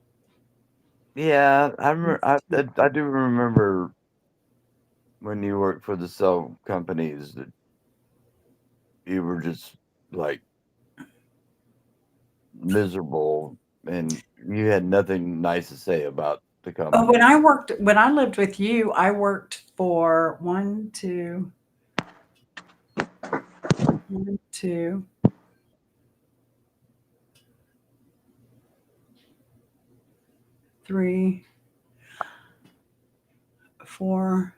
Yeah, I do remember when you worked for the cell companies that you were just like miserable and you had nothing nice to say about the Oh, company. when I lived with you, I worked for one, two, 3, 4.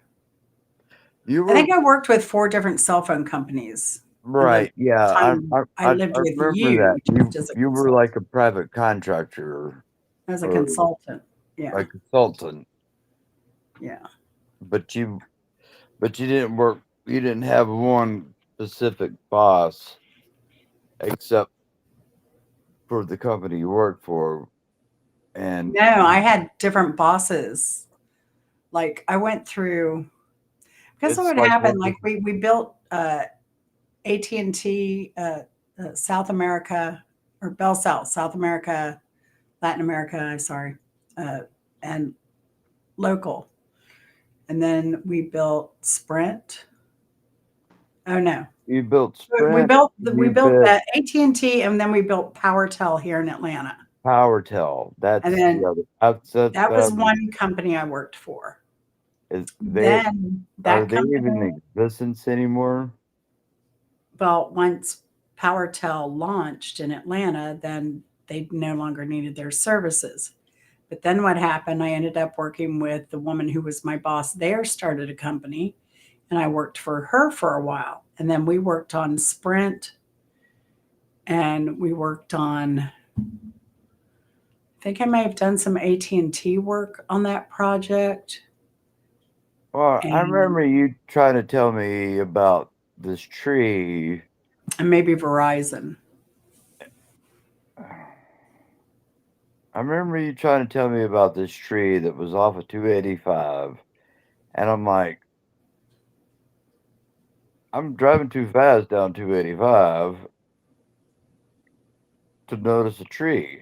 You I were think I worked with 4 different cell phone companies in the right, yeah. time I lived I with remember that. you just as a You were like a private contractor or consultant. Yeah, a consultant, yeah. but you didn't work. You didn't have one specific boss except for the company you worked for, and No, I had different bosses. Like I went through because what it's would like happen, working. like we built AT&T South America or Bell South, South America, Latin America, sorry, uh, and local. And then we built Sprint. Oh no, You built we Sprint. built we You built built AT&T, and then we built PowerTel here in Atlanta. PowerTel. And That's the then other. That's that was one company I worked for. is they Then are that they even company, in existence anymore? well, once PowerTel launched in Atlanta, then they no longer needed their services. But then what happened? I ended up working with the woman who was my boss there, started a company, and I worked for her for a while. And then we worked on Sprint and we worked on, I think I may have done some AT&T work on that project. Well, I And, remember you trying to tell me about this tree. and maybe Verizon. I remember you trying to tell me about this tree that was off of 285, and I'm like, I'm driving too fast down 285 to notice a tree,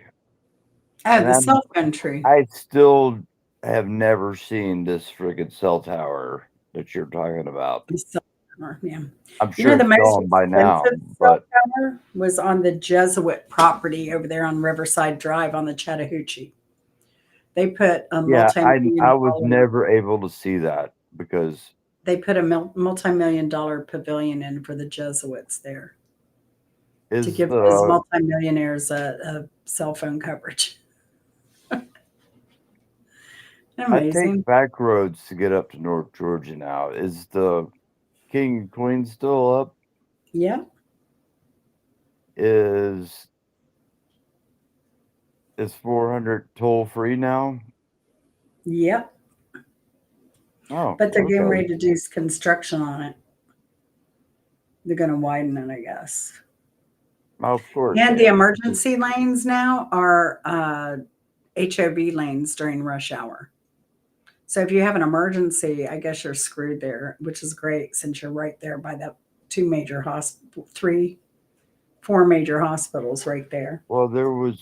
Oh, and the cell phone tree. I still have never seen this friggin' cell tower that you're talking about. The cell tower, yeah. I'm You know, sure the it's most gone by now, expensive cell but tower was on the Jesuit property over there on Riverside Drive on the Chattahoochee. They put a yeah, I multi-million was dollar never able to see that because they put a multi-million dollar pavilion in for the Jesuits there to is give those multimillionaires a cell phone coverage. I take Amazing. back roads to get up to North Georgia now. Is the King and Queen still up? Yeah. Is 400 toll free now? Yep. Oh, But they're getting okay. ready to do construction on it. They're going to widen it, I guess. Of course And they the have. emergency lanes now are HOV lanes during rush hour. So if you have an emergency, I guess you're screwed there, which is great since you're right there by the 2 major hospital, 3, 4 major hospitals right there. Well, what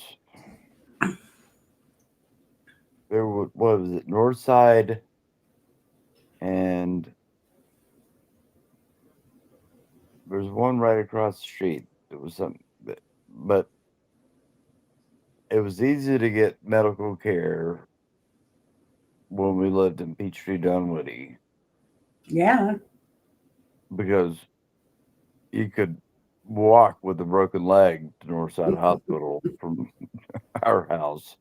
was it? Northside and there's one right across the street. It was something, but it was easy to get medical care when we lived in Peachtree Dunwoody Yeah. because you could walk with a broken leg to Northside Hospital from our house.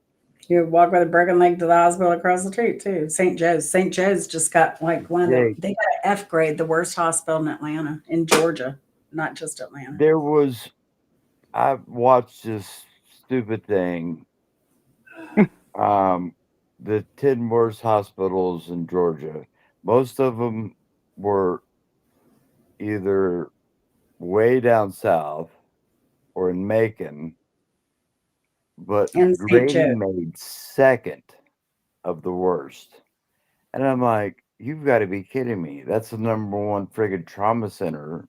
You walk with a broken leg to the hospital across the street too. St. Joe's. St. Joe's just got like one of Yeah, the, they got an F grade, the worst hospital in Atlanta, in Georgia, not just Atlanta. there was. I watched this stupid thing. Um, the 10 worst hospitals in Georgia. Most of them were either way down south or in Macon, but And St. Grady Joe. made second of the worst. And I'm like, you've got to be kidding me. That's the number one friggin' trauma center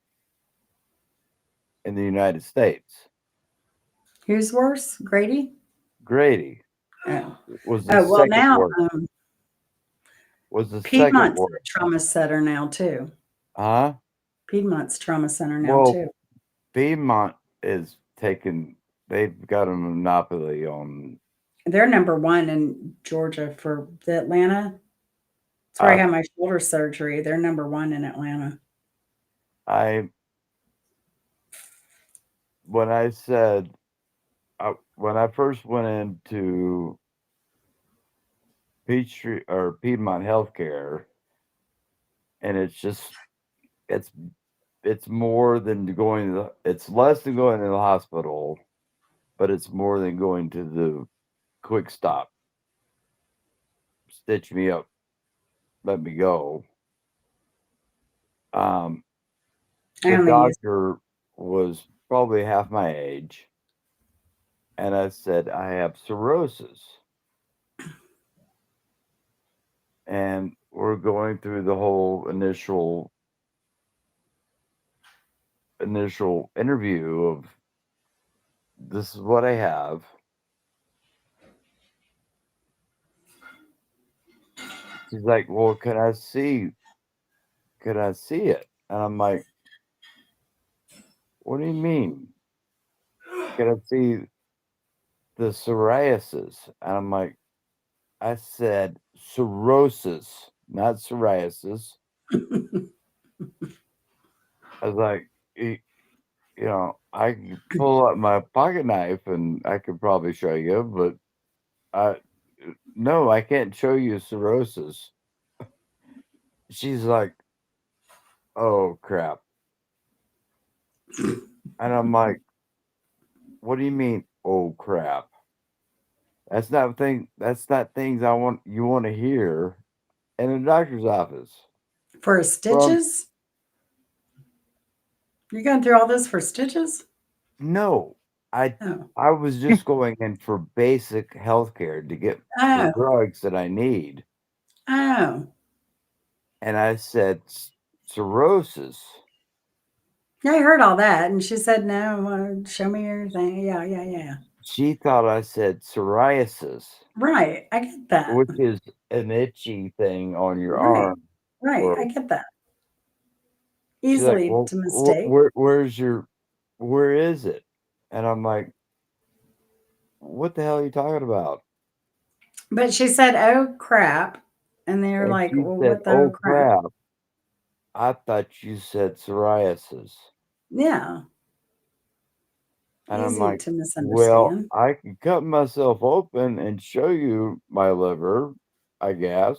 in the United States. Who's worse? Grady? Grady Oh, was the oh well, second now worst. Was the second Piedmont's worst. a trauma center now, too. Huh? Piedmont's trauma center now, Well, too. Piedmont is taking. They've got a monopoly on. They're number one in Georgia for the Atlanta. That's where I I had my shoulder surgery. They're number one in Atlanta. I when I said when I first went into Peachtree or Piedmont Healthcare, and it's it's more than going to it's less than going to the hospital, but it's more than going to the quick stop, stitch me up, let me go. I The only use doctor was probably half my age, and I said I have cirrhosis, and we're going through the whole initial interview of this is what I have. She's like, well, can I see it? And I'm like, what do you mean? Can I see the psoriasis? And I'm like, I said cirrhosis, not psoriasis. I was like, I could pull out my pocket knife and I could probably show you, but no, I can't show you cirrhosis. She's like, oh crap. And I'm like, what do you mean, oh crap? That's not things you want to hear in a doctor's office. for From stitches. You're going through all this for stitches? no, I Oh, I was just going in for basic health care to get the oh, drugs that I need. oh. And I said cirrhosis. Yeah, I heard all that, and she said, "No, show me your thing." Yeah, yeah, yeah. She thought I said psoriasis, Right, I get that. which is an itchy thing on your Right, arm. right, Or I get that. she's like, Easily well, to mistake. where is it? And I'm like, what the hell are you talking about? But she said, "Oh crap," and they're And like, she "Well, said, what the oh oh crap?" crap, I thought you said psoriasis. Yeah, And I'm easy like, to well, misunderstand. I can cut myself open and show you my liver, I guess.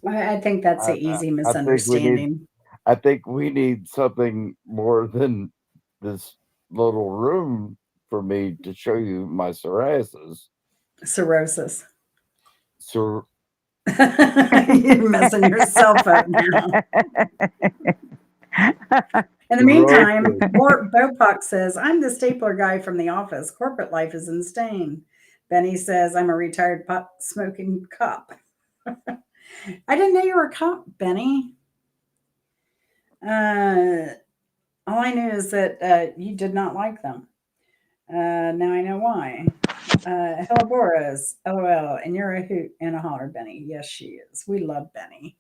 I think that's I, an I, easy I think we need misunderstanding. I think we need something more than this little room for me to show you my psoriasis. Cirrhosis. So You're messing yourself up now. In the meantime, cirrhosis. Mort Bopak says, I'm the stapler guy from the office. Corporate life is insane. Benny says, I'm a retired pot smoking cop. I didn't know you were a cop, Benny. All I knew is that you did not like them. Now I know why. Hello, Boris. LOL. And you're a hoot and a holler, Benny. Yes, she is. We love Benny.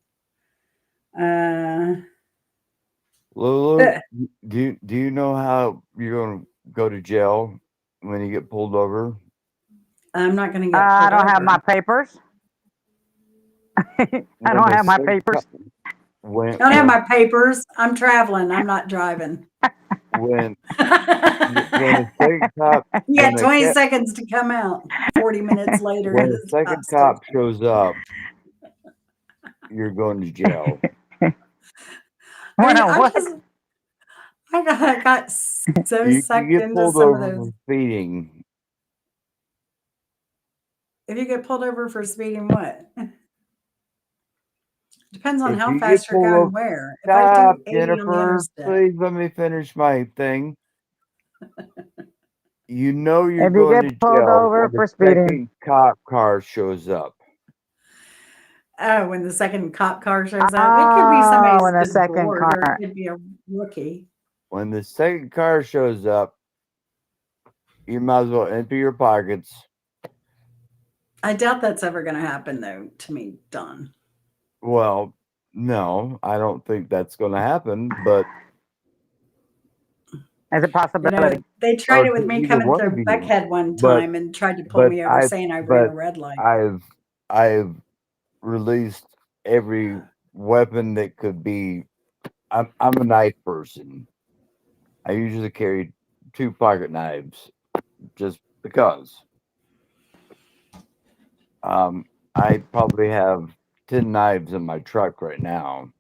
Lulu, do you know how you're gonna go to jail when you get pulled over? I'm not going to get I pulled don't have over. my papers. I When don't the have my second papers. I don't have my papers. I'm traveling. I'm not driving. when You when the second cop when got the 20 ca- seconds to come out. 40 minutes later when at the a stop second cop station. shows up, you're going to jail. Well, I'm what? just, I got so You can sucked get into pulled some of over those. for speeding. If you get pulled over for speeding, what? Depends on If how you get fast you're pulled going over, where. If I stop, do 80 on the Jennifer. interstate, Please let me finish my thing. You know you're If you going get to pulled jail over when the for speeding, second cop car shows up. oh, when the second cop car shows up, it could be somebody oh, who's in the been second bored, or it car. could be a rookie. When the second car shows up, you might as well empty your pockets. I doubt that's ever going to happen, though, to me, Don. Well, no, I don't think that's going to happen, but As a You possibility. know, they tried or it with to me either coming one of through you. Buckhead one But time and tried to pull me over saying I ran a red light. I've released every weapon that could be. I'm a knife person. I usually carry 2 pocket knives just because. I probably have 10 knives in my truck right now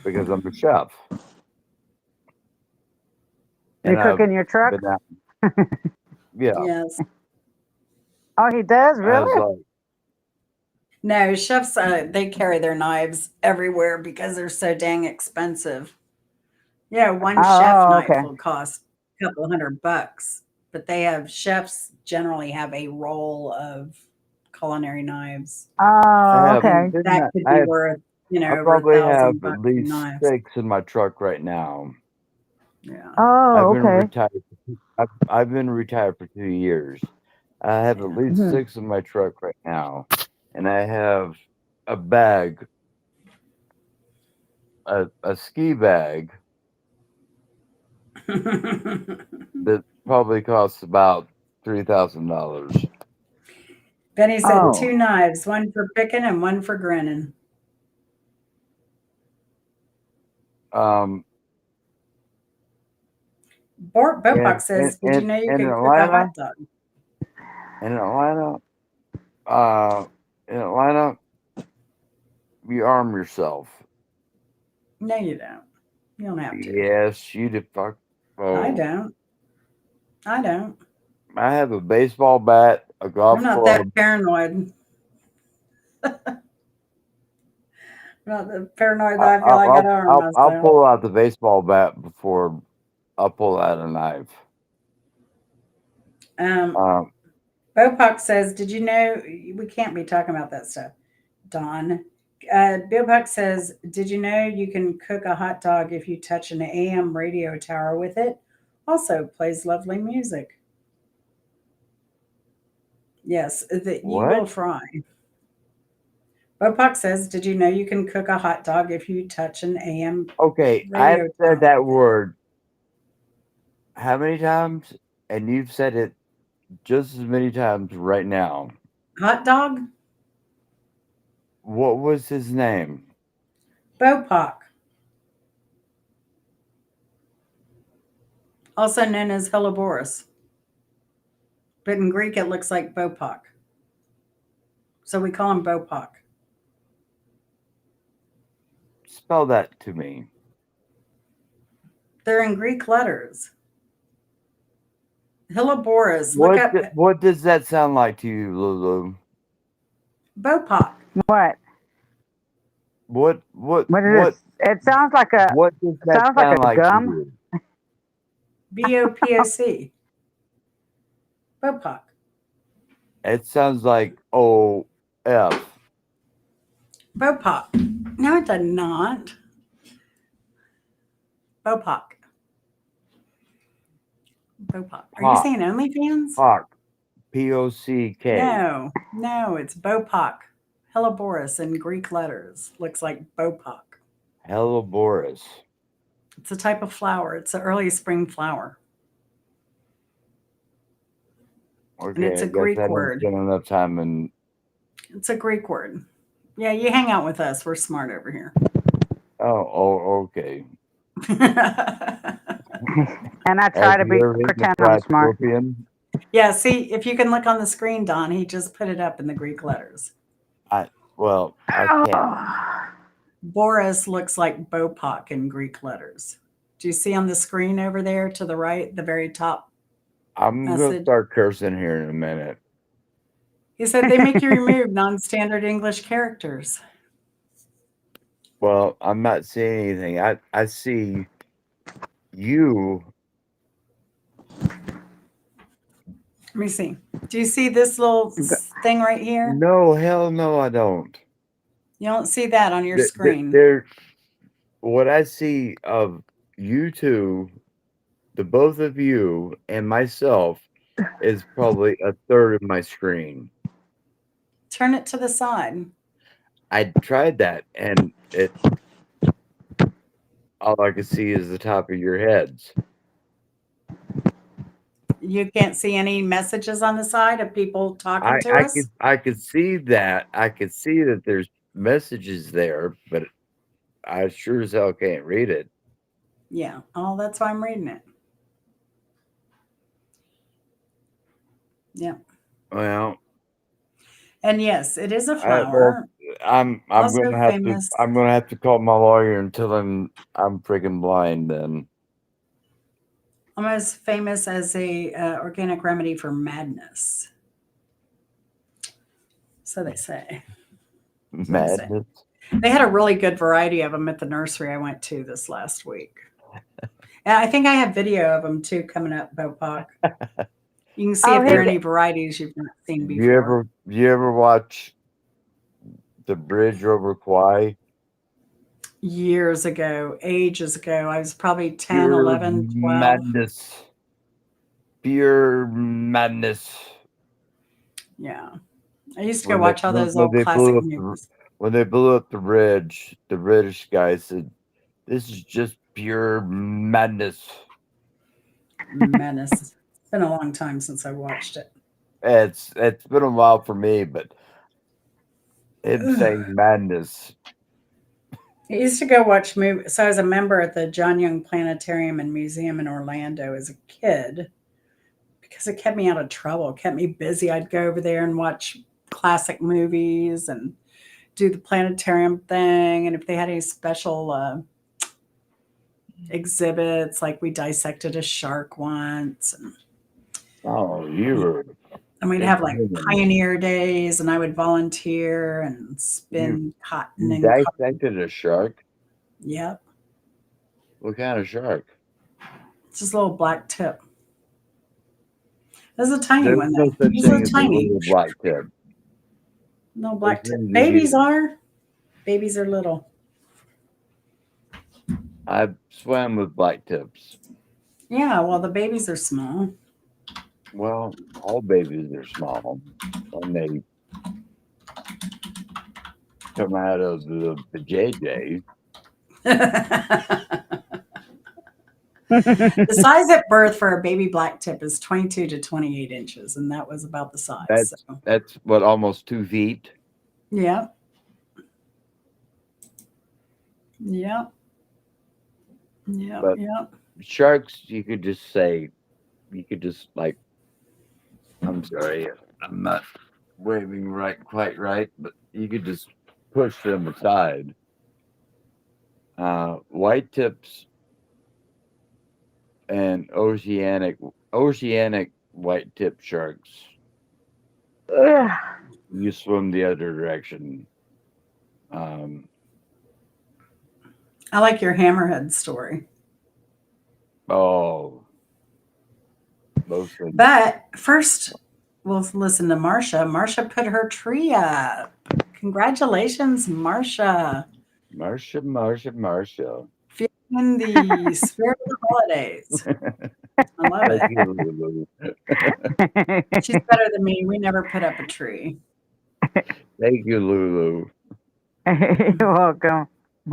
because I'm a chef. You And cook I've in your truck? been out, yeah. Yes. Oh, he does? I was Really? like, No, chefs, they carry their knives everywhere because they're so dang expensive. Yeah, one chef Oh, knife okay. will cost a couple $100, but they have chefs generally have a roll of culinary knives, Oh, I have okay. and 10 that kni- could be worth, I over a probably have thousand at bucks a least knife. 6 in my truck right now. Yeah. I've Oh, been okay. retired. I've been retired for 2 years. I have at least Mhm. 6 in my truck right now, and I have a bag, a ski bag that probably costs about $3,000. Benny said Oh. 2 knives, one for picking and one for grinning. Um, Bopak says, "Did you know you in could cook a hot dog?" in Atlanta, uh, in Atlanta, you arm yourself. No, you don't. You don't have to. Yes, you did. Fuck. I Oh, don't. I don't. I have a baseball bat, a I'm golf not that club. paranoid. I'm not that paranoid I, that I feel I got to arm I'll myself. pull out the baseball bat before I'll pull out a knife. Um, Um, Bopak says, "Did you know we can't be talking about that stuff?" Don. Bopak says, "Did you know you can cook a hot dog if you touch an AM radio tower with it? Also plays lovely music." Yes, that you will what? fry. Bopak says, "Did you know you can cook a hot dog if you touch an AM Okay, I've radio said tower that with it?" word how many times? And you've said it just as many times right now. Hot dog? What was his name? Bopak, also known as Helleborus. But in Greek, it looks like Bopak. So we call him Bopak. Spell that to me. They're in Greek letters. Helleborus, look up What does that sound like to you, Lulu? Bopak. What? What What is this? It sounds like a what does that sounds like sound a like to gum. you? Bopak. Bopak. It sounds like OF. Bopak. No, it does not. Bopak. Bopak. Are you Pock. saying OnlyFans? Pock. POCK. No, it's Bopak. Helleborus in Greek letters. Looks like Bopak. Helleborus. It's a type of flower. It's an early spring flower. And Okay, it's I a guess I Greek didn't word. spend enough time in. It's a Greek word. Yeah, you hang out with us. We're smart over here. Okay. And I try Have to you be ever eaten a pretend I'm fried smart. scorpion? Yeah, see, if you can look on the screen, Don, he just put it up in the Greek letters. I can't. Oh. Boris looks like Bopak in Greek letters. Do you see on the screen over there to the right, the very top I'm gonna message? start cursing here in a minute. He said they make you remove non-standard English characters. Well, I'm not seeing anything. I see you. Let me see. Do you see this little thing right here? No, hell no, I don't. You don't see that on your screen. There, what I see of you two the both of you and myself is probably a third of my screen. Turn it to the side. I tried that, and all I could see is the top of your heads. You can't see any messages on the side of people talking to us? I could see that. I could see that there's messages there, but I sure as hell can't read it. Yeah. Oh, that's why I'm reading it. Yeah. Well, And yes, it is a well, flower. I'm Also gonna have to famous. call my lawyer and tell him I'm freaking blind. Then Almost famous as a organic remedy for madness. So they say. So they say. madness. They had a really good variety of them at the nursery I went to this last week. And I think I have video of them too coming up, Bopak. You can see Oh, if there are here. any varieties you've not seen Do before. you ever watch the bridge over Kwai? Years ago, ages ago, I was probably 10, Pure 11, 12. madness. Pure madness. Yeah. I used to go watch all those When old they classic blew up movies. when they blew up the bridge, the British guy said, "This is just pure madness." Menace. It's been a long time since I watched it. It's been a while for me, but him saying madness. I used to go watch movies. So I was a member at the John Young Planetarium and Museum in Orlando as a kid because it kept me out of trouble, kept me busy. I'd go over there and watch classic movies and do the planetarium thing. And if they had any special exhibits, like we dissected a shark once, Oh, you were and we'd have like pioneer days, and I would volunteer and spin cotton you and dissected a shark. yep, What kind of shark? it's just a little black tip. There's a tiny There's one no though. such There's thing a as a tiny, little black tip. no black Those tip. things Babies are. Babies are little. I've swam with black tips. Yeah, well, the babies are small. Well, all babies are small when they come out of the JJ. The size at birth for a baby black tip is 22 to 28 inches, and that was about the size. That's what, almost 2 feet. Yeah. Yeah. Yeah. But Yeah. sharks, you could just like, I'm sorry, I'm not waving quite right, but you could just push them aside. White tips and oceanic white tip sharks, Ugh. you swim the other direction. I like your hammerhead story. Oh, those things. But first, we'll listen to Marcia. Marcia put her tree up. Congratulations, Marcia. Marcia. Feeling the spirit of the holidays. I love Thank it. you, Lulu. She's better than me. We never put up a tree. Thank you, Lulu. You're welcome.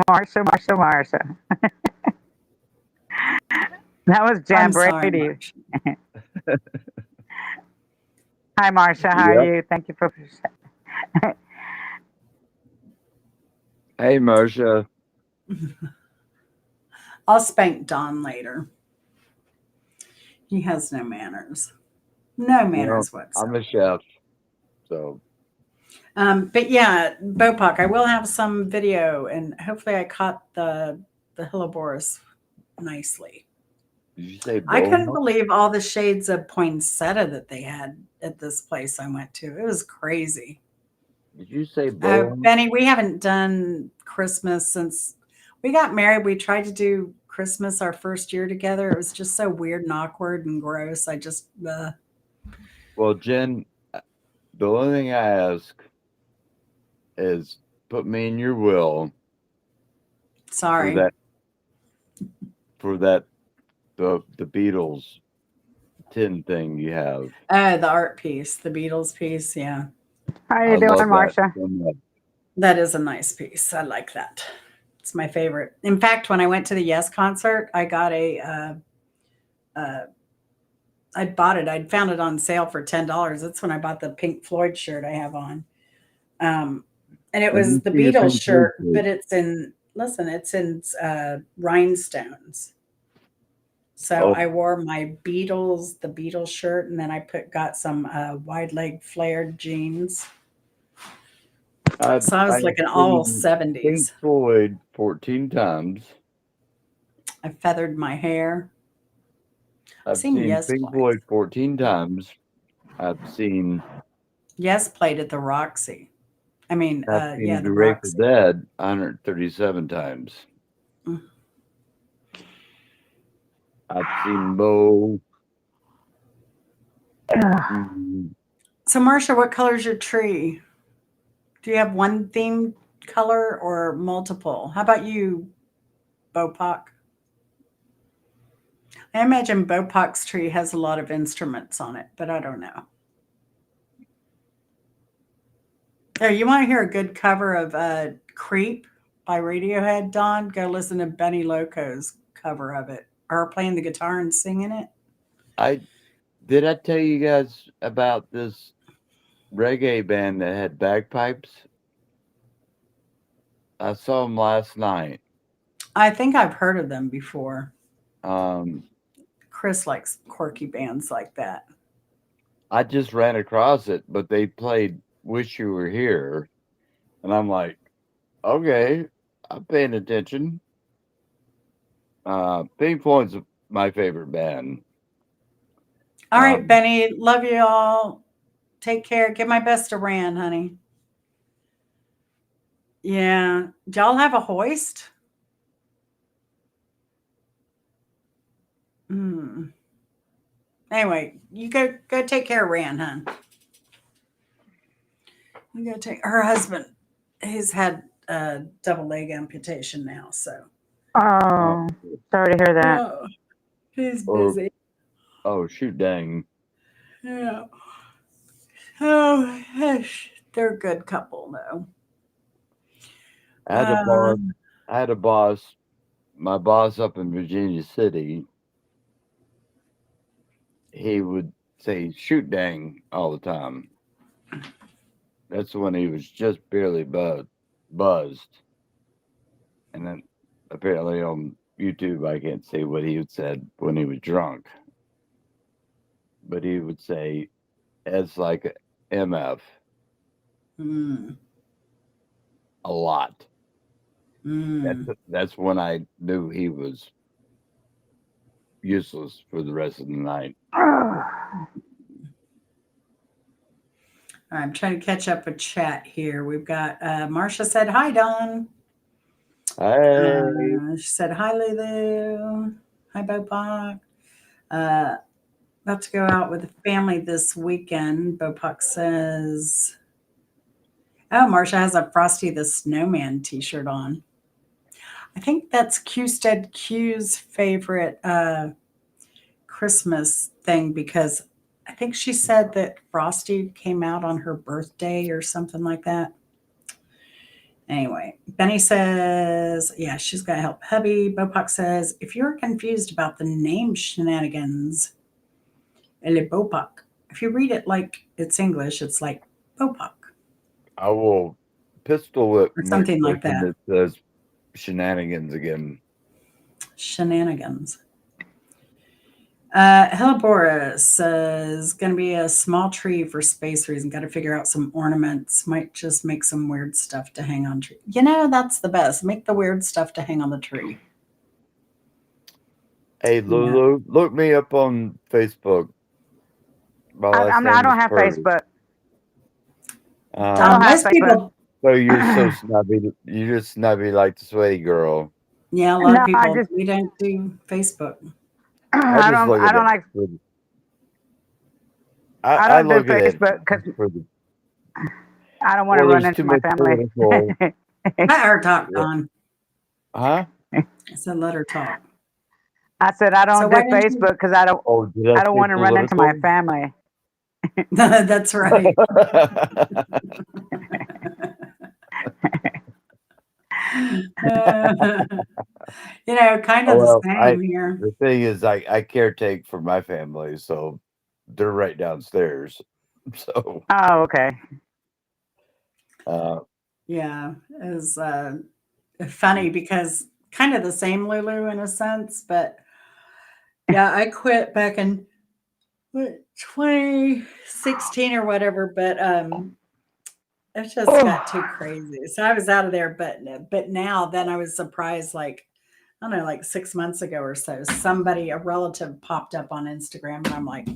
Marsha. That was Jan I'm sorry, Brady. Marcia. Hi, Marsha. How Yep. are you? Thank you for. Hey, Marcia. I'll spank Don later. He has no manners. No manners I'm whatsoever. a chef, so But yeah, Bopak, I will have some video, and hopefully I caught the Helleborus nicely. did you say I couldn't Bohawk? believe all the shades of poinsettia that they had at this place I went to. It was crazy. Did you say Bohawk? Benny, we haven't done Christmas since we got married. We tried to do Christmas our first year together. It was just so weird and awkward and gross. I just, Well, Jen, the only thing I ask is put me in your will sorry. for that the Beatles tin thing you have. The art piece, the Beatles piece. Yeah, How I you doing, love that Marcia? so much. that is a nice piece. I like that. It's my favorite. In fact, when I went to the Yes concert, I got uh, I bought it. I'd found it on sale for $10. That's when I bought the Pink Floyd shirt I have on. Um, and it Let me was the see your Beatles Pink Floyd shirt, shirt. but it's in rhinestones. So Oh, I wore the Beatles shirt, and then got some wide leg flared jeans. So I was I've looking all seen Pink 70s. Floyd 14 times. I feathered my hair. I've I've seen seen Yes Pink play. Floyd 14 times. I've seen Yes played at the Roxy. I mean, I've yeah, seen the Grateful Roxy. Dead 137 times. Mm. I've seen Mo. Ugh. mm, So, Marcia, what color's your tree? Do you have one themed color or multiple? How about you, Bopak? I imagine Bopak's tree has a lot of instruments on it, but I don't know. Oh, you want to hear a good cover of Creep by Radiohead, Don? Go listen to Benny Loco's cover of it. Or playing the guitar and singing it. I tell you guys about this reggae band that had bagpipes? I saw them last night. I think I've heard of them before. Um, Chris likes quirky bands like that. I just ran across it, but they played "Wish You Were Here," and I'm like, okay, I'm paying attention. Pink Floyd's my favorite band. All right, Um, Benny. Love you all. Take care. Give my best to Ran, honey. Yeah. Do y'all have a hoist? Hmm. Anyway, you go take care of Ran, hon. You go take her husband. He's had a double leg amputation now, so uh, Oh, sorry to hear that. oh, he's or busy. oh shoot, dang! Yeah. Oh, hush. They're a good couple, though. I had a Uh, boss. I had a boss. My boss up in Virginia City. He would say "shoot, dang" all the time. That's when he was just barely buzzed. And then apparently on YouTube, I can't say what he had said when he was drunk, but he would say "it's like a MF" mm, a lot. mm. That's when I knew he was useless for the rest of the night. Ugh. I'm trying to catch up with chat here. We've got Marcia said hi, Don. Hey, She said hi, Lulu. Hi, Bopak. Uh, about to go out with the family this weekend. Bopak says, "Oh, Marcia has a Frosty the Snowman T-shirt on. I think that's Qstead Q's favorite Christmas thing because I think she said that Frosty came out on her birthday or something like that. Anyway, Benny says, yeah, she's going to help hubby. Bopak says, if you're confused about the name Shenanigans, ele Bopak. If you read it like it's English, it's like Bopak I will pistol whip or next something like person that. that says shenanigans again. Shenanigans. Helleboris says, going to be a small tree for space reason. Got to figure out some ornaments. Might just make some weird stuff to hang on tree. You know, that's the best. Make the weird stuff to hang on the tree. Hey, Yeah. Lulu, look me up on Facebook. My last I name is don't have Purvis. Facebook. I Um, don't have Most Facebook. people, so you're so snubby. You're just snubby like the sweaty girl. yeah, a lot of No, I people, just we don't do Facebook. I just look I at don't it. like I I don't do look at it Facebook because for the. I don't want to Well, run there's into too my much family. political. Let her talk, Don. Huh? I said, let her talk. I said I So don't do why didn't you? Facebook because Oh, did I I don't say want to run into my political? family. That's right. Kind Oh of the well, same here. the thing is, I caretake for my family, so they're right downstairs. So, Oh, okay. uh, Yeah, is funny because kind of the same Lulu in a sense, but yeah, I quit back in what, 2016 or whatever, but it just Oh, got too crazy. So I was out of there, but now then I was surprised like I don't know, like 6 months ago or so, somebody, a relative popped up on Instagram and I'm like,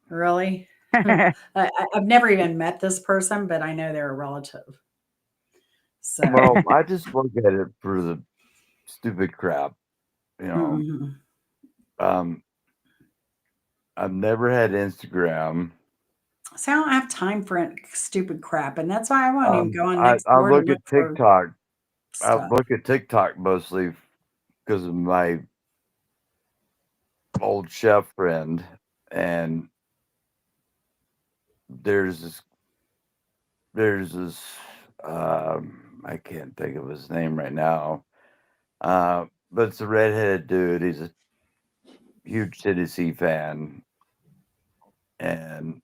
really? I've never even met this person, but I know they're a relative. So, well, I just look at it for the stupid crap, you know. mhm. Um, I've never had Instagram. So I don't have time for stupid crap, and that's why I won't even go on next I door to look at look for TikTok. I stuff. look at TikTok mostly because of my old chef friend, and there's this there's this I can't think of his name right now. But it's a redheaded dude. He's a huge Tennessee fan, and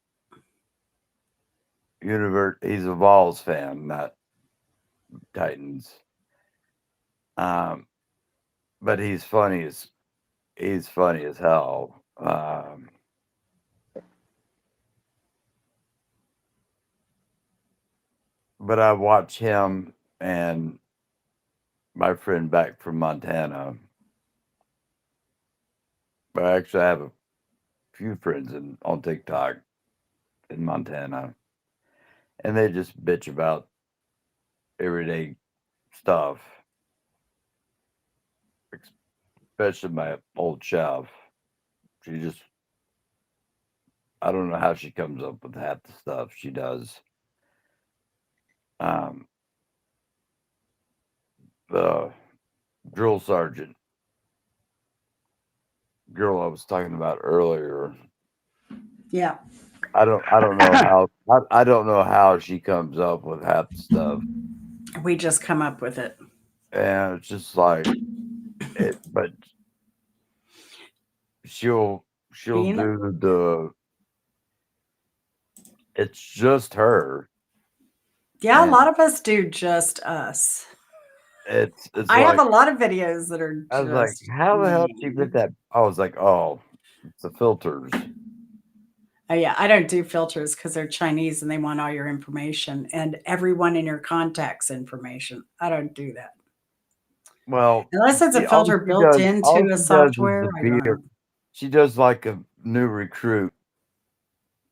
he's a Vols fan, not Titans. But he's funny as hell. But I watch him and my friend back from Montana. But I actually have a few friends on TikTok in Montana, and they just bitch about everyday stuff, especially my old chef. She just, I don't know how she comes up with half the stuff she does. Um, the drill sergeant girl I was talking about earlier, Yeah. I don't know how I don't know how she comes up with half the stuff, We just come up with it. and it's just like it. But she'll You know, do the. It's just her, yeah, a and lot of us do just us. it's I have like a lot of videos that are I was like, just how the hell did she me. get that? I was like, oh, it's the filters. Oh yeah, I don't do filters because they're Chinese and they want all your information and everyone in your contacts information. I don't do that Well, unless it's a see, all filter she built does, all into a she does is software. the I beard. don't She does like a new recruit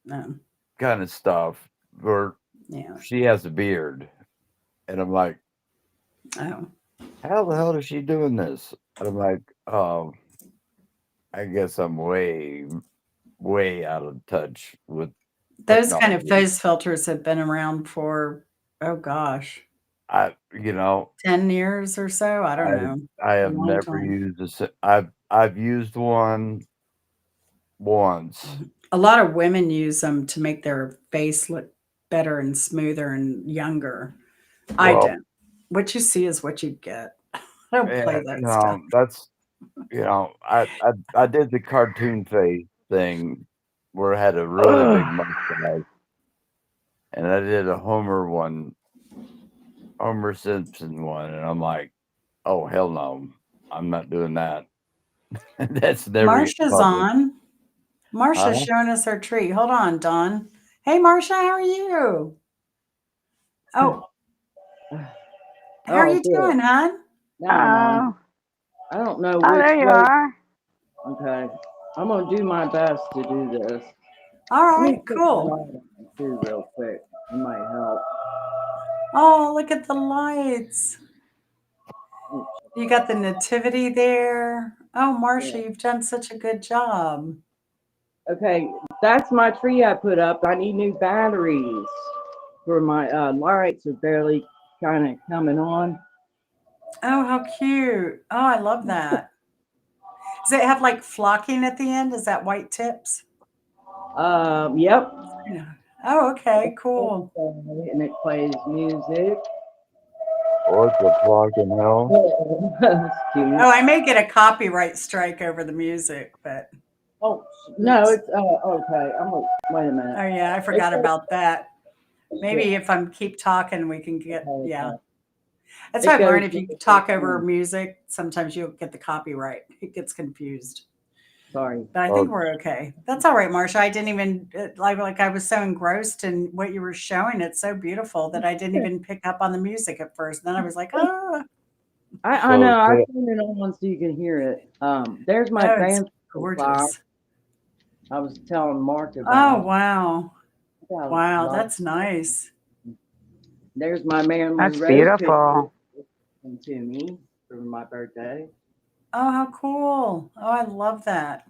know. kind of stuff where Yeah. she has a beard, and I'm like, Oh, how the hell is she doing this? And I'm like, oh, I guess I'm way out of touch with those kind of technology. face filters have been around for oh gosh, I, you know, 10 years or so. I don't I know, I a have long never time. used I've used one once. A lot of women use them to make their face look better and smoother and younger. I Well, don't. What you see is what you get. I don't play yeah, that stuff. that's I did the cartoon face thing where I had a really big mustache, and I did a Homer Simpson one, and I'm like, oh hell no, I'm not doing that. That's never get Marsha's published. on. Marsha's Huh? showing us her tree. Hold on, Dawn. Hey, Marsha, how are you? Oh, how are Oh, you good. doing, hon? Now I'm on. oh, I don't know oh, which there you way. are. Okay. I'm gonna do my best to do this. All Let me right, put the cool. light on too real quick. It might help. Oh, look at the lights. You got the nativity there. Oh, Yeah. Marsha, you've done such a good job. Okay, that's my tree I put up. I need new batteries for my lights are barely kind of coming on. Oh, how cute. Oh, I love that. Does it have like flocking at the end? Is that white tips? Yep. Yeah. Oh, okay, cool. And it plays music. What the fucking hell? It's cute. Oh, I may get a copyright strike over the music, but Oh no, it's okay. Wait a minute. oh yeah, I It's forgot about that. Maybe if I'm keep talking, we can get yeah. That's It what I've goes learned. If with you the talk over song. music, sometimes you'll get the copyright. It gets confused. Sorry. But I think Oh, we're okay. That's all right, Marsha. I didn't even like I was so engrossed in what you were showing. It's so beautiful that I didn't even pick up on the music at first. Then I was like, oh, I so know. I say, turned it on so you can hear it. There's my oh, it's band class. gorgeous. I was telling Mark Oh, about. wow. Yeah, Wow, love. that's nice. There's my man That's Rose picture beautiful. to me for my birthday. Oh, how cool. Oh, I love that.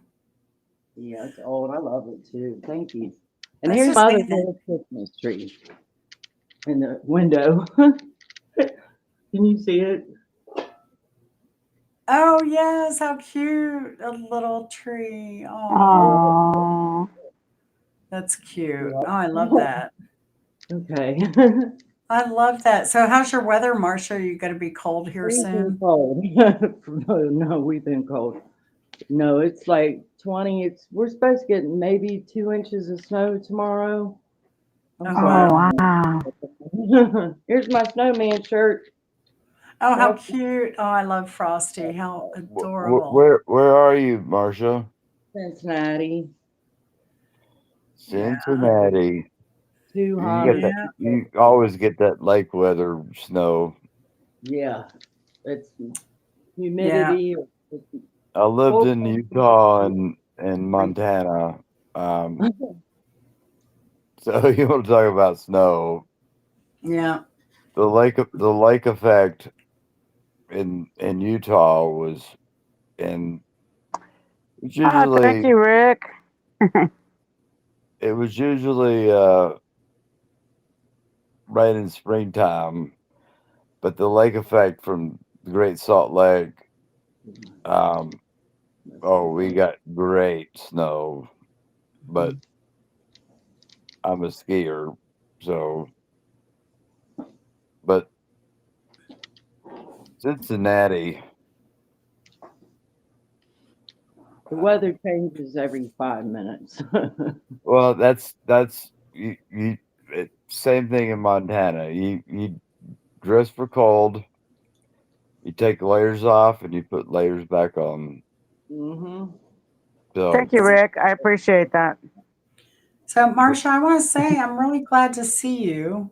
Yeah, it's old. I love it too. Thank you. And That's here's just my other neat. little Christmas tree in the window. Can you see it? Oh, yes, how cute. A little tree. Oh, Oh, that's cute. Yeah. Oh, I love that. Okay. I love that. So, how's your weather, Marsha? Are you going to be cold here We've been soon? cold. No, we've been cold. No, it's like 20. We're supposed to get maybe 2 inches of snow tomorrow. I'm Oh, sorry. wow. wow. Here's my snowman shirt. Oh, how Frosty. cute. Oh, I love Frosty. How adorable. where are you, Marcia? Cincinnati. Yeah. Cincinnati. Too You hot. get that. Yeah. You always get that lake weather snow. Yeah, it's Yeah. humidity. I lived Full in Utah and Montana. Um, so you want to talk about snow? Yeah. The lake effect in Utah was and it's Oh, thank usually you, Rick. it was usually right in springtime, but the lake effect from the Great Salt Lake, um, oh, we got great snow, but I'm a skier, so but Cincinnati, The weather changes every 5 minutes. well, that's same thing in Montana. You dress for cold, you take layers off, and you put layers back on. hmm So Thank you, Rick. I appreciate that. So, Marsha, I want to say I'm really glad to see you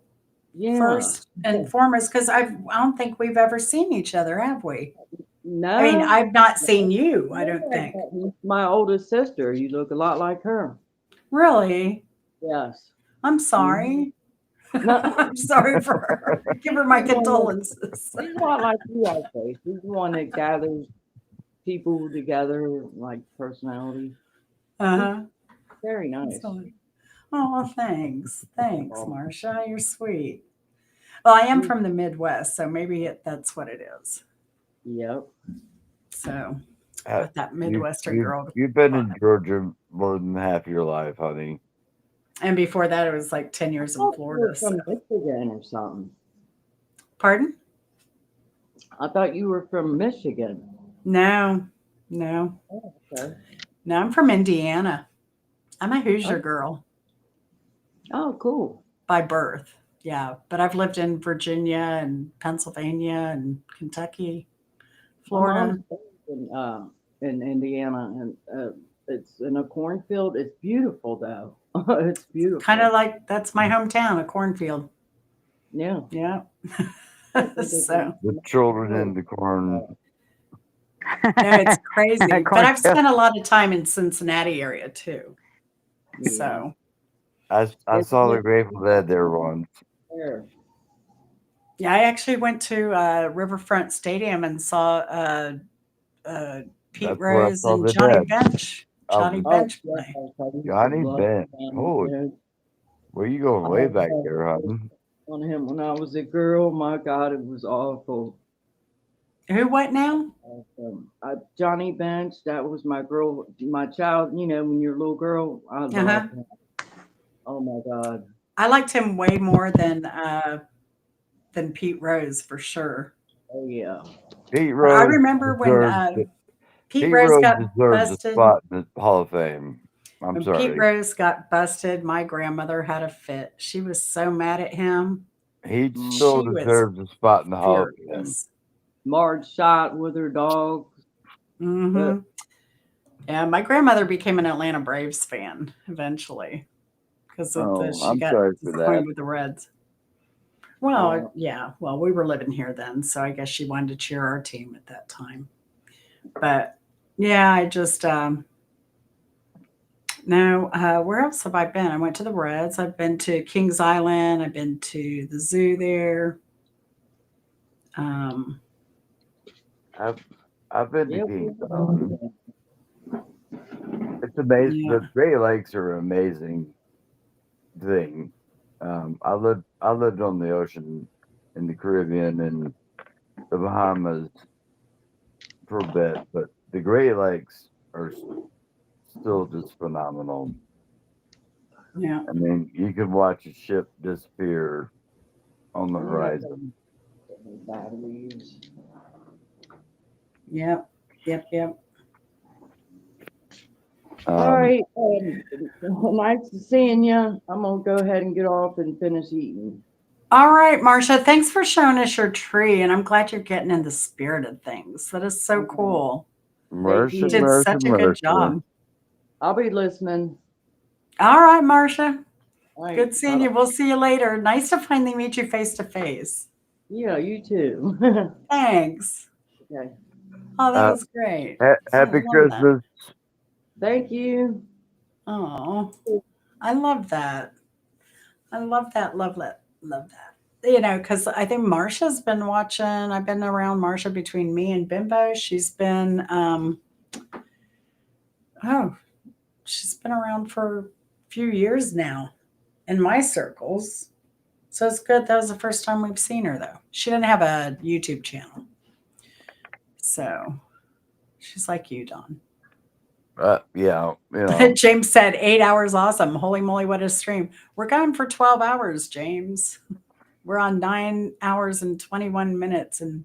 Yeah. first and foremost because I don't think we've ever seen each other, have we? I mean, No. I've not seen you, I don't think. My oldest sister. You look a lot like her. Really? Yes. I'm hmm sorry. No, I'm sorry for her. Give her my she's one that- condolences. she's not like you, I say. She's the one that gathers people together, like personality. She's Uh-huh. very nice. So, oh, thanks. Thanks, Marsha. You're sweet. Well, I am from the Midwest, so maybe that's what it is. Yep. So, uh, got that you Midwestern girl. you've been in Georgia more than half your life, honey. And before that, it was like 10 I years in thought you were Florida. So, from Michigan or something. pardon? I thought you were from Michigan. No, no, Oh, okay. no. I'm from Indiana. I'm a Hoosier Oh, girl oh, cool. by birth. Yeah, but I've lived in Virginia and Pennsylvania and Kentucky, My mom's Florida. in Indiana, and it's in a cornfield. It's beautiful, though. It's Kind of beautiful. like that's my hometown, a cornfield. Yeah. Yeah. So, The children in the corn. no, it's crazy. But I've Cornfield. spent a lot of time in Cincinnati area too. Yeah. So, I It's saw nice the Grateful Dead there once. there. yeah, I actually went to Riverfront Stadium and saw Pete That's where I Rose saw and the Johnny Dead. Bench. I Johnny was Oh, Bench yes, play. I used to Johnny love Bent. Johnny Oh, Bench. where you going I way had back a there, crush honey? on him when I was a girl. My God, it was awful. Who? What now? Johnny Bench, that was my girl, my child. You know, when you're a little girl, I Uh huh. love him. Oh my God. I liked him way more than Pete Rose for sure. Oh yeah. Pete I Rose remember when deserves Pete Pete Rose Rose got deserves a busted. spot in the Hall of Fame. I'm When Pete sorry. Rose got busted, my grandmother had a fit. She was so mad at him. He still She was deserves a spot in the Hall of Fame. Mm. furious. Marge shot with her dog. Hmm. Yeah, my grandmother became an Atlanta Braves fan eventually because of Oh, she I'm got sorry for that. disappointed with the Reds. Well, Yeah. yeah. Well, we were living here then, so I guess she wanted to cheer our team at that time. But yeah, I just no. Where else have I been? I went to the Reds. I've been to Kings Island. I've been to the zoo there. Um, I've been to Yeah. Kings Island. It's amazing. yeah, The Great Lakes are an amazing thing. I lived on the ocean in the Caribbean and the Bahamas for a bit, but the Great Lakes are still just phenomenal. yeah, I mean, you can watch a ship disappear on the Yeah. horizon. Batteries. yep, yep, yep. All Um, right. Nice seeing you. I'm gonna go ahead and get off and finish eating. All right, Marcia. Thanks for showing us your tree, and I'm glad you're getting in the spirit of things. That is so cool. Mercy, You did mercy, such a good mercy. job. I'll be listening. All right, Marcia. All right. Good seeing you. We'll see you later. Nice to finally meet you face to face. Yeah, you too. Thanks. Okay. Oh, that Uh, was great. I Happy love that. Christmas. Thank you. Oh, I love that. I love that. Love that. Love that. You know, because I think Marcia's been watching. I've been around Marcia between me and Bimbo. Oh, she's been around for a few years now in my circles. So it's good. That was the first time we've seen her, though. She didn't have a YouTube channel. So she's like you, Don. Yeah, you know. James said 8 hours awesome. Holy moly, what a stream. We're going for 12 hours, James. We're on 9 hours and 21 minutes and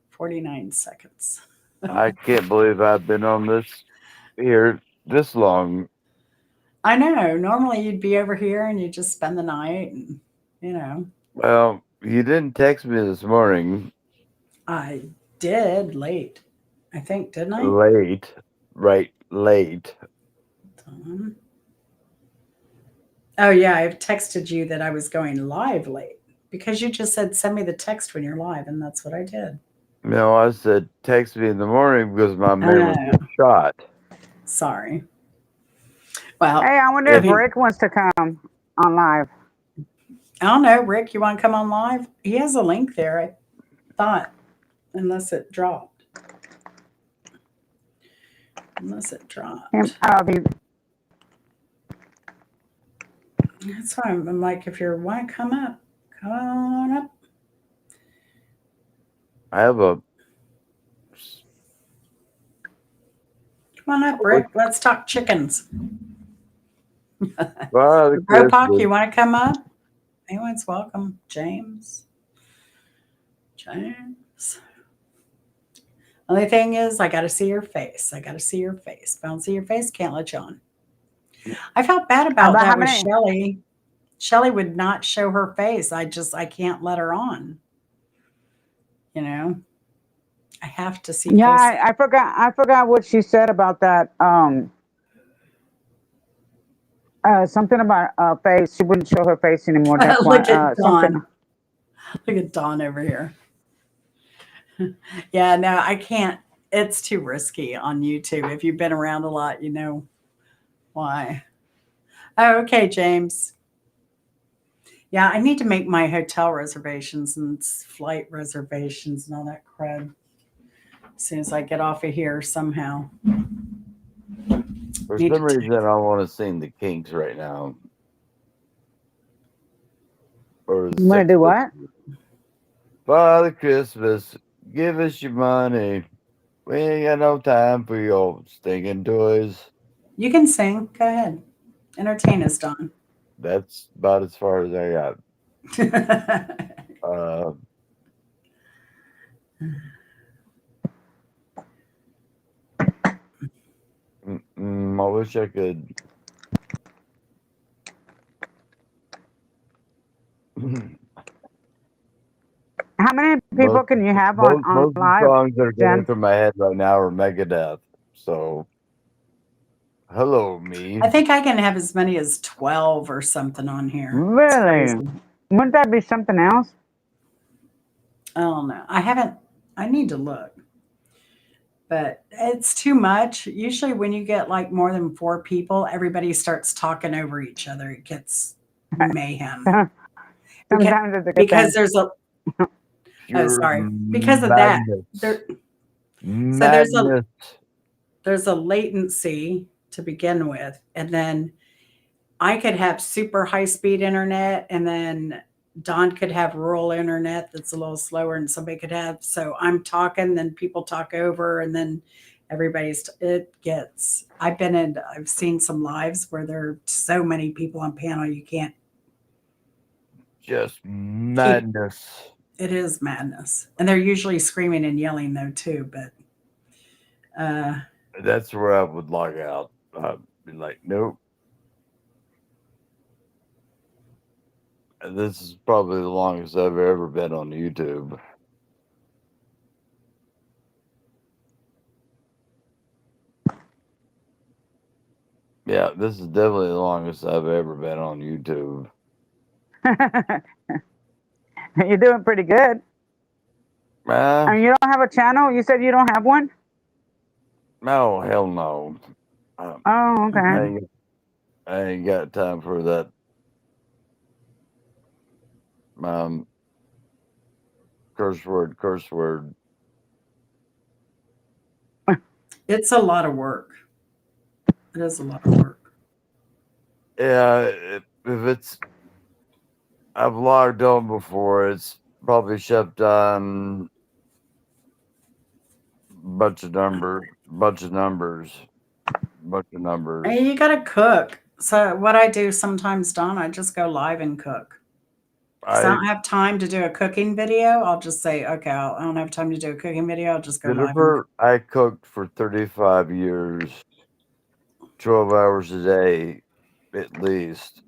49 seconds. I can't believe I've been on this here this long. I know. Normally you'd be over here and you just spend the night and, you know. Well, you didn't text me this morning. I did late. I think, didn't I? Late. Right, late. Oh, yeah. I've texted you that I was going live late because you just said send me the text when you're live, and that's what I did. No, I said text me in the morning because my man was shot. Sorry. Well, Hey, I wonder I if mean, Rick wants to come on live. I don't know, Rick, you want to come on live? He has a link there, I thought, unless it dropped. Unless it dropped. That's why I'm like, if you want to come up, come on up. I have a. Come on up, Rick. Let's talk chickens. Well, Bropock, you want to come up? Anyone's welcome. James. Only thing is, I got to see your face. I got to see your face. If I don't see your face, can't let you on. I felt bad about that with Shelly. Shelly would not show her face. I can't let her on. You know, I have to see. Yeah, faces. I forgot what she said about that. Something about face. She wouldn't show her face anymore. That's why. Look at Something. Dawn. Look at Dawn over here. Yeah, no, I can't. It's too risky on YouTube. If you've been around a lot, you know why. Oh, okay, James. Yeah, I need to make my hotel reservations and flight reservations and all that crud as soon as I get off of here somehow. For some reason, I want to sing the Kinks right now. You want to do what? Father Christmas give us your money. We ain't got no time for your stinking toys. You can sing. Go ahead. Entertain us, Don. That's about as far as I got. Uh, I wish I could. How many people most, can you have on most of the live, songs that are going Jen? through my head right now are Megadeth. So, hello, me. I think I can have as many as 12 or something on here. It's Really? crazy. Wouldn't that be something else? I don't know. I haven't, I need to look, but it's too much. Usually, when you get like more than 4 people, everybody starts talking over each other. It gets mayhem. Sometimes it's a good Because thing. there's a, oh, Pure sorry. Because of that, madness. there, so Madness. there's a latency to begin with, and then I could have super high speed internet, and then Don could have rural internet that's a little slower, and somebody could have. So I'm talking, then people talk over, and then it gets. I've seen some lives where there are so many people on panel, you can't. Just madness. It is madness, and they're usually screaming and yelling though too. But That's where I would log out. I'd be like, nope. This is probably the longest I've ever been on YouTube. Yeah, this is definitely the longest I've ever been on YouTube. You're doing pretty good. And you don't have a channel? You said you don't have one? No, hell no. Oh, okay. I ain't got time for that. Curse word. it's a lot of work. It is a lot of work. Yeah, if it's, I've logged on before. It's probably shipped on bunch of numbers. And you gotta cook. So what I do sometimes, Don, I just go live and cook. Because I don't have time to do a cooking video. I'll just say, okay, I don't have time to do a cooking video. I'll just go live. I cooked for 35 years, 12 hours a day, at least.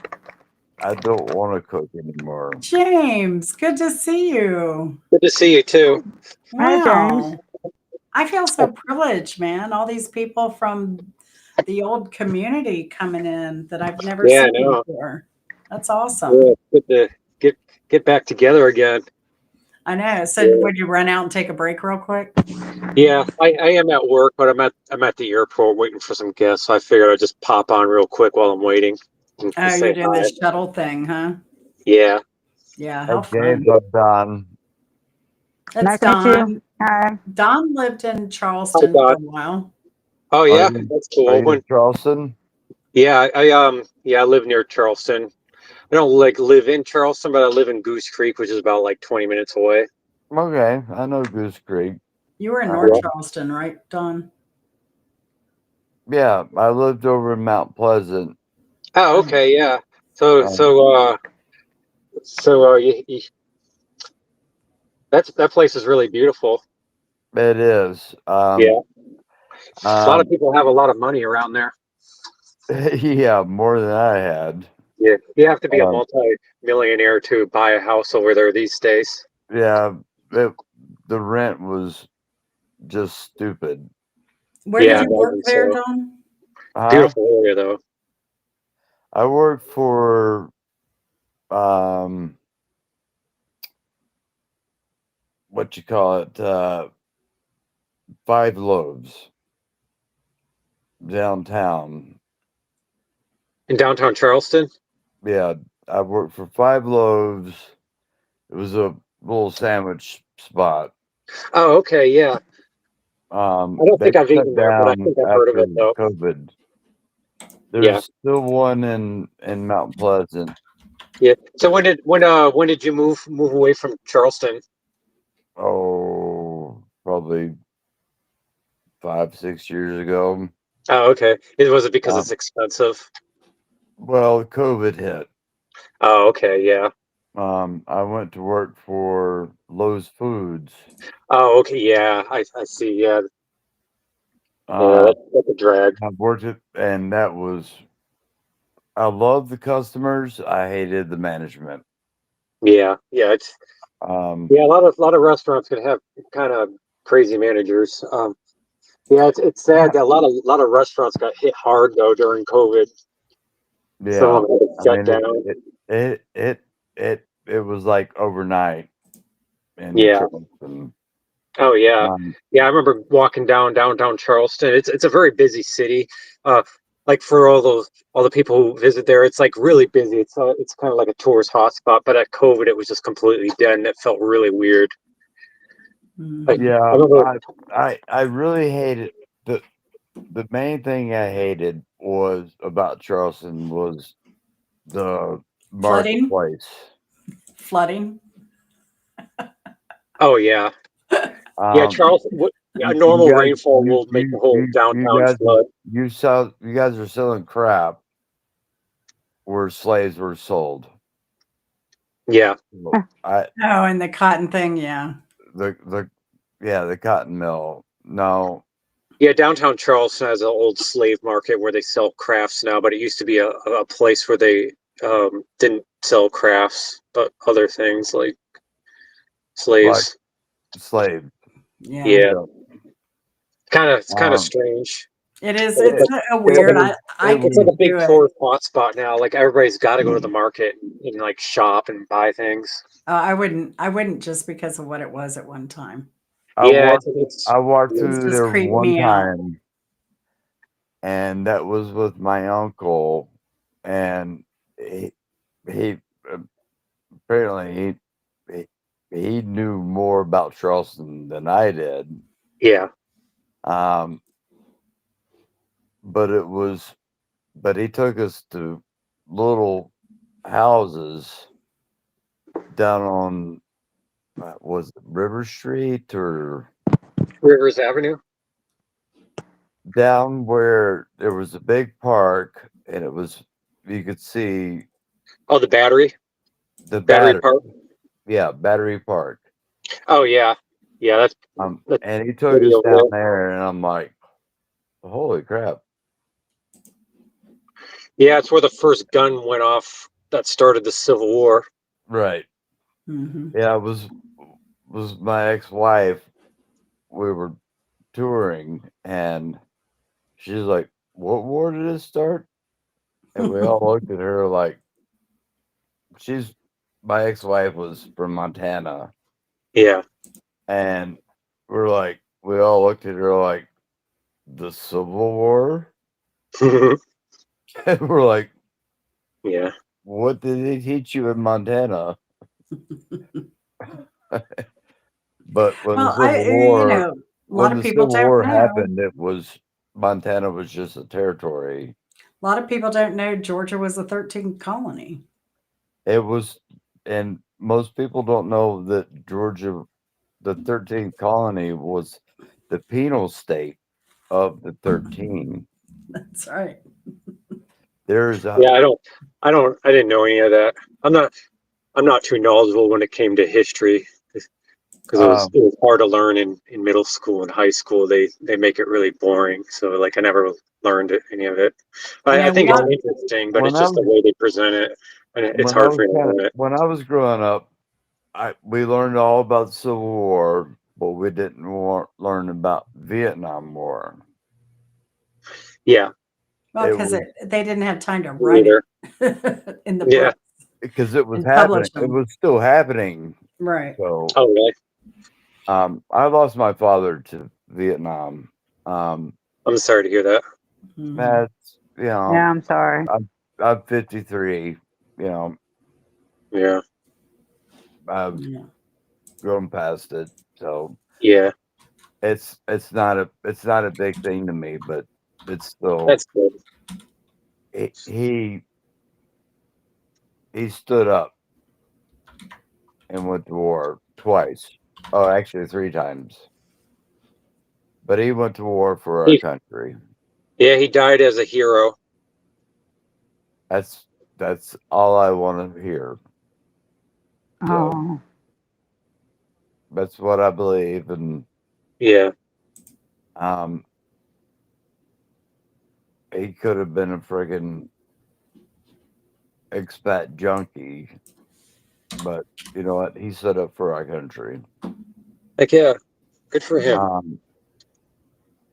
I don't want to cook anymore. James, good to see you. Good to see you too. Hi, James. Wow. I feel so privileged, man. All these people from the old community coming in that I've never Yeah, I seen know. before. That's awesome. Yeah, it's good to get back together again. I know. So would you run out and take a break real quick? Yeah, I am at work, but I'm at the airport waiting for some guests. So I figured I'd just pop on real quick while I'm waiting. And Oh, say you're doing hi. the shuttle thing, huh? Yeah. Yeah, how James, fun. I'm Don. That's Nice to meet you. Don. Hi. Don lived in Hi, Charleston for a Don. while. Oh Are yeah, you, that's are cool. you in Charleston? Yeah, I live near Charleston. I don't like live in Charleston, but I live in Goose Creek, which is about like 20 minutes away. Okay, I know Goose Creek. You were in Yeah. North Charleston, right, Don? Yeah, I lived over in Mount Pleasant. Oh, okay, yeah. So that place is really beautiful. It is. Yeah. A lot of people have a lot of money around there. Yeah, more than I had. Yeah, you have to be a Um, multi-millionaire to buy a house over there these days. Yeah, the rent was just stupid. Where did you work there, Don? Beautiful area though. I worked for what you call it, Five Loaves downtown. In downtown Charleston? Yeah, I worked for Five Loaves. It was a little sandwich spot. Oh, okay, yeah. I don't They think I've shut eaten there, but I down think I've heard of after it though. COVID. There's Yeah. still one in Mount Pleasant. Yeah. So when did you move away from Charleston? Oh, probably 5-6 years ago. Oh, okay. Was it because Um, it's expensive? well, COVID hit. Oh, okay, yeah. I went to work for Lowe's Foods. Oh, okay, yeah. I see. Yeah, yeah. Um, That's a drag. I worked it, and that was. I loved the customers. I hated the management. Yeah, yeah. It's Um, yeah. A lot of restaurants can have kind of crazy managers. Yeah, it's sad that a lot of restaurants got hit hard though during COVID. Some yeah, of them had to I shut mean down. it was like overnight in Yeah. Charleston. Oh yeah, Um, yeah. I remember walking down downtown Charleston. It's a very busy city. Like for all the people who visit there, it's like really busy. It's kind of like a tourist hotspot. But at COVID, it was just completely dead, and it felt really weird. Like Mhm. I yeah, remember, I really hated the main thing I hated was about Charleston was the Flooding, marketplace. flooding. oh yeah, yeah. Um, Charleston, a you normal guys, rainfall will make the whole you downtown guys, flood. you guys are selling crap where slaves were sold. Yeah, Well, I Oh, and the cotton thing, yeah. the yeah, the cotton mill. No, yeah. Downtown Charleston has an old slave market where they sell crafts now, but it used to be a place where they didn't sell crafts, but other things like like slaves. slave. Yeah. Yeah, Yeah. it's kind of Um, strange. It is. But It's a it's like it weird. was I it it's like was a couldn't big do it. tourist hotspot now. Like everybody's got to go to the market and like shop and buy things. I wouldn't. I wouldn't just because of what it was at one time. Yeah, it's I walked It's through just there creeped one me out. time, and that was with my uncle, and he apparently he he knew more about Charleston than I did. yeah. Um, but it was but he took us to little houses down on was it River Street or Rivers Avenue. down where there was a big park and it was you could see Oh, the the Battery battery, Park. yeah, Battery Park. Oh yeah, yeah. That's And he took pretty us over down there. there, and I'm like, holy crap! Yeah, it's where the first gun went off that started the Civil War. Right? Hmm. Yeah, it was my ex-wife. We were touring, and she's like, "What war did it start?" And we all looked at her like, she's my ex-wife was from Montana, Yeah. and we're like, we all looked at her like, the Civil War, and we're like, Yeah. what did they teach you in Montana? But when the Well, Civil War, a lot when of the people Civil don't War know. happened, it was Montana was just a territory. A lot of people don't know Georgia was the 13th colony. It was, and most people don't know that Georgia, the 13th colony, was the penal state of the 13. That's right. There's a Yeah. I didn't know any of that. I'm not too knowledgeable when it came to history because it was um, it was hard to learn in middle school and high school. They make it really boring. So like I never learned any of it. I A think it's lot. interesting, but when it's I just the was way they present it, and it's hard for me to learn it. when I was growing up, we learned all about the Civil War, but we didn't learn about Vietnam War. Yeah. Well, It because was they didn't have time to Me write neither. it in the Yeah. book because it was and publish happening. It them. was still happening. Right. So, Oh really? I lost my father to Vietnam. I'm sorry to hear that. Mhm. That's Yeah, I'm sorry. I'm 53. You know, Yeah. I've Yeah. grown past it. So Yeah. it's not a big thing to me, but it's still That's good. he he stood up and went to war twice. Oh, actually 3 times. but he went to war for our He, country. yeah, he died as a hero. That's all I want to hear. So Oh, that's what I believe, and Yeah. um, he could have been a friggin' expat junkie, but you know what? He stood up for our country. Heck yeah. Good for him.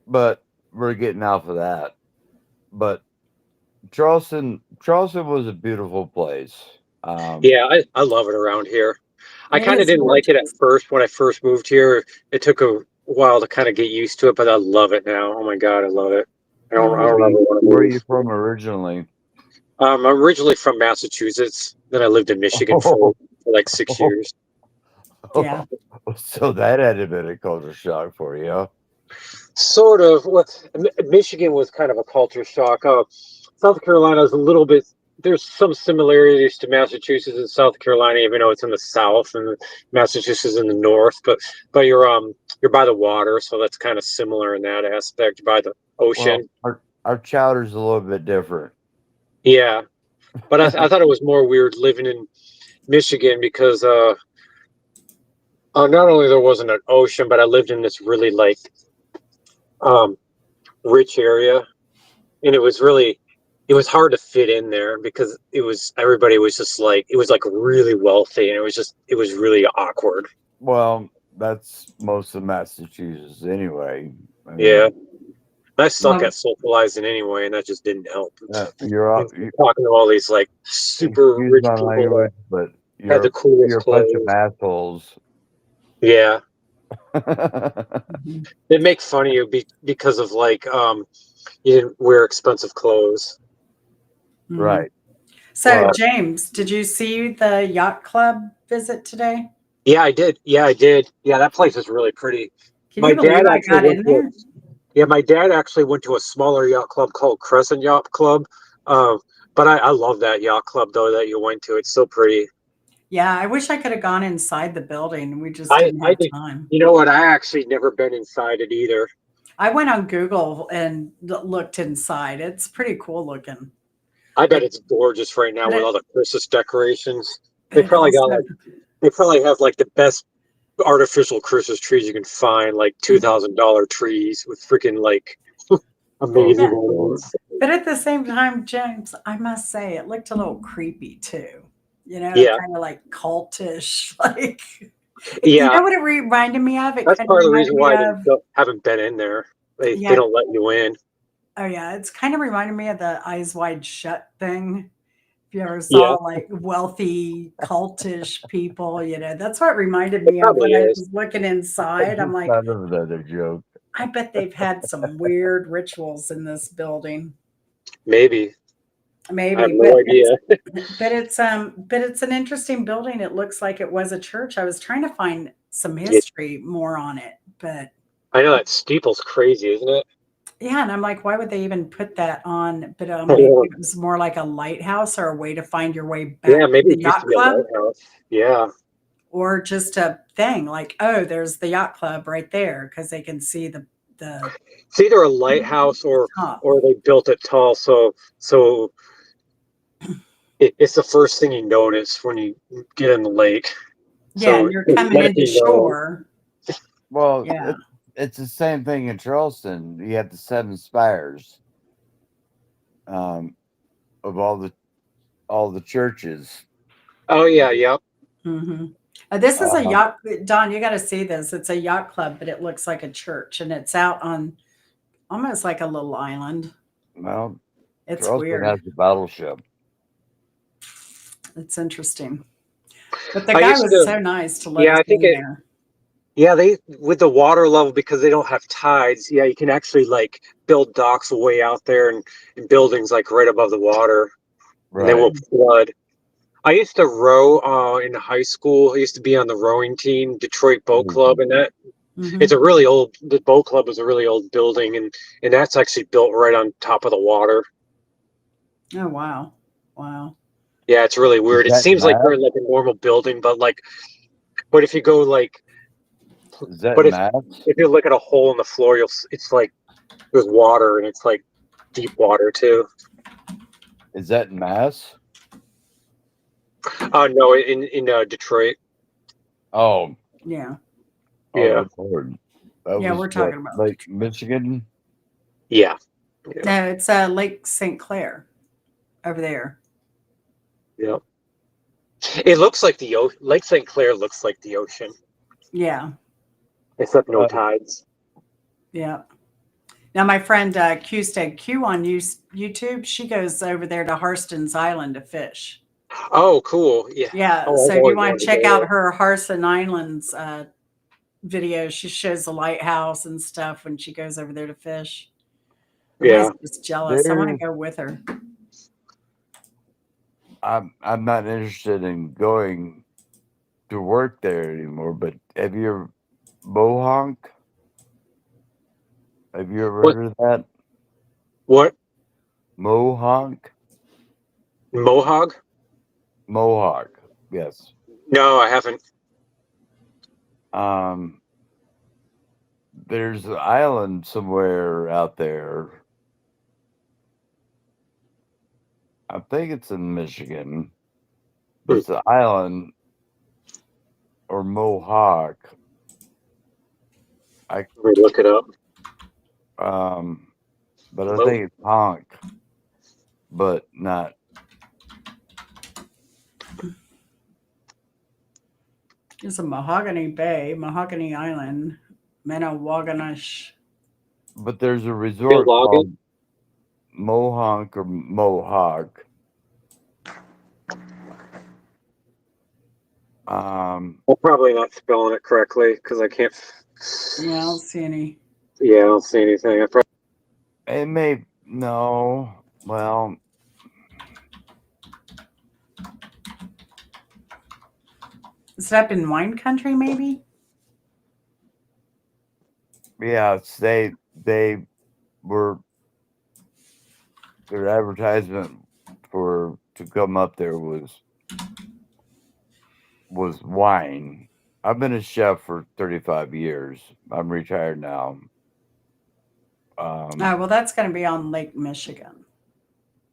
But we're getting off of that. But Charleston was a beautiful place. Yeah, I love it around here. I It kind of is didn't like it at gorgeous. first when I first moved here. It took a while to kind of get used to it, but I love it now. Oh my God, I love it. I don't ever want to Where are move. you from originally? I'm originally from Massachusetts. Then I lived in Michigan for like 6 years. Yeah. So that had a bit of culture shock for you. Huh? Sort of. Well, Michigan was kind of a culture shock. South Carolina is a little bit. There's some similarities to Massachusetts and South Carolina, even though it's in the south and Massachusetts is in the north. But you're by the water, so that's kind of similar in that aspect. By the Well, ocean. our chowder's a little bit different. Yeah, but I thought it was more weird living in Michigan because not only there wasn't an ocean, but I lived in this really like um, rich area, and it was hard to fit in there because everybody was just like it was like really wealthy, and it was really awkward. Well, that's most of Massachusetts anyway. I Yeah, mean, I suck Well, at socializing anyway, and that just didn't help. you, Talking to all these like super excuse rich my people that language, but had the you're coolest a bunch of clothes. assholes. Yeah, mhm. they make fun of you because of like you didn't wear expensive clothes. Mhm. Right. So, Well, James, did you see the yacht club visit today? Yeah, I did. Yeah, I did. Yeah, that place is really pretty. Can My you believe dad I actually got went in to a there? Yeah, my dad actually went to a smaller yacht club called Crescent Yacht Club. Um, but I love that yacht club though that you went to. It's so pretty. Yeah, I wish I could have gone inside the building. We just I didn't I have did. time. You know what? I actually never been inside it either. I went on Google and looked inside. It's pretty cool looking. I bet Like, it's gorgeous right now but with it, all the Christmas decorations. but it also, They probably have like the best artificial Christmas trees you can find, like $2,000 trees with freaking like oh, amazing yeah. Lord. ornaments. But at the same time, James, I must say it looked a little creepy too. Yeah, Kind of like cultish. Like, you yeah. know what it reminded me of? It That's kind of part of the reminded reason me why of, haven't been in there. They yeah. don't let you in. Oh, yeah. It's kind of reminded me of the Eyes Wide Shut thing. If you ever saw Yeah, like wealthy cultish people, that's what it reminded it me of probably when I is. was looking inside. I'm It's like, kind of another joke. I bet they've had some weird rituals in this building. Maybe. I have Maybe, no idea. but it's an interesting building. It looks like it was a church. I was trying to find some Yeah, history more on it, but I know that steeple's crazy, isn't it? yeah, and I'm like, why would they even put that on? But I maybe know. it was more like a lighthouse or a way to find your way Yeah, back to maybe the it used to yacht be a club, lighthouse. Yeah. or just a thing like, oh, there's the yacht club right there because they can see the It's either a lighthouse top. or they built it tall, so it's the first thing you notice when you get in the lake. Yeah, So and you're coming let it into be known. shore. Well, Yeah. it's the same thing in Charleston. You have the seven spires um, of all the churches. Oh yeah, yep. hmm This is a Um, yacht. Don, you got to see this. It's a yacht club, but it looks like a church, and it's out on almost like a little island. well, It's Charleston weird. has the battleship. It's interesting. But the I guy used was to so nice to let yeah, us I think in it there. yeah, they with the water level because they don't have tides, yeah, you can actually like build docks way out there and buildings like right above the water and they Right. won't flood. I used to row in high school. I used to be on the rowing team, Detroit Boat Club, and that it's hmm a really old. The boat club is a really old building, and that's actually built right on top of the water. Oh wow, wow. Yeah, it's really Is weird. It that seems like glass? you're in like a normal building, but if you go like Is that But Mass? if you look at a hole in the floor, it's like there's water, and it's like deep water too. Is that Mass? No, in Detroit. Oh, Yeah. Yeah. Lord. That Yeah, was we're what, talking about Lake Detroit. Michigan. Yeah. No, it's Lake St. Clair over there. Yeah. It looks like Lake St. Clair looks like the ocean, Yeah. except no tides. Yeah. Now, my friend Q Q on YouTube, she goes over there to Harston's Island to fish. Oh, cool. Yeah. Yeah. Oh, So I've if you always want wanted to to check go out there. her Harston Islands video, she shows the lighthouse and stuff when she goes over there to fish. I'm Yeah. always just jealous. I want to There, go with her. I'm not interested in going to work there anymore. But have you ever Mohonk? Have you ever What? heard of that? What? Mohonk? Mohawk? Mohawk. Yes. No, I haven't. There's an island somewhere out there. I think it's in Michigan. But it's an island or Mohawk. Let me look it up. But I think it's honk, but not. There's a Mahogany Bay, Mahogany Island, Menawaganash. But there's a resort called Mohonk or Mohawk. I'm probably not spelling it correctly because I can't. Yeah, I don't see any. Yeah, I don't see anything. It may no. Well, Is it up in wine country, maybe? yeah, they were their advertisement to come up there was wine. I've been a chef for 35 years. I'm retired now. Oh, well, that's going to be on Lake Michigan.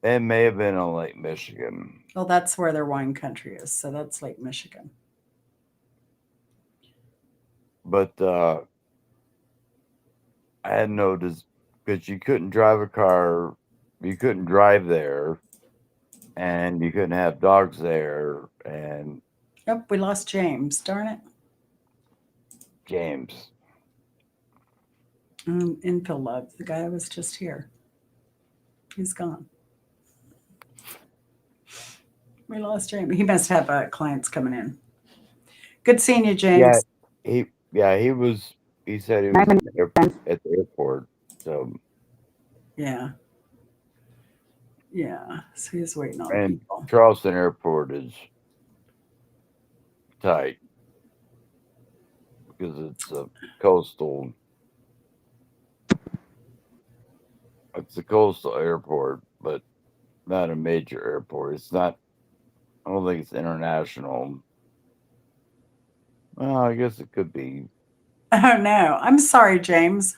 It may have been on Lake Michigan. Well, that's where their wine country is. So that's Lake Michigan. But I had noticed because you couldn't drive a car, you couldn't drive there, and you couldn't have dogs there. And Oh, we lost James. Darn it. James. Infill love. The guy was just here. He's gone. We lost James. He must have clients coming in. Good seeing you, James. He was. He said he was at the airport. So Yeah. Yeah. So he's waiting on and people. Charleston Airport is tight because it's a coastal. It's a coastal airport, but not a major airport. It's not. I don't think it's international. Well, I guess it could be. Oh, no. I'm sorry, James.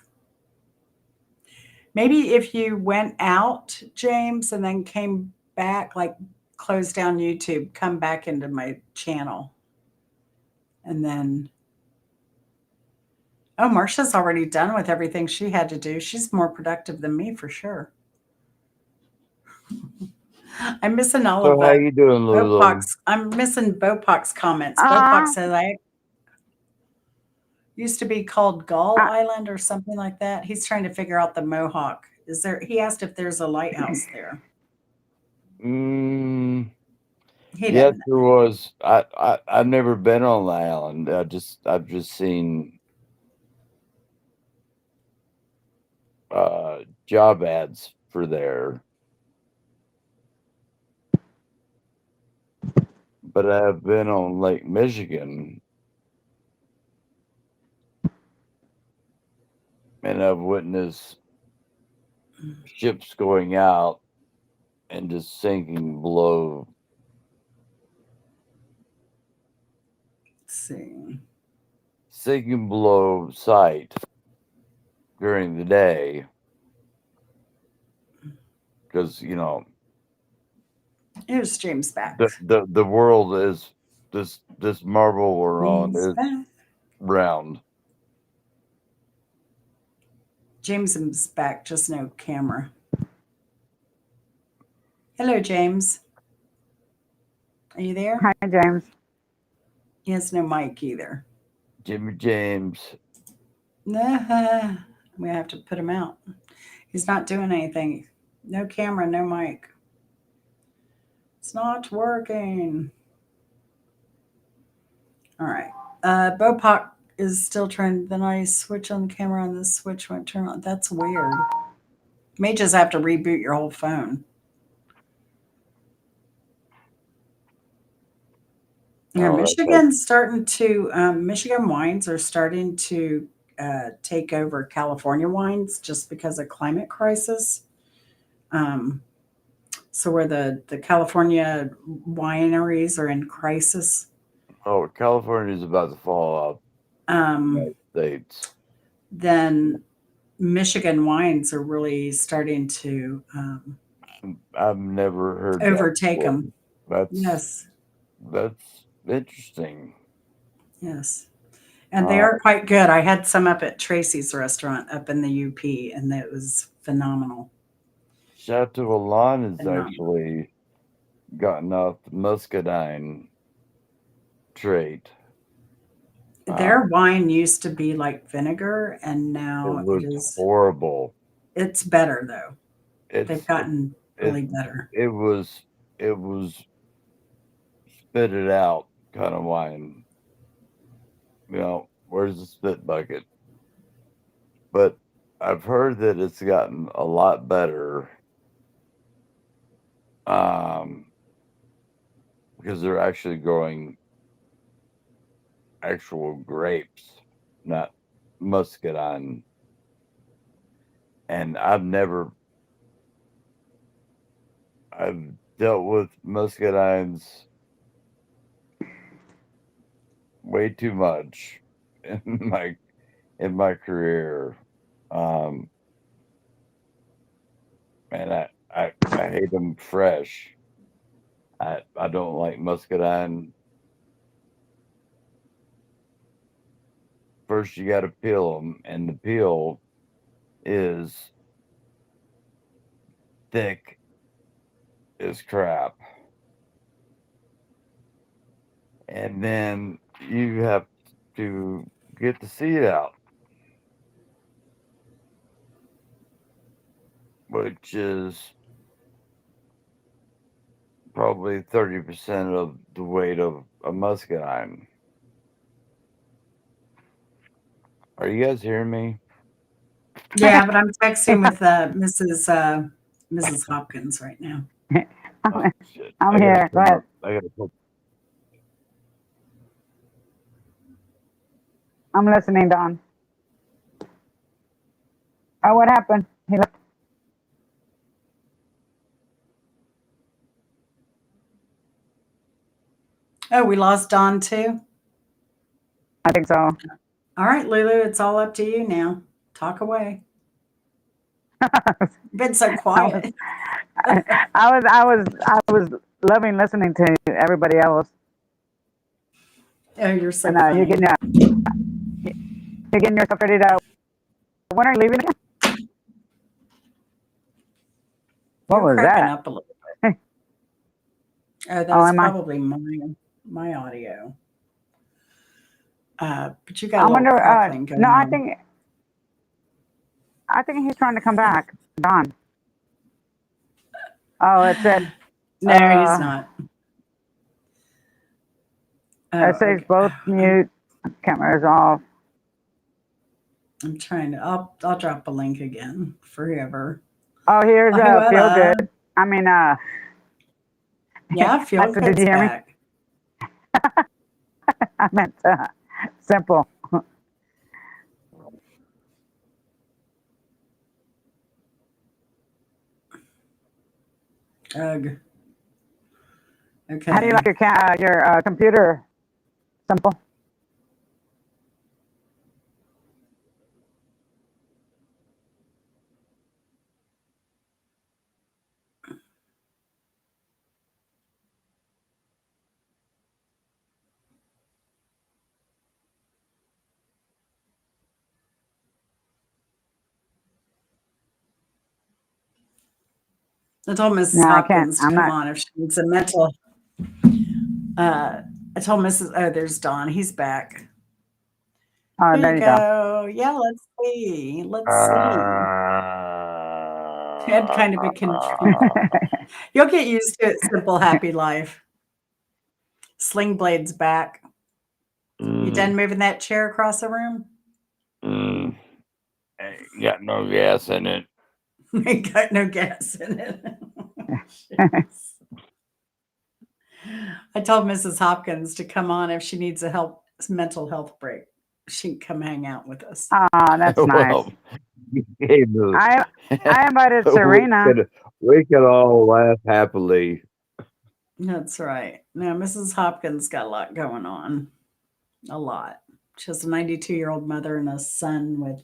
Maybe if you went out, James, and then came back, like close down YouTube, come back into my channel. And then, oh, Marsha's already done with everything she had to do. She's more productive than me for sure. I'm missing all of So how you doing, Lulu? Bopox. I'm missing Bopok's comments. Bopok says I used to be called Gull Island or something like that. He's trying to figure out the Mohawk. Is there? He asked if there's a lighthouse there. Yes, He there doesn't. was. I've never been on the island. I've just seen job ads for there. But I've been on Lake Michigan and I've witnessed ships going out and just sinking below. Let's see. sinking below sight during the day because Here's James back. the world is this marble we're on He's is back. round. James is back, just no camera. Hello, James. Are you there? Hi, James. He has no mic either. Jimmy James. Nah, we have to put him out. He's not doing anything. No camera, no mic. It's not working. All right. Bopak is still trying. Then I switch on the camera on this switch won't turn on. That's weird. May just have to reboot your whole phone. Yeah, Michigan's starting to. Michigan wines are starting to take over California wines just because of climate crisis. So where the California wineries are in crisis. Oh, California's about to fall out. United States. Then Michigan wines are really starting to I've never heard overtake them. That's interesting. Yes. And they are quite good. I had some up at Tracy's restaurant up in the UP, and it was phenomenal. Chateau Alon has actually gotten off the muscadine trait. Their wine used to be like vinegar, and now it is horrible. It's better though. They've gotten really better. It was spit it out kind of wine. Where's the spit bucket? But I've heard that it's gotten a lot better. Because they're actually growing actual grapes, not muscadine. And I've dealt with muscadines way too much in my career. And I hate them fresh. I don't like muscadine. First, you got to peel them, and the peel is thick as crap. And then you have to get the seed out, which is probably 30% of the weight of a muscadine. Are you guys hearing me? Yeah, but I'm texting with Mrs. Hopkins right now. Oh, shit. I'm here. Go ahead. I'm listening, Don. Oh, what happened? He left. Oh, we lost Don too? I think so. All right, Lulu, it's all up to you now. Talk away. You've been so quiet. I was loving listening to everybody else. Oh, you're so And funny. you're getting yourself ready to. When are you leaving again? What was that? Up a little bit. Oh, that was probably my audio. But you got a little crackling going no, on. I think he's trying to come back. Don. Oh, it said. No, he's not. It says both mute. Camera's off. I'm trying to. I'll drop a link again for whoever. Oh, here's Feel Good. I mean, yeah, Feel Good's did you hear back. Me? I meant Simple. Ugh. Okay. How do you like your computer? Simple. I told Mrs. No, I can't. Hopkins to I'm come not. on if she needs a mental. I told Mrs. Oh, there's Don. He's back. Oh, Here there you you go. go. Yeah, let's see. Let's see. Had kind of a You'll get used to it. Simple, happy life. Sling Blade's back. You done moving that chair across the room? Ain't got no gas in it. Ain't got no gas in it. Jeez. I told Mrs. Hopkins to come on if she needs a mental health break. She can come hang out with us. Oh, that's nice. Well, hey, Lou, I invited Serena. we could all laugh happily. That's right. No, Mrs. Hopkins got a lot going on. A lot. She has a 92-year-old mother and a son with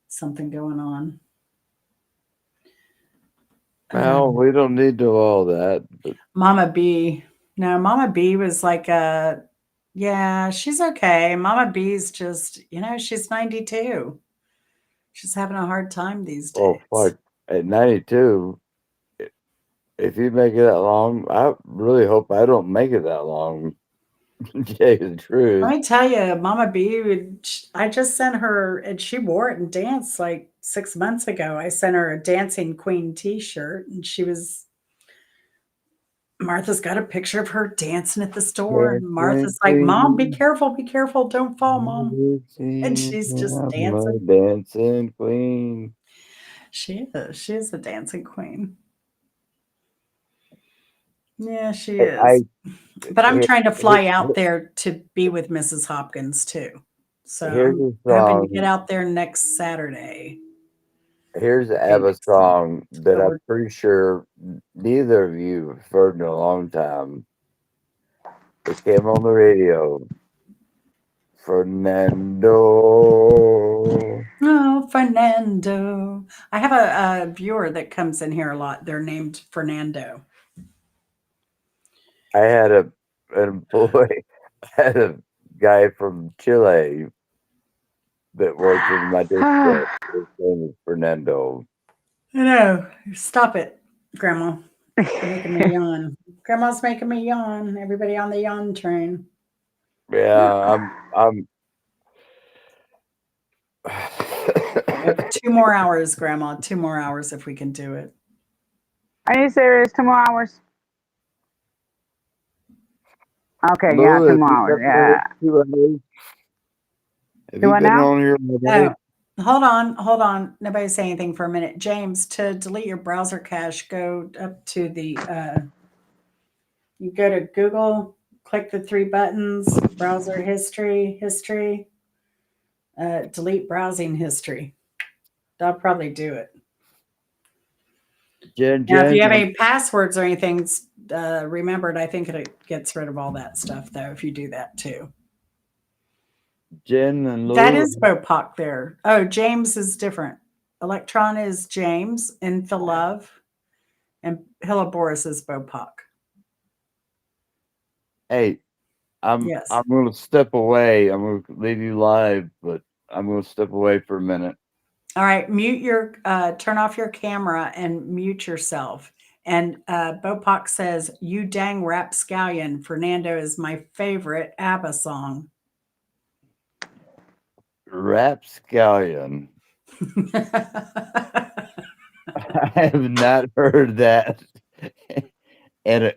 something going on. Well, we don't need to know all that. But Mama B. No, Mama B was like yeah, she's okay. Mama B's just, she's 92. She's having a hard time these days. oh fuck! At 92, if you make it that long, I really hope I don't make it that long. To tell you the truth. Let me tell you, Mama B, I just sent her, and she wore it and danced like 6 months ago. I sent her a Dancing Queen t-shirt, and Martha's got a picture of her dancing at the store. And Martha's like, Mom, be careful, don't fall, Mom. And she's just dancing. Dancing queen. She is. She is a dancing queen. Yeah, she is. But I'm trying to fly out there to be with Mrs. Hopkins too. So I'm hoping to get out there next Saturday. Here's an ABBA song that I'm pretty sure neither of you have heard in a long time. It came on the radio. Fernando. Oh, Fernando. I have a viewer that comes in here a lot. They're named Fernando. I had an employee, I had a guy from Chile that worked in my district. His name is Fernando. I know. Stop it, Grandma. You're making me yawn. Grandma's making me yawn. Everybody on the yawn train. Yeah, I'm We have 2 more hours, Grandma. 2 more hours if we can do it. Are you serious? 2 more hours? Okay, Lou, yeah, 2 have more you hours. been Yeah. Have you been on here all day? Oh, hold on. Nobody say anything for a minute. James, to delete your browser cache, go up to the you go to Google, click the 3 buttons, browser history, delete browsing history. That'll probably do it. Jen, Now, if you have any passwords or anything remembered, I think it gets rid of all that stuff, though, if you do that too. Jen and Lulu. That is Bopak there. Oh, James is different. Electron is James, Info Love, and Hilleboris is Bopak. Hey, I'm going to step away. I'm going to leave you live, but I'm going to step away for a minute. All right, turn off your camera and mute yourself. And Bopak says, "You dang rapscallion, Fernando is my favorite ABBA song." Rapscallion. I have not heard that. And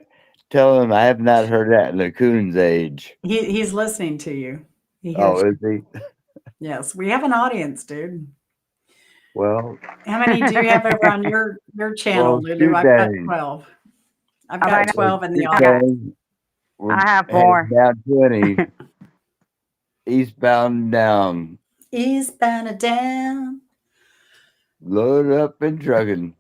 tell him I have not heard that in the Coon's age. He's listening to you. Is he? Yes, we have an audience, dude. Well, how many do you have over on your channel, Lulu? I've got 12. I've got 12 in the audience. I have 4. Down 20. Eastbound down. Eastbound and down. Load up and trucking.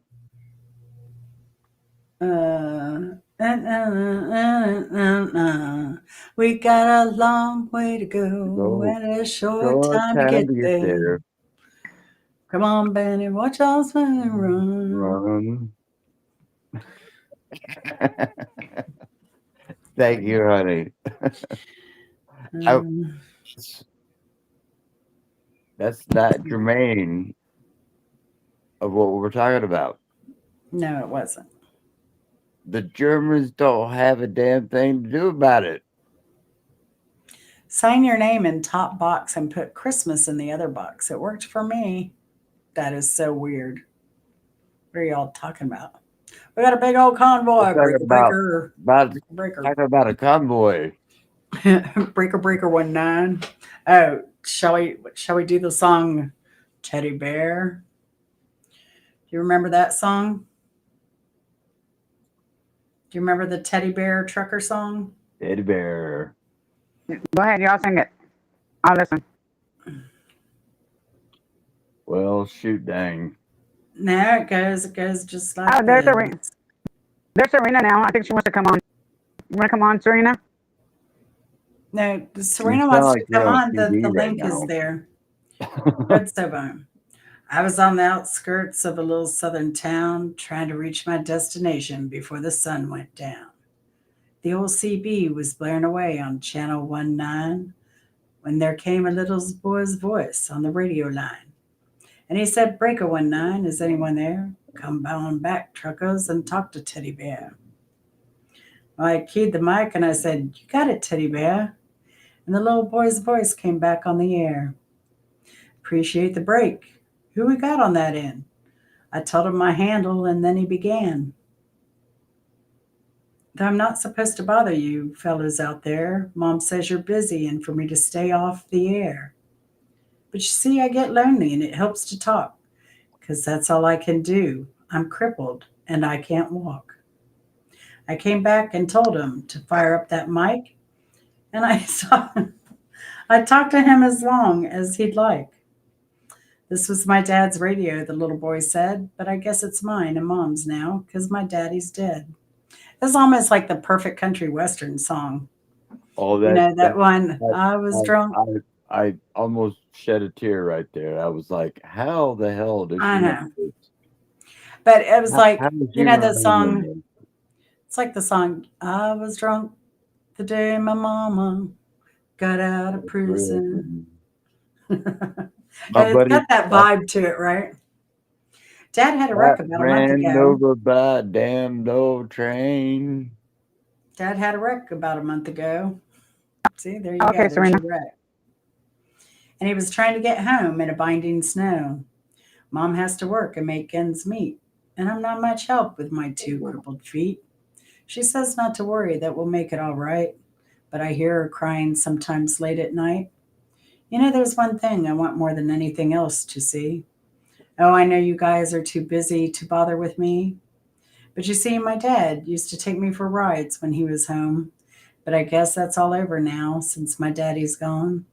We got a long way to go and a short time to get there. Come on, Benny, watch us run. Thank you, honey. That's not germane of what we're talking about. No, it wasn't. The Germans don't have a damn thing to do about it. Sign your name in top box and put Christmas in the other box. It worked for me. That is so weird. What are y'all talking about? We got a big old We're convoy. talking Breaker, about talking about a convoy. breaker, breaker 19. Oh, shall we do the song Teddy Bear? Do you remember that song? Do you remember the Teddy Bear trucker song? Teddy bear. Go ahead, y'all sing it. I'll listen. Well, shoot, dang. No, it goes just like Oh, there's this. Serena now. I think she wants to come on. You want to come on, Serena? No, You Serena sound wants to like you're come on on. The TV right link is now. there. Good so fun. I was on the outskirts of a little southern town trying to reach my destination before the sun went down. The old CB was blaring away on channel 19 when there came a little boy's voice on the radio line. And he said, Breaker 19, is anyone there? Come on back, truckers, and talk to Teddy Bear. Well, I keyed the mic and I said, you got it, Teddy Bear. And the little boy's voice came back on the air. Appreciate the break. Who we got on that end? I told him my handle and then he began. Though I'm not supposed to bother you fellas out there, Mom says you're busy and for me to stay off the air. But you see, I get lonely and it helps to talk, because that's all I can do. I'm crippled and I can't walk. I came back and told him to fire up that mic, and I'd talk to him as long as he'd like. This was my dad's radio, the little boy said, but I guess it's mine and Mom's now, because my daddy's dead. It's almost like the perfect country western song. Oh, You know that one, that- I was drunk. I almost shed a tear right there. I was like, how the hell did she I know know. this? But it was like, How did you know, remember that song, this? it's like the song, I was drunk the day my mama got out of prison. My It's buddy got that vibe to it, right? Dad had a wreck about a month ran ago. over by a damn old train. Dad had a wreck about a month ago. See, there you Okay, go. There's Serena. your wreck. And he was trying to get home in a binding snow. Mom has to work and make ends meet, and I'm not much help with my 2 crippled feet. She says not to worry, that we'll make it all right, but I hear her crying sometimes late at night. You know, there's one thing I want more than anything else to see. Oh, I know you guys are too busy to bother with me, but you see, my dad used to take me for rides when he was home, but I guess that's all over now since my daddy's gone.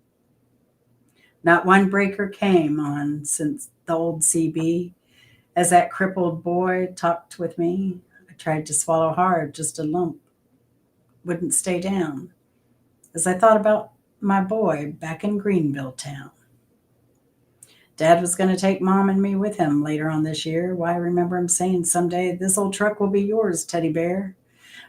Not one breaker came on since the old CB. As that crippled boy talked with me, I tried to swallow hard, just a lump wouldn't stay down. As I thought about my boy back in Greenville town. Dad was going to take Mom and me with him later on this year. Why, I remember him saying someday, this old truck will be yours, Teddy Bear.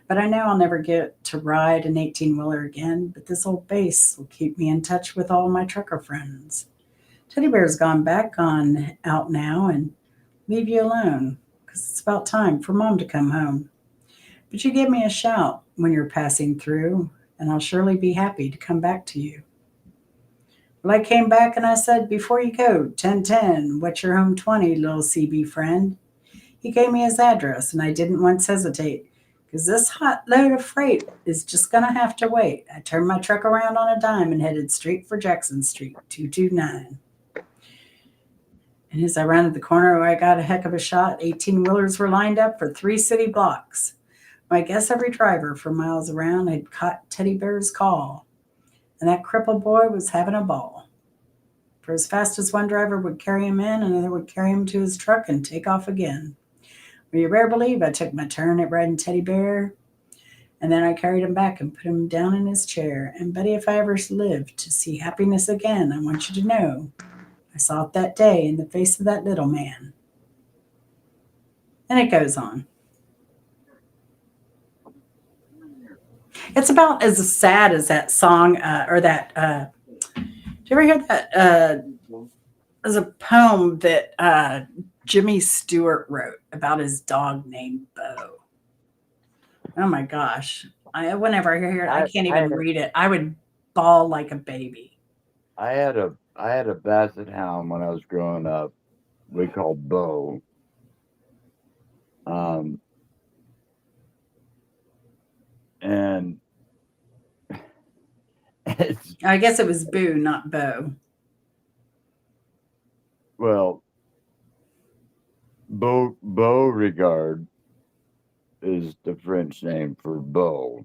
But I know I'll never get to ride an 18-wheeler again, but this old base will keep me in touch with all my trucker friends. Teddy Bear's gone back on out now and leave you alone, because it's about time for Mom to come home. But you give me a shout when you're passing through, and I'll surely be happy to come back to you. Well, I came back and I said, before you go, 1010, what's your home 20, little CB friend? He gave me his address, and I didn't once hesitate, because this hot load of freight is just going to have to wait. I turned my truck around on a dime and headed straight for Jackson Street, 229. And as I rounded the corner, I got a heck of a shot. 18-wheelers were lined up for 3 city blocks. Well, I guess every driver for miles around had caught Teddy Bear's call. And that crippled boy was having a ball. For as fast as one driver would carry him in, another would carry him to his truck and take off again. Well, you better believe I took my turn at riding Teddy Bear, and then I carried him back and put him down in his chair. And buddy, if I ever live to see happiness again, I want you to know I saw it that day in the face of that little man. And it goes on. It's about as sad as that song, or that, did you ever hear that? There's a poem that Jimmy Stewart wrote about his dog named Bo. Oh my gosh. Whenever I hear it, I can't even read it. I would bawl like a baby. I had a basset hound when I was growing up. We called Bo. And it's I guess it was Boo, not Bo. well, Beauregard is the French name for bow,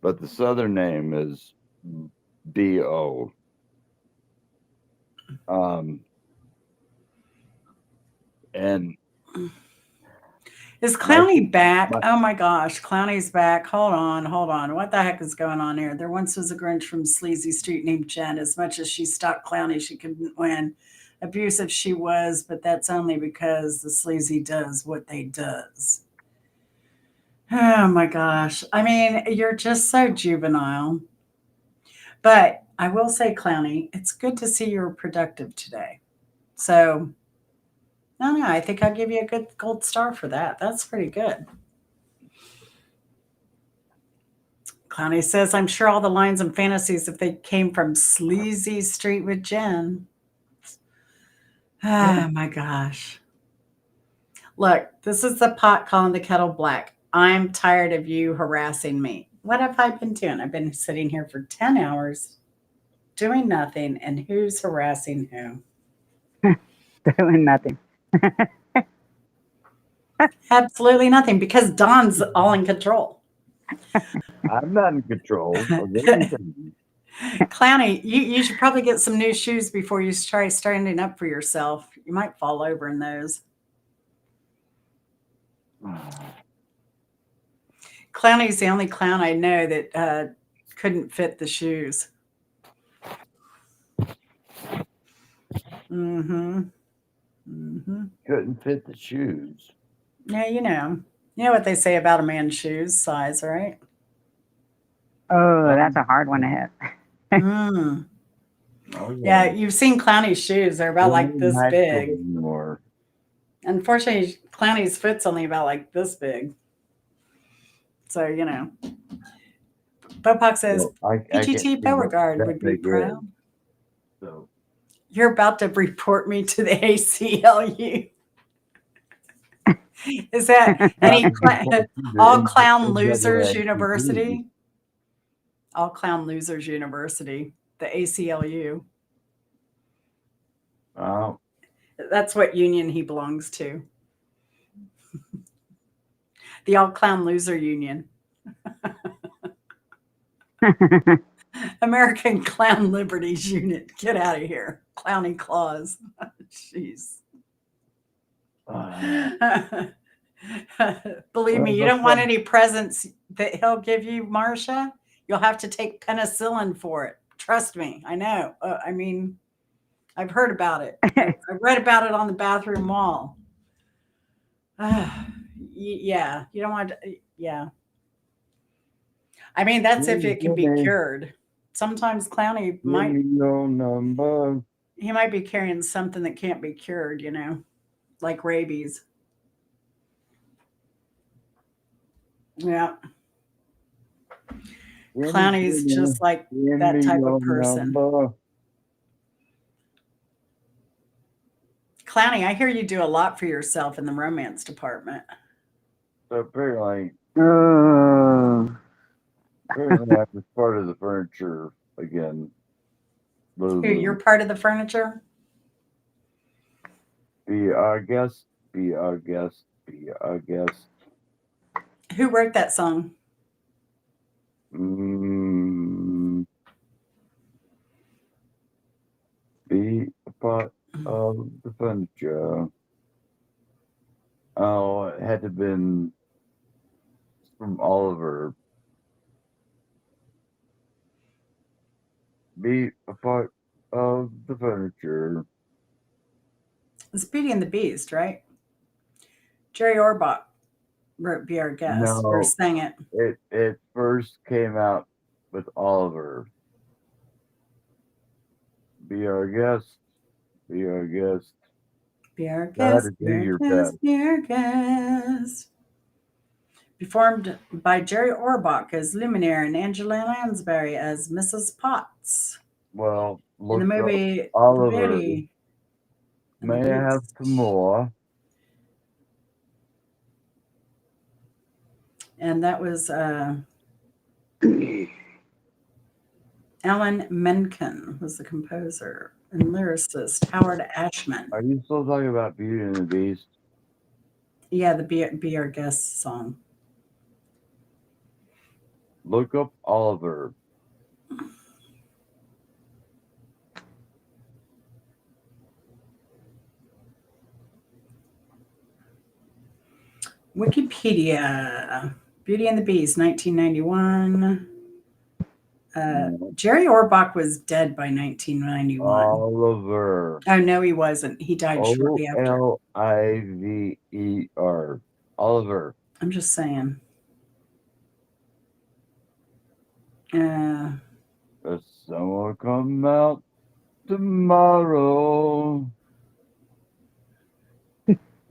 but the Southern name is B.O. And Is Clowny back? Oh my gosh, Clowny's back. Hold on. What the heck is going on here? There once was a Grinch from Sleazy Street named Jen. As much as she stalked Clowny, she couldn't win. Abusive she was, but that's only because the sleazy does what they does. Oh my gosh. I mean, you're just so juvenile. But I will say, Clowny, it's good to see you're productive today. So, no, I think I'll give you a good gold star for that. That's pretty good. Clowny says, I'm sure all the lines and fantasies, if they came from Sleazy Street with Jen. Oh my gosh. Look, this is the pot calling the kettle black. I'm tired of you harassing me. What have I been doing? I've been sitting here for 10 hours doing nothing. And who's harassing who? Doing nothing. Absolutely nothing, because Don's all in control. I'm not in control of anything. Clowny, you should probably get some new shoes before you try standing up for yourself. You might fall over in those. Clowny's the only clown I know that couldn't fit the shoes. Mm-hmm. Mm-hmm. Couldn't fit the shoes. Yeah, you know what they say about a man's shoes size, right? Oh, that's a hard one to hit. Mm. Oh, Yeah, you've seen Clowny's shoes. They're about like this big. Anymore. Unfortunately, Clowny's foot's only about like this big. So, you know. Bopock says, Well, PGT Beauregard would be proud. So. You're about to report me to the ACLU. Is that any All Clown Losers University? All Clown Losers University, the ACLU. Wow. That's what union he belongs to. The All Clown Loser Union. American Clown Liberties Unit. Get out of here. Clowny Claus. Jeez. Believe me, you don't want any presents that he'll give you, Marcia. You'll have to take penicillin for it. Trust me. I know. I mean, I've heard about it. I read about it on the bathroom wall. Yeah, you don't want to, yeah. I mean, that's if it can be cured. Sometimes Clowny might, he might be carrying something that can't be cured, you know, like rabies. Yeah. Clowny's just like that type of person. Clowny, I hear you do a lot for yourself in the romance department. Apparently, Oh. apparently I was part of the furniture again. Who, you're part of the furniture? Be our guest, be our guest, be our guest. Who wrote that song? Be a part of the furniture. Oh, it had to have been from Oliver. Be a part of the furniture. It's Beauty and the Beast, right? Jerry Orbach wrote Be Our Guest or sang it. It first came out with Oliver. Be our guest. Be our guest. Be our Try guest, to be do our your guest, best. be our guest. Performed by Jerry Orbach as Luminaire and Angela Lansbury as Mrs. Potts. Well, In the look up movie The Oliver. Beauty and the May I have Beast. some more? And that was Alan Menken was the composer and lyricist. Howard Ashman. Are you still talking about Beauty and the Beast? Yeah, the Be Our Guest song. Look up Oliver. Wikipedia. Beauty and the Beast, 1991. No. Jerry Orbach was dead by 1991. Oliver. Oh, no, he wasn't. He died shortly after. Oliver. Oliver. I'm just saying. The sun will come out tomorrow.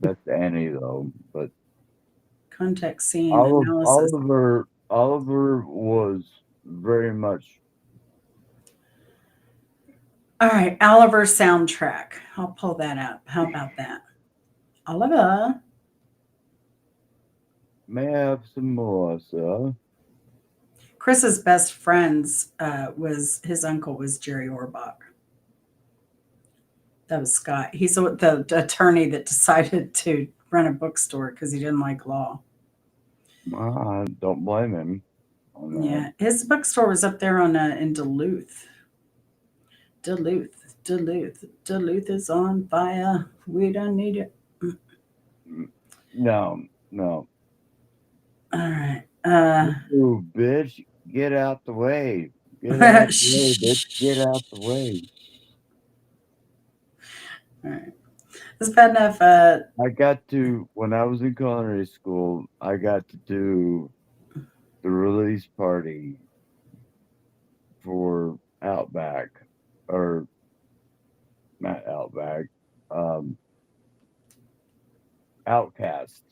That's Annie though, but Context scene analysis. Oliver was very much. All right, Oliver soundtrack. I'll pull that up. How about that? Oliver. May I have some more, sir? Chris's best friends was his uncle was Jerry Orbach. That was Scott. He's the attorney that decided to run a bookstore because he didn't like law. I don't blame him. Yeah, his bookstore was up there in Duluth. Duluth is on fire. We don't need it. No. All right. Ooh, bitch, get out the way. Get out the way, bitch. Get out the way. All right. It's bad enough. I got to, when I was in culinary school, I got to do the release party for Outback, or not Outback, Outcast.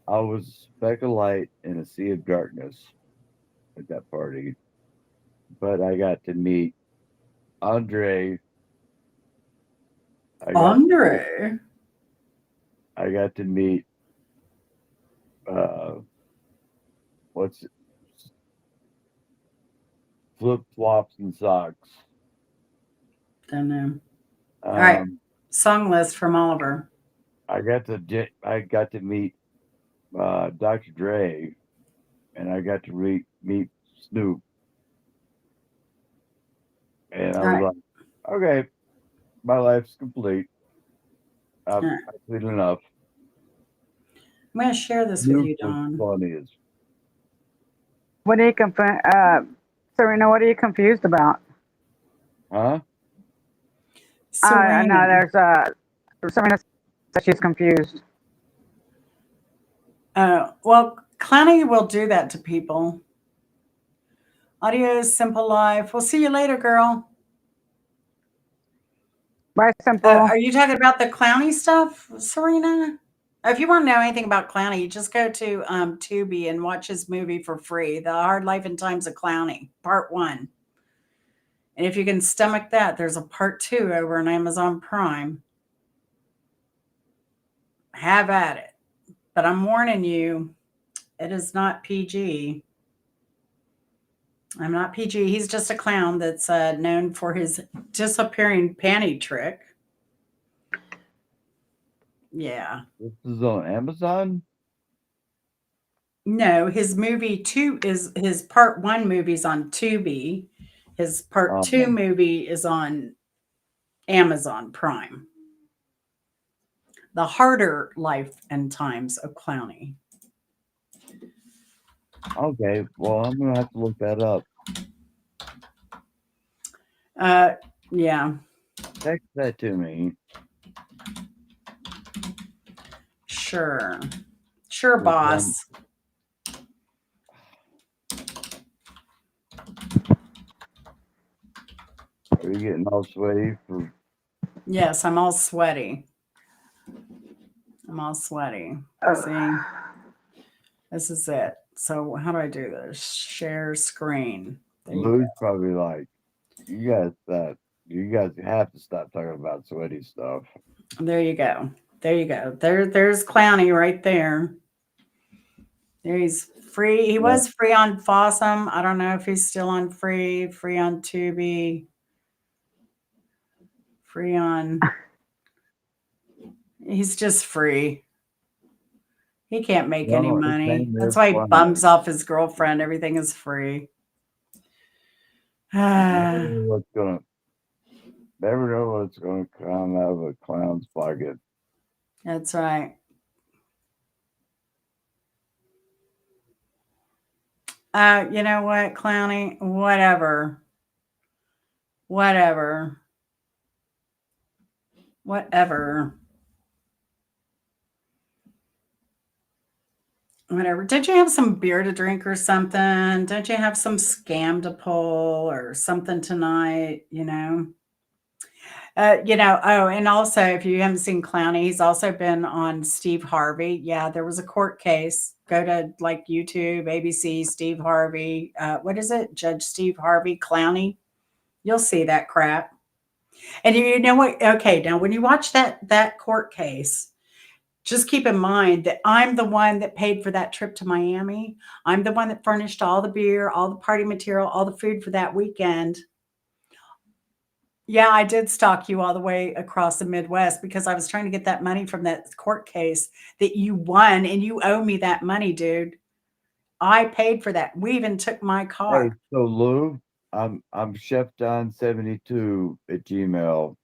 I was a speck of light in a sea of darkness at that party, but I got to meet Andre. I got to meet what's it? Flip flops and socks. Don't know. All right. Song list from Oliver. I got to meet Dr. Dre, and I got to meet Snoop, and I was like, okay, my life's complete. I've seen enough. I'm going to share this with you, Dawn. What are you Serena, what are you confused about? Huh? Serena. No, there's Serena says she's confused. Well, Clowny will do that to people. Audio is Simple Life. We'll see you later, girl. Bye, Simple. Are you talking about the Clowny stuff, Serena? If you want to know anything about Clowny, just go to Tubi and watch his movie for free, The Hard Life and Times of Clowny, Part 1. And if you can stomach that, there's a Part 2 over on Amazon Prime. Have at it. But I'm warning you, it is not PG. I'm not PG. He's just a clown that's known for his disappearing panty trick. Yeah. This is on Amazon? No, his movie 2 is his Part 1 movie's on Tubi. His Part 2 movie is on Amazon Prime. The Harder Life and Times of Clowny. Okay, well, I'm gonna have to look that up. Yeah. Text that to me. Sure, boss. Are you getting all sweaty for Yes, I'm all sweaty. I'm all sweaty. See, this is it. So how do I do this? Share screen. There you Lou's probably like, you guys have to stop talking about sweaty stuff. go. There you go. There you go. There's Clowny right there. There he's free. He was free on Fossum. I don't know if he's still on free on Tubi, free on. He's just free. He can't make any No, his money. name That's is why he Clowny. bums off his girlfriend. Everything is free. Never know what's gonna come out of a clown's pocket. That's right. You know what, Clowny? Whatever. Whatever. Whatever. Whatever. Don't you have some beer to drink or something? Don't you have some scam to pull or something tonight? Oh, and also, if you haven't seen Clowny, he's also been on Steve Harvey. Yeah, there was a court case. Go to like YouTube, ABC, Steve Harvey. What is it? Judge Steve Harvey, Clowny. You'll see that crap. And you know what? Okay, now when you watch that court case, just keep in mind that I'm the one that paid for that trip to Miami. I'm the one that furnished all the beer, all the party material, all the food for that weekend. Yeah, I did stalk you all the way across the Midwest because I was trying to get that money from that court case that you won, and you owe me that money, dude. I paid for that. We even took my Hey, car. so Lou, I'm Chef Don 72 at Gmail.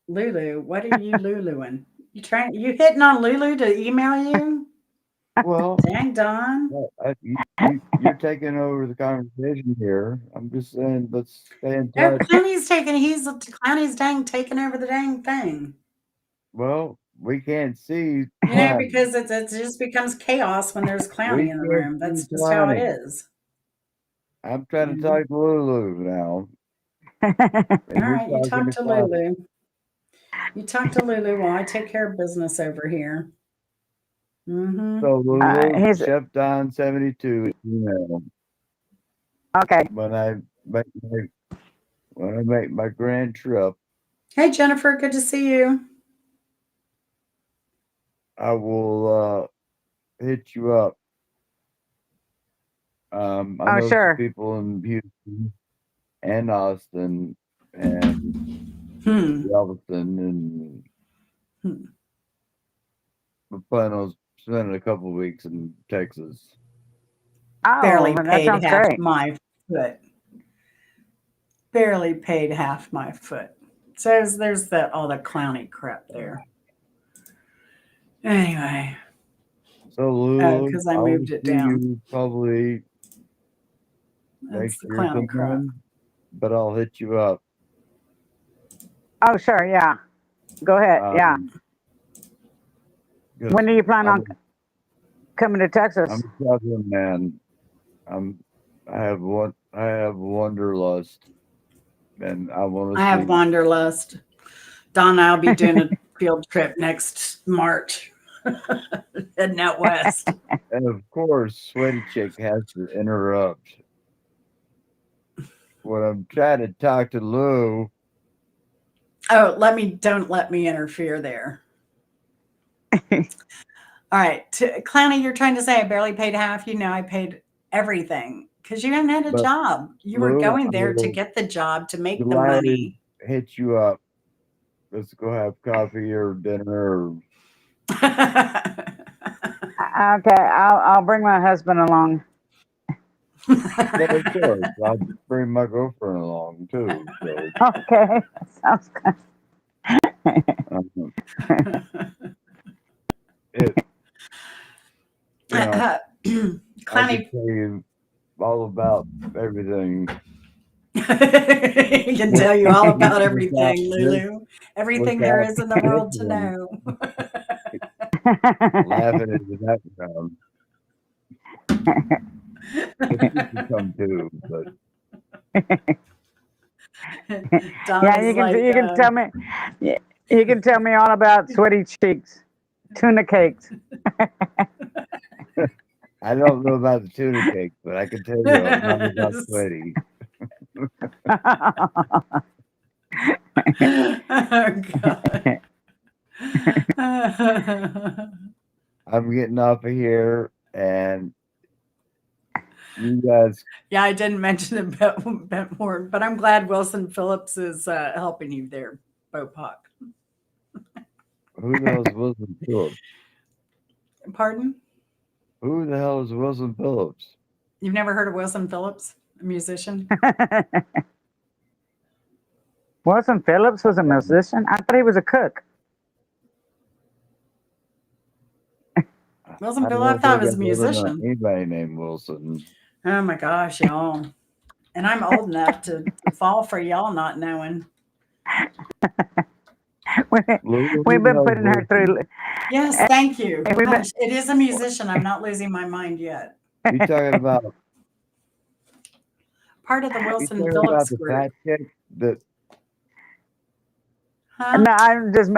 Lulu, what are you Luluing? You hitting on Lulu to email you? Well, Dang, Don. you're taking over the conversation here. I'm just saying, let's stay in No, touch. Clowny's dang taking over the dang thing. Well, we can't see. Because it just becomes chaos when there's Clowny We in the can't room. see That's just how it Clowny. is. I'm trying to talk to Lulu now. All And you're right, you talking talk to to Clowny. Lulu. You talk to Lulu while I take care of business over here. Mm-hmm. So Lulu, he's Chef Don 72 at Gmail. okay. When I make my grand trip, Hey, Jennifer, good to see you. I will hit you up. I Oh, know some sure. people in Houston and Austin and Galveston, and we're planning on spending a couple of weeks in Texas. Barely Oh, that paid sounds half great. my foot. Barely paid half my foot. So there's all the Clowny crap there. Anyway. So Lulu, because I I'll moved it see down. you probably That's next the year clown crap. sometime, but I'll hit you up. Oh, sure. Yeah. Go ahead. Yeah. 'Cause When do you plan on I'm coming to Texas? a traveling man. I have wanderlust, and I want I to have see. wanderlust. Donna, I'll be doing a field trip next March. Heading out west. And of course, Sweaty Chick has to interrupt when I'm trying to talk to Lou. Oh, don't let me interfere there. All right. Clowny, you're trying to say I barely paid half. I paid everything because you haven't had a But job. You were Lou, going I there to will get the job, to make the gladly money. hit you up. Let's go have coffee or dinner. Or... Okay, I'll bring my husband along. Yeah, of course. I'll bring my girlfriend along too. So, Okay, sounds good. I Clowny. can tell you all about everything. He can tell you all about everything, Without Lulu. Everything there is in the world to know. Laughing in the background. But you can come too, but Yeah, Donna's you can like, you can tell me you can tell me all about sweaty cheeks, tuna cakes. I don't know about the tuna cake, but I can tell you a lot about yes. sweaty. Oh, God. I'm getting off of here, and you guys, Yeah, I didn't mention the Bentmore, but I'm glad Wilson Phillips is helping you there, Bopak. who the hell is Wilson Phillips? Pardon? Who the hell is Wilson Phillips? You've never heard of Wilson Phillips, a musician? Wilson Phillips was a musician. I thought he was a cook. Wilson I Phillips, I don't thought think he was a I've ever known musician. anybody named Wilson. Oh my gosh, y'all. And I'm old enough to fall for y'all not knowing. Lulu, who We've the been hell is putting her through. Wilson? Yes, thank you. We've been, Gosh, it is a musician. I'm not losing my mind yet. You talking about? Part of the You Wilson talking Phillips about the group. fat chick that Huh? no, I'm just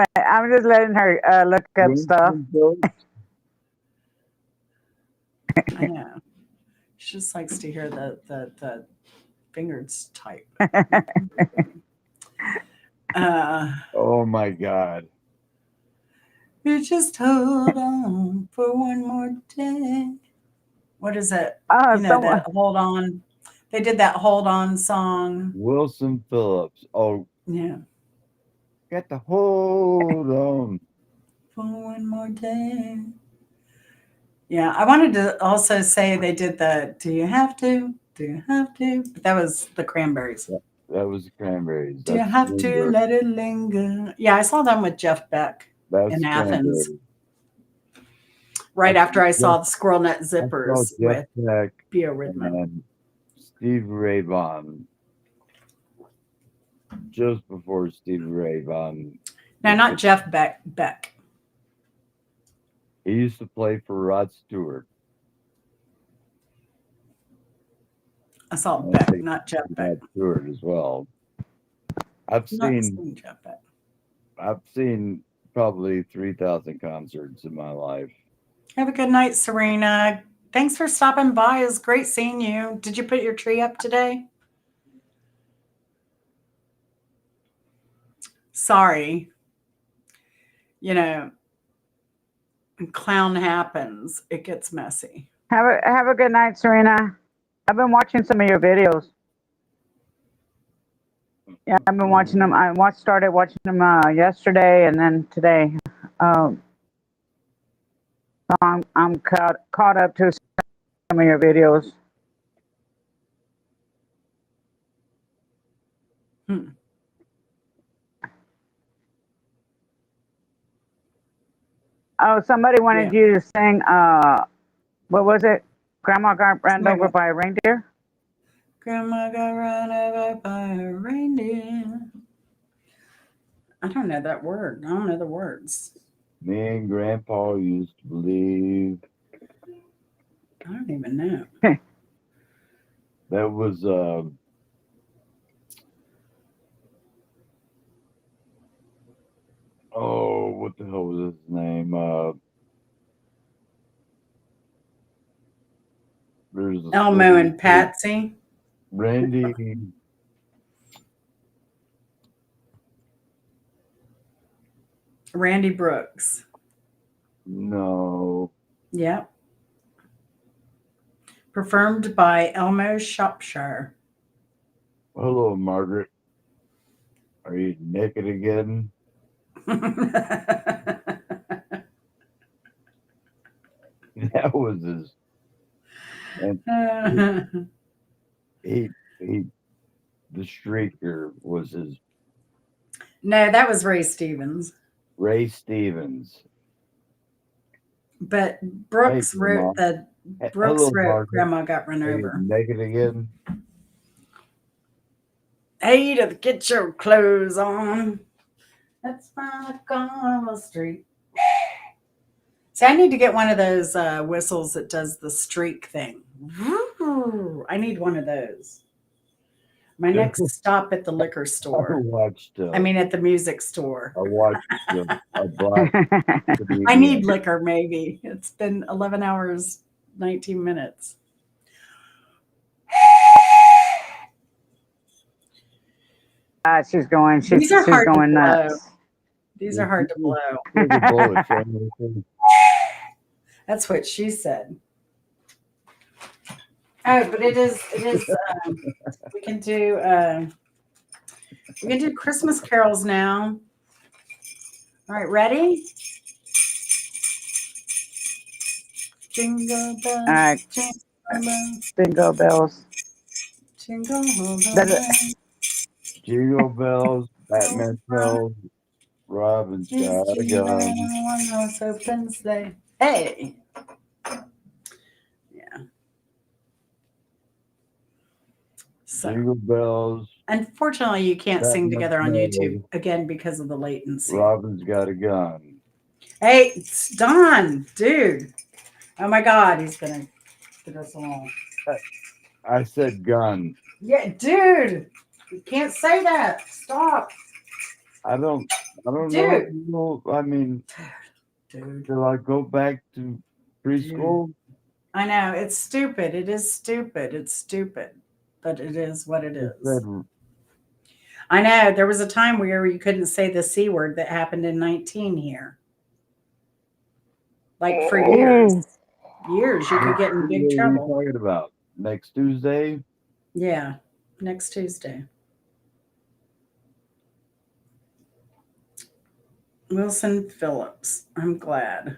letting her look up stuff. Wilson Phillips? I know. She just likes to hear the fingers type. Oh my God! You just hold on for one more day. What is it? You know, Someone. that hold on. They did that hold on song. Wilson Phillips. Oh, Yeah. got the hold on. For one more day. Yeah. I wanted to also say they did the Do You Have to? Do you have to? But that was the Cranberries. That was the Cranberries. Do you That's have to linger. let it linger? Yeah, I saw them with Jeff Beck That's in Athens. Cranberries. Right after I saw Jeff, the Squirrel Nut I saw Zippers Jeff with Beck Bio Rhythmo. and Steve Ray Vaughan just before Steve Ray Vaughan. No, not Jeff Beck. Beck. He used to play for Rod Stewart. I saw And I Beck, think not Jeff Beck. Rod Stewart as well. I've Not seen seen Jeff Beck. probably 3,000 concerts in my life. Have a good night, Serena. Thanks for stopping by. It was great seeing you. Did you put your tree up today? Sorry. You know, when clown happens, it gets messy. Have a good night, Serena. I've been watching some of your videos. Yeah, I've been watching them. Started watching them yesterday and then today. So I'm caught up to some of your videos. Oh, somebody wanted you to sing. What was it? Grandma got ran over by a reindeer. Grandma got run over by a reindeer. I don't know that word. I don't know the words. Me and Grandpa used to believe. I don't even know. That was oh, what the hell was his name? There's Elmo and Patsy. Randy. Randy Brooks. No. Yep. Performed by Elmo Shropshire. Hello, Margaret. Are you naked again? That was his. And he the Streaker was his. No, that was Ray Stevens. Ray Stevens. But Brooks Hey, wrote Grandma. Brooks Hello, wrote Margaret. Grandma Got Run Are you Over. naked again? Hey, to get your clothes on. Let's find a corner on the street. See, I need to get one of those whistles that does the streak thing. I need one of those. My next stop at the liquor I store. watched. I mean, at the music store. I watched a black I comedian. need liquor, maybe. It's been 11 hours, 19 minutes. She's going. These are She's hard to going blow. nuts. These are hard to blow. Take a bullet, Shannon. That's what she said. Oh, but it is. We can do. We can do Christmas carols now. All right, ready? Jingle bells, All right. jingle bells, Bingo bells. jingle That's it. bells. Jingle bells, Batman bells, Robin's got a gun. One horse open sleigh. Hey. Yeah. So, Jingle bells, unfortunately, you can't sing Batman together on YouTube bells, again because of the latency. Robin's got a gun. Hey, it's Don, dude. Oh my God, he's gonna get us all. I said gun. Yeah, dude, you can't say that. Stop, I don't dude. know. I mean, Dude, do I go back to preschool? I know it's stupid. It is stupid. It's stupid, but it is what it I is. said, I know there was a time where you couldn't say the C word that happened in 19 here. Like for years. Years you could get in big what are you trouble. talking about? Next Tuesday? Yeah, next Tuesday. Wilson Phillips. I'm glad.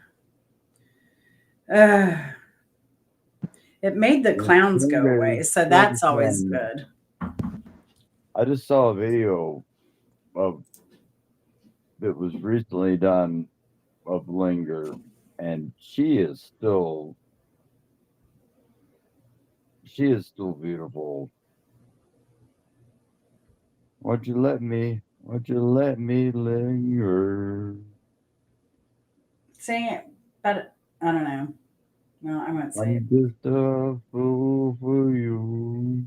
It made the clowns go away, so that's always good. I just saw a video of that was recently done of Linger, and she is still beautiful. Won't you let me linger? Sing it, but I don't know. No, I won't say it. I'm just a fool for you.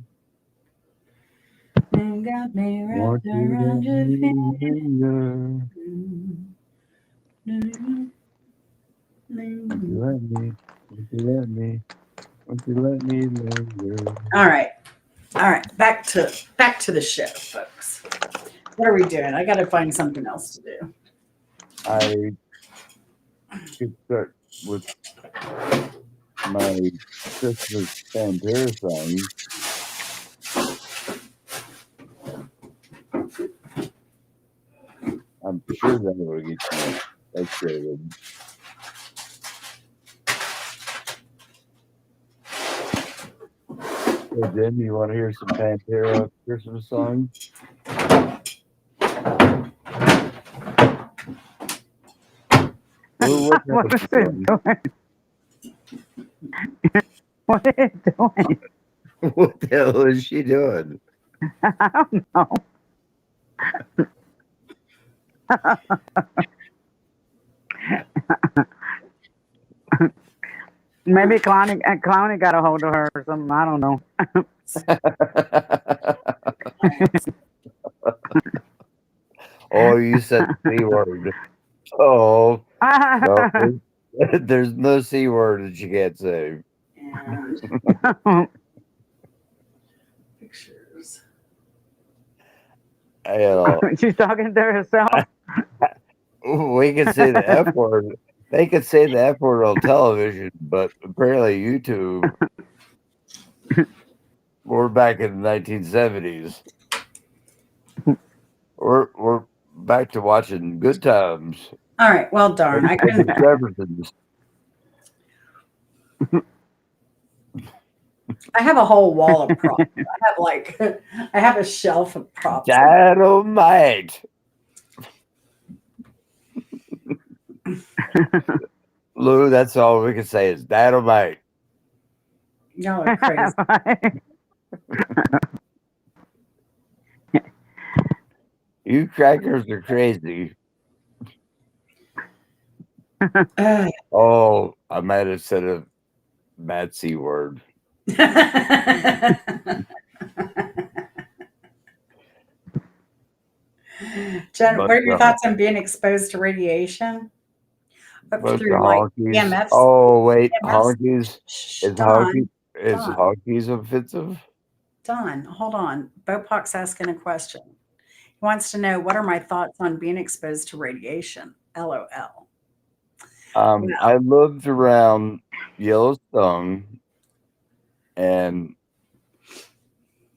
You got me Won't wrapped you let around your me finger. linger? Won't you let me linger? All right. Back to the show, folks. What are we doing? I got to find something else to do. I could start with my Christmas Pantera song. I'm sure that will get you excited. Hey, Jen, you want to hear some Pantera Christmas songs? Lou, what What is you it doing? doing? What is it doing? What the hell is she doing? I don't know. Maybe Clowny got a hold of her or something. I don't know. Oh, you said the C word. Oh, no, there's no C word that you can't say. And pictures. You know, She's talking to herself. we can say the F word. They could say the F word on television, but apparently YouTube. We're back in the 1970s. We're back to watching Good Times. All right. Well, darn. I couldn't. The Jeffersons. I have a whole wall of props. I have a shelf of props. Dynamite. Lou, that's all we can say is dynamite. Y'all are crazy. You crackers are crazy. Oh, I might have said a bad C word. Jen, Bunch what are your of thoughts on being exposed to radiation? bunch Through of like honkies. EMFs? Oh wait, EMFs? honkies Shh, is honky is Don, honkies offensive? Don, hold on. Bopok's asking a question. He wants to know what are my thoughts on being exposed to radiation? LOL. I lived around Yellowstone and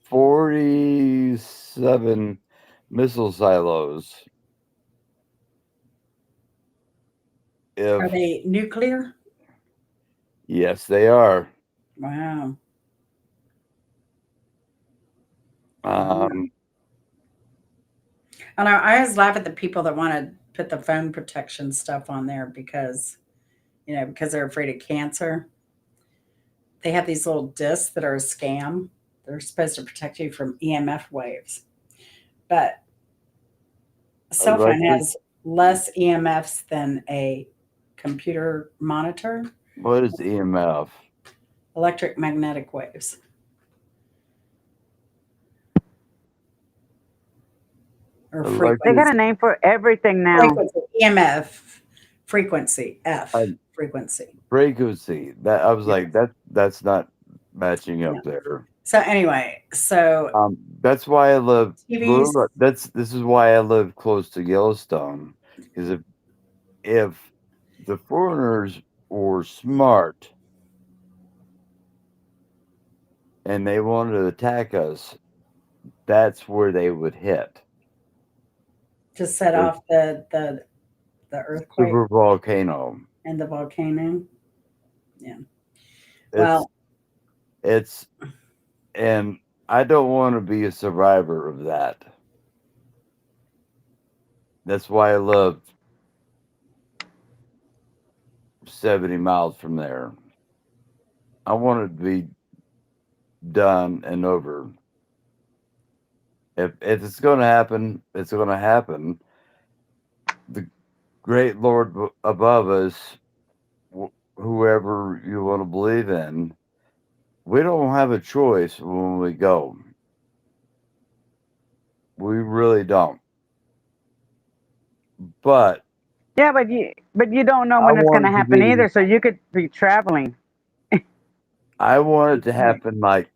47 missile silos. Are If they nuclear? yes, they are. Wow. Um, And I always laugh at the people that want to put the phone protection stuff on there because, because they're afraid of cancer. They have these little discs that are a scam. They're supposed to protect you from EMF waves. But a cell phone electric. has less EMFs than a computer monitor, What is EMF? electric magnetic waves. Or They Electric. got a frequency. name for everything now. Frequency. EMF. Frequency. F. Frequency. Frequency. That I was Yeah. like, that's not matching up Yeah. there. So anyway, That's why I live. TVs. This is why I live close to Yellowstone, because if the foreigners were smart and they wanted to attack us, that's where they would hit. To set off the earthquake Super volcano. and the volcano. Yeah. It's Well, it's and I don't want to be a survivor of that. That's why I live 70 miles from there. I want it to be done and over. If it's going to happen, it's going to happen. The great Lord above us, whoever you want to believe in, we don't have a choice when we go. We really don't. But Yeah, but you don't know I when it's going want to it to happen be. either. So you could be traveling. I want it to happen like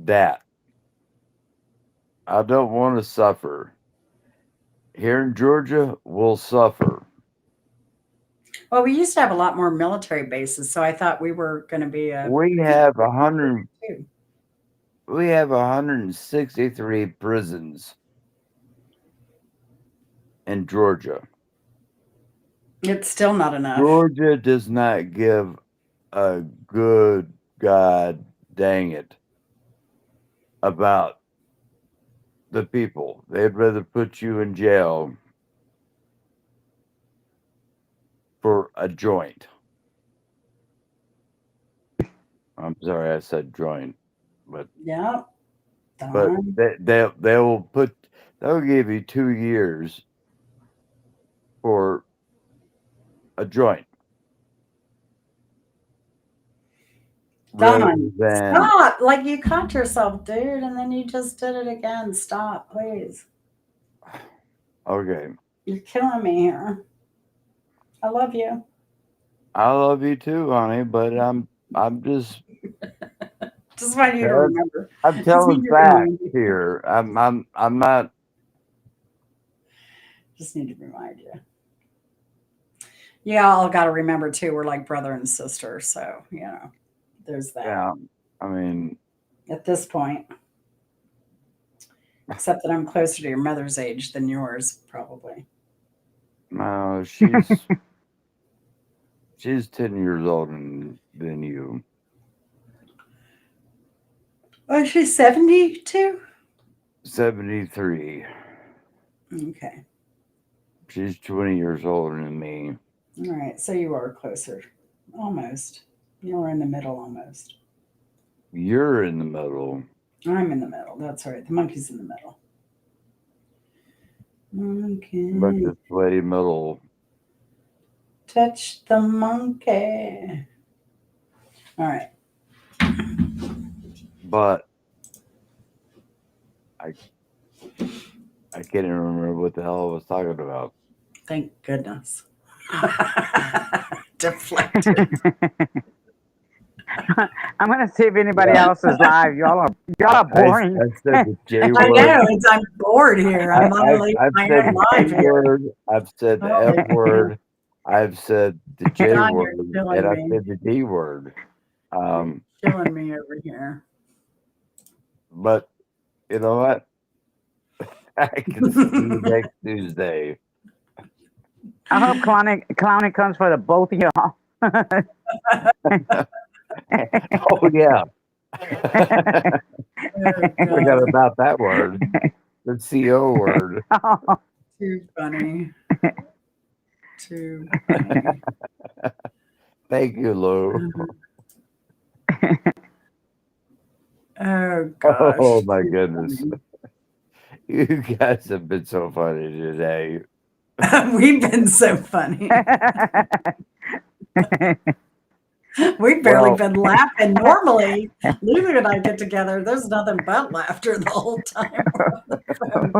that. I don't want to suffer. Here in Georgia, we'll suffer. well, we used to have a lot more military bases, so I thought we were going to be a. We have 100. Too. We have 163 prisons in Georgia. It's still not enough. Georgia does not give a good God dang it about the people. They'd rather put you in jail for a joint. I'm sorry, I said joint, but Yeah. but they'll give you 2 years for a joint. Don, stop! Like you caught yourself, dude, and then you just did it again. Stop, please. Okay. You're killing me here. I love you. I love you too, honey, but I'm just want you to remember. I'm telling facts here. I'm not. Just need to remind you. Yeah, all got to remember too. We're like brother and sister, so there's that. Yeah, I mean, at this point, except that I'm closer to your mother's age than yours, probably. No, she's 10 years older than you. Oh, she's 72? 73. Okay. She's 20 years older than me. All right, so you are closer. Almost. You're in the middle almost. You're in the middle. I'm in the middle. That's right. The monkey's in the middle. Okay. But this lady middle. Touch the monkey. All right. But I I can't even remember what the hell I was talking about. Thank goodness. Deflected. I'm gonna see if anybody Yeah. else is live. Y'all are boring. I said the J I word. know. I'm bored here. I'm literally I've my said own the live P here. word. I've said the Oh, F word. I've said the J Don, you're word, killing and I've me. said the D word. Killing me over here. But you know what? I can see you next Tuesday. I hope Clowny comes for the both of y'all. Oh yeah. Oh, Forgot God. about that word. The CO word. Too funny. Too funny. Thank you, Lou. Oh, gosh. Oh my Too goodness. funny. You guys have been so funny today. We've been so funny. We've barely Well, been laughing. Normally, Lulu and I get together. There's nothing but laughter the whole time we're on the phone.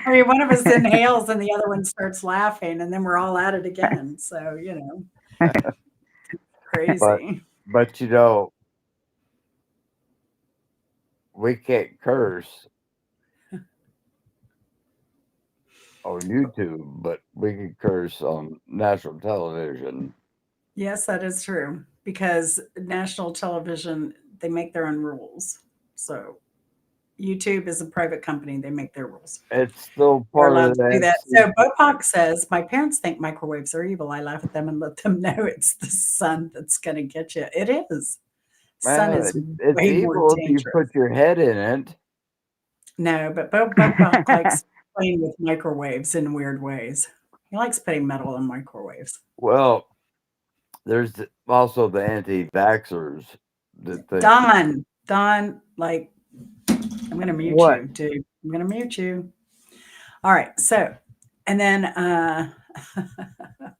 I mean, one of us inhales and the other one starts laughing, and then we're all at it again. So, crazy. but you know, we can't curse on YouTube, but we can curse on national television. Yes, that is true. Because national television, they make their own rules. So YouTube is a private company. They make their rules. It's still They're part allowed of to do that. that. So Bopak says, my parents think microwaves are evil. I laugh at them and let them know it's the sun that's going to get you. It is. Sun Man, is it's way more evil if you dangerous. put your head in it. No, but Bopak likes playing with microwaves in weird ways. He likes putting metal in microwaves. Well, there's also the anti-vaxxers that think, Don, like, I'm going to mute what? you, dude. I'm going to mute you. All right. So, and then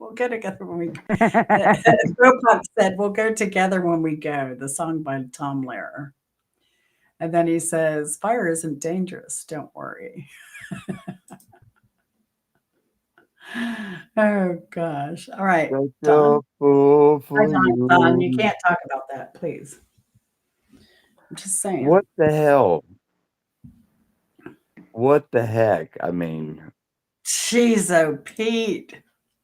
we'll go together when we Bopak said, we'll go together when we go, the song by Tom Lehrer. And then he says, fire isn't dangerous. Don't worry. Oh, gosh. All right. Such Don. a fool for Don, you you. can't talk about that, please. I'm just saying. What the hell? What the heck? I mean, Jeez, oh, Pete.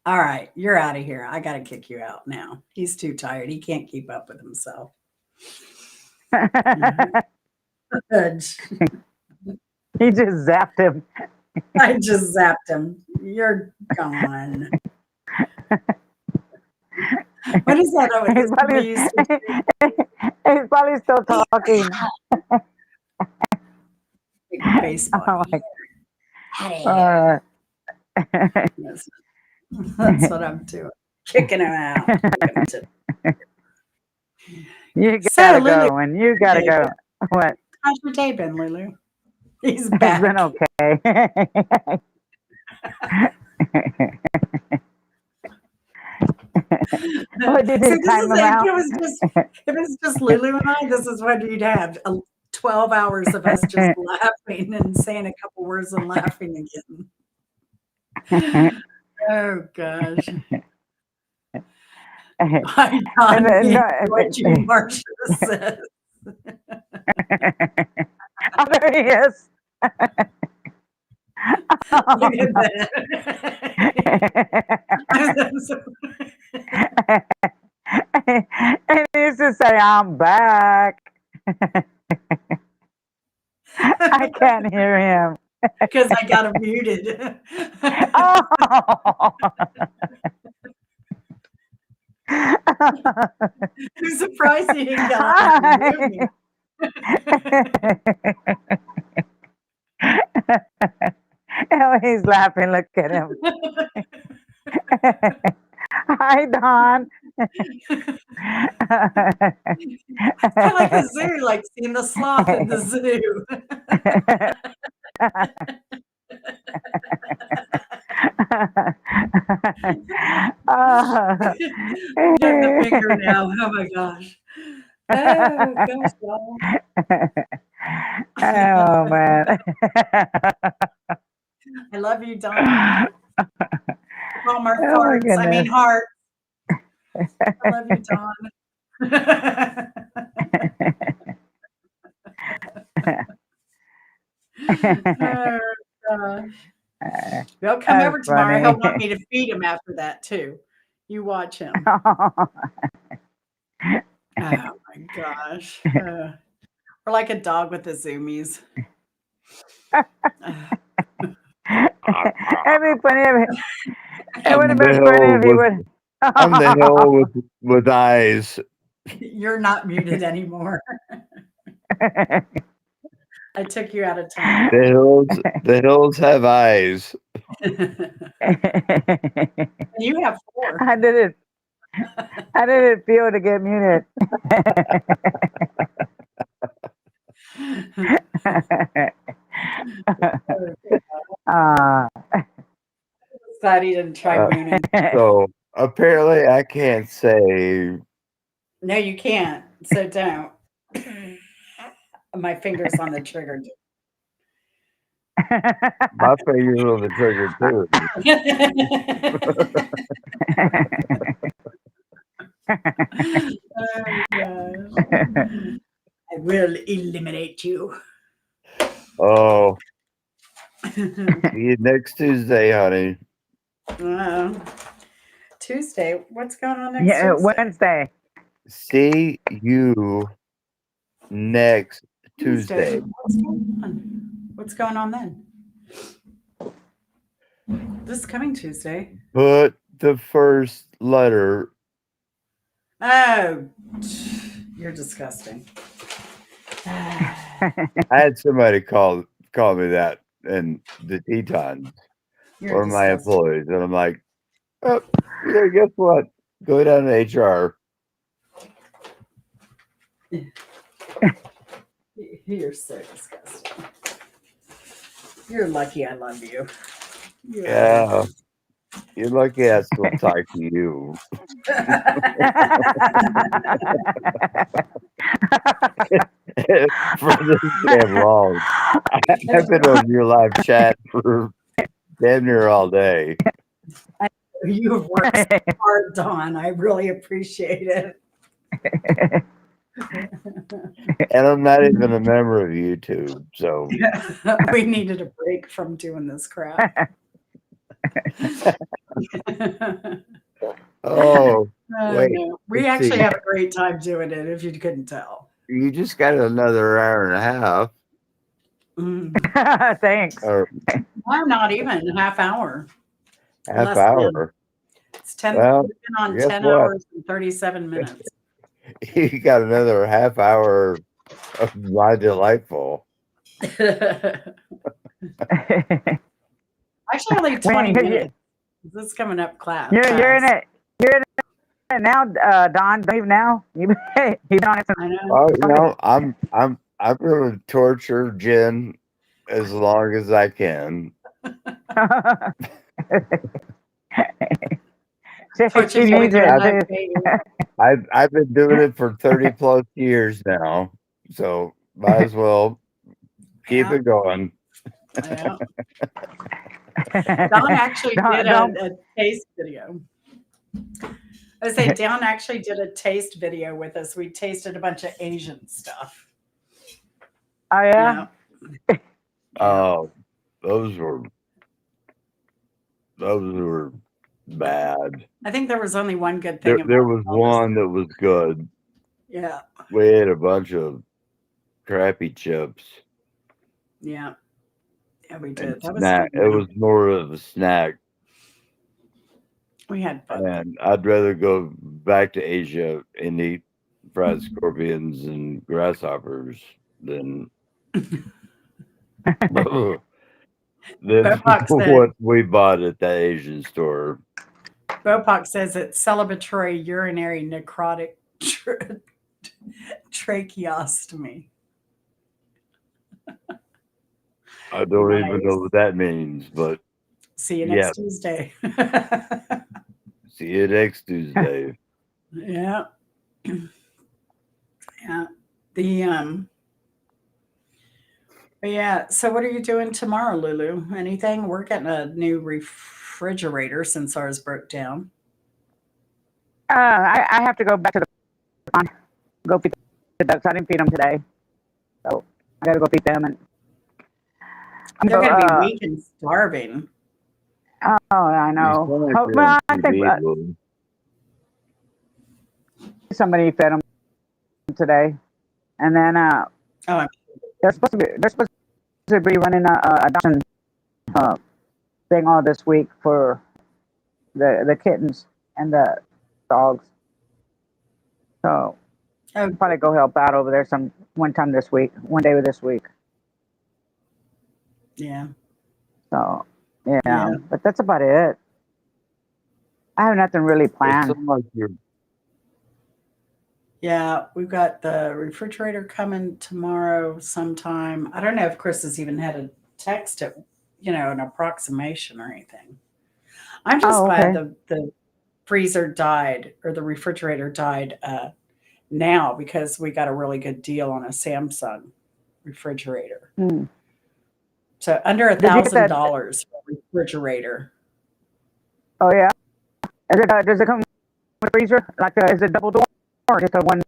All right, you're out of here. I got to kick you out now. He's too tired. He can't keep up with himself. He just zapped him. I just zapped him. You're gone. What is that? Oh, He's probably still talking. Baseball. Oh That's what I'm doing. Kicking him out. You So, gotta Lulu, go, and you gotta go. What? how's your day been, Lulu? He's It's back. been okay. What did you time him out? If it was just Lulu and I, this is what you'd have. 12 hours of us just laughing and saying a couple words and laughing again. Oh, gosh. I what you Marcia says. Oh, there he is. Look at that. And he used to say, I'm back. I can't hear him. Because I got him muted. Oh. I'm surprised he didn't get out and mute me. Oh, he's laughing. Look at him. Hi, Don. It's kind of like the zoo, like seeing the sloth in the zoo. I'm getting the finger now. Oh my gosh. Oh gosh, y'all. Oh man. I love you, Don. Hallmark Oh my cards. I mean, goodness. heart. I love you, Don. Oh, gosh. He'll come over That's tomorrow. He'll funny. want me to feed him after that, too. You watch him. Oh, my gosh. We're like a dog with the zoomies. It'd be funny if it would I'm have the been funny hill if he with would. I'm the hill with eyes. You're not muted anymore. I took you out of time. The hills have eyes. You have 4. How did it feel to get muted? uh, Glad he didn't try mooning. So apparently I can't say No, you can't. So don't. My finger's on the trigger. my fingers on the trigger too. Oh, gosh. I will eliminate you. Oh, see you next Tuesday, honey. Tuesday. What's going on next Yeah, Tuesday? Wednesday. See you next Tuesday. What's going on then? This coming Tuesday. Put the first letter. Oh, you're disgusting. I had somebody call me that in the Tetons, You're one of my disgusting. employees, and I'm like, oh, yeah, guess what? Go down to HR. You're so disgusting. You're lucky I love you. Yeah, you're lucky I still talk to you. For this damn long. I've been on your live chat for damn near all day. You have worked so hard, Dawn. I really appreciate it. And I'm not even a member of YouTube, so We needed a break from doing this crap. oh wait. No. We let's actually see. have a great time doing it, if you couldn't tell. You just got another hour and a half. Thanks. Or I'm not even a half hour. half Less hour. than. It's 10. Well, We've been on guess 10 what? hours and 37 minutes. You got another half hour of my delightful. Actually, only 20 minutes. This is coming up class. You're in it. You're in it now, Don. Leave now. You on it. I know. Oh, you know, I'm gonna torture Jen as long as I can. Torture She me needs with your it. love, baby. I've been doing it for 30 plus years now, so might as well keep Yeah. it going. Yeah. Don actually did a taste video. I say Don actually did a taste video with us. We tasted a bunch of Asian stuff. Oh yeah. Oh, those were bad. I think there was only one good thing. There was one that was good. Yeah. We had a bunch of crappy chips. Yeah. Yeah, we did. That Snack. It was more of a snack. We had fun. And I'd rather go back to Asia and eat fried scorpions and grasshoppers than what we bought at the Asian store. Bopak says it's celebratory urinary necrotic tracheostomy. I don't even know what that means, but see you next Tuesday. See you next Tuesday. Yeah. Yeah. But yeah, so what are you doing tomorrow, Lulu? Anything? We're getting a new refrigerator since ours broke down. I have to go back to the pond, go feed the ducks. I didn't feed them today, so I got to go feed them. And I'm They're go. going to be weak and starving. Oh, I You know. sound like Oh, you're well, on I think TV, Lou. somebody fed them today, and then Oh, I'm they're supposed to be running a adoption uh, thing all this week for the kittens and the dogs. So oh, I'll probably go help out over there one time this week, one day this week. yeah. So yeah, Yeah. but that's about it. I have nothing really It planned. sounds like you're Yeah, we've got the refrigerator coming tomorrow sometime. I don't know if Chris has even had a text it, an approximation or anything. I'm just Oh, glad okay. the freezer died or the refrigerator died now because we got a really good deal on a Samsung refrigerator. Hmm. So under a Did you get thousand that? dollars for a refrigerator. Oh yeah. Does it come with a freezer? Like, is it double door or just a one?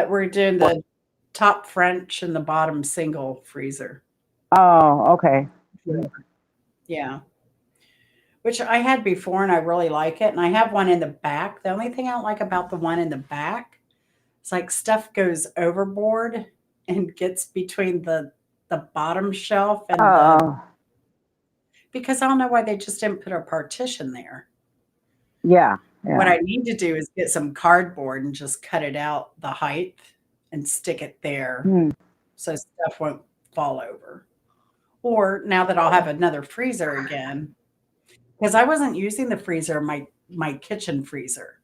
We're doing the top French and the bottom single freezer. Oh, okay. Yeah. Which I had before and I really like it. And I have one in the back. The only thing I don't like about the one in the back is like stuff goes overboard and gets between the bottom shelf and Oh, because I don't know why they just didn't put a partition there. yeah, What yeah. I need to do is get some cardboard and just cut it out the height and stick it there Hmm. so stuff won't fall over. Or now that I'll have another freezer again, because I wasn't using the freezer, my kitchen freezer,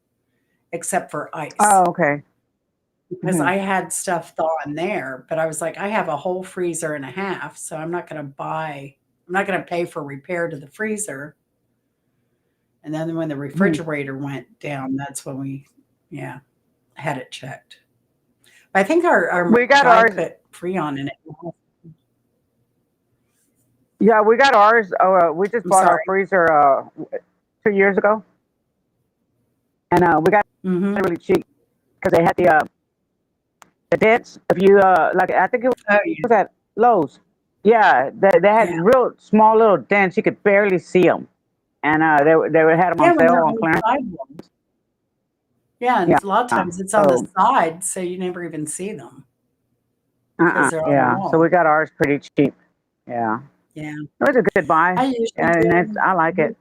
except for ice. Oh, okay. Because Hmm. I had stuff thaw in there, but I was like, I have a whole freezer and a half, so I'm not going to pay for repair to the freezer. And then when the Hmm. refrigerator went down, that's when yeah, had it checked. I think our We got guy ours. put Freon in it. Yeah, we got ours. Oh, we just I'm bought our sorry. freezer 2 years ago, and we got Mm-hmm. it really cheap because they had the dents. If you like, I think it Oh was at Lowe's. Yeah, they had yeah. real small little dents. You could barely see them, and they had them Yeah, on when sale they're on on the clearance. sidewalk. Yeah, and Yeah. a lot of times it's on the So side, so you never even see them because they're on the yeah. So we wall. got ours pretty cheap. Yeah, Yeah. it was a good buy, I usually and do. I like Mhm. it.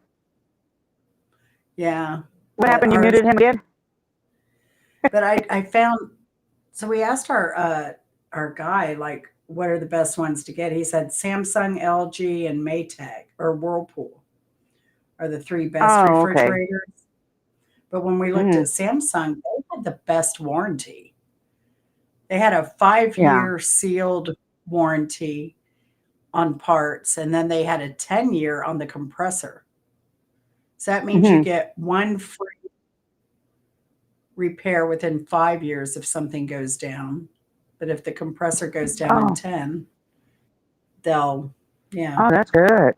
Yeah. What But happened? You ours muted him again? but I found so we asked our guy like what are the best ones to get. He said Samsung, LG, and Maytag or Whirlpool are the three best Oh, okay. refrigerators. But when we looked at Hmm. Samsung, they had the best warranty. They had a 5 Yeah. year sealed warranty on parts, and then they had a 10-year on the compressor. So that means you Hmm. get one free repair within 5 years if something goes down. But if the compressor goes down in Oh, 10, they'll, yeah. oh, that's good.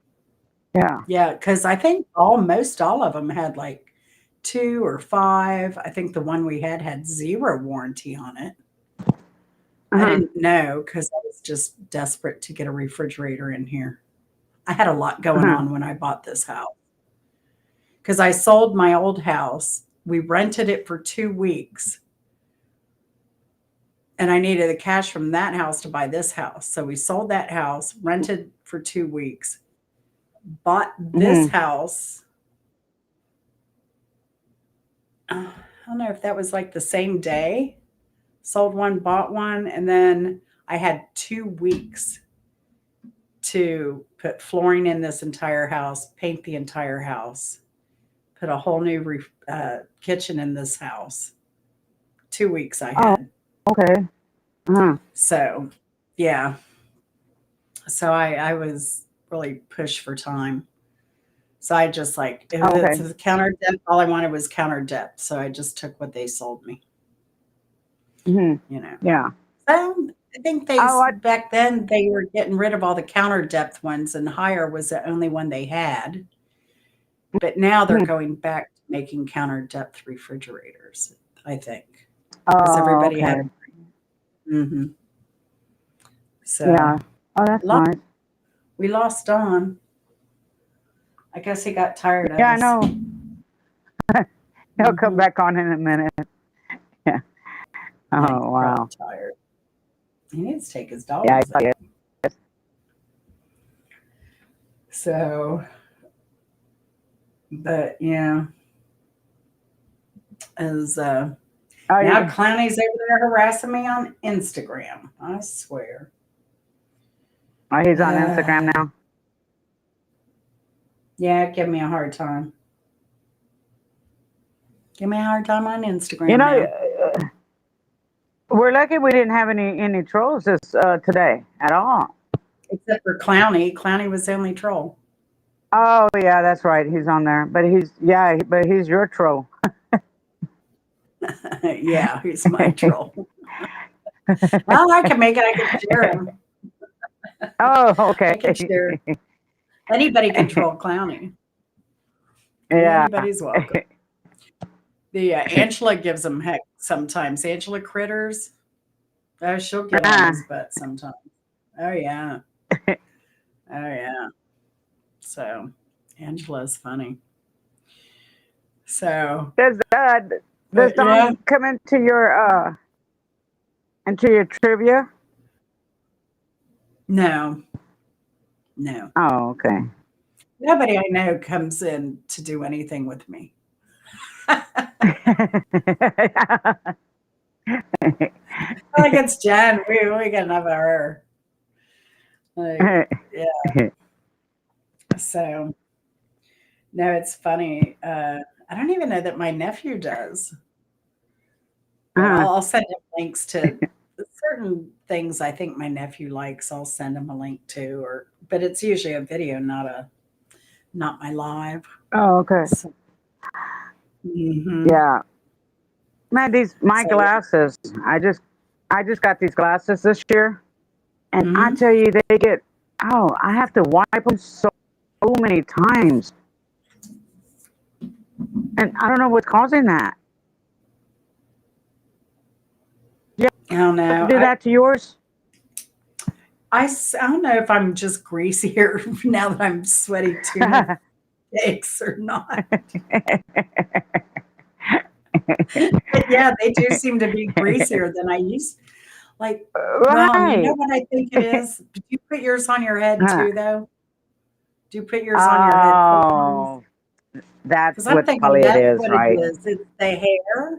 Yeah. Yeah. Cause I think most all of them had like 2 or 5. I think the one we had 0 warranty on it. I Uh-huh. didn't know because I was just desperate to get a refrigerator in here. I had a lot going Uh-huh. on when I bought this house because I sold my old house. We rented it for 2 weeks and I needed the cash from that house to buy this house. So we sold that house, rented for 2 weeks, bought this Hmm. house. I don't know if that was like the same day. Sold one, bought one, and then I had 2 weeks to put flooring in this entire house, paint the entire house, put a whole new kitchen in this house. 2 weeks I Oh, had. okay. Uh-huh. So, yeah. So I was really pushed for time. So I just like, if Oh, it's okay. a counter depth, all I wanted was counter depth. So I just took what they sold me, Hmm. you know. Yeah. So I think they Oh, back then they were getting rid of all the counter depth ones, and higher was the only one they had. But now they're going back to making counter depth refrigerators, I think, because oh, everybody okay. had. Hmm. Yeah. So Oh, that's lo- nice. we lost Don. I guess he got tired of Yeah, I us. know. He'll come Hmm. back on in a minute. Yeah. Yeah, he's Oh, probably wow. tired. He needs to take his Yeah, dogs out. So, but yeah, as Oh, now Clowney's over there harassing me on Instagram. I swear. oh, he's on Instagram now. Yeah, give me a hard time. Give me a hard time on Instagram You know, now. we're lucky we didn't have any trolls this today at all. Except for Clowney. Clowney was the only troll. Oh, yeah, that's right. He's on there, but he's your troll. Yeah, he's my troll. Well, I can make it. I can share him. Oh, okay. I can share. Anybody can troll Clowney. Yeah. Anybody's welcome. The Angela gives him heck sometimes. Angela Critters. Oh, she'll get on his butt sometimes. Oh yeah. Oh yeah. So Angela's funny. So Does Don come into your trivia? No. No. Oh, okay. Nobody I know comes in to do anything with me. Like it's Jen. We got enough of her. Like, yeah. So no, it's funny. I don't even know that my nephew does. But I'll send him links to certain things I think my nephew likes. I'll send him a link to, but it's usually a video, not my live. Oh, okay. So, yeah. Man, my glasses. I just got these glasses this year, and I tell you, they get. Oh, I have to wipe them so many times, and I don't know what's causing that. Yeah, I don't know. Do that to yours? I don't know if I'm just greasier now that I'm sweaty tuna cakes or not. But yeah, they do seem to be greasier than I used. Like, well, you know what I think it is? Did you put yours on your head too, though? Do you put yours on your head? Oh, that's what probably it is, right? It is. It's the hair,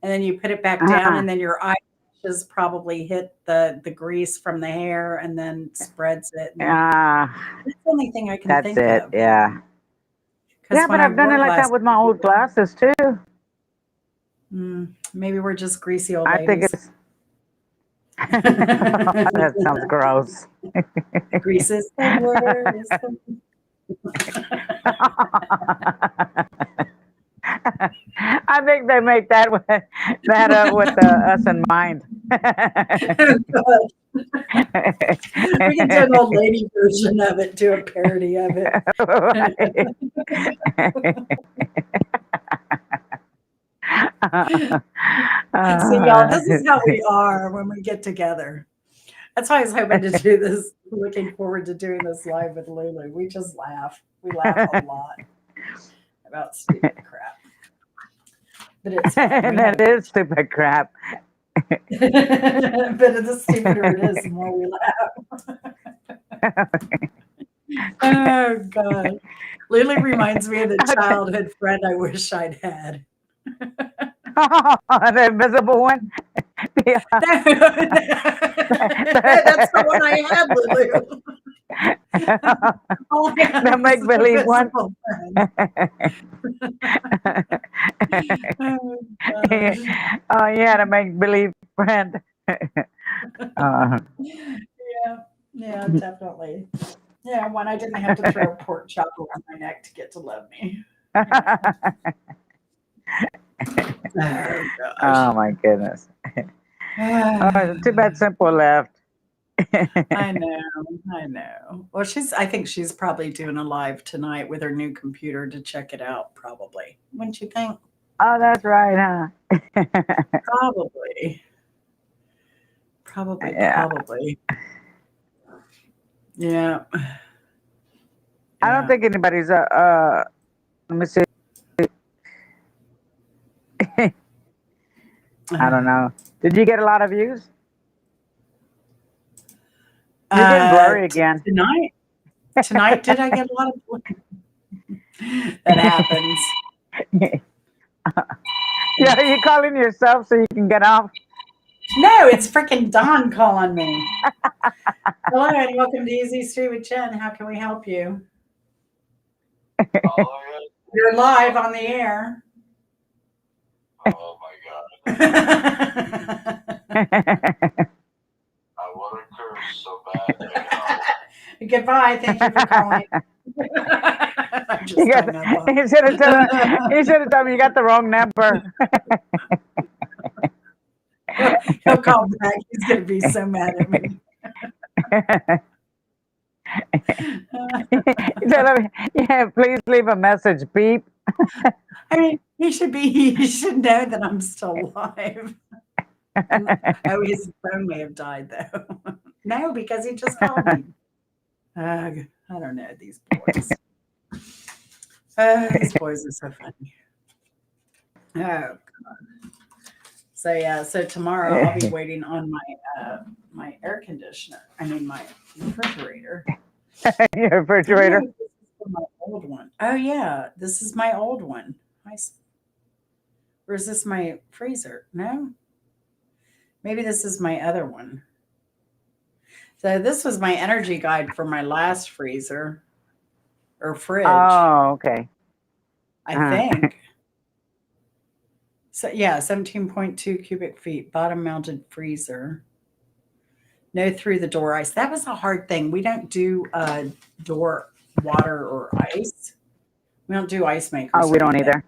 and then you put it back down, and then your eyelashes probably hit the grease from the hair, and then spreads it. That's the only thing I can think of. That's it, yeah. Yeah, but I've done it like that with my old glasses too. Maybe we're just greasy old ladies. I think it's. That sounds gross. Grease is the worst. I think they make that up with us in mind. We can do an old lady version of it, do a parody of it. See, y'all, this is how we are when we get together. That's why I was hoping to do this, looking forward to doing this live with Lulu. We just laugh. We laugh a lot about stupid crap. But it's and it is stupid crap. But the stupider it is, the more we laugh. Oh God. Lulu reminds me of the childhood friend I wish I'd had. The invisible one? Yeah. That's the one I had, Lulu. The make-believe one. Oh, yeah, the make-believe friend. Yeah, definitely. Yeah, when I didn't have to throw a pork chop around my neck to get to love me. Oh my goodness. Too bad Simple left. I know. Well, I think she's probably doing a live tonight with her new computer to check it out, probably. Wouldn't you think? Oh, that's right, huh? Probably. Yeah. Probably. Yeah. I don't Yeah. think anybody's let me see. I don't know. Did you get a lot of views? You're getting blurry again. Tonight, did I get a lot of that happens. Yeah, are you calling yourself so you can get off? No, it's freaking Don calling me. Hello and welcome to Easy Street with Jen. How can we help you? You're live on the air. Oh my god. I want to curse so bad. Goodbye. Thank you for calling. I just You hung up on. should have told me you got the wrong number. He'll call back. He's going to be so mad at me. Yeah, please leave a message. Beep. I mean, he should know that I'm still alive. Oh, his phone may have died though. No, because he just called me. I don't know these boys. These boys are so funny. Oh God. So yeah, so tomorrow I'll be waiting on my air conditioner. I mean my refrigerator. Your refrigerator. This is my old one. Oh yeah, this is my old one. Or is this my freezer? No. Maybe this is my other one. So this was my energy guide for my last freezer or fridge. Oh, okay. I think. So yeah, 17.2 cubic feet, bottom mounted freezer. No through the door ice. That was a hard thing. We don't do door water or ice. We don't do ice makers. Oh, we don't either.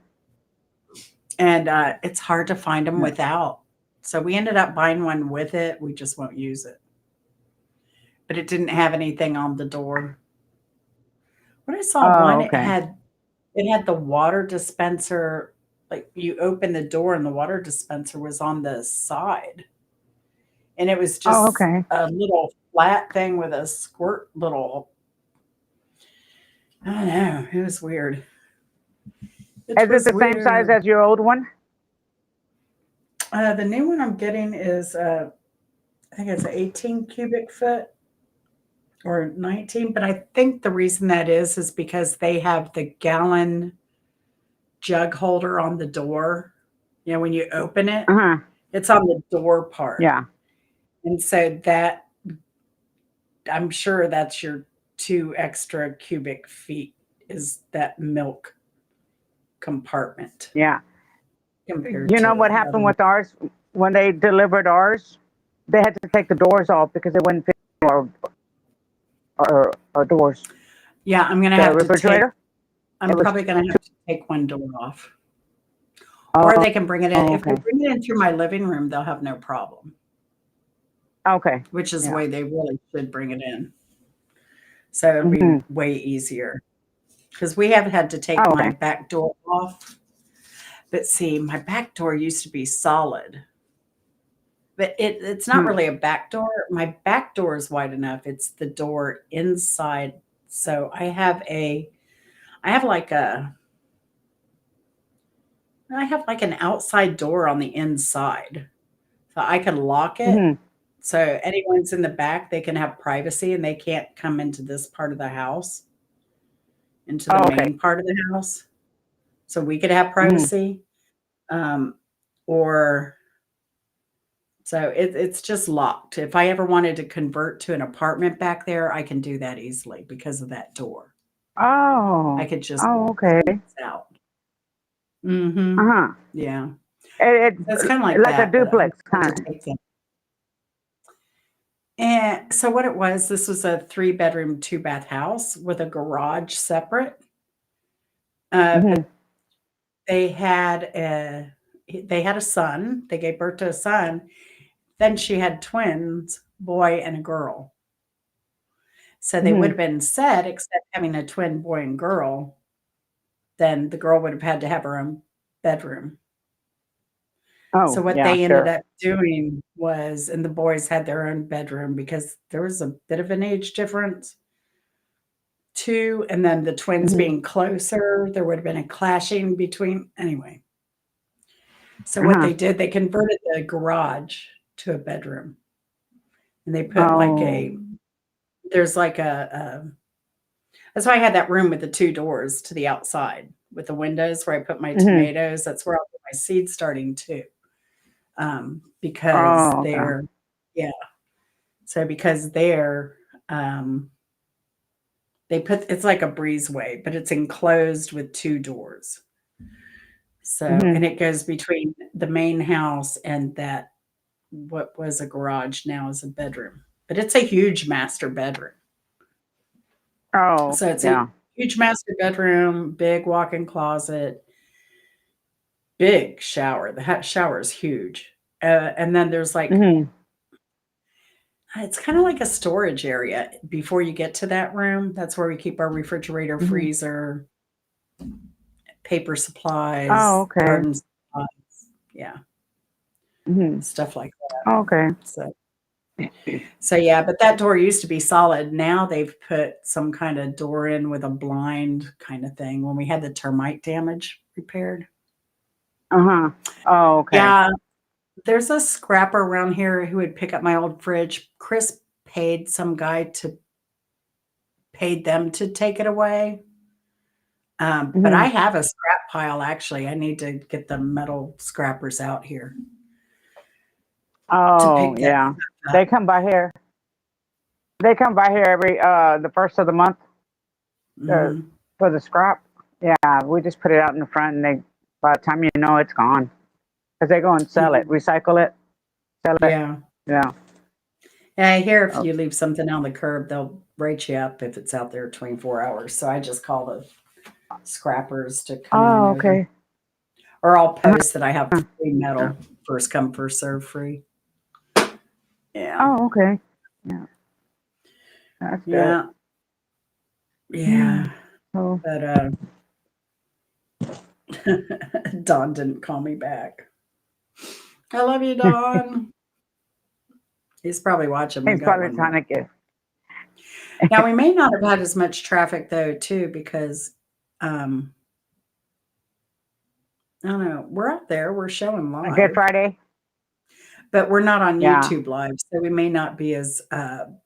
And it's hard to find them without. So we ended up buying one with it. We just won't use it. But it didn't have anything on the door. When I saw one, okay. it had the water dispenser. Like you open the door and the water dispenser was on the side. And it was just okay. a little flat thing with a squirt little. I don't know. It was weird. Is it the same size as your old one? The new one I'm getting is, I think it's 18 cubic foot or 19. But I think the reason that is because they have the gallon jug holder on the door. You know, when you open it, it's on the door part. Yeah. And so that, I'm sure that's your 2 extra cubic feet is that milk compartment. Yeah. Compared You know to what happened with ours? When they delivered ours, they had to take the doors off because it wouldn't fit our doors. Yeah, I'm going to have refrigerator? to take, I'm probably going to have to take one door off. Or they can bring it in. If they bring it in through my living room, they'll have no problem. Okay. Which is the way they really should bring it in. So it'll be way easier. Because we have had to take my back door off. But see, my back door used to be solid. But it's not really a back door. My back door is wide enough. It's the door inside. So I have like an outside door on the inside. So I can lock it. So anyone's in the back, they can have privacy and they can't come into this part of the house, into the main part of the house. So we could have privacy. So it's just locked. If I ever wanted to convert to an apartment back there, I can do that easily because of that door. I could just it's out. Yeah. It's kind of like a that, duplex kind. And so what it was, this was a 3-bedroom, 2-bath house with a garage separate. But they had a son. They gave birth to a son. Then she had twins, boy and a girl. So they would Hmm. have been set, except having a twin boy and girl, then the girl would have had to have her own bedroom. So Oh, what yeah, they ended sure. up doing was, and the boys had their own bedroom because there was a bit of an age difference too, and then the twins Hmm. being closer, there would have been a clashing between anyway. So what Uh-huh. they did, they converted the garage to a bedroom, and they put like Oh. a there's like that's why I had that room with the 2 doors to the outside with the windows where I put my Hmm. tomatoes. That's where I'll put my seeds starting too, because Oh, okay. they're yeah. So because they're, they put it's like a breezeway, but it's enclosed with 2 doors. So Hmm. and it goes between the main house and that what was a garage now is a bedroom. But it's a huge master bedroom. Oh, So it's a yeah. huge master bedroom, big walk-in closet, big shower. The shower is huge. And then there's like Hmm. it's kinda like a storage area before you get to that room. That's where we keep our refrigerator, Hmm. freezer, paper Oh, supplies, okay. garden supplies. Yeah, Hmm. stuff like that. Okay. So yeah, but that door used to be solid. Now they've put some kinda door in with a blind kinda thing when we had the termite damage repaired. Uh-huh. Oh, okay. Yeah, there's a scrapper around here who would pick up my old fridge. Chris paid them to take it away. But I Hmm. have a scrap pile actually. I need to get the metal scrappers out here to Oh, pick that yeah. stuff up. They come by here. They come by here every the first of the month uh, Mhm. for the scrap. Yeah, we just put it out in the front, and they by the time you know it's gone, because they go and sell Yeah. it, recycle it, sell it. Yeah. Yeah. Yeah, I hear if Oh, you leave something on the curb, they'll write you up if it's out there 24 hours. So I just call the scrappers to come in oh, over. okay. Or I'll post that I have Uh-huh. free metal, first come, first serve free. Yeah. Oh, okay. Yeah, that's good. Yeah. Yeah. Yeah. So, But Don didn't call me back. I love you, Don. He's probably watching. We he's got probably one trying more. to get. Now we may not have had as much traffic though, too, because um, I don't know. We're out there. We're showing Good live, Friday. but we're not on Yeah. YouTube live, so we may not be as on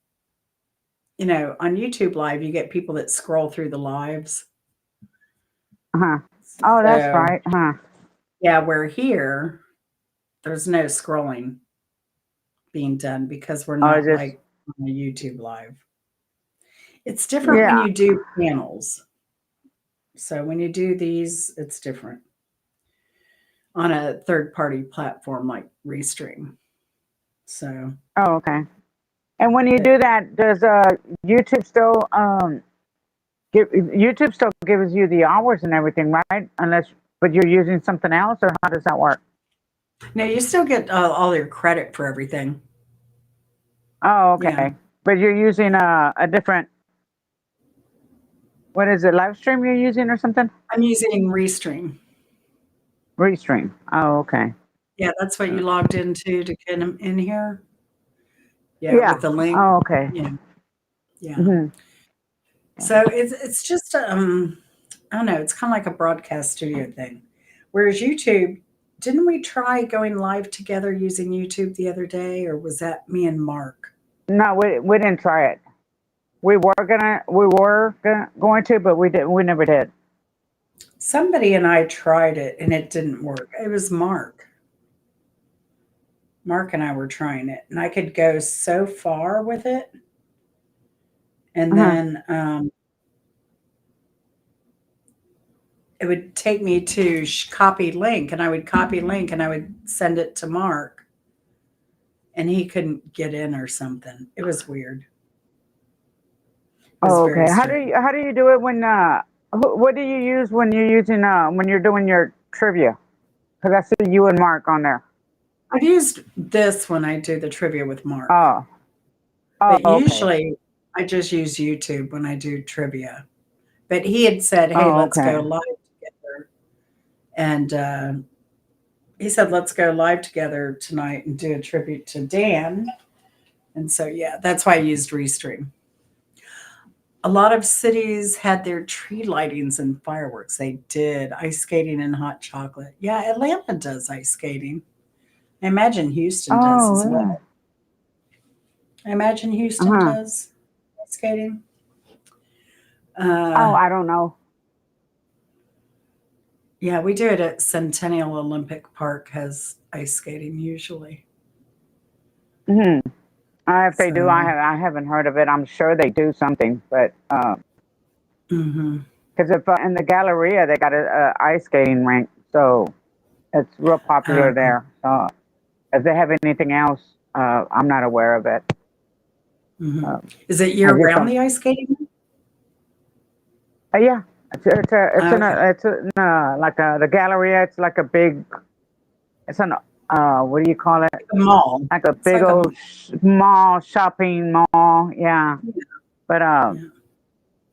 YouTube live. You get people that scroll through the lives. Uh-huh. Oh, that's So right. Huh. yeah, we're here. There's no scrolling being done because we're Oh, it's not just like on a YouTube live. It's different when yeah. you do panels. So when you do these, it's different on a third party platform like Restream. So, Oh, okay. And when you but do that, does YouTube still YouTube still gives you the hours and everything, right? Unless, but you're using something else, or how does that work? no, you still get all your credit for everything. Oh, Yeah. okay. But you're using a different, what is it, live stream you're using or something? I'm using Restream. Restream. Oh, okay. Yeah, that's what you logged into to get them in here. Yeah, with Yeah. the link. Oh, okay. Yeah. Yeah. Hmm. So it's just I don't know, it's kind of like a broadcast studio thing. Whereas YouTube, didn't we try going live together using YouTube the other day, or was that me and Mark? No, we didn't try it. Going to, but we never did. Somebody and I tried it and it didn't work. It was Mark. Mark and I were trying it, and I could go so far with it, and Uh-huh. then it would take me to copy link, and I would copy link, and I would send it to Mark, and he couldn't get in or something. It was weird. It was Oh, very okay. strange. How do you do it when what do you use when you're using when you're doing your trivia? Because I see you and Mark on there. I've used this when I do the trivia with Mark, Oh, oh, but okay. usually I just use YouTube when I do trivia. But he had said, "Hey, Oh, let's okay. go live together," and he said, "Let's go live together tonight and do a tribute to Dan." And so, yeah, that's why I used Restream. A lot of cities had their tree lightings and fireworks. They did ice skating and hot chocolate. Yeah, Atlanta does ice skating. I imagine Houston does Oh, as well. really? I imagine Houston Uh-huh. does ice skating. Oh, Uh, I don't know. yeah, we do it at Centennial Olympic Park has ice skating usually. Hmm. If they do, So, I haven't heard of it. I'm sure they do something, but hmm because if in the Galleria they got a ice skating rink, so it's real popular there. So if they have anything else, I'm not aware of it. hmm Uh, Is it I year just round don't. the ice skating? Yeah, Okay, it's in like the Galleria. It's like a big. It's an what do you call it? a mall. Like a It's big like a old mall, shopping mall. Yeah, but yeah.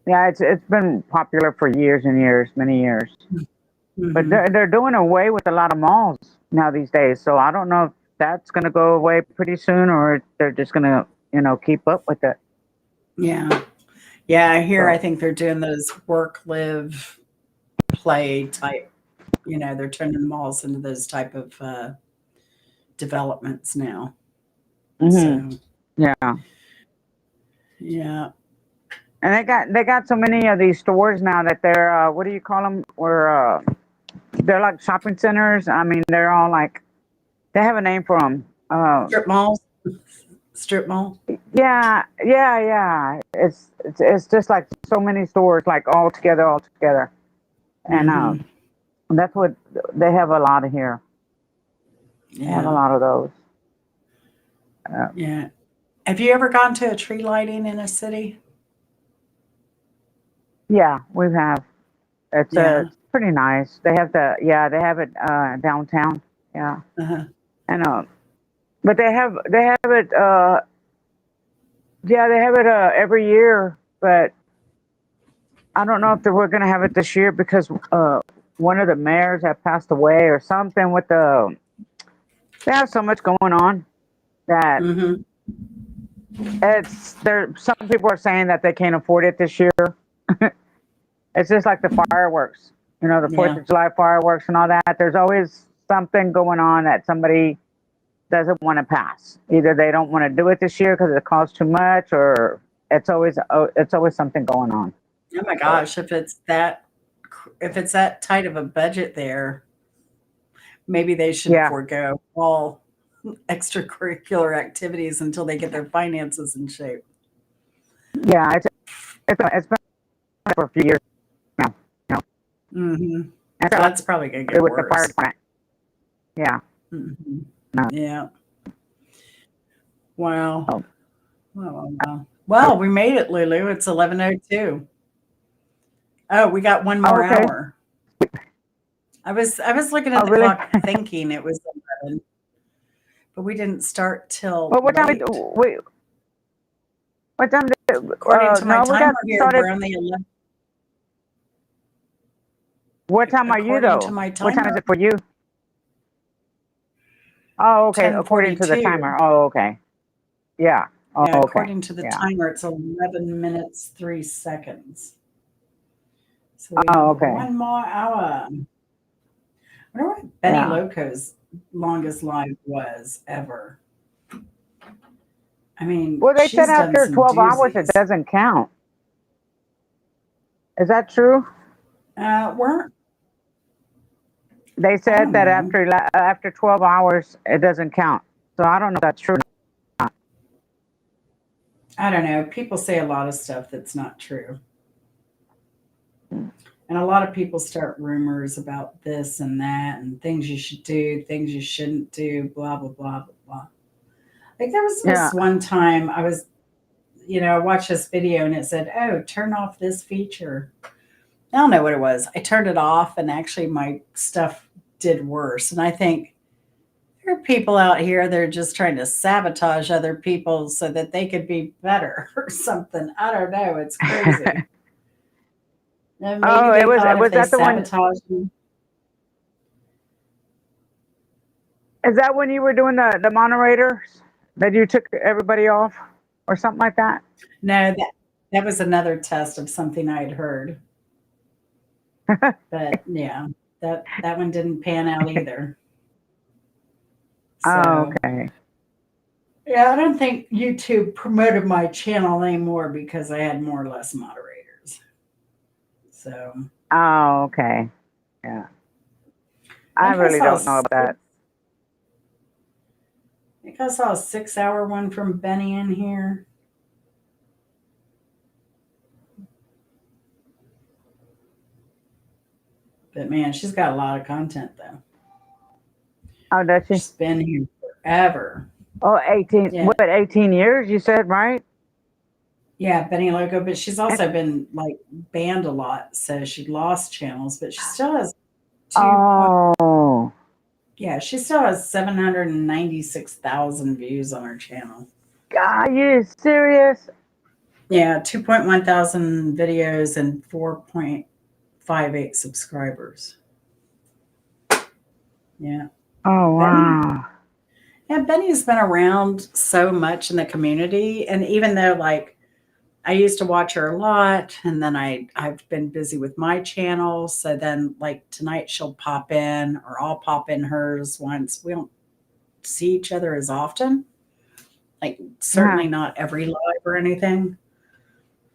yeah, it's been popular for years and years, many years. But Hmm they're doing away with a lot of malls now these days. So I don't know if that's going to go away pretty soon, or if they're just going to keep up with it. Yeah, yeah. Here, I So think they're doing those work, live, play type. They're turning malls into those type of developments now. hmm So, yeah, yeah. and they got so many of these stores now that they're what do you call them? Where they're like shopping centers. I mean, they're all like they have a name for them. Strip malls, strip mall. Yeah, yeah, yeah. It's just like so many stores, like all together, and Hmm that's what they have a lot of here. They have a Yeah, lot of those. Uh, yeah. Have you ever gone to a tree lighting in a city? yeah, we have. Yeah. It's pretty nice. They have it downtown. Yeah, Uh-huh. and but they have it yeah, they have it every year, but I don't know if we're gonna have it this year because one of the mayors have passed away or something with they have so much going on that hmm it's there. Some people are saying that they can't afford it this year. It's just like the fireworks, the Fourth Yeah. of July fireworks and all that. There's always something going on that somebody doesn't want to pass. Either they don't want to do it this year because it costs too much, or it's always something going on. Oh my So gosh, if it's that tight of a budget there, maybe they should yeah, forego all extracurricular activities until they get their finances in shape. yeah, it's been for a few years now, you know, Hmm and so That's probably gonna get with the fire worse. department. Yeah, Hmm no, Yeah. Wow. oh, Wow. Wow. Wow. Well, we made it, Lulu. It's 11:02. Oh, we got one oh, more okay. hour. I was looking at Oh, the really? clock thinking it was 11, but we didn't start till Well, what time? late. Wait, what time? According to my No, we got timer here, started. we're only 11. What time are you According to though? my What time timer, is it for you? Oh, okay. According to the 10:42. timer. Oh, okay. Yeah. Oh, Yeah, okay. according to the Yeah. timer, it's 11 minutes, 3 seconds. So we Oh, have okay. one more hour. I wonder what Benny Yeah. Loco's longest live was ever. I mean, Well, they said she's done after some 12 hours it doozies. doesn't count. Is that true? Weren't They I said don't that know. after 12 hours it doesn't count. So I don't know if that's true or not. I don't know. People say a lot of stuff that's not true. And a lot of people start rumors about this and that and things you should do, things you shouldn't do, blah, blah, blah, blah, blah. Like there was Yeah. this one time I watched this video and it said, oh, turn off this feature. I don't know what it was. I turned it off and actually my stuff did worse. And I think, There are people out here that are just trying to sabotage other people so that they could be better or something. I don't know. It's crazy. And maybe Oh, they thought if was they that the one? sabotaged you. Is that when you were doing the moderators that you took everybody off or something like that? No, that was another test of something I'd heard. But yeah, that one didn't pan out either. Oh, So okay. yeah, I don't think YouTube promoted my channel anymore because I had more or less moderators. So Oh, okay. Yeah. I I think I really saw a don't know six, about that. I think I saw a 6 hour one from Benny in here. But man, she's got a lot of content though. Oh, does she? She's been here forever. Oh, 18, Yeah. what, 18 years you said, right? Yeah, Benny Logo, but she's also been like banned a lot, so she lost channels, but she still has Oh, yeah, she still has 796,000 views on her channel. God, you serious? Yeah, 2.1 thousand videos and 4.58 subscribers. Yeah. Oh, Benny. wow. Yeah, Benny's been around so much in the community. And even though like I used to watch her a lot and then I've been busy with my channel. So then like tonight she'll pop in or I'll pop in hers once. We don't see each other as often. Like Yeah. certainly not every live or anything.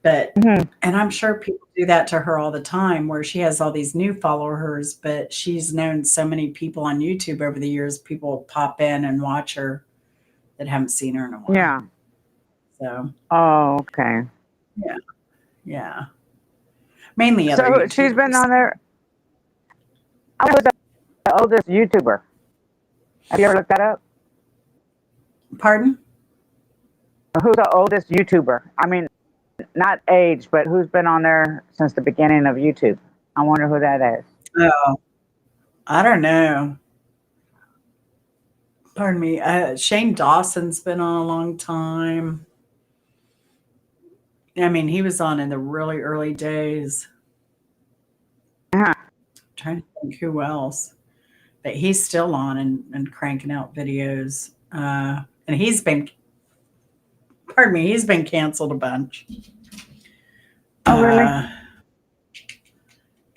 But Mhm. and I'm sure people do that to her all the time where she has all these new followers, but she's known so many people on YouTube over the years, people pop in and watch her that haven't seen her in a while. Yeah. So Oh, okay. yeah, yeah. Mainly other So she's been YouTubers. on there. I was the oldest YouTuber. Have you ever looked that up? Pardon? Who's the oldest YouTuber? I mean, not age, but who's been on there since the beginning of YouTube? I wonder who that is. Oh, I don't know. Pardon me. Shane Dawson's been on a long time. I mean, he was on in the really early days. Uh-huh. Trying to think who else. But he's still on and cranking out videos. And pardon me, he's been canceled a bunch. Oh, really?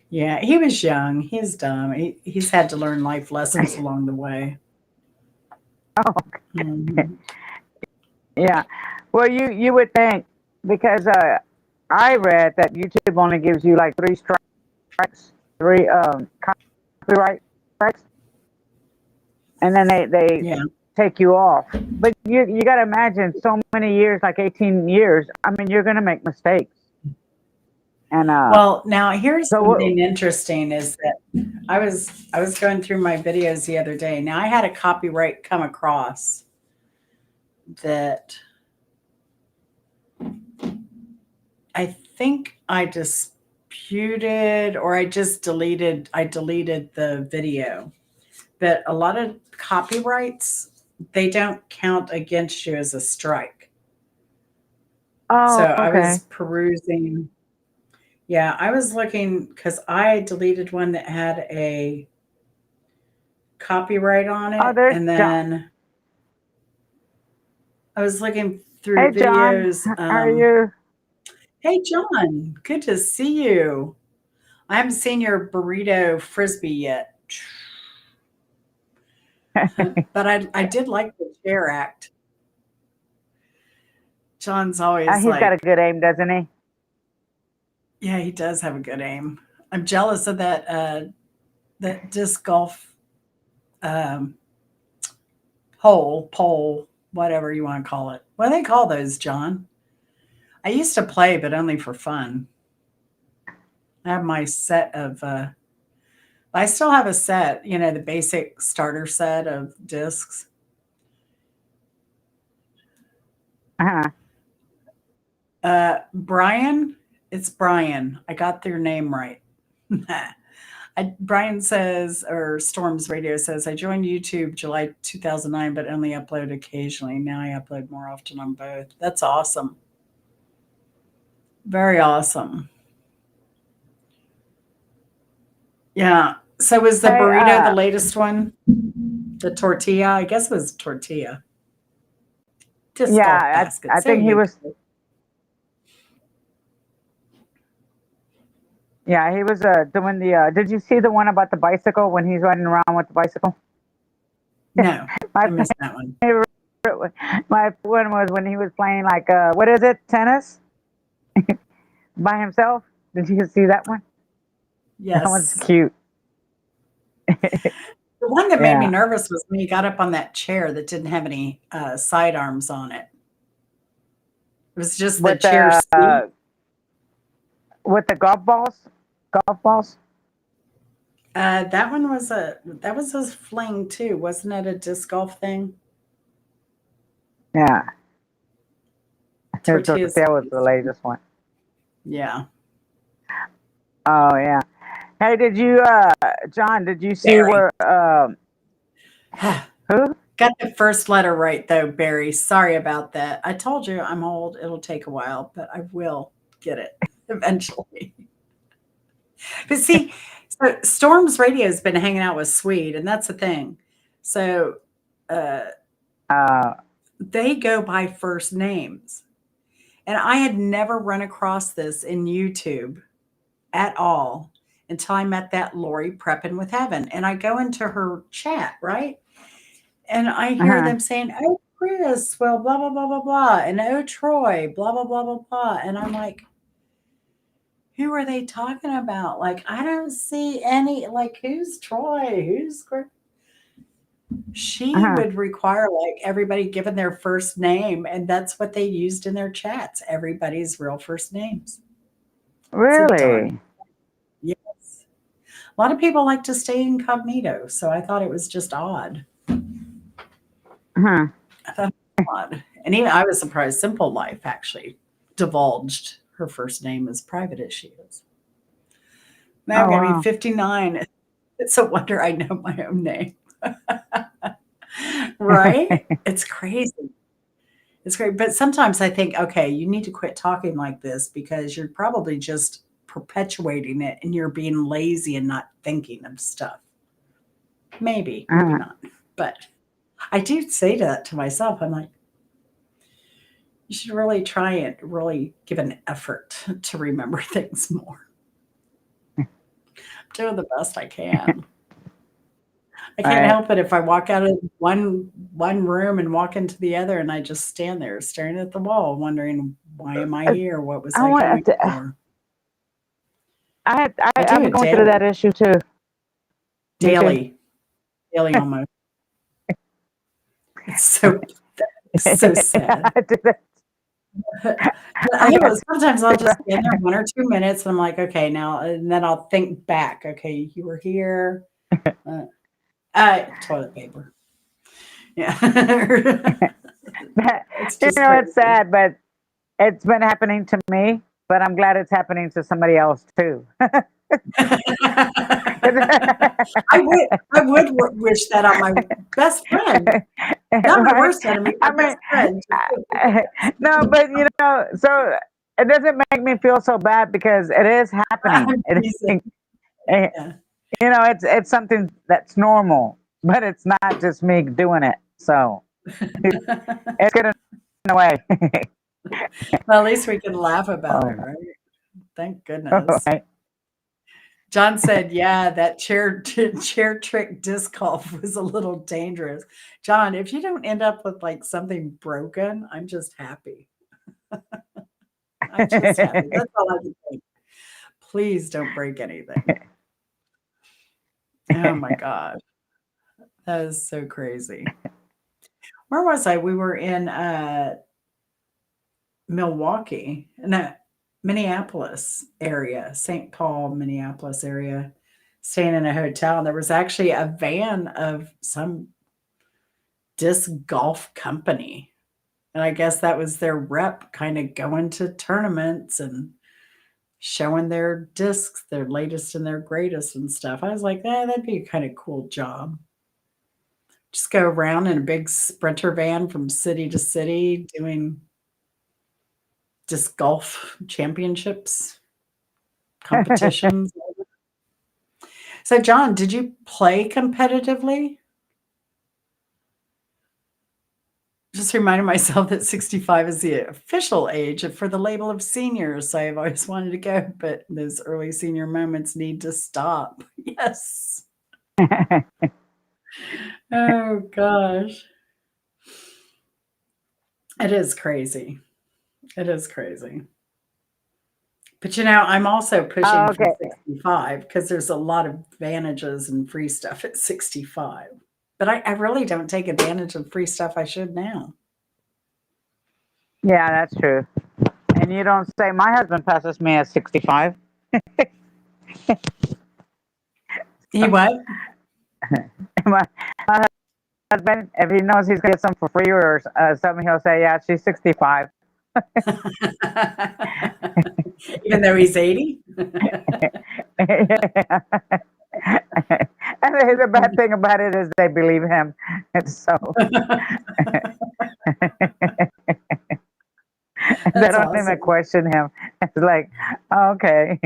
Yeah, he was young. He's dumb. He's had to learn life lessons along the way. Oh, Mhm. yeah. Well, you would think because I read that YouTube only gives you like three strikes, three copyright strikes, and then they Yeah. take you off. But you got to imagine so many years, like 18 years. I mean, you're gonna make mistakes. And Well, now here's so what? something interesting is that I was going through my videos the other day. Now I had a copyright come across that I think I disputed or I deleted the video. But a lot of copyrights, they don't count against you as a strike. So Oh, I okay. was perusing. Yeah, I was looking because I deleted one that had a copyright on Oh, it. there's And John. then I was looking through Hey, John. videos. How are you? Hey, John, good to see you. I haven't seen your burrito frisbee yet. But I did like the chair act. John's always He's got a like, good aim, doesn't he? yeah, he does have a good aim. I'm jealous of that disc golf um, pole, whatever you want to call it. What do they call those, John? I used to play, but only for fun. I have my set of. I still have a set, the basic starter set of discs. Uh-huh. Brian, it's Brian. I got their name right. Brian says, or Storms Radio says, I joined YouTube July 2009, but only upload occasionally. Now I upload more often on both. That's awesome. Very awesome. Yeah. So was the Hey, burrito the latest one? The tortilla? I guess it was tortilla. Disc golf yeah, basket. I So think he you was. Yeah, he was doing the. Did you see the one about the bicycle when he's riding around with the bicycle? No, My I missed that one. favorite, my one was when he was playing like what is it, tennis by himself. Did you see that one? That one's Yes. cute. The one that made me Yeah, nervous was when he got up on that chair that didn't have any sidearms on it. It was just the with chair the seat. with the golf balls, golf balls. That was a fling too, wasn't it? A disc golf thing. Yeah, Tortillas. that was the latest one. Yeah. Oh yeah. Hey, did you, John? Did you see Barry. where who? Got the first letter right though, Barry. Sorry about that. I told you I'm old. It'll take a while, but I will get it eventually. But see, so Storm's Radio has been hanging out with Swede, and that's the thing. So uh, Uh, they go by first names. And I had never run across this in YouTube at all until I met that Lori Prepping with Heaven. And I go into her chat, right? And I hear uh-huh. them saying, oh, Chris, well, blah, blah, blah, blah, blah. And oh, Troy, blah, blah, blah, blah, blah. And I'm like, who are they talking about? Like, I don't see any, like, who's Troy? Who's Chris? She Uh-huh. would require like everybody given their first name, and that's what they used in their chats. Everybody's real first names. It's a darn. Really? Yes. A lot of people like to stay incognito, so I thought it was just odd. Uh-huh. I thought it was odd. And even I was surprised Simple Life actually divulged her first name as private as she is. Now I'm Oh going to be wow. 59. It's a wonder I know my own name. Right? It's crazy. It's great. But sometimes I think, okay, you need to quit talking like this because you're probably just perpetuating it and you're being lazy and not thinking of stuff. Maybe, maybe Uh-huh. not. But I do say that to myself. I'm like, you should really try and really give an effort to remember things more. I'm doing the best I can. I can't Right. help it if I walk out of one room and walk into the other and I just stand there staring at the wall, wondering why am I Uh, here? What was I I want coming to, for? I I've do been it going through daily, that issue too. Me too. daily, daily almost. It's so so sad. I do that. But I I got will sometimes I'll just stand there 1 or 2 minutes and I'm like, okay, now and then I'll think back. Okay, you were here. Toilet paper. Yeah. It's you just know, it's crazy. sad, but it's been happening to me. But I'm glad it's happening to somebody else too. I would wish that on my best friend, not my Right? worst enemy, my I best mean, friend. no, but you know, so it doesn't make me feel so bad because it is happening. I'm It, teasing. it, Yeah. you know, it's something that's normal, but it's not just me doing it. So it's getting away. Well, at least we can laugh about it, Oh, right? Thank goodness. right. John said, "Yeah, that chair trick disc golf was a little dangerous." John, if you don't end up with like something broken, I'm just happy. I'm just happy. That's all I can think. Please don't break anything. Oh my God. That is so crazy. Where was I? We were in Milwaukee, no, Minneapolis area, St. Paul, Minneapolis area, staying in a hotel. And there was actually a van of some disc golf company. And I guess that was their rep kind of going to tournaments and showing their discs, their latest and their greatest and stuff. I was like, that'd be a kind of cool job. Just go around in a big sprinter van from city to city doing disc golf championships, competitions. So, John, did you play competitively? Just reminded myself that 65 is the official age for the label of seniors. I've always wanted to go, but those early senior moments need to stop. Yes. Oh, gosh. It is crazy. It is crazy. But I'm also pushing for Okay. 65 because there's a lot of advantages and free stuff at 65. But I really don't take advantage of free stuff I should now. Yeah, that's true. And you don't say, my husband passes me at 65. He what? my, my husband, if he knows he's going to get some for free or something, he'll say, yeah, she's 65. Even though he's 80? And the bad thing about it is they believe him. And so they That's don't even awesome. question him. It's like, okay.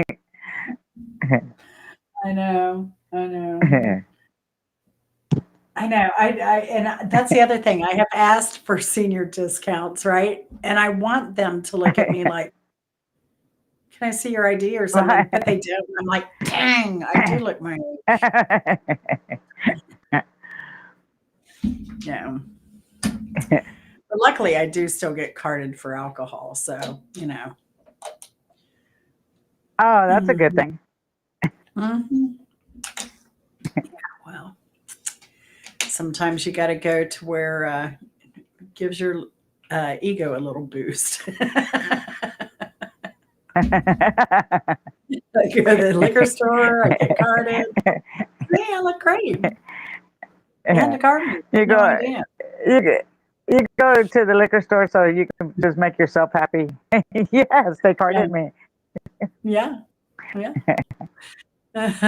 I know. And that's the other thing. I have asked for senior discounts, right? And I want them to look at me like, can I see your ID or something? But they don't. I'm like, dang, I do look my age. Yeah. But luckily, I do still get carded for alcohol. So, Oh, that's a good thing. Mm-hmm. Yeah, well, sometimes you got to go to where it gives your ego a little boost. I go to the liquor store, I get carded. Hey, I look great. And the card. You No go, idea. you go to the liquor store so you can just make yourself happy. Yes, they carded me. Yeah. That's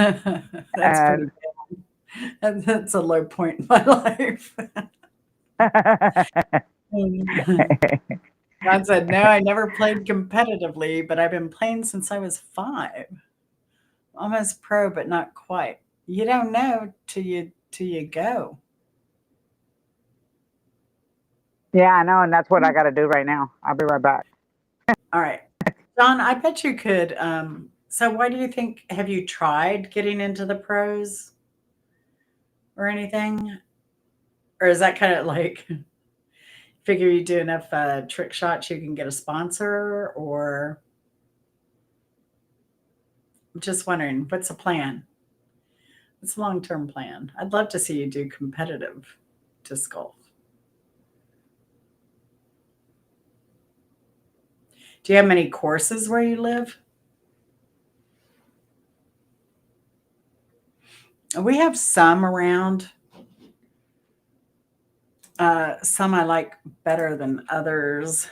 pretty bad. That's a low point in my life. God said, no, I never played competitively, but I've been playing since I was 5. Almost pro, but not quite. You don't know till you go. Yeah, I know, and that's what I got to do right now. I'll be right back. All right. John, I bet you could. So why do you think, have you tried getting into the pros or anything? Or is that kind of like, figure you do enough trick shots you can get a sponsor? Or I'm just wondering, what's the plan? What's the long-term plan? I'd love to see you do competitive disc golf. Do you have many courses where you live? We have some around. Some I like better than others.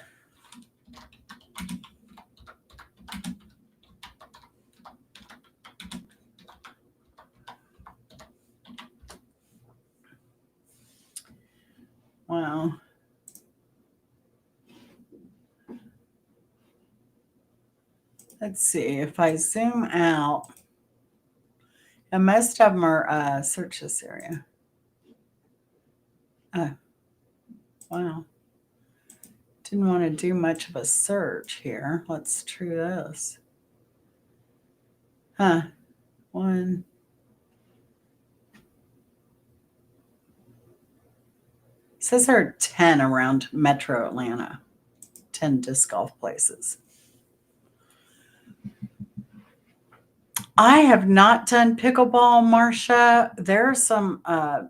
Wow. Let's see if I zoom out. And most of them are search this area. Oh, wow. Didn't want to do much of a search here. Let's try this. Huh. One. It says there are 10 around Metro Atlanta. 10 disc golf places. I have not done pickleball, Marcia. There's a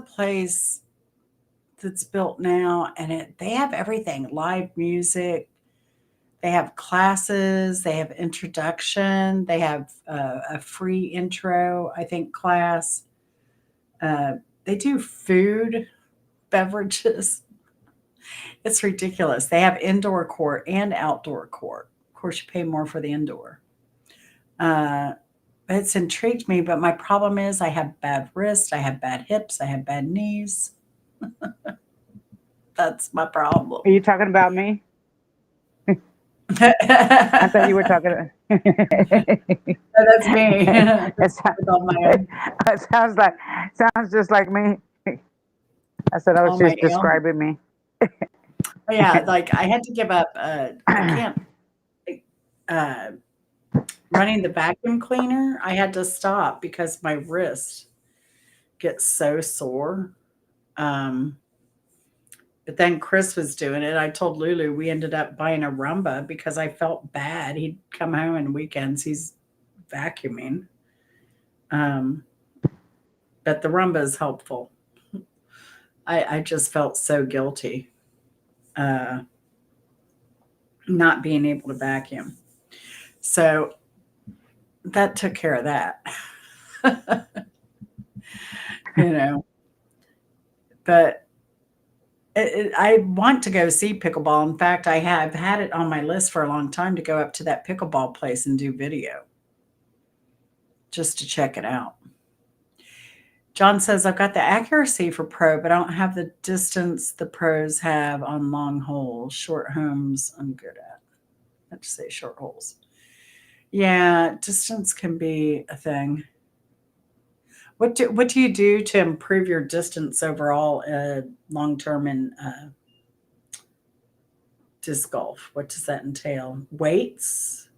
place that's built now, and they have everything: live music. They have classes. They have introduction. They have a free intro, I think, class. They do food, beverages. It's ridiculous. They have indoor court and outdoor court course, you pay more for the indoor. It's intrigued me, but my problem is I have bad wrists, I have bad hips, I have bad knees. That's my problem. Are you talking about me? I thought you were talking. That's me. It With all my sounds just like me. I said I was all my just ailments. describing me. Yeah, like I had to give up. I can't uh, running the vacuum cleaner. I had to stop because my wrist gets so sore. Um, but then Chris was doing it. I told Lulu we ended up buying a Rumba because I felt bad. He'd come home on weekends. He's vacuuming. Um, but the Rumba is helpful. I just felt so guilty not being able to vacuum. So that took care of that. you know, but I want to go see pickleball. In fact, I have had it on my list for a long time to go up to that pickleball place and do video just to check it out. John says, I've got the accuracy for pro, but I don't have the distance the pros have on long holes. Short homes, I'm good at. Let's say short holes. Yeah, distance can be a thing. What do you do to improve your distance overall long term in disc golf? What does that entail? Weights?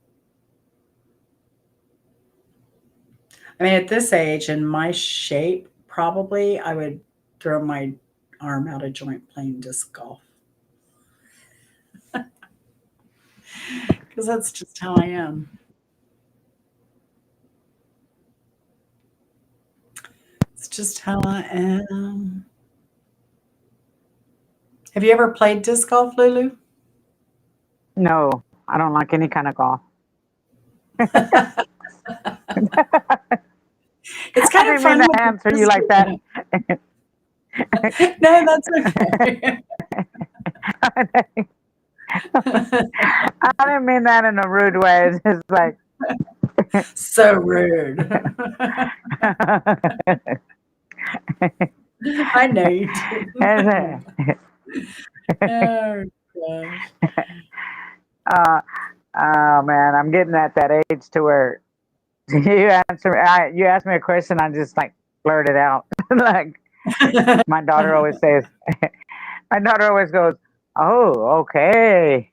I mean, at this age and my shape, probably I would throw my arm out of joint playing disc golf. Because that's just how I am. It's just how I am. Have you ever played disc golf, Lulu? No, I don't like any kind of golf. It's I kind of didn't mean fun to with answer the you like that. No, that's okay. I didn't mean that in a rude way. It's just like So rude. I know you didn't. Oh, gosh. uh, oh man, I'm getting at that age to where you ask me a question, I just like blurt it out. Like my daughter always says, my daughter always goes, "Oh, okay."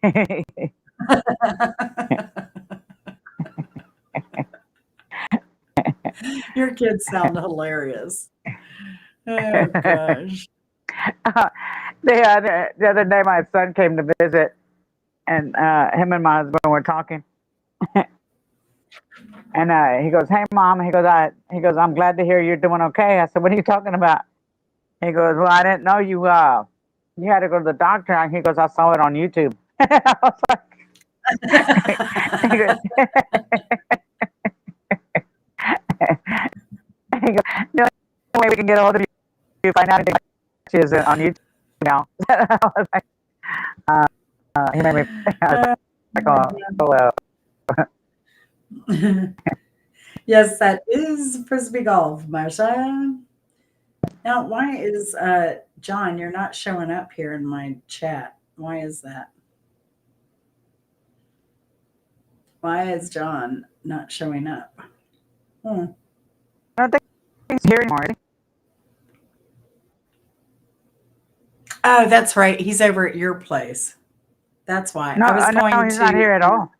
Your kids sound hilarious. Oh gosh. The other day, my son came to visit, and him and my husband were talking, and he goes, "Hey, mom," he goes, "I'm glad to hear you're doing okay." I said, "What are you talking about?" He goes, "Well, I didn't know you had to go to the doctor." And he goes, "I saw it on YouTube." I was like, he goes, he goes, "The only way we can get a hold of you to find out anything is on YouTube now." I was like, he made me I was like, oh, Yes, that is frisbee golf, Marsha. Now, why is John? You're not showing up here in my chat. Why is that? Why is John not showing up? I don't think he's here anymore. Is he? Oh, that's right. He's over at your place. That's why. I was No, going he's not to. here at all.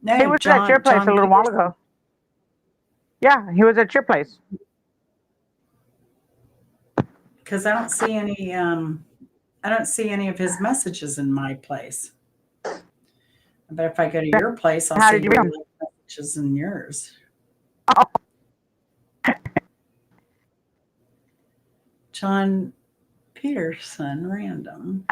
No, He was at your place a John little while Peterson. ago. Yeah, he was at your place. Because I don't see any. I don't see any of his messages in my place. But if I go to your place, I'll How see did you your read him? messages in yours. Oh, John Peterson, random.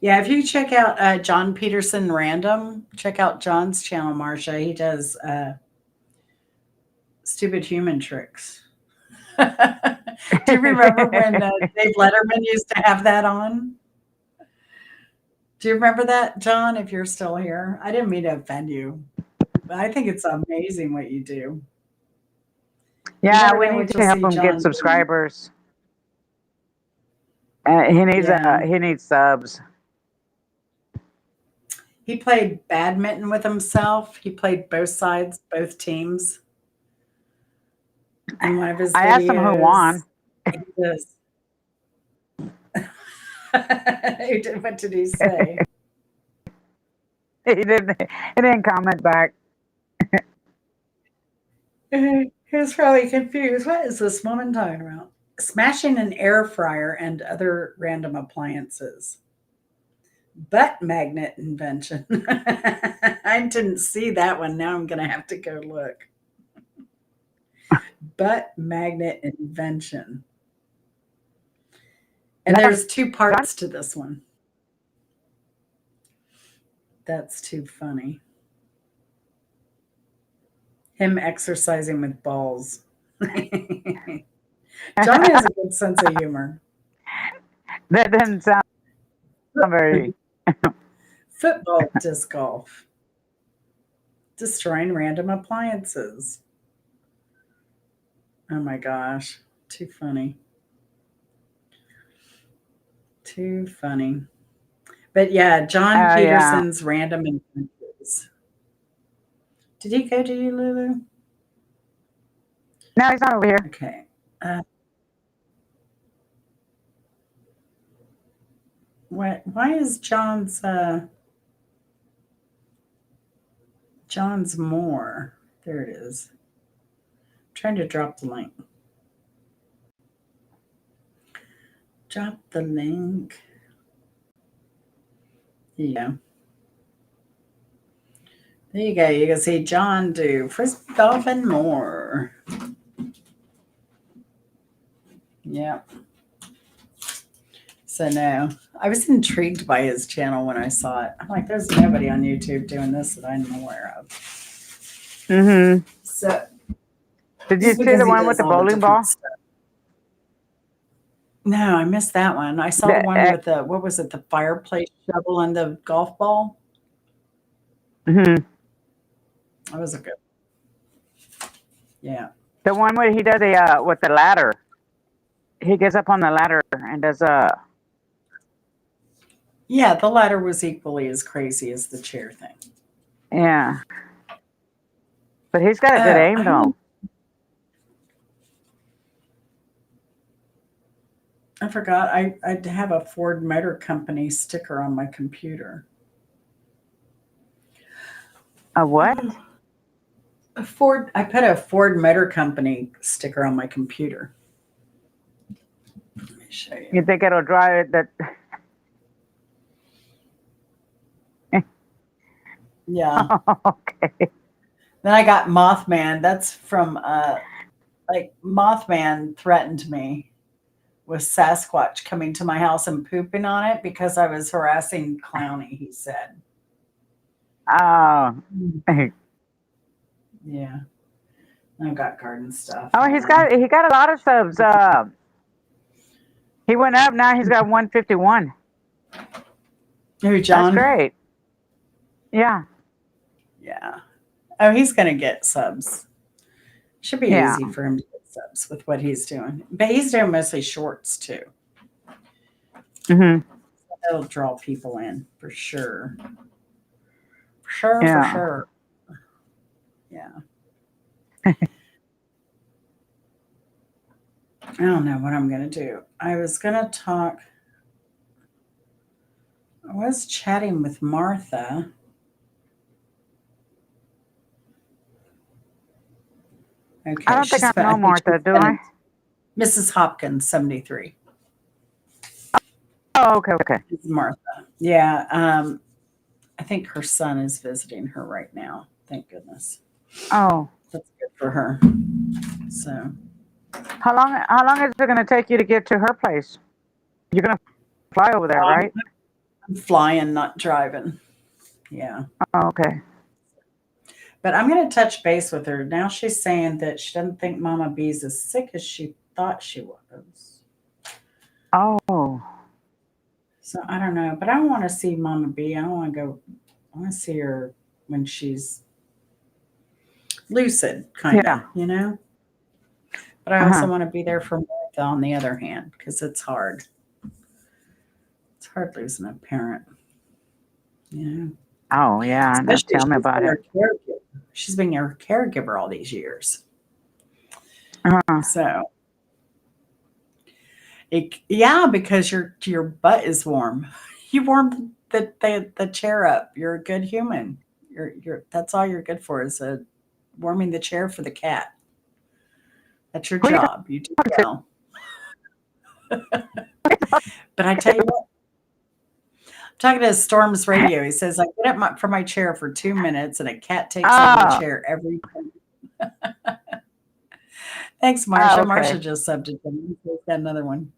Yeah, if you check out John Peterson random, check out John's channel, Marcia. He does stupid human tricks. Do you remember when Dave Letterman used to have that on? Do you remember that, John? If you're still here, I didn't mean to offend you, but I think it's amazing what you do. You Yeah, never we know need what to you'll help see him get John doing. subscribers. Yeah. He needs subs. He played badminton with himself. He played both sides, both teams in one of his I asked him who videos. won. He does. What did he say? He didn't comment back. He was probably confused. What is this woman talking about? Smashing an air fryer and other random appliances. Butt magnet invention. I didn't see that one. Now I'm going to have to go look. Butt magnet invention. And there's two parts to this one. That's too funny. Him exercising with balls. John has a good sense of humor. That doesn't sound very. Football disc golf. Destroying random appliances. Oh my gosh. Too funny. Too funny. But yeah, John Yeah. Peterson's random adventures. Did he go to you, Lulu? No, he's not over here. Okay. Why is John's more? There it is. I'm trying to drop the link. Drop the link. Yeah. There you go. You can see John do frisbee golf and more. Yeah. So no, I was intrigued by his channel when I saw it. I'm like, there's nobody on YouTube doing this that I'm aware of. Mm-hmm. So Did you see the one with the bowling ball? Stuff. No, I missed that one. I saw the one with the, what was it, the fireplace shovel and the golf ball? Mm-hmm. That was a good. Yeah. The one where he does with the ladder. He gets up on the ladder and does Yeah, the ladder was equally as crazy as the chair thing. Yeah. But he's got a good aim though. I forgot. I have a Ford Motor Company sticker on my computer. A what? A Ford. I put a Ford Motor Company sticker on my computer. Let me show you. You think it'll drive it? Yeah. Okay. Then I got Mothman. That's from like Mothman threatened me with Sasquatch coming to my house and pooping on it because I was harassing Clowny, he said. Oh. Yeah. I've got garden stuff. Oh, he got a lot of subs. He went up. Now he's got 151. Who, John? That's great. Yeah. Yeah. Oh, he's going to get subs. Should be easy for him to get subs with what he's doing. But he's doing mostly shorts too. Mm-hmm. That'll draw people in for sure. For sure. Yeah. I don't know what I'm going to do. I was chatting with Martha. Okay. I don't think I know Martha, do I? Mrs. Hopkins, 73. Oh, okay. Martha. Yeah. I think her son is visiting her right now. Thank goodness. Oh. That's good for her. So. How long is it going to take you to get to her place? You're going to fly over there, right? I'm flying, not driving. Yeah. Oh, okay. But I'm going to touch base with her. Now she's saying that she doesn't think Mama B's as sick as she thought she was. Oh. So I don't know, but I want to see Mama B. I want to go. I want to see her when she's lucid, kind of, Yeah. But I also Uh-huh. want to be there for Martha on the other hand, because it's hard. It's hard losing a parent, Oh, yeah. No, especially tell me she's about been it. her caregiver. She's been her caregiver all these years. Uh-huh. So, yeah, because your butt is warm. You warm the chair up. You're a good human. That's all you're good for is warming the chair for the cat. That's your Who you job. You do talking to? well. But I tell you what, I'm talking to Storm's radio. He says I get up from my chair for 2 minutes, and a cat takes over the Oh, chair every time. Thanks, Marcia. Marcia okay. just subbed it to me. He's got another one.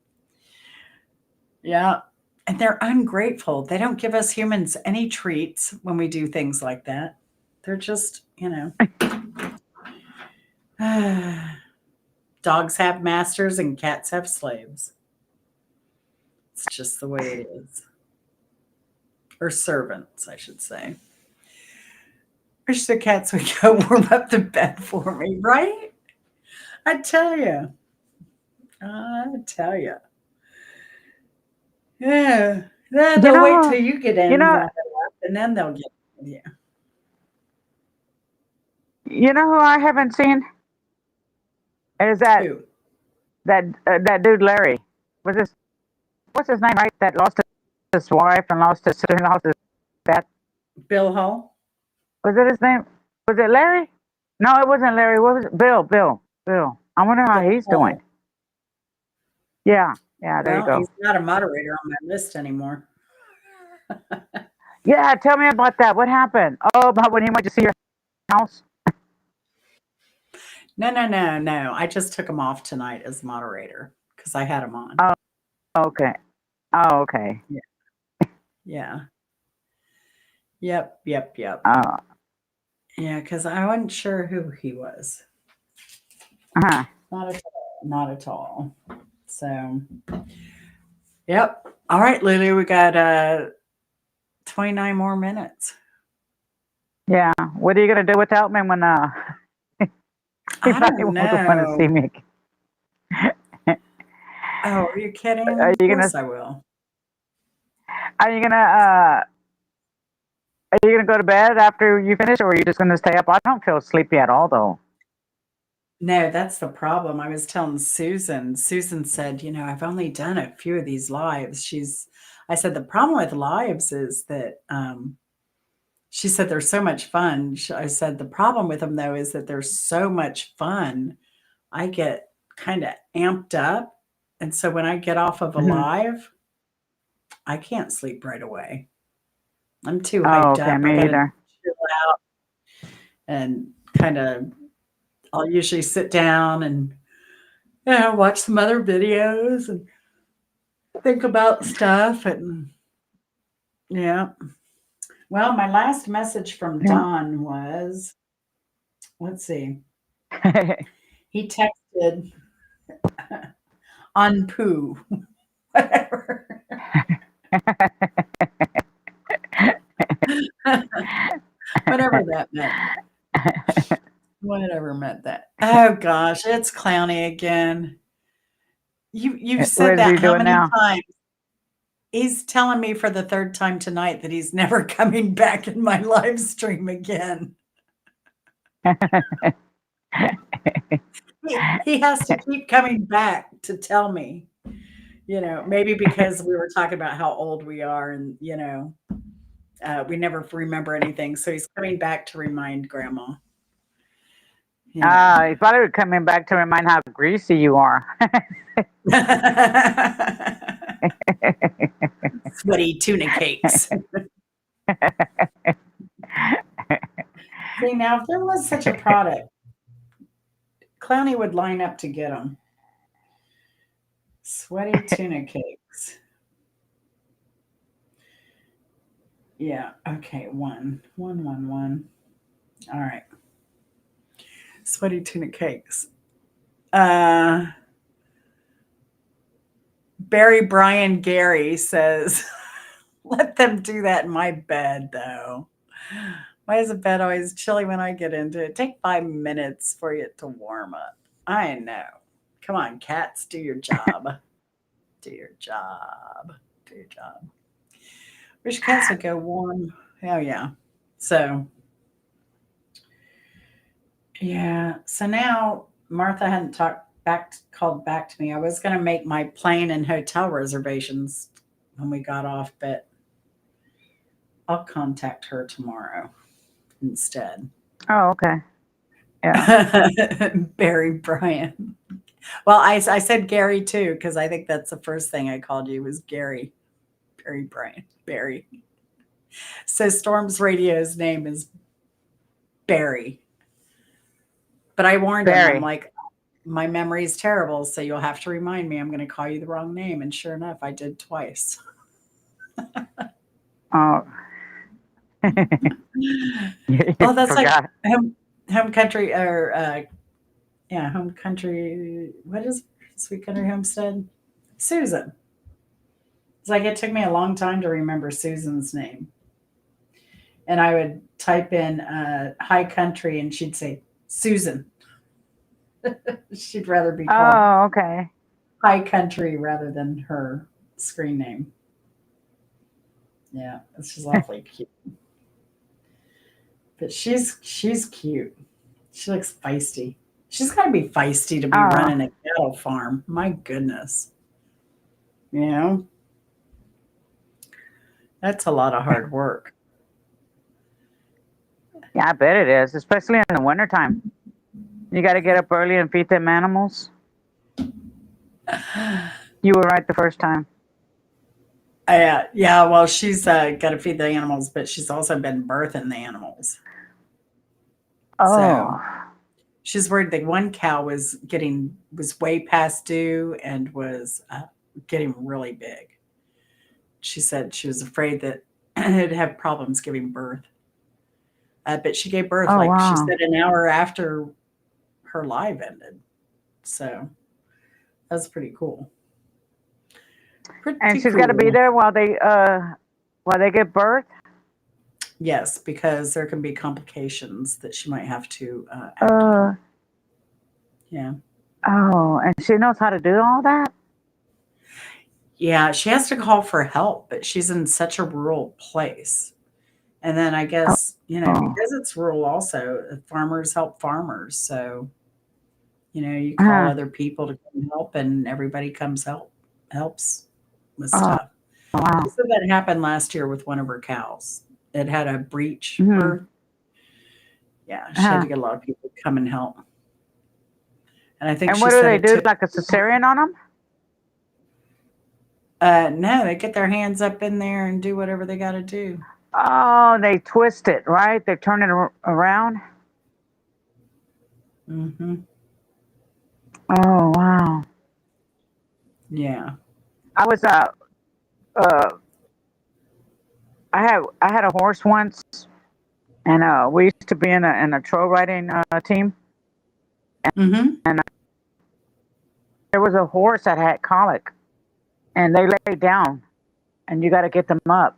Yeah. And they're ungrateful. They don't give us humans any treats when we do things like that. They're just, dogs have masters and cats have slaves. It's just the way it is. Or servants, I should say. Wish the cats would go warm up the bed for me, right? I tell you. I tell you. Yeah. Yeah, You they'll wait know, till you get you in know, warm it up, and then they'll get with you. you know who I haven't seen is Who? that dude Larry. Was this what's his name? Right, that lost his wife and lost his sister and lost his dad. Bill Hall? Was it his name? Was it Larry? No, it wasn't Larry. What was it? Bill. I wonder how Bill he's doing. Hall. Yeah, yeah. There you Well, go. he's not a moderator on my list anymore. Yeah, tell me about that. What happened? Oh, about when he went to see your house. No. I just took him off tonight as moderator because I had him on. Oh, okay. Oh, okay. Yeah. Yeah. Yep. Oh, Yeah, because I wasn't sure who he was. uh-huh. Not at all. Not at all. So, yep. All right, Lulu, we got 29 more minutes. Yeah. What are you gonna do without me when I everybody don't won't want to see know. me? Oh, are you kidding? Are Of you gonna course I will. are you gonna uh are you gonna go to bed after you finish, or are you just gonna stay up? I don't feel sleepy at all, though. No, that's the problem. I was telling Susan. Susan said, I've only done a few of these lives. I said, the problem with lives is that, she said, they're so much fun. I said, the problem with them, though, is that they're so much fun. I get kind of amped up. And so when I get off of a Hmm. live, I can't sleep right away. I'm too Oh, hyped okay. up. I Me got to either. chill out and kind of, I'll usually sit down and watch some other videos and think about stuff. And yeah. Well, my last message from Yeah. Don was, let's see, he texted on poo, whatever. Whatever that meant. Whatever meant that. Oh gosh, it's Clowny again. You've What said is he that how doing many now? times? He's telling me for the third time tonight that he's never coming back in my live stream again. He has to keep coming back to tell me, maybe because we were talking about how old we are and, we never remember anything. So he's coming back to remind grandma, you know. He's probably coming back to remind how greasy you are. Sweaty tuna cakes. See, now if there was such a product, Clowny would line up to get them. Sweaty tuna cakes. Yeah. Okay. One. All right. Sweaty tuna cakes. Barry Brian Gary says, let them do that in my bed, though. Why is the bed always chilly when I get into it? Take 5 minutes for it to warm up. I know. Come on, cats, do your job. Do your job. Do your job. Wish cats would go warm. Hell yeah. So, yeah. So now Martha hadn't called back to me. I was going to make my plane and hotel reservations when we got off, but I'll contact her tomorrow instead. Oh, okay. Yeah. Barry Bryan. Well, I said Gary too, because I think that's the first thing I called you was Gary. Barry Bryan. Barry. So Storm's radio's name is Barry. But I warned him, I'm Barry. like, my memory is terrible, so you'll have to remind me I'm going to call you the wrong name. And sure enough, I did twice. Oh. Oh, that's Forgot. like home country or home country. What is Sweet Country Homestead? Susan. It's like it took me a long time to remember Susan's name. And I would type in high country and she'd say Susan. She'd rather be called Oh, okay. high country rather than her screen name. Yeah, she's awfully cute. But she's cute. She looks feisty. She's got to be feisty to be running a cattle farm. My goodness. You know? That's a lot of hard work. Yeah, I bet it is, especially in the wintertime. You got to get up early and feed them animals. You were right the first time. Yeah, well, she's got to feed the animals, but she's also been birthing the animals. Oh. So she's worried that one cow was way past due and was getting really big. She said she was afraid that it'd have problems giving birth. But she gave birth, she said, an hour after her live ended. So that's pretty cool. And she's got to be there while they give birth? Yes, because there can be complications that she might have to act on. Yeah. Oh, and she knows how to do all that? Yeah, she has to call for help, but she's in such a rural place. And then I guess, because it's rural also, farmers help farmers. So, you call other people to come help and everybody helps with stuff. Wow. She said that happened last year with one of her cows. It had a breech birth. Yeah, she had to get a lot of people to come and help. And I think what do they do, like a cesarean on them? No, they get their hands up in there and do whatever they got to do. Oh, they twist it, right? They turn it around? Mm-hmm. Oh, wow. Yeah. I was I had a horse once, and we used to be in a trail riding team. And there was a horse that had colic, and they laid down, and you got to get them up.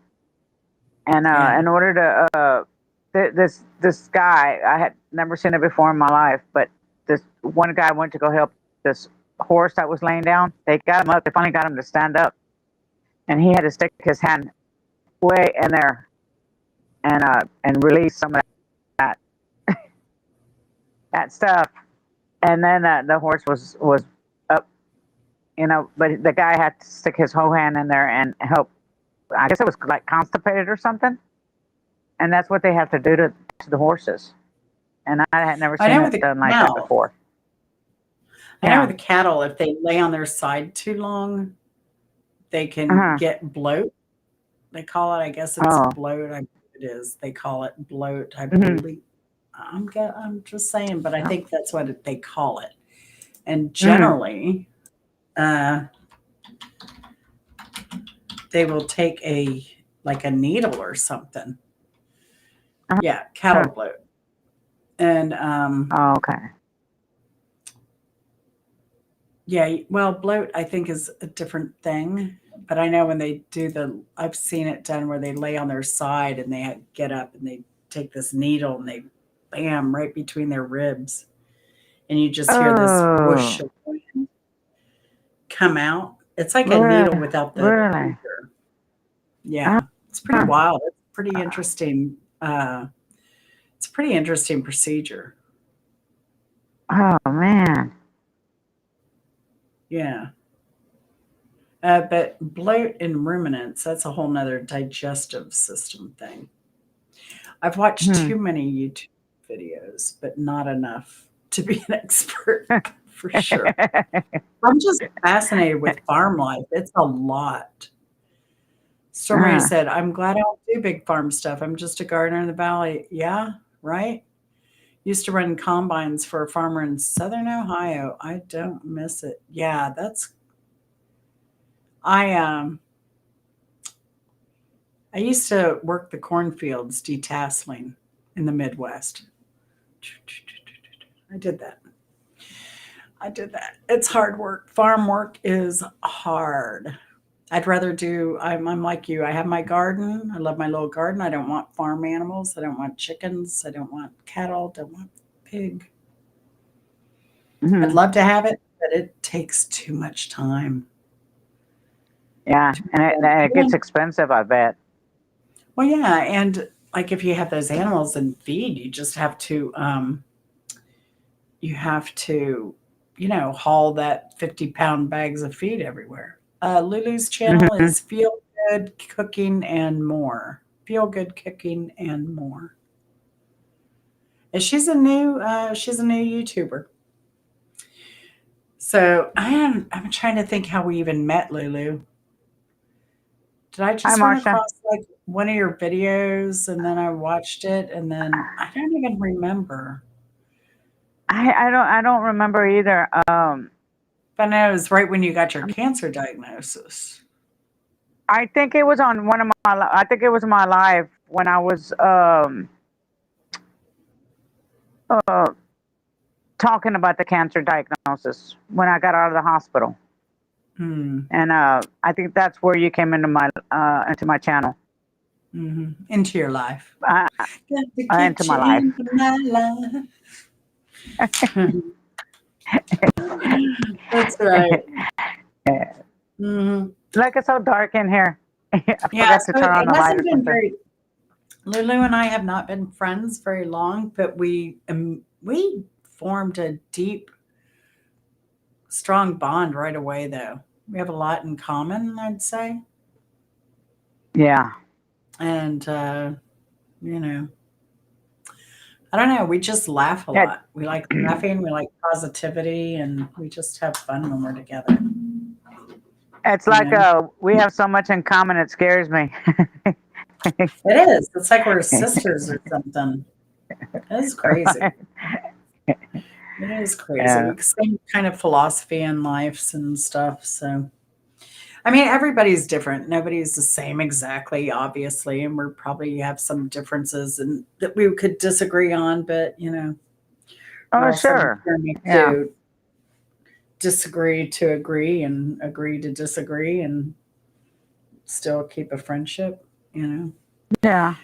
And in order to this guy, I had never seen it before in my life, but this one guy went to go help this horse that was laying down. They got him up. They finally got him to stand up, and he had to stick his hand way in there and release some of that that stuff. And then the horse was up, but the guy had to stick his whole hand in there and help. I guess it was like constipated or something, and that's what they have to do to the horses. And I had never seen it done like that before. I know with the cattle, if they lay on their side too long, they can get bloat. They call it, I guess it's bloat. I believe it is. They call it bloat. I believe. I'm just saying, but I think that's what they call it. And generally, they will take a needle or something. Yeah, cattle bloat. And okay. Yeah, well, bloat I think is a different thing. But I know when they do I've seen it done where they lay on their side and they get up and they take this needle and they bam right between their ribs. And you just hear this whoosh Oh, of wind come out. It's like a needle really? without the Really? finger. Oh, Yeah, it's pretty wild. It's pretty interesting. It's a pretty interesting procedure. oh man. Yeah. But bloat and ruminants, that's a whole nother digestive system thing. I've watched Hmm. too many YouTube videos, but not enough to be an expert for sure. I'm just fascinated with farm life. It's a lot. Stormy Uh, said, I'm glad I don't do big farm stuff. I'm just a gardener in the valley. Yeah, right? Used to run combines for a farmer in Southern Ohio. I don't miss it. Yeah, I I used to work the cornfields detasseling in the Midwest. I did that. I did that. It's hard work. Farm work is hard. I'm like you. I have my garden. I love my little garden. I don't want farm animals. I don't want chickens. I don't want cattle. Don't want pig. I'd mhm. love to have it, but it takes too much time. Yeah, and it Yeah. gets expensive, I bet. Well, yeah, and like if you have those animals and feed, you have to, haul that 50-pound bags of feed everywhere. Lulu's channel Hmm. is Feel Good Cooking and More. Feel Good Cooking and More. And she's a new YouTuber. So I'm trying to think how we even met, Lulu. Did I Hi, just run Marcia. across like one of your videos and then I watched it and then I don't even remember. I don't remember either. But I know it was right when you got your cancer diagnosis. I think it was on one of I think it was my live when I was uh talking about the cancer diagnosis when I got out of the hospital. Hmm. And I think that's where you came into my channel. Into your life. Uh, Got to into get my you life. into my life. That's right. Hmm. Like it's so dark in here. I Yeah, forgot to so it, turn on it the light hasn't or been something. very. Lulu and I have not been friends very long, but we formed a deep, strong bond right away. Though we have a lot in common, I'd say, Yeah. and you know, I don't know. We just laugh a Yeah. lot. We like laughing. We like positivity, and we just have fun when we're together. It's You like know, we have so much in common it scares me. it is. It's like we're sisters or something. It is crazy. It is crazy. Yeah. We same kind of philosophy in lives and stuff. So, I mean, everybody's different. Nobody's the same exactly, obviously, and we're probably have some differences and that we could disagree on. But we're Oh, also sure. determined Yeah. to disagree to agree and agree to disagree and still keep a friendship. You know. Yeah.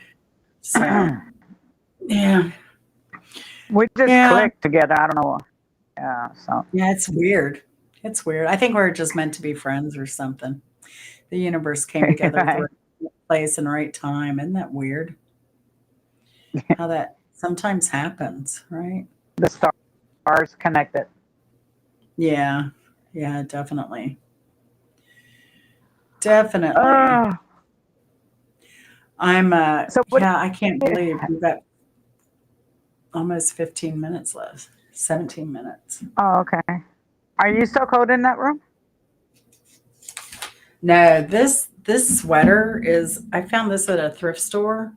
So, yeah, We just yeah, click together. I don't know. Yeah. So. yeah. It's weird. It's weird. I think we're just meant to be friends or something. The universe came together at the Right. right place and right time. Isn't that weird? How that sometimes happens, right? The stars connected. Yeah. Yeah, definitely. Definitely. Oh. I'm So what? yeah, I can't believe we've got almost 15 minutes left. 17 minutes. Oh, okay. Are you still cold in that room? No, this sweater is I found this at a thrift store.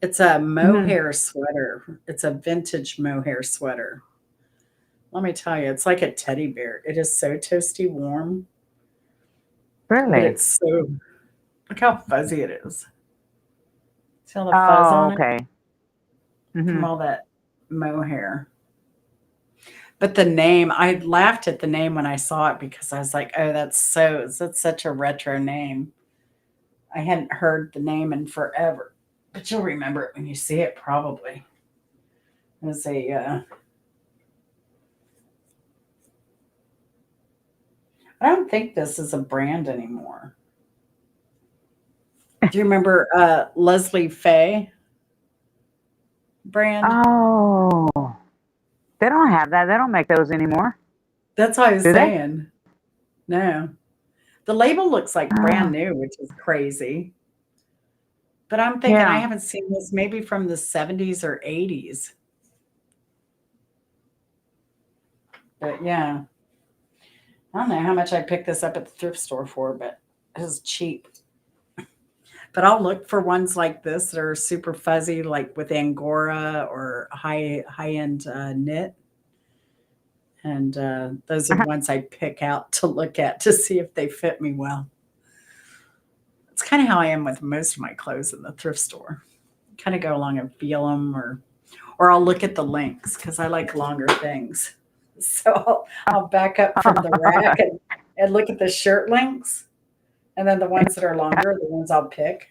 It's a Hmm. mohair sweater. It's a vintage mohair sweater. Let me tell you, it's like a teddy bear. It is so toasty warm, but Really? it's so look how fuzzy it is. See all the fuzz Oh, on it okay. from Hmm. all that mohair. But the name, I laughed at the name when I saw it because I was like, "Oh, that's such a retro name." I hadn't heard the name in forever, but you'll remember it when you see it probably. It was I don't think this is a brand anymore. Do you remember Leslie Faye brand? Oh, they don't have that. They don't make those anymore, That's what I was do they? saying. No. The label looks like brand Oh, new, which is crazy. But I'm thinking I yeah. haven't seen this maybe from the 70s or 80s. But yeah, I don't know how much I picked this up at the thrift store for, but it was cheap. But I'll look for ones like this that are super fuzzy, like with Angora or high end knit. And those are the ones I pick out to look at to see if they fit me well. It's kind of how I am with most of my clothes in the thrift store. Kind of go along and feel them, or I'll look at the links because I like longer things. So I'll back up from the rack and look at the shirt links, and then the ones that are longer are the ones I'll pick.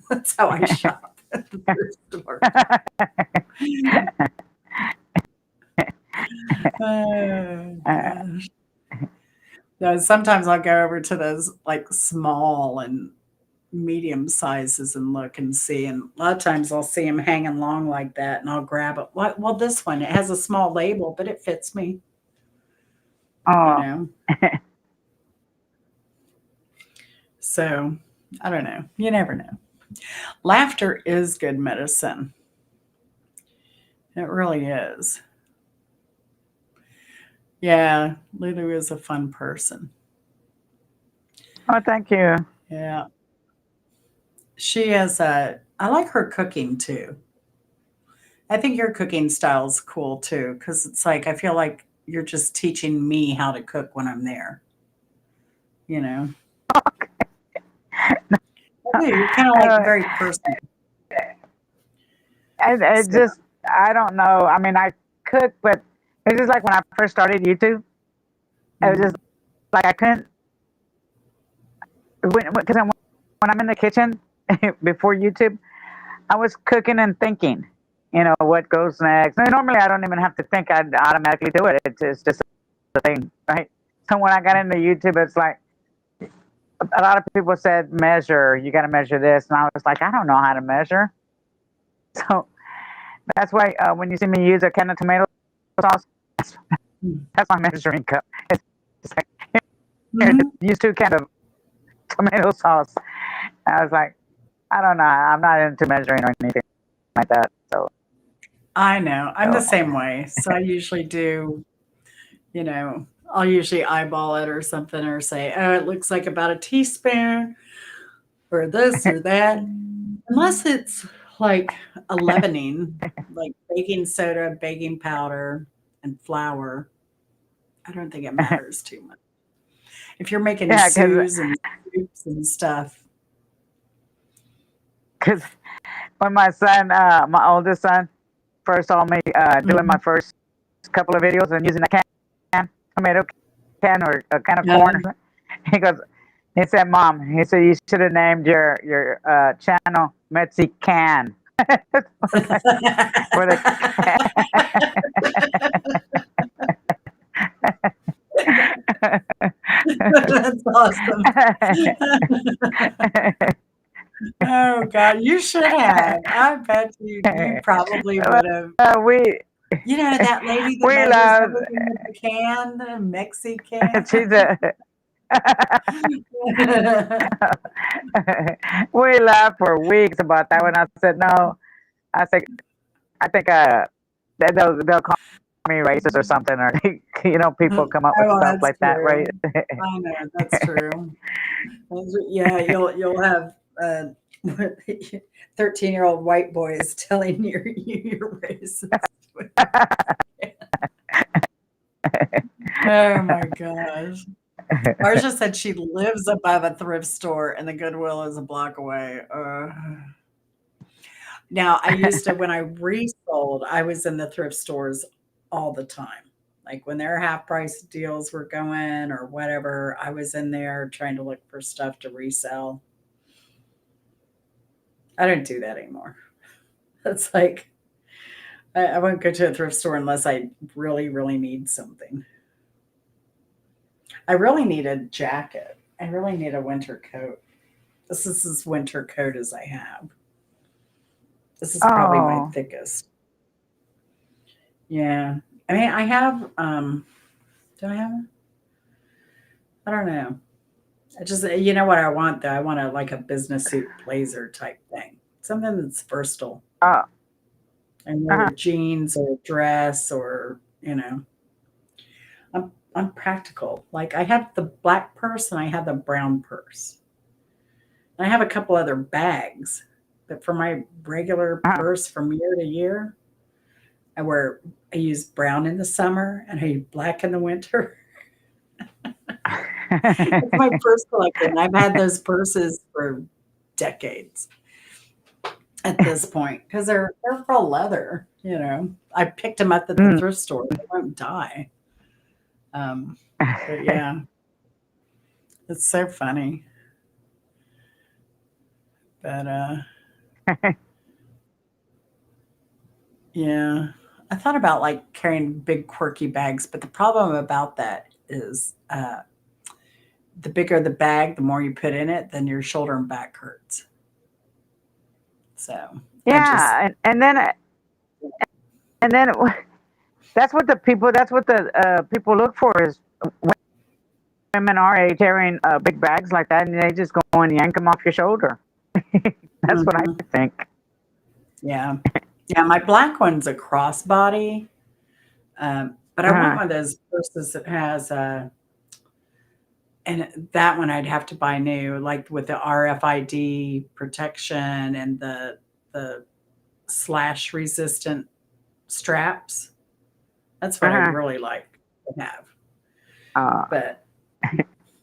That's how I shop at the thrift store. Oh, gosh. No, sometimes I'll go over to those like small and medium sizes and look and see. And a lot of times I'll see them hanging long like that and I'll grab it. Well, this one, it has a small label, but it fits me, you Oh, know? So I don't know. You never know. Laughter is good medicine. It really is. Yeah, Lulu is a fun person. oh, thank you. Yeah. She has I like her cooking too. I think your cooking style is cool too, because it's like I feel like you're just teaching me how to cook when I'm there, you know? I do. You're kind of like Uh, very personal. I So, just, I don't know. I mean, I cook, but it's just like when I first started YouTube, it was just mhm. like I couldn't, because when I'm in the kitchen before YouTube, I was cooking and thinking, what goes next. And normally I don't even have to think, I automatically do it. It's just a thing, right? So when I got into YouTube, it's like a lot of people said, measure, you got to measure this. And I was like, I don't know how to measure. So that's why when you see me use a can of tomato sauce, that's my measuring cup. It's just like, here, Mhm. use 2 cans of tomato sauce. I was like, I don't know. I'm not into measuring or anything like that. I know. I'm the So same way. So I usually do, I'll usually eyeball it or something or say, oh, it looks like about a teaspoon or this or that. Unless it's like a leavening, like baking soda, baking powder, and flour. I don't think it matters too much. If you're making yeah, stews and soups and stuff. because when my oldest son, first saw me doing my Mhm. first couple of videos and using a tomato can or a can of corn, Uh, he goes, he said, "Mom," he said, "you should have named your channel Metzi Can." For the That's awesome. Oh God, you should have. I bet you probably would have. we You know that lady that we measures love. everything with the can, the Mexican. She's a. We laughed for weeks about that when I said no. I said I think they'll call me racist or something, or people come up with Oh, stuff that's like that, true. right? I know that's true. Yeah, you'll have 13-year-old white boys telling you're racist. Oh my gosh. Marsha said she lives above a thrift store and the Goodwill is a block away. Now, I used to, when I resold, I was in the thrift stores all the time. Like when their half price deals were going or whatever, I was in there trying to look for stuff to resell. I don't do that anymore. It's like I won't go to a thrift store unless I really, really need something. I really need a jacket. I really need a winter coat. This is as winter coat as I have. This is probably my Oh, thickest. Yeah. I mean, I have, do I have, I don't know. I just, you know what I want though? I want a, like a business suit blazer type thing. Something that's versatile. uh, And wear uh, with jeans or dress or, I'm practical. Like I have the black purse and I have the brown purse. And I have a couple other bags. But for my regular uh. purse from year to year, I wear I use brown in the summer and I use black in the winter. It's my purse collection. I've had those purses for decades at this point because they're all leather. I picked them up at the Mm. thrift store. They won't die. But yeah, it's so funny. But yeah, I thought about like carrying big quirky bags, but the problem about that is the bigger the bag, the more you put in it, then your shoulder and back hurts. So I just Yeah, and then that's what the people look for is women our age carrying big bags like that, and they just go and yank them off your shoulder. That's what I mhm, think. yeah. Yeah, my black one's a crossbody, but I want Uh-huh. one of those purses that has and that one I'd have to buy new, like with the RFID protection and the slash resistant straps. That's what I'd Uh-huh. really like to have. Uh, But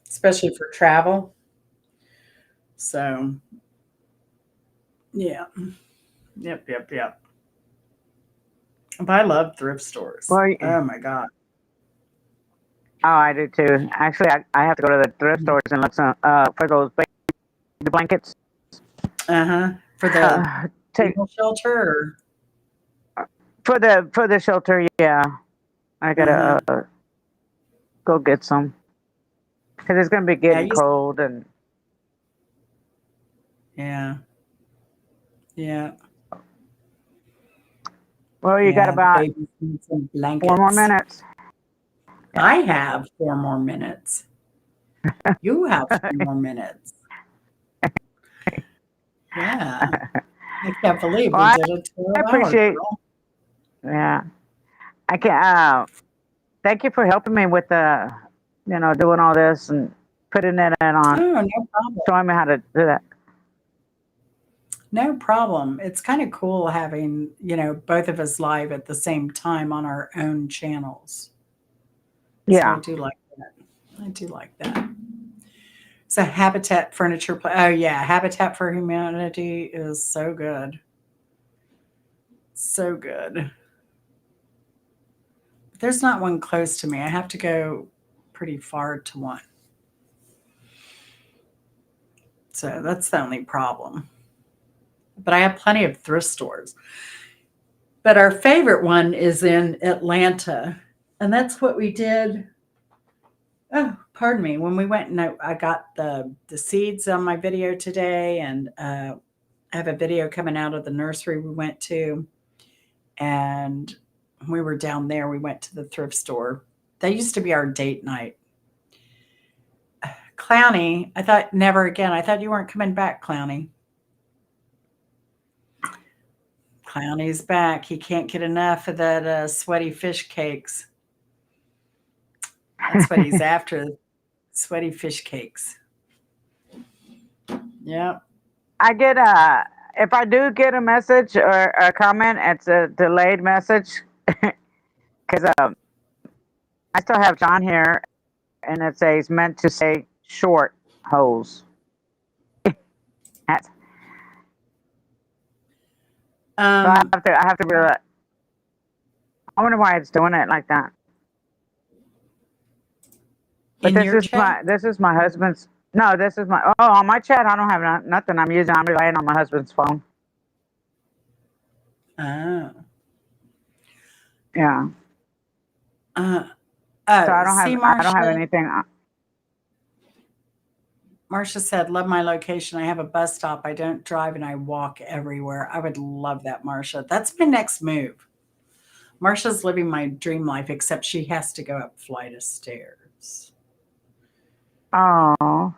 especially for travel. So yeah. Yep, yep, yep. But I love thrift stores. well, Oh my God. oh, I do too. Actually, I have to go to the thrift stores and look for those baby blankets. Uh-huh. For the Take animal shelter or for the shelter. Yeah, I gotta uh-huh. go get some because it's gonna be Yeah, getting you cold and yeah. Yeah. well, you got Yeah, the about babies need some 4 more blankets. minutes. I have 4 more minutes. You have 4 more minutes. Yeah. I can't believe Well, we I did a 12 hour appreciate. girl. Yeah, I can. Thank you for helping me with doing all this and putting it in on, Oh, no problem. showing me how to do that. No problem. It's kind of cool having, both of us live at the same time on our own channels. So I Yeah. do like that. I do like that. So Habitat Furniture oh yeah, Habitat for Humanity is so good. So good. There's not one close to me. I have to go pretty far to one. So that's the only problem. But I have plenty of thrift stores. But our favorite one is in Atlanta. And that's what we did. Oh, pardon me. When we went and I got the seeds on my video today, and I have a video coming out of the nursery we went to. And when we were down there, we went to the thrift store. That used to be our date night. Clowny, I thought never again. I thought you weren't coming back, Clowny. Clowny's back. He can't get enough of that sweaty fish cakes. That's what he's after. Sweaty fish cakes. Yep. I get if I do get a message or a comment, it's a delayed message because I still have John here, and it says meant to say short hose. That's- So Um, I have to realize. I wonder why it's doing it like that. But In this your is chat? my husband's. No, this is my. Oh, on my chat, I don't have nothing. I'm relying on my husband's phone. Oh. Yeah. Uh, So I see, don't have Marcia. anything. Marcia said, love my location. I have a bus stop. I don't drive and I walk everywhere. I would love that, Marcia. That's my next move. Marcia's living my dream life, except she has to go up a flight of stairs. Oh.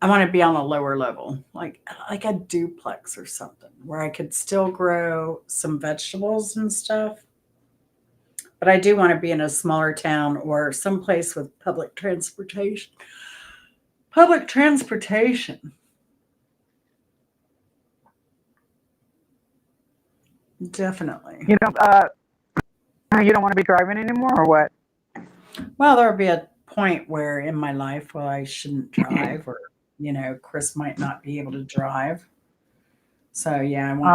I want to be on a lower level, like a duplex or something, where I could still grow some vegetables and stuff. But I do want to be in a smaller town or someplace with public transportation. Public transportation. Definitely. You don't want to be driving anymore, or what? Well, there'll be a point where in my life where I shouldn't drive, or Chris might not be able to drive. So yeah, I want